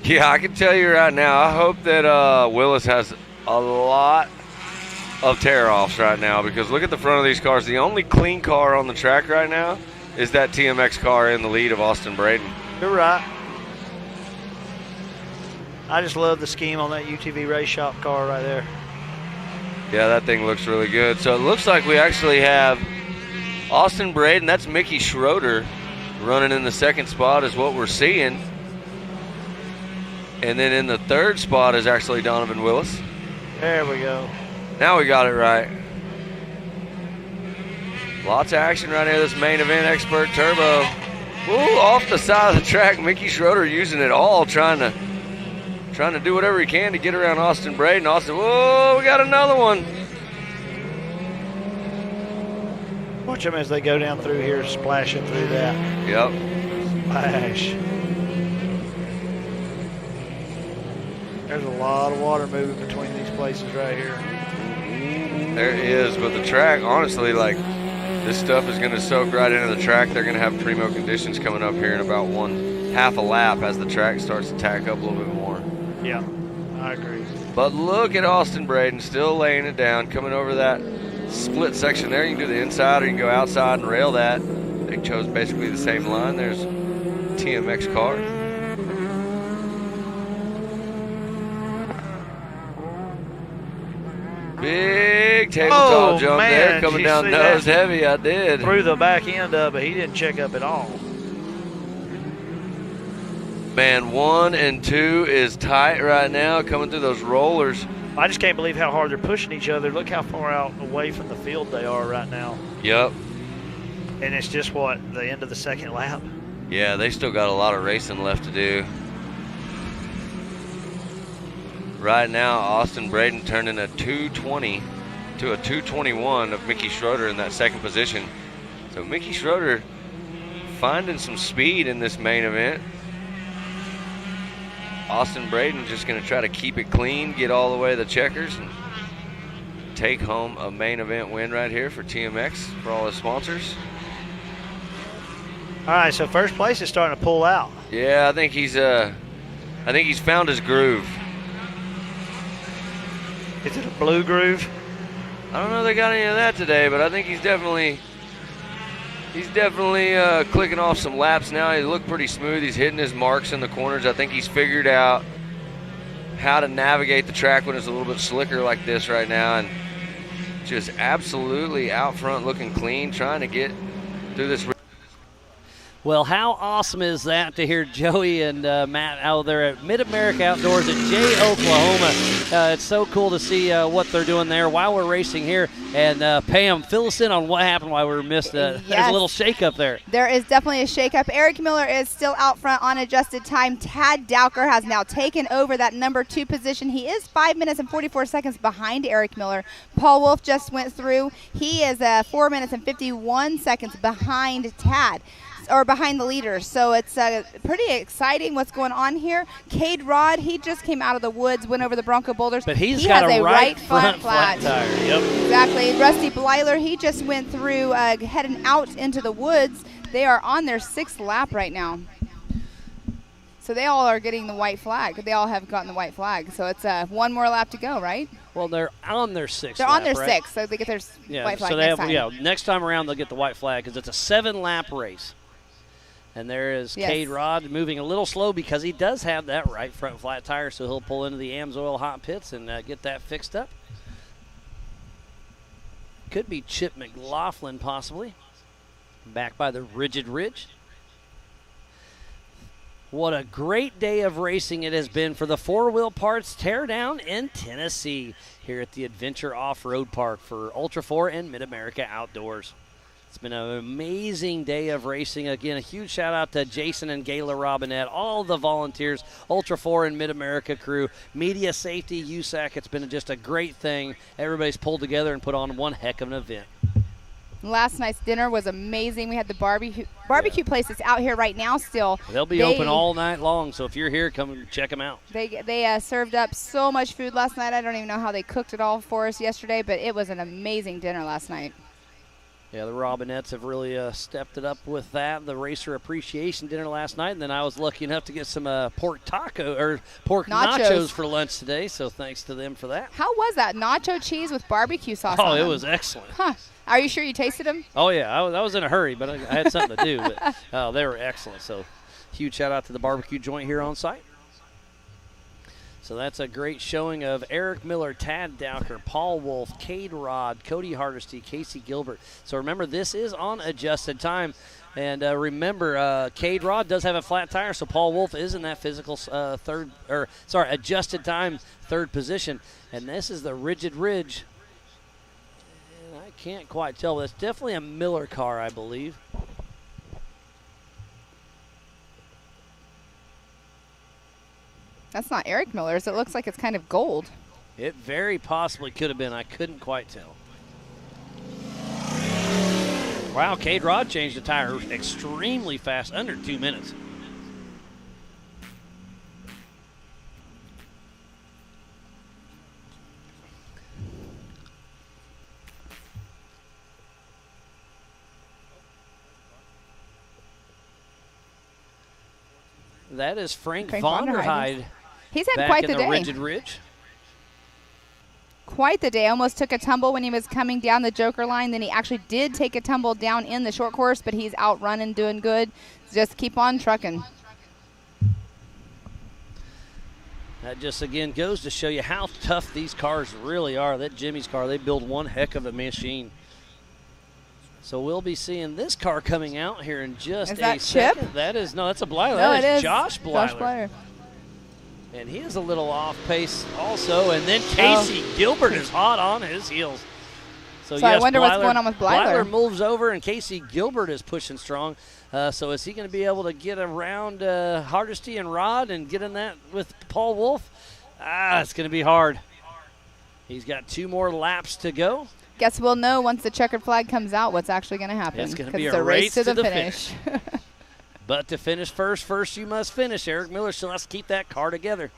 Yeah, I can tell you right now, I hope that Willis has a lot of tear-offs right now, because look at the front of these cars. The only clean car on the track right now is that TMX car in the lead of Austin Braden. You're right. I just love the scheme on that UTV Race Shop car right there. Yeah, that thing looks really good. So it looks like we actually have Austin Braden, that's Mickey Schroeder running in the second spot is what we're seeing. And then in the third spot is actually Donovan Willis. There we go. Now we got it right. Lots of action right here, this main event, Expert Turbo. Ooh, off the side of the track, Mickey Schroeder using it all, trying to do whatever he can to get around Austin Braden. Austin, whoa, we got another one. Watch them as they go down through here, splashing through that. Yep. Splash. There's a lot of water moving between these places right here. There is, but the track, honestly, like, this stuff is going to soak right into the track. They're going to have primo conditions coming up here in about half a lap as the track starts to tack up a little bit more. Yeah, I agree. But look at Austin Braden still laying it down, coming over that split section there. You can do the inside or you can go outside and rail that. They chose basically the same line. There's TMX car. Big tabletop jump there, coming down nose heavy. I did. Through the back end of it, he didn't check up at all. Man, 1 and 2 is tight right now, coming through those rollers. I just can't believe how hard they're pushing each other. Look how far out away from the field they are right now. Yep. And it's just, what, the end of the second lap? Yeah, they still got a lot of racing left to do. Right now, Austin Braden turning a 220 to a 221 of Mickey Schroeder in that second position. So Mickey Schroeder finding some speed in this main event. Austin Braden just going to try to keep it clean, get all the way to the checkers, and take home a main event win right here for TMX, for all his sponsors. All right, so first place is starting to pull out. Yeah, I think he's found his groove. Is it a blue groove? I don't know if they got any of that today, but I think he's definitely clicking off some laps now. He looked pretty smooth. He's hitting his marks in the corners. I think he's figured out how to navigate the track when it's a little bit slicker like this right now, and just absolutely out front looking clean, trying to get through this. Well, how awesome is that to hear Joey and Matt out there at Mid-America Outdoors at Jay, Oklahoma. It's so cool to see what they're doing there while we're racing here. And Pam, fill us in on what happened while we were missed. There's a little shake-up there. There is definitely a shake-up. Eric Miller is still out front on adjusted time. Tad Dowker has now taken over that number 2 position. He is 5 minutes and 44 seconds behind Eric Miller. Paul Wolf just went through. He is 4 minutes and 51 seconds behind Tad. Or behind the leaders. So it's pretty exciting what's going on here. Cade Rod, he just came out of the woods, went over the Bronco Boulders. But he has a right front flat tire. Yep. Exactly. Rusty Blyler, he just went through heading out into the woods. They are on their 6th lap right now. So they all are getting the white flag. They all have gotten the white flag. So it's one more lap to go, right? Well, they're on their 6th They're lap, on their right? 6th, so they get their white flag so next time. Yeah, next time around they'll get the white flag because it's a 7-lap race. And there is Cade Rod moving a little slow because he does have that right front flat tire, so he'll pull into the AMSOIL hot pits and get that fixed up. Could be Chip McLaughlin possibly. Back by the Rigid Ridge. What a great day of racing it has been for the 4-Wheel Parts Teardown in Tennessee here at the Adventure Off-Road Park for Ultra 4 and Mid-America Outdoors. It's been an amazing day of racing. Again, a huge shout out to Jason and Gayla Robinette, all the volunteers, Ultra 4 and Mid-America crew, Media Safety, USAC. It's been just a great thing. Everybody's pulled together and put on one heck of an event. Last night's dinner was amazing. We had the barbecue place that's out here right now still. They'll be open all night long, so if you're here, come and check them out. They served up so much food last night. I don't even know how they cooked it all for us yesterday, but it was an amazing dinner last night. Yeah, the Robinettes have really stepped it up with that. The Racer Appreciation Dinner last night, and then I was lucky enough to get some pork nachos for lunch today, so thanks to them for that. How was that? Nacho cheese with barbecue sauce Oh, on it them? was excellent. Huh. Are you sure you tasted them? Oh, yeah. I was in a hurry, but I had something to do. But they were excellent, so huge shout-out to the barbecue joint here on site. So that's a great showing of Eric Miller, Tad Dowker, Paul Wolf, Cade Rod, Cody Hardesty, Casey Gilbert. So remember, this is on adjusted time. And remember, Cade Rod does have a flat tire, so Paul Wolf is in that physical adjusted time 3rd position. And this is the Rigid Ridge. And I can't quite tell, but it's definitely a Miller car, I believe. That's not Eric Miller's. It looks like it's kind of gold. It very possibly could have been. I couldn't quite tell. Wow, Cade Rod changed the tire extremely fast, under 2 minutes. That is Frank Vonderheide. He's had back quite in the the day. Rigid Ridge. Quite the day. Almost took a tumble when he was coming down the Joker line. Then he actually did take a tumble down in the short course, but he's out running, doing good. Just keep on trucking. That just, again, goes to show you how tough these cars really are. That Jimmy's car, they build one heck of a machine. So we'll be seeing this car coming out here in just Is that a second. Chip? That is, no, that's a Blyler. No, that it is is Josh Blyler. Josh Blyler. And he is a little off pace also. And then Casey Gilbert is hot on his heels. So yes, I wonder what's Blyler- going on with Blyler. Blyler moves over, and Casey Gilbert is pushing strong. So is he going to be able to get around Hardesty and Rod and get in that with Paul Wolf? It's going to be hard. He's got 2 more laps to go. Guess we'll know once the checkered flag comes out what's actually going to happen. It's going to be it's a race to the finish. But to finish first you must finish. Eric Miller still has to keep that car together.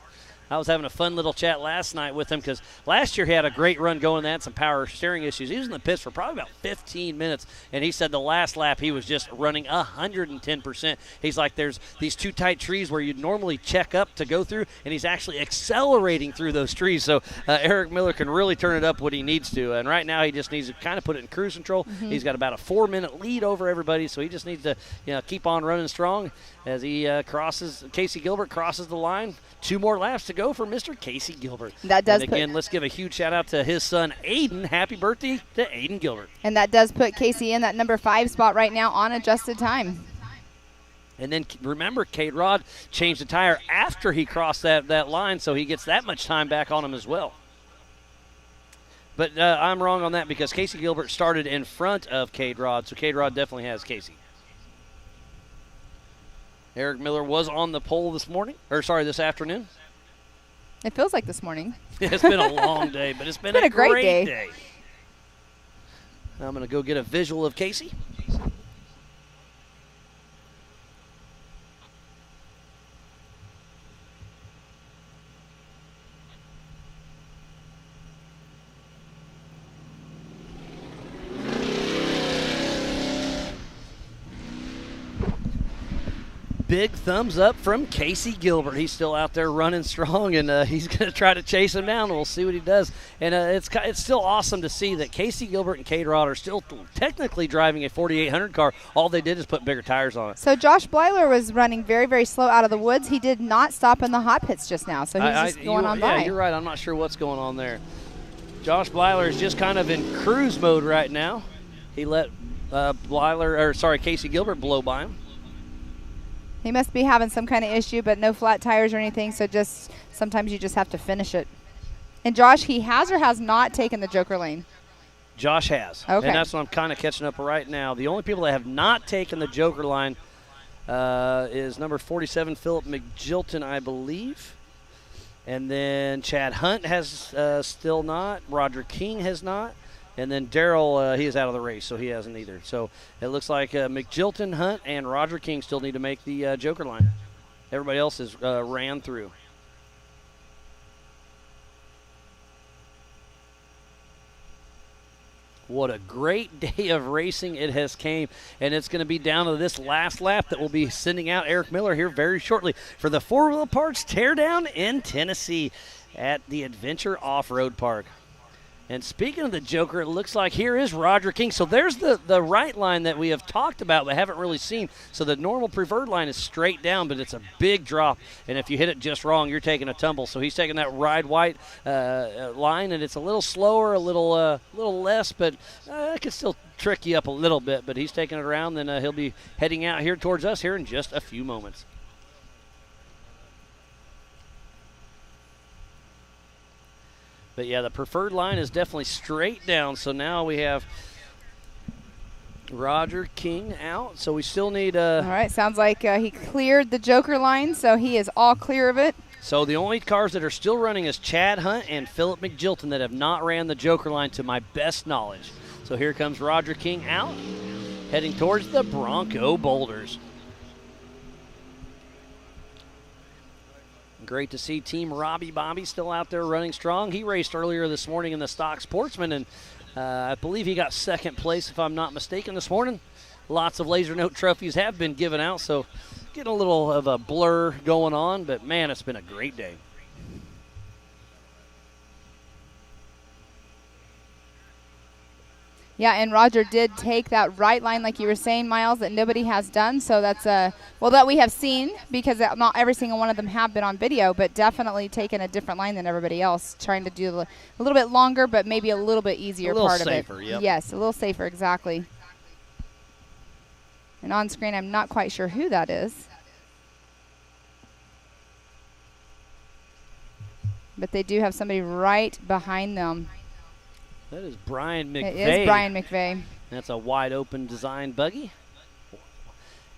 I was having a fun little chat last night with him because last year he had a great run going. They had some power steering issues. He was in the pits for probably about 15 minutes, and he said the last lap he was just running 110%. He's like, there's these 2 tight trees where you'd normally check up to go through, and he's actually accelerating through those trees. So Eric Miller can really turn it up when he needs to, and right now he just needs to kind of put it in cruise control. Mm-hmm. He's got about a 4-minute lead over everybody, so he just needs to keep on running strong as he Casey Gilbert crosses the line. 2 more laps to go. go for Mr. Casey Gilbert. That does. And again, let's give a huge shout out to his son Aiden. Happy birthday to Aiden Gilbert. And that does put Casey in that number 5 spot right now on adjusted time. And then remember, K-Rod changed the tire after he crossed that line, so he gets that much time back on him as well. But I'm wrong on that because Casey Gilbert started in front of K-Rod, so K-Rod definitely has Casey. Eric Miller was on the pole this afternoon. It feels like this morning. It's been a long day, but it's been a great day. I'm going to go get a visual of Casey. Big thumbs up from Casey Gilbert. He's still out there running strong, and he's going to try to chase him down. We'll see what he does. And it's still awesome to see that Casey Gilbert and K-Rod are still technically driving a 4800 car. All they did is put bigger tires on it. So Josh Blyler was running very, very slow out of the woods. He did not stop in the hot pits just now, so he's just going on by. Yeah, you're right. I'm not sure what's going on there. Josh Blyler is just kind of in cruise mode right now. He let Casey Gilbert blow by him. He must be having some kind of issue, but no flat tires or anything, so just sometimes you just have to finish it. And Josh, he has or has not taken the Joker lane? Josh has. Okay. And that's what I'm kind of catching up right now. The only people that have not taken the Joker line is number 47, Philip McGilton, I believe. And then Chad Hunt has still not. Roger King has not. And then Darrell, he is out of the race, so he hasn't either. So it looks like McGilton, Hunt, and Roger King still need to make the Joker line. Everybody else is ran through. What a great day of racing it has came, and it's going to be down to this last lap that we'll be sending out Eric Miller here very shortly for the 4-Wheel Parts Teardown in Tennessee at the Adventure Off-Road Park. And speaking of the Joker, it looks like here is Roger King. So there's the right line that we have talked about but haven't really seen. So the normal preferred line is straight down, but it's a big drop. And if you hit it just wrong, you're taking a tumble. So he's taking that ride white line, and it's a little slower, a little less, but it can still trick you up a little bit. But he's taking it around, then he'll be heading out here towards us here in just a few moments. But, yeah, the preferred line is definitely straight down. So now we have Roger King out. So we still need all right, sounds like he cleared the Joker line, so he is all clear of it. So the only cars that are still running is Chad Hunt and Philip McGilton that have not ran the Joker line to my best knowledge. So here comes Roger King out, heading towards the Bronco Boulders. Great to see Team Robbie Bobby still out there running strong. He raced earlier this morning in the Stock Sportsman, and I believe he got second place, if I'm not mistaken, this morning. Lots of Laser Note trophies have been given out, so getting a little of a blur going on, but, man, it's been a great day. Yeah, and Roger did take that right line, like you were saying, Miles, that nobody has done. So that's that we have seen, because not every single one of them have been on video, but definitely taken a different line than everybody else, trying to do a little bit longer, but maybe a little bit easier part of it. A little safer, yep. Yes, a little safer, exactly. And on screen, I'm not quite sure who that is. But they do have somebody right behind them. That is Brian McVeigh. It is Brian McVeigh. That's a wide-open design buggy.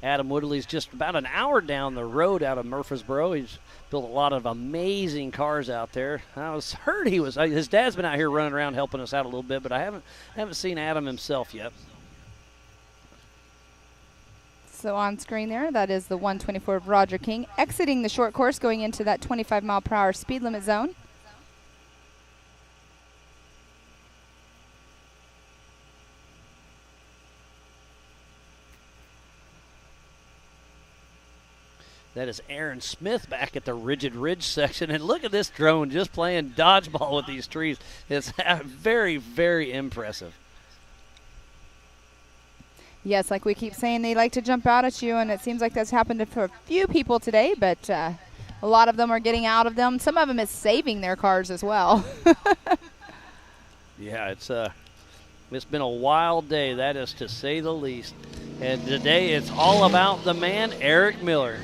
Adam Woodley's just about an hour down the road out of Murfreesboro. He's built a lot of amazing cars out there. I heard his dad's been out here running around helping us out a little bit, but I haven't seen Adam himself yet. So on screen there, that is the 124 of Roger King exiting the short course, going into that 25-mile-per-hour speed limit zone. That is Aaron Smith back at the Rigid Ridge section. And look at this drone just playing dodgeball with these trees. It's very, very impressive. Yes, like we keep saying, they like to jump out at you, and it seems like that's happened for a few people today. But A lot of them are getting out of them. Some of them is saving their cars as well. Yeah, it's been a wild day, that is to say the least. And today it's all about the man, Eric Miller.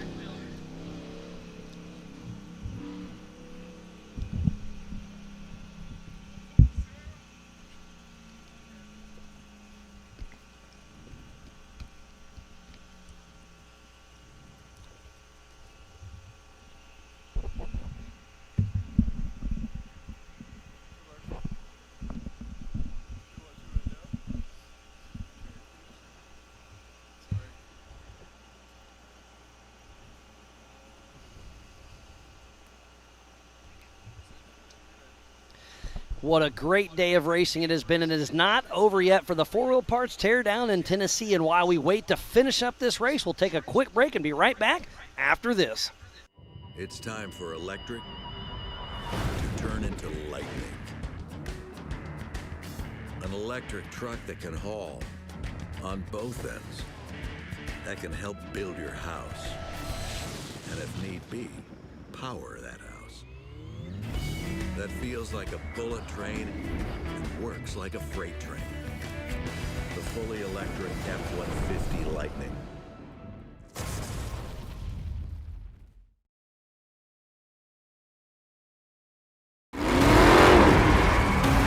What a great day of racing it has been, and it is not over yet for the 4-Wheel Parts Teardown in Tennessee. And while we wait to finish up this race, we'll take a quick break and be right back after this. It's time for electric to turn into lightning. An electric truck that can haul on both ends, that can help build your house, and if need be, power that house. That feels like a bullet train and works like a freight train. The fully electric F-150 Lightning.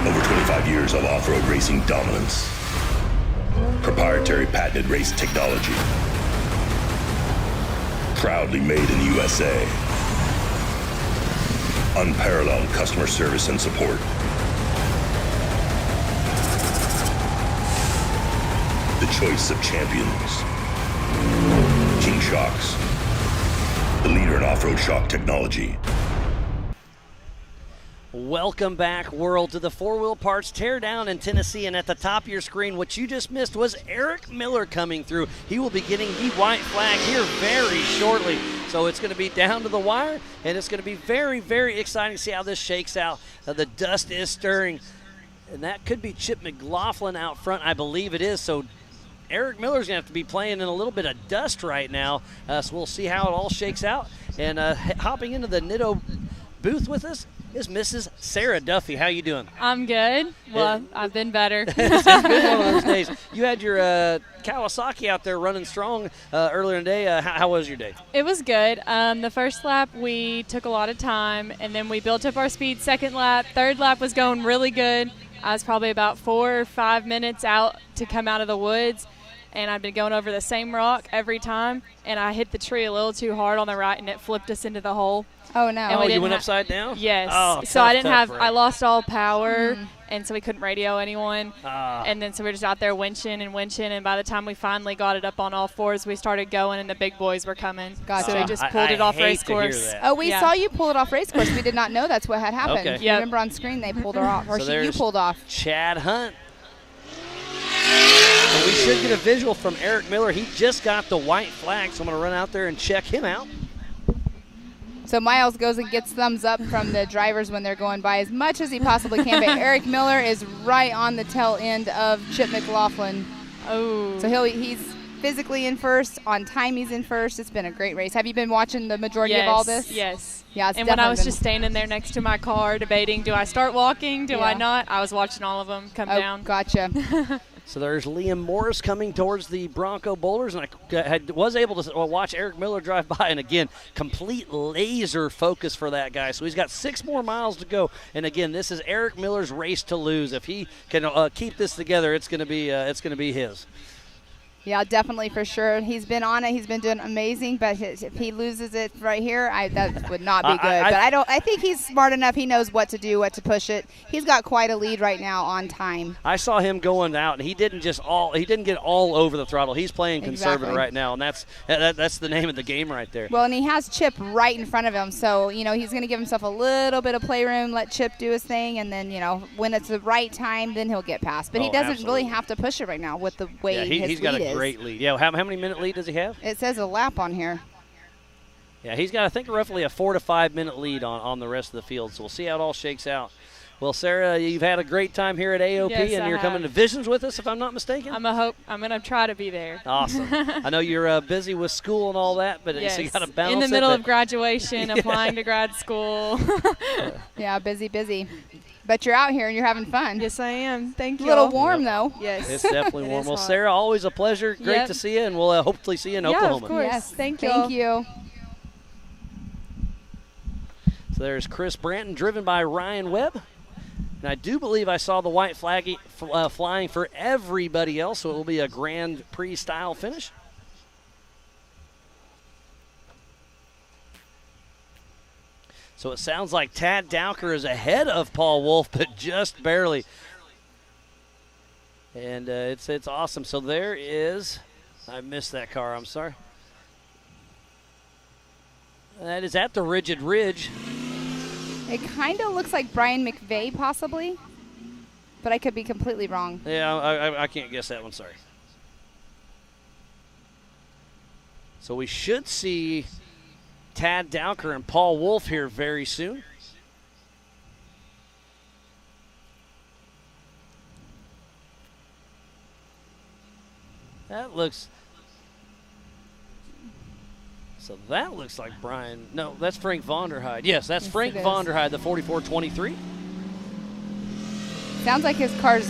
Over 25 years of off-road racing dominance. Proprietary patented race technology. Proudly made in the USA. Unparalleled customer service and support. The choice of champions. King Shocks. The leader in off-road shock technology. Welcome back, world, to the 4-Wheel Parts Teardown in Tennessee. And at the top of your screen, what you just missed was Eric Miller coming through. He will be getting the white flag here very shortly. So it's going to be down to the wire, and it's going to be very, very exciting to see how this shakes out. The dust is stirring, and that could be Chip McLaughlin out front. I believe it is. So Eric Miller's going to have to be playing in a little bit of dust right now. So we'll see how it all shakes out. And hopping into the Nitto booth with us is Mrs. Sarah Duffy. How you doing? I'm good. Well, I've been better. It's been one of those days. You had your Kawasaki out there running strong earlier in the day. How was your day? It was good. The first lap, we took a lot of time, and then we built up our speed. Second lap, third lap was going really good. I was probably about 4 or 5 minutes out to come out of the woods, and I'd been going over the same rock every time, and I hit the tree a little too hard on the right, and it flipped us into the hole. Oh, no. And you went upside down? Yes. Oh, so I didn't have, right. I lost all power, and so we couldn't radio anyone. And then so we were just out there winching, and by the time we finally got it up on all fours, we started going, and the big boys were coming. Gotcha. So we just pulled it off race course. Oh, we saw you pull it off race course. We did not know that's what had happened. Okay. You remember on screen they pulled her off, or So you pulled off. Chad Hunt. And we should get a visual from Eric Miller. He just got the white flag, so I'm going to run out there and check him out. So Miles goes and gets thumbs up from the drivers when they're going by as much as he possibly can. But Eric Miller is right on the tail end of Chip McLaughlin. Oh. So he's physically in first. On time, he's in first. It's been a great race. Have you been watching the majority of all this? Yes. Yeah, it's and when I was been just standing there next to my car debating, do I start walking? Do I not? I was watching all of them come down. Gotcha. So there's Liam Morris coming towards the Bronco Boulders, and I was able to watch Eric Miller drive by, and again, complete laser focus for that guy. So he's got 6 more miles to go, and again, this is Eric Miller's race to lose. If he can keep this together, it's going to be his. Yeah, definitely, for sure. He's been on it. He's been doing amazing. But if he loses it right here, that would not be good. But I think he's smart enough. He knows what to do, what to push it. He's got quite a lead right now on time. I saw him going out, and he didn't get all over the throttle. He's playing conservative right now, and that's the name of the game right there. Well, and he has Chip right in front of him, so he's going to give himself a little bit of playroom, let Chip do his thing, and then when it's the right time, then he'll get past. But he doesn't really have to push it right now with the way his lead is. Great lead. Yeah, how many minute lead does he have? It says a lap on here. Yeah, he's got, I think, roughly a 4 to 5 minute lead on the rest of the field. So we'll see how it all shakes out. Well, Sarah, you've had a great time here at AOP, Yes, and I you're coming to have. Visions with us, if I'm not mistaken. I'm gonna try to be there. Awesome. I know you're busy with school and all that, but Yes. so you got to balance in the it, middle but- of graduation, Yeah. applying to grad school. Yeah, busy. But you're out here and you're having fun. Yes, I am. Thank A you. little warm, though. Yes. It's definitely It warm. is Well, hot. Sarah, always a pleasure. Great Yep. to see you, and we'll hopefully see you in Yeah, of Oklahoma. course. Yes, Thank thank you. you. So there's Chris Branton, driven by Ryan Webb. And I do believe I saw the white flag flying for everybody else, so it will be a Grand Prix style finish. So it sounds like Tad Dowker is ahead of Paul Wolf, but just barely. And it's awesome. So there is, I missed that car, I'm sorry. That is at the Rigid Ridge. It kind of looks like Brian McVeigh, possibly, but I could be completely wrong. Yeah, I can't guess that one, sorry. So we should see Tad Dowker and Paul Wolf here very soon. That looks like Brian. No, that's Frank Vonderheide. Yes, that's Frank it is. Vonderheide, the 4423. Sounds like his car's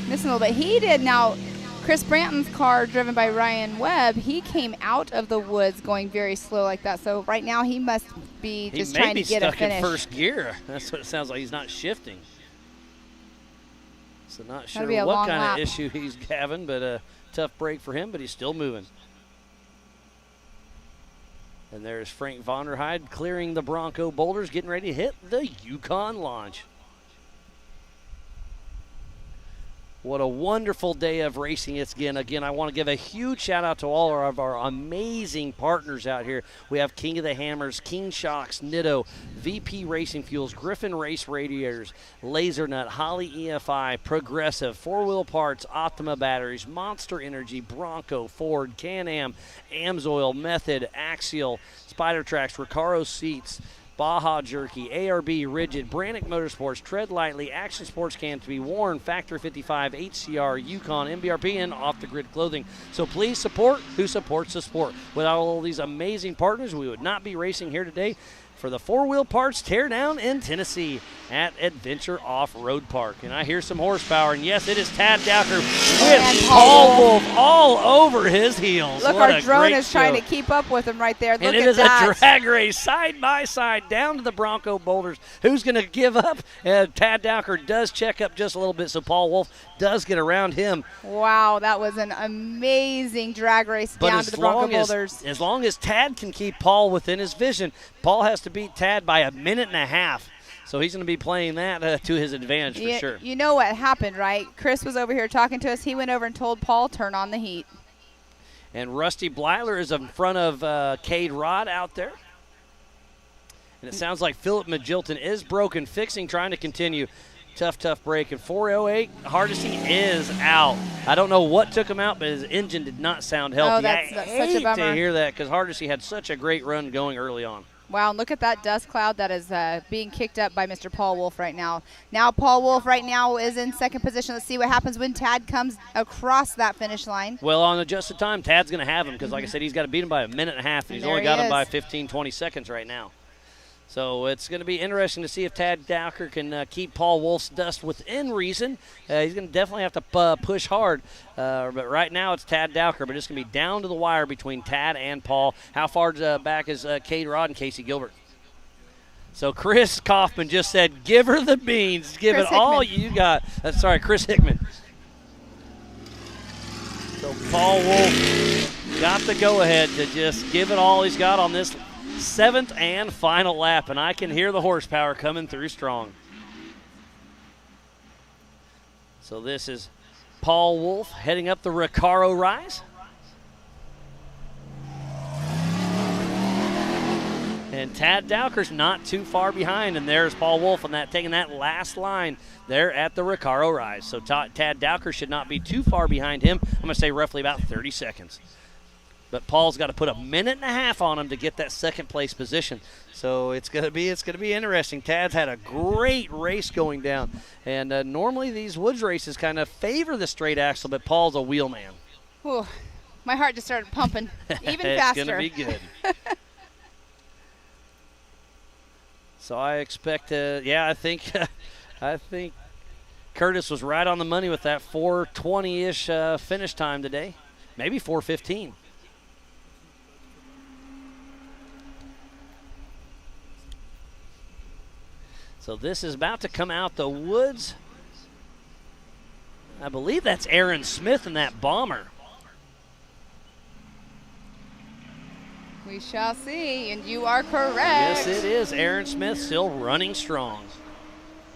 missing a little bit. He did now. Chris Branton's car, driven by Ryan Webb, he came out of the woods going very slow like that. So right now he must be just trying to get a He may be stuck finish. in first gear. That's what it sounds like. He's not shifting. So not sure be a what long kind lap. of issue he's having, but a tough break for him, but he's still moving. And there's Frank Vonderheide clearing the Bronco boulders, getting ready to hit the Yukon launch. What a wonderful day of racing it's again. Again, I want to give a huge shout out to all of our amazing partners out here. We have King of the Hammers, King Shocks, Nitto, VP Racing Fuels, Griffin Race Radiators, Laser Nut, Holly EFI, Progressive, Four Wheel Parts, Optima Batteries, Monster Energy, Bronco, Ford, Can-Am, Amsoil, Method, Axial, Spider Tracks, Recaro Seats, Baja Jerky, ARB, Rigid, Brannick Motorsports, Tread Lightly, Action Sports Can to be worn, Factor 55, HCR, Yukon, MBRP, and Off the Grid Clothing. So please support who supports the sport. Without all these amazing partners, we would not be racing here today for the Four Wheel Parts Teardown in Tennessee at Adventure Off-Road Park. And I hear some horsepower, and yes, it is Tad Dowker with Paul Wolf all over his heels. Look, What our a drone great is trying show. to keep up with him right there. Look And at it is that. a drag race side by side down to the Bronco boulders. Who's going to give up? Tad Dowker does check up just a little bit, so Paul Wolf does get around him. Wow, that was an amazing drag race But down to the Bronco boulders. as long as Tad can keep Paul within his vision, Paul has to beat Tad by a minute and a half. So he's going to be playing that to his advantage for sure. You know what happened, right? Chris was over here talking to us. He went over and told Paul, turn on the heat. And Rusty Blyler is in front of Cade Rod out there. And it sounds like Philip Magilton is broken, fixing, trying to continue. Tough break. And 408, Hardesty is out. I don't know what took him out, but his engine did not sound healthy. Oh, that's such a hate bummer. to hear that because Hardesty had such a great run going early on. Wow, and look at that dust cloud that is being kicked up by Mr. Paul Wolf right now. Now Paul Wolf right now is in second position. Let's see what happens when Tad comes across that finish line. Well, on adjusted time, Tad's going to have him because, like I said, he's got to beat him by a minute and a half, and he's There only he got him is. by 15, 20 seconds right now. So it's going to be interesting to see if Tad Dowker can keep Paul Wolf's dust within reason. He's going to definitely have to push hard. But right now it's Tad Dowker, but it's going to be down to the wire between Tad and Paul. How far back is Cade Rod and Casey Gilbert? So Chris Kaufman just said, give her the beans. Give Chris it all Hickman. you got. Sorry, Chris Hickman. So Paul Wolf got the go-ahead to just give it all he's got on this seventh and final lap, and I can hear the horsepower coming through strong. So this is Paul Wolf heading up the Recaro Rise. And Tad Dowker's not too far behind, and there's Paul Wolf on that, taking that last line there at the Recaro Rise. So Tad Dowker should not be too far behind him. I'm going to say roughly about 30 seconds. But Paul's got to put a minute and a half on him to get that second place position. So it's gonna be interesting. Tad's had a great race going down, and normally these woods races kind of favor the straight axle, but Paul's a wheel man. Ooh, my heart just started pumping even It's faster. It's gonna be good. So I expect, I think Curtis was right on the money with that 4:20-ish finish time today, maybe 4:15. So this is about to come out the woods. I believe that's Aaron Smith in that bomber. We shall see, and you are correct. Yes, it is. Aaron Smith still running strong.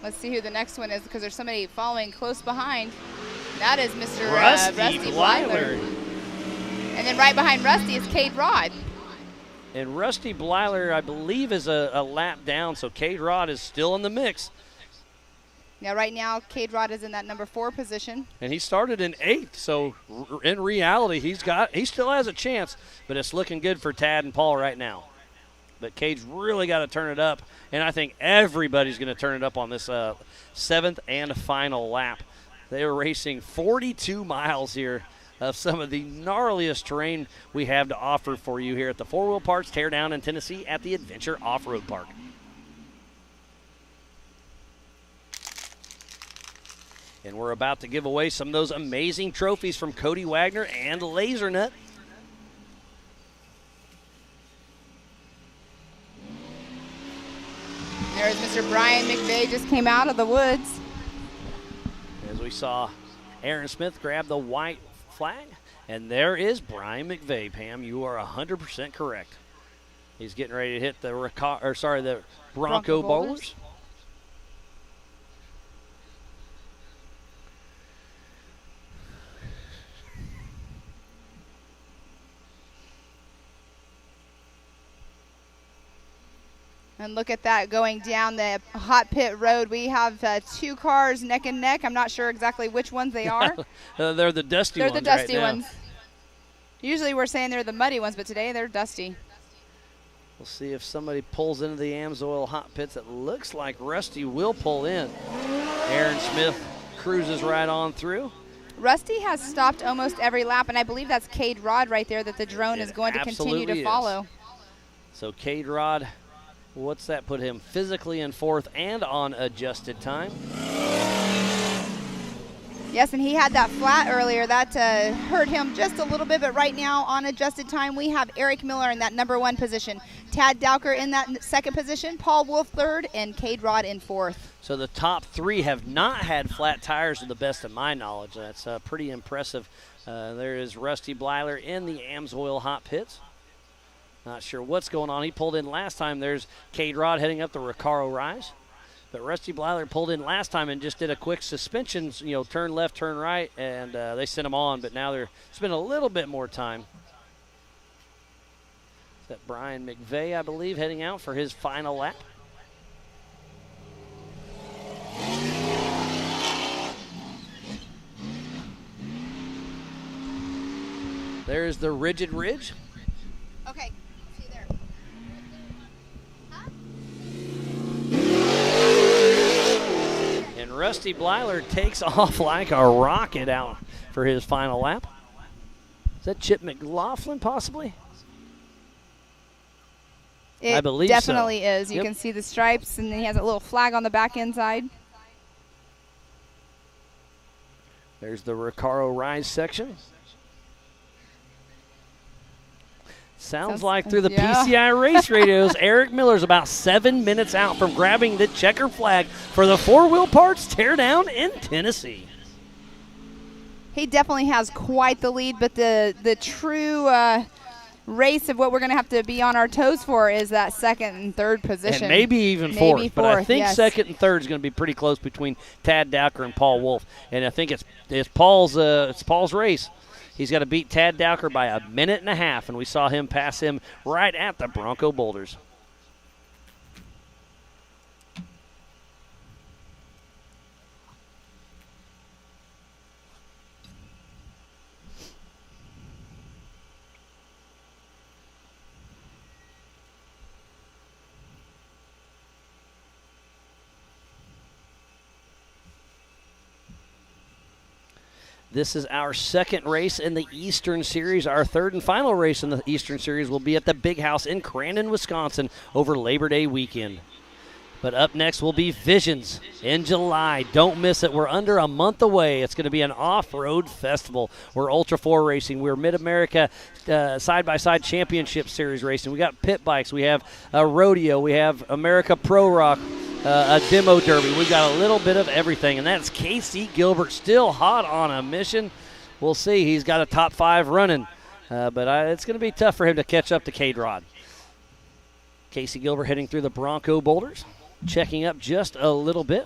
Let's see who the next one is, because there's somebody following close behind. That is Mr. Rusty Blyler. And then right behind Rusty is Cade Rod. And Rusty Blyler, I believe, is a lap down, so Cade Rod is still in the mix. Now, right now, Cade Rod is in that number 4 position. And he started in 8th, so in reality, he still has a chance, but it's looking good for Tad and Paul right now. But Cade's really got to turn it up, and I think everybody's going to turn it up on this 7th and final lap. They were racing 42 miles here of some of the gnarliest terrain we have to offer for you here at the 4 Wheel Parts Teardown in Tennessee at the Adventure Off-Road Park. And we're about to give away some of those amazing trophies from Cody Wagner and Laser Nut. There's Mr. Brian McVeigh, just came out of the woods. As we saw Aaron Smith grab the white flag. And there is Brian McVeigh, Pam. You are 100% correct. He's getting ready to hit the Bronco Bowlers. And look at that going down the hot pit road. We have 2 cars neck and neck. I'm not sure exactly which ones they are. They're the dusty ones. They're the dusty right ones. Usually we're saying they're the muddy ones, but today they're dusty. We'll see if somebody pulls into the AMSOIL hot pits. It looks like Rusty will pull in. Aaron Smith cruises right on through. Rusty has stopped almost every lap, and I believe that's Cade Rod right there that the drone is going to continue to follow. So Cade Rod, what's that put him physically in 4th and on adjusted time? Yes, and he had that flat earlier. That hurt him just a little bit, but right now on adjusted time, we have Eric Miller in that number 1 position, Tad Dowker in that 2nd position, Paul Wolf 3rd, and Cade Rod in 4th. So the top 3 have not had flat tires to the best of my knowledge. That's pretty impressive. There is Rusty Blyler in the AMSOIL hot pits. Not sure what's going on. He pulled in last time. There's Cade Rod heading up the Recaro Rise. But Rusty Blyler pulled in last time and just did a quick suspension, turn left, turn right, and they sent him on. But now they're spending a little bit more time. Is that Brian McVeigh, I believe, heading out for his final lap? There's the Rigid Ridge. Okay. See you there. And Rusty Blyler takes off like a rocket out for his final lap. Is that Chip McLaughlin possibly? I believe definitely so. is. You can see the stripes, and then he has a little flag on the back end side. There's the Recaro Rise section. Sounds like through the PCI race radios, Eric Miller's about 7 minutes out from grabbing the checker flag for the 4 Wheel Parts Teardown in Tennessee. He definitely has quite the lead, but the true race of what we're going to have to be on our toes for is that 2nd and 3rd position. And maybe even 4th, but I think 2nd and 3rd is going to be pretty close between Tad Dowker and Paul Wolf. And I think it's Paul's race. He's got to beat Tad Dowker by a minute and a half, and we saw him pass him right at the Bronco Boulders. This is our second race in the Eastern Series. Our third and final race in the Eastern Series will be at the Big House in Crandon, Wisconsin over Labor Day weekend. But up next will be Visions in July. Don't miss it. We're under a month away. It's going to be an off-road festival. We're Ultra 4 racing. We're Mid-America Side-by-Side Championship Series racing. We got pit bikes. We have a rodeo. We have America Pro Rock, a demo derby. We've got a little bit of everything, and that's Casey Gilbert still hot on a mission. We'll see. He's got a top 5 running, but it's going to be tough for him to catch up to K-Rod. Casey Gilbert heading through the Bronco boulders. Checking up just a little bit.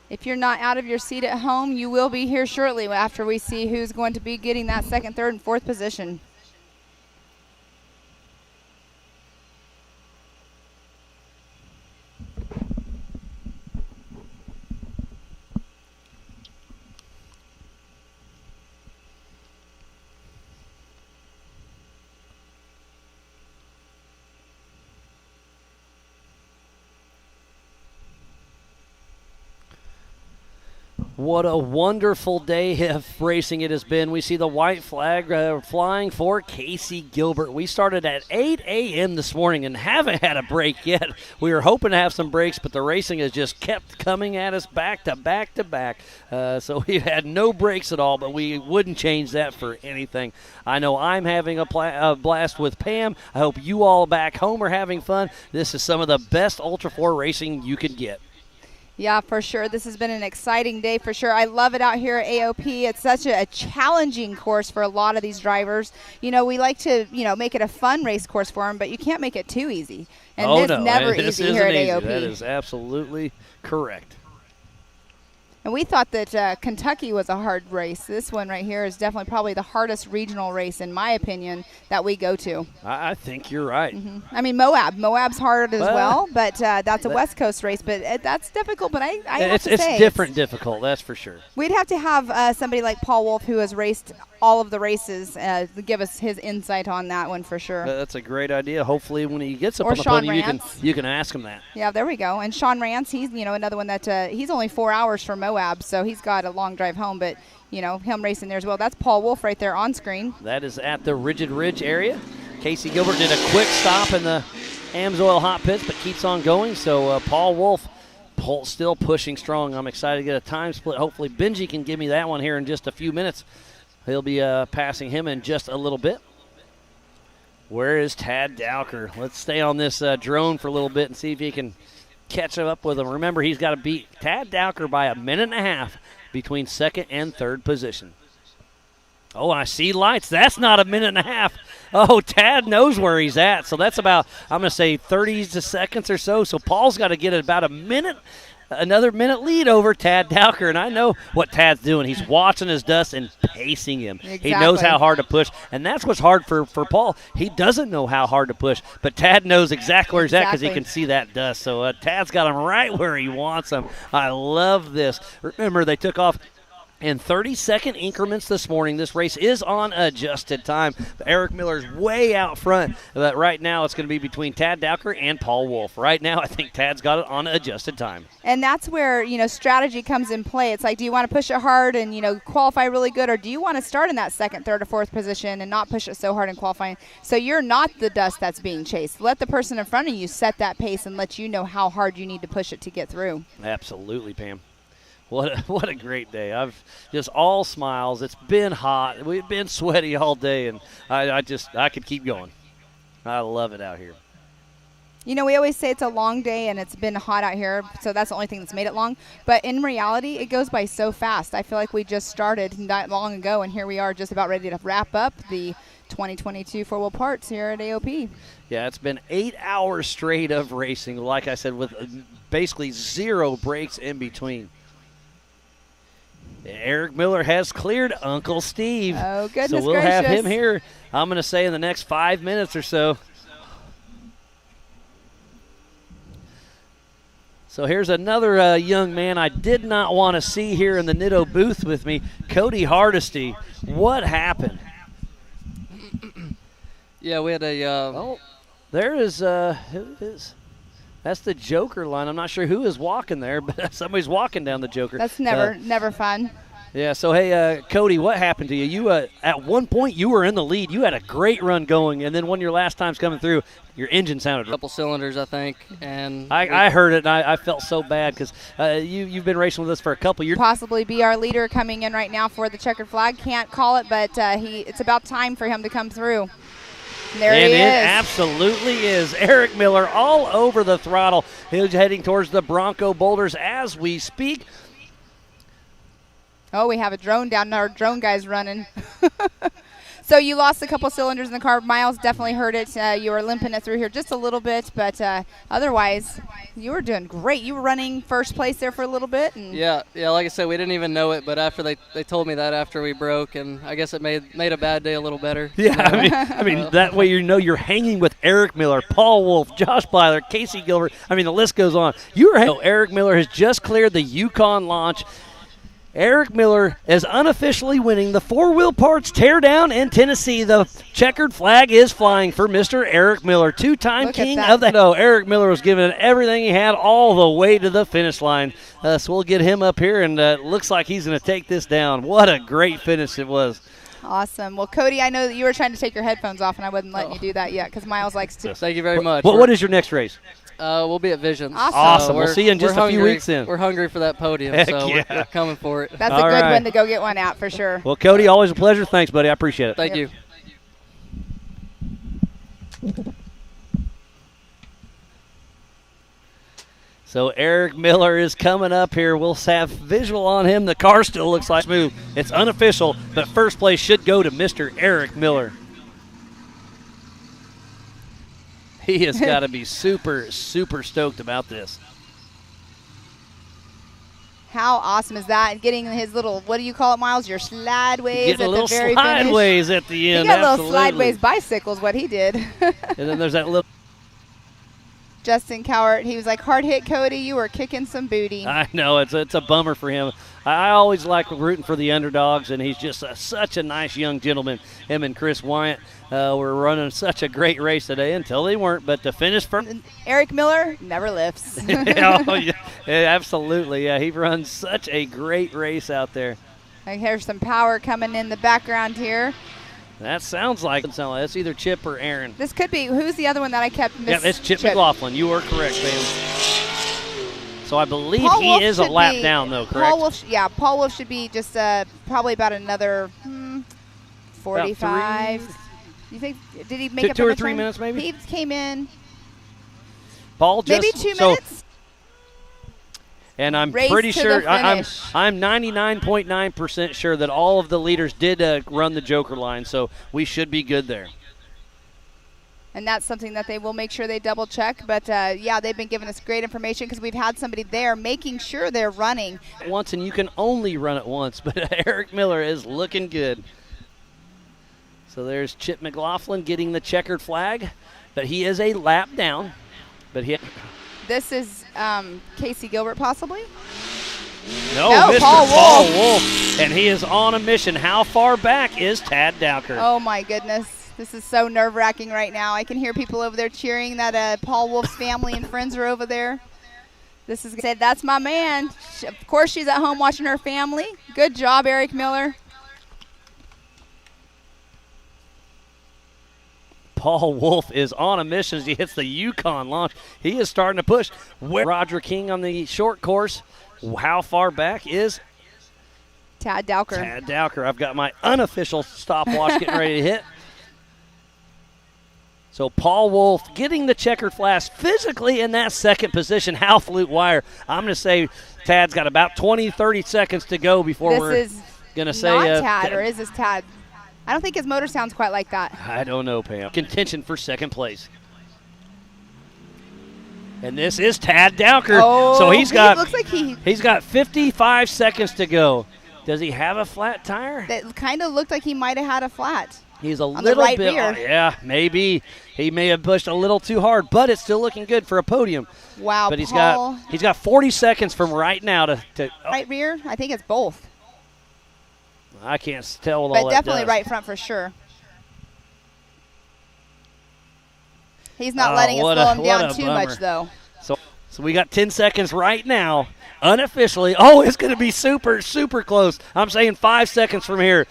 If you're not out of your seat at home, you will be here shortly after we see who's going to be getting that second, third, and fourth position. What a wonderful day of racing it has been. We see the white flag flying for Casey Gilbert. We started at 8 a.m. this morning and haven't had a break yet. We were hoping to have some breaks, but the racing has just kept coming at us back to back to back. So we've had no breaks at all, but we wouldn't change that for anything. I know I'm having a blast with Pam. I hope you all back home are having fun. This is some of the best Ultra 4 racing you can get. Yeah, for sure. This has been an exciting day for sure. I love it out here at AOP. It's such a challenging course for a lot of these drivers. You know, we like to, make it a fun race course for them, but you can't make it too easy. And it's never easy here at AOP. That is absolutely correct. And we thought that Kentucky was a hard race. This one right here is definitely probably the hardest regional race, in my opinion, that we go to. I think you're right. Mm-hmm. I mean, Moab's hard as well, but that's a West Coast race. But that's difficult. But I have to say, it's different difficult, that's for sure. We'd have to have somebody like Paul Wolf, who has raced all of the races, give us his insight on that one for sure. That's a great idea. Hopefully when he gets up or on the Sean podium, Rance. you can ask him that. Yeah, there we go. And Sean Rance, he's another one that he's only 4 hours from Moab, so he's got a long drive home, but him racing there as well. That's Paul Wolf right there on screen. That is at the Rigid Ridge area. Casey Gilbert did a quick stop in the Amsoil hot pits, but keeps on going. So Paul Wolf still pushing strong. I'm excited to get a time split. Hopefully Benji can give me that one here in just a few minutes. He'll be passing him in just a little bit. Where is Tad Dowker? Let's stay on this drone for a little bit and see if he can catch up with him. Remember, he's got to beat Tad Dowker by 1.5 minutes between second and third position. Oh, I see lights. That's not 1.5 minutes. Oh, Tad knows where he's at. So that's about, I'm going to say 30 seconds or so. So Paul's got to get about a minute. Another minute lead over Tad Dowker, and I know what Tad's doing. He's watching his dust and pacing him. Exactly. He knows how hard to push, and that's what's hard for Paul. He doesn't know how hard to push, but Tad knows exactly where he's at because he can see that dust. So Tad's got him right where he wants him. I love this. Remember, they took off in 30-second increments this morning. This race is on adjusted time. Eric Miller's way out front, but right now it's going to be between Tad Dowker and Paul Wolf. Right now, I think Tad's got it on adjusted time. And that's where, strategy comes in play. It's like, do you want to push it hard and, qualify really good, or do you want to start in that second, third, or fourth position and not push it so hard in qualifying? So you're not the dust that's being chased. Let the person in front of you set that pace and let you know how hard you need to push it to get through. Absolutely, Pam. What a great day. I've just all smiles. It's been hot. We've been sweaty all day, and I could keep going. I love it out here. We always say it's a long day and it's been hot out here, so that's the only thing that's made it long. But in reality, it goes by so fast. I feel like we just started not long ago, and here we are just about ready to wrap up the 2022 four-wheel parts here at AOP. Yeah, it's been 8 hours straight of racing, like I said, with basically 0 breaks in between. Eric Miller has cleared Uncle Steve. Oh, goodness So we'll gracious. have him here, I'm going to say, in the next 5 minutes or so. So here's another young man I did not want to see here in the Nitto booth with me, Cody Hardesty. What happened? Yeah, we had a... there is... That's the Joker line. I'm not sure who is walking there, but somebody's walking down the Joker. That's never fun. Yeah, so, hey, Cody, what happened to you? You at one point, you were in the lead. You had a great run going, and then when your last time's coming through, your engine sounded a couple cylinders, I think. And I heard it, and I felt so bad because you've been racing with us for a couple years. Possibly be our leader coming in right now for the checkered flag. Can't call it, but it's about time for him to come through. There he is. And it absolutely is. Eric Miller all over the throttle. He's heading towards the Bronco boulders as we speak. Oh, we have a drone down. Our drone guy's running. So you lost a couple cylinders in the car. Miles definitely heard it. You were limping it through here just a little bit, but otherwise, you were doing great. You were running first place there for a little bit. And yeah. Like I said, we didn't even know it, but after they told me that after we broke, and I guess it made a bad day a little better. Yeah, I mean that way you know you're hanging with Eric Miller, Paul Wolf, Josh Byler, Casey Gilbert. I mean the list goes on. Eric Miller has just cleared the Yukon launch. Eric Miller is unofficially winning the four-wheel parts teardown in Tennessee. The checkered flag is flying for Mr. Eric Miller, two-time king of the... No, Eric Miller was giving it everything he had all the way to the finish line. So we'll get him up here, and looks like he's going to take this down. What a great finish it was. Awesome. Well, Cody, I know that you were trying to take your headphones off, and I wasn't letting you do that yet because Miles likes to. Thank you very much. What is your next race? We'll be at Visions. Awesome. We'll see you in just a few weeks then. We're hungry for that podium, so we're coming for it. That's a good one to go get one out for sure. Well, Cody, always a pleasure. Thanks, buddy. I appreciate it. Thank you. So Eric Miller is coming up here. We'll have visual on him. The car still looks like smooth. It's unofficial, but first place should go to Mr. Eric Miller. He has got to be super, super stoked about this. How awesome is that? And getting his little, what do you call it, Miles? Your slideways Getting at a little the very slideways finish. at the end. He got absolutely. little slideways bicycles, what he did. And then there's that little. Justin Cowart, he was like, hard hit, Cody. You were kicking some booty. I know. It's a bummer for him. I always like rooting for the underdogs, and he's just such a nice young gentleman. Him and Chris Wyatt were running such a great race today until they weren't. But to finish first. Eric Miller never lifts. Yeah, absolutely. Yeah, he runs such a great race out there. I hear some power coming in the background here. That sounds like it's either Chip or Aaron. This could be. Who's the other one that I kept missing? Yeah, it's Chip McLaughlin. You are correct, Sam. So I believe he is a lap down, though, correct? Paul Wolf should be just probably about another 45. You think? Did he make up 2 or 3 minutes, maybe? He came in. Paul just maybe 2 minutes. And I'm Race pretty to sure, the I'm finish. 99.9% sure that all of the leaders did run the Joker line, so we should be good there. And that's something that they will make sure they double check. But, yeah, they've been giving us great information because we've had somebody there making sure they're running. Once, and you can only run it once, but Eric Miller is looking good. So there's Chip McLaughlin getting the checkered flag, but he is a lap down. But This is Casey Gilbert, possibly? No, Mr. Paul Wolf. And he is on a mission. How far back is Tad Dowker? Oh, my goodness. This is so nerve-wracking right now. I can hear people over there cheering that Paul Wolf's family and friends are over there. This is said, that's my man. Of course, she's at home watching her family. Good job, Eric Miller. Paul Wolf is on a mission as he hits the Yukon launch. He is starting to push. Roger King on the short course. How far back is Tad Dowker? Tad Dowker. I've got my unofficial stopwatch getting ready to hit. So Paul Wolf getting the checkered flag physically in that second position. How flute wire. I'm going to say Tad's got about 20, 30 seconds to go before we're going to say. Not Tad, or is this Tad? I don't think his motor sounds quite like that. I don't know, Pam. Contention for second place. And this is Tad Dowker. Oh, so he's got 55 seconds to go. Does he have a flat tire? That kind of looked like he might have had a flat. He's a on little the right bit. rear. Yeah, maybe he may have pushed a little too hard, but it's still looking good for a podium. Wow, but Paul, he's got 40 seconds from right now to right rear. I think it's both. I can't tell with but all definitely that dust. right front for sure. He's not letting it slow him down too much, though. So So we got 10 seconds right now, unofficially. Oh, it's going to be super, super close. I'm saying 5 seconds from here.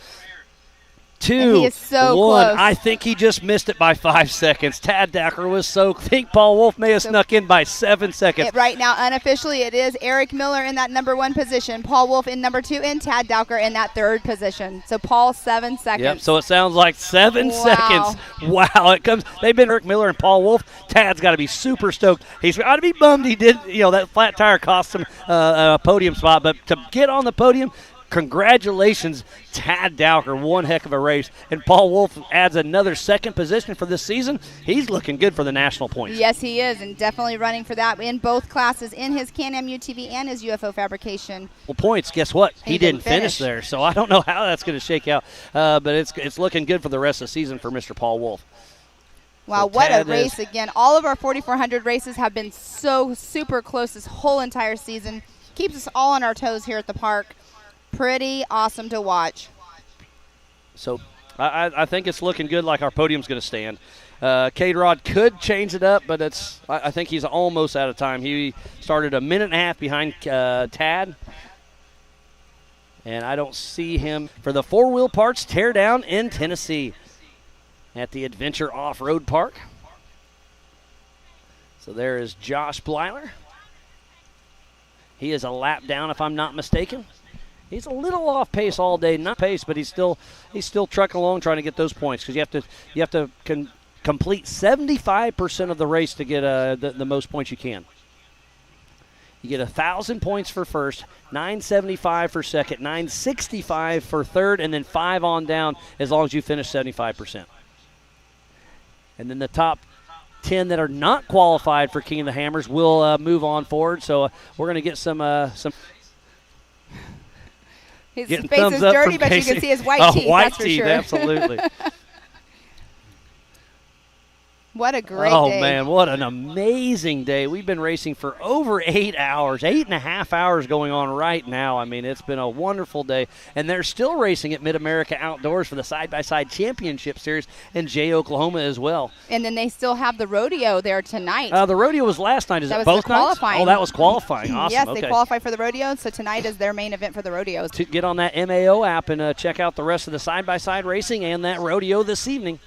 2, And he is so 1. close. I think he just missed it by 5 seconds. Tad Dowker was I think Paul Wolf may have snuck in by 7 seconds. Right now, unofficially, it is Eric Miller in that number 1 position, Paul Wolf in number 2, and Tad Dowker in that 3rd position. So Paul, 7 seconds. Yep, so it sounds like 7 Wow. seconds. Wow, it comes. They've been Eric Miller and Paul Wolf. Tad's got to be super stoked. He's got to be bummed he did, that flat tire cost him a podium spot, but to get on the podium, congratulations, Tad Dowker. One heck of a race. And Paul Wolf adds another 2nd position for this season. He's looking good for the national points. Yes, he is, and definitely running for that in both classes, in his Can-Am UTV and his UFO fabrication. Well, points, guess what? He didn't finish finish there, so I don't know how that's going to shake out. But it's looking good for the rest of the season for Mr. Paul Wolf. Wow, So what a Tad race again. All of our 4,400 races have been so super close this whole entire season. Keeps us all on our toes here at the park. Pretty awesome to watch. So I think it's looking good, like our podium's going to stand. K-Rod could change it up, but I think he's almost out of time. He started a minute and a half behind Tad. And I don't see him for the 4-wheel parts teardown in Tennessee at the Adventure Off-Road Park. So there is Josh Blyler. He is a lap down, if I'm not mistaken. He's a little off pace all day, not pace, but he's still trucking along trying to get those points because you have to complete 75% of the race to get the most points you can. You get 1,000 points for first, 975 for second, 965 for third, and then 5 on down as long as you finish 75%. And then the top 10 that are not qualified for King of the Hammers will move on forward. So we're going to get some. His Getting face thumbs is up dirty, from but you Casey. can see his white teeth. White That's for teeth, sure. absolutely. What a great Oh, day. man, what an amazing day. We've been racing for over 8 hours, 8.5 hours going on right now. I mean, it's been a wonderful day. And they're still racing at Mid-America Outdoors for the Side-by-Side Championship Series in Jay, Oklahoma as well. And then they still have the rodeo there tonight. The rodeo was last night. Is That it was both the qualifying. nights? Oh, that was qualifying. Awesome. Yes, okay. they qualified for the rodeo, so tonight is their main event for the rodeos. To get on that MAO app and check out the rest of the side-by-side racing and that rodeo this evening.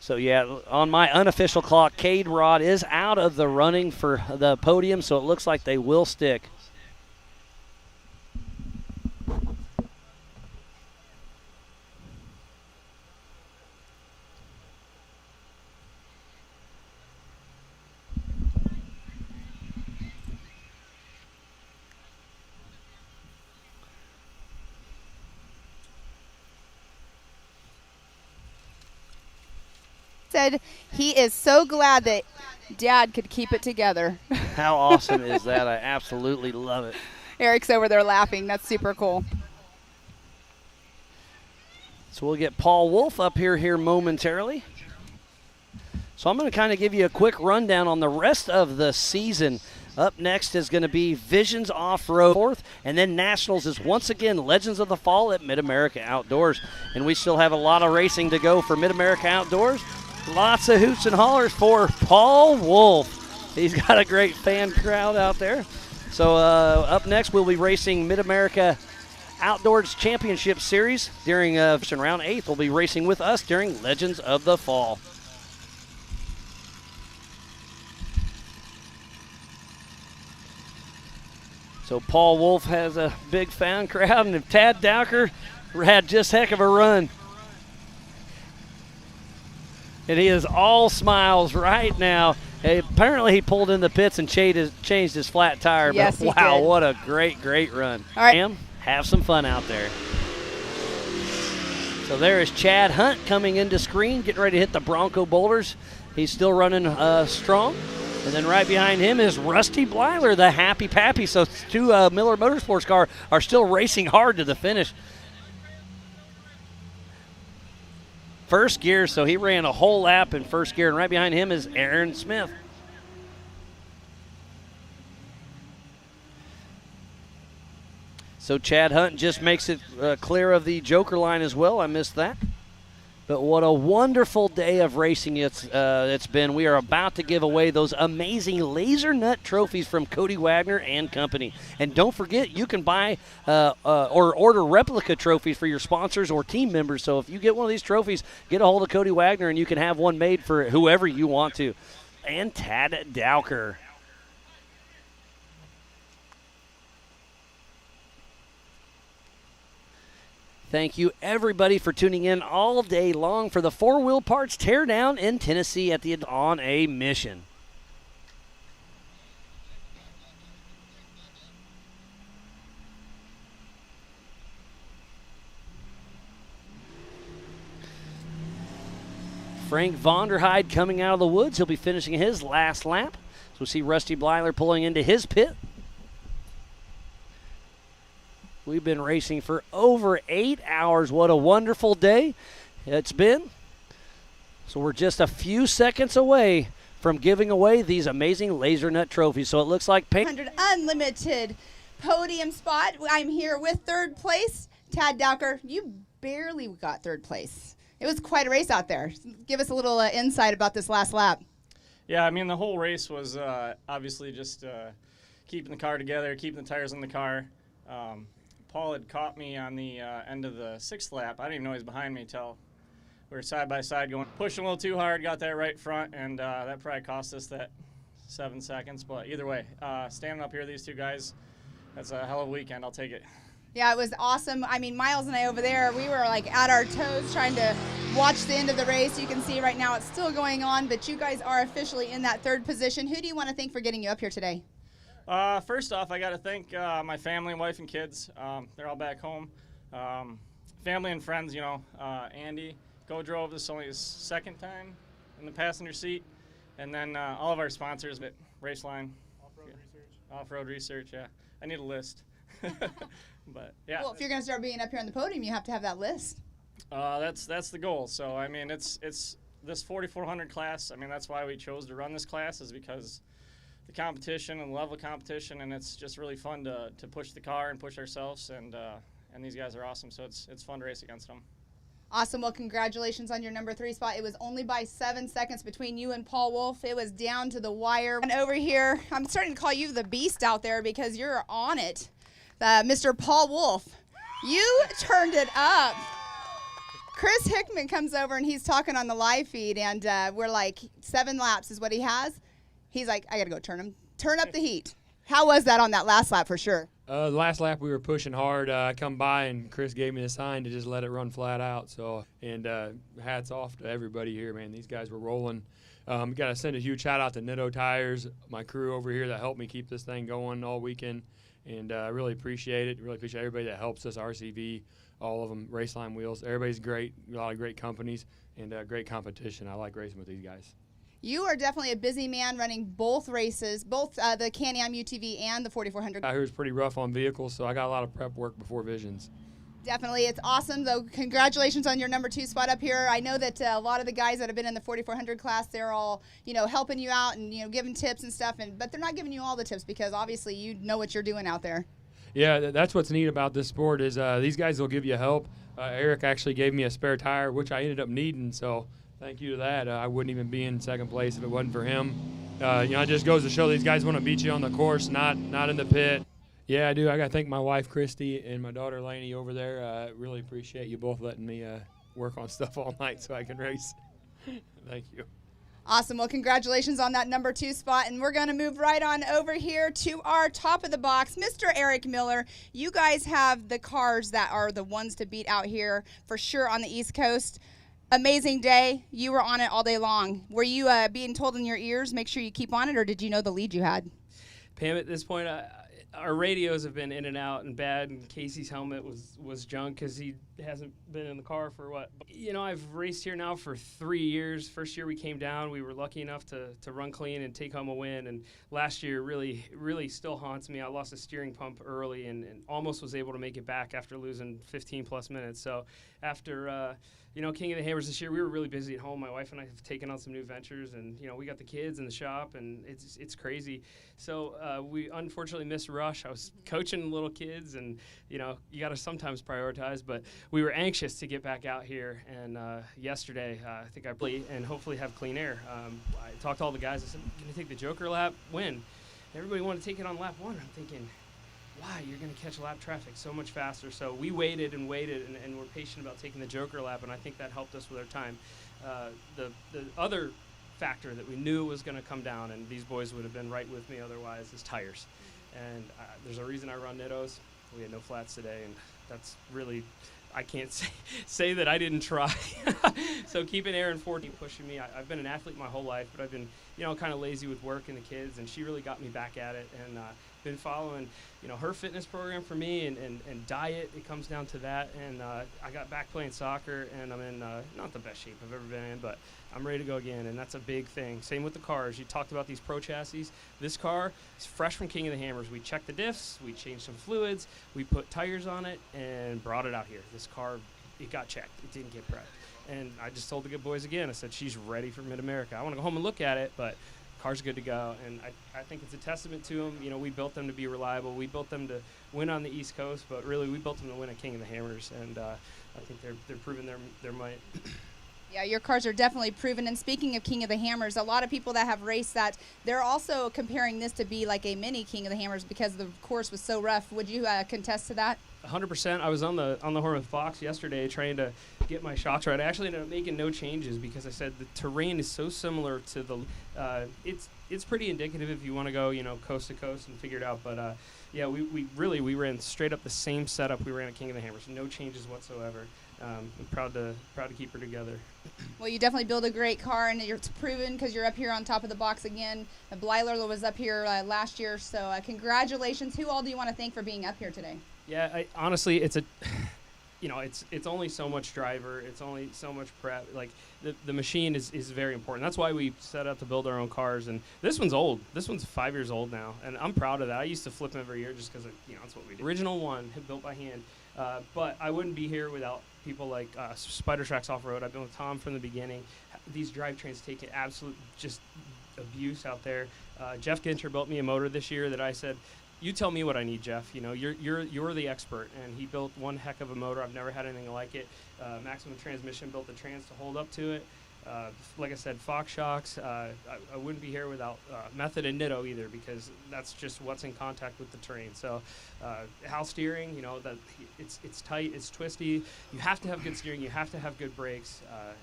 So, yeah, on my unofficial clock, Cade Rod is out of the running for the podium, so it looks like they will stick. Said he is so glad that Dad could keep it together. How awesome is that? I absolutely love it. Eric's over there laughing. That's super cool. So we'll get Paul Wolf up here momentarily. So I'm going to kind of give you a quick rundown on the rest of the season. Up next is going to be Visions Off-Road 4th, and then Nationals is once again Legends of the Fall at Mid-America Outdoors. And we still have a lot of racing to go for Mid-America Outdoors. Lots of hoots and hollers for Paul Wolf. He's got a great fan crowd out there. So up next we'll be racing Mid-America Outdoors Championship Series during round 8th. We'll be racing with us during Legends of the Fall. So Paul Wolf has a big fan crowd, and Tad Dowker had just heck of a run. And he is all smiles right now. Apparently he pulled in the pits and changed his flat tire. Yes, but he wow, did. what a great run. All right. Sam, have some fun out there. So there is Chad Hunt coming into screen, getting ready to hit the Bronco boulders. He's still running strong. And then right behind him is Rusty Blyler, the Happy Pappy. So two Miller Motorsports cars are still racing hard to the finish. First gear, so he ran a whole lap in first gear. And right behind him is Aaron Smith. So Chad Hunt just makes it clear of the Joker line as well. I missed that. But what a wonderful day of racing it's been. We are about to give away those amazing laser nut trophies from Cody Wagner and company. And don't forget, you can buy or order replica trophies for your sponsors or team members. So if you get one of these trophies, get a hold of Cody Wagner and you can have one made for whoever you want to. And Tad Dowker. Thank you, everybody, for tuning in all day long for the 4 Wheel Parts Teardown in Tennessee at the On a Mission. Frank Vonderheide coming out of the woods. He'll be finishing his last lap. So we see Rusty Blyler pulling into his pit. We've been racing for over 8 hours. What a wonderful day it's been. So we're just a few seconds away from giving away these amazing laser nut trophies. So it looks like 100 unlimited podium spot. I'm here with third place, Tad Dowker. You barely got third place. It was quite a race out there. Give us a little insight about this last lap. Yeah, I mean, the whole race was obviously just keeping the car together, keeping the tires in the car. Paul had caught me on the end of the 6th lap. I didn't even know he was behind me until we were side by side going, pushing a little too hard, got that right front, and that probably cost us that 7 seconds. But either way, standing up here, these two guys, that's a hell of a weekend. I'll take it. Yeah, it was awesome. I mean, Miles and I over there, we were like at our toes trying to watch the end of the race. You can see right now it's still going on, but you guys are officially in that 3rd position. Who do you want to thank for getting you up here today? First off, I got to thank my family, wife, and kids. They're all back home. Family and friends, you know. Andy drove. This is only his 2nd time in the passenger seat. And then all of our sponsors at Raceline. Off-road research, yeah. I need a list. But yeah. Well, if you're going to start being up here on the podium, you have to have that list. That's the goal. So I mean, it's this 4400 class. I mean, that's why we chose to run this class, is because the competition and the level of competition, and it's just really fun to push the car and push ourselves, and these guys are awesome. So it's fun to race against them. Awesome. Well, congratulations on your number 3 spot. It was only by 7 seconds between you and Paul Wolf. It was down to the wire. And over here, I'm starting to call you the beast out there because you're on it. Mr. Paul Wolf, you turned it up. Chris Hickman comes over and he's talking on the live feed, and we're like, 7 laps is what he has. He's like, I got to go turn up the heat. How was that on that last lap for sure? The last lap we were pushing hard. I come by and Chris gave me the sign to just let it run flat out. So, and hats off to everybody here, man. These guys were rolling. Got to send a huge shout out to Nitto Tires, my crew over here that helped me keep this thing going all weekend. And I really appreciate it. Really appreciate everybody that helps us, RCV, all of them, Raceline Wheels. Everybody's great, a lot of great companies, and great competition. I like racing with these guys. You are definitely a busy man running both races, both the Can-Am UTV and the 4400. Out here is pretty rough on vehicles, so I got a lot of prep work before Visions. Definitely. It's awesome, though. Congratulations on your number 2 spot up here. I know that a lot of the guys that have been in the 4400 class, they're all, helping you out and, giving tips and stuff, but they're not giving you all the tips because obviously you know what you're doing out there. Yeah, that's what's neat about this sport is these guys will give you help. Eric actually gave me a spare tire, which I ended up needing, so thank you to that. I wouldn't even be in 2nd place if it wasn't for him. It just goes to show these guys want to beat you on the course, not in the pit. Yeah, I do. I got to thank my wife, Christy, and my daughter, Lainey, over there. Really appreciate you both letting me work on stuff all night so I can race. Thank you. Awesome. Well, congratulations on that number 2 spot. And we're going to move right on over here to our top of the box, Mr. Eric Miller. You guys have the cars that are the ones to beat out here for sure on the East Coast. Amazing day. You were on it all day long. Were you being told in your ears, make sure you keep on it, or did you know the lead you had? Pam, at this point, our radios have been in and out and bad, and Casey's helmet was junk because he hasn't been in the car for what? I've raced here now for 3 years. First year we came down, we were lucky enough to run clean and take home a win, and last year really, really still haunts me. I lost a steering pump early and almost was able to make it back after losing 15-plus minutes. So after King of the Hammers this year, we were really busy at home. My wife and I have taken on some new ventures, and we got the kids in the shop, and it's crazy. So we unfortunately missed fitness rush. I was coaching little kids, and you got to sometimes prioritize. But we were anxious to get back out here, and yesterday I think I played and hopefully have clean air. I talked to all the guys. I said, "Can you take the Joker lap? Win." Everybody wanted to take it on lap 1. I'm thinking, why? You're going to catch lap traffic so much faster. So we waited and waited, and we're patient about taking the Joker lap, and I think that helped us with our time. The other factor that we knew was going to come down, and these boys would have been right with me otherwise, is tires. And there's a reason I run Nittos. We had no flats today, and that's really, I can't say that I didn't try. So keeping Erin Ford pushing me. I've been an athlete my whole life, but I've been, kind of lazy with work and the kids, and she really got me back at it. And been following, her fitness program for me and diet. It comes down to that. And I got back playing soccer, and I'm in not the best shape I've ever been in, but I'm ready to go again, and that's a big thing. Same with the cars. You talked about these pro chassis. This car is fresh from King of the Hammers. We checked the diffs, we changed some fluids, we put tires on it, and brought it out here. This car, it got checked. It didn't get prepped. And I just told the good boys again, I said, she's ready for Mid-America. I want to go home and look at it, but car's good to go. And I think it's a testament to them. We built them to be reliable. We built them to win on the East Coast, but really we built them to win at King of the Hammers. And I think they're proving their might. Yeah, your cars are definitely proven. And speaking of King of the Hammers, a lot of people that have raced that, they're also comparing this to be like a mini King of the Hammers because the course was so rough. Would you contest to that? 100%. I was on the horn with Fox yesterday trying to get my shocks right. I actually ended up making no changes because I said the terrain is so similar to the it's pretty indicative if you want to go coast to coast and figure it out. But yeah, we ran straight up the same setup we ran at King of the Hammers. No changes whatsoever. I'm proud to keep her together. Well, you definitely build a great car, and it's proven because you're up here on top of the box again. Blyler was up here last year, so congratulations. Who all do you want to thank for being up here today? Yeah, honestly, it's only so much driver. It's only so much prep. Like the machine is very important. That's why we set out to build our own cars. And this one's old. This one's 5 years old now, and I'm proud of that. I used to flip them every year just because that's what we do. Original one, built by hand. But I wouldn't be here without people like Spider Tracks Off-Road. I've been with Tom from the beginning. These drivetrains take an absolute just abuse out there. Jeff Ginter built me a motor this year that I said, you tell me what I need, Jeff. You're the expert. And he built one heck of a motor. I've never had anything like it. Maximum Transmission built the trans to hold up to it. Like I said, Fox shocks. I wouldn't be here without Method and Nitto either because that's just what's in contact with the terrain. So Hal steering, that it's tight, it's twisty. You have to have good steering. You have to have good brakes,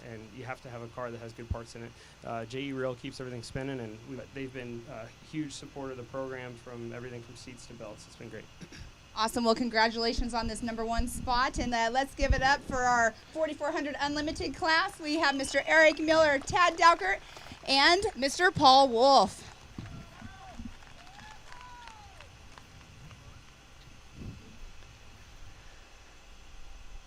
and you have to have a car that has good parts in it. JE Rail keeps everything spinning, and they've been a huge supporter of the program from everything from seats to belts. It's been great. Awesome. Well, congratulations on this #1 spot. And let's give it up for our 4400 Unlimited class. We have Mr. Eric Miller, Tad Daukert, and Mr. Paul Wolf.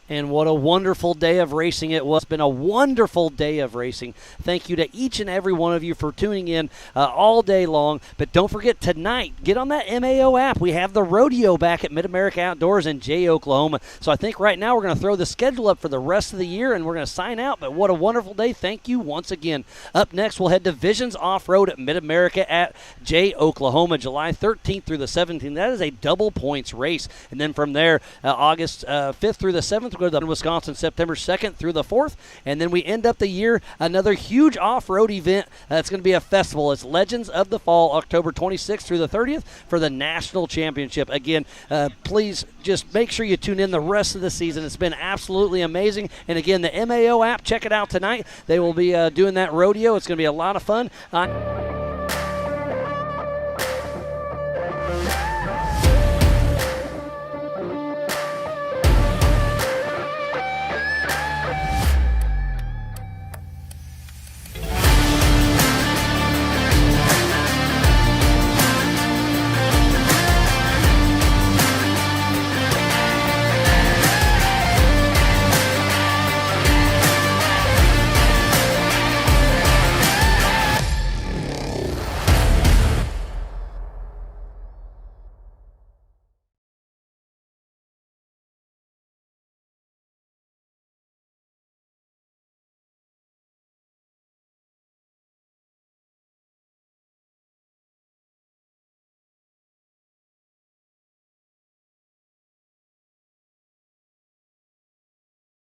And what a wonderful day of racing it was. It's been a wonderful day of racing. Thank you to each and every one of you for tuning in all day long. But don't forget, tonight, get on that MAO app. We have the rodeo back at Mid-America Outdoors in Jay, Oklahoma. So I think right now we're going to throw the schedule up for the rest of the year, and we're going to sign out. But what a wonderful day. Thank you once again. Up next, we'll head to Visions Off-Road at Mid-America at Jay, Oklahoma, July 13th through the 17th. That is a double points race. And then from there, August 5th through the 7th, go to Wisconsin, September 2nd through the 4th, and then we end up the year another huge off-road event. That's going to be a festival. It's Legends of the Fall, October 26th through the 30th for the National Championship. Again, please just make sure you tune in the rest of the season. It's been absolutely amazing. And again, the MAO app, check it out tonight. They will be doing that rodeo. It's going to be a lot of fun.